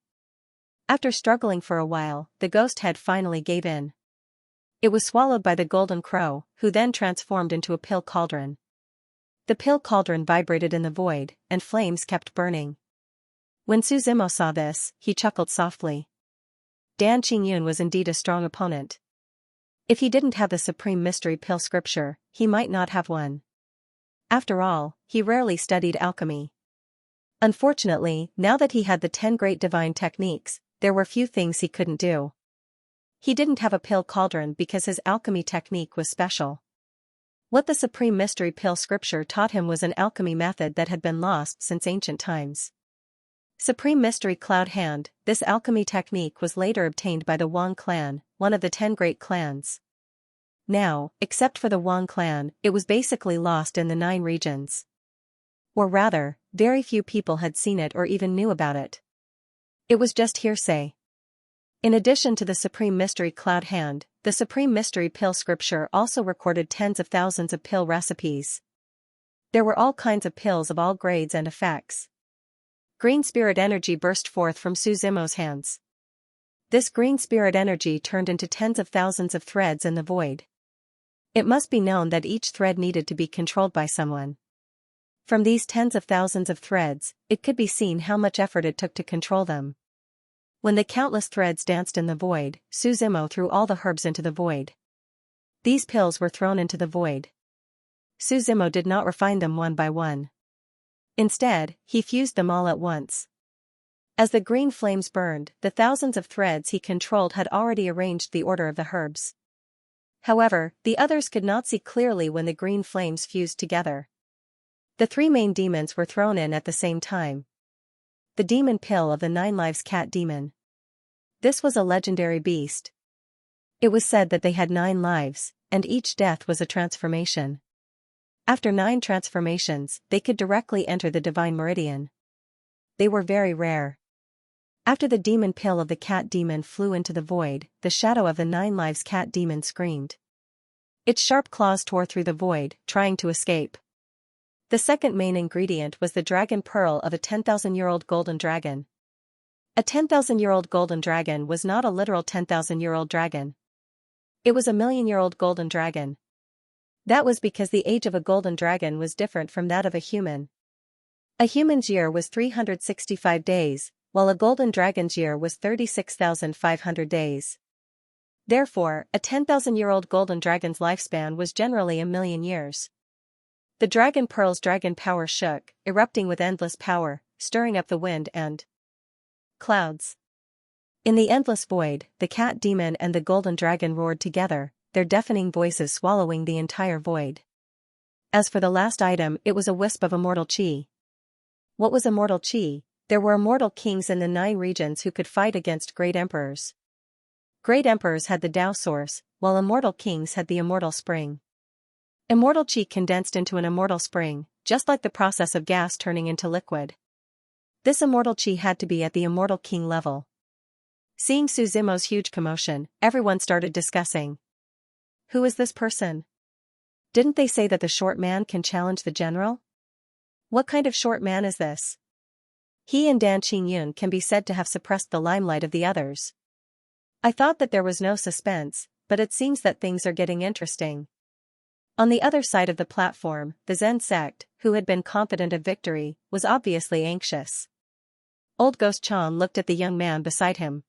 After struggling for a while, the Ghost Head finally gave in. It was swallowed by the Golden Crow, who then transformed into a pill cauldron. The pill cauldron vibrated in the void, and flames kept burning. When Su Zimo saw this, he chuckled softly. Dan Qingyun was indeed a strong opponent. If he didn't have the supreme mystery pill scripture, he might not have won. After all, he rarely studied alchemy. Unfortunately, now that he had the 10 great divine techniques, there were few things he couldn't do. He didn't have a pill cauldron because his alchemy technique was special. What the supreme mystery pill scripture taught him was an alchemy method that had been lost since ancient times. Supreme Mystery Cloud Hand. This alchemy technique was later obtained by the Wang clan, one of the 10 great clans. Now, except for the Wang clan, it was basically lost in the 9 regions. Or rather, very few people had seen it or even knew about it. It was just hearsay. In addition to the Supreme Mystery Cloud Hand, the Supreme Mystery Pill Scripture also recorded tens of thousands of pill recipes. There were all kinds of pills of all grades and effects. Green spirit energy burst forth from Suzimo's hands. This green spirit energy turned into tens of thousands of threads in the void. It must be known that each thread needed to be controlled by someone. From these tens of thousands of threads, it could be seen how much effort it took to control them. When the countless threads danced in the void, Suzimo threw all the herbs into the void. These pills were thrown into the void. Suzimo did not refine them one by one. Instead, he fused them all at once. As the green flames burned, the thousands of threads he controlled had already arranged the order of the herbs. However, the others could not see clearly when the green flames fused together. The 3 main demons were thrown in at the same time. The demon pill of the 9 lives cat demon. This was a legendary beast. It was said that they had 9 lives, and each death was a transformation. After 9 transformations, they could directly enter the divine meridian. They were very rare. After the demon pill of the cat demon flew into the void, the shadow of the 9 lives cat demon screamed. Its sharp claws tore through the void, trying to escape. The second main ingredient was the dragon pearl of a 10,000-year-old golden dragon. A 10,000-year-old golden dragon was not a literal 10,000-year-old dragon. It was a million-year-old golden dragon. That was because the age of a golden dragon was different from that of a human. A human's year was 365 days, while a golden dragon's year was 36,500 days. Therefore, a 10,000-year-old golden dragon's lifespan was generally a million years. The dragon pearl's dragon power shook, erupting with endless power, stirring up the wind and clouds. In the endless void, the cat demon and the golden dragon roared together, their deafening voices swallowing the entire void. As for the last item, it was a wisp of immortal chi. What was immortal chi? There were immortal kings in the 9 regions who could fight against great emperors. Great emperors had the Tao source, while immortal kings had the immortal spring. Immortal chi condensed into an immortal spring, just like the process of gas turning into liquid. This immortal chi had to be at the immortal king level. Seeing Suzimo's huge commotion, everyone started discussing. Who is this person? Didn't they say that the short man can challenge the general? What kind of short man is this? He and Dan Qingyun can be said to have suppressed the limelight of the others. I thought that there was no suspense, but it seems that things are getting interesting. On the other side of the platform, the Zen sect, who had been confident of victory, was obviously anxious. Old Ghost Chan looked at the young man beside him.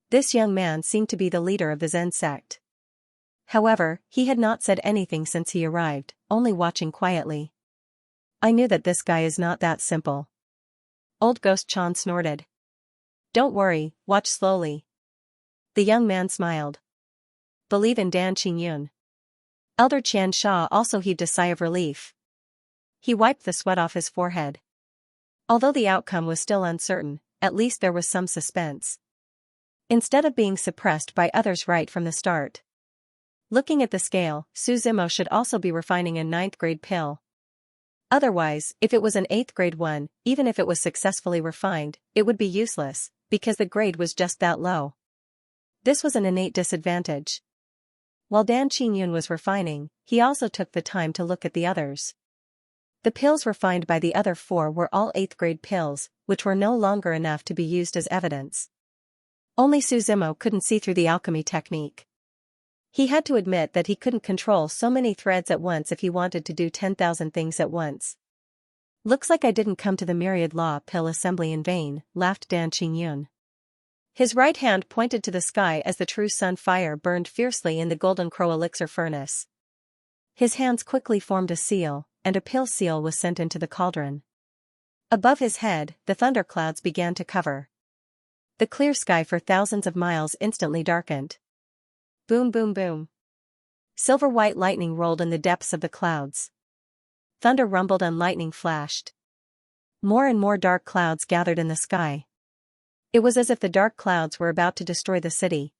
This young man seemed to be the leader of the Zen sect. However, he had not said anything since he arrived, only watching quietly. I knew that this guy is not that simple. Old Ghost Chan snorted. Don't worry, watch slowly. The young man smiled. Believe in Dan Qingyun. Elder Xianxia also heaved a sigh of relief. He wiped the sweat off his forehead. Although the outcome was still uncertain, at least there was some suspense. Instead of being suppressed by others right from the start. Looking at the scale, Suzimo should also be refining a 9th grade pill. Otherwise, if it was an 8th grade one, even if it was successfully refined, it would be useless, because the grade was just that low. This was an innate disadvantage. While Dan Qingyun was refining, he also took the time to look at the others. The pills refined by the other 4 were all 8th grade pills, which were no longer enough to be used as evidence. Only Suzimo couldn't see through the alchemy technique. He had to admit that he couldn't control so many threads at once if he wanted to do 10,000 things at once. Looks like I didn't come to the myriad law pill assembly in vain, laughed Dan Qingyun. His right hand pointed to the sky as the true sun fire burned fiercely in the golden crow elixir furnace. His hands quickly formed a seal, and a pill seal was sent into the cauldron. Above his head, the thunderclouds began to cover. The clear sky for thousands of miles instantly darkened. Boom boom boom. Silver-white lightning rolled in the depths of the clouds. Thunder rumbled and lightning flashed. More and more dark clouds gathered in the sky. It was as if the dark clouds were about to destroy the city.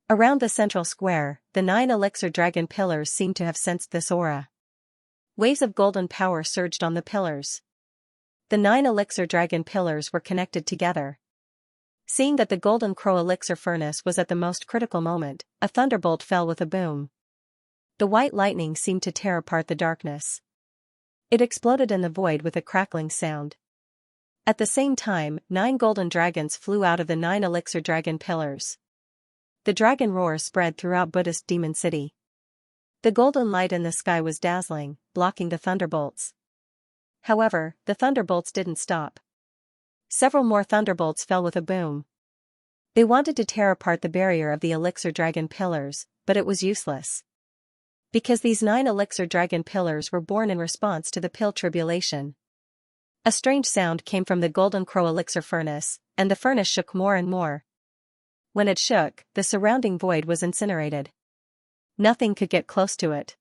Around the central square, the 9 elixir dragon pillars seemed to have sensed this aura. Waves of golden power surged on the pillars. The 9 elixir dragon pillars were connected together. Seeing that the golden crow elixir furnace was at the most critical moment, a thunderbolt fell with a boom. The white lightning seemed to tear apart the darkness. It exploded in the void with a crackling sound. At the same time, 9 golden dragons flew out of the 9 elixir dragon pillars. The dragon roar spread throughout Buddhist Demon City. The golden light in the sky was dazzling, blocking the thunderbolts. However, the thunderbolts didn't stop. Several more thunderbolts fell with a boom. They wanted to tear apart the barrier of the elixir dragon pillars, but it was useless. Because these 9 elixir dragon pillars were born in response to the pill tribulation. A strange sound came from the golden crow elixir furnace, and the furnace shook more and more. When it shook, the surrounding void was incinerated. Nothing could get close to it.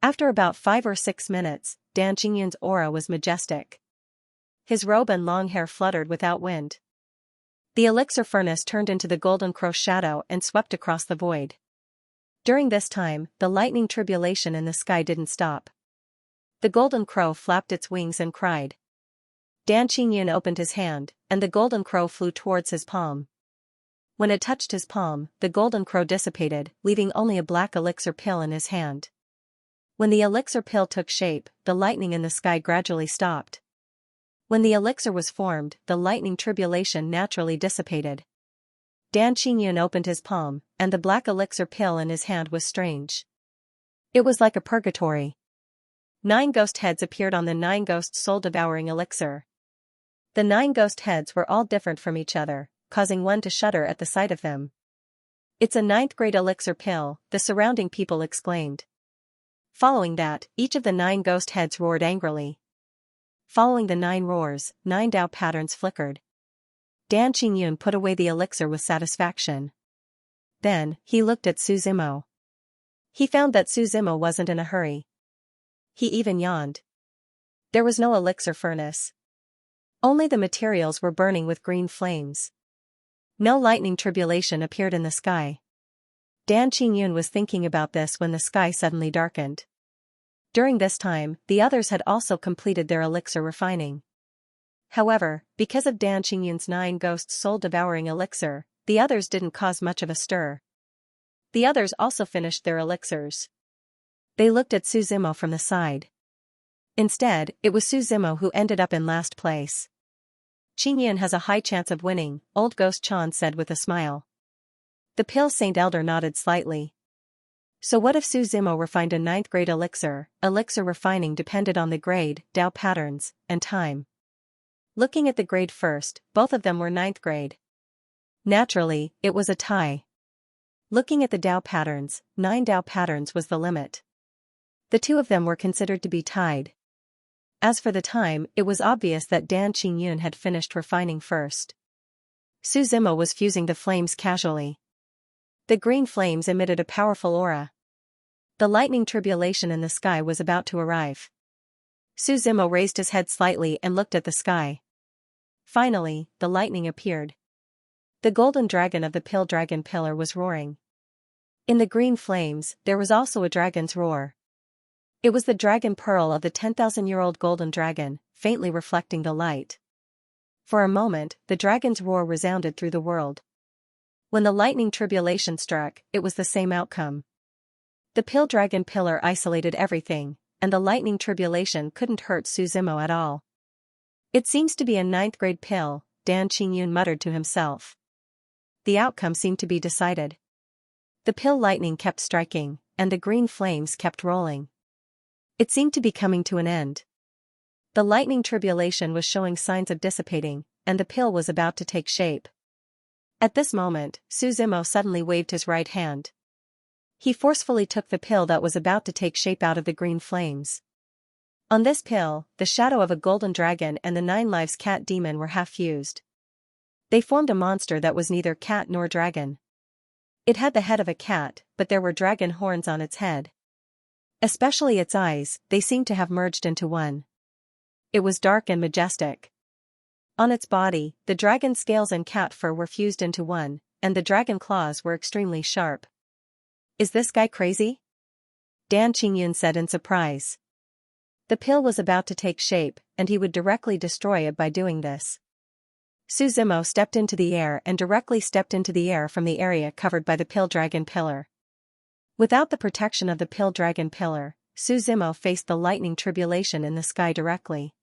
After about 5 or 6 minutes, Dan Qingyun's aura was majestic. His robe and long hair fluttered without wind. The elixir furnace turned into the golden crow shadow and swept across the void. During this time, the lightning tribulation in the sky didn't stop. The golden crow flapped its wings and cried. Dan Qingyun opened his hand, and the golden crow flew towards his palm. When it touched his palm, the golden crow dissipated, leaving only a black elixir pill in his hand. When the elixir pill took shape, the lightning in the sky gradually stopped. When the elixir was formed, the lightning tribulation naturally dissipated. Dan Qingyun opened his palm, and the black elixir pill in his hand was strange. It was like a purgatory. 9 ghost heads appeared on the 9 ghost soul-devouring elixir. The 9 ghost heads were all different from each other, causing one to shudder at the sight of them. "It's a 9th grade elixir pill," the surrounding people exclaimed. Following that, each of the 9 ghost heads roared angrily. Following the 9 roars, 9 Dao patterns flickered. Dan Qingyun put away the elixir with satisfaction. Then, he looked at Su Zimo. He found that Su Zimo wasn't in a hurry. He even yawned. There was no elixir furnace. Only the materials were burning with green flames. No lightning tribulation appeared in the sky. Dan Qingyun was thinking about this when the sky suddenly darkened. During this time, the others had also completed their elixir refining. However, because of Dan Qingyun's 9 ghost soul-devouring elixir, the others didn't cause much of a stir. The others also finished their elixirs. They looked at Su Zimo from the side. Instead, it was Su Zimo who ended up in last place. "Qingyun has a high chance of winning," Old Ghost Chan said with a smile. The Pill Saint Elder nodded slightly. So what if Su Zimo refined a 9th grade elixir? Elixir refining depended on the grade, Dao patterns, and time. Looking at the grade first, both of them were 9th grade. Naturally, it was a tie. Looking at the Dao patterns, 9 Dao patterns was the limit. The two of them were considered to be tied. As for the time, it was obvious that Dan Qingyun had finished refining first. Su Zimo was fusing the flames casually. The green flames emitted a powerful aura. The lightning tribulation in the sky was about to arrive. Su Zimo raised his head slightly and looked at the sky. Finally, the lightning appeared. The golden dragon of the Pill Dragon Pillar was roaring. In the green flames, there was also a dragon's roar. It was the dragon pearl of the 10,000-year-old golden dragon, faintly reflecting the light. For a moment, the dragon's roar resounded through the world. When the lightning tribulation struck, it was the same outcome. The Pill Dragon Pillar isolated everything, and the lightning tribulation couldn't hurt Su Zimo at all. "It seems to be a 9th grade pill," Dan Qingyun muttered to himself. The outcome seemed to be decided. The pill lightning kept striking, and the green flames kept rolling. It seemed to be coming to an end. The lightning tribulation was showing signs of dissipating, and the pill was about to take shape. At this moment, Su Zimo suddenly waved his right hand. He forcefully took the pill that was about to take shape out of the green flames. On this pill, the shadow of a golden dragon and the 9 lives cat demon were half fused. They formed a monster that was neither cat nor dragon. It had the head of a cat, but there were dragon horns on its head. Especially its eyes, they seemed to have merged into one. It was dark and majestic. On its body, the dragon scales and cat fur were fused into one, and the dragon claws were extremely sharp. Is this guy crazy? Dan Qingyun said in surprise. The pill was about to take shape, and he would directly destroy it by doing this. Su Zimo stepped into the air and directly stepped into the air from the area covered by the pill dragon pillar. Without the protection of the pill dragon pillar, Su Zimo faced the lightning tribulation in the sky directly.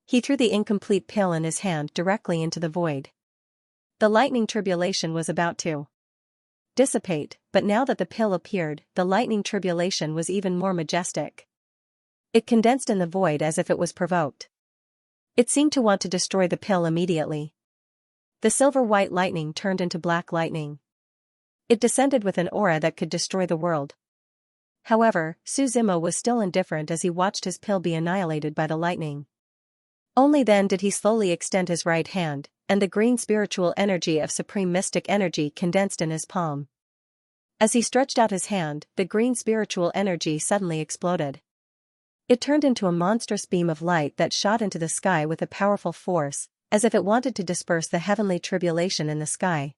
He threw the incomplete pill in his hand directly into the void. The lightning tribulation was about to dissipate, but now that the pill appeared, the lightning tribulation was even more majestic. It condensed in the void as if it was provoked. It seemed to want to destroy the pill immediately. The silver-white lightning turned into black lightning. It descended with an aura that could destroy the world. However, Su Zimo was still indifferent as he watched his pill be annihilated by the lightning. Only then did he slowly extend his right hand, and the green spiritual energy of supreme mystic energy condensed in his palm. As he stretched out his hand, the green spiritual energy suddenly exploded. It turned into a monstrous beam of light that shot into the sky with a powerful force, as if it wanted to disperse the heavenly tribulation in the sky.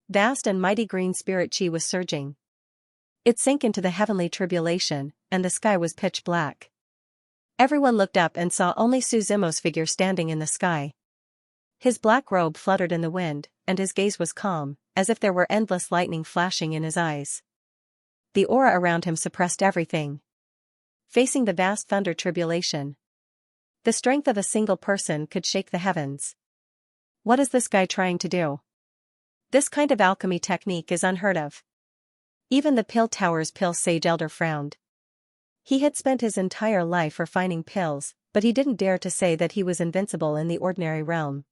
Vast and mighty green spirit chi was surging. It sank into the heavenly tribulation, and the sky was pitch black. Everyone looked up and saw only Su Zimo's figure standing in the sky. His black robe fluttered in the wind, and his gaze was calm, as if there were endless lightning flashing in his eyes. The aura around him suppressed everything. Facing the vast thunder tribulation, the strength of a single person could shake the heavens. What is this guy trying to do? This kind of alchemy technique is unheard of. Even the Pill Tower's pill sage elder frowned. He had spent his entire life refining pills, but he didn't dare to say that he was invincible in the ordinary realm.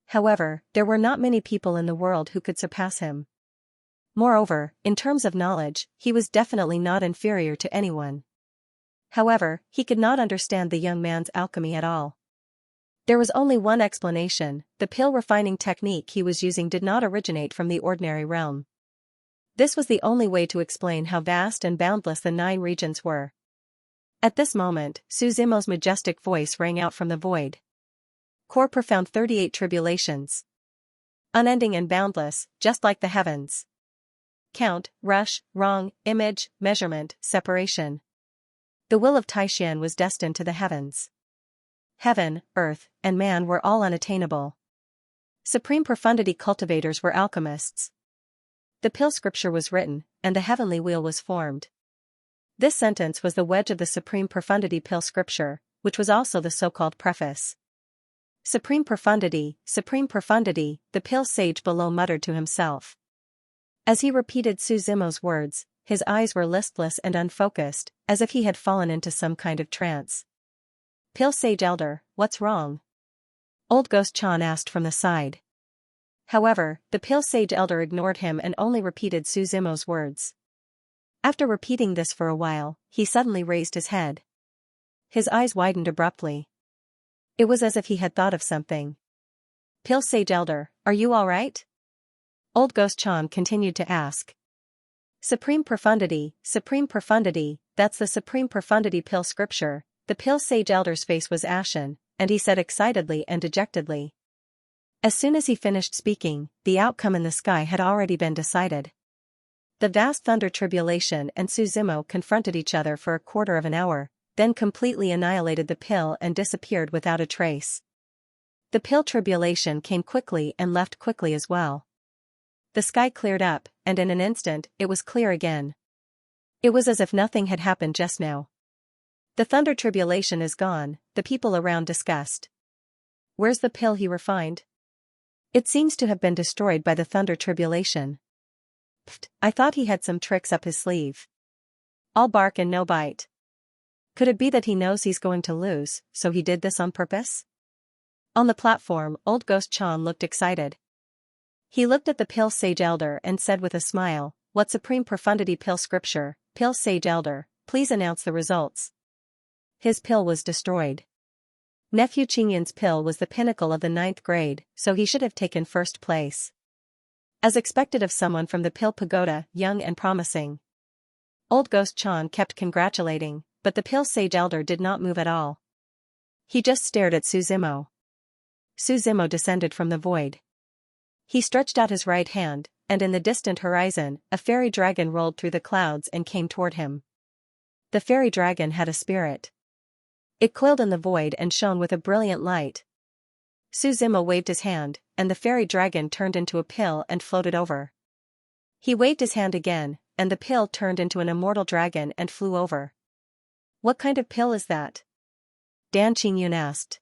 However, there were not many people in the world who could surpass him. Moreover, in terms of knowledge, he was definitely not inferior to anyone. However, he could not understand the young man's alchemy at all. There was only one explanation: the pill refining technique he was using did not originate from the ordinary realm. This was the only way to explain how vast and boundless the 9 regions were. At this moment, Su Zimo's majestic voice rang out from the void. Core profound 38 tribulations. Unending and boundless, just like the heavens. Count, rush, wrong, image, measurement, separation. The will of Taishan was destined to the heavens. Heaven, earth, and man were all unattainable. Supreme profundity cultivators were alchemists. The pill scripture was written, and the heavenly wheel was formed. This sentence was the wedge of the supreme profundity pill scripture, which was also the so-called preface. Supreme profundity, the pill sage below muttered to himself. As he repeated Su Zimo's words, his eyes were listless and unfocused, as if he had fallen into some kind of trance. Pill sage elder, what's wrong? Old Ghost Chan asked from the side. However, the pill sage elder ignored him and only repeated Su Zimo's words. After repeating this for a while, he suddenly raised his head. His eyes widened abruptly. It was as if he had thought of something. Pill sage elder, are you all right? Old Ghost Chan continued to ask. Supreme profundity, that's the supreme profundity pill scripture. The pill sage elder's face was ashen, and he said excitedly and dejectedly. As soon as he finished speaking, the outcome in the sky had already been decided. The vast thunder tribulation and Su Zimo confronted each other for a quarter of an hour, then completely annihilated the pill and disappeared without a trace. The pill tribulation came quickly and left quickly as well. The sky cleared up, and in an instant, it was clear again. It was as if nothing had happened just now. The thunder tribulation is gone, the people around discussed. Where's the pill he refined? It seems to have been destroyed by the thunder tribulation. Pfft, I thought he had some tricks up his sleeve. All bark and no bite. Could it be that he knows he's going to lose, so he did this on purpose? On the platform, Old Ghost Chan looked excited. He looked at the pill sage elder and said with a smile, "What supreme profundity pill scripture, pill sage elder, please announce the results." His pill was destroyed. Nephew Qingyun's pill was the pinnacle of the 9th grade, so he should have taken first place. As expected of someone from the pill pagoda, young and promising. Old Ghost Chan kept congratulating, but the pill sage elder did not move at all. He just stared at Suzimo. Suzimo descended from the void. He stretched out his right hand, and in the distant horizon, a fairy dragon rolled through the clouds and came toward him. The fairy dragon had a spirit. It coiled in the void and shone with a brilliant light. Suzimo waved his hand, and the fairy dragon turned into a pill and floated over. He waved his hand again, and the pill turned into an immortal dragon and flew over. What kind of pill is that? Dan Qingyun asked.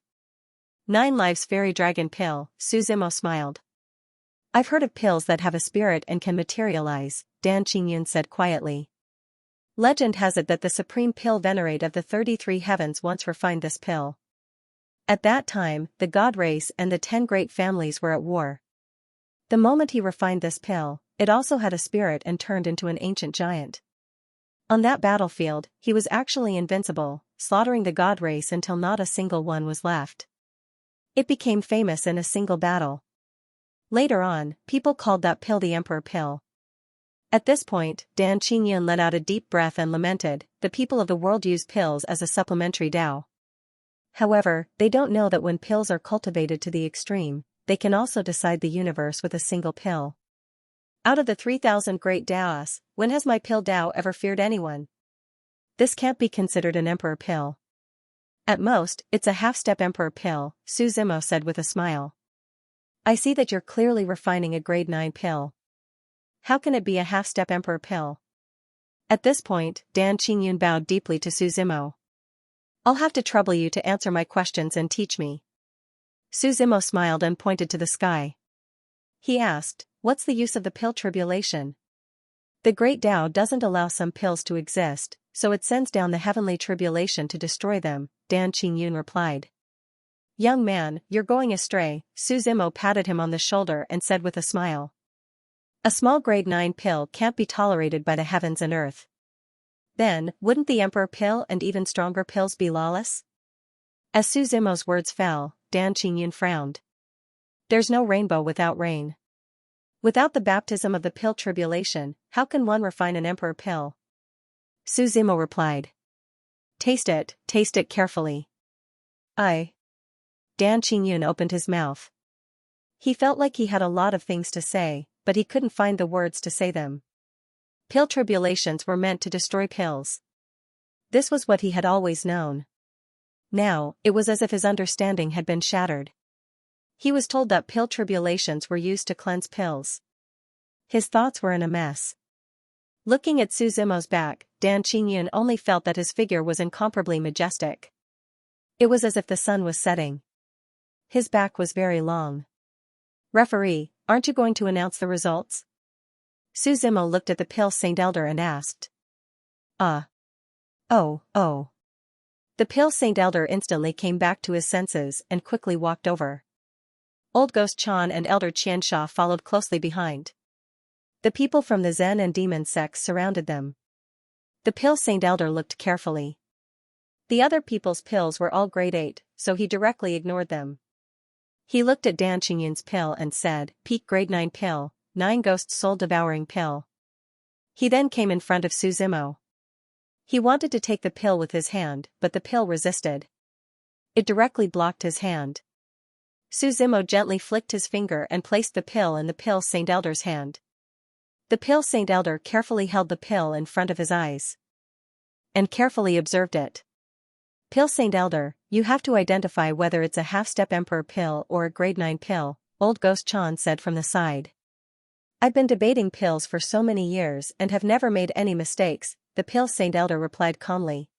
9 lives fairy dragon pill, Suzimo smiled. I've heard of pills that have a spirit and can materialize, Dan Qingyun said quietly. Legend has it that the supreme pill venerate of the 33 heavens once refined this pill. At that time, the god race and the 10 great families were at war. The moment he refined this pill, it also had a spirit and turned into an ancient giant. On that battlefield, he was actually invincible, slaughtering the god race until not a single one was left. It became famous in a single battle. Later on, people called that pill the Emperor Pill. At this point, Dan Qingyun let out a deep breath and lamented, the people of the world use pills as a supplementary Tao. However, they don't know that when pills are cultivated to the extreme, they can also decide the universe with a single pill. Out of the 3,000 great Taoists, when has my pill Tao ever feared anyone? This can't be considered an Emperor Pill. At most, it's a half-step Emperor Pill, Suzimo said with a smile. I see that you're clearly refining a grade 9 pill. How can it be a half-step Emperor Pill? At this point, Dan Qingyun bowed deeply to Suzimo. I'll have to trouble you to answer my questions and teach me. Suzimo smiled and pointed to the sky. He asked, what's the use of the pill tribulation? The great Tao doesn't allow some pills to exist, so it sends down the heavenly tribulation to destroy them, Dan Qingyun replied. Young man, you're going astray, Suzimo patted him on the shoulder and said with a smile. A small grade 9 pill can't be tolerated by the heavens and earth. Then, wouldn't the Emperor Pill and even stronger pills be lawless? As Suzimo's words fell, Dan Qingyun frowned. There's no rainbow without rain. Without the baptism of the pill tribulation, how can one refine an Emperor Pill? Suzimo replied. Taste it carefully. Dan Qingyun opened his mouth. He felt like he had a lot of things to say, but he couldn't find the words to say them. Pill tribulations were meant to destroy pills. This was what he had always known. Now, it was as if his understanding had been shattered. He was told that pill tribulations were used to cleanse pills. His thoughts were in a mess. Looking at Suzimo's back, Dan Qingyun only felt that his figure was incomparably majestic. It was as if the sun was setting. His back was very long. Referee, aren't you going to announce the results? Suzimo looked at the pill Saint Elder and asked. Oh. The pill Saint Elder instantly came back to his senses and quickly walked over. Old Ghost Chan and Elder Xianxia followed closely behind. The people from the Zen and Demon sects surrounded them. The pill Saint Elder looked carefully. The other people's pills were all grade 8, so he directly ignored them. He looked at Dan Qingyun's pill and said, Peak grade 9 pill, 9 ghost soul devouring pill. He then came in front of Suzimo. He wanted to take the pill with his hand, but the pill resisted. It directly blocked his hand. Suzimo gently flicked his finger and placed the pill in the pill Saint Elder's hand. The pill Saint Elder carefully held the pill in front of his eyes and carefully observed it. Pill Saint Elder, you have to identify whether it's a half-step Emperor pill or a grade 9 pill, Old Ghost Chan said from the side. I've been debating pills for so many years and have never made any mistakes, the pill Saint Elder replied calmly.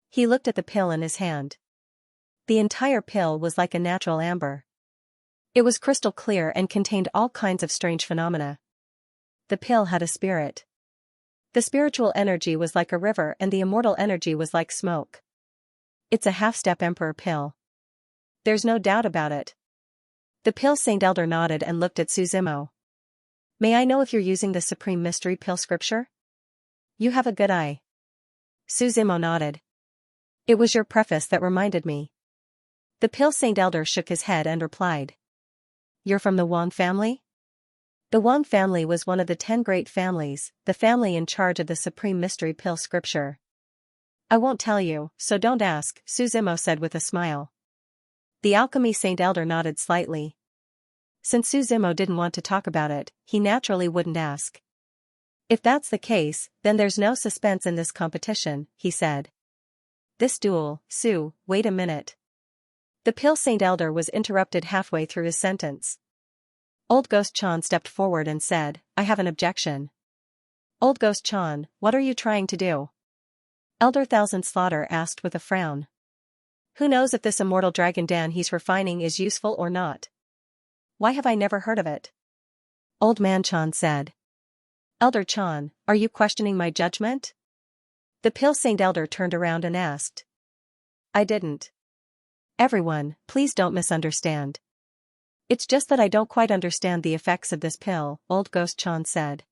He looked at the pill in his hand. The entire pill was like a natural amber. It was crystal clear and contained all kinds of strange phenomena. The pill had a spirit. The spiritual energy was like a river and the immortal energy was like smoke. It's a half-step Emperor pill. There's no doubt about it. The pill Saint Elder nodded and looked at Suzimo. May I know if you're using the Supreme Mystery Pill scripture? You have a good eye. Suzimo nodded. It was your preface that reminded me. The pill Saint Elder shook his head and replied. You're from the Wang family? The Wang family was one of the 10 great families, the family in charge of the Supreme Mystery Pill scripture. I won't tell you, so don't ask, Suzimo said with a smile. The alchemy Saint Elder nodded slightly. Since Suzimo didn't want to talk about it, he naturally wouldn't ask. If that's the case, then there's no suspense in this competition, he said. This duel, Sue, wait a minute. The Pill Saint Elder was interrupted halfway through his sentence. Old Ghost Chan stepped forward and said, I have an objection. Old Ghost Chan, what are you trying to do? Elder Thousand Slaughter asked with a frown. Who knows if this immortal dragon Dan he's refining is useful or not? Why have I never heard of it? Old Man Chan said. Elder Chan, are you questioning my judgment? The Pill Saint Elder turned around and asked. I didn't. Everyone, please don't misunderstand. It's just that I don't quite understand the effects of this pill, Old Ghost Chan said.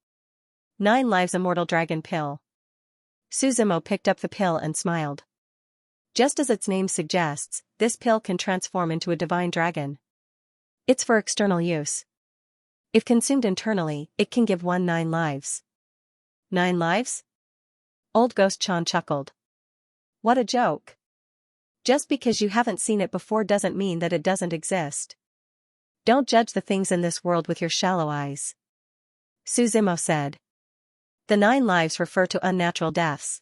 9 lives immortal dragon pill. Suzimo picked up the pill and smiled. Just as its name suggests, this pill can transform into a divine dragon. It's for external use. If consumed internally, it can give one 9 lives. 9 lives? Old Ghost Chan chuckled. What a joke. Just because you haven't seen it before doesn't mean that it doesn't exist. Don't judge the things in this world with your shallow eyes. Suzimo said. The 9 lives refer to unnatural deaths.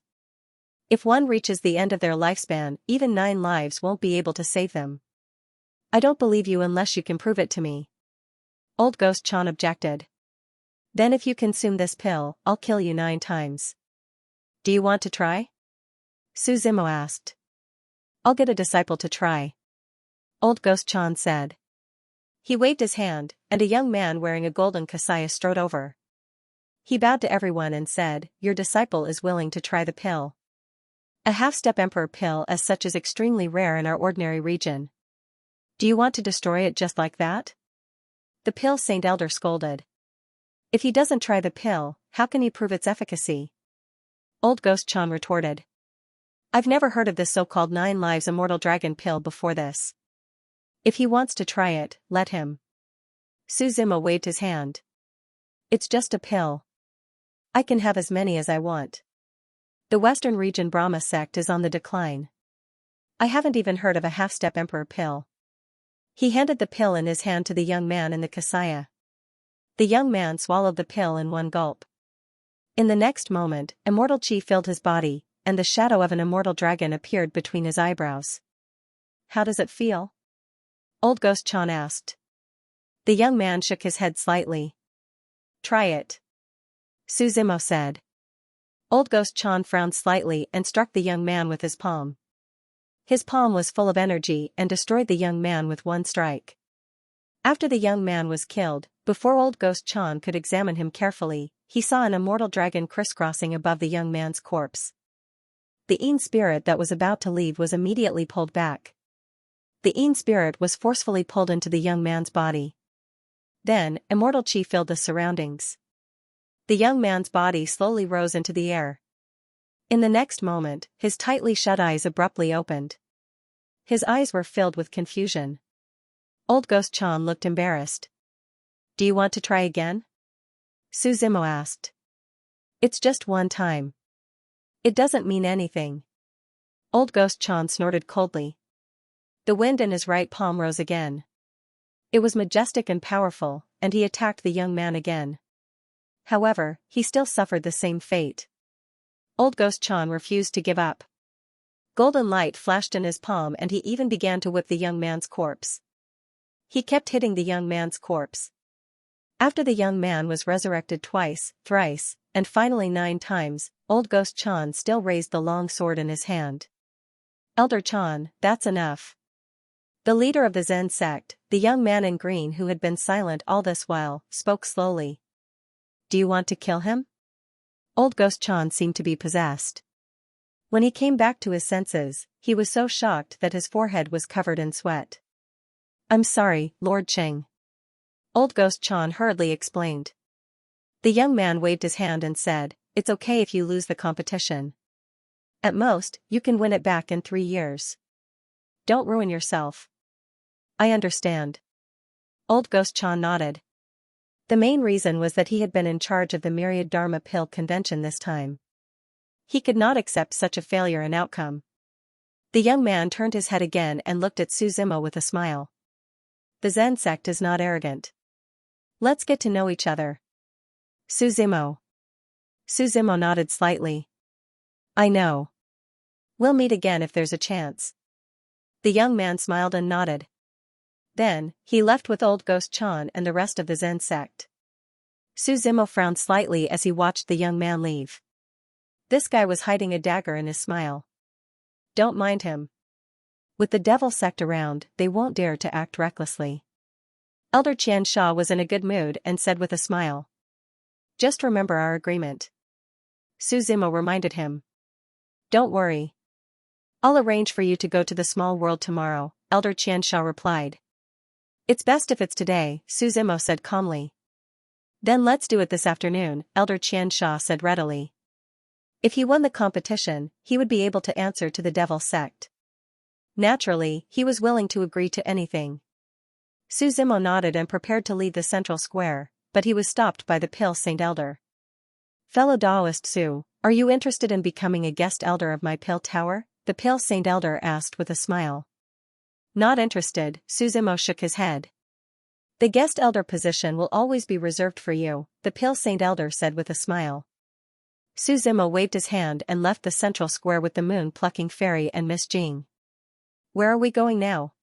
If one reaches the end of their lifespan, even 9 lives won't be able to save them. I don't believe you unless you can prove it to me. Old Ghost Chan objected. Then if you consume this pill, I'll kill you 9 times. Do you want to try? Suzimo asked. I'll get a disciple to try. Old Ghost Chan said. He waved his hand, and a young man wearing a golden kasaya strode over. He bowed to everyone and said, Your disciple is willing to try the pill. A half-step emperor pill as such is extremely rare in our ordinary region. Do you want to destroy it just like that? The Pill Saint Elder scolded. If he doesn't try the pill, how can he prove its efficacy? Old Ghost Chan retorted. I've never heard of this so-called 9 lives immortal dragon pill before this. If he wants to try it, let him. Suzimo waved his hand. It's just a pill. I can have as many as I want. The Western region Brahma sect is on the decline. I haven't even heard of a half-step emperor pill. He handed the pill in his hand to the young man in the kasaya. The young man swallowed the pill in one gulp. In the next moment, immortal chi filled his body, and the shadow of an immortal dragon appeared between his eyebrows. How does it feel? Old Ghost Chan asked. The young man shook his head slightly. Try it. Suzimo said. Old Ghost Chan frowned slightly and struck the young man with his palm. His palm was full of energy and destroyed the young man with one strike. After the young man was killed, before Old Ghost Chan could examine him carefully, he saw an immortal dragon crisscrossing above the young man's corpse. The Een spirit that was about to leave was immediately pulled back. The Een spirit was forcefully pulled into the young man's body. Then, immortal chi filled the surroundings. The young man's body slowly rose into the air. In the next moment, his tightly shut eyes abruptly opened. His eyes were filled with confusion. Old Ghost Chan looked embarrassed. Do you want to try again? Suzimo asked. It's just one time. It doesn't mean anything. Old Ghost Chan snorted coldly. The wind in his right palm rose again. It was majestic and powerful, and he attacked the young man again. However, he still suffered the same fate. Old Ghost Chan refused to give up. Golden light flashed in his palm and he even began to whip the young man's corpse. He kept hitting the young man's corpse. After the young man was resurrected twice, thrice, and finally 9 times, Old Ghost Chan still raised the long sword in his hand. Elder Chan, that's enough. The leader of the Zen sect, the young man in green who had been silent all this while, spoke slowly. Do you want to kill him? Old Ghost Chan seemed to be possessed. When he came back to his senses, he was so shocked that his forehead was covered in sweat. I'm sorry, Lord Cheng. Old Ghost Chan hurriedly explained. The young man waved his hand and said, It's okay if you lose the competition. At most, you can win it back in 3 years. Don't ruin yourself. I understand. Old Ghost Chan nodded. The main reason was that he had been in charge of the Myriad Dharma Pill convention this time. He could not accept such a failure and outcome. The young man turned his head again and looked at Suzimo with a smile. The Zen sect is not arrogant. Let's get to know each other. Suzimo. Suzimo nodded slightly. I know. We'll meet again if there's a chance. The young man smiled and nodded. Then, he left with old Ghost Chan and the rest of the Zen sect. Suzimo frowned slightly as he watched the young man leave. This guy was hiding a dagger in his smile. Don't mind him. With the devil sect around, they won't dare to act recklessly. Elder Xianxia was in a good mood and said with a smile. Just remember our agreement. Suzimo reminded him. Don't worry. I'll arrange for you to go to the small world tomorrow, Elder Xianxia replied. It's best if it's today, Suzimo said calmly. Then let's do it this afternoon, Elder Xianxia said readily. If he won the competition, he would be able to answer to the devil sect. Naturally, he was willing to agree to anything. Suzimo nodded and prepared to leave the central square, but he was stopped by the Pale Saint Elder. Fellow Taoist Su, are you interested in becoming a guest elder of my Pale Tower? The Pale Saint Elder asked with a smile. Not interested, Suzimo shook his head. The guest elder position will always be reserved for you, the Pale Saint Elder said with a smile. Suzimo waved his hand and left the central square with the moon-plucking fairy and Miss Jing. Where are we going now?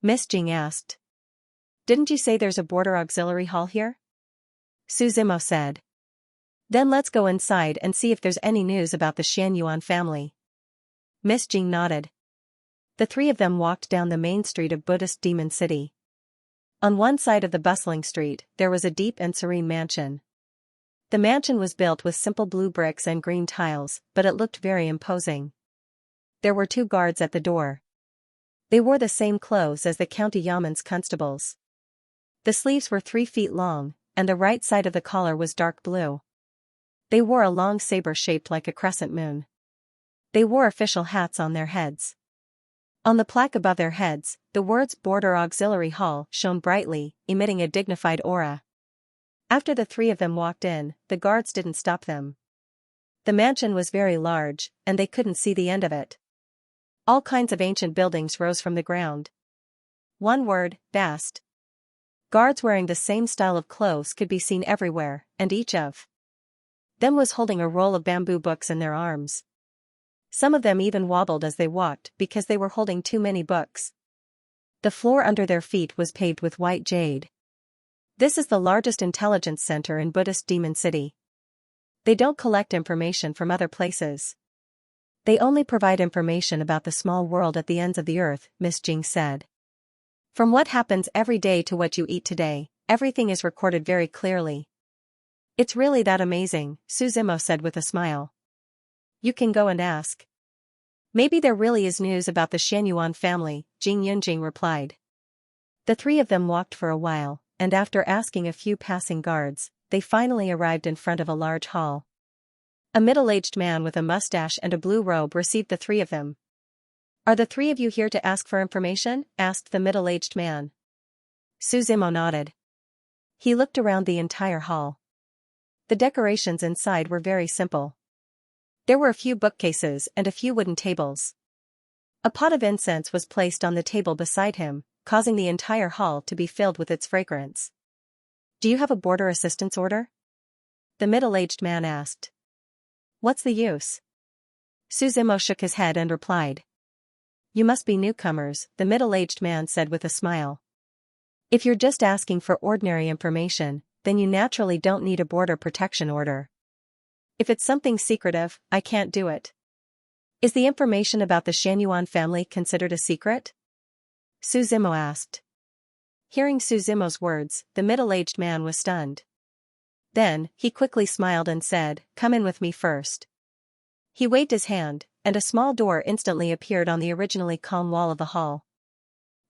Miss Jing asked. Didn't you say there's a border auxiliary hall here? Suzimo said. Then let's go inside and see if there's any news about the Xianyuan family. Miss Jing nodded. The three of them walked down the main street of Buddhist Demon City. On one side of the bustling street, there was a deep and serene mansion. The mansion was built with simple blue bricks and green tiles, but it looked very imposing. There were 2 guards at the door. They wore the same clothes as the county yeoman's constables. The sleeves were 3 feet long, and the right side of the collar was dark blue. They wore a long saber shaped like a crescent moon. They wore official hats on their heads. On the plaque above their heads, the words Border Auxiliary Hall shone brightly, emitting a dignified aura. After the 3 of them walked in, the guards didn't stop them. The mansion was very large, and they couldn't see the end of it. All kinds of ancient buildings rose from the ground. One word, vast. Guards wearing the same style of clothes could be seen everywhere, and each of them was holding a roll of bamboo books in their arms. Some of them even wobbled as they walked because they were holding too many books. The floor under their feet was paved with white jade. This is the largest intelligence center in Buddhist Demon City. They don't collect information from other places. They only provide information about the small world at the ends of the earth, Miss Jing said. From what happens every day to what you eat today, everything is recorded very clearly. It's really that amazing, Suzimo said with a smile. You can go and ask. Maybe there really is news about the Xianyuan family, Jing Yunjing replied. The 3 of them walked for a while, and after asking a few passing guards, they finally arrived in front of a large hall. A middle-aged man with a mustache and a blue robe received the 3 of them. Are the 3 of you here to ask for information? Asked the middle-aged man. Suzimo nodded. He looked around the entire hall. The decorations inside were very simple. There were a few bookcases and a few wooden tables. A pot of incense was placed on the table beside him, causing the entire hall to be filled with its fragrance. Do you have a border assistance order? The middle-aged man asked. What's the use? Suzimo shook his head and replied. You must be newcomers, the middle-aged man said with a smile. If you're just asking for ordinary information, then you naturally don't need a border protection order. If it's something secretive, I can't do it. Is the information about the Xianyuan family considered a secret? Suzimo asked. Hearing Suzimo's words, the middle-aged man was stunned. Then, he quickly smiled and said, Come in with me first. He waved his hand, and a small door instantly appeared on the originally calm wall of the hall.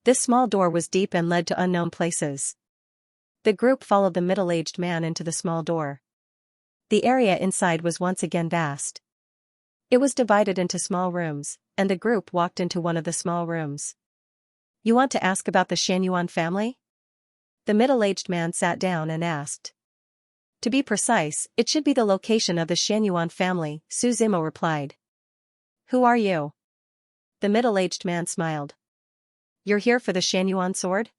This small door was deep and led to unknown places. The group followed the middle-aged man into the small door. The area inside was once again vast. It was divided into small rooms, and the group walked into one of the small rooms. You want to ask about the Xianyuan family? The middle-aged man sat down and asked. To be precise, it should be the location of the Xianyuan family, Su Zimo replied. Who are you? The middle-aged man smiled. You're here for the Xianyuan sword?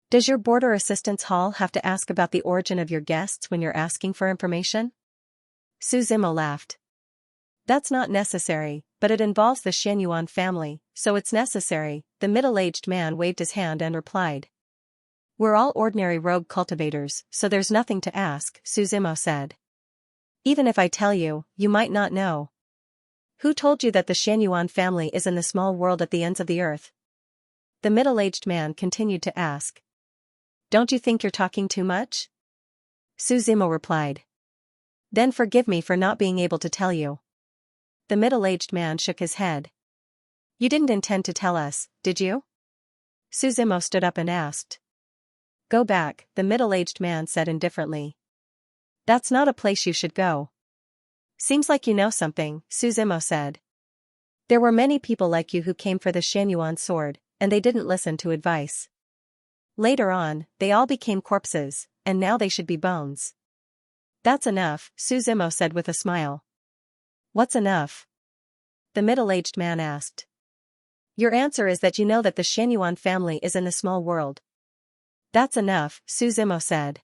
Does your border assistance hall have to ask about the origin of your guests when you're asking for information? Su Zimo laughed. That's not necessary, but it involves the Xianyuan family, so it's necessary, the middle-aged man waved his hand and replied. We're all ordinary rogue cultivators, so there's nothing to ask, Su Zimo said. Even if I tell you, you might not know. Who told you that the Xianyuan family is in the small world at the ends of the earth? The middle-aged man continued to ask. Don't you think you're talking too much? Su Zimo replied. Then forgive me for not being able to tell you. The middle-aged man shook his head. You didn't intend to tell us, did you? Su Zimo stood up and asked. Go back, the middle-aged man said indifferently. That's not a place you should go. Seems like you know something, Su Zimo said. There were many people like you who came for the Xianyuan sword, and they didn't listen to advice. Later on, they all became corpses, and now they should be bones. That's enough, Su Zimo said with a smile. What's enough? The middle-aged man asked. Your answer is that you know that the Xianyuan family is in the small world. That's enough, Su Zimo said.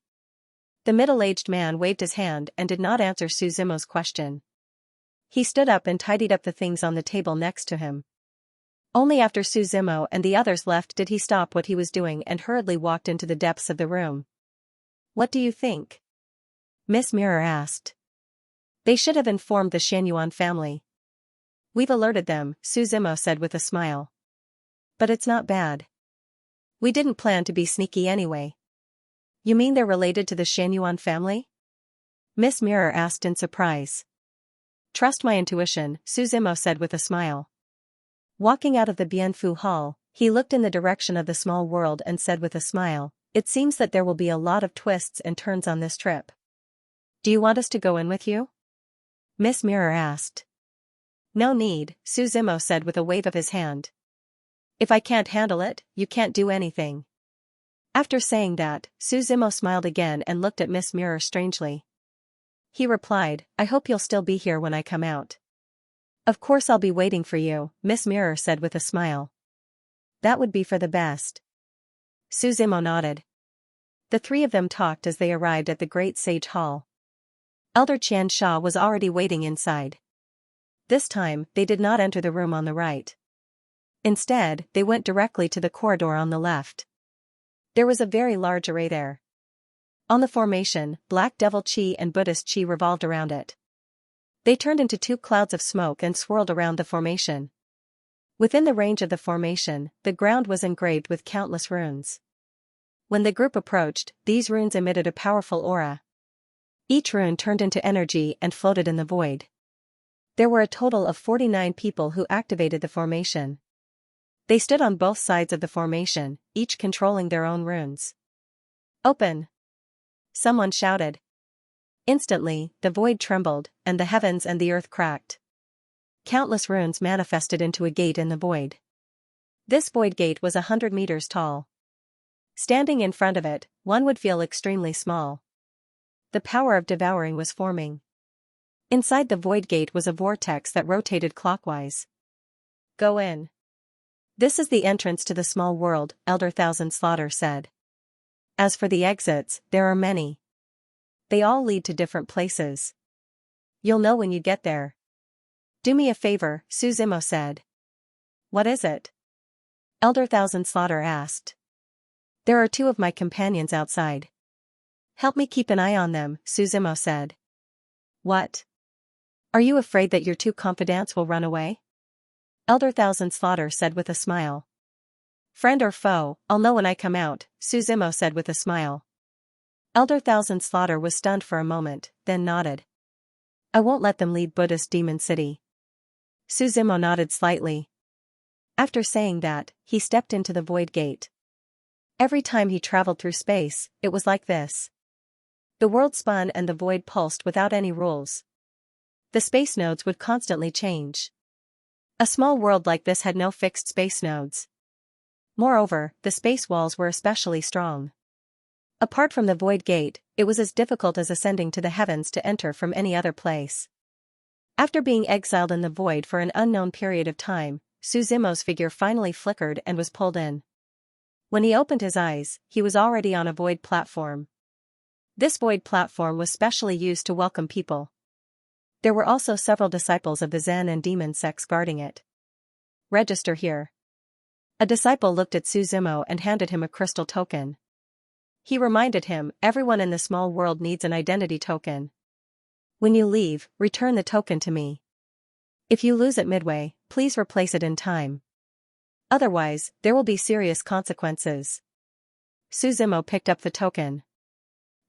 The middle-aged man waved his hand and did not answer Su Zimo's question. He stood up and tidied up the things on the table next to him. Only after Su Zimo and the others left did he stop what he was doing and hurriedly walked into the depths of the room. What do you think? Miss Mirror asked. They should have informed the Xianyuan family. We've alerted them, Su Zimo said with a smile. But it's not bad. We didn't plan to be sneaky anyway. You mean they're related to the Xianyuan family? Miss Mirror asked in surprise. Trust my intuition, Su Zimo said with a smile. Walking out of the Bianfu Hall, he looked in the direction of the small world and said with a smile, it seems that there will be a lot of twists and turns on this trip. Do you want us to go in with you? Miss Mirror asked. No need, Su Zimo said with a wave of his hand. If I can't handle it, you can't do anything. After saying that, Su Zimo smiled again and looked at Miss Mirror strangely. He replied, I hope you'll still be here when I come out. Of course I'll be waiting for you, Miss Mirror said with a smile. That would be for the best. Su Zimo nodded. The three of them talked as they arrived at the Great Sage Hall. Elder Xianxia was already waiting inside. This time, they did not enter the room on the right. Instead, they went directly to the corridor on the left. There was a very large array there. On the formation, Black Devil Chi and Buddhist Chi revolved around it. They turned into two clouds of smoke and swirled around the formation. Within the range of the formation, the ground was engraved with countless runes. When the group approached, these runes emitted a powerful aura. Each rune turned into energy and floated in the void. There were a total of 49 people who activated the formation. They stood on both sides of the formation, each controlling their own runes. Open! Someone shouted. Instantly, the void trembled, and the heavens and the earth cracked. Countless runes manifested into a gate in the void. This void gate was 100 meters tall. Standing in front of it, one would feel extremely small. The power of devouring was forming. Inside the void gate was a vortex that rotated clockwise. Go in. This is the entrance to the small world, Elder Thousand Slaughter said. As for the exits, there are many. They all lead to different places. You'll know when you get there. Do me a favor, Su Zimo said. What is it? Elder Thousand Slaughter asked. There are two of my companions outside. Help me keep an eye on them, Su Zimo said. What? Are you afraid that your two confidants will run away? Elder Thousand Slaughter said with a smile. Friend or foe, I'll know when I come out, Su Zimo said with a smile. Elder Thousand Slaughter was stunned for a moment, then nodded. I won't let them lead Buddhist Demon City. Su Zimo nodded slightly. After saying that, he stepped into the void gate. Every time he traveled through space, it was like this. The world spun and the void pulsed without any rules. The space nodes would constantly change. A small world like this had no fixed space nodes. Moreover, the space walls were especially strong. Apart from the void gate, it was as difficult as ascending to the heavens to enter from any other place. After being exiled in the void for an unknown period of time, Suzimo's figure finally flickered and was pulled in. When he opened his eyes, he was already on a void platform. This void platform was specially used to welcome people. There were also several disciples of the Zen and demon sects guarding it. Register here. A disciple looked at Suzimo and handed him a crystal token. He reminded him, everyone in the small world needs an identity token. When you leave, return the token to me. If you lose it midway, please replace it in time. Otherwise, there will be serious consequences. Suzimo picked up the token.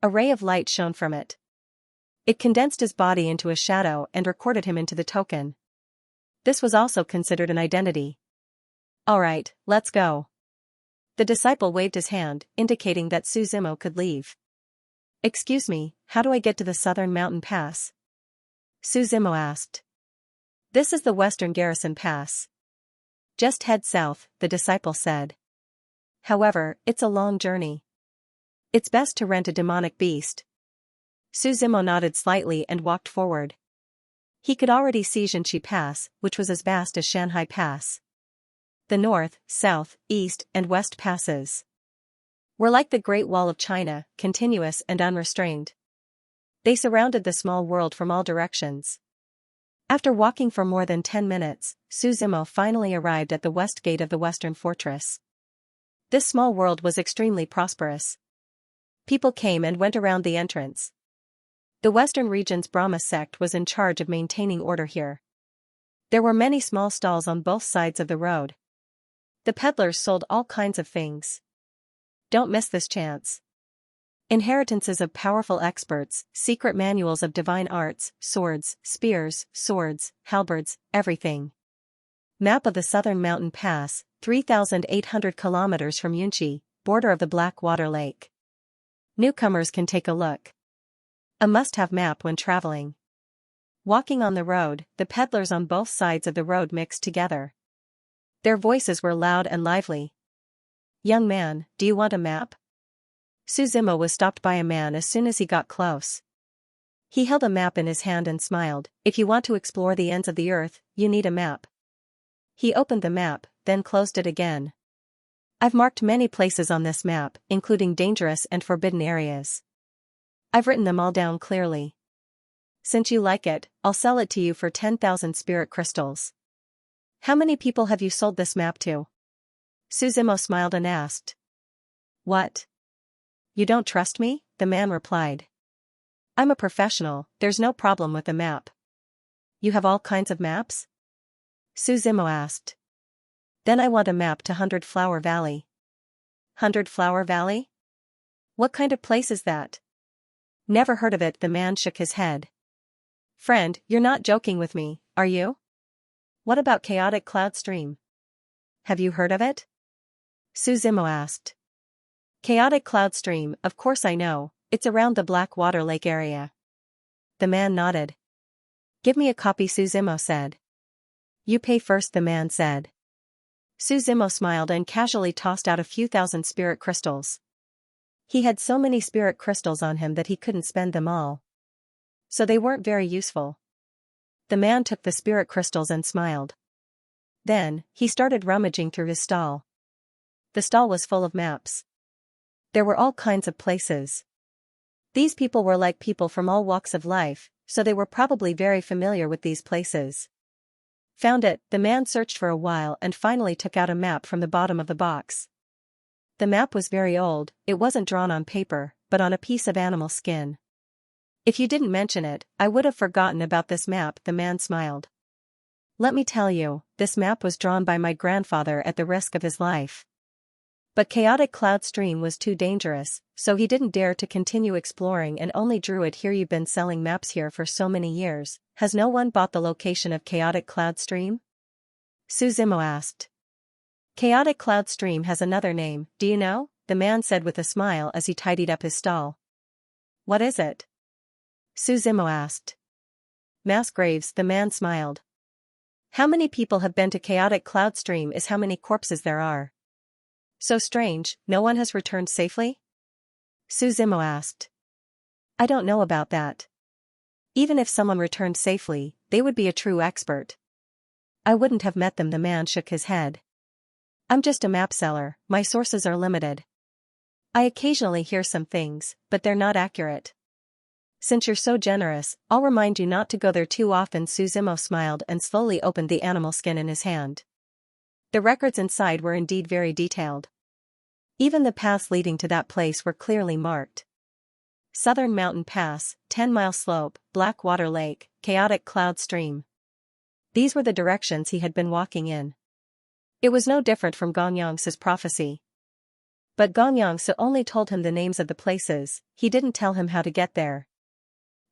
A ray of light shone from it. It condensed his body into a shadow and recorded him into the token. This was also considered an identity. All right, let's go. The disciple waved his hand, indicating that Suzimo could leave. Excuse me, how do I get to the southern mountain pass? Suzimo asked. This is the Western Garrison Pass. Just head south, the disciple said. However, it's a long journey. It's best to rent a demonic beast. Suzimo nodded slightly and walked forward. He could already see Xianxia Pass, which was as vast as Shanghai Pass. The north, south, east, and west passes were like the Great Wall of China, continuous and unrestrained. They surrounded the small world from all directions. After walking for more than 10 minutes, Suzimo finally arrived at the west gate of the Western Fortress. This small world was extremely prosperous. People came and went around the entrance. The Western region's Brahma sect was in charge of maintaining order here. There were many small stalls on both sides of the road. The peddlers sold all kinds of things. Don't miss this chance. Inheritances of powerful experts, secret manuals of divine arts, swords, spears, swords, halberds, everything. Map of the Southern Mountain Pass, 3,800 kilometers from Yunqi, border of the Black Water Lake. Newcomers can take a look. A must-have map when traveling. Walking on the road, the peddlers on both sides of the road mixed together. Their voices were loud and lively. Young man, do you want a map? Suzimo was stopped by a man as soon as he got close. He held a map in his hand and smiled. If you want to explore the ends of the earth, you need a map. He opened the map, then closed it again. I've marked many places on this map, including dangerous and forbidden areas. I've written them all down clearly. Since you like it, I'll sell it to you for 10,000 spirit crystals. How many people have you sold this map to? Suzimo smiled and asked. What? You don't trust me? The man replied. I'm a professional, there's no problem with the map. You have all kinds of maps? Suzimo asked. Then I want a map to 100 Flower Valley. 100 Flower Valley? What kind of place is that? Never heard of it, the man shook his head. Friend, you're not joking with me, are you? What about Chaotic Cloud Stream? Have you heard of it? Suzimo asked. Chaotic Cloud Stream, of course I know, it's around the Black Water Lake area. The man nodded. Give me a copy, Suzimo said. You pay first, the man said. Suzimo smiled and casually tossed out a few thousand spirit crystals. He had so many spirit crystals on him that he couldn't spend them all. So they weren't very useful. The man took the spirit crystals and smiled. Then, he started rummaging through his stall. The stall was full of maps. There were all kinds of places. These people were like people from all walks of life, so they were probably very familiar with these places. Found it, the man searched for a while and finally took out a map from the bottom of the box. The map was very old, it wasn't drawn on paper, but on a piece of animal skin. If you didn't mention it, I would have forgotten about this map, the man smiled. Let me tell you, this map was drawn by my grandfather at the risk of his life. But Chaotic Cloud Stream was too dangerous, so he didn't dare to continue exploring and only drew it here. You've been selling maps here for so many years, has no one bought the location of Chaotic Cloud Stream? Suzimo asked. Chaotic Cloud Stream has another name, do you know? The man said with a smile as he tidied up his stall. What is it? Suzimo asked. Mass graves, the man smiled. How many people have been to Chaotic Cloud Stream is how many corpses there are. So strange, no one has returned safely? Su Zimo asked. I don't know about that. Even if someone returned safely, they would be a true expert. I wouldn't have met them. The man shook his head. I'm just a map seller, my sources are limited. I occasionally hear some things, but they're not accurate. Since you're so generous, I'll remind you not to go there too often. Su Zimo smiled and slowly opened the animal skin in his hand. The records inside were indeed very detailed. Even the paths leading to that place were clearly marked. Southern Mountain Pass, 10-mile slope, Blackwater Lake, chaotic cloud stream. These were the directions he had been walking in. It was no different from Xianxia's prophecy. But Xianxia only told him the names of the places, he didn't tell him how to get there.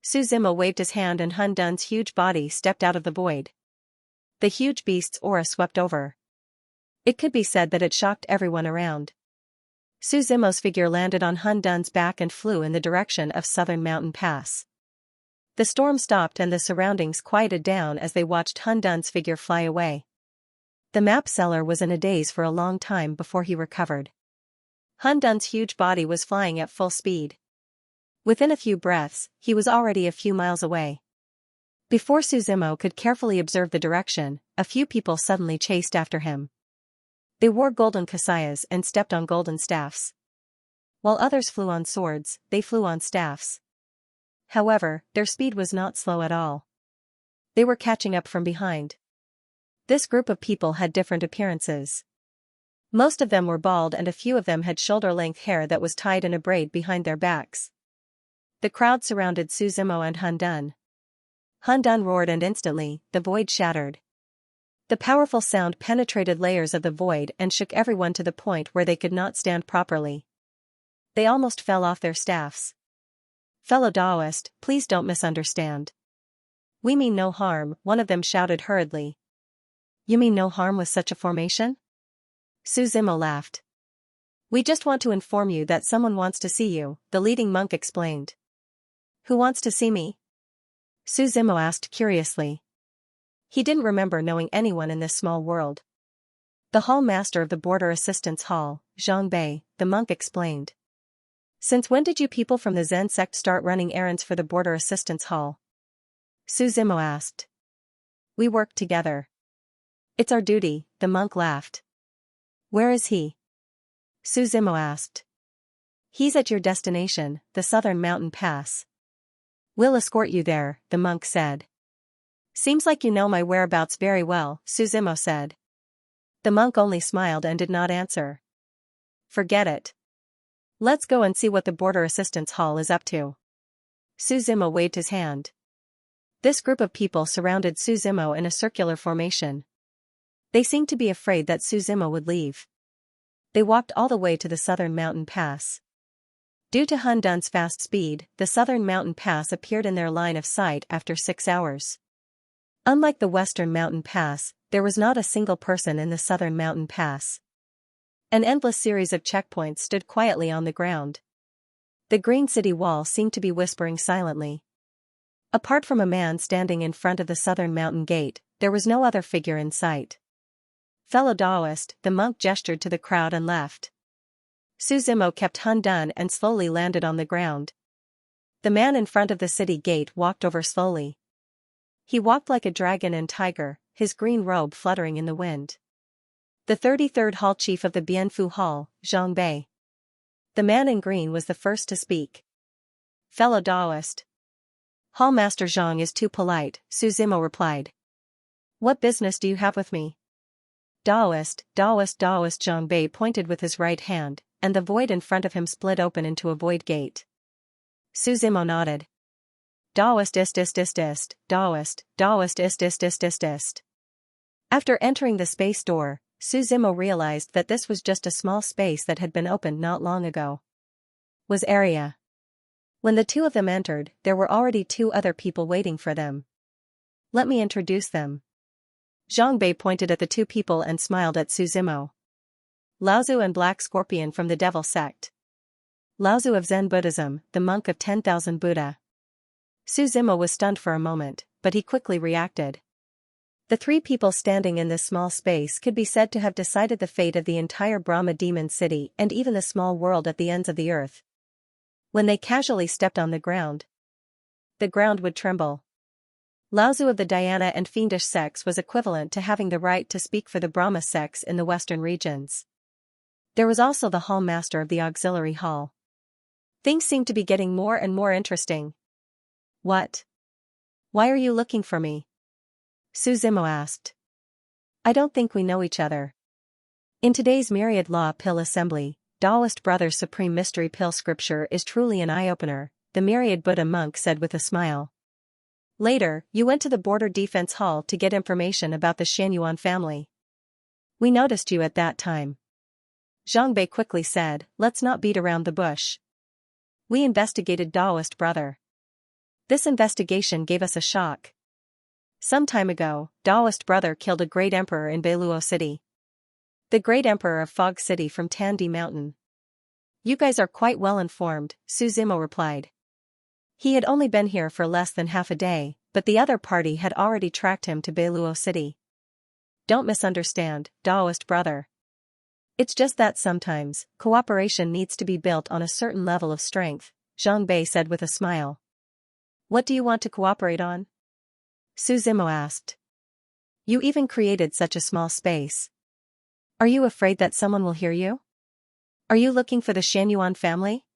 Su Zimo waved his hand and Hun Dun's huge body stepped out of the void. The huge beast's aura swept over. It could be said that it shocked everyone around. Su Zimo's figure landed on Hun Dun's back and flew in the direction of Southern Mountain Pass. The storm stopped and the surroundings quieted down as they watched Hun Dun's figure fly away. The map seller was in a daze for a long time before he recovered. Hun Dun's huge body was flying at full speed. Within a few breaths, he was already a few miles away. Before Su Zimo could carefully observe the direction, a few people suddenly chased after him. They wore golden kasayas and stepped on golden staffs. While others flew on swords, they flew on staffs. However, their speed was not slow at all. They were catching up from behind. This group of people had different appearances. Most of them were bald and a few of them had shoulder-length hair that was tied in a braid behind their backs. The crowd surrounded Su Zimo and Hun Dun. Hun Dun roared and instantly, the void shattered. The powerful sound penetrated layers of the void and shook everyone to the point where they could not stand properly. They almost fell off their staffs. Fellow Taoist, please don't misunderstand. We mean no harm, one of them shouted hurriedly. You mean no harm with such a formation? Su Zimo laughed. We just want to inform you that someone wants to see you, the leading monk explained. Who wants to see me? Su Zimo asked curiously. He didn't remember knowing anyone in this small world. The hall master of the border assistance hall, Zhang, the monk explained. Since when did you people from the Zen sect start running errands for the border assistance hall? Su Zimo asked. We work together. It's our duty, the monk laughed. Where is he? Su Zimo asked. He's at your destination, the Southern Mountain Pass. We'll escort you there, the monk said. Seems like you know my whereabouts very well, Su Zimo said. The monk only smiled and did not answer. Forget it. Let's go and see what the border assistance hall is up to. Su Zimo waved his hand. This group of people surrounded Su Zimo in a circular formation. They seemed to be afraid that Su Zimo would leave. They walked all the way to the Southern Mountain Pass. Due to Hun Dun's fast speed, the Southern Mountain Pass appeared in their line of sight after 6 hours. Unlike the Western Mountain Pass, there was not a single person in the Southern Mountain Pass. An endless series of checkpoints stood quietly on the ground. The green city wall seemed to be whispering silently. Apart from a man standing in front of the Southern Mountain Gate, there was no other figure in sight. Fellow Taoist, the monk gestured to the crowd and left. Su Zimo kept Hun Dun and slowly landed on the ground. The man in front of the city gate walked over slowly. He walked like a dragon and tiger, his green robe fluttering in the wind. The 33rd Hall Chief of the Bianfu Hall, Zhang. The man in green was the first to speak. Fellow Taoist. Hall Master Zhang is too polite, Su Zimo replied. What business do you have with me? Taoist, Zhang pointed with his right hand, and the void in front of him split open into a void gate. Su Zimo nodded. Taoist ist, Taoist ist. After entering the space door, Su Zimo realized that this was just a small space that had been opened not long ago. Was area. When the two of them entered, there were already 2 other people waiting for them. Let me introduce them. Zhang pointed at the 2 people and smiled at Su Zimo. Laozu and Black Scorpion from the Devil Sect. Laozu of Zen Buddhism, the monk of 10,000 Buddha. Su Zimo was stunned for a moment, but he quickly reacted. The 3 people standing in this small space could be said to have decided the fate of the entire Brahma demon city and even the small world at the ends of the earth. When they casually stepped on the ground would tremble. Laozu of the Dhyana and fiendish sex was equivalent to having the right to speak for the Brahma sex in the western regions. There was also the hall master of the auxiliary hall. Things seemed to be getting more and more interesting. What? Why are you looking for me? Su Zimo asked. I don't think we know each other. In today's myriad law pill assembly, Taoist Brothers Supreme Mystery Pill scripture is truly an eye-opener, the myriad Buddha monk said with a smile. Later, you went to the border defense hall to get information about the Xianyuan family. We noticed you at that time. Zhang Bei quickly said, let's not beat around the bush. We investigated Taoist Brother. This investigation gave us a shock. Some time ago, Taoist Brother killed a great emperor in Beiluo City. The great emperor of Fog City from Tandi Mountain. You guys are quite well informed, Su Zimo replied. He had only been here for less than half a day, but the other party had already tracked him to Beiluo City. Don't misunderstand, Taoist Brother. It's just that sometimes, cooperation needs to be built on a certain level of strength, Zhang Bei said with a smile. What do you want to cooperate on? Su Zimo asked. You even created such a small space. Are you afraid that someone will hear you? Are you looking for the Xianyuan family?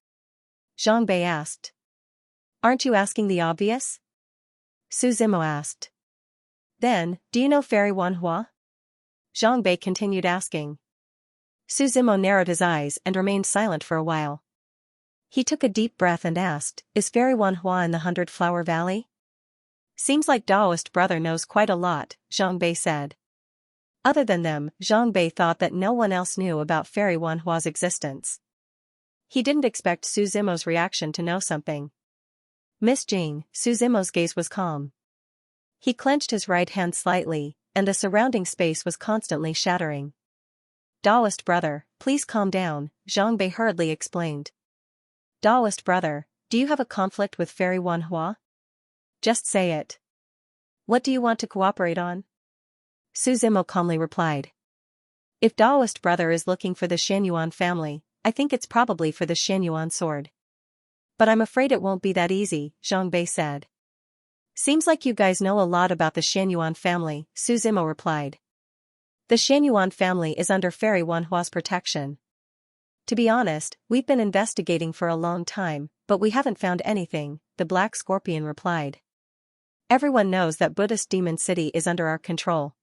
Zhang Bei asked. Aren't you asking the obvious? Su Zimo asked. Then, do you know Fairy Wanhua? Zhang Bei continued asking. Su Zimo narrowed his eyes and remained silent for a while. He took a deep breath and asked, is Fairy Wanhua in the 100-Flower Valley? Seems like Taoist Brother knows quite a lot, Zhang Bei said. Other than them, Zhang Bei thought that no one else knew about Fairy Wanhua's existence. He didn't expect Su Zimo's reaction to know something. Miss Jing, Su Zimo's gaze was calm. He clenched his right hand slightly, and the surrounding space was constantly shattering. Taoist Brother, please calm down, Zhang Bei hurriedly explained. Taoist Brother, do you have a conflict with Fairy Wanhua? Just say it. What do you want to cooperate on? Su Zimo calmly replied. If Taoist Brother is looking for the Xianyuan family, I think it's probably for the Xianyuan sword. But I'm afraid it won't be that easy, Zhang Bei said. Seems like you guys know a lot about the Xianyuan family, Su Zimo replied. The Xianyuan family is under Fairy Wanhua's protection. To be honest, we've been investigating for a long time, but we haven't found anything, the Black Scorpion replied. Everyone knows that Buddhist Demon City is under our control.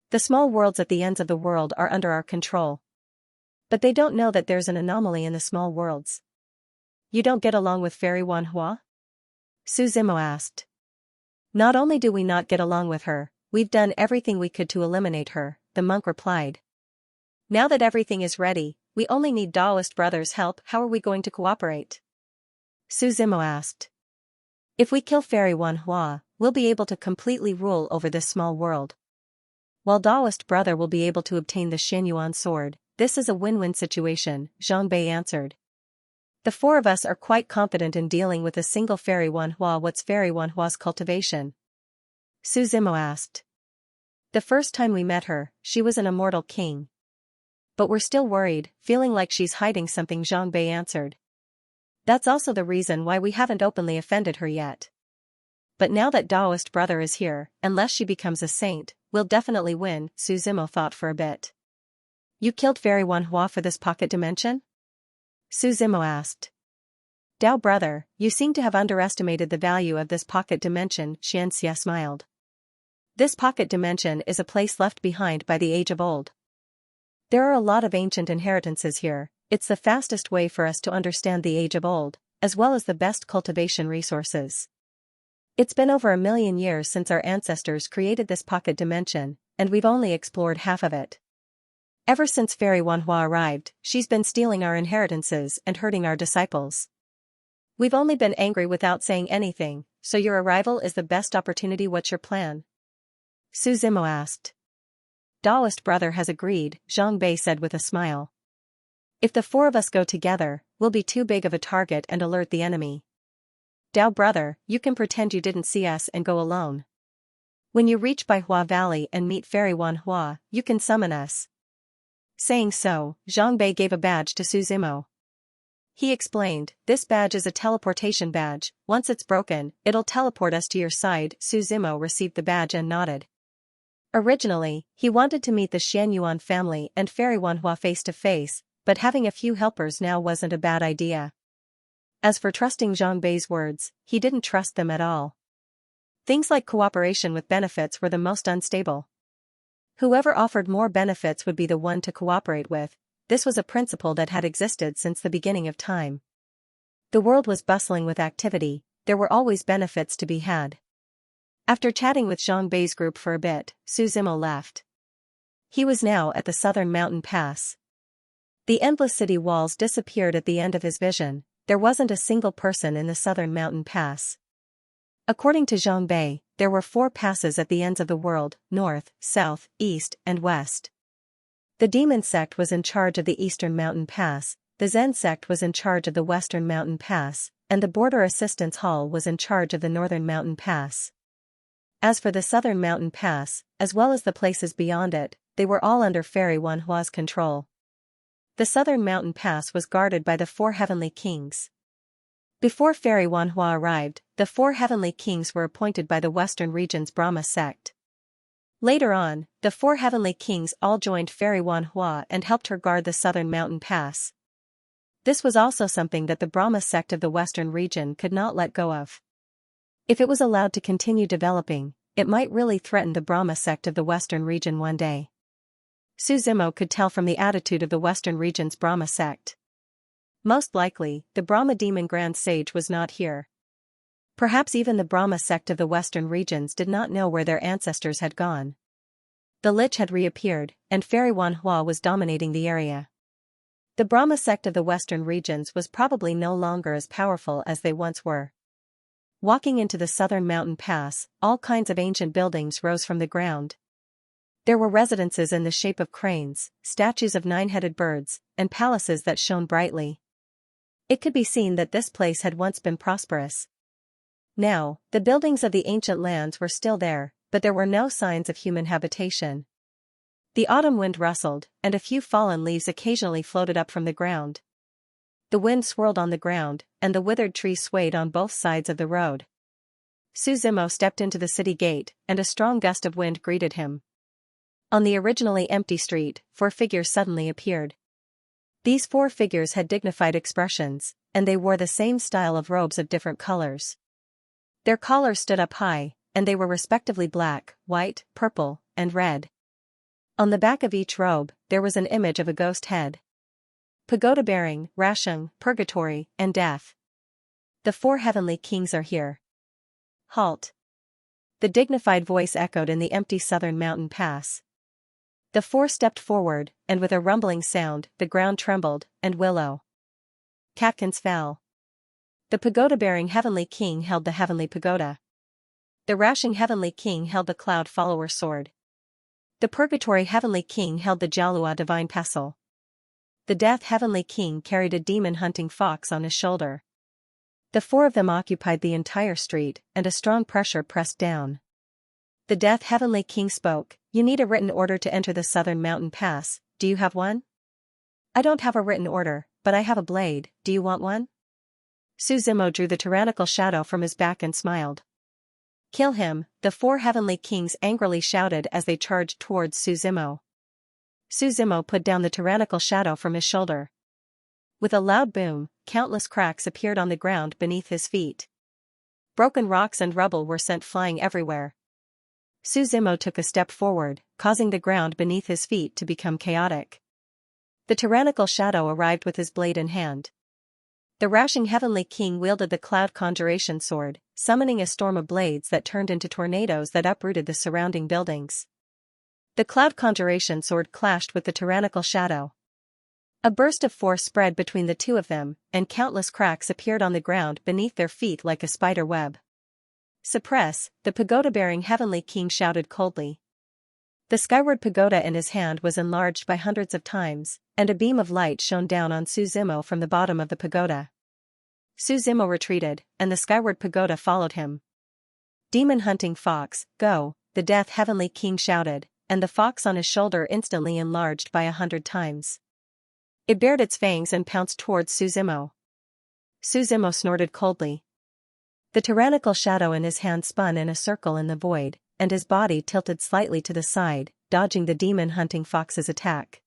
The small worlds at the ends of the world are under our control. But they don't know that there's an anomaly in the small worlds. You don't get along with Fairy Wanhua? Su Zimo asked. Not only do we not get along with her, we've done everything we could to eliminate her, the monk replied. Now that everything is ready, we only need Taoist Brothers' help. How are we going to cooperate? Su Zimo asked. If we kill Fairy Wanhua, we'll be able to completely rule over this small world. While Taoist Brother will be able to obtain the Xianyuan sword, this is a win-win situation, Zhang Bei answered. The four of us are quite confident in dealing with a single Fairy Wanhua. What's Fairy Wanhua's cultivation? Su Zimo asked. The first time we met her, she was an immortal king. But we're still worried, feeling like she's hiding something, Zhang Bei answered. That's also the reason why we haven't openly offended her yet. But now that Taoist Brother is here, unless she becomes a saint, we'll definitely win, Su Zimo thought for a bit. You killed Fairy Wanhua for this pocket dimension? Su Zimo asked. Tao Brother, you seem to have underestimated the value of this pocket dimension, Xianxia smiled. This pocket dimension is a place left behind by the age of old. There are a lot of ancient inheritances here. It's the fastest way for us to understand the age of old, as well as the best cultivation resources. It's been over 1,000,000 years since our ancestors created this pocket dimension, and we've only explored half of it. Ever since Fairy Wanhua arrived, she's been stealing our inheritances and hurting our disciples. We've only been angry without saying anything, so your arrival is the best opportunity. What's your plan? Su Zimo asked. Taoist Brother has agreed, Zhang Bei said with a smile. If the four of us go together, we'll be too big of a target and alert the enemy. Tao Brother, you can pretend you didn't see us and go alone. When you reach Baihua Valley and meet Fairy Wanhua, you can summon us. Saying so, Zhang Bei gave a badge to Su Zimo. He explained, "This badge is a teleportation badge. Once it's broken, it'll teleport us to your side." Su Zimo received the badge and nodded. Originally, he wanted to meet the Xianyuan family and Fairy Wanhua face to face, but having a few helpers now wasn't a bad idea. As for trusting Zhang Bei's words, he didn't trust them at all. Things like cooperation with benefits were the most unstable. Whoever offered more benefits would be the one to cooperate with. This was a principle that had existed since the beginning of time. The world was bustling with activity, there were always benefits to be had. After chatting with Zhang Bei's group for a bit, Su Zimo left. He was now at the southern mountain pass. The endless city walls disappeared at the end of his vision. There wasn't a single person in the southern mountain pass. According to Zhang Bei, there were 4 passes at the ends of the world: north, south, east, and west. The demon sect was in charge of the eastern mountain pass, the Zen sect was in charge of the western mountain pass, and the border assistance hall was in charge of the northern mountain pass. As for the southern mountain pass, as well as the places beyond it, they were all under Fairy Wanhua's control. The southern mountain pass was guarded by the 4 heavenly kings. Before Fairy Wanhua arrived, the 4 heavenly kings were appointed by the western region's Brahma sect. Later on, the 4 heavenly kings all joined Fairy Wanhua and helped her guard the southern mountain pass. This was also something that the Brahma sect of the western region could not let go of. If it was allowed to continue developing, it might really threaten the Brahma sect of the western region one day. Su Zimo could tell from the attitude of the western region's Brahma sect. Most likely, the Brahma demon Grand Sage was not here. Perhaps even the Brahma sect of the western regions did not know where their ancestors had gone. The Lich had reappeared, and Fairy Wanhua was dominating the area. The Brahma sect of the western regions was probably no longer as powerful as they once were. Walking into the southern mountain pass, all kinds of ancient buildings rose from the ground. There were residences in the shape of cranes, statues of 9-headed birds, and palaces that shone brightly. It could be seen that this place had once been prosperous. Now, the buildings of the ancient lands were still there, but there were no signs of human habitation. The autumn wind rustled, and a few fallen leaves occasionally floated up from the ground. The wind swirled on the ground, and the withered trees swayed on both sides of the road. Su Zimo stepped into the city gate, and a strong gust of wind greeted him. On the originally empty street, 4 figures suddenly appeared. These 4 figures had dignified expressions, and they wore the same style of robes of different colors. Their collars stood up high, and they were respectively black, white, purple, and red. On the back of each robe, there was an image of a ghost head. Pagoda-bearing, Rasheng, Purgatory, and Death. The 4 heavenly kings are here. Halt! The dignified voice echoed in the empty southern mountain pass. The 4 stepped forward, and with a rumbling sound, the ground trembled, and willow catkins fell. The pagoda-bearing heavenly king held the heavenly pagoda. The Rasheng heavenly king held the cloud follower sword. The Purgatory heavenly king held the Jialua divine pestle. The Death heavenly king carried a demon-hunting fox on his shoulder. The 4 of them occupied the entire street, and a strong pressure pressed down. The Death heavenly king spoke, "You need a written order to enter the southern mountain pass, do you have one?" "I don't have a written order, but I have a blade, do you want one?" Su Zimo drew the tyrannical shadow from his back and smiled. "Kill him," the 4 heavenly kings angrily shouted as they charged towards Su Zimo. Su Zimo put down the tyrannical shadow from his shoulder. With a loud boom, countless cracks appeared on the ground beneath his feet. Broken rocks and rubble were sent flying everywhere. Su Zimo took a step forward, causing the ground beneath his feet to become chaotic. The tyrannical shadow arrived with his blade in hand. The Rasheng heavenly king wielded the cloud conjuration sword, summoning a storm of blades that turned into tornadoes that uprooted the surrounding buildings. The cloud conjuration sword clashed with the tyrannical shadow. A burst of force spread between the 2 of them, and countless cracks appeared on the ground beneath their feet like a spider web. "Suppress," the pagoda-bearing heavenly king shouted coldly. The skyward pagoda in his hand was enlarged by hundreds of times, and a beam of light shone down on Su Zimo from the bottom of the pagoda. Su Zimo retreated, and the skyward pagoda followed him. "Demon-hunting fox, go," the Death heavenly king shouted, and the fox on his shoulder instantly enlarged by 100 times. It bared its fangs and pounced towards Su Zimo. Su Zimo snorted coldly. The tyrannical shadow in his hand spun in a circle in the void, and his body tilted slightly to the side, dodging the demon-hunting fox's attack.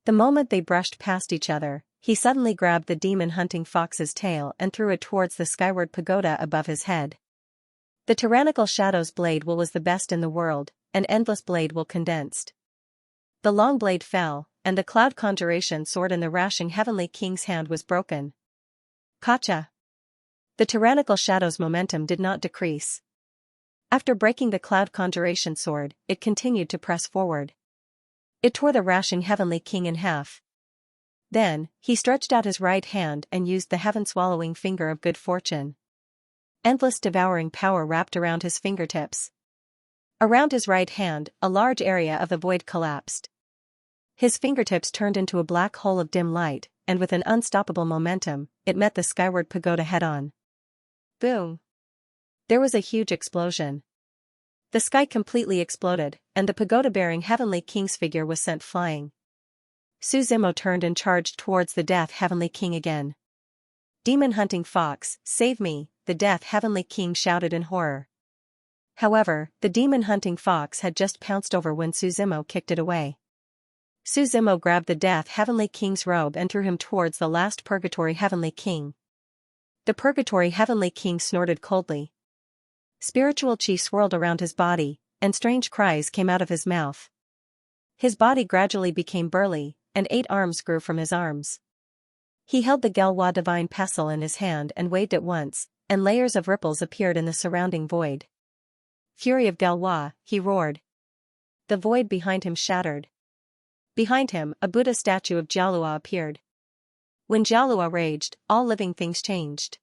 The moment they brushed past each other, he suddenly grabbed the demon-hunting fox's tail and threw it towards the skyward pagoda above his head. The tyrannical shadow's blade will was the best in the world, an endless blade will condensed. The long blade fell, and the cloud conjuration sword in the rashing heavenly king's hand was broken. Kacha! The tyrannical shadow's momentum did not decrease. After breaking the cloud conjuration sword, it continued to press forward. It tore the rashing heavenly king in half. Then, he stretched out his right hand and used the heaven-swallowing finger of good fortune. Endless devouring power wrapped around his fingertips. Around his right hand, a large area of the void collapsed. His fingertips turned into a black hole of dim light, and with an unstoppable momentum, it met the skyward pagoda head-on. Boom! There was a huge explosion. The sky completely exploded, and the pagoda-bearing heavenly king's figure was sent flying. Su Zimo turned and charged towards the death heavenly king again. Demon-hunting fox, save me, the death heavenly king shouted in horror. However, the demon-hunting fox had just pounced over when Su Zimo kicked it away. Su Zimo grabbed the death heavenly king's robe and threw him towards the last purgatory heavenly king. The purgatory heavenly king snorted coldly. Spiritual chi swirled around his body, and strange cries came out of his mouth. His body gradually became burly, and 8 arms grew from his arms. He held the Gelwa divine pestle in his hand and waved it once, and layers of ripples appeared in the surrounding void. Fury of Gelwa, he roared. The void behind him shattered. Behind him, a Buddha statue of Jalua appeared. When Jalua raged, all living things changed.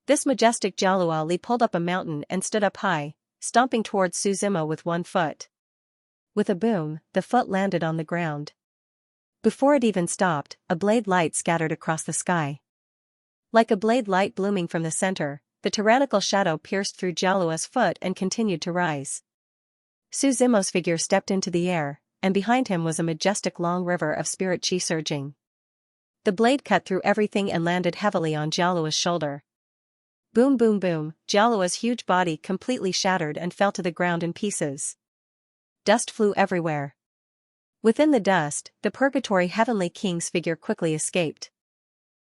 This majestic Jalua pulled up a mountain and stood up high, stomping towards Su Zimo with one foot. With a boom, the foot landed on the ground. Before it even stopped, a blade light scattered across the sky. Like a blade light blooming from the center, the tyrannical shadow pierced through Jalua's foot and continued to rise. Su Zimo's figure stepped into the air, and behind him was a majestic long river of spirit chi surging. The blade cut through everything and landed heavily on Jalua's shoulder. Boom boom boom, Jalua's huge body completely shattered and fell to the ground in pieces. Dust flew everywhere. Within the dust, the purgatory heavenly king's figure quickly escaped.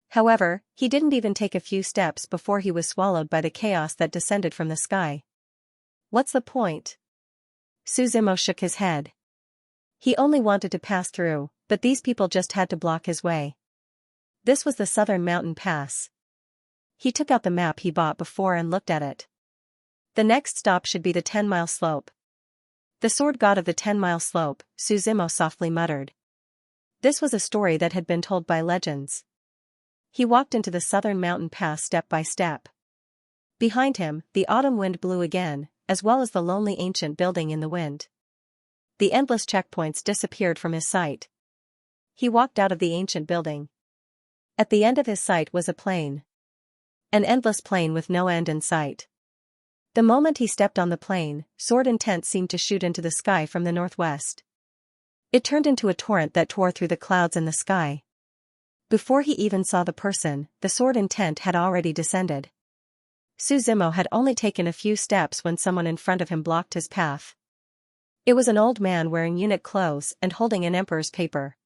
However, he didn't even take a few steps before he was swallowed by the chaos that descended from the sky. What's the point? Su Zimo shook his head. He only wanted to pass through, but these people just had to block his way. This was the southern mountain pass. He took out the map he bought before and looked at it. The next stop should be the 10-mile slope. The sword god of the 10-mile slope, Su Zimo softly muttered. This was a story that had been told by legends. He walked into the southern mountain pass step by step. Behind him, the autumn wind blew again, as well as the lonely ancient building in the wind. The endless checkpoints disappeared from his sight. He walked out of the ancient building. At the end of his sight was a plain. An endless plain with no end in sight. The moment he stepped on the plain, sword intent seemed to shoot into the sky from the northwest. It turned into a torrent that tore through the clouds in the sky. Before he even saw the person, the sword intent had already descended. Su Zimo had only taken a few steps when someone in front of him blocked his path. It was an old man wearing eunuch clothes and holding an emperor's paper.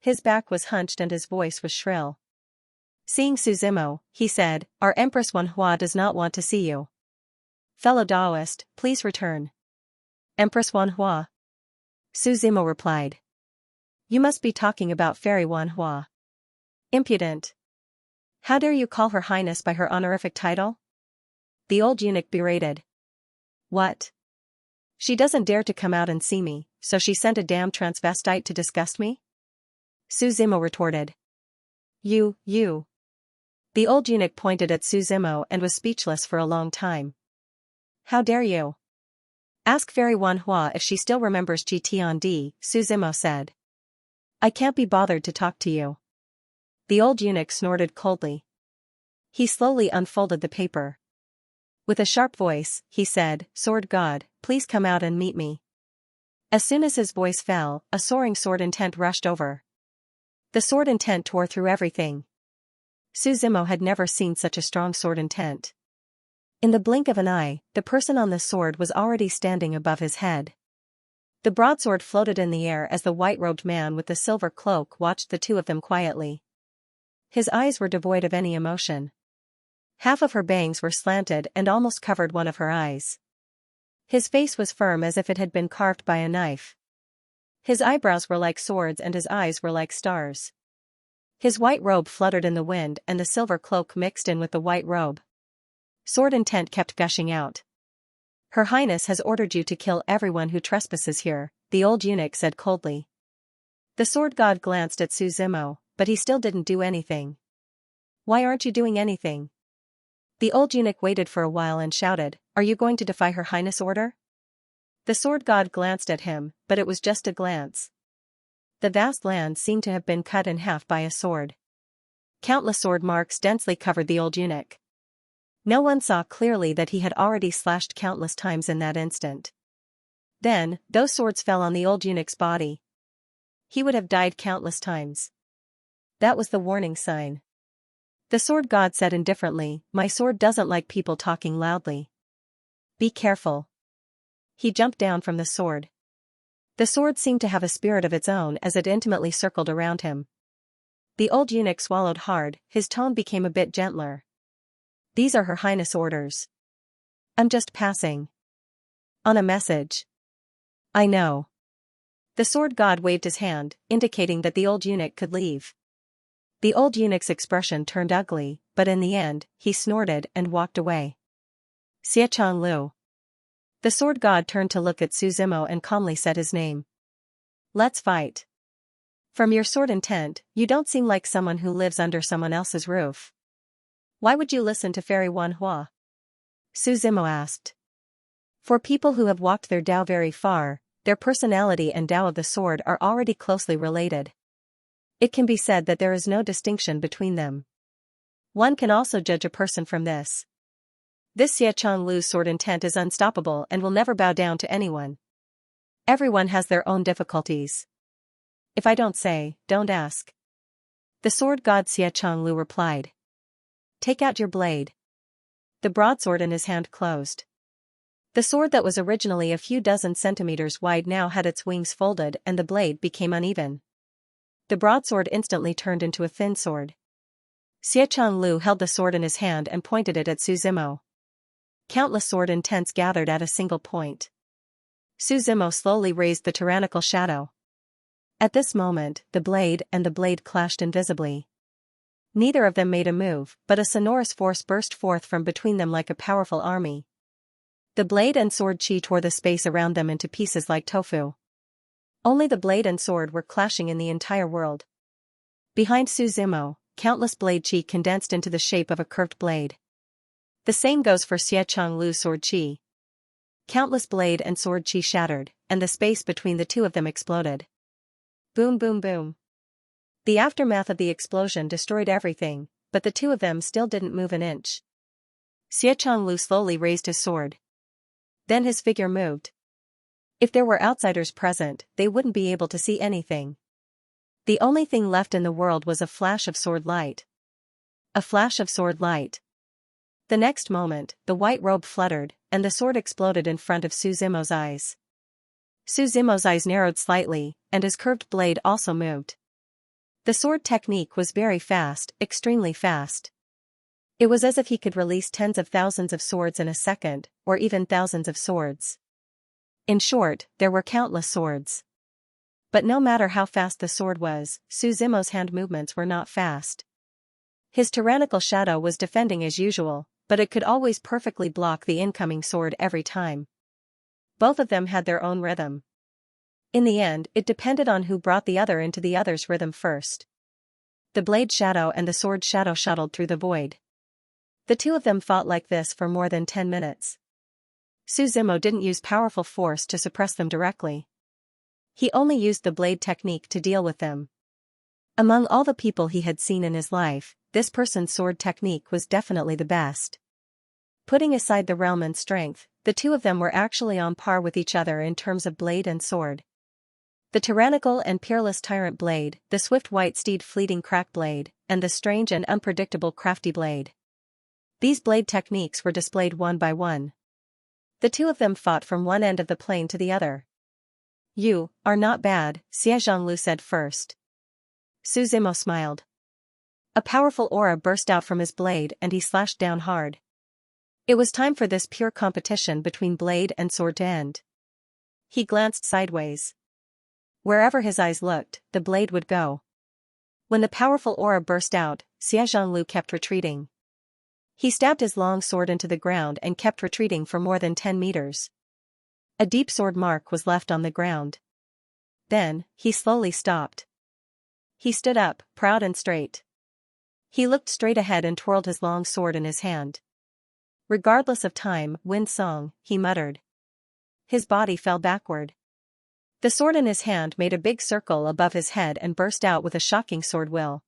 His back was hunched and his voice was shrill. Seeing Su Zimo, he said, "Our Empress Wanhua does not want to see you. Fellow Taoist, please return." Empress Wanhua? Su Zimo replied. You must be talking about Fairy Wanhua. Impudent. How dare you call her highness by her honorific title? The old eunuch berated. What? She doesn't dare to come out and see me, so she sent a damn transvestite to disgust me? Su Zimo retorted. You. The old eunuch pointed at Su Zimo and was speechless for a long time. How dare you? Ask Fairy Wanhua if she still remembers GTOD, Su Zimo said. I can't be bothered to talk to you. The old eunuch snorted coldly. He slowly unfolded the paper. With a sharp voice, he said, Sword God, please come out and meet me. As soon as his voice fell, a soaring sword intent rushed over. The sword intent tore through everything. Suzimo had never seen such a strong sword intent. In the blink of an eye, the person on the sword was already standing above his head. The broadsword floated in the air as the white-robed man with the silver cloak watched the two of them quietly. His eyes were devoid of any emotion. Half of her bangs were slanted and almost covered one of her eyes. His face was firm as if it had been carved by a knife. His eyebrows were like swords and his eyes were like stars. His white robe fluttered in the wind and the silver cloak mixed in with the white robe. Sword intent kept gushing out. "Her Highness has ordered you to kill everyone who trespasses here," the old eunuch said coldly. The sword god glanced at Suzimo, but he still didn't do anything. "Why aren't you doing anything?" The old eunuch waited for a while and shouted, "Are you going to defy Her Highness' order?" The sword god glanced at him, but it was just a glance. The vast land seemed to have been cut in half by a sword. Countless sword marks densely covered the old eunuch. No one saw clearly that he had already slashed countless times in that instant. Then, those swords fell on the old eunuch's body. He would have died countless times. That was the warning sign. The sword god said indifferently, "My sword doesn't like people talking loudly. Be careful." He jumped down from the sword. The sword seemed to have a spirit of its own as it intimately circled around him. The old eunuch swallowed hard, his tone became a bit gentler. "These are Her Highness' orders. I'm just passing on a message." "I know." The sword god waved his hand, indicating that the old eunuch could leave. The old eunuch's expression turned ugly, but in the end, he snorted and walked away. Xianxia. The sword god turned to look at Suzimo and calmly said his name. "Let's fight. From your sword intent, you don't seem like someone who lives under someone else's roof. Why would you listen to Fairy Wanhua?" Suzimo asked. "For people who have walked their Tao very far, their personality and Tao of the sword are already closely related. It can be said that there is no distinction between them. One can also judge a person from this. This Xianxia sword intent is unstoppable and will never bow down to anyone. Everyone has their own difficulties. If I don't say, don't ask." The sword god Xianxia replied. "Take out your blade." The broadsword in his hand closed. The sword that was originally a few dozen centimeters wide now had its wings folded and the blade became uneven. The broadsword instantly turned into a thin sword. Xianxia held the sword in his hand and pointed it at Suzimo. Countless sword intents gathered at a single point. Suzimo slowly raised the tyrannical shadow. At this moment, the blade and the blade clashed invisibly. Neither of them made a move, but a sonorous force burst forth from between them like a powerful army. The blade and sword chi tore the space around them into pieces like tofu. Only the blade and sword were clashing in the entire world. Behind Suzimo, countless blade chi condensed into the shape of a curved blade. The same goes for Xianxia sword chi. Countless blade and sword chi shattered, and the space between the two of them exploded. Boom boom boom. The aftermath of the explosion destroyed everything, but the two of them still didn't move an inch. Xianxia slowly raised his sword. Then his figure moved. If there were outsiders present, they wouldn't be able to see anything. The only thing left in the world was a flash of sword light. A flash of sword light. The next moment, the white robe fluttered, and the sword exploded in front of Suzimo's eyes. Suzimo's eyes narrowed slightly, and his curved blade also moved. The sword technique was very fast, extremely fast. It was as if he could release tens of thousands of swords in a second, or even thousands of swords. In short, there were countless swords. But no matter how fast the sword was, Suzimo's hand movements were not fast. His tyrannical shadow was defending as usual, but it could always perfectly block the incoming sword every time. Both of them had their own rhythm. In the end, it depended on who brought the other into the other's rhythm first. The blade shadow and the sword shadow shuttled through the void. The two of them fought like this for more than 10 minutes. Suzimo didn't use powerful force to suppress them directly. He only used the blade technique to deal with them. Among all the people he had seen in his life, this person's sword technique was definitely the best. Putting aside the realm and strength, the two of them were actually on par with each other in terms of blade and sword. The tyrannical and peerless tyrant blade, the swift white steed fleeting crack blade, and the strange and unpredictable crafty blade. These blade techniques were displayed one by one. The two of them fought from one end of the plain to the other. "You are not bad," Xianxia said first. Su Zimo smiled. A powerful aura burst out from his blade and he slashed down hard. It was time for this pure competition between blade and sword to end. He glanced sideways. Wherever his eyes looked, the blade would go. When the powerful aura burst out, Xianxia kept retreating. He stabbed his long sword into the ground and kept retreating for more than 10 meters. A deep sword mark was left on the ground. Then, he slowly stopped. He stood up, proud and straight. He looked straight ahead and twirled his long sword in his hand. "Regardless of time, wind song," he muttered. His body fell backward. The sword in his hand made a big circle above his head and burst out with a shocking sword will.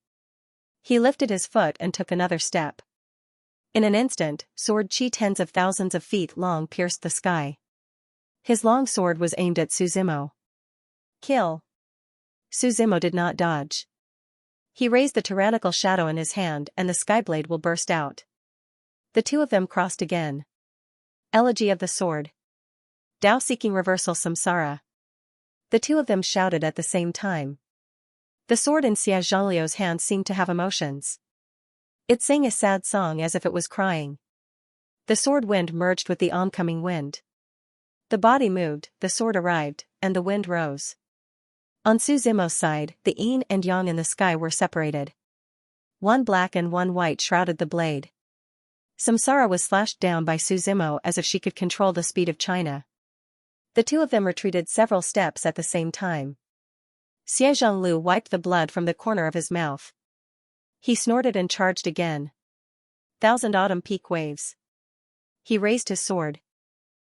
He lifted his foot and took another step. In an instant, sword chi tens of thousands of feet long pierced the sky. His long sword was aimed at Su Zimo. "Kill." Su Zimo did not dodge. He raised the tyrannical shadow in his hand and the skyblade will burst out. The two of them crossed again. Elegy of the sword. Tao seeking reversal samsara. The two of them shouted at the same time. The sword in Xianxia's hand seemed to have emotions. It sang a sad song as if it was crying. The sword wind merged with the oncoming wind. The body moved, the sword arrived, and the wind rose. On Su Zimo's side, the yin and yang in the sky were separated. One black and one white shrouded the blade. Samsara was slashed down by Su Zimo as if she could control the speed of China. The two of them retreated several steps at the same time. Xianxia wiped the blood from the corner of his mouth. He snorted and charged again. 1,000 autumn peak waves. He raised his sword.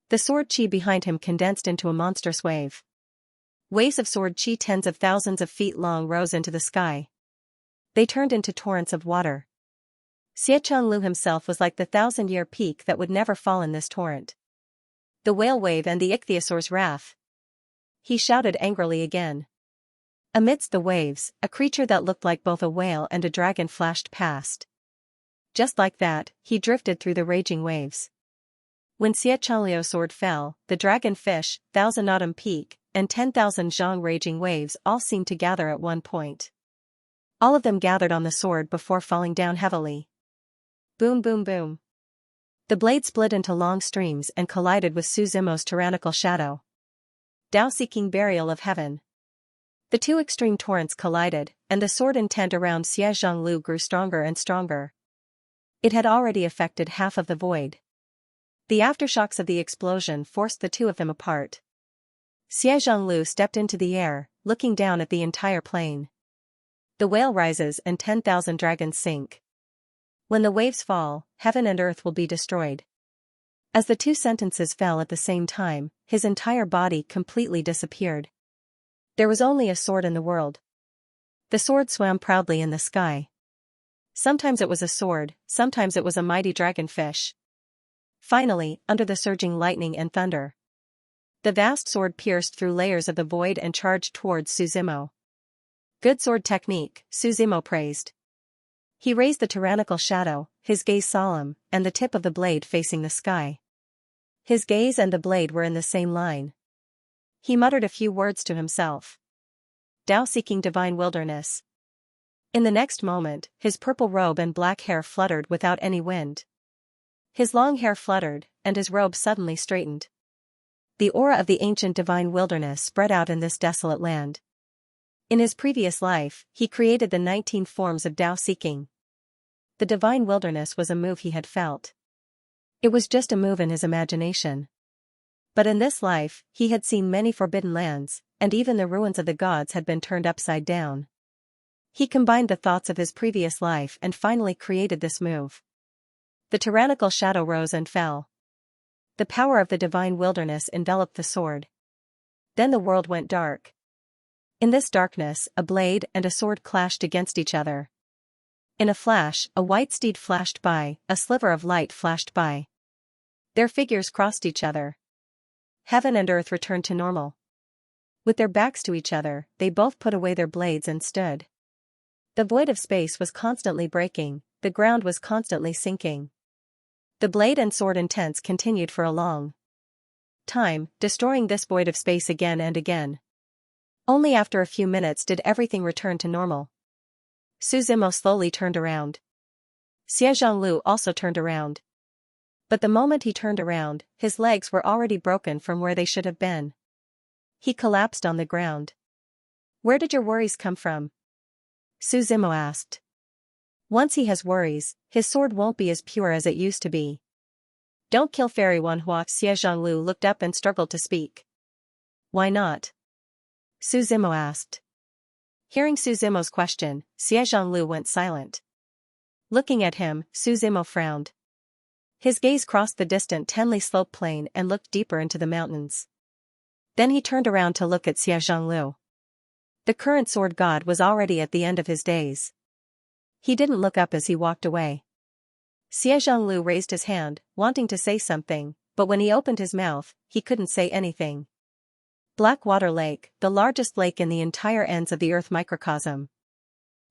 The sword chi behind him condensed into a monstrous wave. Waves of sword chi tens of thousands of feet long rose into the sky. They turned into torrents of water. Xianxia himself was like the 1,000-year peak that would never fall in this torrent. The whale wave and the ichthyosaur's wrath. He shouted angrily again. Amidst the waves, a creature that looked like both a whale and a dragon flashed past. Just like that, he drifted through the raging waves. When Xianxia's sword fell, the dragon fish, 1,000 autumn peak, and 10,000 zhang raging waves all seemed to gather at one point. All of them gathered on the sword before falling down heavily. Boom boom boom. The blade split into long streams and collided with Su Zimo's tyrannical shadow. Tao seeking burial of heaven. The two extreme torrents collided, and the sword intent around Xianxia grew stronger and stronger. It had already affected half of the void. The aftershocks of the explosion forced the two of them apart. Xianxia stepped into the air, looking down at the entire plain. The whale rises and 10,000 dragons sink. When the waves fall, heaven and earth will be destroyed. As the two sentences fell at the same time, his entire body completely disappeared. There was only a sword in the world. The sword swam proudly in the sky. Sometimes it was a sword, sometimes it was a mighty dragonfish. Finally, under the surging lightning and thunder, the vast sword pierced through layers of the void and charged towards Su Zimo. Good sword technique, Su Zimo praised. He raised the tyrannical shadow, his gaze solemn, and the tip of the blade facing the sky. His gaze and the blade were in the same line. He muttered a few words to himself. Tao seeking divine wilderness. In the next moment, his purple robe and black hair fluttered without any wind. His long hair fluttered, and his robe suddenly straightened. The aura of the ancient divine wilderness spread out in this desolate land. In his previous life, he created the 19 forms of Tao seeking. The divine wilderness was a move he had felt. It was just a move in his imagination. But in this life, he had seen many forbidden lands, and even the ruins of the gods had been turned upside down. He combined the thoughts of his previous life and finally created this move. The tyrannical shadow rose and fell. The power of the divine wilderness enveloped the sword. Then the world went dark. In this darkness, a blade and a sword clashed against each other. In a flash, a white steed flashed by, a sliver of light flashed by. Their figures crossed each other. Heaven and earth returned to normal. With their backs to each other, they both put away their blades and stood. The void of space was constantly breaking, the ground was constantly sinking. The blade and sword intense continued for a long time, destroying this void of space again and again. Only after a few minutes did everything return to normal. Su Zimo slowly turned around. Xianxia also turned around. But the moment he turned around, his legs were already broken from where they should have been. He collapsed on the ground. "Where did your worries come from?" Su Zimo asked. "Once he has worries, his sword won't be as pure as it used to be." "Don't kill Fairy Wanhua." Xianxia looked up and struggled to speak. "Why not?" Su Zimo asked. Hearing Su Zimo's question, Xianxia went silent. Looking at him, Su Zimo frowned. His gaze crossed the distant Tenli slope plain and looked deeper into the mountains. Then he turned around to look at Xianxia. The current sword god was already at the end of his days. He didn't look up as he walked away. Xianxia raised his hand, wanting to say something, but when he opened his mouth, he couldn't say anything. Blackwater Lake, the largest lake in the entire ends of the Earth microcosm.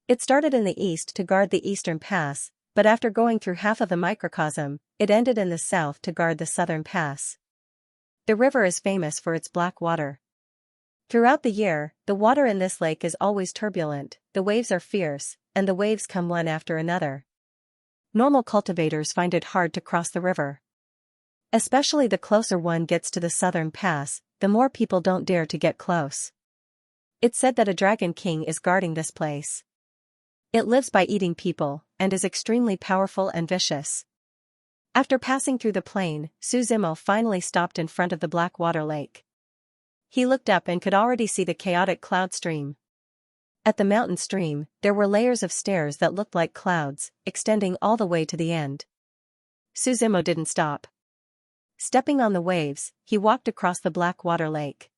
It started in the east to guard the eastern pass, but after going through half of the microcosm, it ended in the south to guard the southern pass. The river is famous for its black water. Throughout the year, the water in this lake is always turbulent, the waves are fierce, and the waves come one after another. Normal cultivators find it hard to cross the river. Especially the closer one gets to the southern pass, the more people don't dare to get close. It's said that a dragon king is guarding this place. It lives by eating people, and is extremely powerful and vicious. After passing through the plain, Su Zimo finally stopped in front of the Blackwater Lake. He looked up and could already see the chaotic cloud stream. At the mountain stream, there were layers of stairs that looked like clouds, extending all the way to the end. Su Zimo didn't stop. Stepping on the waves, he walked across the Blackwater Lake.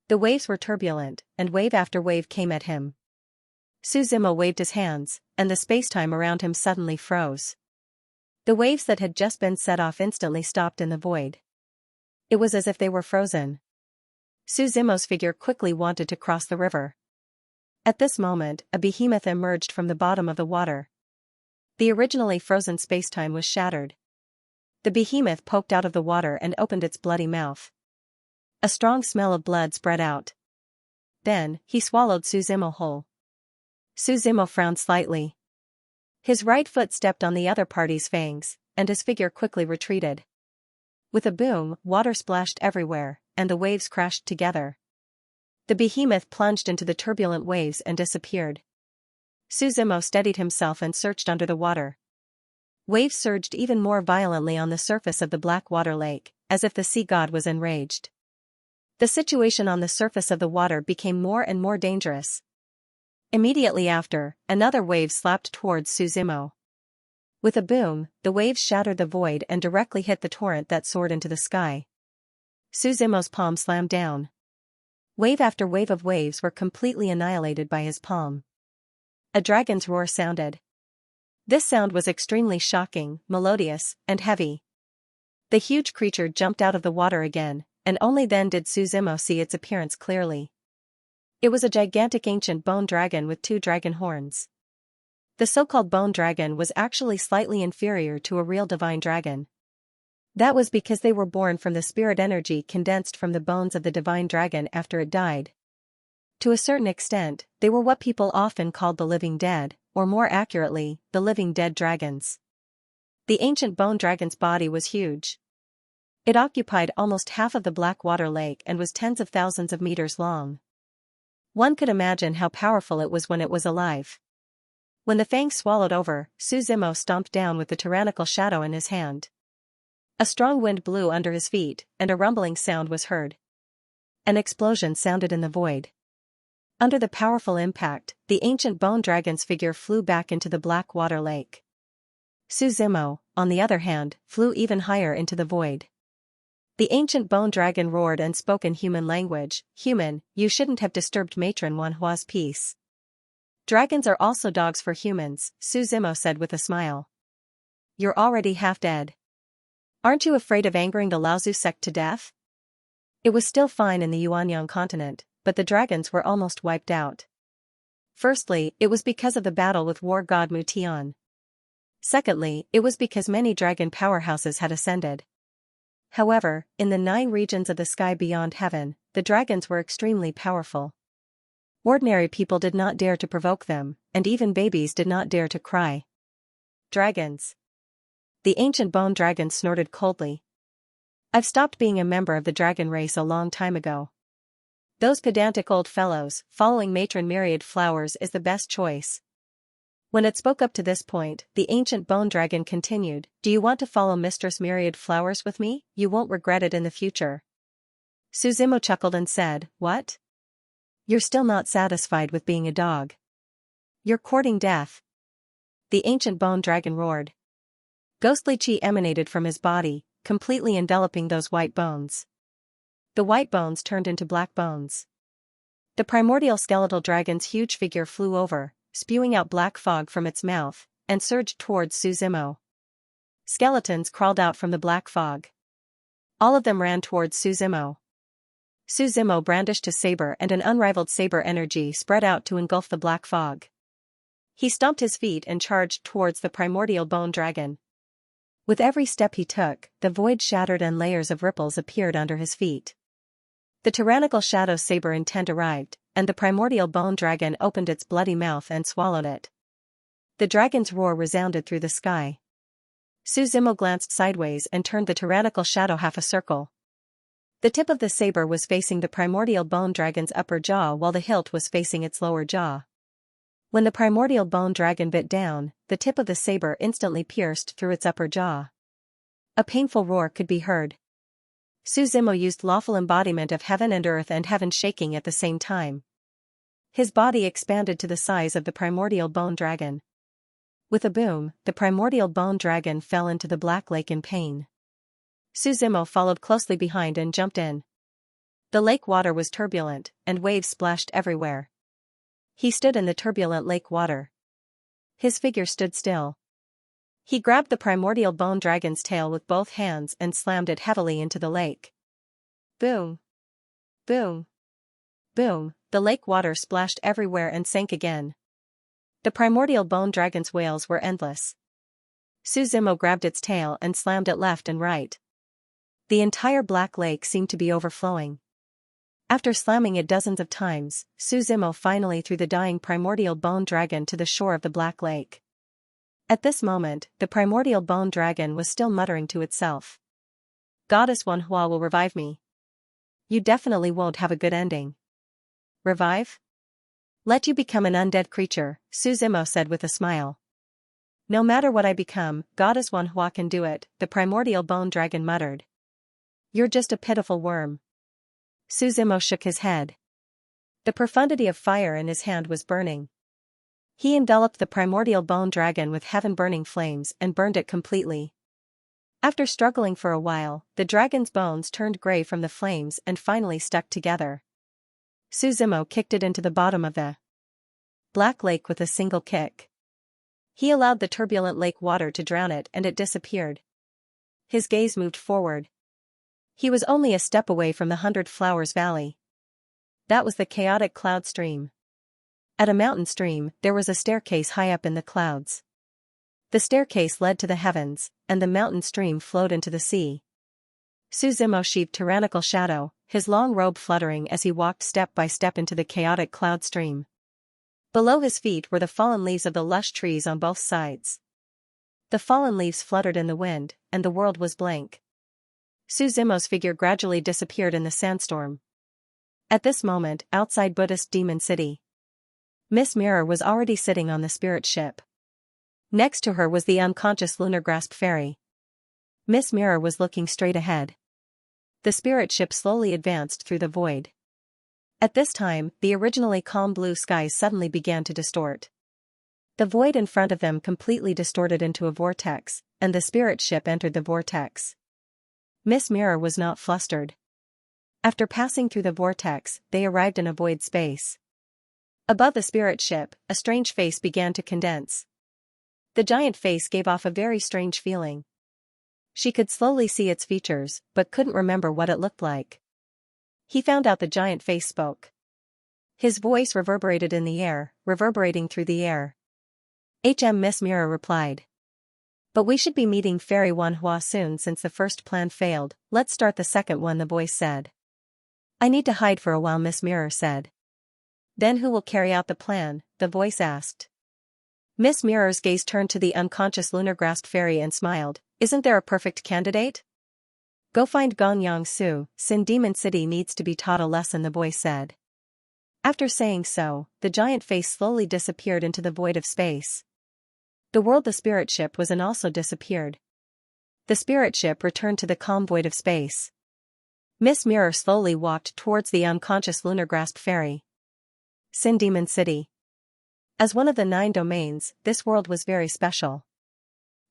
The waves were turbulent, and wave after wave came at him. Su Zimo waved his hands, and the spacetime around him suddenly froze. The waves that had just been set off instantly stopped in the void. It was as if they were frozen. Su Zimo's figure quickly wanted to cross the river. At this moment, a behemoth emerged from the bottom of the water. The originally frozen spacetime was shattered. The behemoth poked out of the water and opened its bloody mouth. A strong smell of blood spread out. Then, he swallowed Su Zimo whole. Su Zimo frowned slightly. His right foot stepped on the other party's fangs, and his figure quickly retreated. With a boom, water splashed everywhere, and the waves crashed together. The behemoth plunged into the turbulent waves and disappeared. Su Zimo steadied himself and searched under the water. Waves surged even more violently on the surface of the Blackwater Lake, as if the sea god was enraged. The situation on the surface of the water became more and more dangerous. Immediately after, another wave slapped towards Su Zimo. With a boom, the waves shattered the void and directly hit the torrent that soared into the sky. Su Zimo's palm slammed down. Wave after wave of waves were completely annihilated by his palm. A dragon's roar sounded. This sound was extremely shocking, melodious, and heavy. The huge creature jumped out of the water again, and only then did Su Zimo see its appearance clearly. It was a gigantic ancient bone dragon with 2 dragon horns. The so-called bone dragon was actually slightly inferior to a real divine dragon. That was because they were born from the spirit energy condensed from the bones of the divine dragon after it died. To a certain extent, they were what people often called the living dead, or more accurately, the living dead dragons. The ancient bone dragon's body was huge. It occupied almost half of the Blackwater Lake and was tens of thousands of meters long. One could imagine how powerful it was when it was alive. When the fangs swallowed over, Su Zimo stomped down with the tyrannical shadow in his hand. A strong wind blew under his feet, and a rumbling sound was heard. An explosion sounded in the void. Under the powerful impact, the ancient bone dragon's figure flew back into the Blackwater Lake. Su Zimo, on the other hand, flew even higher into the void. The ancient bone dragon roared and spoke in human language. "Human, you shouldn't have disturbed Matron Wanhua's peace." "Dragons are also dogs for humans," Su Zimo said with a smile. "You're already half dead. Aren't you afraid of angering the Laozu sect to death?" It was still fine in the Yuanyang continent, but the dragons were almost wiped out. Firstly, it was because of the battle with war god Mutian. Secondly, it was because many dragon powerhouses had ascended. However, in the 9 regions of the sky beyond heaven, the dragons were extremely powerful. Ordinary people did not dare to provoke them, and even babies did not dare to cry. Dragons. The ancient bone dragon snorted coldly. I've stopped being a member of the dragon race a long time ago. Those pedantic old fellows, following matron Myriad Flowers is the best choice. When it spoke up to this point, the ancient bone dragon continued, do you want to follow Mistress Myriad Flowers with me? You won't regret it in the future. Suzimo chuckled and said, what? You're still not satisfied with being a dog. You're courting death. The ancient bone dragon roared. Ghostly chi emanated from his body, completely enveloping those white bones. The white bones turned into black bones. The primordial skeletal dragon's huge figure flew over, spewing out black fog from its mouth, and surged towards Suzimo. Skeletons crawled out from the black fog. All of them ran towards Suzimo. Suzimo brandished a saber, and an unrivaled saber energy spread out to engulf the black fog. He stomped his feet and charged towards the primordial bone dragon. With every step he took, the void shattered and layers of ripples appeared under his feet. The tyrannical shadow saber intent arrived, and the primordial bone dragon opened its bloody mouth and swallowed it. The dragon's roar resounded through the sky. Suzimo glanced sideways and turned the tyrannical shadow half a circle. The tip of the saber was facing the primordial bone dragon's upper jaw while the hilt was facing its lower jaw. When the primordial bone dragon bit down, the tip of the saber instantly pierced through its upper jaw. A painful roar could be heard. Suzimo used lawful embodiment of heaven and earth and heaven shaking at the same time. His body expanded to the size of the primordial bone dragon. With a boom, the primordial bone dragon fell into the black lake in pain. Suzimo followed closely behind and jumped in. The lake water was turbulent, and waves splashed everywhere. He stood in the turbulent lake water. His figure stood still. He grabbed the primordial bone dragon's tail with both hands and slammed it heavily into the lake. Boom! Boom! Boom! The lake water splashed everywhere and sank again. The primordial bone dragon's wails were endless. Suzimo grabbed its tail and slammed it left and right. The entire black lake seemed to be overflowing. After slamming it dozens of times, Suzimo finally threw the dying primordial bone dragon to the shore of the black lake. At this moment, the primordial bone dragon was still muttering to itself. Goddess Wanhua will revive me. You definitely won't have a good ending. Revive? Let you become an undead creature, Suzimo said with a smile. No matter what I become, Goddess Wanhua can do it, the primordial bone dragon muttered. You're just a pitiful worm. Suzimo shook his head. The profundity of fire in his hand was burning. He enveloped the primordial bone dragon with heaven-burning flames and burned it completely. After struggling for a while, the dragon's bones turned gray from the flames and finally stuck together. Suzimo kicked it into the bottom of the black lake with a single kick. He allowed the turbulent lake water to drown it and it disappeared. His gaze moved forward. He was only a step away from the 100 Flowers Valley. That was the chaotic cloud stream. At a mountain stream, there was a staircase high up in the clouds. The staircase led to the heavens, and the mountain stream flowed into the sea. Suzimo sheaved tyrannical shadow, his long robe fluttering as he walked step by step into the chaotic cloud stream. Below his feet were the fallen leaves of the lush trees on both sides. The fallen leaves fluttered in the wind, and the world was blank. Suzimo's figure gradually disappeared in the sandstorm. At this moment, outside Buddhist Demon City, Miss Mirror was already sitting on the spirit ship. Next to her was the unconscious Lunar Grasp Fairy. Miss Mirror was looking straight ahead. The spirit ship slowly advanced through the void. At this time, the originally calm blue skies suddenly began to distort. The void in front of them completely distorted into a vortex, and the spirit ship entered the vortex. Miss Mirror was not flustered. After passing through the vortex, they arrived in a void space. Above the spirit ship, a strange face began to condense. The giant face gave off a very strange feeling. She could slowly see its features, but couldn't remember what it looked like. He found out the giant face spoke. His voice reverberated in the air, reverberating through the air. Miss Mirror replied. But we should be meeting Fairy Wanhua soon since the first plan failed. Let's start the second one, the voice said. I need to hide for a while, Miss Mirror said. Then who will carry out the plan? The voice asked. Miss Mirror's gaze turned to the unconscious lunar grasped fairy and smiled. Isn't there a perfect candidate? Go find Gong Yang Su. Sin Demon City needs to be taught a lesson, the voice said. After saying so, the giant face slowly disappeared into the void of space. The world the spirit ship was in also disappeared. The spirit ship returned to the calm void of space. Miss Mirror slowly walked towards the unconscious lunar grasped fairy. Sin Demon City. As one of the 9 domains, this world was very special.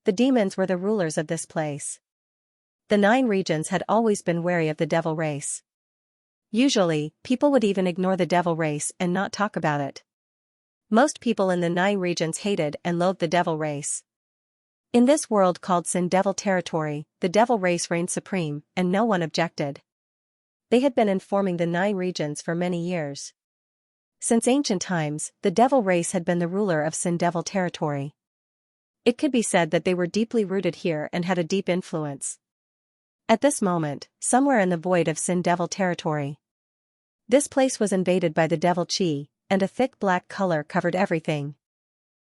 The demons were the rulers of this place. The 9 regions had always been wary of the devil race. Usually, people would even ignore the devil race and not talk about it. Most people in the 9 regions hated and loathed the devil race. In this world called Sin Devil Territory, the devil race reigned supreme, and no one objected. They had been informing the 9 regions for many years. Since ancient times, the devil race had been the ruler of Sin Devil Territory. It could be said that they were deeply rooted here and had a deep influence. At this moment, somewhere in the void of Sin Devil Territory, this place was invaded by the devil chi, and a thick black color covered everything.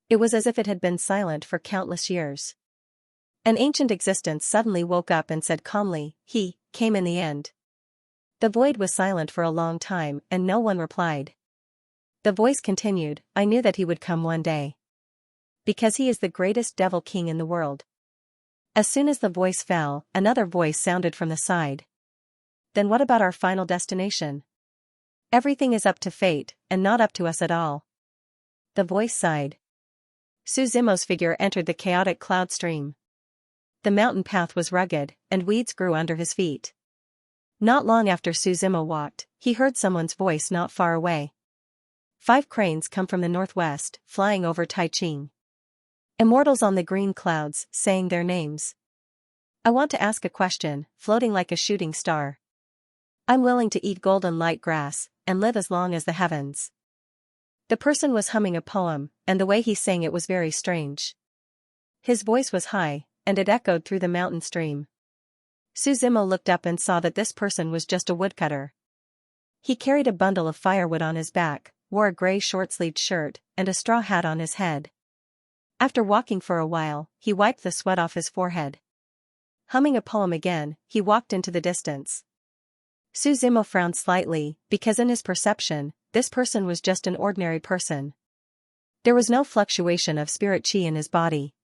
It was as if it had been silent for countless years. An ancient existence suddenly woke up and said calmly, he came in the end. The void was silent for a long time and no one replied. The voice continued, I knew that he would come one day. Because he is the greatest devil king in the world. As soon as the voice fell, another voice sounded from the side. Then what about our final destination? Everything is up to fate, and not up to us at all. The voice sighed. Su Zimo's figure entered the chaotic cloud stream. The mountain path was rugged, and weeds grew under his feet. Not long after Su Zimo walked, he heard someone's voice not far away. 5 cranes come from the northwest, flying over Taiching. Immortals on the green clouds, saying their names. I want to ask a question, floating like a shooting star. I'm willing to eat golden light grass, and live as long as the heavens. The person was humming a poem, and the way he sang it was very strange. His voice was high, and it echoed through the mountain stream. Su Zimo looked up and saw that this person was just a woodcutter. He carried a bundle of firewood on his back, wore a gray short-sleeved shirt, and a straw hat on his head. After walking for a while, he wiped the sweat off his forehead. Humming a poem again, he walked into the distance. Su Zimo frowned slightly, because in his perception, this person was just an ordinary person. There was no fluctuation of spirit chi in his body.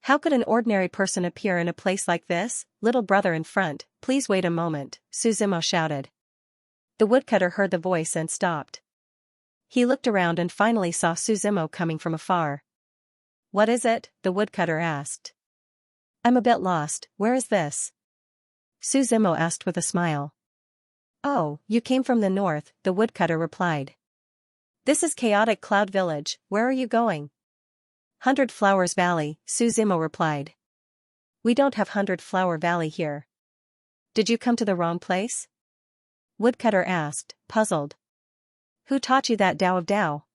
How could an ordinary person appear in a place like this? Little brother in front, please wait a moment, Su Zimo shouted. The woodcutter heard the voice and stopped. He looked around and finally saw Su Zimo coming from afar. What is it? The woodcutter asked. I'm a bit lost, where is this? Su Zimo asked with a smile. Oh, you came from the north, the woodcutter replied. This is Chaotic Cloud Village, where are you going? 100 Flowers Valley, Su Zimo replied. We don't have 100 Flower Valley here. Did you come to the wrong place? Woodcutter asked, puzzled. Who taught you that Tao of Tao?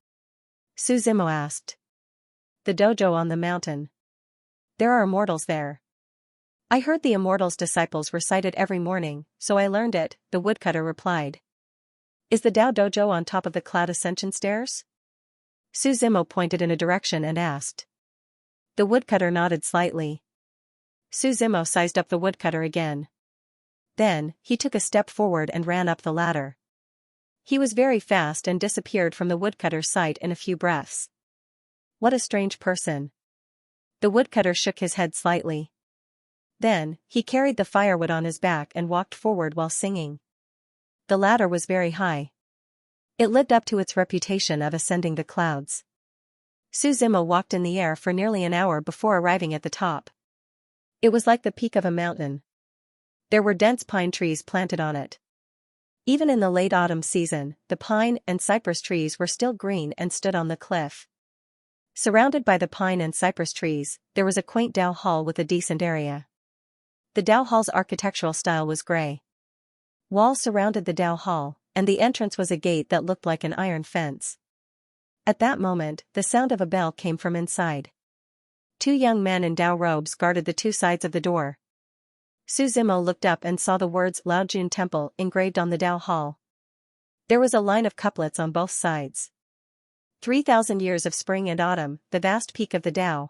Su Zimo asked. The dojo on the mountain. There are immortals there. I heard the immortals' disciples recite it every morning, so I learned it, the woodcutter replied. Is the Tao dojo on top of the cloud ascension stairs? Su Zimo pointed in a direction and asked. The woodcutter nodded slightly. Su Zimo sized up the woodcutter again. Then, he took a step forward and ran up the ladder. He was very fast and disappeared from the woodcutter's sight in a few breaths. What a strange person. The woodcutter shook his head slightly. Then, he carried the firewood on his back and walked forward while singing. The ladder was very high. It lived up to its reputation of ascending the clouds. Su Zimo walked in the air for nearly an hour before arriving at the top. It was like the peak of a mountain. There were dense pine trees planted on it. Even in the late autumn season, the pine and cypress trees were still green and stood on the cliff. Surrounded by the pine and cypress trees, there was a quaint Dao hall with a decent area. The Dao hall's architectural style was gray. Walls surrounded the Dao hall, and the entrance was a gate that looked like an iron fence. At that moment, the sound of a bell came from inside. 2 young men in Dao robes guarded the 2 sides of the door. Su Zimo looked up and saw the words Laojun Temple engraved on the Dao Hall. There was a line of couplets on both sides. 3,000 years of spring and autumn, the vast peak of the Dao.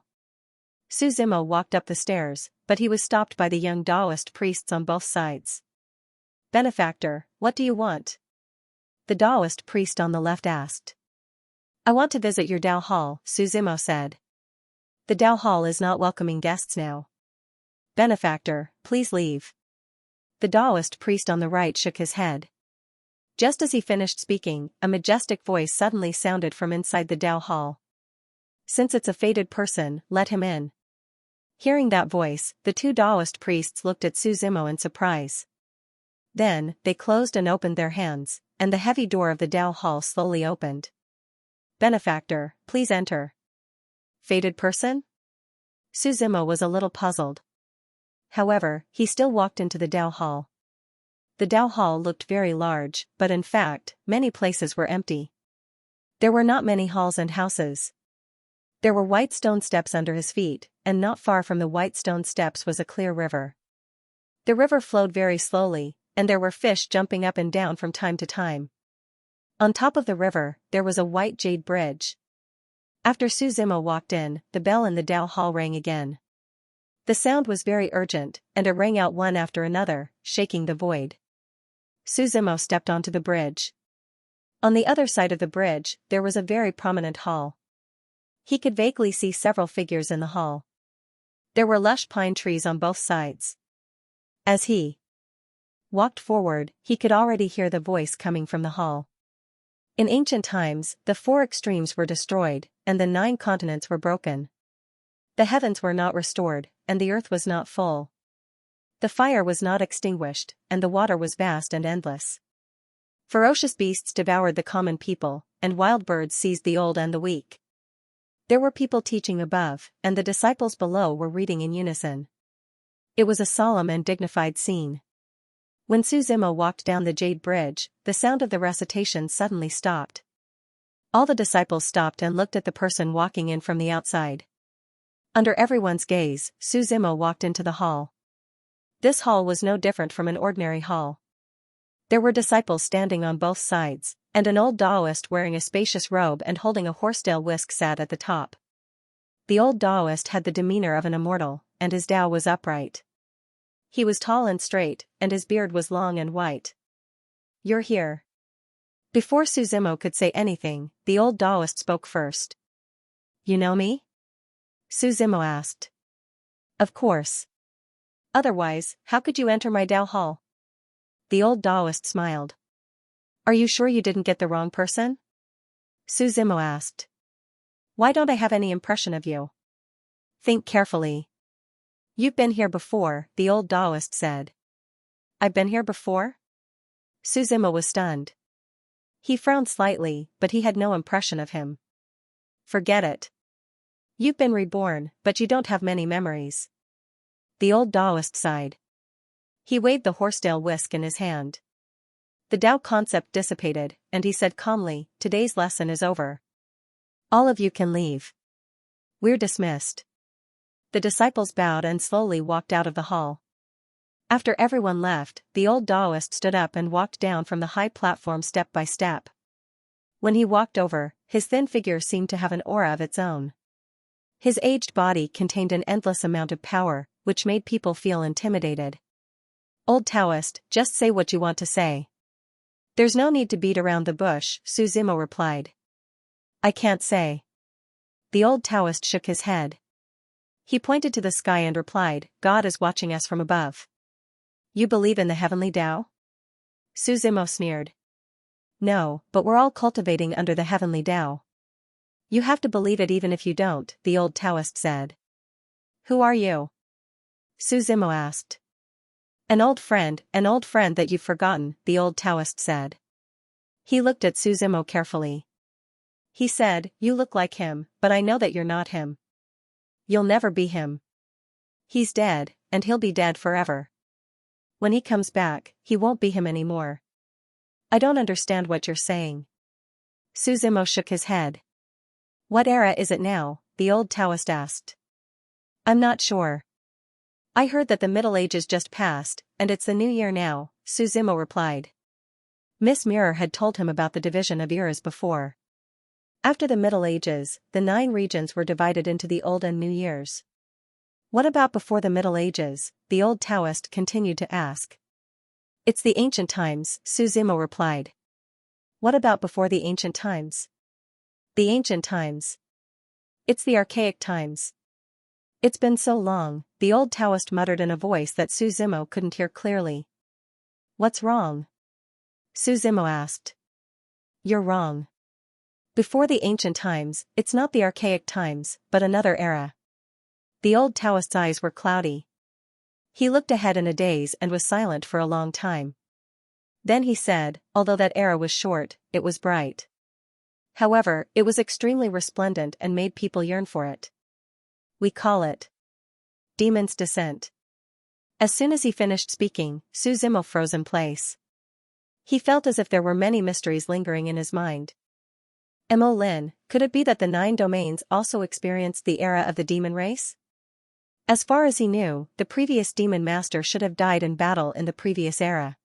Su Zimo walked up the stairs, but he was stopped by the young Taoist priests on both sides. "Benefactor, what do you want?" the Taoist priest on the left asked. "I want to visit your Dao Hall," Su Zimo said. "The Dao Hall is not welcoming guests now." "Benefactor, please leave." The Taoist priest on the right shook his head. Just as he finished speaking, a majestic voice suddenly sounded from inside the Dao Hall. "Since it's a fated person, let him in." Hearing that voice, the 2 Taoist priests looked at Su Zimo in surprise. Then, they closed and opened their hands, and the heavy door of the Dao Hall slowly opened. "Benefactor, please enter." "Fated person?" Su Zimo was a little puzzled. However, he still walked into the Dao Hall. The Dao Hall looked very large, but in fact, many places were empty. There were not many halls and houses. There were white stone steps under his feet, and not far from the white stone steps was a clear river. The river flowed very slowly, and there were fish jumping up and down from time to time. On top of the river, there was a white jade bridge. After Su Zimo walked in, the bell in the Dao Hall rang again. The sound was very urgent, and it rang out one after another, shaking the void. Su Zimo stepped onto the bridge. On the other side of the bridge, there was a very prominent hall. He could vaguely see several figures in the hall. There were lush pine trees on both sides. As he walked forward, he could already hear the voice coming from the hall. In ancient times, the 4 extremes were destroyed, and the 9 continents were broken. The heavens were not restored, and the earth was not full. The fire was not extinguished, and the water was vast and endless. Ferocious beasts devoured the common people, and wild birds seized the old and the weak. There were people teaching above, and the disciples below were reading in unison. It was a solemn and dignified scene. When Su Zimo walked down the jade bridge, the sound of the recitation suddenly stopped. All the disciples stopped and looked at the person walking in from the outside. Under everyone's gaze, Su Zimo walked into the hall. This hall was no different from an ordinary hall. There were disciples standing on both sides, and an old Taoist wearing a spacious robe and holding a horsetail whisk sat at the top. The old Taoist had the demeanor of an immortal, and his Tao was upright. He was tall and straight, and his beard was long and white. "You're here." Before Su Zimo could say anything, the old Taoist spoke first. "You know me?" Su Zimo asked. "Of course. Otherwise, how could you enter my Dao Hall?" The old Taoist smiled. "Are you sure you didn't get the wrong person?" Su Zimo asked. "Why don't I have any impression of you?" "Think carefully." "You've been here before," the old Taoist said. "I've been here before?" Su Zimo was stunned. He frowned slightly, but he had no impression of him. "Forget it. You've been reborn, but you don't have many memories." The old Taoist sighed. He waved the horsetail whisk in his hand. The Tao concept dissipated, and he said calmly, "Today's lesson is over. All of you can leave. We're dismissed." The disciples bowed and slowly walked out of the hall. After everyone left, the old Taoist stood up and walked down from the high platform step by step. When he walked over, his thin figure seemed to have an aura of its own. His aged body contained an endless amount of power, which made people feel intimidated. "Old Taoist, just say what you want to say." "There's no need to beat around the bush," Su Zimo replied. "I can't say." The old Taoist shook his head. He pointed to the sky and replied, "God is watching us from above." "You believe in the heavenly Tao?" Su Zimo sneered. "No, but we're all cultivating under the heavenly Tao." "You have to believe it even if you don't," the old Taoist said. "Who are you?" Su Zimo asked. An old friend that you've forgotten," the old Taoist said. He looked at Su Zimo carefully. He said, "You look like him, but I know that you're not him. You'll never be him. He's dead, and he'll be dead forever. When he comes back, he won't be him anymore." I don't understand what you're saying. Suzimo shook his head. What era is it now? The old Taoist asked. I'm not sure. I heard that the Middle Ages just passed, and it's the new year now, Suzimo replied. Miss Mirror had told him about the division of eras before. After the Middle Ages, the 9 regions were divided into the Old and New Years. What about before the Middle Ages? The old Taoist continued to ask. It's the ancient times, Suzimo replied. What about before the ancient times? The ancient times. It's the archaic times. It's been so long, the old Taoist muttered in a voice that Suzimo couldn't hear clearly. What's wrong? Suzimo asked. You're wrong. Before the ancient times, it's not the archaic times, but another era. The old Taoist's eyes were cloudy. He looked ahead in a daze and was silent for a long time. Then he said, although that era was short, it was bright. However, it was extremely resplendent and made people yearn for it. We call it Demon's Descent. As soon as he finished speaking, Suzimo froze in place. He felt as if there were many mysteries lingering in his mind. Mo Lin, could it be that the 9 domains also experienced the era of the demon race? As far as he knew, the previous demon master should have died in battle in the previous era.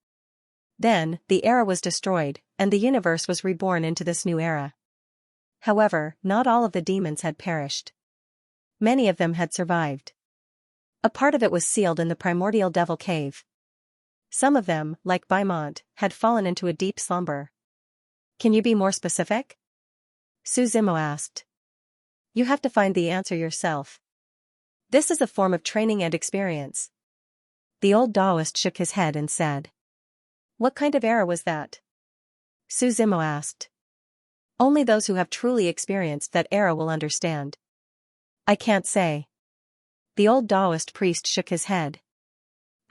Then, the era was destroyed, and the universe was reborn into this new era. However, not all of the demons had perished. Many of them had survived. A part of it was sealed in the primordial devil cave. Some of them, like Beaumont, had fallen into a deep slumber. Can you be more specific? Suzimo asked. You have to find the answer yourself. This is a form of training and experience. The old Taoist shook his head and said. What kind of era was that? Suzimo asked. Only those who have truly experienced that era will understand. I can't say. The old Taoist priest shook his head.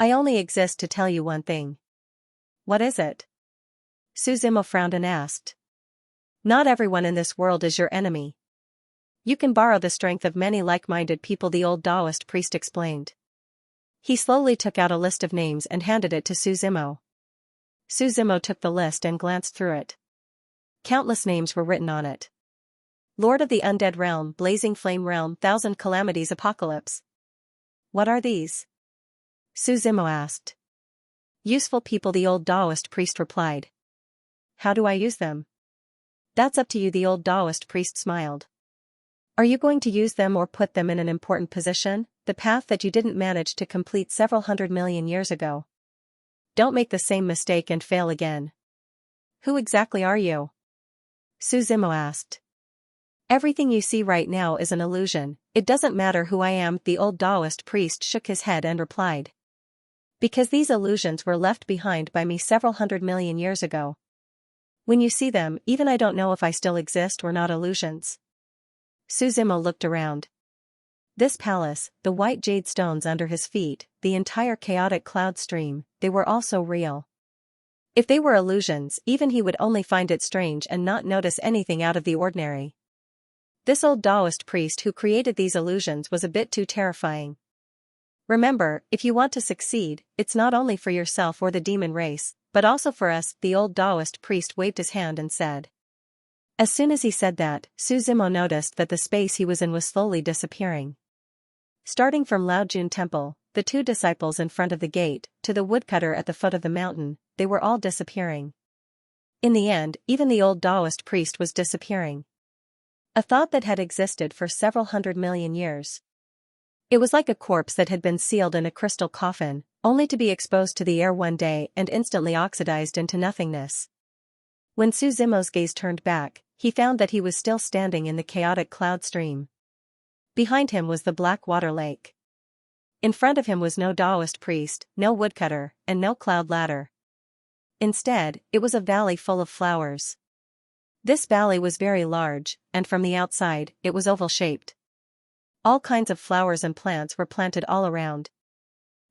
I only exist to tell you one thing. What is it? Suzimo frowned and asked. Not everyone in this world is your enemy. You can borrow the strength of many like-minded people, the old Taoist priest explained. He slowly took out a list of names and handed it to Suzimo. Suzimo took the list and glanced through it. Countless names were written on it. Lord of the Undead Realm, Blazing Flame Realm, Thousand Calamities, Apocalypse. What are these? Suzimo asked. Useful people, the old Taoist priest replied. How do I use them? That's up to you, the old Taoist priest smiled. Are you going to use them or put them in an important position, the path that you didn't manage to complete several 100 million years ago? Don't make the same mistake and fail again. Who exactly are you? Suzimo asked. Everything you see right now is an illusion. It doesn't matter who I am, the old Taoist priest shook his head and replied. Because these illusions were left behind by me several 100 million years ago. When you see them, even I don't know if I still exist or not illusions. Suzimo looked around. This palace, the white jade stones under his feet, the entire chaotic cloud stream, they were also real. If they were illusions, even he would only find it strange and not notice anything out of the ordinary. This old Taoist priest who created these illusions was a bit too terrifying. Remember, if you want to succeed, it's not only for yourself or the demon race, but also for us, the old Taoist priest waved his hand and said. As soon as he said that, Suzimo noticed that the space he was in was slowly disappearing. Starting from Laojun Temple, the 2 disciples in front of the gate, to the woodcutter at the foot of the mountain, they were all disappearing. In the end, even the old Taoist priest was disappearing. A thought that had existed for several 100 million years. It was like a corpse that had been sealed in a crystal coffin, only to be exposed to the air one day and instantly oxidized into nothingness. When Suzimo's gaze turned back, he found that he was still standing in the chaotic cloud stream. Behind him was the black water lake. In front of him was no Taoist priest, no woodcutter, and no cloud ladder. Instead, it was a valley full of flowers. This valley was very large, and from the outside, it was oval-shaped. All kinds of flowers and plants were planted all around.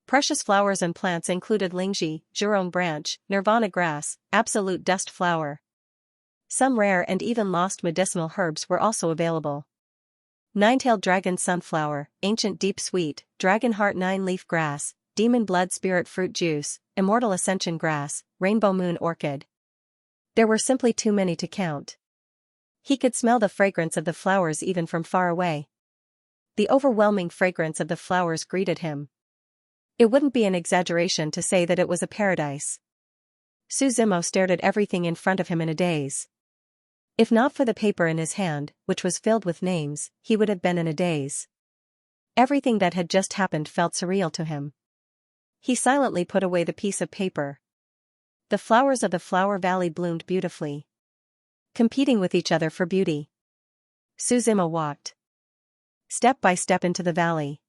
Precious flowers and plants included Lingji, Jurong branch, Nirvana grass, absolute dust flower. Some rare and even lost medicinal herbs were also available. 9-tailed dragon sunflower, ancient deep sweet, dragon heart 9-leaf grass, demon blood spirit fruit juice, immortal ascension grass, rainbow moon orchid. There were simply too many to count. He could smell the fragrance of the flowers even from far away. The overwhelming fragrance of the flowers greeted him. It wouldn't be an exaggeration to say that it was a paradise. Suzimo stared at everything in front of him in a daze. If not for the paper in his hand, which was filled with names, he would have been in a daze. Everything that had just happened felt surreal to him. He silently put away the piece of paper. The flowers of the flower valley bloomed beautifully, competing with each other for beauty. Suzimo walked step by step into the valley.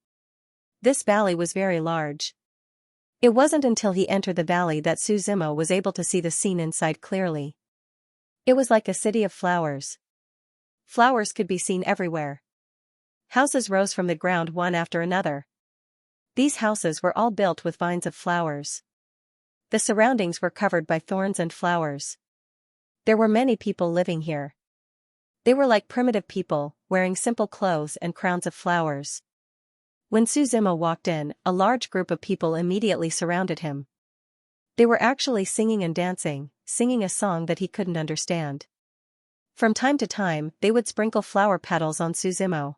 This valley was very large. It wasn't until he entered the valley that Suzimo was able to see the scene inside clearly. It was like a city of flowers. Flowers could be seen everywhere. Houses rose from the ground one after another. These houses were all built with vines of flowers. The surroundings were covered by thorns and flowers. There were many people living here. They were like primitive people, wearing simple clothes and crowns of flowers. When Suzimo walked in, a large group of people immediately surrounded him. They were actually singing and dancing, singing a song that he couldn't understand. From time to time, they would sprinkle flower petals on Suzimo.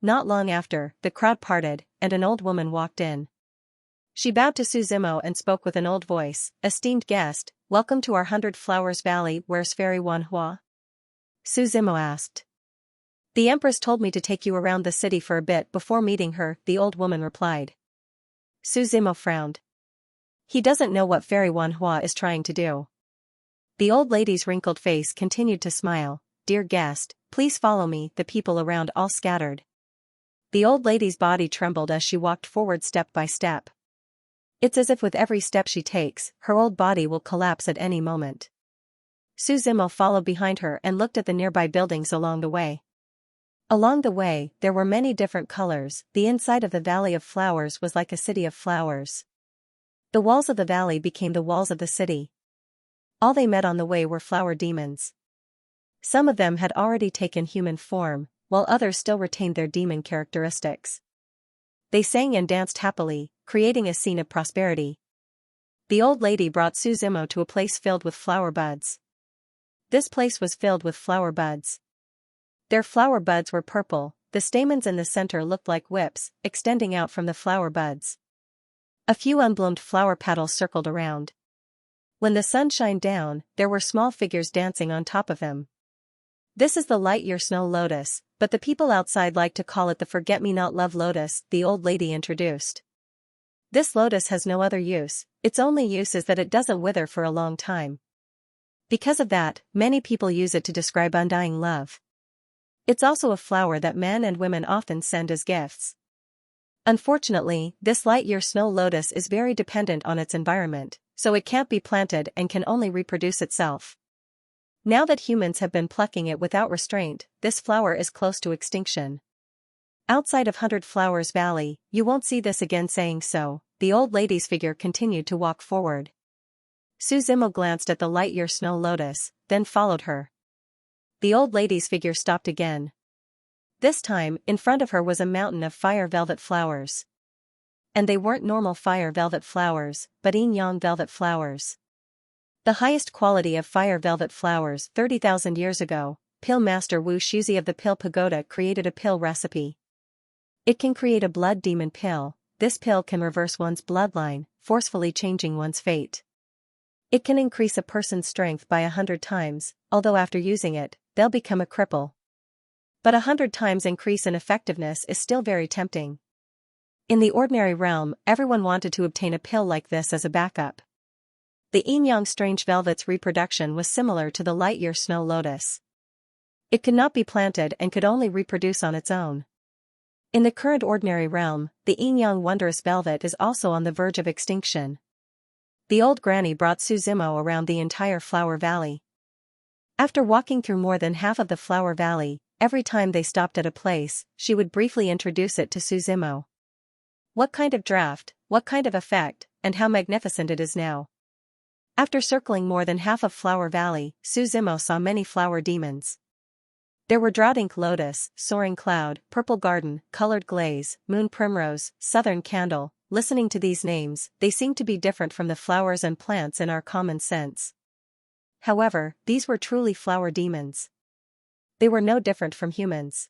Not long after, the crowd parted, and an old woman walked in. She bowed to Suzimo and spoke with an old voice, "Esteemed guest, welcome to our 100 Flowers Valley. Where's Fairy Wanhua?" Suzimo asked. "The Empress told me to take you around the city for a bit before meeting her," the old woman replied. Suzimo frowned. He doesn't know what Fairy Wanhua is trying to do. The old lady's wrinkled face continued to smile. "Dear guest, please follow me." The people around all scattered. The old lady's body trembled as she walked forward step by step. It's as if with every step she takes, her old body will collapse at any moment. Suzimo followed behind her and looked at the nearby buildings along the way. Along the way, there were many different colors. The inside of the Valley of Flowers was like a city of flowers. The walls of the valley became the walls of the city. All they met on the way were flower demons. Some of them had already taken human form, while others still retained their demon characteristics. They sang and danced happily, creating a scene of prosperity. The old lady brought Suzimo to a place filled with flower buds. This place was filled with flower buds. Their flower buds were purple, the stamens in the center looked like whips, extending out from the flower buds. A few unbloomed flower petals circled around. When the sun shined down, there were small figures dancing on top of them. "This is the light year snow lotus, but the people outside like to call it the forget-me-not love lotus," the old lady introduced. "This lotus has no other use, its only use is that it doesn't wither for a long time. Because of that, many people use it to describe undying love. It's also a flower that men and women often send as gifts. Unfortunately, this light year snow lotus is very dependent on its environment, so it can't be planted and can only reproduce itself. Now that humans have been plucking it without restraint, this flower is close to extinction. Outside of 100 Flowers Valley, you won't see this again." Saying so, the old lady's figure continued to walk forward. Suzimo glanced at the light year snow lotus, then followed her. The old lady's figure stopped again. This time, in front of her was a mountain of fire velvet flowers. And they weren't normal fire velvet flowers, but yin-yang velvet flowers. The highest quality of fire velvet flowers. 30,000 years ago, pill master Wu Shuzi of the Pill Pagoda created a pill recipe. It can create a blood demon pill. This pill can reverse one's bloodline, forcefully changing one's fate. It can increase a person's strength by 100 times, although after using it, they'll become a cripple. But 100 times increase in effectiveness is still very tempting. In the ordinary realm, everyone wanted to obtain a pill like this as a backup. The yin-yang strange velvet's reproduction was similar to the light year snow lotus. It could not be planted and could only reproduce on its own. In the current ordinary realm, the yin-yang wondrous velvet is also on the verge of extinction. The old granny brought Suzimo around the entire flower valley. After walking through more than half of the flower valley, every time they stopped at a place, she would briefly introduce it to Suzimo. What kind of draft, what kind of effect, and how magnificent it is now. After circling more than half of Flower Valley, Suzimo saw many flower demons. There were drought ink lotus, soaring cloud, purple garden, colored glaze, moon primrose, southern candle. Listening to these names, they seem to be different from the flowers and plants in our common sense. However, these were truly flower demons. They were no different from humans.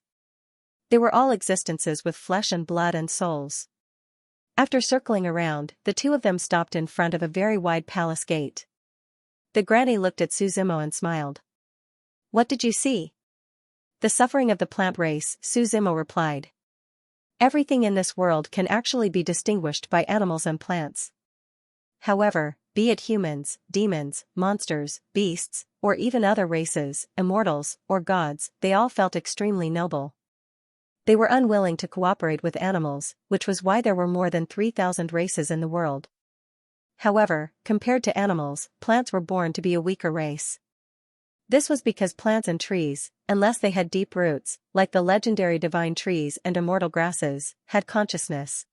They were all existences with flesh and blood and souls. After circling around, the two of them stopped in front of a very wide palace gate. The granny looked at Suzimo and smiled. "What did you see?" "The suffering of the plant race," Suzimo replied. "Everything in this world can actually be distinguished by animals and plants. However, be it humans, demons, monsters, beasts, or even other races, immortals, or gods, they all felt extremely noble. They were unwilling to cooperate with animals, which was why there were more than 3,000 races in the world. However, compared to animals, plants were born to be a weaker race. This was because plants and trees, unless they had deep roots, like the legendary divine trees and immortal grasses, had consciousness.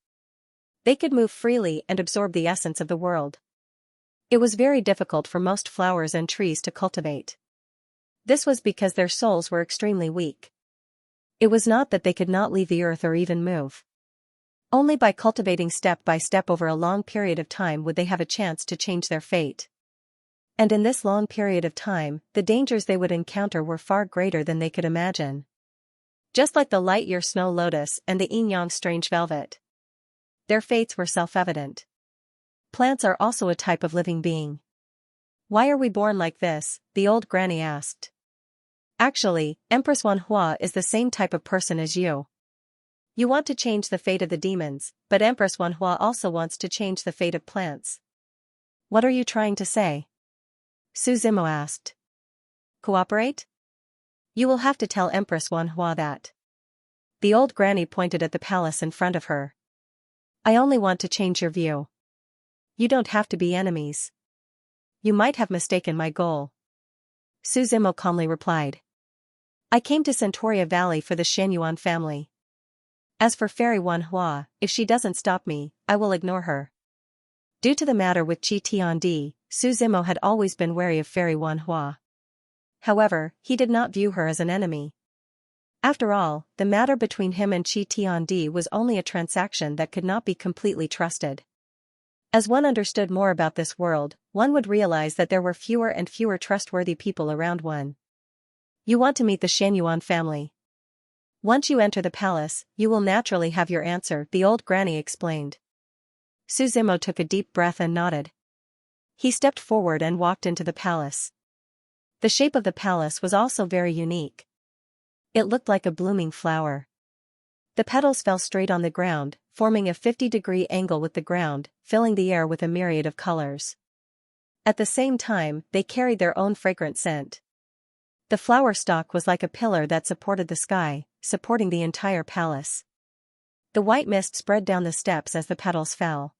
They could move freely and absorb the essence of the world. It was very difficult for most flowers and trees to cultivate. This was because their souls were extremely weak. It was not that they could not leave the earth or even move. Only by cultivating step by step over a long period of time would they have a chance to change their fate. And in this long period of time, the dangers they would encounter were far greater than they could imagine. Just like the light-year snow lotus and the yin-yang strange velvet. Their fates were self-evident. Plants are also a type of living being. "Why are we born like this?" the old granny asked. "Actually, Empress Wanhua is the same type of person as you. You want to change the fate of the demons, but Empress Wanhua also wants to change the fate of plants." "What are you trying to say?" Suzimo asked. "Cooperate? You will have to tell Empress Wanhua that." The old granny pointed at the palace in front of her. "I only want to change your view. You don't have to be enemies. You might have mistaken my goal." Suzimo calmly replied. "I came to Centauria Valley for the Xianyuan family. As for Fairy Wanhua, if she doesn't stop me, I will ignore her." Due to the matter with Qi Tiandi, Suzimo had always been wary of Fairy Wanhua. However, he did not view her as an enemy. After all, the matter between him and Qi Tiandi was only a transaction that could not be completely trusted. As one understood more about this world, one would realize that there were fewer and fewer trustworthy people around one. "You want to meet the Xianyuan family. Once you enter the palace, you will naturally have your answer," the old granny explained. Suzimo took a deep breath and nodded. He stepped forward and walked into the palace. The shape of the palace was also very unique. It looked like a blooming flower. The petals fell straight on the ground, forming a 50-degree angle with the ground, filling the air with a myriad of colors. At the same time, they carried their own fragrant scent. The flower stalk was like a pillar that supported the sky, supporting the entire palace. The white mist spread down the steps as the petals fell.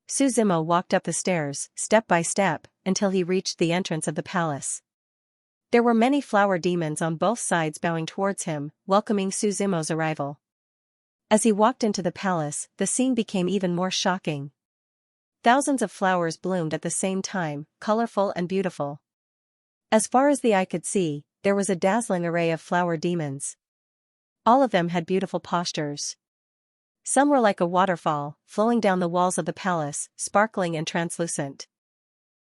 Suzimo walked up the stairs, step by step, until he reached the entrance of the palace. There were many flower demons on both sides bowing towards him, welcoming Suzimo's arrival. As he walked into the palace, the scene became even more shocking. Thousands of flowers bloomed at the same time, colorful and beautiful. As far as the eye could see, there was a dazzling array of flower demons. All of them had beautiful postures. Some were like a waterfall, flowing down the walls of the palace, sparkling and translucent.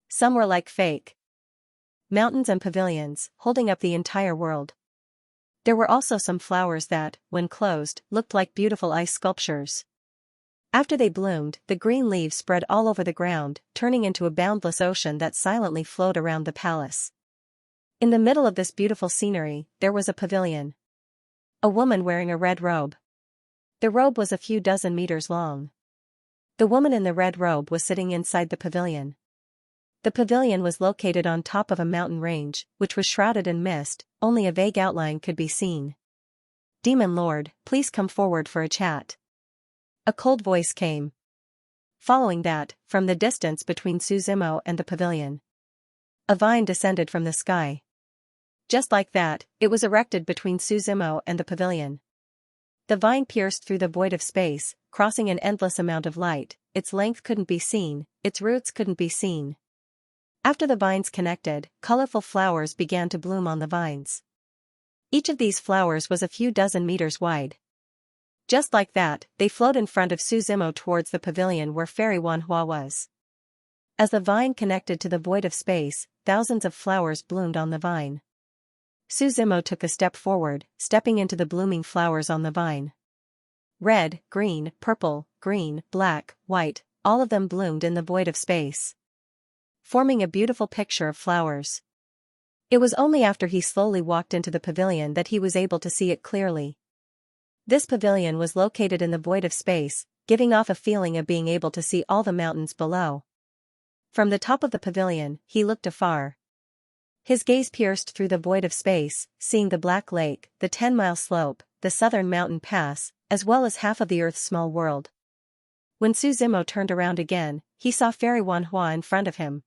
Some were like fake mountains and pavilions, holding up the entire world. There were also some flowers that, when closed, looked like beautiful ice sculptures. After they bloomed, the green leaves spread all over the ground, turning into a boundless ocean that silently flowed around the palace. In the middle of this beautiful scenery, there was a pavilion. A woman wearing a red robe. The robe was a few dozen meters long. The woman in the red robe was sitting inside the pavilion. The pavilion was located on top of a mountain range, which was shrouded in mist, only a vague outline could be seen. "Demon Lord, please come forward for a chat." A cold voice came. Following that, from the distance between Suzimo and the pavilion, a vine descended from the sky. Just like that, it was erected between Suzimo and the pavilion. The vine pierced through the void of space, crossing an endless amount of light. Its length couldn't be seen, its roots couldn't be seen. After the vines connected, colorful flowers began to bloom on the vines. Each of these flowers was a few dozen meters wide. Just like that, they flowed in front of Suzimo towards the pavilion where Fairy Wanhua was. As the vine connected to the void of space, thousands of flowers bloomed on the vine. Su Zimo took a step forward, stepping into the blooming flowers on the vine. Red, green, purple, green, black, white, all of them bloomed in the void of space, forming a beautiful picture of flowers. It was only after he slowly walked into the pavilion that he was able to see it clearly. This pavilion was located in the void of space, giving off a feeling of being able to see all the mountains below. From the top of the pavilion, he looked afar. His gaze pierced through the void of space, seeing the Black Lake, the 10-mile slope, the southern mountain pass, as well as half of the Earth's small world. When Su Zimo turned around again, he saw Fairy Wanhua in front of him.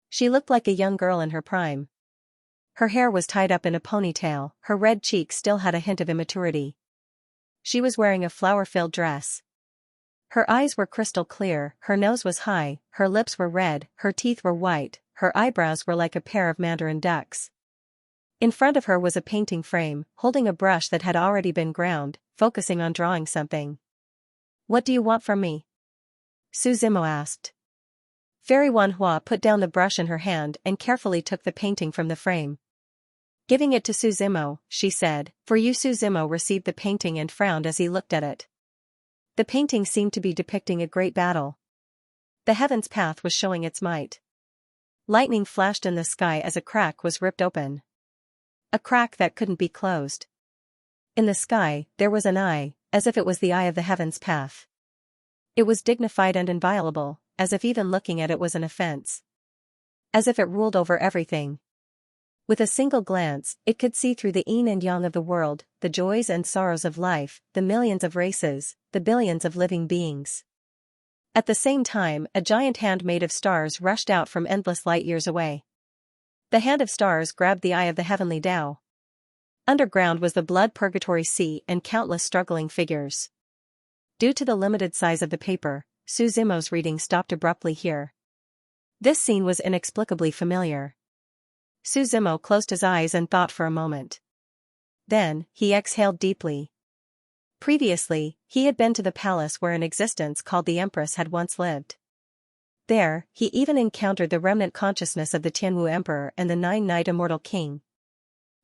She looked like a young girl in her prime. Her hair was tied up in a ponytail, her red cheeks still had a hint of immaturity. She was wearing a flower-filled dress. Her eyes were crystal clear, her nose was high, her lips were red, her teeth were white, her eyebrows were like a pair of mandarin ducks. In front of her was a painting frame, holding a brush that had already been ground, focusing on drawing something. "What do you want from me?" Su Zimo asked. Fairy Wanhua put down the brush in her hand and carefully took the painting from the frame. Giving it to Su Zimo, she said, "For you." Su Zimo received the painting and frowned as he looked at it. The painting seemed to be depicting a great battle. The heaven's path was showing its might. Lightning flashed in the sky as a crack was ripped open. A crack that couldn't be closed. In the sky, there was an eye, as if it was the eye of the heaven's path. It was dignified and inviolable, as if even looking at it was an offense. As if it ruled over everything. With a single glance, it could see through the yin and yang of the world, the joys and sorrows of life, the millions of races, the billions of living beings. At the same time, a giant hand made of stars rushed out from endless light years away. The hand of stars grabbed the eye of the heavenly Tao. Underground was the blood purgatory sea and countless struggling figures. Due to the limited size of the paper, Su Zimo's reading stopped abruptly here. This scene was inexplicably familiar. Su Zimo closed his eyes and thought for a moment. Then, he exhaled deeply. Previously, he had been to the palace where an existence called the Empress had once lived. There, he even encountered the remnant consciousness of the Tianwu Emperor and the nine-night immortal king.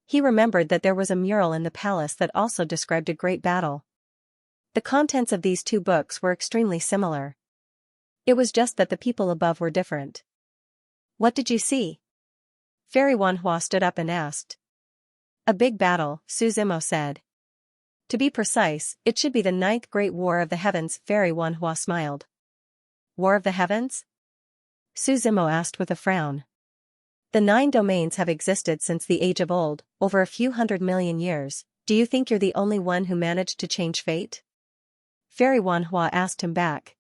He remembered that there was a mural in the palace that also described a great battle. The contents of these two books were extremely similar. It was just that the people above were different. "What did you see?" Fairy Wanhua stood up and asked. "A big battle," Su Zimo said. "To be precise, it should be the 9th Great War of the Heavens." Fairy Wanhua smiled. "War of the Heavens?" Su Zimo asked with a frown. "The 9 domains have existed since the age of old, over a few 100 million years. Do you think you're the only one who managed to change fate?" Fairy Wanhua asked him back.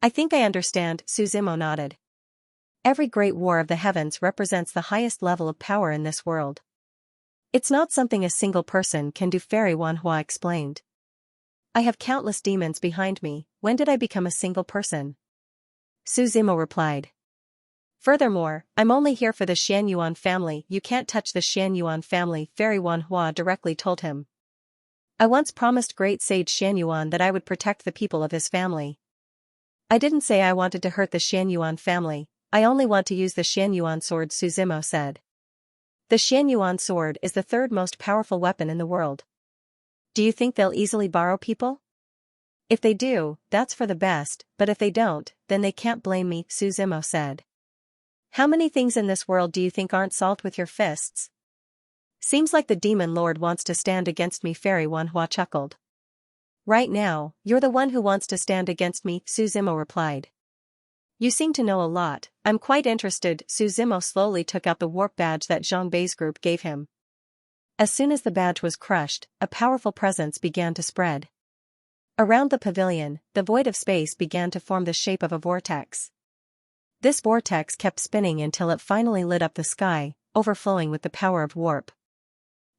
"I think I understand." Su Zimo nodded. "Every great war of the heavens represents the highest level of power in this world. It's not something a single person can do." Fairy Wanhua explained. "I have countless demons behind me. When did I become a single person?" Su Zimo replied. "Furthermore, I'm only here for the Xianyuan family." "You can't touch the Xianyuan family," Fairy Wanhua directly told him. "I once promised great sage Xianyuan that I would protect the people of his family. I didn't say I wanted to hurt the Xianyuan family, I only want to use the Xianyuan sword." Su Zimo said. "The Xianyuan sword is the 3rd most powerful weapon in the world. Do you think they'll easily borrow people? If they do, that's for the best, but if they don't, then they can't blame me." Su Zimo said. "How many things in this world do you think aren't solved with your fists? Seems like the demon lord wants to stand against me." Fairy Wanhua chuckled. "Right now, you're the one who wants to stand against me," Su Zimo replied. "You seem to know a lot. I'm quite interested." Su Zimo slowly took out the warp badge that Zhang Bei's group gave him. As soon as the badge was crushed, a powerful presence began to spread. Around the pavilion, the void of space began to form the shape of a vortex. This vortex kept spinning until it finally lit up the sky, overflowing with the power of warp.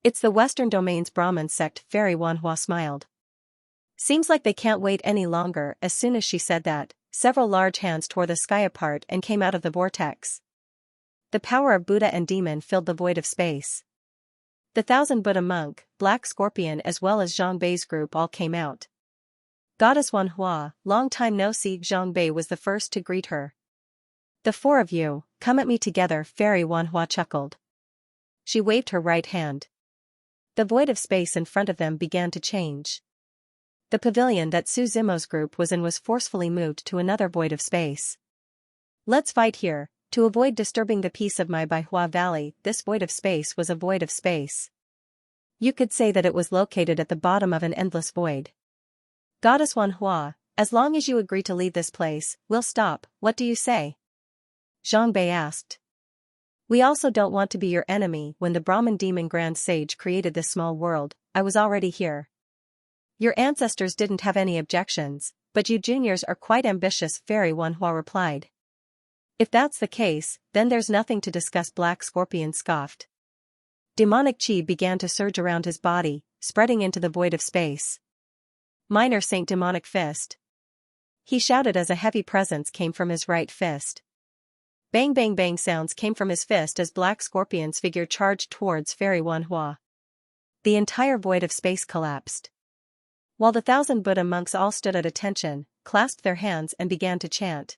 "It's the Western Domain's Brahmin sect." Fairy Wanhua smiled. "Seems like they can't wait any longer." As soon as she said that, several large hands tore the sky apart and came out of the vortex. The power of Buddha and demon filled the void of space. The 1,000 Buddha monk, Black Scorpion as well as Zhang Bei's group all came out. "Goddess Wanhua, long time no see." Zhang Bei was the first to greet her. "The 4 of you, come at me together, Fairy Wanhua chuckled. She waved her right hand. The void of space in front of them began to change. The pavilion that Su Zimo's group was in was forcefully moved to another void of space. Let's fight here, to avoid disturbing the peace of my Baihua Valley. This void of space was a void of space. You could say that it was located at the bottom of an endless void. Goddess Wanhua, as long as you agree to leave this place, we'll stop. What do you say? Zhang Bei asked. We also don't want to be your enemy. When the Brahmin demon Grand Sage created this small world, I was already here. Your ancestors didn't have any objections, but you juniors are quite ambitious, Fairy Wanhua replied. If that's the case, then there's nothing to discuss, Black Scorpion scoffed. Demonic chi began to surge around his body, spreading into the void of space. Minor Saint Demonic Fist. He shouted as a heavy presence came from his right fist. Bang bang bang sounds came from his fist as Black Scorpion's figure charged towards Fairy Wanhua. The entire void of space collapsed. While the 1,000 Buddha monks all stood at attention, clasped their hands and began to chant.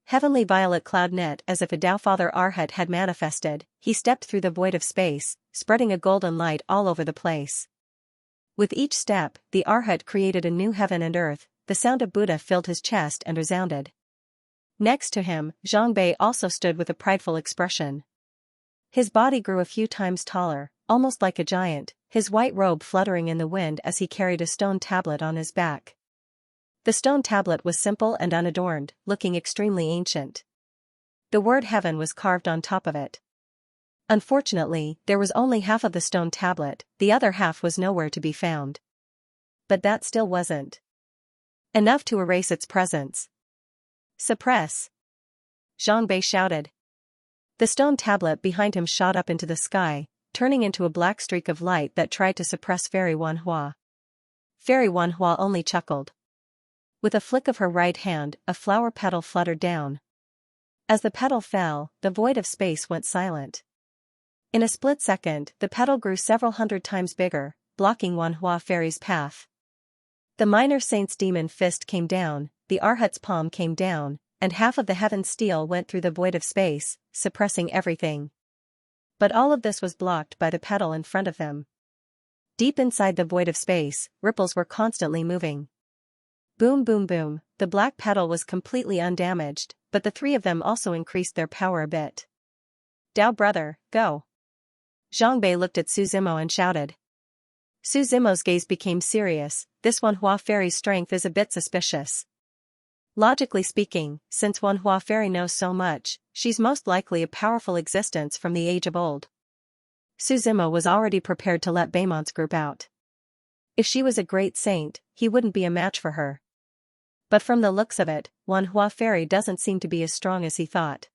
Heavenly violet cloud net, as if a Tao Father Arhat had manifested, he stepped through the void of space, spreading a golden light all over the place. With each step, the Arhat created a new heaven and earth. The sound of Buddha filled his chest and resounded. Next to him, Zhang Bei also stood with a prideful expression. His body grew a few times taller, almost like a giant, his white robe fluttering in the wind as he carried a stone tablet on his back. The stone tablet was simple and unadorned, looking extremely ancient. The word heaven was carved on top of it. Unfortunately, there was only half of the stone tablet, the other half was nowhere to be found. But that still wasn't enough to erase its presence. Suppress! Zhang Bei shouted. The stone tablet behind him shot up into the sky, turning into a black streak of light that tried to suppress Fairy Wanhua. Fairy Wanhua only chuckled. With a flick of her right hand, a flower petal fluttered down. As the petal fell, the void of space went silent. In a split second, the petal grew several hundred times bigger, blocking Wanhua Fairy's path. The minor saint's demon fist came down, the Arhat's palm came down, and half of the heaven's steel went through the void of space, suppressing everything. But all of this was blocked by the petal in front of them. Deep inside the void of space, ripples were constantly moving. Boom boom boom, the black petal was completely undamaged, but the three of them also increased their power a bit. Dao brother, go! Zhang Bei looked at Su Zimo and shouted. Su Zimo's gaze became serious. This Wanhua Fairy's strength is a bit suspicious. Logically speaking, since Wanhua Fairy knows so much, she's most likely a powerful existence from the age of old. Su Zimo was already prepared to let Beimon's group out. If she was a great saint, he wouldn't be a match for her. But from the looks of it, Wanhua Fairy doesn't seem to be as strong as he thought.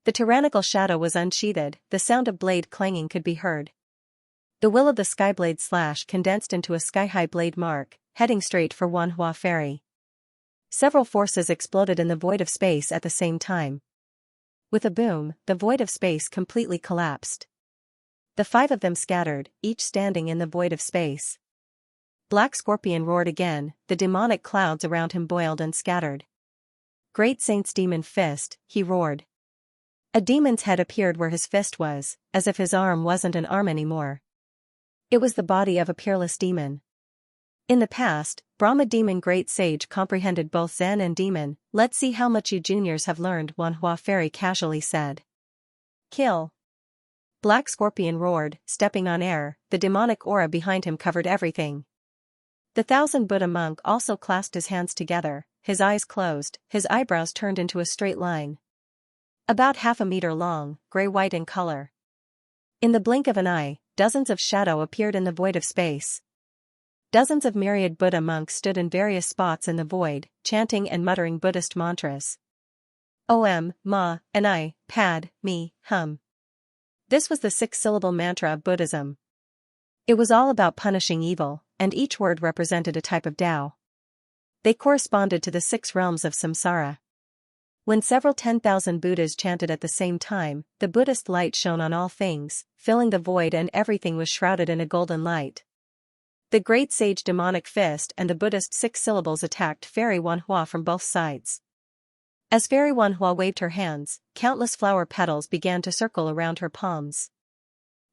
The tyrannical shadow was unsheathed, the sound of blade clanging could be heard. The will of the skyblade slash condensed into a sky-high blade mark, heading straight for Wanhua Fairy. Several forces exploded in the void of space at the same time. With a boom, the void of space completely collapsed. The five of them scattered, each standing in the void of space. Black Scorpion roared again, the demonic clouds around him boiled and scattered. Great Saint's demon fist, he roared. A demon's head appeared where his fist was, as if his arm wasn't an arm anymore. It was the body of a peerless demon. In the past, Brahma Demon Great Sage comprehended both Zen and Demon. Let's see how much you juniors have learned, Wanhua Fairy casually said. Kill! Black Scorpion roared, stepping on air, the demonic aura behind him covered everything. The 1,000 Buddha monk also clasped his hands together, his eyes closed, his eyebrows turned into a straight line. About half a meter long, gray-white in color. In the blink of an eye, dozens of shadow appeared in the void of space. Dozens of myriad Buddha monks stood in various spots in the void, chanting and muttering Buddhist mantras. Om, Ma, and I, Pad, Me, Hum. This was the 6-syllable mantra of Buddhism. It was all about punishing evil, and each word represented a type of Tao. They corresponded to the 6 realms of samsara. When several 10,000 Buddhas chanted at the same time, the Buddhist light shone on all things, filling the void, and everything was shrouded in a golden light. The Great Sage Demonic Fist and the Buddhist 6 syllables attacked Fairy Wanhua from both sides. As Fairy Wanhua waved her hands, countless flower petals began to circle around her palms.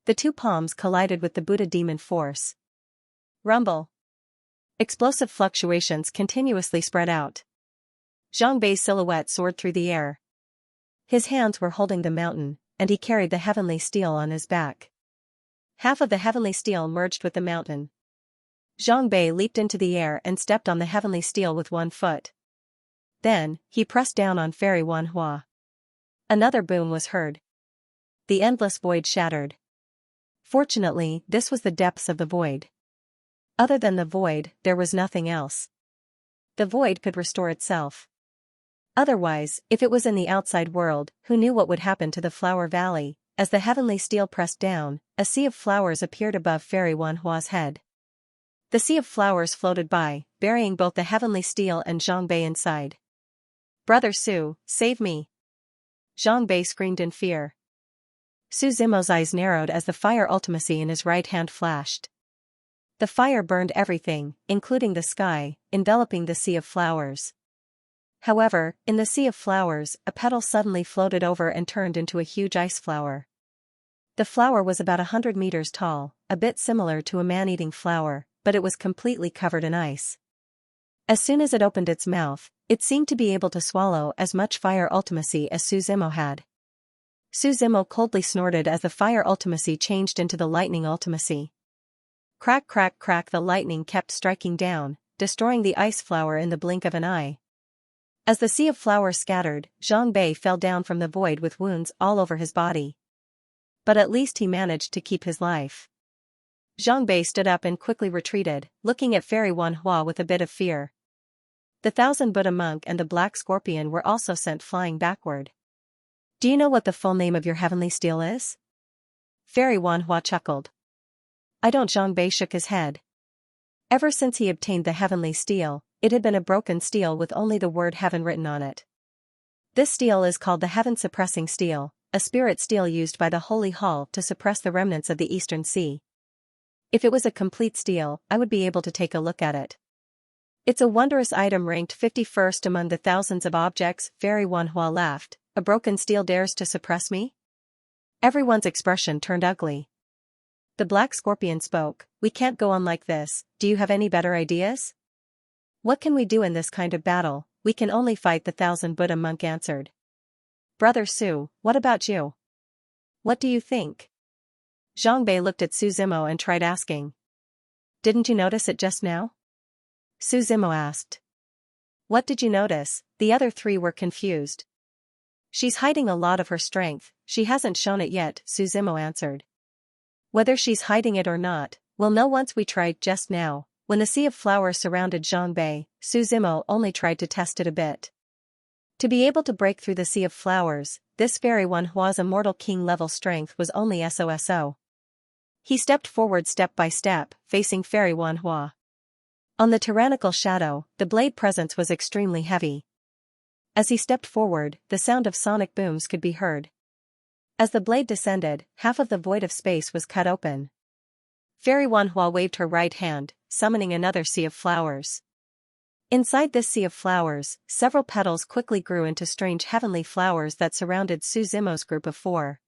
The two palms collided with the Buddha demon force. Rumble. Explosive fluctuations continuously spread out. Zhang Bei's silhouette soared through the air. His hands were holding the mountain, and he carried the heavenly steel on his back. Half of the heavenly steel merged with the mountain. Zhang Bei leaped into the air and stepped on the heavenly steel with one foot. Then, he pressed down on Fairy Wanhua. Another boom was heard. The endless void shattered. Fortunately, this was the depths of the void. Other than the void, there was nothing else. The void could restore itself. Otherwise, if it was in the outside world, who knew what would happen to the flower valley? As the heavenly steel pressed down, a sea of flowers appeared above Fairy Wanhua's head. The sea of flowers floated by, burying both the heavenly steel and Zhang Bei inside. "Brother Su, save me!" Zhang Bei screamed in fear. Su Zimo's eyes narrowed as the fire ultimacy in his right hand flashed. The fire burned everything, including the sky, enveloping the sea of flowers. However, in the sea of flowers, a petal suddenly floated over and turned into a huge ice flower. The flower was about 100 meters tall, a bit similar to a man-eating flower, but it was completely covered in ice. As soon as it opened its mouth, it seemed to be able to swallow as much fire ultimacy as Su Zimo had. Su Zimo coldly snorted as the fire ultimacy changed into the lightning ultimacy. Crack crack crack, the lightning kept striking down, destroying the ice flower in the blink of an eye. As the sea of flowers scattered, Zhang Bei fell down from the void with wounds all over his body. But at least he managed to keep his life. Zhang Bei stood up and quickly retreated, looking at Fairy Wanhua with a bit of fear. The 1,000 Buddha monk and the black scorpion were also sent flying backward. "Do you know what the full name of your heavenly steel is?" Fairy Wanhua chuckled. "I don't." Zhang Bei shook his head. Ever since he obtained the heavenly steel, it had been a broken steel with only the word heaven written on it. This steel is called the heaven-suppressing steel, a spirit steel used by the Holy Hall to suppress the remnants of the Eastern Sea. If it was a complete steel, I would be able to take a look at it. It's a wondrous item ranked 51st among the thousands of objects. Fairy Wanhua laughed. "A broken steel dares to suppress me?" Everyone's expression turned ugly. The black scorpion spoke. "We can't go on like this. Do you have any better ideas?" "What can we do in this kind of battle? We can only fight," the 1,000 Buddha monk answered. "Brother Su, what about you? What do you think?" Zhang Bei looked at Su Zimo and tried asking. "Didn't you notice it just now?" Su Zimo asked. "What did you notice?" The other three were confused. "She's hiding a lot of her strength, she hasn't shown it yet," Su Zimo answered. "Whether she's hiding it or not, we'll know once we try." Just now, when the sea of flowers surrounded Zhang Bei, Su Zimo only tried to test it a bit. To be able to break through the sea of flowers, this Fairy Wanhua's immortal king-level strength was only SOSO. He stepped forward step by step, facing Fairy Wanhua. On the tyrannical shadow, the blade presence was extremely heavy. As he stepped forward, the sound of sonic booms could be heard. As the blade descended, half of the void of space was cut open. Fairy Wanhua waved her right hand, summoning another sea of flowers. Inside this sea of flowers, several petals quickly grew into strange heavenly flowers that surrounded Su Zimo's group of 4.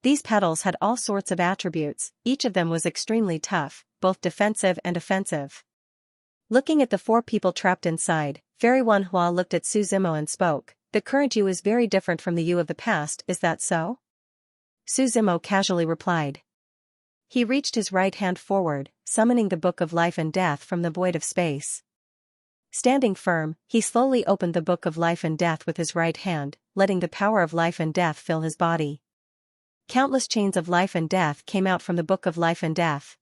These petals had all sorts of attributes, each of them was extremely tough, both defensive and offensive. Looking at the 4 people trapped inside, Fairy Wanhua looked at Su Zimo and spoke. "The current you is very different from the you of the past, is that so?" Su Zimo casually replied. He reached his right hand forward, summoning the Book of Life and Death from the void of space. Standing firm, he slowly opened the Book of Life and Death with his right hand, letting the power of life and death fill his body. Countless chains of life and death came out from the Book of Life and Death.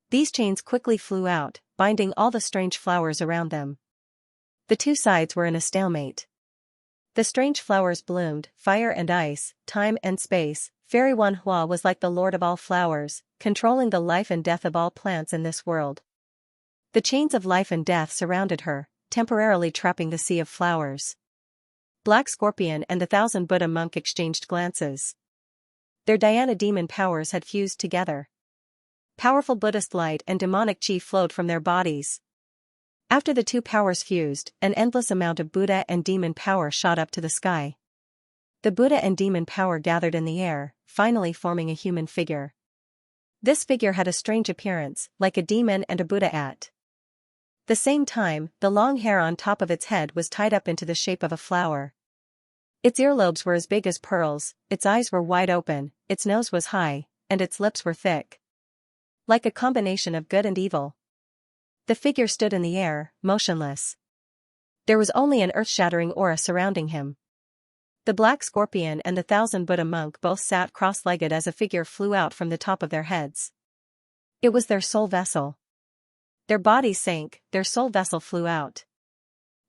These chains quickly flew out, binding all the strange flowers around them. The two sides were in a stalemate. The strange flowers bloomed, fire and ice, time and space. Fairy Wanhua was like the lord of all flowers, controlling the life and death of all plants in this world. The chains of life and death surrounded her, temporarily trapping the sea of flowers. Black Scorpion and the 1,000 Buddha monk exchanged glances. Their Dhyana demon powers had fused together. Powerful Buddhist light and demonic chi flowed from their bodies. After the two powers fused, an endless amount of Buddha and demon power shot up to the sky. The Buddha and demon power gathered in the air, finally forming a human figure. This figure had a strange appearance, like a demon and a Buddha at the same time. The long hair on top of its head was tied up into the shape of a flower. Its earlobes were as big as pearls, its eyes were wide open, its nose was high, and its lips were thick. Like a combination of good and evil. The figure stood in the air, motionless. There was only an earth-shattering aura surrounding him. The black scorpion and the 1,000 Buddha monk both sat cross-legged as a figure flew out from the top of their heads. It was their soul vessel. Their bodies sank, their soul vessel flew out.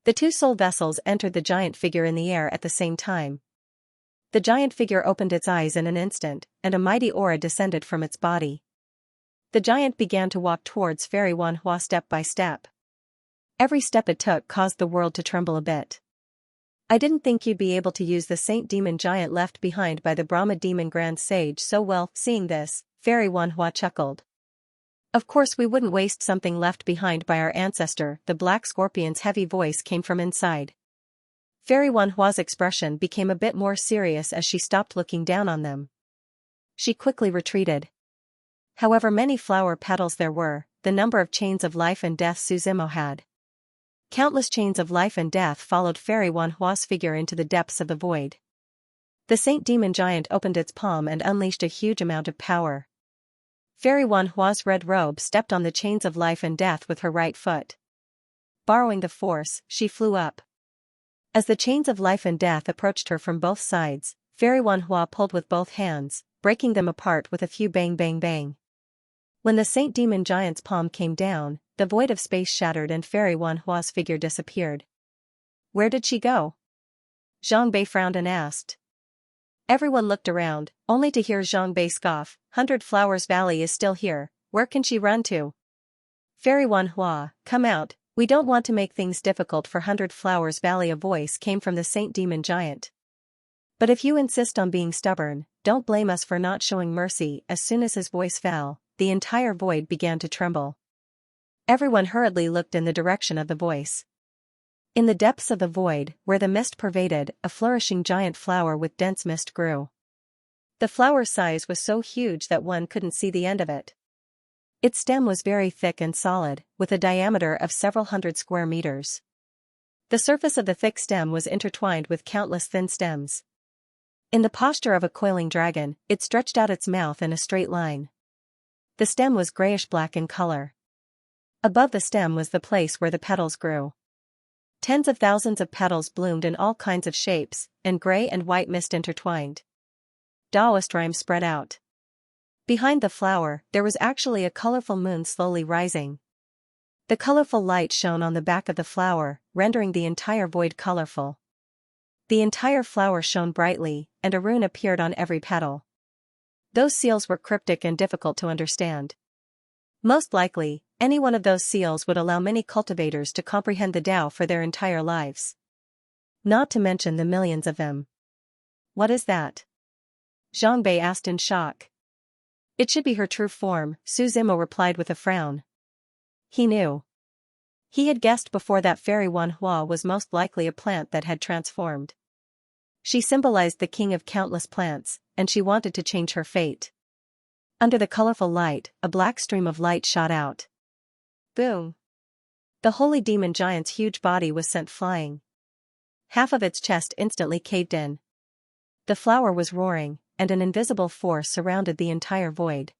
The two soul vessels entered the giant figure in the air at the same time. The giant figure opened its eyes in an instant, and a mighty aura descended from its body. The giant began to walk towards Fairy Wanhua step by step. Every step it took caused the world to tremble a bit. I didn't think you'd be able to use the Saint Demon giant left behind by the Brahma Demon Grand Sage so well. Seeing this, Fairy Wanhua chuckled. Of course we wouldn't waste something left behind by our ancestor. The black scorpion's heavy voice came from inside. Fairy Wanhua's expression became a bit more serious as she stopped looking down on them. She quickly retreated. However many flower petals there were, the number of chains of life and death Suzimo had. Countless chains of life and death followed Fairy Wanhua's figure into the depths of the void. The Saint Demon giant opened its palm and unleashed a huge amount of power. Fairy Wanhua's red robe stepped on the chains of life and death with her right foot. Borrowing the force, she flew up. As the chains of life and death approached her from both sides, Fairy Wanhua pulled with both hands, breaking them apart with a few bang bang bang. When the Saint Demon giant's palm came down, the void of space shattered and Fairy Wanhua's figure disappeared. Where did she go? Zhang Bei frowned and asked. Everyone looked around, only to hear Zhang Bei scoff. 100 Flowers Valley is still here, where can she run to? Fairy Wanhua, come out, we don't want to make things difficult for 100 Flowers Valley. A voice came from the Saint Demon giant. But if you insist on being stubborn, don't blame us for not showing mercy. As soon as his voice fell, the entire void began to tremble. Everyone hurriedly looked in the direction of the voice. In the depths of the void, where the mist pervaded, a flourishing giant flower with dense mist grew. The flower's size was so huge that one couldn't see the end of it. Its stem was very thick and solid, with a diameter of several hundred square meters. The surface of the thick stem was intertwined with countless thin stems. In the posture of a coiling dragon, it stretched out its mouth in a straight line. The stem was grayish-black in color. Above the stem was the place where the petals grew. Tens of thousands of petals bloomed in all kinds of shapes, and gray and white mist intertwined. Taoist rhyme spread out. Behind the flower, there was actually a colorful moon slowly rising. The colorful light shone on the back of the flower, rendering the entire void colorful. The entire flower shone brightly, and a rune appeared on every petal. Those seals were cryptic and difficult to understand. Most likely, any one of those seals would allow many cultivators to comprehend the Tao for their entire lives. Not to mention the millions of them. What is that? Zhang Bei asked in shock. It should be her true form, Su Zimo replied with a frown. He knew. He had guessed before that Fairy Wanhua was most likely a plant that had transformed. She symbolized the king of countless plants, and she wanted to change her fate. Under the colorful light, a black stream of light shot out. Boom! The holy demon giant's huge body was sent flying. Half of its chest instantly caved in. The flower was roaring, and an invisible force surrounded the entire void.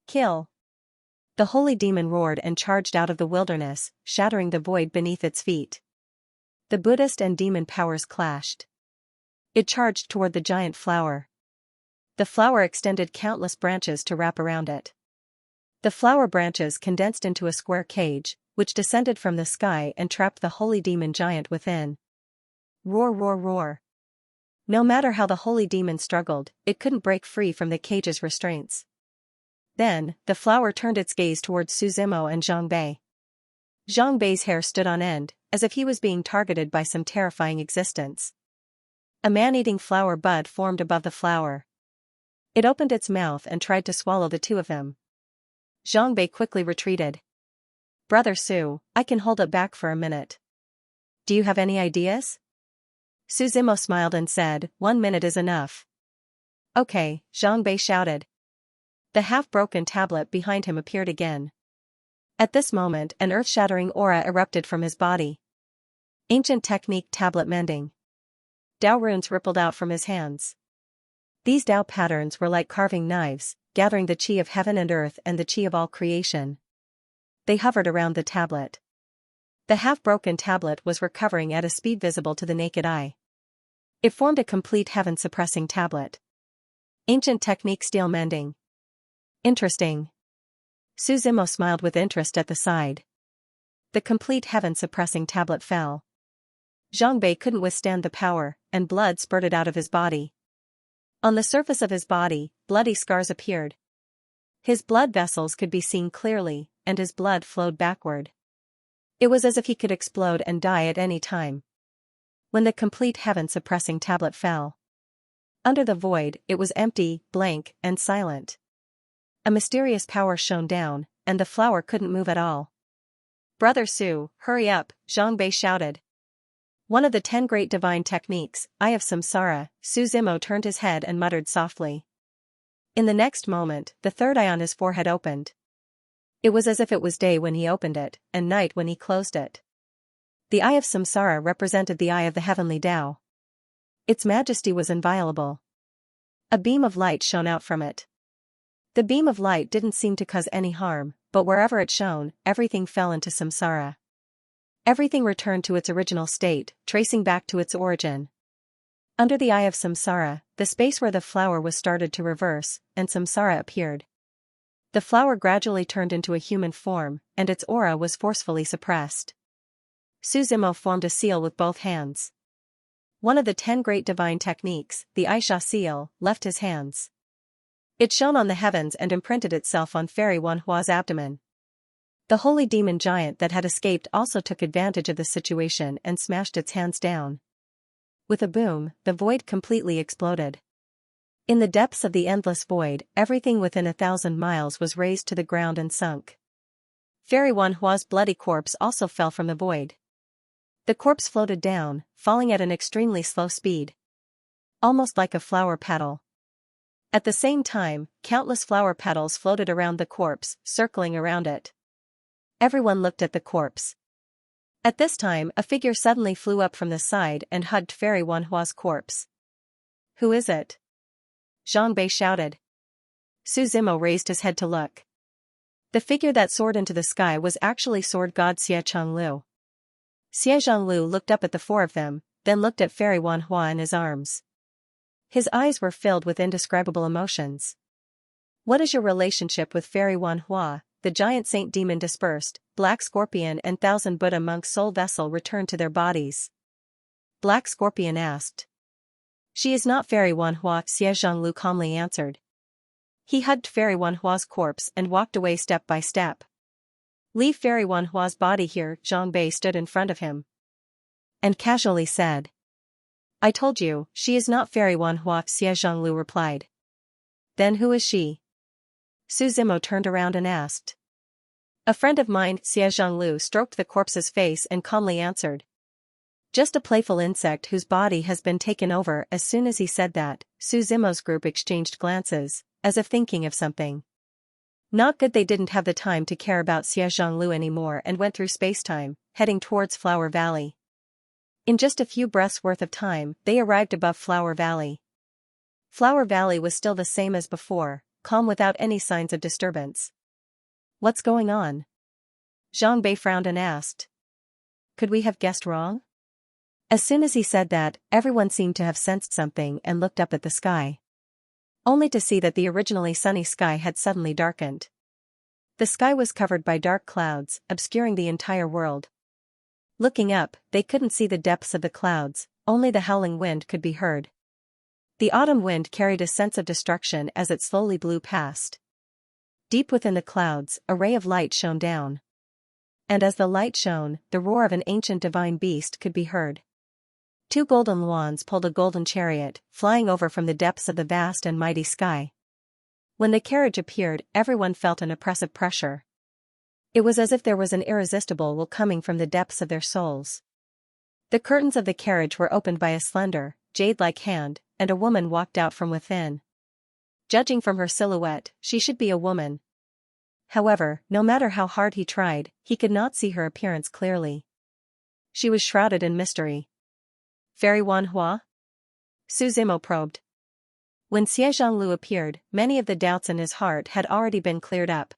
Kill! The holy demon roared and charged out of the wilderness, shattering the void beneath its feet. The Buddhist and demon powers clashed. It charged toward the giant flower. The flower extended countless branches to wrap around it. The flower branches condensed into a square cage, which descended from the sky and trapped the holy demon giant within. Roar, roar, roar. No matter how the holy demon struggled, it couldn't break free from the cage's restraints. Then, the flower turned its gaze towards Su Zimo and Zhang Bei. Zhang Bei's hair stood on end, as if he was being targeted by some terrifying existence. A man-eating flower bud formed above the flower. It opened its mouth and tried to swallow the two of them. Zhang Bei quickly retreated. Brother Su, I can hold it back for a minute. Do you have any ideas? Su Zimo smiled and said, 1 minute is enough. Okay, Zhang Bei shouted. The half-broken tablet behind him appeared again. At this moment an earth-shattering aura erupted from his body. Ancient technique tablet mending. Dao runes rippled out from his hands. These Dao patterns were like carving knives, gathering the qi of heaven and earth and the qi of all creation. They hovered around the tablet. The half-broken tablet was recovering at a speed visible to the naked eye. It formed a complete heaven-suppressing tablet. Ancient technique steel mending. Interesting. Su Zimo smiled with interest at the side. The complete heaven-suppressing tablet fell. Zhang Bei couldn't withstand the power, and blood spurted out of his body. On the surface of his body, bloody scars appeared. His blood vessels could be seen clearly, and his blood flowed backward. It was as if he could explode and die at any time. When the complete heaven-suppressing tablet fell. Under the void, it was empty, blank, and silent. A mysterious power shone down, and the flower couldn't move at all. Brother Su, hurry up, Zhang Bei shouted. One of the 10 great divine techniques, Eye of Samsara. Su Zimo turned his head and muttered softly. In the next moment, the third eye on his forehead opened. It was as if it was day when he opened it, and night when he closed it. The Eye of Samsara represented the eye of the heavenly Tao. Its majesty was inviolable. A beam of light shone out from it. The beam of light didn't seem to cause any harm, but wherever it shone, everything fell into samsara. Everything returned to its original state, tracing back to its origin. Under the eye of samsara, the space where the flower was started to reverse, and samsara appeared. The flower gradually turned into a human form, and its aura was forcefully suppressed. Su Zimo formed a seal with both hands. One of the 10 great divine techniques, the Aisha seal, left his hands. It shone on the heavens and imprinted itself on Fairy Wanhua's abdomen. The holy demon giant that had escaped also took advantage of the situation and smashed its hands down. With a boom, the void completely exploded. In the depths of the endless void, everything within 1,000 miles was razed to the ground and sunk. Fairy Wanhua's bloody corpse also fell from the void. The corpse floated down, falling at an extremely slow speed. Almost like a flower petal. At the same time, countless flower petals floated around the corpse, circling around it. Everyone looked at the corpse. At this time, a figure suddenly flew up from the side and hugged Fairy Wanhua's corpse. Who is it? Zhang Bei shouted. Su Zimo raised his head to look. The figure that soared into the sky was actually sword god Xie Changlu. Xie Zhanglu looked up at the 4 of them, then looked at Fairy Wanhua in his arms. His eyes were filled with indescribable emotions. What is your relationship with Fairy Wanhua? The giant saint demon dispersed, Black Scorpion and 1,000 Buddha monk soul vessel returned to their bodies. Black Scorpion asked. She is not Fairy Wanhua, Xie Zhanglu calmly answered. He hugged Fairy Wanhua's corpse and walked away step by step. Leave Fairy Wanhua's body here, Zhang Bei stood in front of him. And casually said. I told you, she is not Fairy Wanhua, Xie Zhanglu replied. Then who is she? Su Zimo turned around and asked. A friend of mine, Xie Zhanglu stroked the corpse's face and calmly answered. Just a playful insect whose body has been taken over. As soon as he said that, Su Zimo's group exchanged glances, as if thinking of something. Not good. They didn't have the time to care about Xie Zhanglu anymore and went through spacetime, heading towards Flower Valley. In just a few breaths worth of time, they arrived above Flower Valley. Flower Valley was still the same as before, calm without any signs of disturbance. What's going on? Zhang Bei frowned and asked. Could we have guessed wrong? As soon as he said that, everyone seemed to have sensed something and looked up at the sky. Only to see that the originally sunny sky had suddenly darkened. The sky was covered by dark clouds, obscuring the entire world. Looking up, they couldn't see the depths of the clouds, only the howling wind could be heard. The autumn wind carried a sense of destruction as it slowly blew past. Deep within the clouds, a ray of light shone down. And as the light shone, the roar of an ancient divine beast could be heard. 2 golden luans pulled a golden chariot, flying over from the depths of the vast and mighty sky. When the carriage appeared, everyone felt an oppressive pressure. It was as if there was an irresistible will coming from the depths of their souls. The curtains of the carriage were opened by a slender, jade-like hand, and a woman walked out from within. Judging from her silhouette, she should be a woman. However, no matter how hard he tried, he could not see her appearance clearly. She was shrouded in mystery. Fairy Wanhua? Su Zimo probed. When Xie Zhonglu appeared, many of the doubts in his heart had already been cleared up.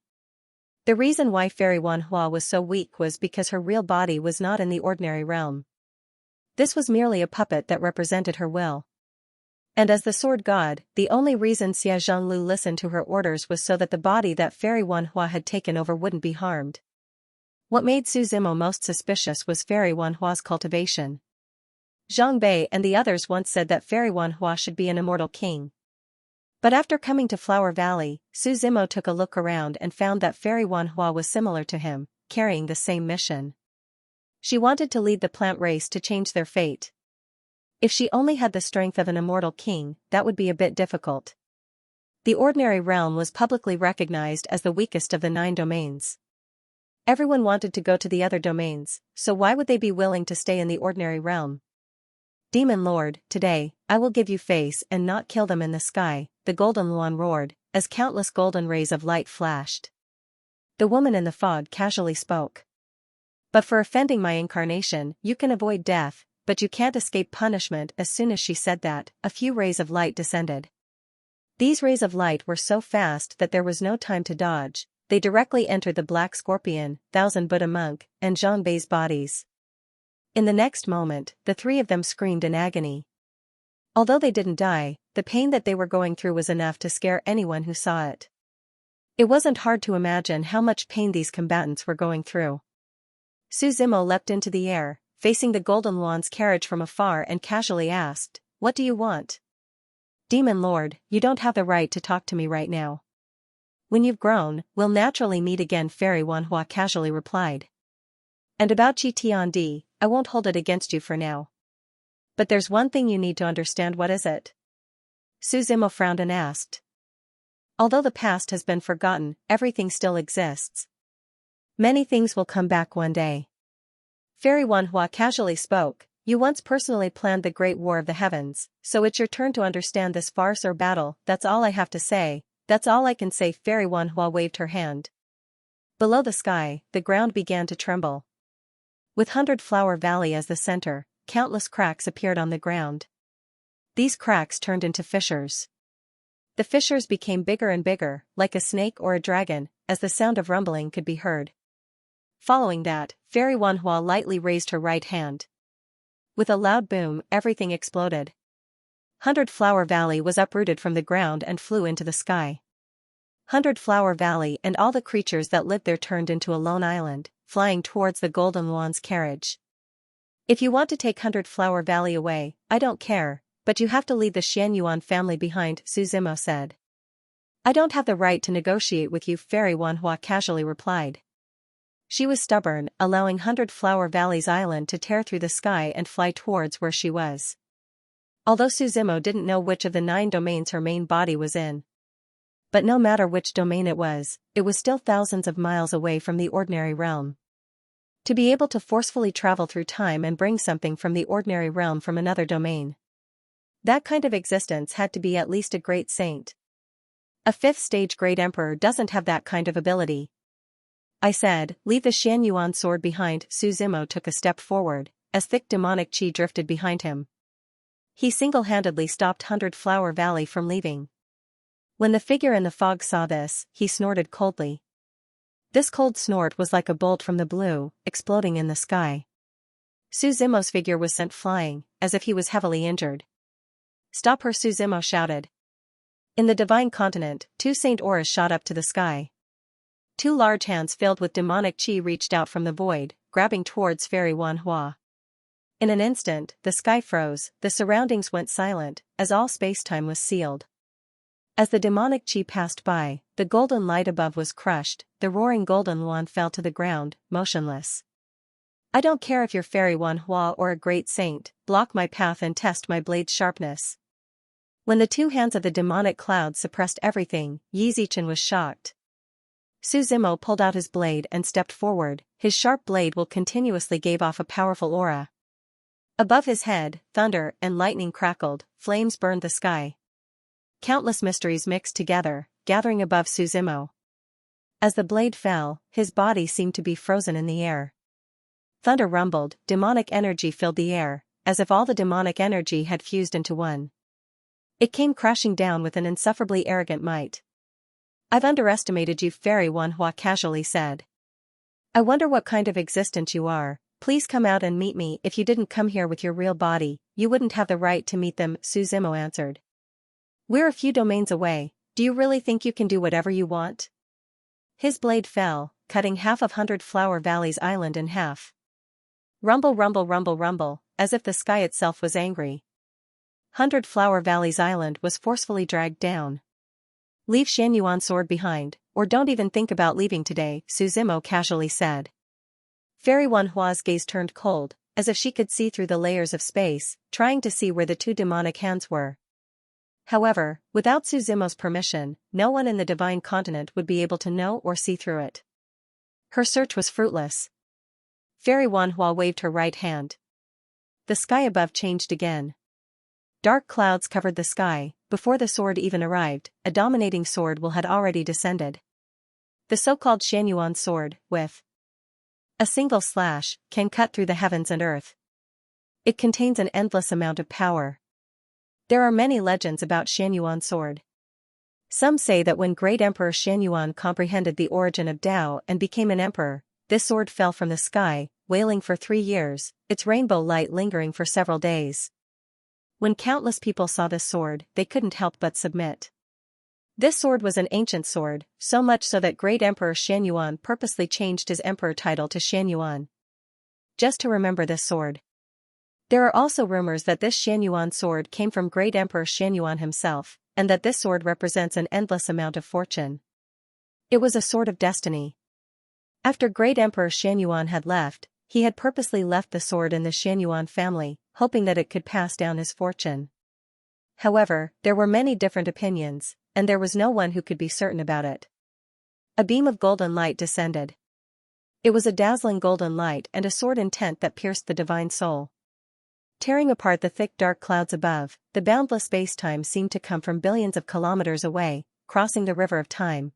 The reason why Fairy Wanhua was so weak was because her real body was not in the ordinary realm. This was merely a puppet that represented her will. And as the sword god, the only reason Xie Zhonglu listened to her orders was so that the body that Fairy Wanhua had taken over wouldn't be harmed. What made Su Zimo most suspicious was Fairy Wanhua's cultivation. Zhang Bei and the others once said that Fairy Wanhua should be an immortal king. But after coming to Flower Valley, Su Zimo took a look around and found that Fairy Wanhua was similar to him, carrying the same mission. She wanted to lead the plant race to change their fate. If she only had the strength of an immortal king, that would be a bit difficult. The ordinary realm was publicly recognized as the weakest of the 9 domains. Everyone wanted to go to the other domains, so why would they be willing to stay in the ordinary realm? Demon Lord, today, I will give you face and not kill them in the sky, the Golden Luan roared, as countless golden rays of light flashed. The woman in the fog casually spoke. But for offending my incarnation, you can avoid death, but you can't escape punishment. As soon as she said that, a few rays of light descended. These rays of light were so fast that there was no time to dodge. They directly entered the Black Scorpion, Thousand Buddha Monk, and Zhang Bei's bodies. In the next moment, the 3 of them screamed in agony. Although they didn't die, the pain that they were going through was enough to scare anyone who saw it. It wasn't hard to imagine how much pain these combatants were going through. Su Zimo leapt into the air, facing the Golden Luan's carriage from afar and casually asked, "What do you want?" "Demon Lord, you don't have the right to talk to me right now. When you've grown, we'll naturally meet again," Fairy Wanhua casually replied. "And about Qi Tiandi, I won't hold it against you for now. But there's one thing you need to understand. What is it?" Su Zimo frowned and asked. "Although the past has been forgotten, everything still exists. Many things will come back one day." Fairy Wanhua casually spoke. "You once personally planned the Great War of the Heavens, so it's your turn to understand this farce or battle. That's all I have to say, that's all I can say." Fairy Wanhua waved her hand. Below the sky, the ground began to tremble. With 100 Flower Valley as the center, countless cracks appeared on the ground. These cracks turned into fissures. The fissures became bigger and bigger, like a snake or a dragon, as the sound of rumbling could be heard. Following that, Fairy Wanhua lightly raised her right hand. With a loud boom, everything exploded. 100 Flower Valley was uprooted from the ground and flew into the sky. 100 Flower Valley and all the creatures that lived there turned into a lone island, flying towards the Golden Luan's carriage. "If you want to take 100 Flower Valley away, I don't care, but you have to leave the Xianyuan family behind," Su Zimo said. "I don't have the right to negotiate with you," Fairy Wanhua casually replied. She was stubborn, allowing 100 Flower Valley's island to tear through the sky and fly towards where she was. Although Su Zimo didn't know which of the 9 domains her main body was in. But no matter which domain it was still thousands of miles away from the ordinary realm. To be able to forcefully travel through time and bring something from the ordinary realm from another domain. That kind of existence had to be at least a great saint. A 5th stage great emperor doesn't have that kind of ability. "I said, leave the Xianyuan sword behind." Su Zimo took a step forward, as thick demonic qi drifted behind him. He single-handedly stopped 100 Flower Valley from leaving. When the figure in the fog saw this, he snorted coldly. This cold snort was like a bolt from the blue, exploding in the sky. Su Zimo's figure was sent flying, as if he was heavily injured. "Stop her!" Su Zimo shouted. In the Divine Continent, 2 Saint Auras shot up to the sky. 2 large hands filled with demonic qi reached out from the void, grabbing towards Fairy Wanhua. In an instant, the sky froze, the surroundings went silent, as all space-time was sealed. As the demonic qi passed by, the golden light above was crushed, the roaring Golden Luan fell to the ground, motionless. "I don't care if you're Fairy Wanhua or a great saint, block my path and test my blade's sharpness." When the 2 hands of the demonic cloud suppressed everything, Yi Zichen was shocked. Su Zimo pulled out his blade and stepped forward. His sharp blade will continuously gave off a powerful aura. Above his head, thunder and lightning crackled, flames burned the sky. Countless mysteries mixed together, gathering above Su Zimo. As the blade fell, his body seemed to be frozen in the air. Thunder rumbled, demonic energy filled the air, as if all the demonic energy had fused into one. It came crashing down with an insufferably arrogant might. "I've underestimated you," Fairy Wanhua casually said. "I wonder what kind of existence you are. Please come out and meet me. If you didn't come here with your real body, you wouldn't have the right to meet them," Su Zimo answered. "We're a few domains away. Do you really think you can do whatever you want?" His blade fell, cutting half of 100 Flower Valley's island in half. Rumble, rumble, rumble, rumble, as if the sky itself was angry. 100 Flower Valley's island was forcefully dragged down. "Leave Xianyuan's sword behind, or don't even think about leaving today," Su Zimo casually said. Fairy Wanhua's gaze turned cold, as if she could see through the layers of space, trying to see where the two demonic hands were. However, without Su Zimo's permission, no one in the Divine Continent would be able to know or see through it. Her search was fruitless. Fairy Wanhua waved her right hand. The sky above changed again. Dark clouds covered the sky. Before the sword even arrived, a dominating sword will had already descended. The so-called Xianyuan sword, with a single slash, can cut through the heavens and earth. It contains an endless amount of power. There are many legends about Xianyuan sword. Some say that when Great Emperor Xianyuan comprehended the origin of Tao and became an emperor, this sword fell from the sky, wailing for 3 years, its rainbow light lingering for several days. When countless people saw this sword, they couldn't help but submit. This sword was an ancient sword, so much so that Great Emperor Xianyuan purposely changed his emperor title to Xianyuan, just to remember this sword. There are also rumors that this Xianyuan sword came from Great Emperor Xianyuan himself, and that this sword represents an endless amount of fortune. It was a sword of destiny. After Great Emperor Xianyuan had left, he had purposely left the sword in the Xianyuan family, hoping that it could pass down his fortune. However, there were many different opinions, and there was no one who could be certain about it. A beam of golden light descended. It was a dazzling golden light and a sword intent that pierced the divine soul. Tearing apart the thick dark clouds above, the boundless space-time seemed to come from billions of kilometers away, crossing the river of time.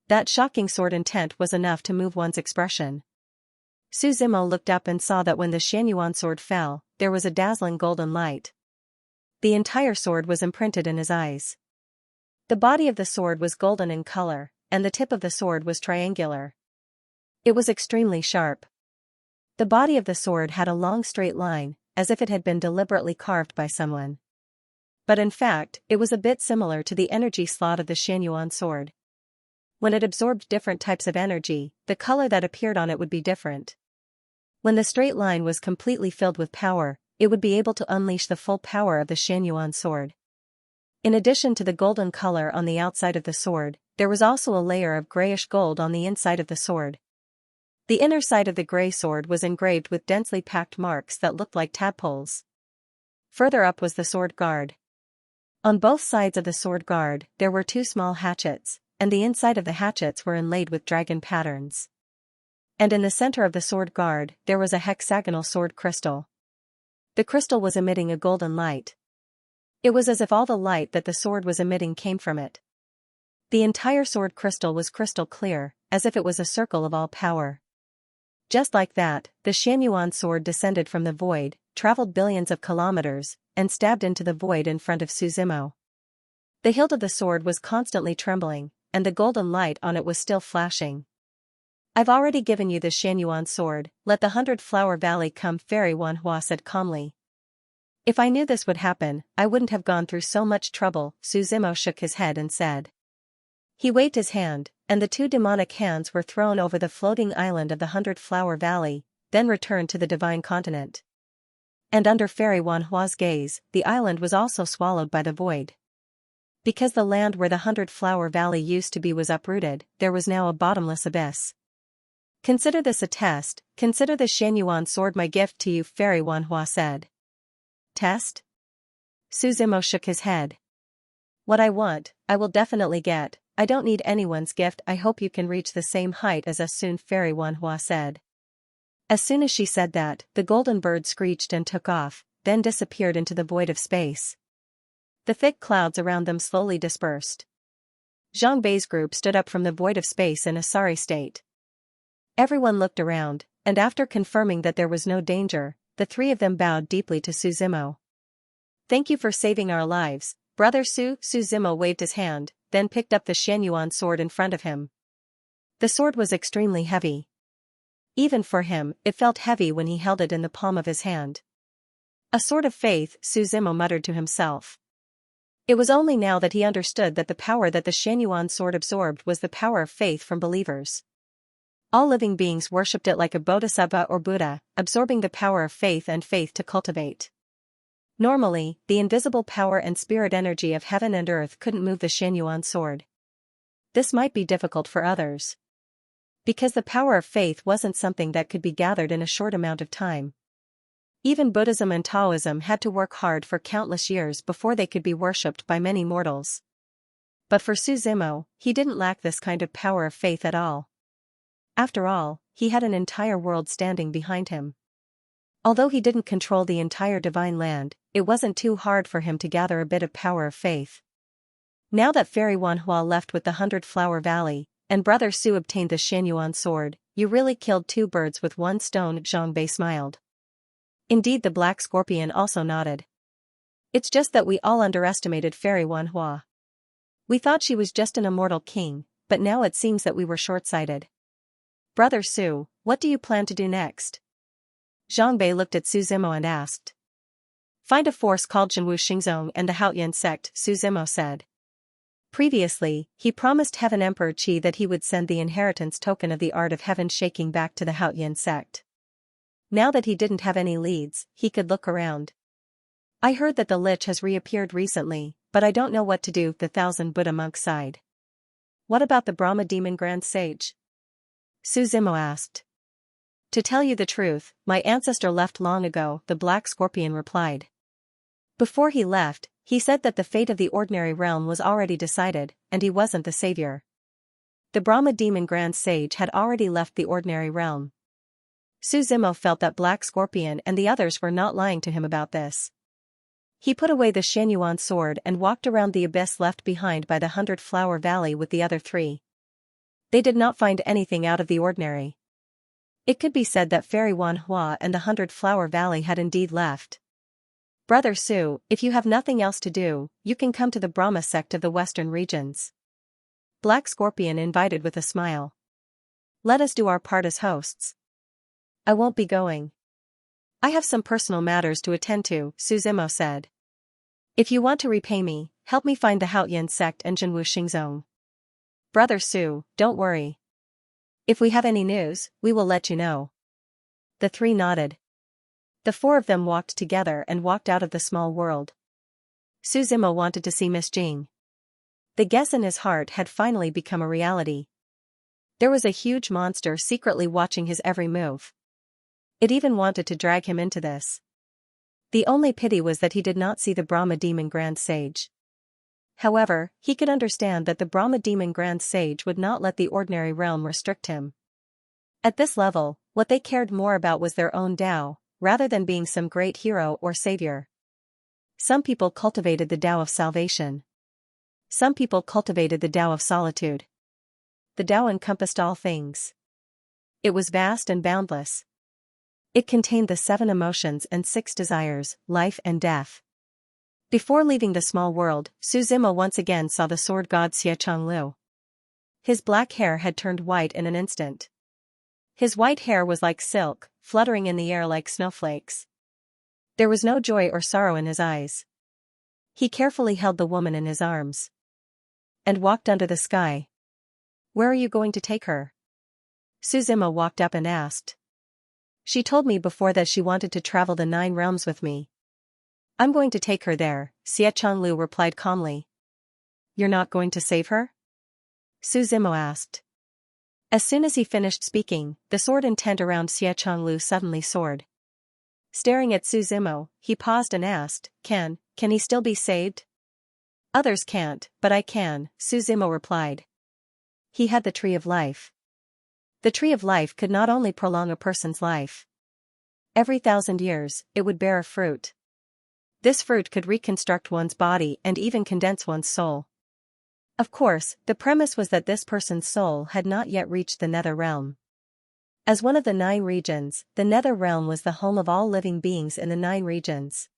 That shocking sword intent was enough to move one's expression. Su Zimo looked up and saw that when the Xianyuan sword fell, there was a dazzling golden light. The entire sword was imprinted in his eyes. The body of the sword was golden in color, and the tip of the sword was triangular. It was extremely sharp. The body of the sword had a long straight line, as if it had been deliberately carved by someone. But in fact, it was a bit similar to the energy slot of the Xianyuan sword. When it absorbed different types of energy, the color that appeared on it would be different. When the straight line was completely filled with power, it would be able to unleash the full power of the Xianyuan sword. In addition to the golden color on the outside of the sword, there was also a layer of grayish gold on the inside of the sword. The inner side of the gray sword was engraved with densely packed marks that looked like tadpoles. Further up was the sword guard. On both sides of the sword guard, there were 2 small hatchets, and the inside of the hatchets were inlaid with dragon patterns. And in the center of the sword guard, there was a hexagonal sword crystal. The crystal was emitting a golden light. It was as if all the light that the sword was emitting came from it. The entire sword crystal was crystal clear, as if it was a circle of all power. Just like that, the Xianyuan sword descended from the void, traveled billions of kilometers, and stabbed into the void in front of Su Zimo. The hilt of the sword was constantly trembling, and the golden light on it was still flashing. "I've already given you the Xianyuan sword, let the 100 Flower Valley come," Fairy Wanhua said calmly. "If I knew this would happen, I wouldn't have gone through so much trouble," Su Zimo shook his head and said. He waved his hand, and the 2 demonic hands were thrown over the floating island of the 100 Flower Valley, then returned to the Divine Continent. And under Fairy Wanhua's gaze, the island was also swallowed by the void. Because the land where the 100 Flower Valley used to be was uprooted, there was now a bottomless abyss. "Consider this a test, consider the Xianyuan sword my gift to you," Fairy Wanhua said. "Test?" Su Zimo shook his head. "What I want, I will definitely get, I don't need anyone's gift. I hope you can reach the same height as us soon, Fairy Wanhua said. As soon as she said that, the golden bird screeched and took off, then disappeared into the void of space. The thick clouds around them slowly dispersed. Zhang Bei's group stood up from the void of space in a sorry state. Everyone looked around, and after confirming that there was no danger, the three of them bowed deeply to Su Zimo. Thank you for saving our lives, Brother Su. Su Zimo waved his hand, then picked up the Xianyuan sword in front of him. The sword was extremely heavy. Even for him, it felt heavy when he held it in the palm of his hand. A sword of faith, Su Zimo muttered to himself. It was only now that he understood that the power that the Xianyuan sword absorbed was the power of faith from believers. All living beings worshipped it like a bodhisattva or Buddha, absorbing the power of faith and faith to cultivate. Normally, the invisible power and spirit energy of heaven and earth couldn't move the Xianyuan sword. This might be difficult for others, because the power of faith wasn't something that could be gathered in a short amount of time. Even Buddhism and Taoism had to work hard for countless years before they could be worshipped by many mortals. But for Su Zimo, he didn't lack this kind of power of faith at all. After all, he had an entire world standing behind him. Although he didn't control the entire divine land, it wasn't too hard for him to gather a bit of power of faith. Now that Fairy Wanhua left with the 100-Flower Valley, and Brother Su obtained the Xianyuan sword, you really killed two birds with one stone, Zhang Bei smiled. Indeed, the black scorpion also nodded. It's just that we all underestimated Fairy Wanhua. We thought she was just an immortal king, but now it seems that we were short-sighted. Brother Su, what do you plan to do next? Zhang Bei looked at Su Zimo and asked. Find a force called Jinwu Xingzong and the Haoyan sect, Su Zimo said. Previously, he promised Heaven Emperor Qi that he would send the inheritance token of the art of heaven shaking back to the Haoyan sect. Now that he didn't have any leads, he could look around. I heard that the Lich has reappeared recently, but I don't know what to do, the 1,000 Buddha monk sighed. What about the Brahma demon Grand Sage? Su Zimo asked. To tell you the truth, my ancestor left long ago, the black scorpion replied. Before he left, he said that the fate of the ordinary realm was already decided, and he wasn't the savior. The Brahma demon Grand Sage had already left the ordinary realm. Su Zimo felt that Black Scorpion and the others were not lying to him about this. He put away the Xianyuan sword and walked around the abyss left behind by the 100-Flower Valley with the other three. They did not find anything out of the ordinary. It could be said that Fairy Wanhua and the 100-Flower Valley had indeed left. Brother Su, if you have nothing else to do, you can come to the Brahma sect of the western regions. Black Scorpion invited with a smile. Let us do our part as hosts. I won't be going. I have some personal matters to attend to, Su Zimo said. If you want to repay me, help me find the Haoyan sect and Jinwu Xingzong. Brother Su, don't worry. If we have any news, we will let you know. The three nodded. The four of them walked together and walked out of the small world. Su Zimo wanted to see Miss Jing. The guess in his heart had finally become a reality. There was a huge monster secretly watching his every move. It even wanted to drag him into this. The only pity was that he did not see the Brahma Demon Grand Sage. However, he could understand that the Brahma Demon Grand Sage would not let the ordinary realm restrict him. At this level, what they cared more about was their own Tao, rather than being some great hero or savior. Some people cultivated the Tao of salvation. Some people cultivated the Tao of solitude. The Tao encompassed all things. It was vast and boundless. It contained the 7 emotions and 6 desires, life and death. Before leaving the small world, Su Zimo once again saw the sword god Xiachang. His black hair had turned white in an instant. His white hair was like silk, fluttering in the air like snowflakes. There was no joy or sorrow in his eyes. He carefully held the woman in his arms and walked under the sky. Where are you going to take her? Su Zimo walked up and asked. She told me before that she wanted to travel the 9 realms with me. I'm going to take her there, Xiachang replied calmly. You're not going to save her? Su Zimo asked. As soon as he finished speaking, the sword intent around Xiachang suddenly soared. Staring at Su Zimo, he paused and asked, Can he still be saved? Others can't, but I can, Su Zimo replied. he had the Tree of Life. The Tree of Life could not only prolong a person's life. Every 1,000 years, it would bear a fruit. This fruit could reconstruct one's body and even condense one's soul. Of course, the premise was that this person's soul had not yet reached the nether realm. As one of the 9 regions, the nether realm was the home of all living beings in the 9 regions.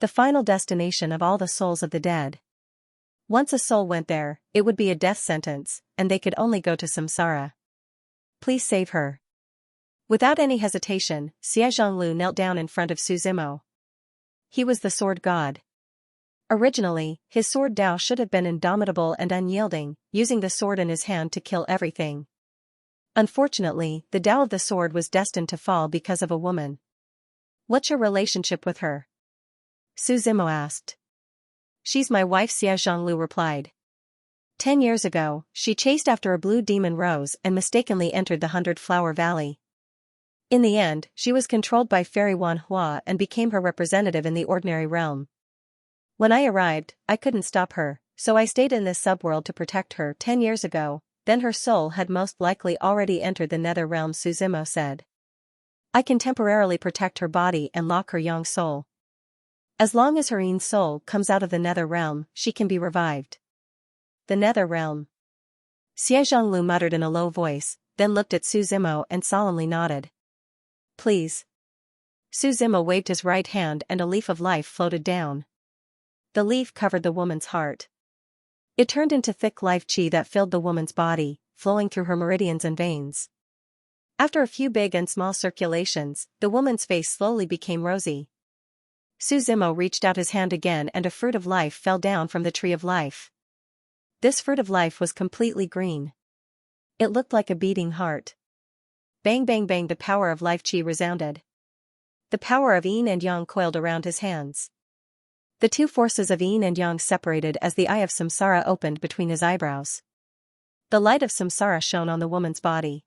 The final destination of all the souls of the dead. Once a soul went there, it would be a death sentence, and they could only go to samsara. Please save her. Without any hesitation, Xianxia knelt down in front of Suzimo. He was the sword god. Originally, his sword Dao should have been indomitable and unyielding, using the sword in his hand to kill everything. Unfortunately, the Dao of the sword was destined to fall because of a woman. What's your relationship with her? Suzimo asked. She's my wife, Xianxia replied. 10 years ago, she chased after a blue demon rose and mistakenly entered the 100-Flower Valley. In the end, she was controlled by Fairy Wan Hua and became her representative in the ordinary realm. When I arrived, I couldn't stop her, so I stayed in this subworld to protect her. 10 years ago, then her soul had most likely already entered the nether realm, Suzimo said. I can temporarily protect her body and lock her young soul. As long as her Yin soul comes out of the nether realm, she can be revived. The nether realm. Xianxia muttered in a low voice, then looked at Suzimo and solemnly nodded. Please. Suzimo waved his right hand and a leaf of life floated down. The leaf covered the woman's heart. It turned into thick life qi that filled the woman's body, flowing through her meridians and veins. After a few big and small circulations, the woman's face slowly became rosy. Suzimo reached out his hand again and a fruit of life fell down from the Tree of Life. This fruit of life was completely green. It looked like a beating heart. Bang bang bang, the power of life qi resounded. The power of yin and yang coiled around his hands. The 2 forces of yin and yang separated as the eye of samsara opened between his eyebrows. The light of samsara shone on the woman's body.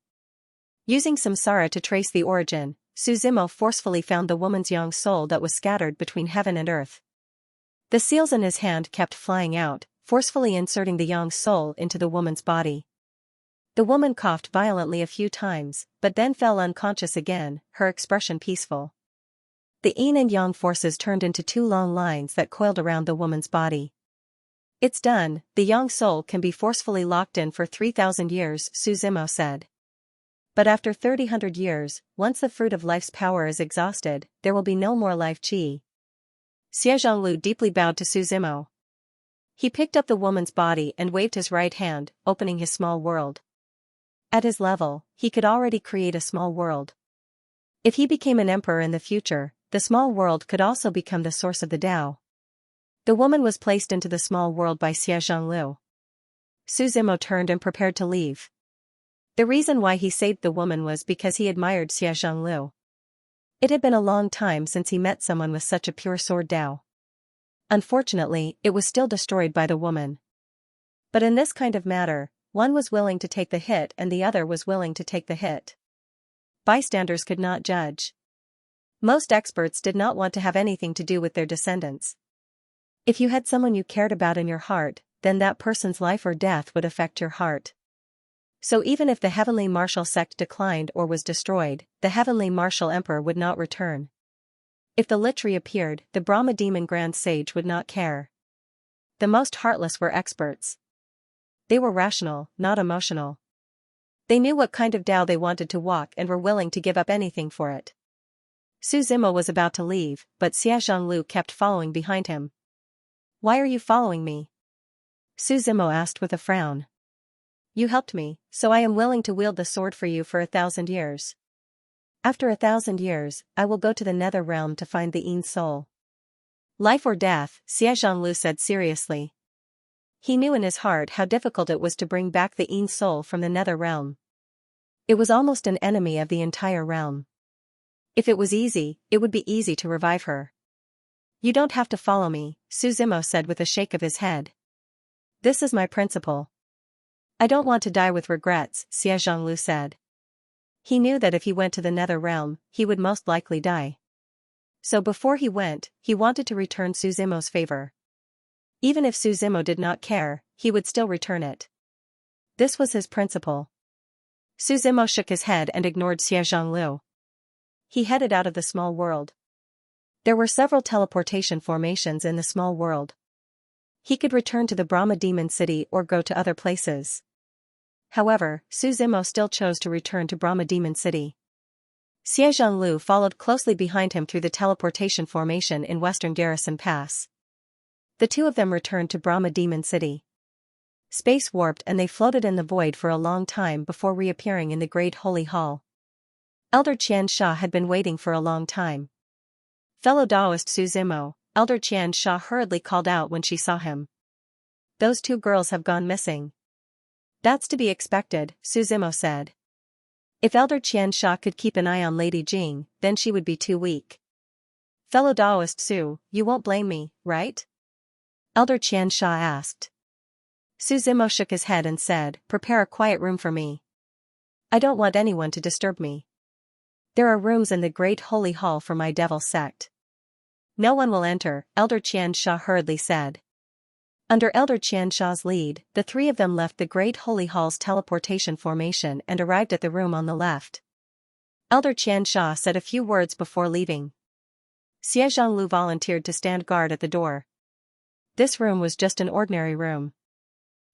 Using samsara to trace the origin, Suzimo forcefully found the woman's young soul that was scattered between heaven and earth. The seals in his hand kept flying out, forcefully inserting the young soul into the woman's body. The woman coughed violently a few times, but then fell unconscious again, her expression peaceful. The yin and yang forces turned into 2 long lines that coiled around the woman's body. It's done, the young soul can be forcefully locked in for 3,000 years, Suzimo said. But after 3,000 years, once the fruit of life's power is exhausted, there will be no more life qi. Xianxia deeply bowed to Suzimo. He picked up the woman's body and waved his right hand, opening his small world. At his level, he could already create a small world. If he became an emperor in the future, the small world could also become the source of the Tao. The woman was placed into the small world by Xianxia. Suzimo turned and prepared to leave. The reason why he saved the woman was because he admired Xianxia. It had been a long time since he met someone with such a pure sword Tao. Unfortunately, it was still destroyed by the woman. But in this kind of matter, one was willing to take the hit and the other was willing to take the hit. Bystanders could not judge. Most experts did not want to have anything to do with their descendants. If you had someone you cared about in your heart, then that person's life or death would affect your heart. So even if the heavenly martial sect declined or was destroyed, the heavenly martial emperor would not return. If the Litri appeared, the Brahma demon grand sage would not care. The most heartless were experts. They were rational, not emotional. They knew what kind of Tao they wanted to walk and were willing to give up anything for it. Suzimo was about to leave, but Xianxia kept following behind him. Why are you following me? Suzimo asked with a frown. You helped me, so I am willing to wield the sword for you for 1,000 years. After 1,000 years, I will go to the nether realm to find the Yin soul. Life or death, Xianxia said seriously. He knew in his heart how difficult it was to bring back the Yin soul from the nether realm. It was almost an enemy of the entire realm. If it was easy, it would be easy to revive her. You don't have to follow me, Suzimo said with a shake of his head. This is my principle. I don't want to die with regrets, Xianxia said. He knew that if he went to the nether realm, he would most likely die. So before he went, he wanted to return Suzimo's favor. Even if Suzimo did not care, he would still return it. This was his principle. Suzimo shook his head and ignored Xiaozhonglu. He headed out of the small world. There were several teleportation formations in the small world. He could return to the Brahma Demon City or go to other places. However, Suzimo still chose to return to Brahma Demon City. Xiaozhonglu followed closely behind him through the teleportation formation in Western Garrison Pass. The two of them returned to Brahma Demon City. Space warped and they floated in the void for a long time before reappearing in the Great Holy Hall. Elder Xianxia had been waiting for a long time. Fellow Taoist Suzimo, Elder Xianxia hurriedly called out when she saw him. Those two girls have gone missing. That's to be expected, Suzimo said. If Elder Xianxia could keep an eye on Lady Jing, then she would be too weak. Fellow Taoist Su, you won't blame me, right? Elder Xianxia asked. Suzimo shook his head and said, prepare a quiet room for me. I don't want anyone to disturb me. There are rooms in the Great Holy Hall for my devil sect. No one will enter, Elder Xianxia hurriedly said. Under Elder Xianxia's lead, the three of them left the Great Holy Hall's teleportation formation and arrived at the room on the left. Elder Xianxia said a few words before leaving. Xiaozhonglu volunteered to stand guard at the door. This room was just an ordinary room.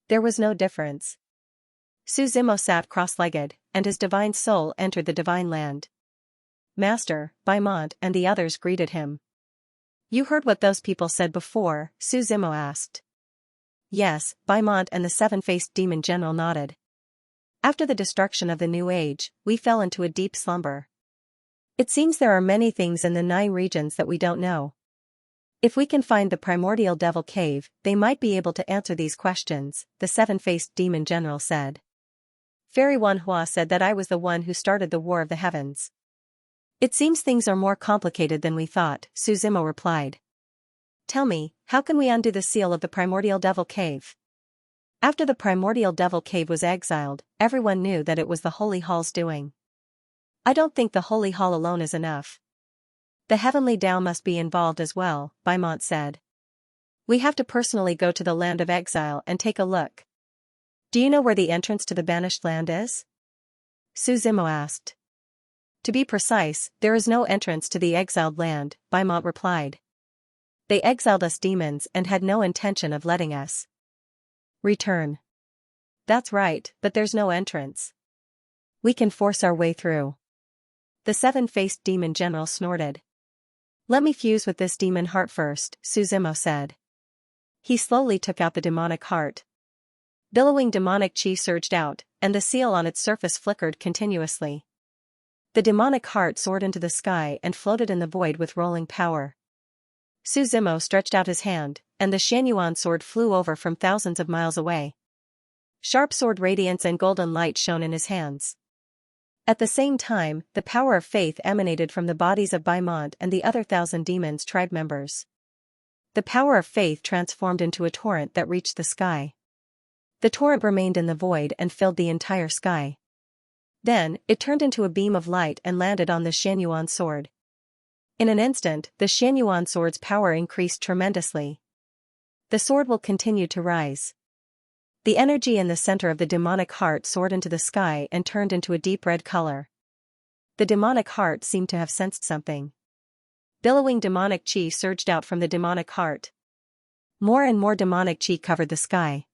There was no difference. Suzimo sat cross-legged, and his divine soul entered the divine land. Master, Baimont and the others greeted him. You heard what those people said before, Suzimo asked. Yes, Baimont and the seven-faced demon general nodded. After the destruction of the New Age, we fell into a deep slumber. It seems there are many things in the 9 regions that we don't know. If we can find the primordial devil cave, they might be able to answer these questions, the seven-faced demon general said. Fairy Wanhua said that I was the one who started the War of the Heavens. It seems things are more complicated than we thought, Suzimo replied. Tell me, how can we undo the seal of the primordial devil cave? After the primordial devil cave was exiled, everyone knew that it was the Holy Hall's doing. I don't think the Holy Hall alone is enough. The heavenly Tao must be involved as well, Baimont said. We have to personally go to the land of exile and take a look. Do you know where the entrance to the banished land is? Suzimo asked. To be precise, there is no entrance to the exiled land, Baimont replied. They exiled us demons and had no intention of letting us return. That's right, but there's no entrance. We can force our way through. The seven-faced demon general snorted. Let me fuse with this demon heart first, Suzimo said. He slowly took out the demonic heart. Billowing demonic chi surged out, and the seal on its surface flickered continuously. The demonic heart soared into the sky and floated in the void with rolling power. Suzimo stretched out his hand, and the Xianyuan sword flew over from thousands of miles away. Sharp sword radiance and golden light shone in his hands. At the same time, the power of faith emanated from the bodies of Baimont and the other 1,000 demons tribe members. The power of faith transformed into a torrent that reached the sky. The torrent remained in the void and filled the entire sky. Then, it turned into a beam of light and landed on the Xianyuan sword. In an instant, the Xianyuan sword's power increased tremendously. The sword will continue to rise. The energy in the center of the demonic heart soared into the sky and turned into a deep red color. The demonic heart seemed to have sensed something. Billowing demonic chi surged out from the demonic heart. More and more demonic chi covered the sky.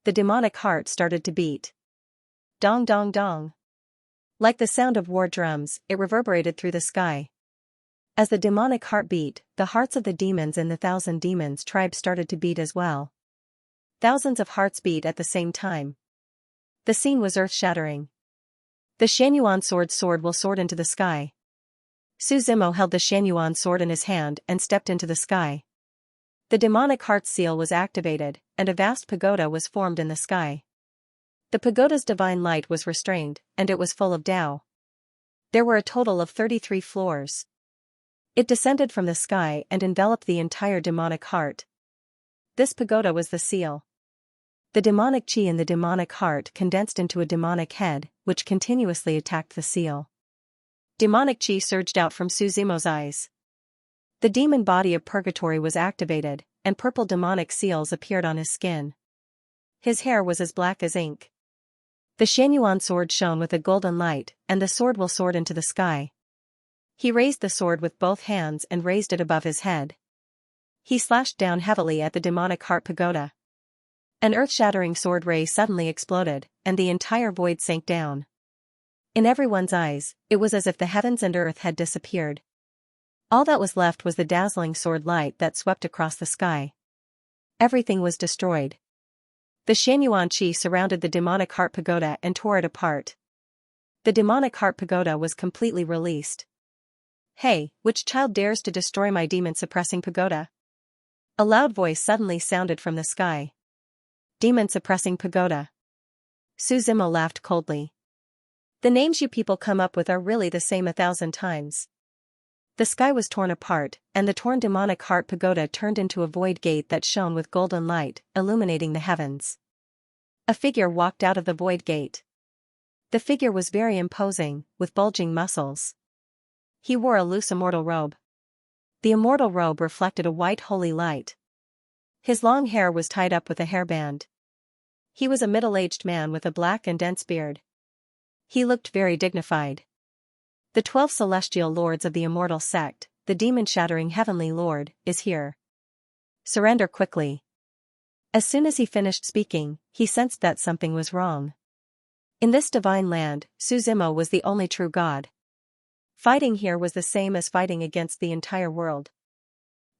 The demonic heart started to beat. Dong dong dong. Like the sound of war drums, it reverberated through the sky. As the demonic heart beat, the hearts of the demons in the 1,000 demons tribe started to beat as well. Thousands of hearts beat at the same time. The scene was earth-shattering. The Xianyuan sword will soar into the sky. Suzimo held the Xianyuan sword in his hand and stepped into the sky. The demonic heart seal was activated, and a vast pagoda was formed in the sky. The pagoda's divine light was restrained, and it was full of Tao. There were a total of 33 floors. It descended from the sky and enveloped the entire demonic heart. This pagoda was the seal. The demonic chi in the demonic heart condensed into a demonic head, which continuously attacked the seal. Demonic chi surged out from Suzimo's eyes. The demon body of purgatory was activated, and purple demonic seals appeared on his skin. His hair was as black as ink. The Xianyuan sword shone with a golden light, and the sword will soar into the sky. He raised the sword with both hands and raised it above his head. He slashed down heavily at the demonic heart pagoda. An earth-shattering sword ray suddenly exploded, and the entire void sank down. In everyone's eyes, it was as if the heavens and earth had disappeared. All that was left was the dazzling sword light that swept across the sky. Everything was destroyed. The Xianyuan qi surrounded the demonic heart pagoda and tore it apart. The demonic heart pagoda was completely released. "Hey, which child dares to destroy my demon-suppressing pagoda?" A loud voice suddenly sounded from the sky. "Demon-suppressing pagoda." Su Zimo laughed coldly. "The names you people come up with are really the same 1,000 times. The sky was torn apart, and the torn demonic heart pagoda turned into a void gate that shone with golden light, illuminating the heavens. A figure walked out of the void gate. The figure was very imposing, with bulging muscles. He wore a loose immortal robe. The immortal robe reflected a white holy light. His long hair was tied up with a hairband. He was a middle-aged man with a black and dense beard. He looked very dignified. "The 12 celestial lords of the immortal sect, the demon-shattering heavenly lord, is here. Surrender quickly." As soon as he finished speaking, he sensed that something was wrong. In this divine land, Su Zimo was the only true god. Fighting here was the same as fighting against the entire world.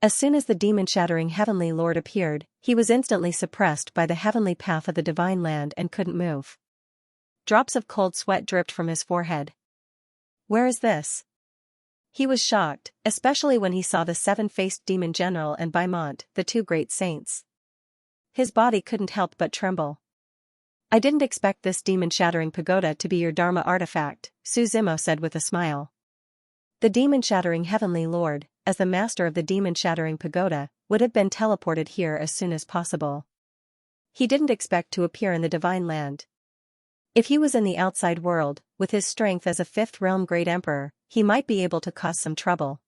As soon as the demon-shattering heavenly lord appeared, he was instantly suppressed by the heavenly path of the divine land and couldn't move. Drops of cold sweat dripped from his forehead. "Where is this?" He was shocked, especially when he saw the 7-faced demon general and Baimont, the 2 great saints. His body couldn't help but tremble. "I didn't expect this demon-shattering pagoda to be your Dharma artifact," Su Zimo said with a smile. The demon-shattering heavenly lord, as the master of the demon-shattering pagoda, would have been teleported here as soon as possible. He didn't expect to appear in the divine land. If he was in the outside world, with his strength as a 5th realm great emperor, he might be able to cause some trouble.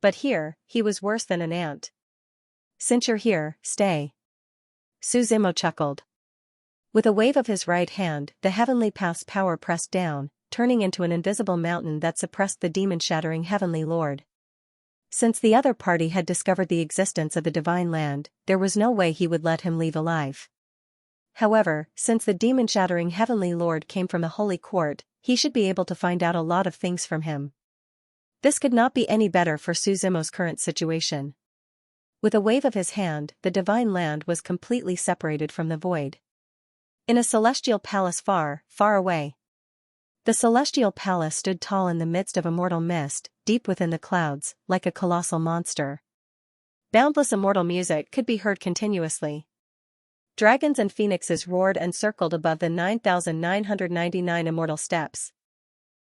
But here, he was worse than an ant. "Since you're here, stay." Su Zimo chuckled. With a wave of his right hand, the heavenly path's power pressed down, turning into an invisible mountain that suppressed the demon-shattering heavenly lord. Since the other party had discovered the existence of the divine land, there was no way he would let him leave alive. However, since the demon-shattering heavenly lord came from the holy court, he should be able to find out a lot of things from him. This could not be any better for Su Zimo's current situation. With a wave of his hand, the divine land was completely separated from the void. In a celestial palace far, far away. The celestial palace stood tall in the midst of immortal mist, deep within the clouds, like a colossal monster. Boundless immortal music could be heard continuously. Dragons and phoenixes roared and circled above the 9,999 immortal steps.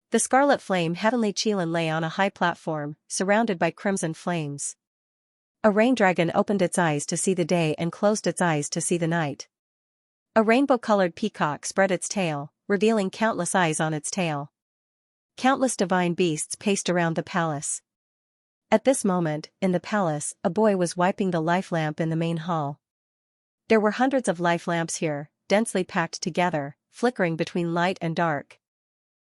The scarlet flame heavenly Qilin lay on a high platform, surrounded by crimson flames. A rain dragon opened its eyes to see the day and closed its eyes to see the night. A rainbow-colored peacock spread its tail, revealing countless eyes on its tail. Countless divine beasts paced around the palace. At this moment, in the palace, a boy was wiping the life lamp in the main hall. There were hundreds of life lamps here, densely packed together, flickering between light and dark.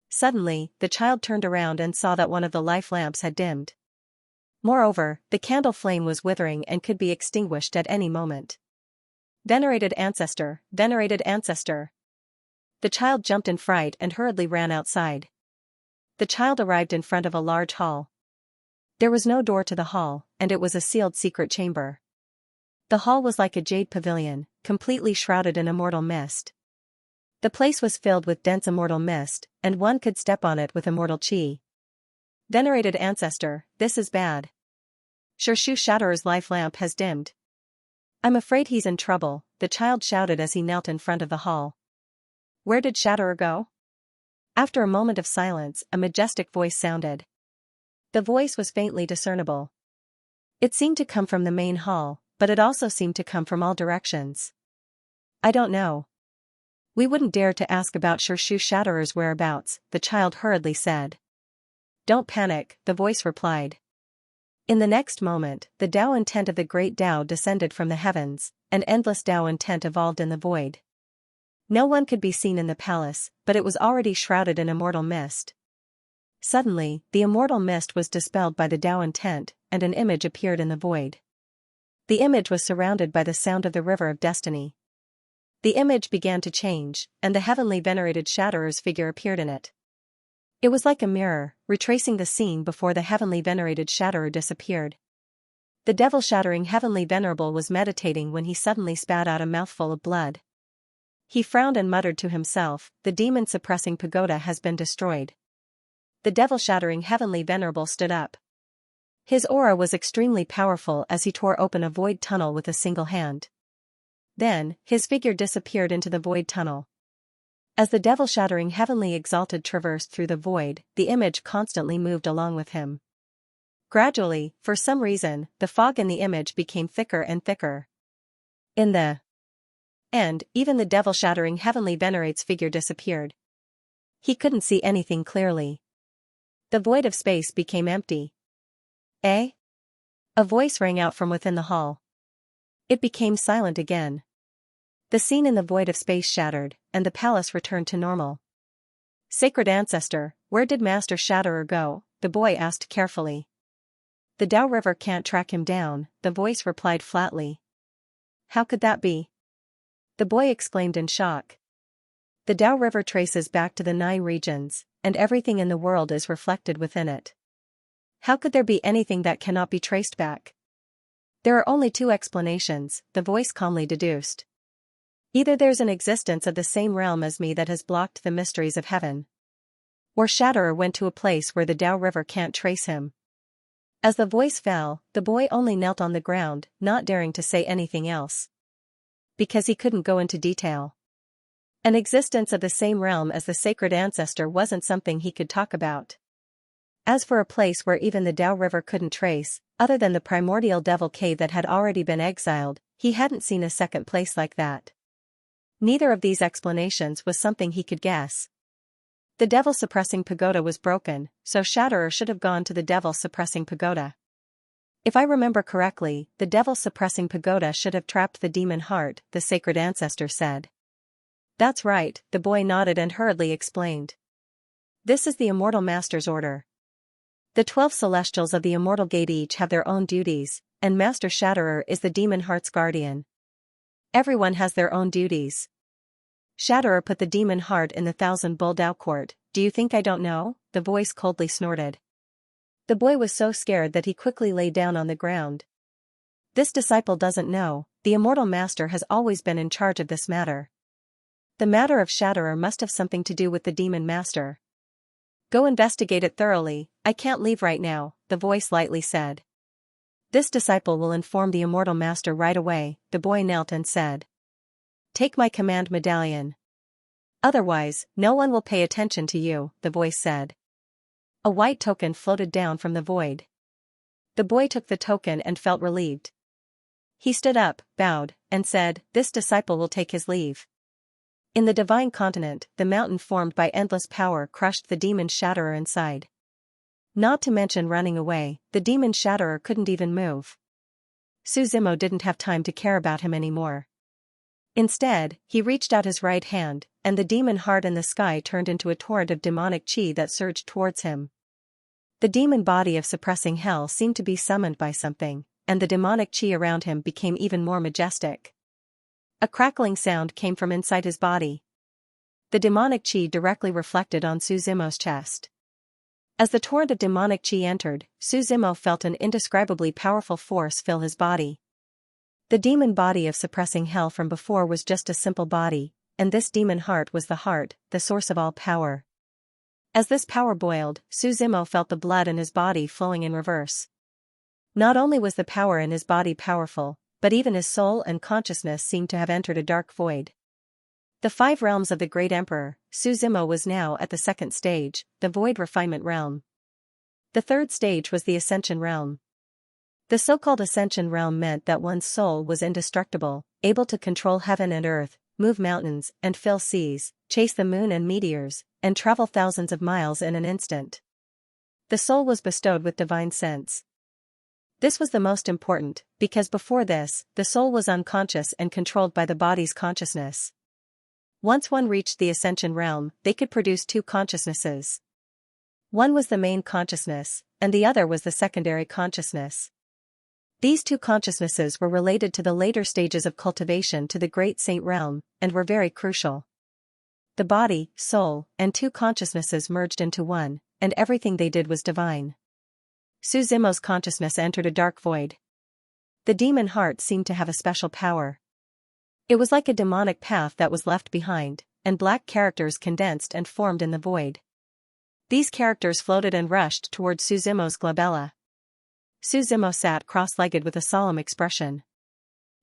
Suddenly, the child turned around and saw that one of the life lamps had dimmed. Moreover, the candle flame was withering and could be extinguished at any moment. "Venerated ancestor, venerated ancestor." The child jumped in fright and hurriedly ran outside. The child arrived in front of a large hall. There was no door to the hall, and it was a sealed secret chamber. The hall was like a jade pavilion, completely shrouded in immortal mist. The place was filled with dense immortal mist, and one could step on it with immortal qi. "Venerated ancestor, this is bad. Xirshu Shatterer's life lamp has dimmed. I'm afraid he's in trouble," the child shouted as he knelt in front of the hall. "Where did Shatterer go?" After a moment of silence, a majestic voice sounded. The voice was faintly discernible. It seemed to come from the main hall, but it also seemed to come from all directions. "I don't know. We wouldn't dare to ask about Xirshu Shatterer's whereabouts," the child hurriedly said. "Don't panic," the voice replied. In the next moment, the Tao intent of the great Tao descended from the heavens, and endless Tao intent evolved in the void. No one could be seen in the palace, but it was already shrouded in immortal mist. Suddenly, the immortal mist was dispelled by the Daoan tent, and an image appeared in the void. The image was surrounded by the sound of the river of destiny. The image began to change, and the heavenly venerated Shatterer's figure appeared in it. It was like a mirror, retracing the scene before the heavenly venerated Shatterer disappeared. The devil-shattering heavenly venerable was meditating when he suddenly spat out a mouthful of blood. He frowned and muttered to himself, "The demon-suppressing pagoda has been destroyed." The devil-shattering heavenly venerable stood up. His aura was extremely powerful as he tore open a void tunnel with a single hand. Then, his figure disappeared into the void tunnel. As the devil-shattering heavenly exalted traversed through the void, the image constantly moved along with him. Gradually, for some reason, the fog in the image became thicker and thicker. In the end, even the devil-shattering heavenly venerate's figure disappeared. He couldn't see anything clearly. The void of space became empty. Eh? A voice rang out from within the hall. It became silent again. The scene in the void of space shattered, and the palace returned to normal. "Sacred Ancestor, where did Master Shatterer go?" the boy asked carefully. "The Dao River can't track him down," the voice replied flatly. "How could that be?" the boy exclaimed in shock. "The Dao River traces back to the 9 regions, and everything in the world is reflected within it. How could there be anything that cannot be traced back?" "There are only 2 explanations," the voice calmly deduced. "Either there's an existence of the same realm as me that has blocked the mysteries of heaven, or Shatterer went to a place where the Dao River can't trace him." As the voice fell, the boy only knelt on the ground, not daring to say anything else. Because he couldn't go into detail. An existence of the same realm as the sacred ancestor wasn't something he could talk about. As for a place where even the Dao River couldn't trace, other than the primordial devil cave that had already been exiled, he hadn't seen a second place like that. Neither of these explanations was something he could guess. The devil-suppressing pagoda was broken, so Shatterer should have gone to the devil-suppressing pagoda. "If I remember correctly, the devil-suppressing pagoda should have trapped the demon heart," the sacred ancestor said. "That's right," the boy nodded and hurriedly explained. "This is the Immortal Master's order. The 12 celestials of the Immortal Gate each have their own duties, and Master Shatterer is the demon heart's guardian. Everyone has their own duties. Shatterer put the demon heart in the 1,000 Bull Dao court. Do you think I don't know?" the voice coldly snorted. The boy was so scared that he quickly lay down on the ground. "This disciple doesn't know, the Immortal Master has always been in charge of this matter. The matter of Shatterer must have something to do with the Demon Master. Go investigate it thoroughly. I can't leave right now," the voice lightly said. "This disciple will inform the Immortal Master right away," the boy knelt and said. "Take my command medallion. Otherwise, no one will pay attention to you," the voice said. A white token floated down from the void. The boy took the token and felt relieved. He stood up, bowed, and said, "This disciple will take his leave." In the divine continent, the mountain formed by endless power crushed the demon Shatterer inside. Not to mention running away, the demon Shatterer couldn't even move. Suzimo didn't have time to care about him anymore. Instead, he reached out his right hand, and the demon heart in the sky turned into a torrent of demonic chi that surged towards him. The demon body of suppressing hell seemed to be summoned by something, and the demonic chi around him became even more majestic. A crackling sound came from inside his body. The demonic chi directly reflected on Suzimo's chest. As the torrent of demonic chi entered, Suzimo felt an indescribably powerful force fill his body. The demon body of suppressing hell from before was just a simple body, and this demon heart was the heart, the source of all power. As this power boiled, Suzimo felt the blood in his body flowing in reverse. Not only was the power in his body powerful, but even his soul and consciousness seemed to have entered a dark void. The 5 realms of the Great Emperor, Suzimo was now at the 2nd stage, the Void Refinement Realm. The 3rd stage was the Ascension Realm. The so-called Ascension Realm meant that one's soul was indestructible, able to control heaven and earth, move mountains and fill seas, chase the moon and meteors, and travel thousands of miles in an instant. The soul was bestowed with divine sense. This was the most important, because before this, the soul was unconscious and controlled by the body's consciousness. Once one reached the Ascension realm, they could produce two consciousnesses. One was the main consciousness, and the other was the secondary consciousness. These two consciousnesses were related to the later stages of cultivation to the Great Saint realm, and were very crucial. The body, soul, and two consciousnesses merged into one, and everything they did was divine. Su Zimo's consciousness entered a dark void. The demon heart seemed to have a special power. It was like a demonic path that was left behind, and black characters condensed and formed in the void. These characters floated and rushed toward Su Zimo's glabella. Su Zimo sat cross-legged with a solemn expression.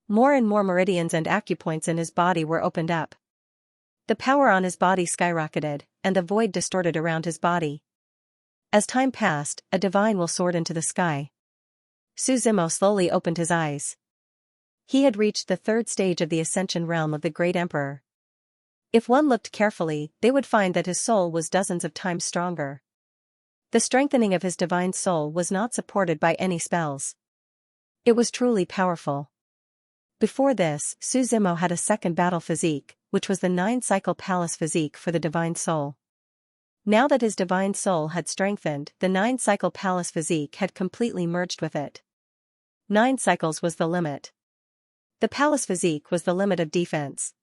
More and more meridians and acupoints in his body were opened up. The power on his body skyrocketed, and the void distorted around his body. As time passed, a divine will soared into the sky. Su Zimo slowly opened his eyes. He had reached the third stage of the Ascension realm of the Great Emperor. If one looked carefully, they would find that his soul was dozens of times stronger. The strengthening of his divine soul was not supported by any spells. It was truly powerful. Before this, Su Zimo had a second battle physique, which was the 9-cycle palace physique for the divine soul. Now that his divine soul had strengthened, the 9-cycle palace physique had completely merged with it. 9 cycles was the limit. The palace physique was the limit of defense.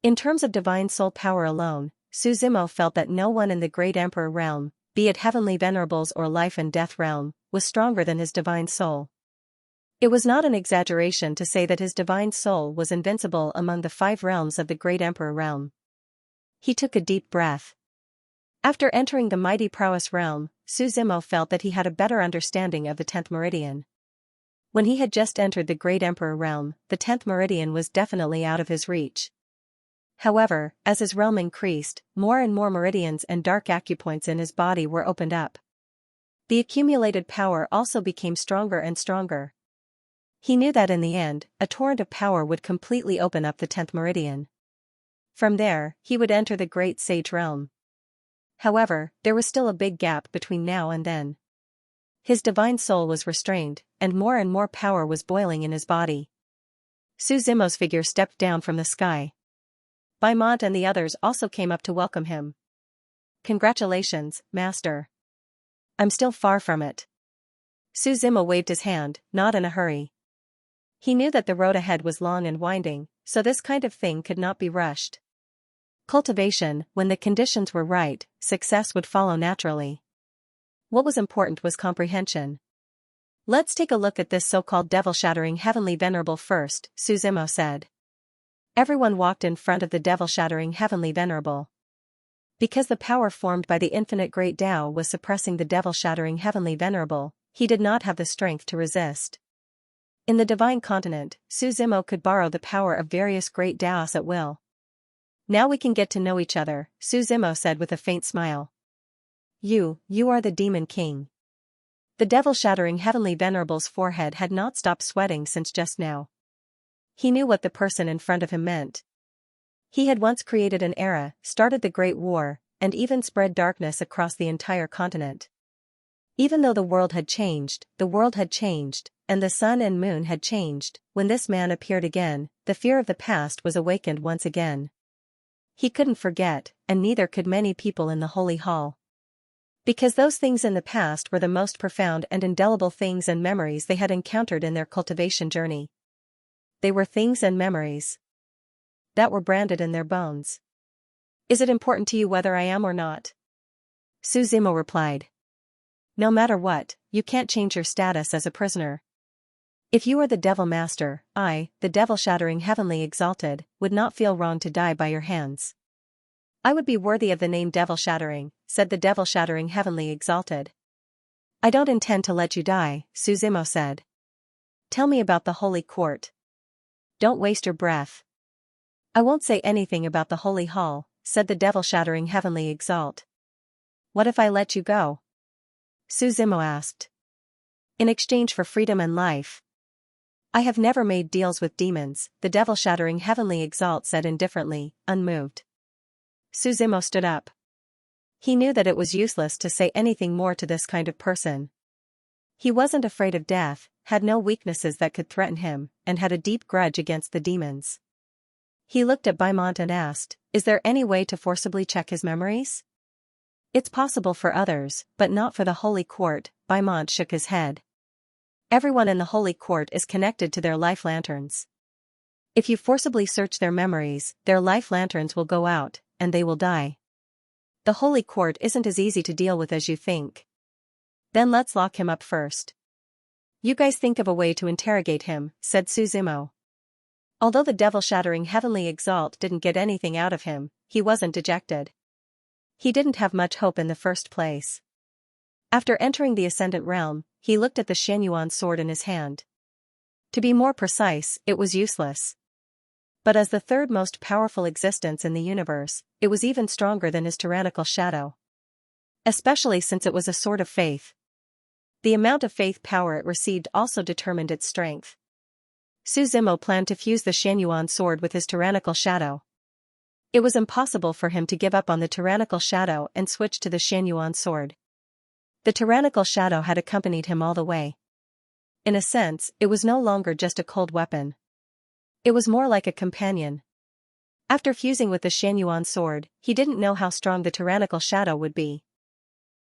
In terms of divine soul power alone, Su Zimo felt that no one in the Great Emperor realm, be it Heavenly Venerables or Life and Death realm, was stronger than his divine soul. It was not an exaggeration to say that his divine soul was invincible among the 5 realms of the Great Emperor realm. He took a deep breath. After entering the mighty prowess realm, Su Zimo felt that he had a better understanding of the 10th meridian. When he had just entered the Great Emperor realm, the 10th meridian was definitely out of his reach. However, as his realm increased, more and more meridians and dark acupoints in his body were opened up. The accumulated power also became stronger and stronger. He knew that in the end, a torrent of power would completely open up the 10th meridian. From there, he would enter the Great Sage realm. However, there was still a big gap between now and then. His divine soul was restrained, and more power was boiling in his body. Su Zimo's figure stepped down from the sky. Baimont and the others also came up to welcome him. "Congratulations, Master." "I'm still far from it." Su Zimo waved his hand, not in a hurry. He knew that the road ahead was long and winding, so this kind of thing could not be rushed. Cultivation, when the conditions were right, success would follow naturally. What was important was comprehension. "Let's take a look at this so-called devil-shattering Heavenly Venerable first," Su Zimo said. Everyone walked in front of the devil-shattering Heavenly Venerable. Because the power formed by the infinite Great Tao was suppressing the devil-shattering Heavenly Venerable, he did not have the strength to resist. In the Divine Continent, Su Zimo could borrow the power of various great Taos at will. "Now we can get to know each other," Su Zimo said with a faint smile. You are the Demon King." The devil-shattering Heavenly Venerable's forehead had not stopped sweating since just now. He knew what the person in front of him meant. He had once created an era, started the Great War, and even spread darkness across the entire continent. Even though the world had changed, and the sun and moon had changed, when this man appeared again, the fear of the past was awakened once again. He couldn't forget, and neither could many people in the Holy Hall. Because those things in the past were the most profound and indelible things and memories they had encountered in their cultivation journey. They were things and memories that were branded in their bones. "Is it important to you whether I am or not?" Su Zimo replied. "No matter what, you can't change your status as a prisoner. If you are the Devil Master, I, the devil-shattering Heavenly Exalted, would not feel wrong to die by your hands." "I would be worthy of the name devil-shattering," said the devil-shattering Heavenly Exalted. "I don't intend to let you die," Su Zimo said. "Tell me about the Holy Court." "Don't waste your breath." "I won't say anything about the Holy Hall," said the devil-shattering Heavenly Exalt. "What if I let you go?" Su Zimo asked. "In exchange for freedom and life." "I have never made deals with demons," the devil-shattering Heavenly Exalt said indifferently, unmoved. Su Zimo stood up. He knew that it was useless to say anything more to this kind of person. He wasn't afraid of death, had no weaknesses that could threaten him, and had a deep grudge against the demons. He looked at Beaumont and asked, "Is there any way to forcibly check his memories?" "It's possible for others, but not for the Holy Court," Beaumont shook his head. "Everyone in the Holy Court is connected to their life lanterns. If you forcibly search their memories, their life lanterns will go out, and they will die. The Holy Court isn't as easy to deal with as you think." "Then let's lock him up first." "You guys think of a way to interrogate him," said Suzumo. Although the devil-shattering heavenly exalt didn't get anything out of him, he wasn't dejected. He didn't have much hope in the first place. After entering the Ascendant Realm, he looked at the Xianyuan sword in his hand. To be more precise, it was useless. But as the third most powerful existence in the universe, it was even stronger than his tyrannical shadow. Especially since it was a sword of faith. The amount of faith power it received also determined its strength. Suzumo planned to fuse the Xianyuan sword with his tyrannical shadow. It was impossible for him to give up on the tyrannical shadow and switch to the Xianyuan sword. The tyrannical shadow had accompanied him all the way. In a sense, it was no longer just a cold weapon. It was more like a companion. After fusing with the Xianyuan sword, he didn't know how strong the tyrannical shadow would be.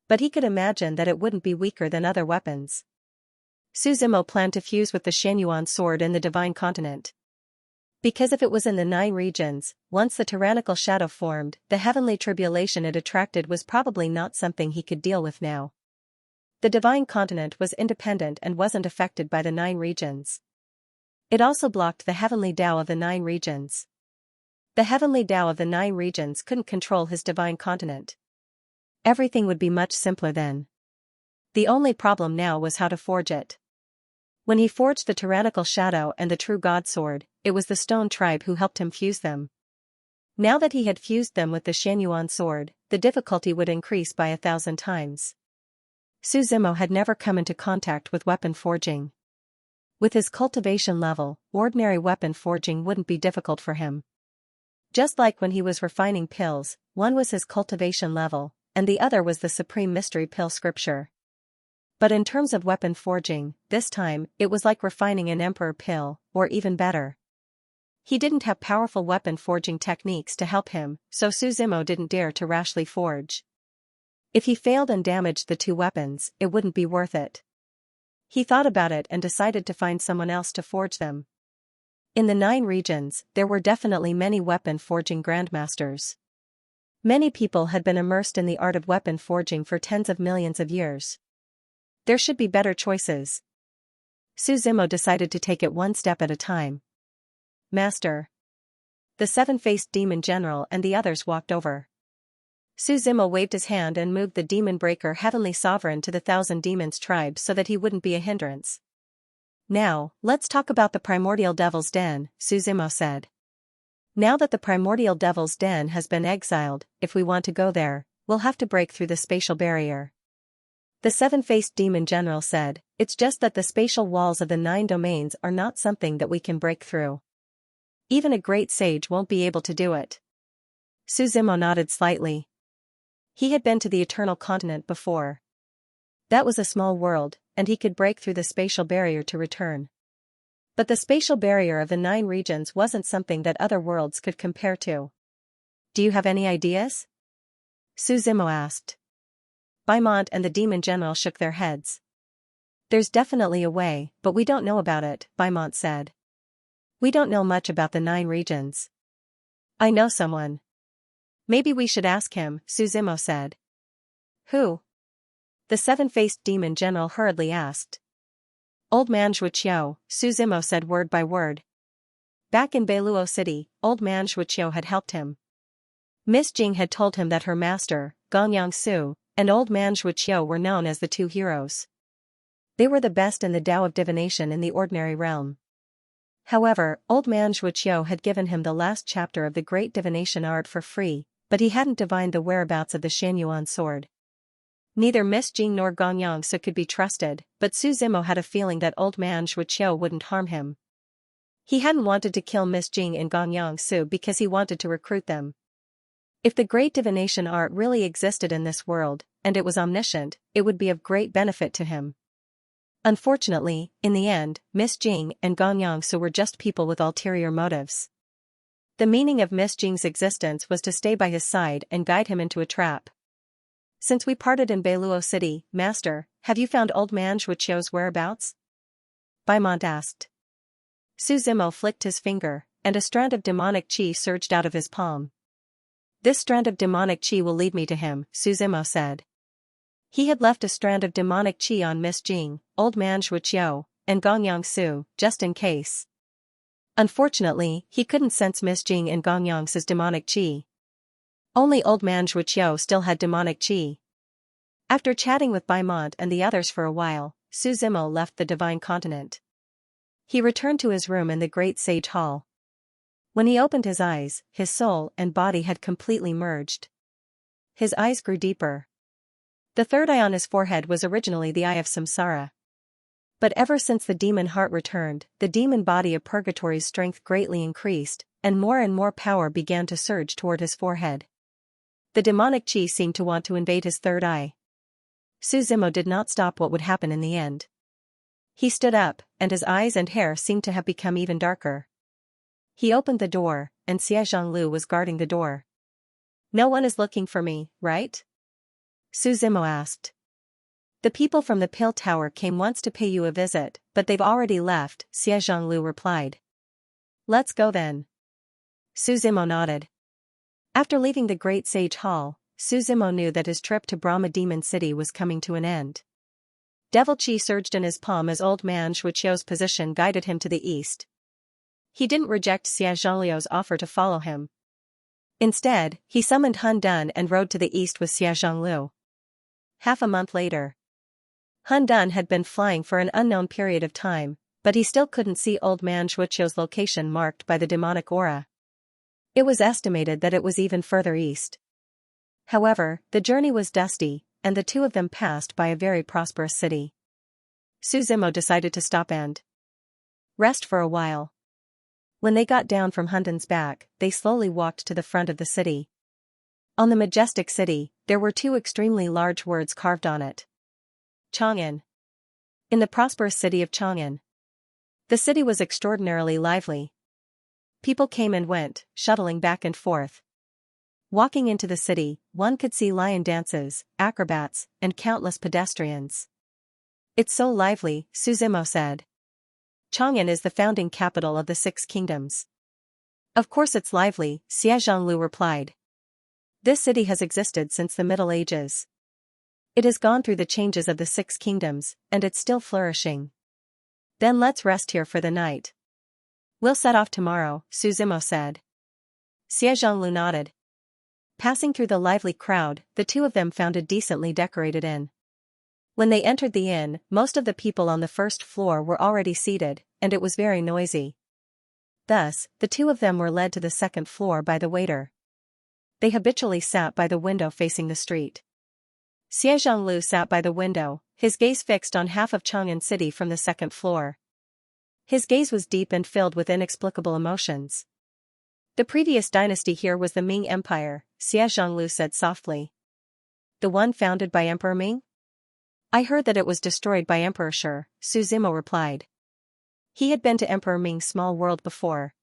But he could imagine that it wouldn't be weaker than other weapons. Suzumo planned to fuse with the Xianyuan sword in the Divine Continent. Because if it was in the 9 regions, once the tyrannical shadow formed, the heavenly tribulation it attracted was probably not something he could deal with now. The Divine Continent was independent and wasn't affected by the 9 regions. It also blocked the heavenly Tao of the 9 regions. The heavenly Tao of the 9 regions couldn't control his Divine Continent. Everything would be much simpler then. The only problem now was how to forge it. When he forged the tyrannical shadow and the true God sword, it was the stone tribe who helped him fuse them. Now that he had fused them with the Xianyuan sword, the difficulty would increase by 1,000 times. Suzumo had never come into contact with weapon forging. With his cultivation level, ordinary weapon forging wouldn't be difficult for him. Just like when he was refining pills, one was his cultivation level, and the other was the supreme mystery pill scripture. But in terms of weapon forging, this time, it was like refining an emperor pill, or even better. He didn't have powerful weapon forging techniques to help him, so Suzumo didn't dare to rashly forge. If he failed and damaged the 2 weapons, it wouldn't be worth it. He thought about it and decided to find someone else to forge them. In the 9 regions, there were definitely many weapon forging grandmasters. Many people had been immersed in the art of weapon forging for tens of millions of years. There should be better choices. Suzumo decided to take it one step at a time. "Master." The 7-faced demon general and the others walked over. Suzumo waved his hand and moved the demon breaker heavenly sovereign to the 1,000 demons tribe so that he wouldn't be a hindrance. "Now, let's talk about the primordial devil's den," Suzumo said. "Now that the primordial devil's den has been exiled, if we want to go there, we'll have to break through the spatial barrier." The 7-faced demon general said, "It's just that the spatial walls of the 9 domains are not something that we can break through. Even a great sage won't be able to do it." Suzumo nodded slightly. He had been to the Eternal Continent before. That was a small world, and he could break through the spatial barrier to return. But the spatial barrier of the 9 regions wasn't something that other worlds could compare to. "Do you have any ideas?" Suzumo asked. Beaumont and the demon general shook their heads. "There's definitely a way, but we don't know about it," Beaumont said. "We don't know much about the 9 regions." "I know someone." "Maybe we should ask him," Suzumo said. "Who?" The 7-faced demon general hurriedly asked. "Old man Zhuqiu," Suzumo said word by word. Back in Beiluo City, old man Zhuqiu had helped him. Miss Jing had told him that her master, Gangyang Su, and old man Zhuqiu were known as the 2 heroes. They were the best in the Tao of divination in the ordinary realm. However, old man Zhuqiu had given him the last chapter of the great divination art for free, but he hadn't divined the whereabouts of the Xianyuan sword. Neither Miss Jing nor Gangyang Su could be trusted, but Suzumo had a feeling that old man Zhuqiu wouldn't harm him. He hadn't wanted to kill Miss Jing and Gangyang Su because he wanted to recruit them. If the great divination art really existed in this world, and it was omniscient, it would be of great benefit to him. Unfortunately, in the end, Miss Jing and Gangyang Su were just people with ulterior motives. The meaning of Miss Jing's existence was to stay by his side and guide him into a trap. Since we parted in Beiluo City, Master, have you found old man Zhuqiu's whereabouts? Baimont asked. Su Zimo flicked his finger, and a strand of demonic qi surged out of his palm. This strand of demonic qi will lead me to him, Su Zimo said. He had left a strand of demonic qi on Miss Jing, old man Zhuqiu, and Gongyang Su, just in case. Unfortunately, he couldn't sense Miss Jing and Gongyang Su's demonic qi. Only old man Zhuqiu still had demonic qi. After chatting with Baimont and the others for a while, Su Zimo left the divine continent. He returned to his room in the great sage hall. When he opened his eyes, his soul and body had completely merged. His eyes grew deeper. The third eye on his forehead was originally the eye of samsara. But ever since the demon heart returned, the demon body of purgatory's strength greatly increased, and more power began to surge toward his forehead. The demonic qi seemed to want to invade his third eye. Su Zimo did not stop what would happen in the end. He stood up, and his eyes and hair seemed to have become even darker. He opened the door, and Xie Zhonglu was guarding the door. No one is looking for me, right? Su Zimo asked. The people from the Pill Tower came once to pay you a visit, but they've already left, Xie Zhonglu replied. Let's go then. Su Zimo nodded. After leaving the Great Sage Hall, Su Zimo knew that his trip to Brahma Demon City was coming to an end. Devil Qi surged in his palm as old man Zhuqiu's position guided him to the east. He didn't reject Xie Zhongliu's offer to follow him. Instead, he summoned Hun Dun and rode to the east with Xie Zhonglu. Half a month later. Hun Dun had been flying for an unknown period of time, but he still couldn't see old man Zhuqiu's location marked by the demonic aura. It was estimated that it was even further east. However, the journey was dusty, and the two of them passed by a very prosperous city. Su Zimo decided to stop and rest for a while. When they got down from Hun Dun's back, they slowly walked to the front of the city. On the majestic city, there were two extremely large words carved on it. Chang'an. In the prosperous city of Chang'an. The city was extraordinarily lively. People came and went, shuttling back and forth. Walking into the city, one could see lion dances, acrobats, and countless pedestrians. It's so lively, Su Zimo said. Chang'an is the founding capital of the Six Kingdoms. Of course it's lively, Xie Zhonglu replied. This city has existed since the Middle Ages. It has gone through the changes of the Six Kingdoms, and it's still flourishing. Then let's rest here for the night. We'll set off tomorrow, Su Zimo said. Xie Zhonglu nodded. Passing through the lively crowd, the two of them found a decently decorated inn. When they entered the inn, most of the people on the first floor were already seated, and it was very noisy. Thus, the two of them were led to the second floor by the waiter. They habitually sat by the window facing the street. Xie Zhonglu sat by the window, his gaze fixed on half of Chang'an City from the second floor. His gaze was deep and filled with inexplicable emotions. The previous dynasty here was the Ming Empire, Xie Zhonglu said softly. The one founded by Emperor Ming? I heard that it was destroyed by Emperor Shi, Su Zimo replied. He had been to Emperor Ming's small world before.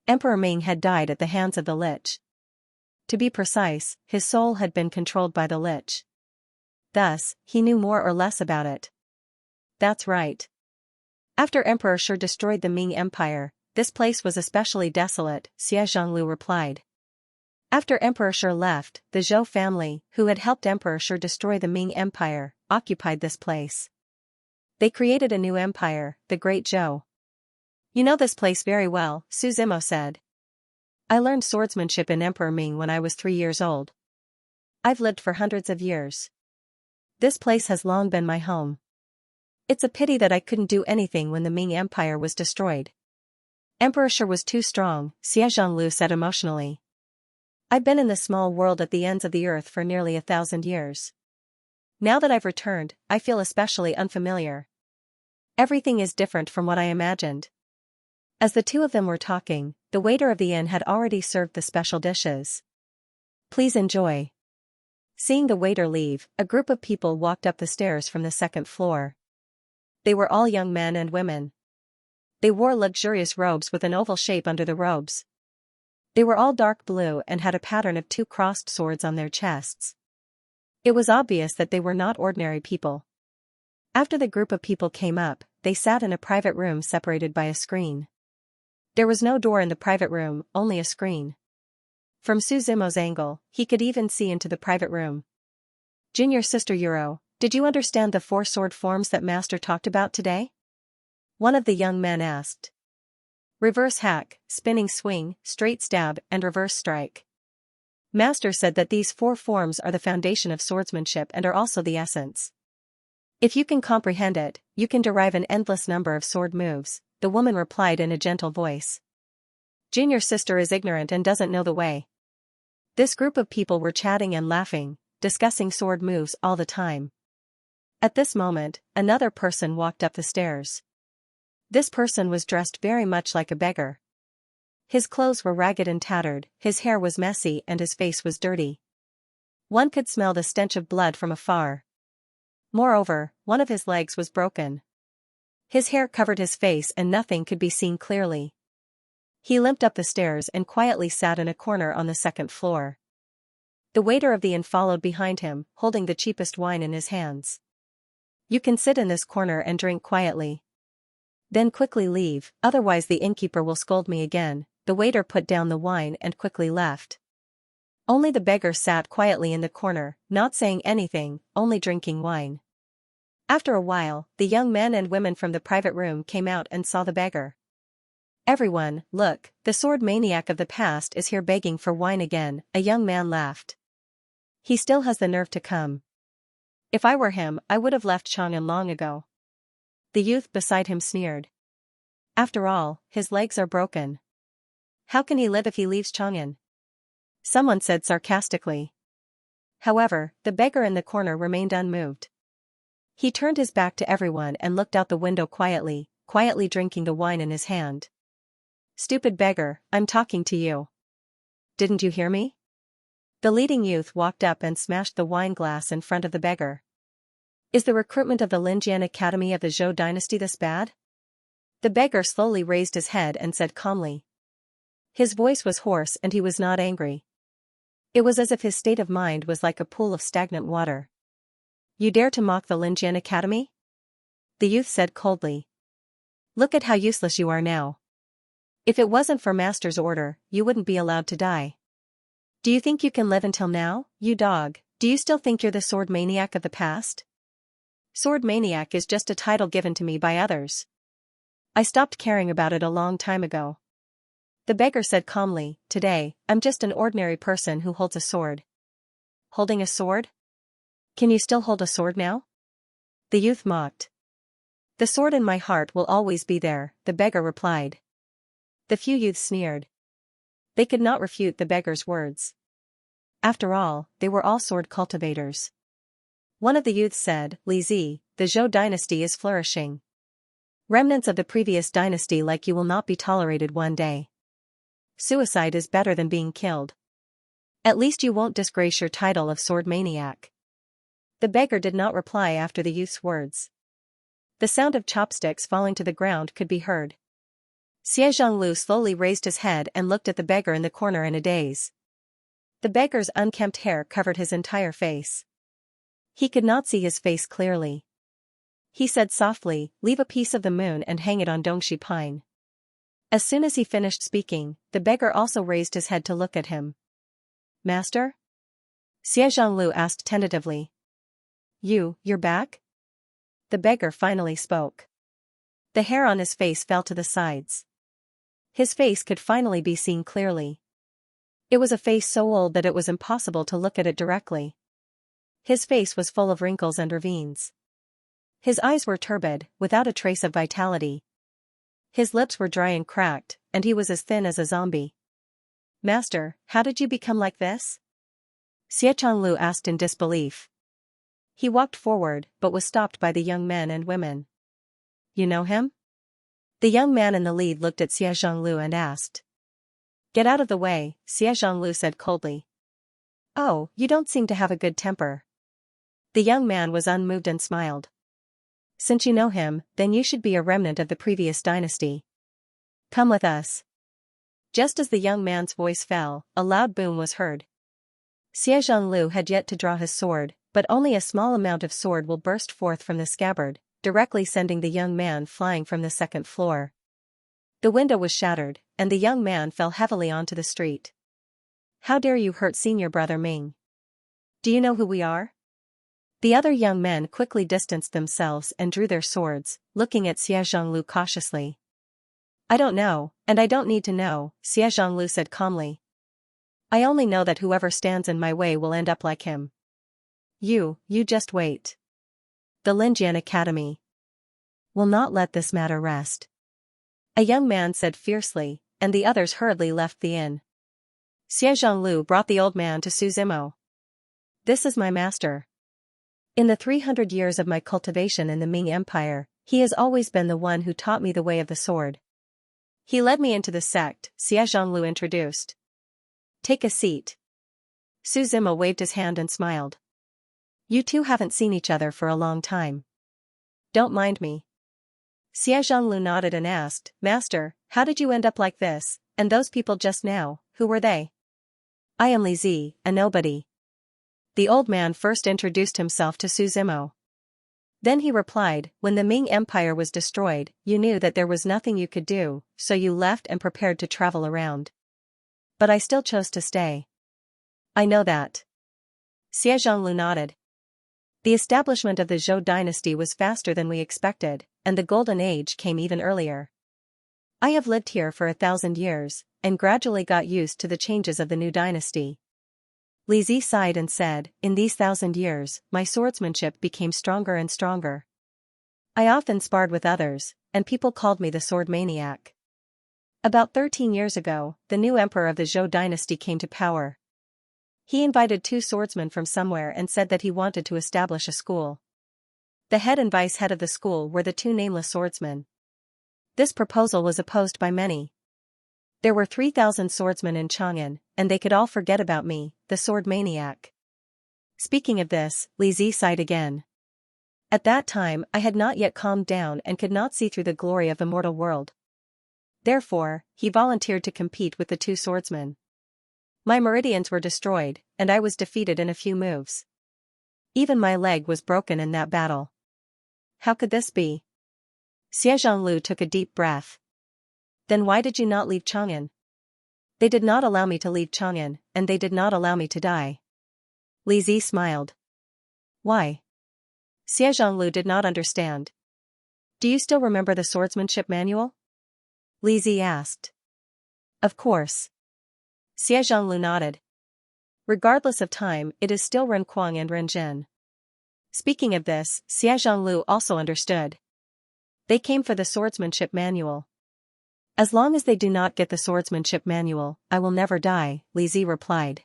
Emperor Ming had died at the hands of the Lich. To be precise, his soul had been controlled by the Lich. Thus, he knew more or less about it. That's right. After Emperor Shi destroyed the Ming Empire, this place was especially desolate, Xie Zhonglu replied. After Emperor Shi left, the Zhou family, who had helped Emperor Shi destroy the Ming Empire, occupied this place. They created a new empire, the Great Zhou. You know this place very well, Su Zimo said. I learned swordsmanship in Emperor Ming when I was 3 years old. I've lived for hundreds of years. This place has long been my home. It's a pity that I couldn't do anything when the Ming Empire was destroyed. Emperor Shi was too strong, Xie Zhonglu said emotionally. I've been in this small world at the ends of the earth for nearly 1,000 years. Now that I've returned, I feel especially unfamiliar. Everything is different from what I imagined. As the two of them were talking, the waiter of the inn had already served the special dishes. Please enjoy. Seeing the waiter leave, a group of people walked up the stairs from the second floor. They were all young men and women. They wore luxurious robes with an oval shape under the robes. They were all dark blue and had a pattern of two crossed swords on their chests. It was obvious that they were not ordinary people. After the group of people came up, they sat in a private room separated by a screen. There was no door in the private room, only a screen. From Suzimo's angle, he could even see into the private room. Junior sister Euro, did you understand the four sword forms that Master talked about today? One of the young men asked. Reverse hack, spinning swing, straight stab, and reverse strike. Master said that these four forms are the foundation of swordsmanship and are also the essence. If you can comprehend it, you can derive an endless number of sword moves, the woman replied in a gentle voice. Junior sister is ignorant and doesn't know the way. This group of people were chatting and laughing, discussing sword moves all the time. At this moment, another person walked up the stairs. This person was dressed very much like a beggar. His clothes were ragged and tattered, his hair was messy and his face was dirty. One could smell the stench of blood from afar. Moreover, one of his legs was broken. His hair covered his face and nothing could be seen clearly. He limped up the stairs and quietly sat in a corner on the second floor. The waiter of the inn followed behind him, holding the cheapest wine in his hands. You can sit in this corner and drink quietly. Then quickly leave, otherwise the innkeeper will scold me again. The waiter put down the wine and quickly left. Only the beggar sat quietly in the corner, not saying anything, only drinking wine. After a while, the young men and women from the private room came out and saw the beggar. Everyone, look, the sword maniac of the past is here begging for wine again, a young man laughed. He still has the nerve to come. If I were him, I would have left Chang'an long ago. The youth beside him sneered. After all, his legs are broken. How can he live if he leaves Chang'an? Someone said sarcastically. However, the beggar in the corner remained unmoved. He turned his back to everyone and looked out the window quietly drinking the wine in his hand. Stupid beggar, I'm talking to you. Didn't you hear me? The leading youth walked up and smashed the wine glass in front of the beggar. Is the recruitment of the Linjian Academy of the Zhou dynasty this bad? The beggar slowly raised his head and said calmly. His voice was hoarse and he was not angry. It was as if his state of mind was like a pool of stagnant water. You dare to mock the Linjian Academy? The youth said coldly. Look at how useless you are now. If it wasn't for Master's order, you wouldn't be allowed to die. Do you think you can live until now, you dog? Do you still think you're the sword maniac of the past? Sword maniac is just a title given to me by others. I stopped caring about it a long time ago. The beggar said calmly, today, I'm just an ordinary person who holds a sword. Holding a sword? Can you still hold a sword now? The youth mocked. The sword in my heart will always be there, the beggar replied. The few youths sneered. They could not refute the beggar's words. After all, they were all sword cultivators. One of the youths said, Li Zi, the Zhou dynasty is flourishing. Remnants of the previous dynasty like you will not be tolerated one day. Suicide is better than being killed. At least you won't disgrace your title of sword maniac. The beggar did not reply after the youth's words. The sound of chopsticks falling to the ground could be heard. Xie Zhonglu slowly raised his head and looked at the beggar in the corner in a daze. The beggar's unkempt hair covered his entire face. He could not see his face clearly. He said softly, leave a piece of the moon and hang it on Dongxi Pine. As soon as he finished speaking, the beggar also raised his head to look at him. Master? Xie Zhonglu asked tentatively. You're back? The beggar finally spoke. The hair on his face fell to the sides. His face could finally be seen clearly. It was a face so old that it was impossible to look at it directly. His face was full of wrinkles and ravines. His eyes were turbid, without a trace of vitality. His lips were dry and cracked, and he was as thin as a zombie. Master, how did you become like this? Xie Changlu asked in disbelief. He walked forward, but was stopped by the young men and women. You know him? The young man in the lead looked at Xie Zhonglu and asked. Get out of the way, Xie Zhonglu said coldly. Oh, you don't seem to have a good temper. The young man was unmoved and smiled. Since you know him, then you should be a remnant of the previous dynasty. Come with us. Just as the young man's voice fell, a loud boom was heard. Xie Zhonglu had yet to draw his sword, but only a small amount of sword will burst forth from the scabbard, directly sending the young man flying from the second floor. The window was shattered, and the young man fell heavily onto the street. How dare you hurt senior brother Ming? Do you know who we are? The other young men quickly distanced themselves and drew their swords, looking at Xie Zhonglu cautiously. I don't know, and I don't need to know, Xie Zhonglu said calmly. I only know that whoever stands in my way will end up like him. You just wait. The Linjian Academy will not let this matter rest. A young man said fiercely, and the others hurriedly left the inn. Xie Zhonglu brought the old man to Su Zimo. This is my master. In the 300 years of my cultivation in the Ming Empire, he has always been the one who taught me the way of the sword. He led me into the sect, Xie Zhonglu introduced. Take a seat. Su Zimo waved his hand and smiled. You two haven't seen each other for a long time. Don't mind me. Xie Zhonglu nodded and asked, Master, how did you end up like this, and those people just now, who were they? I am Li Zi, a nobody. The old man first introduced himself to Su Zimo. Then he replied, when the Ming Empire was destroyed, you knew that there was nothing you could do, so you left and prepared to travel around. But I still chose to stay. I know that. Xie Zhonglu nodded. The establishment of the Zhou dynasty was faster than we expected, and the Golden Age came even earlier. I have lived here for 1,000 years, and gradually got used to the changes of the new dynasty. Li Zi sighed and said, in these 1,000 years, my swordsmanship became stronger and stronger. I often sparred with others, and people called me the sword maniac. About 13 years ago, the new emperor of the Zhou dynasty came to power. He invited 2 swordsmen from somewhere and said that he wanted to establish a school. The head and vice head of the school were the 2 nameless swordsmen. This proposal was opposed by many. There were 3,000 swordsmen in Chang'an, and they could all forget about me, the sword maniac. Speaking of this, Li Zi sighed again. At that time I had not yet calmed down and could not see through the glory of the mortal world. Therefore, he volunteered to compete with the 2 swordsmen. My meridians were destroyed, and I was defeated in a few moves. Even my leg was broken in that battle. How could this be? Xie Zhonglu took a deep breath. Then why did you not leave Chang'an? They did not allow me to leave Chang'an, and they did not allow me to die. Li Zi smiled. Why? Xie Zhonglu did not understand. Do you still remember the swordsmanship manual? Li Zi asked. Of course. Xie Zhonglu nodded. Regardless of time, it is still Renquang and Renjin. Speaking of this, Xie Zhonglu also understood. They came for the swordsmanship manual. As long as they do not get the swordsmanship manual, I will never die, Li Zi replied.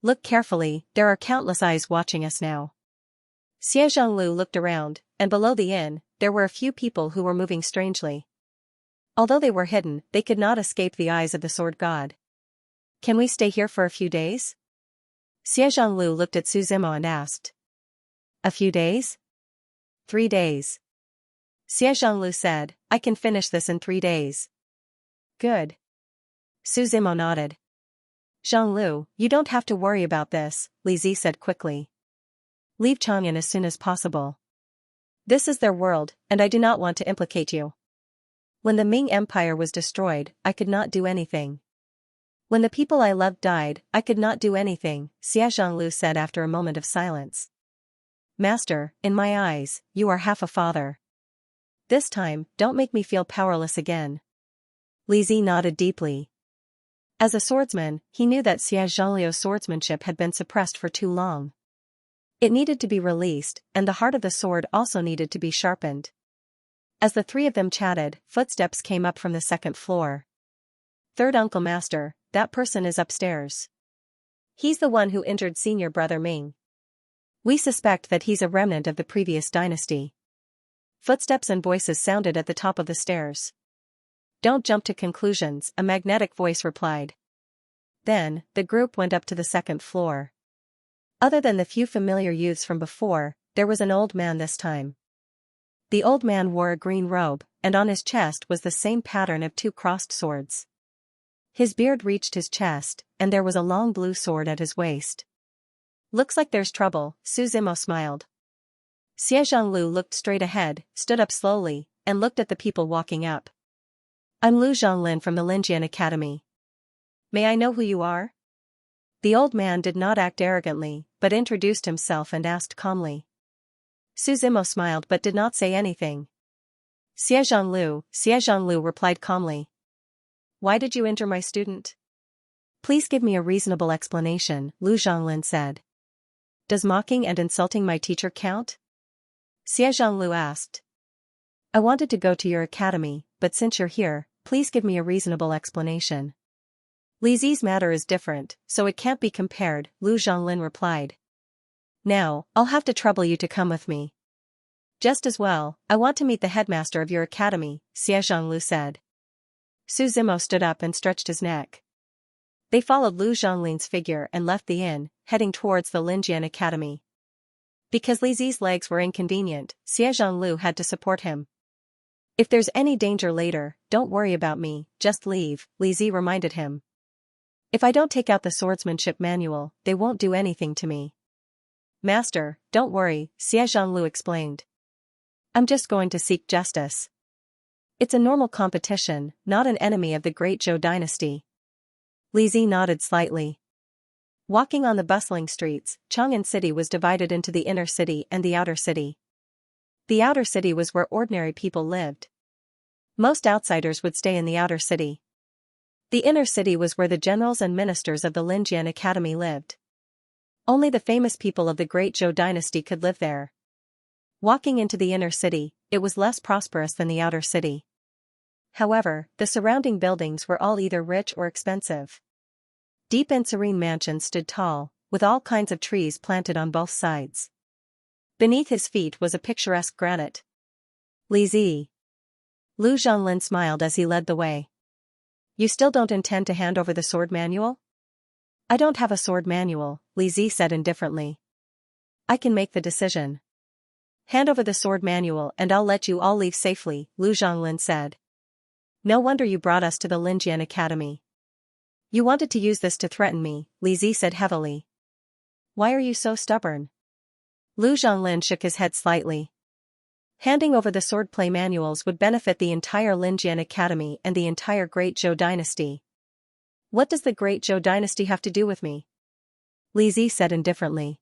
Look carefully, there are countless eyes watching us now. Xie Zhonglu looked around, and below the inn, there were a few people who were moving strangely. Although they were hidden, they could not escape the eyes of the sword god. Can we stay here for a few days? Xie Zhonglu looked at Su Zimo and asked. A few days? 3 days. Xie Zhonglu said, I can finish this in 3 days. Good. Su Zimo nodded. Zhonglu, you don't have to worry about this, Li Zi said quickly. Leave Chang'an as soon as possible. This is their world, and I do not want to implicate you. When the Ming Empire was destroyed, I could not do anything. When the people I loved died, I could not do anything, Xie Zhonglu said after a moment of silence. Master, in my eyes, you are half a father. This time, don't make me feel powerless again. Li Zi nodded deeply. As a swordsman, he knew that Xie Zhonglu's swordsmanship had been suppressed for too long. It needed to be released, and the heart of the sword also needed to be sharpened. As the 3 of them chatted, footsteps came up from the second floor. Third uncle master, that person is upstairs. He's the one who injured senior brother Ming. We suspect that he's a remnant of the previous dynasty. Footsteps and voices sounded at the top of the stairs. Don't jump to conclusions, a magnetic voice replied. Then, the group went up to the second floor. Other than the few familiar youths from before, there was an old man this time. The old man wore a green robe, and on his chest was the same pattern of 2 crossed swords. His beard reached his chest, and there was a long blue sword at his waist. Looks like there's trouble, Su Zimo smiled. Xie Zhonglu looked straight ahead, stood up slowly, and looked at the people walking up. I'm Lu Zhonglin from the Linjian Academy. May I know who you are? The old man did not act arrogantly, but introduced himself and asked calmly. Su Zimo smiled but did not say anything. Xie Zhonglu replied calmly. Why did you injure my student? Please give me a reasonable explanation, Lu Zhonglin said. Does mocking and insulting my teacher count? Xie Zhonglu asked. I wanted to go to your academy, but since you're here, please give me a reasonable explanation. Li Zi's matter is different, so it can't be compared, Lu Zhonglin replied. Now, I'll have to trouble you to come with me. Just as well, I want to meet the headmaster of your academy, Xie Zhonglu said. Su Zimo stood up and stretched his neck. They followed Lu Zhonglin's figure and left the inn, heading towards the Linjian Academy. Because Li Zi's legs were inconvenient, Xie Zhonglu had to support him. If there's any danger later, don't worry about me, just leave, Li Zi reminded him. If I don't take out the swordsmanship manual, they won't do anything to me. Master, don't worry, Xie Zhonglu explained. I'm just going to seek justice. It's a normal competition, not an enemy of the great Zhou dynasty. Li Zi nodded slightly. Walking on the bustling streets, Chang'an City was divided into the inner city and the outer city. The outer city was where ordinary people lived. Most outsiders would stay in the outer city. The inner city was where the generals and ministers of the Linjian Academy lived. Only the famous people of the great Zhou dynasty could live there. Walking into the inner city, it was less prosperous than the outer city. However, the surrounding buildings were all either rich or expensive. Deep and serene mansions stood tall, with all kinds of trees planted on both sides. Beneath his feet was a picturesque granite. Li Zi. Lu Zhonglin smiled as he led the way. You still don't intend to hand over the sword manual? I don't have a sword manual, Li Zi said indifferently. I can make the decision. Hand over the sword manual and I'll let you all leave safely, Lu Zhonglin said. No wonder you brought us to the Linjian Academy. You wanted to use this to threaten me, Li Zi said heavily. Why are you so stubborn? Lu Zhonglin shook his head slightly. Handing over the swordplay manuals would benefit the entire Linjian Academy and the entire Great Zhou dynasty. What does the Great Zhou dynasty have to do with me? Li Zi said indifferently.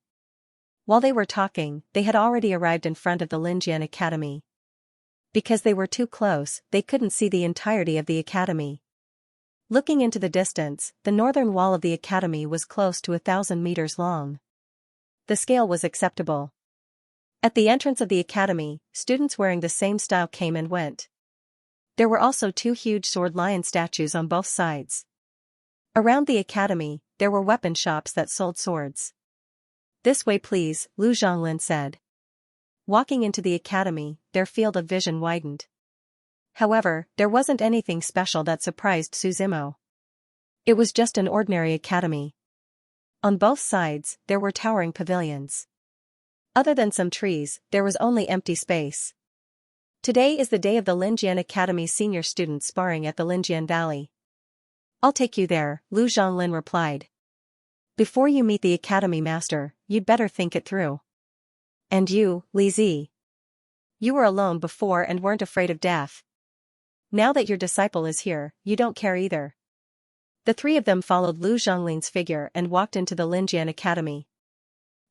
While they were talking, they had already arrived in front of the Linjian Academy. Because they were too close, they couldn't see the entirety of the academy. Looking into the distance, the northern wall of the academy was close to 1,000 meters long. The scale was acceptable. At the entrance of the academy, students wearing the same style came and went. There were also 2 huge sword lion statues on both sides. Around the academy, there were weapon shops that sold swords. This way please, Lu Zhonglin said. Walking into the academy, their field of vision widened. However, there wasn't anything special that surprised Su Zimo. It was just an ordinary academy. On both sides, there were towering pavilions. Other than some trees, there was only empty space. Today is the day of the Linjian Academy's senior students sparring at the Linjian Valley. I'll take you there, Lu Zhonglin replied. Before you meet the academy master, you'd better think it through. And you, Li Zi. You were alone before and weren't afraid of death. Now that your disciple is here, you don't care either. The 3 of them followed Lu Zhonglin's figure and walked into the Linjian Academy.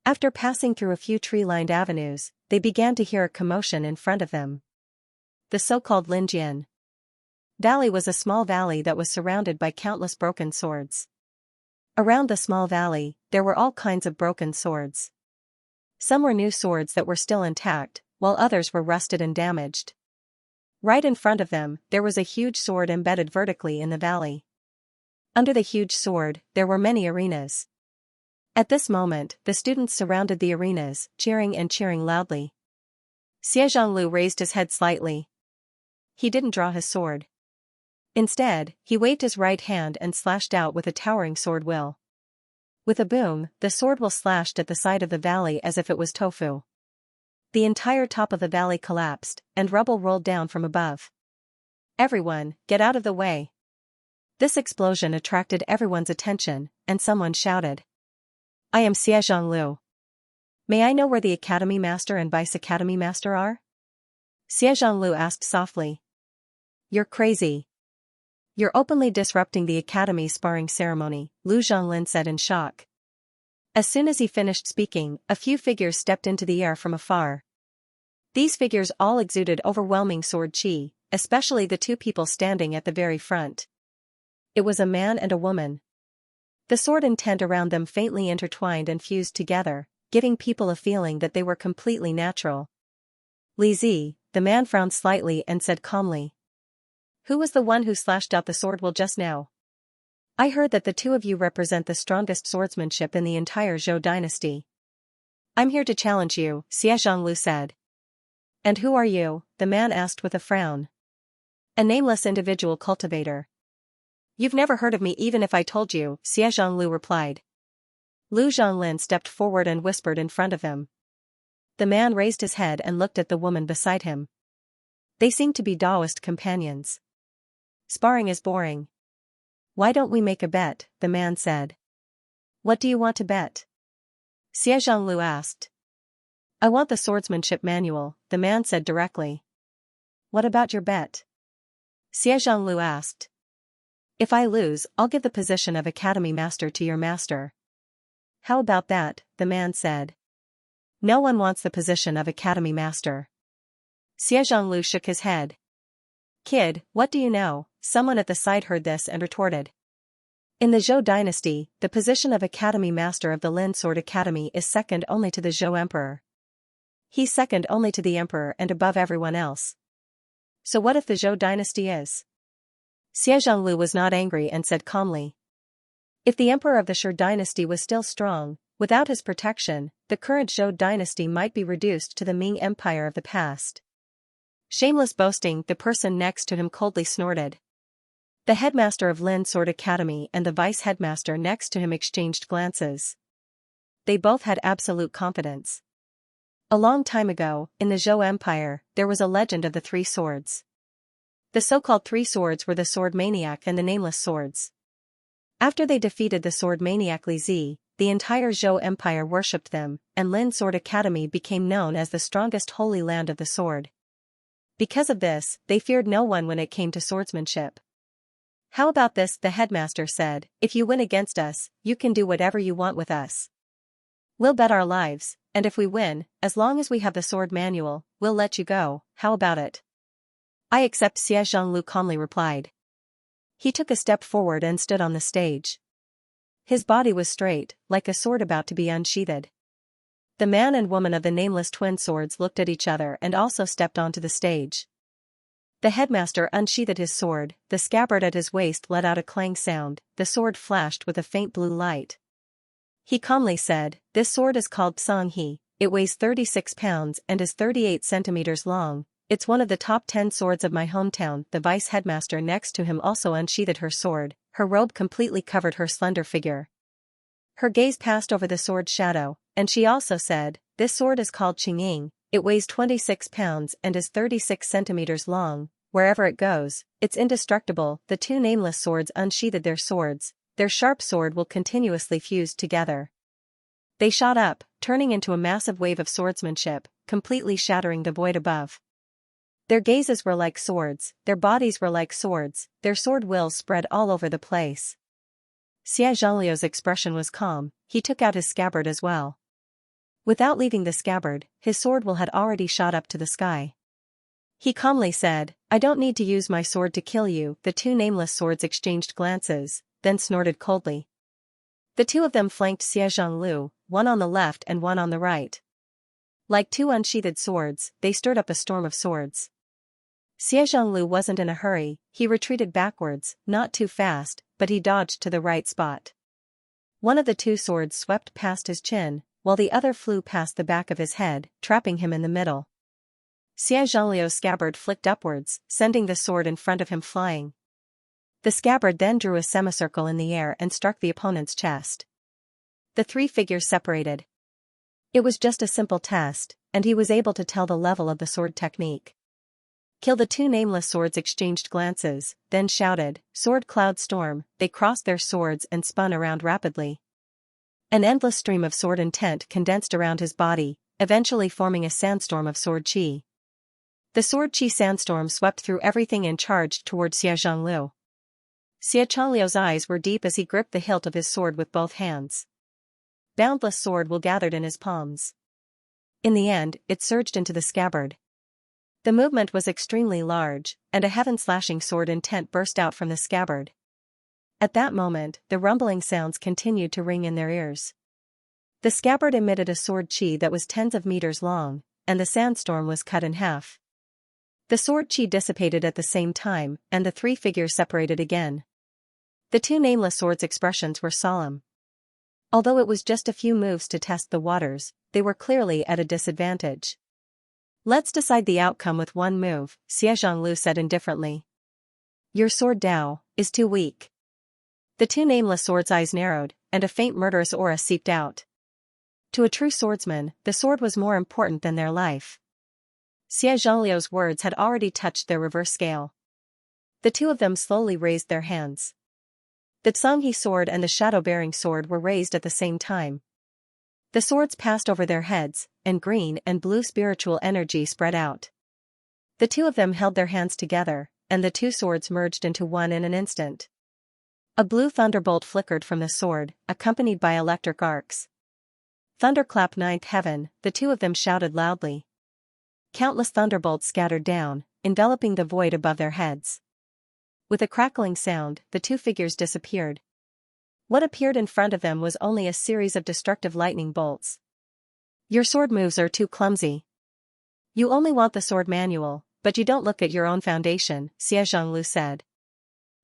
After passing through a few tree-lined avenues, they began to hear a commotion in front of them. The so-called Linjian Valley was a small valley that was surrounded by countless broken swords. Around the small valley, there were all kinds of broken swords. Some were new swords that were still intact, while others were rusted and damaged. Right in front of them, there was a huge sword embedded vertically in the valley. Under the huge sword, there were many arenas. At this moment, the students surrounded the arenas, cheering loudly. Xie Zhonglu raised his head slightly. He didn't draw his sword. Instead, he waved his right hand and slashed out with a towering sword will. With a boom, the sword will slashed at the side of the valley as if it was tofu. The entire top of the valley collapsed, and rubble rolled down from above. Everyone, get out of the way. This explosion attracted everyone's attention, and someone shouted. I am Xianxia. May I know where the Academy Master and Vice Academy Master are? Xianxia asked softly. You're crazy. You're openly disrupting the Academy's sparring ceremony, Lu Zhonglin said in shock. As soon as he finished speaking, a few figures stepped into the air from afar. These figures all exuded overwhelming sword chi, especially the two people standing at the very front. It was a man and a woman. The sword and tent around them faintly intertwined and fused together, giving people a feeling that they were completely natural. Li Zi, the man frowned slightly and said calmly. Who was the one who slashed out the sword well just now? I heard that the two of you represent the strongest swordsmanship in the entire Zhou dynasty. I'm here to challenge you, Xie Zhonglu said. And who are you? The man asked with a frown. A nameless individual cultivator. You've never heard of me even if I told you, Xie Zhonglu replied. Lu Zhonglin stepped forward and whispered in front of him. The man raised his head and looked at the woman beside him. They seemed to be Taoist companions. Sparring is boring. Why don't we make a bet, the man said. What do you want to bet? Xie Zhonglu asked. I want the swordsmanship manual, the man said directly. What about your bet? Xie Zhonglu asked. If I lose, I'll give the position of Academy Master to your master. How about that, the man said. No one wants the position of Academy Master. Xie Zhonglu shook his head. Kid, what do you know? Someone at the side heard this and retorted. In the Zhou dynasty, the position of Academy Master of the Lin Sword Academy is second only to the Zhou Emperor. He's second only to the Emperor and above everyone else. So what if the Zhou dynasty is? Xie Zhonglu was not angry and said calmly. If the Emperor of the Shi dynasty was still strong, without his protection, the current Zhou dynasty might be reduced to the Ming Empire of the past. Shameless boasting, the person next to him coldly snorted. The headmaster of Lin Sword Academy and the vice headmaster next to him exchanged glances. They both had absolute confidence. A long time ago, in the Zhou Empire, there was a legend of the three swords. The so-called three swords were the Sword Maniac and the Nameless Swords. After they defeated the Sword Maniac Li Zi, the entire Zhou Empire worshipped them, and Lin Sword Academy became known as the strongest holy land of the sword. Because of this, they feared no one when it came to swordsmanship. How about this? The headmaster said. If you win against us, you can do whatever you want with us. We'll bet our lives, and if we win, as long as we have the sword manual, we'll let you go. How about it? I accept, Xie Zhonglu calmly replied. He took a step forward and stood on the stage. His body was straight, like a sword about to be unsheathed. The man and woman of the nameless twin swords looked at each other and also stepped onto the stage. The headmaster unsheathed his sword, the scabbard at his waist let out a clang sound, the sword flashed with a faint blue light. He calmly said, This sword is called Xianxia, it weighs 36 pounds and is 38 centimeters long, it's one of the top 10 swords of my hometown. The vice headmaster next to him also unsheathed her sword, her robe completely covered her slender figure. Her gaze passed over the sword's shadow, and she also said, This sword is called Qingying. It weighs 26 pounds and is 36 centimeters long, wherever it goes, it's indestructible. The two nameless swords unsheathed their swords, their sharp sword will continuously fuse together. They shot up, turning into a massive wave of swordsmanship, completely shattering the void above. Their gazes were like swords, their bodies were like swords, their sword wills spread all over the place. Xie Zhongliu's expression was calm, he took out his scabbard as well. Without leaving the scabbard, his sword will had already shot up to the sky. He calmly said, I don't need to use my sword to kill you. The two nameless swords exchanged glances, then snorted coldly. The two of them flanked Xie Zhonglu, one on the left and one on the right. Like two unsheathed swords, they stirred up a storm of swords. Xie Zhonglu wasn't in a hurry, he retreated backwards, not too fast, but he dodged to the right spot. One of the two swords swept past his chin, while the other flew past the back of his head, trapping him in the middle. Xie Zhongliu's scabbard flicked upwards, sending the sword in front of him flying. The scabbard then drew a semicircle in the air and struck the opponent's chest. The three figures separated. It was just a simple test, and he was able to tell the level of the sword technique. Kill. The two nameless swords exchanged glances, then shouted, "Sword cloud storm." They crossed their swords and spun around rapidly. An endless stream of sword intent condensed around his body, eventually forming a sandstorm of sword chi. The sword chi sandstorm swept through everything and charged toward Xie Zhonglu. Xie Zhongliu's eyes were deep as he gripped the hilt of his sword with both hands. Boundless sword will gathered in his palms. In the end, it surged into the scabbard. The movement was extremely large, and a heaven-slashing sword intent burst out from the scabbard. At that moment, the rumbling sounds continued to ring in their ears. The scabbard emitted a sword chi that was tens of meters long, and the sandstorm was cut in half. The sword chi dissipated at the same time, and the three figures separated again. The two nameless swords' expressions were solemn. Although it was just a few moves to test the waters, they were clearly at a disadvantage. "Let's decide the outcome with one move," Xie Zhonglu said indifferently. "Your sword Dao is too weak." The two nameless swords' eyes narrowed, and a faint murderous aura seeped out. To a true swordsman, the sword was more important than their life. Xie Zhongliu's words had already touched their reverse scale. The two of them slowly raised their hands. The Zhonghe sword and the shadow-bearing sword were raised at the same time. The swords passed over their heads, and green and blue spiritual energy spread out. The two of them held their hands together, and the two swords merged into one in an instant. A blue thunderbolt flickered from the sword, accompanied by electric arcs. "Thunderclap ninth heaven," the two of them shouted loudly. Countless thunderbolts scattered down, enveloping the void above their heads. With a crackling sound, the two figures disappeared. What appeared in front of them was only a series of destructive lightning bolts. "Your sword moves are too clumsy. You only want the sword manual, but you don't look at your own foundation," Xie Zhonglu said.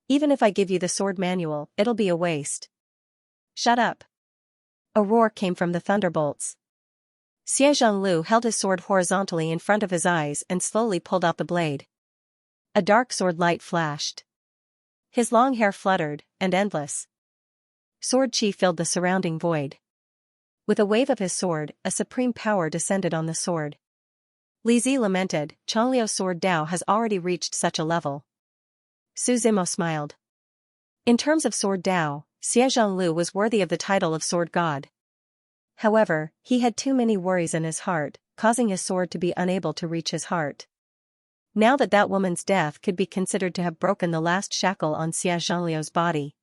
"Even if I give you the sword manual, it'll be a waste." "Shut up." A roar came from the thunderbolts. Xie Zhonglu held his sword horizontally in front of his eyes and slowly pulled out the blade. A dark sword light flashed. His long hair fluttered, and endless sword chi filled the surrounding void. With a wave of his sword, a supreme power descended on the sword. Li Zi lamented, "Changliu's sword Dao has already reached such a level." Su Zimo smiled. In terms of sword Dao, Xie Zhonglu was worthy of the title of sword god. However, he had too many worries in his heart, causing his sword to be unable to reach his heart. Now that woman's death could be considered to have broken the last shackle on Xie Zhongliu's body.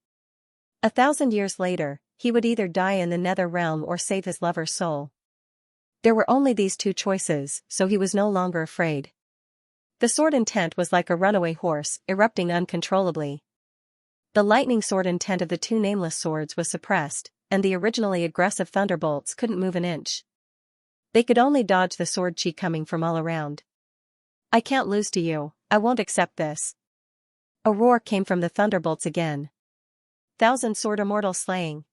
1,000 years later, he would either die in the nether realm or save his lover's soul. There were only these two choices, so he was no longer afraid. The sword intent was like a runaway horse, erupting uncontrollably. The lightning sword intent of the two nameless swords was suppressed, and the originally aggressive thunderbolts couldn't move an inch. They could only dodge the sword chi coming from all around. "I can't lose to you, I won't accept this." A roar came from the thunderbolts again. "Thousand sword immortal slaying."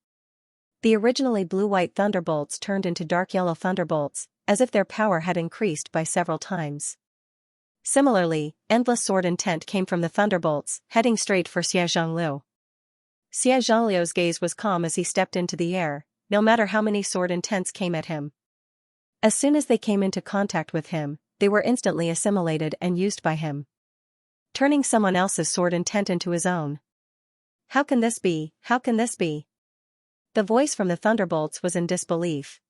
The originally blue-white thunderbolts turned into dark yellow thunderbolts, as if their power had increased by several times. Similarly, endless sword intent came from the thunderbolts, heading straight for Xie Zhonglu. Xie Zhongliu's gaze was calm as he stepped into the air, no matter how many sword intents came at him. As soon as they came into contact with him, they were instantly assimilated and used by him, turning someone else's sword intent into his own. "How can this be? How can this be?" The voice from the thunderbolts was in disbelief.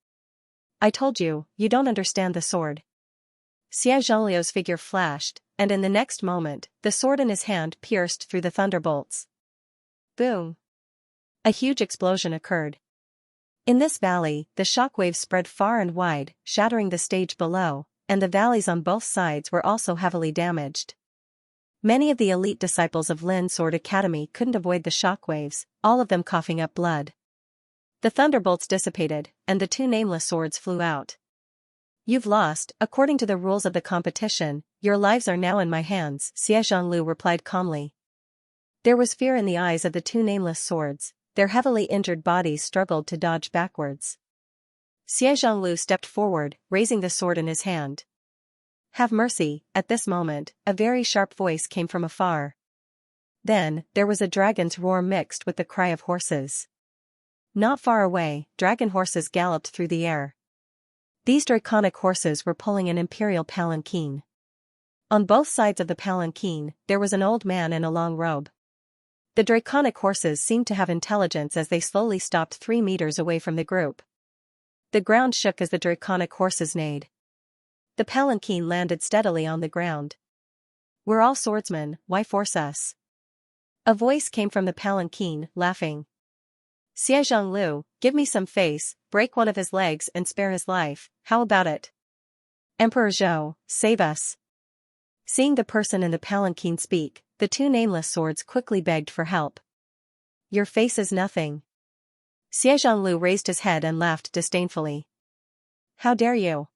"I told you, you don't understand the sword." Xie Zhongliu's figure flashed, and in the next moment, the sword in his hand pierced through the thunderbolts. Boom! A huge explosion occurred. In this valley, the shockwaves spread far and wide, shattering the stage below, and the valleys on both sides were also heavily damaged. Many of the elite disciples of Lin Sword Academy couldn't avoid the shockwaves, all of them coughing up blood. The thunderbolts dissipated, and the two nameless swords flew out. "You've lost, according to the rules of the competition. Your lives are now in my hands," Xie Zhonglu replied calmly. There was fear in the eyes of the two nameless swords, their heavily injured bodies struggled to dodge backwards. Xie Zhonglu stepped forward, raising the sword in his hand. "Have mercy." At this moment, a very sharp voice came from afar. Then, there was a dragon's roar mixed with the cry of horses. Not far away, dragon horses galloped through the air. These draconic horses were pulling an imperial palanquin. On both sides of the palanquin, there was an old man in a long robe. The draconic horses seemed to have intelligence as they slowly stopped 3 meters away from the group. The ground shook as the draconic horses neighed. The palanquin landed steadily on the ground. "We're all swordsmen, why force us?" A voice came from the palanquin, laughing. "Xianxia, give me some face, break one of his legs and spare his life, how about it? Emperor Zhou, save us." Seeing the person in the palanquin speak, the two nameless swords quickly begged for help. "Your face is nothing." Xianxia raised his head and laughed disdainfully. "How dare you?"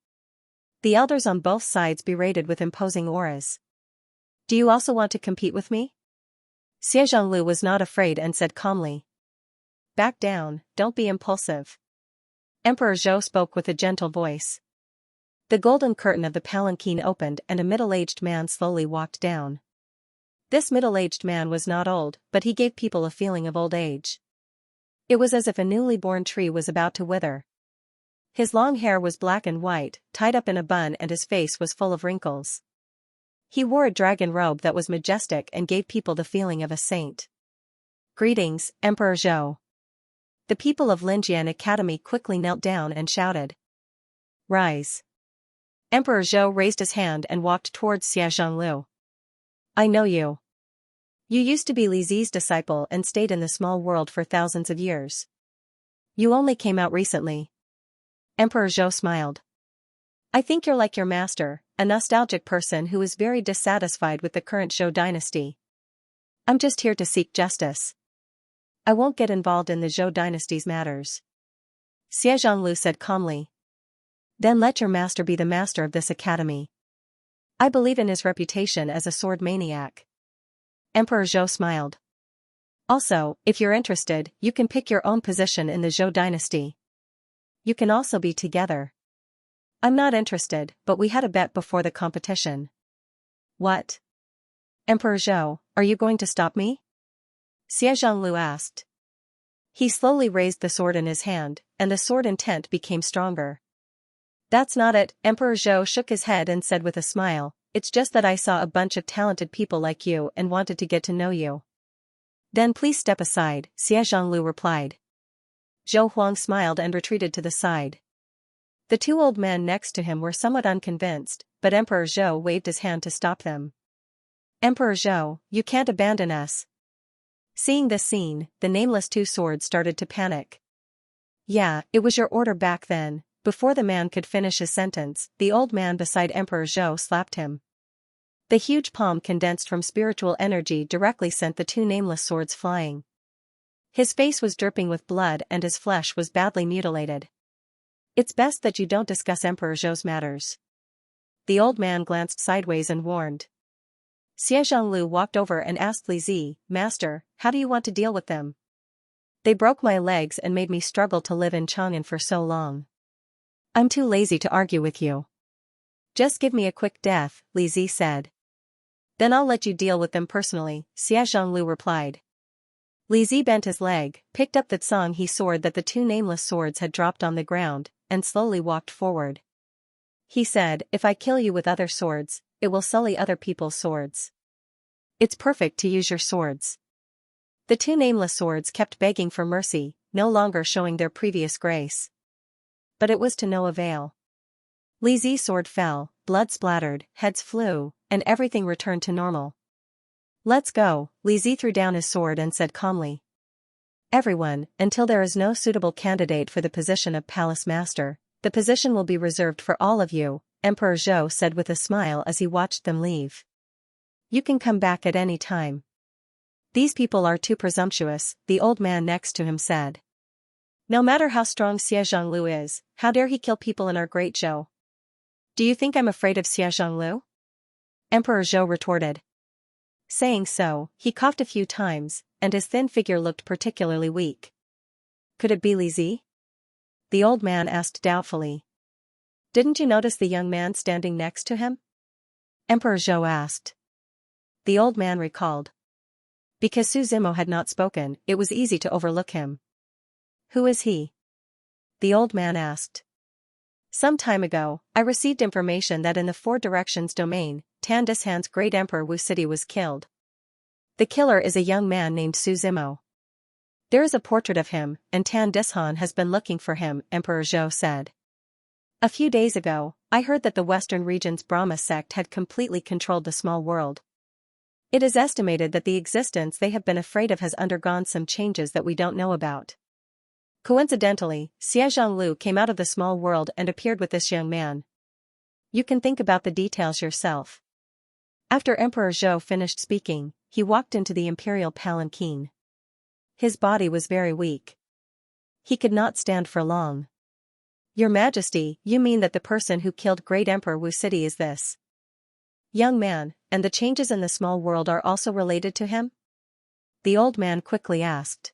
The elders on both sides berated with imposing auras. "Do you also want to compete with me?" Xianxia was not afraid and said calmly. "Back down, don't be impulsive." Emperor Zhou spoke with a gentle voice. The golden curtain of the palanquin opened and a middle-aged man slowly walked down. This middle-aged man was not old, but he gave people a feeling of old age. It was as if a newly born tree was about to wither. His long hair was black and white, tied up in a bun, and his face was full of wrinkles. He wore a dragon robe that was majestic and gave people the feeling of a saint. "Greetings, Emperor Zhou." The people of Linjian Academy quickly knelt down and shouted. "Rise." Emperor Zhou raised his hand and walked towards Xianxia. "I know you. You used to be Li Zi's disciple and stayed in the small world for thousands of years. You only came out recently." Emperor Zhou smiled. "I think you're like your master, a nostalgic person who is very dissatisfied with the current Zhou dynasty. I'm just here to seek justice. I won't get involved in the Zhou dynasty's matters." Xianxia said calmly. "Then let your master be the master of this academy. I believe in his reputation as a sword maniac." Emperor Zhou smiled. "Also, if you're interested, you can pick your own position in the Zhou dynasty. You can also be together." "I'm not interested, but we had a bet before the competition." "What?" "Emperor Zhou, are you going to stop me?" Xianxia asked. He slowly raised the sword in his hand, and the sword intent became stronger. "That's not it," Emperor Zhou shook his head and said with a smile, "it's just that I saw a bunch of talented people like you and wanted to get to know you." "Then please step aside," Xianxia replied. Zhou Huang smiled and retreated to the side. The two old men next to him were somewhat unconvinced, but Emperor Zhou waved his hand to stop them. "Emperor Zhou, you can't abandon us." Seeing this scene, the nameless two swords started to panic. "Yeah, it was your order back then." Before the man could finish his sentence, the old man beside Emperor Zhou slapped him. The huge palm condensed from spiritual energy directly sent the two nameless swords flying. His face was dripping with blood and his flesh was badly mutilated. "It's best that you don't discuss Emperor Zhou's matters." The old man glanced sideways and warned. Xianxia walked over and asked Li Zi, "Master, how do you want to deal with them? They broke my legs and made me struggle to live in Chang'an for so long. I'm too lazy to argue with you. Just give me a quick death," Li Zi said. "Then I'll let you deal with them personally," Xianxia replied. Li Zi bent his leg, picked up the Zhonghe sword that the two nameless swords had dropped on the ground, and slowly walked forward. He said, "If I kill you with other swords, it will sully other people's swords. It's perfect to use your swords." The two nameless swords kept begging for mercy, no longer showing their previous grace. But it was to no avail. Li Zi's sword fell, blood splattered, heads flew, and everything returned to normal. "Let's go," Li Zi threw down his sword and said calmly. "Everyone, until there is no suitable candidate for the position of Palace Master, the position will be reserved for all of you," Emperor Zhou said with a smile as he watched them leave. "You can come back at any time." "These people are too presumptuous," the old man next to him said. "No matter how strong Xianxia is, how dare he kill people in our great Zhou? Do you think I'm afraid of Xianxia?" Emperor Zhou retorted. Saying so, he coughed a few times, and his thin figure looked particularly weak. "Could it be Li Zi?" the old man asked doubtfully. "Didn't you notice the young man standing next to him?" Emperor Zhou asked. The old man recalled. Because Su Zimo had not spoken, it was easy to overlook him. "Who is he?" the old man asked. "Some time ago, I received information that in the Four Directions domain, Tan Dishan's great emperor Wu City was killed. The killer is a young man named Su Zimo. There is a portrait of him, and Tan Dishan has been looking for him, Emperor Zhou said. A few days ago, I heard that the Western region's Brahma sect had completely controlled the small world. It is estimated that the existence they have been afraid of has undergone some changes that we don't know about. Coincidentally, Xie Lu came out of the small world and appeared with this young man. You can think about the details yourself. After Emperor Zhou finished speaking, he walked into the imperial palanquin. His body was very weak. He could not stand for long. Your Majesty, you mean that the person who killed great Emperor Wu City is this young man, and the changes in the small world are also related to him? The old man quickly asked.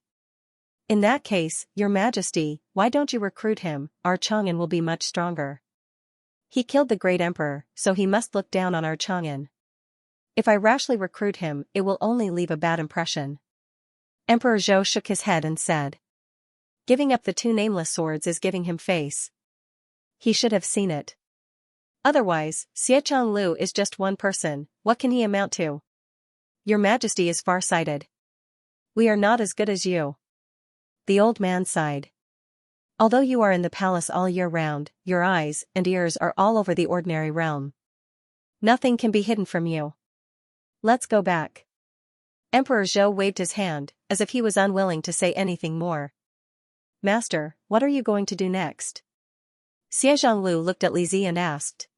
In that case, Your Majesty, why don't you recruit him? Our Chang'an will be much stronger. He killed the great emperor, so he must look down on our Chang'an. If I rashly recruit him, it will only leave a bad impression. Emperor Zhou shook his head and said. Giving up the two nameless swords is giving him face. He should have seen it. Otherwise, Xie Lu is just one person, what can he amount to? Your Majesty is far-sighted. We are not as good as you. The old man sighed. Although you are in the palace all year round, your eyes and ears are all over the ordinary realm. Nothing can be hidden from you. Let's go back. Emperor Zhou waved his hand, as if he was unwilling to say anything more. Master, what are you going to do next? Xie Lu looked at Li Zi and asked.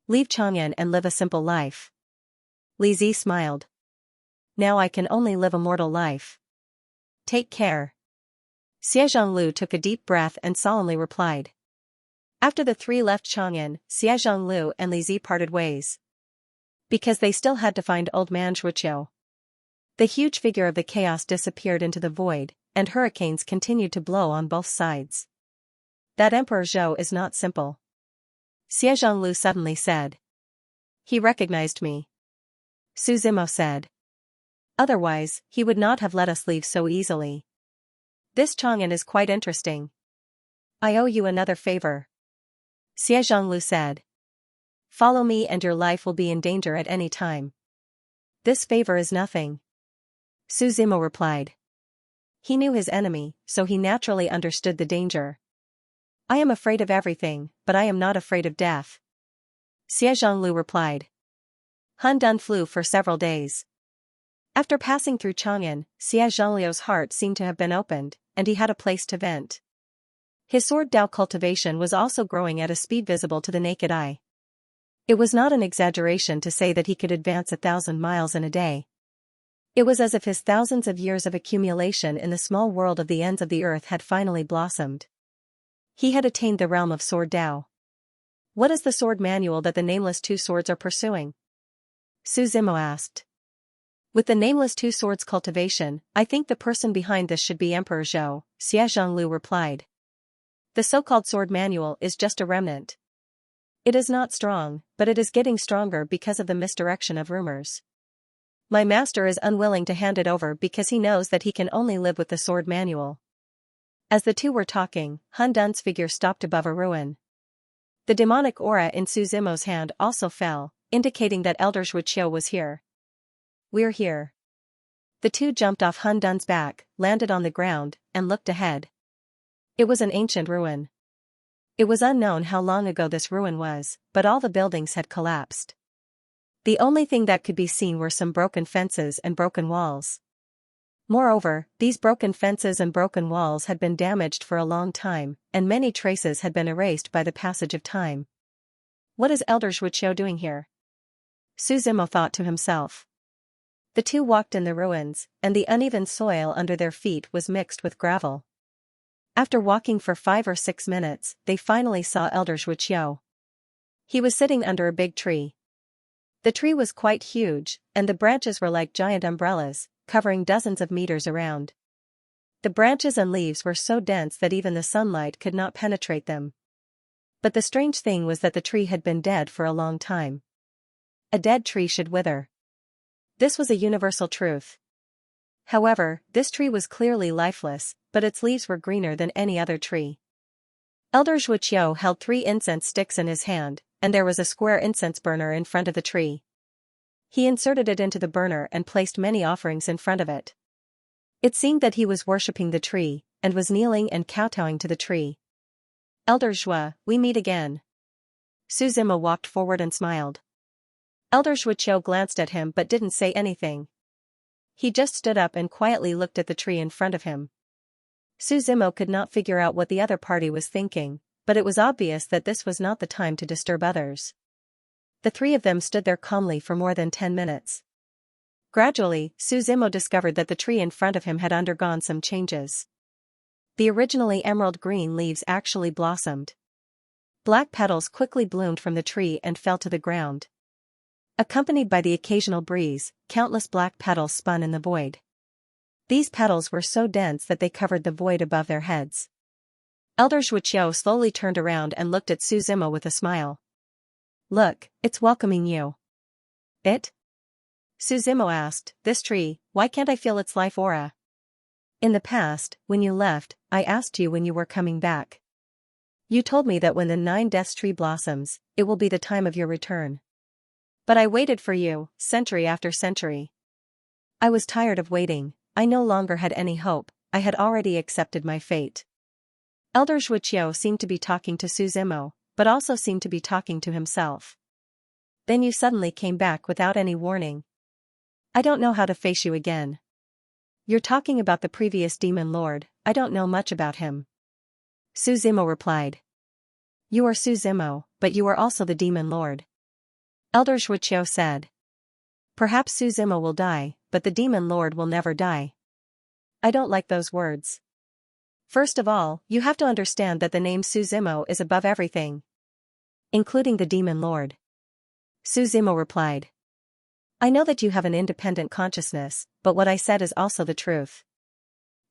Leave Chang'an and live a simple life. Li Zi smiled. Now I can only live a mortal life. Take care. Xie Lu took a deep breath and solemnly replied. After the three left Chang'an, Xie Lu and Li Zi parted ways. Because they still had to find old man Zhuqiu. The huge figure of the chaos disappeared into the void, and hurricanes continued to blow on both sides. That Emperor Zhou is not simple. Xie Lu suddenly said. He recognized me. Su Zimo said. Otherwise, he would not have let us leave so easily. This Chang'an is quite interesting. I owe you another favor. Xie Lu said. Follow me and your life will be in danger at any time. This favor is nothing. Su Zimo replied. He knew his enemy, so he naturally understood the danger. I am afraid of everything, but I am not afraid of death. Xie Lu replied. Han Dun flew for several days. After passing through Chang'an, Xie Liu's heart seemed to have been opened, and he had a place to vent. His sword Dao cultivation was also growing at a speed visible to the naked eye. It was not an exaggeration to say that he could advance 1,000 miles in a day. It was as if his thousands of years of accumulation in the small world of the ends of the earth had finally blossomed. He had attained the realm of sword Dao. What is the sword manual that the nameless two swords are pursuing? Su Zimo asked. With the nameless two swords cultivation, I think the person behind this should be Emperor Zhou, Xie Lu replied. The so-called sword manual is just a remnant. It is not strong, but it is getting stronger because of the misdirection of rumors. My master is unwilling to hand it over because he knows that he can only live with the sword manual. As the two were talking, Han Dun's figure stopped above a ruin. The demonic aura in Su Zimo's hand also fell, indicating that Elder Zhuqiu was here. We're here. The two jumped off Han Dun's back, landed on the ground, and looked ahead. It was an ancient ruin. It was unknown how long ago this ruin was, but all the buildings had collapsed. The only thing that could be seen were some broken fences and broken walls. Moreover, these broken fences and broken walls had been damaged for a long time, and many traces had been erased by the passage of time. What is Elder Zhuqiu doing here? Su Zimo thought to himself. The two walked in the ruins, and the uneven soil under their feet was mixed with gravel. After walking for 5 or 6 minutes, they finally saw Elder Zhuqiu. He was sitting under a big tree. The tree was quite huge, and the branches were like giant umbrellas, covering dozens of meters around. The branches and leaves were so dense that even the sunlight could not penetrate them. But the strange thing was that the tree had been dead for a long time. A dead tree should wither. This was a universal truth. However, this tree was clearly lifeless, but its leaves were greener than any other tree. Elder Zhuqiu held 3 incense sticks in his hand, and there was a square incense burner in front of the tree. He inserted it into the burner and placed many offerings in front of it. It seemed that he was worshipping the tree, and was kneeling and kowtowing to the tree. Elder Zhua, we meet again. Su Zimo walked forward and smiled. Elder Zhuoqiu glanced at him but didn't say anything. He just stood up and quietly looked at the tree in front of him. Su Zimo could not figure out what the other party was thinking, but it was obvious that this was not the time to disturb others. The three of them stood there calmly for more than 10 minutes. Gradually, Su Zimo discovered that the tree in front of him had undergone some changes. The originally emerald green leaves actually blossomed. Black petals quickly bloomed from the tree and fell to the ground. Accompanied by the occasional breeze, countless black petals spun in the void. These petals were so dense that they covered the void above their heads. Elder Zhuoqiu slowly turned around and looked at Su Zimo with a smile. Look, it's welcoming you. It? Su Zimo asked, this tree, why can't I feel its life aura? In the past, when you left, I asked you when you were coming back. You told me that when the 9 Deaths tree blossoms, it will be the time of your return. But I waited for you, century after century. I was tired of waiting, I no longer had any hope, I had already accepted my fate. Elder Zhuoqiu seemed to be talking to Su Zimo, but also seemed to be talking to himself. Then you suddenly came back without any warning. I don't know how to face you again. You're talking about the previous demon lord, I don't know much about him. Su Zimo replied. You are Su Zimo, but you are also the demon lord. Elder Zhuoqiu said. Perhaps Su Zimo will die, but the demon lord will never die. I don't like those words. First of all, you have to understand that the name Su Zimo is above everything. Including the demon lord. Su Zimo replied. I know that you have an independent consciousness, but what I said is also the truth.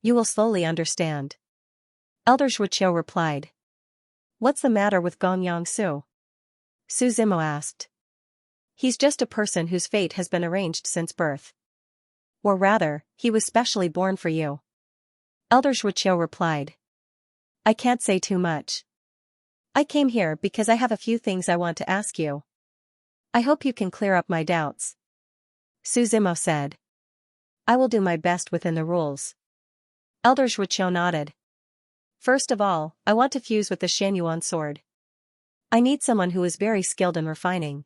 You will slowly understand. Elder Zhuoqiu replied. What's the matter with Gong Yangsu? Su Zimo asked. He's just a person whose fate has been arranged since birth. Or rather, he was specially born for you. Elder Zhuoqiu replied. I can't say too much. I came here because I have a few things I want to ask you. I hope you can clear up my doubts. Su Zimo said. I will do my best within the rules. Elder Zhuoqiu nodded. First of all, I want to fuse with the Xianyuan sword. I need someone who is very skilled in refining.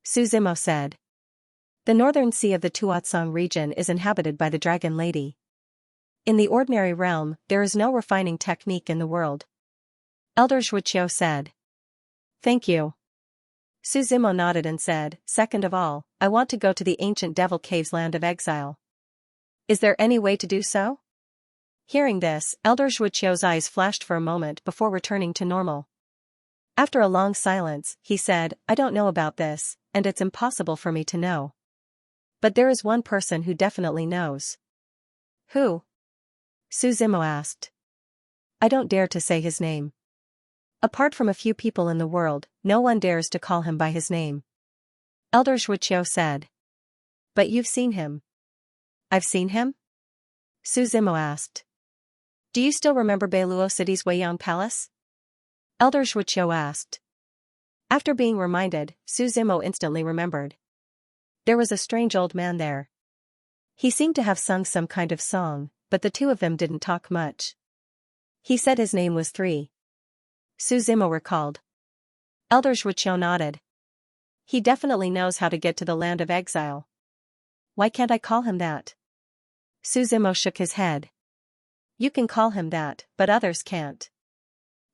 Su Zimo said. The northern sea of the Tuatsang region is inhabited by the Dragon Lady. In the ordinary realm, there is no refining technique in the world. Elder Zhuoqiu said. Thank you. Su Zimo nodded and said, second of all, I want to go to the ancient devil cave's land of exile. Is there any way to do so? Hearing this, Elder Zhuoqiu's eyes flashed for a moment before returning to normal. After a long silence, he said, I don't know about this, and it's impossible for me to know. But there is one person who definitely knows. Who? Su Zimo asked. I don't dare to say his name. Apart from a few people in the world, no one dares to call him by his name. Elder Zhuoqiu said. But you've seen him. I've seen him? Su Zimo asked. Do you still remember Beiluo City's Weiyang Palace? Elder Zhuoqiu asked. After being reminded, Su Zimo instantly remembered. There was a strange old man there. He seemed to have sung some kind of song, but the two of them didn't talk much. He said his name was 3. Su Zimo recalled. Elder Zhuoqiu nodded. He definitely knows how to get to the land of exile. Why can't I call him that? Su Zimo shook his head. You can call him that, but others can't.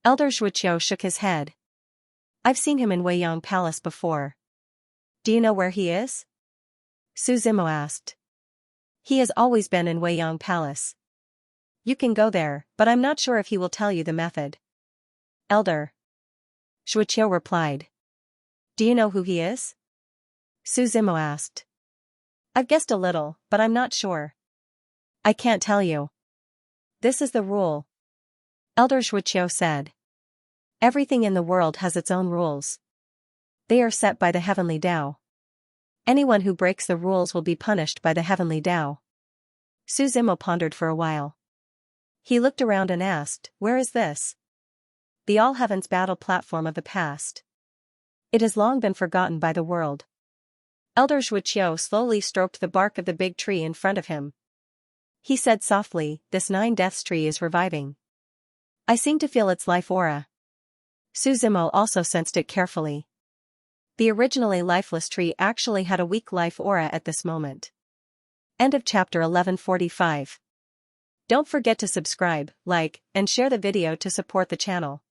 Elder Zhuoqiu shook his head. I've seen him in Weiyang Palace before. Do you know where he is? Su Zimo asked. He has always been in Weiyang Palace. You can go there, but I'm not sure if he will tell you the method. Elder Zhuoqiu replied. Do you know who he is? Su Zimo asked. I've guessed a little, but I'm not sure. I can't tell you. This is the rule. Elder Zhuoqiu said. Everything in the world has its own rules. They are set by the heavenly Tao. Anyone who breaks the rules will be punished by the heavenly Tao. Su Zimo pondered for a while. He looked around and asked, where is this? The All Heavens battle platform of the past. It has long been forgotten by the world. Elder Zhuqiu slowly stroked the bark of the big tree in front of him. He said softly, "This 9 Deaths tree is reviving. I seem to feel its life aura." Su Zimo also sensed it carefully. The originally lifeless tree actually had a weak life aura at this moment. End of chapter 1145. Don't forget to subscribe, like, and share the video to support the channel.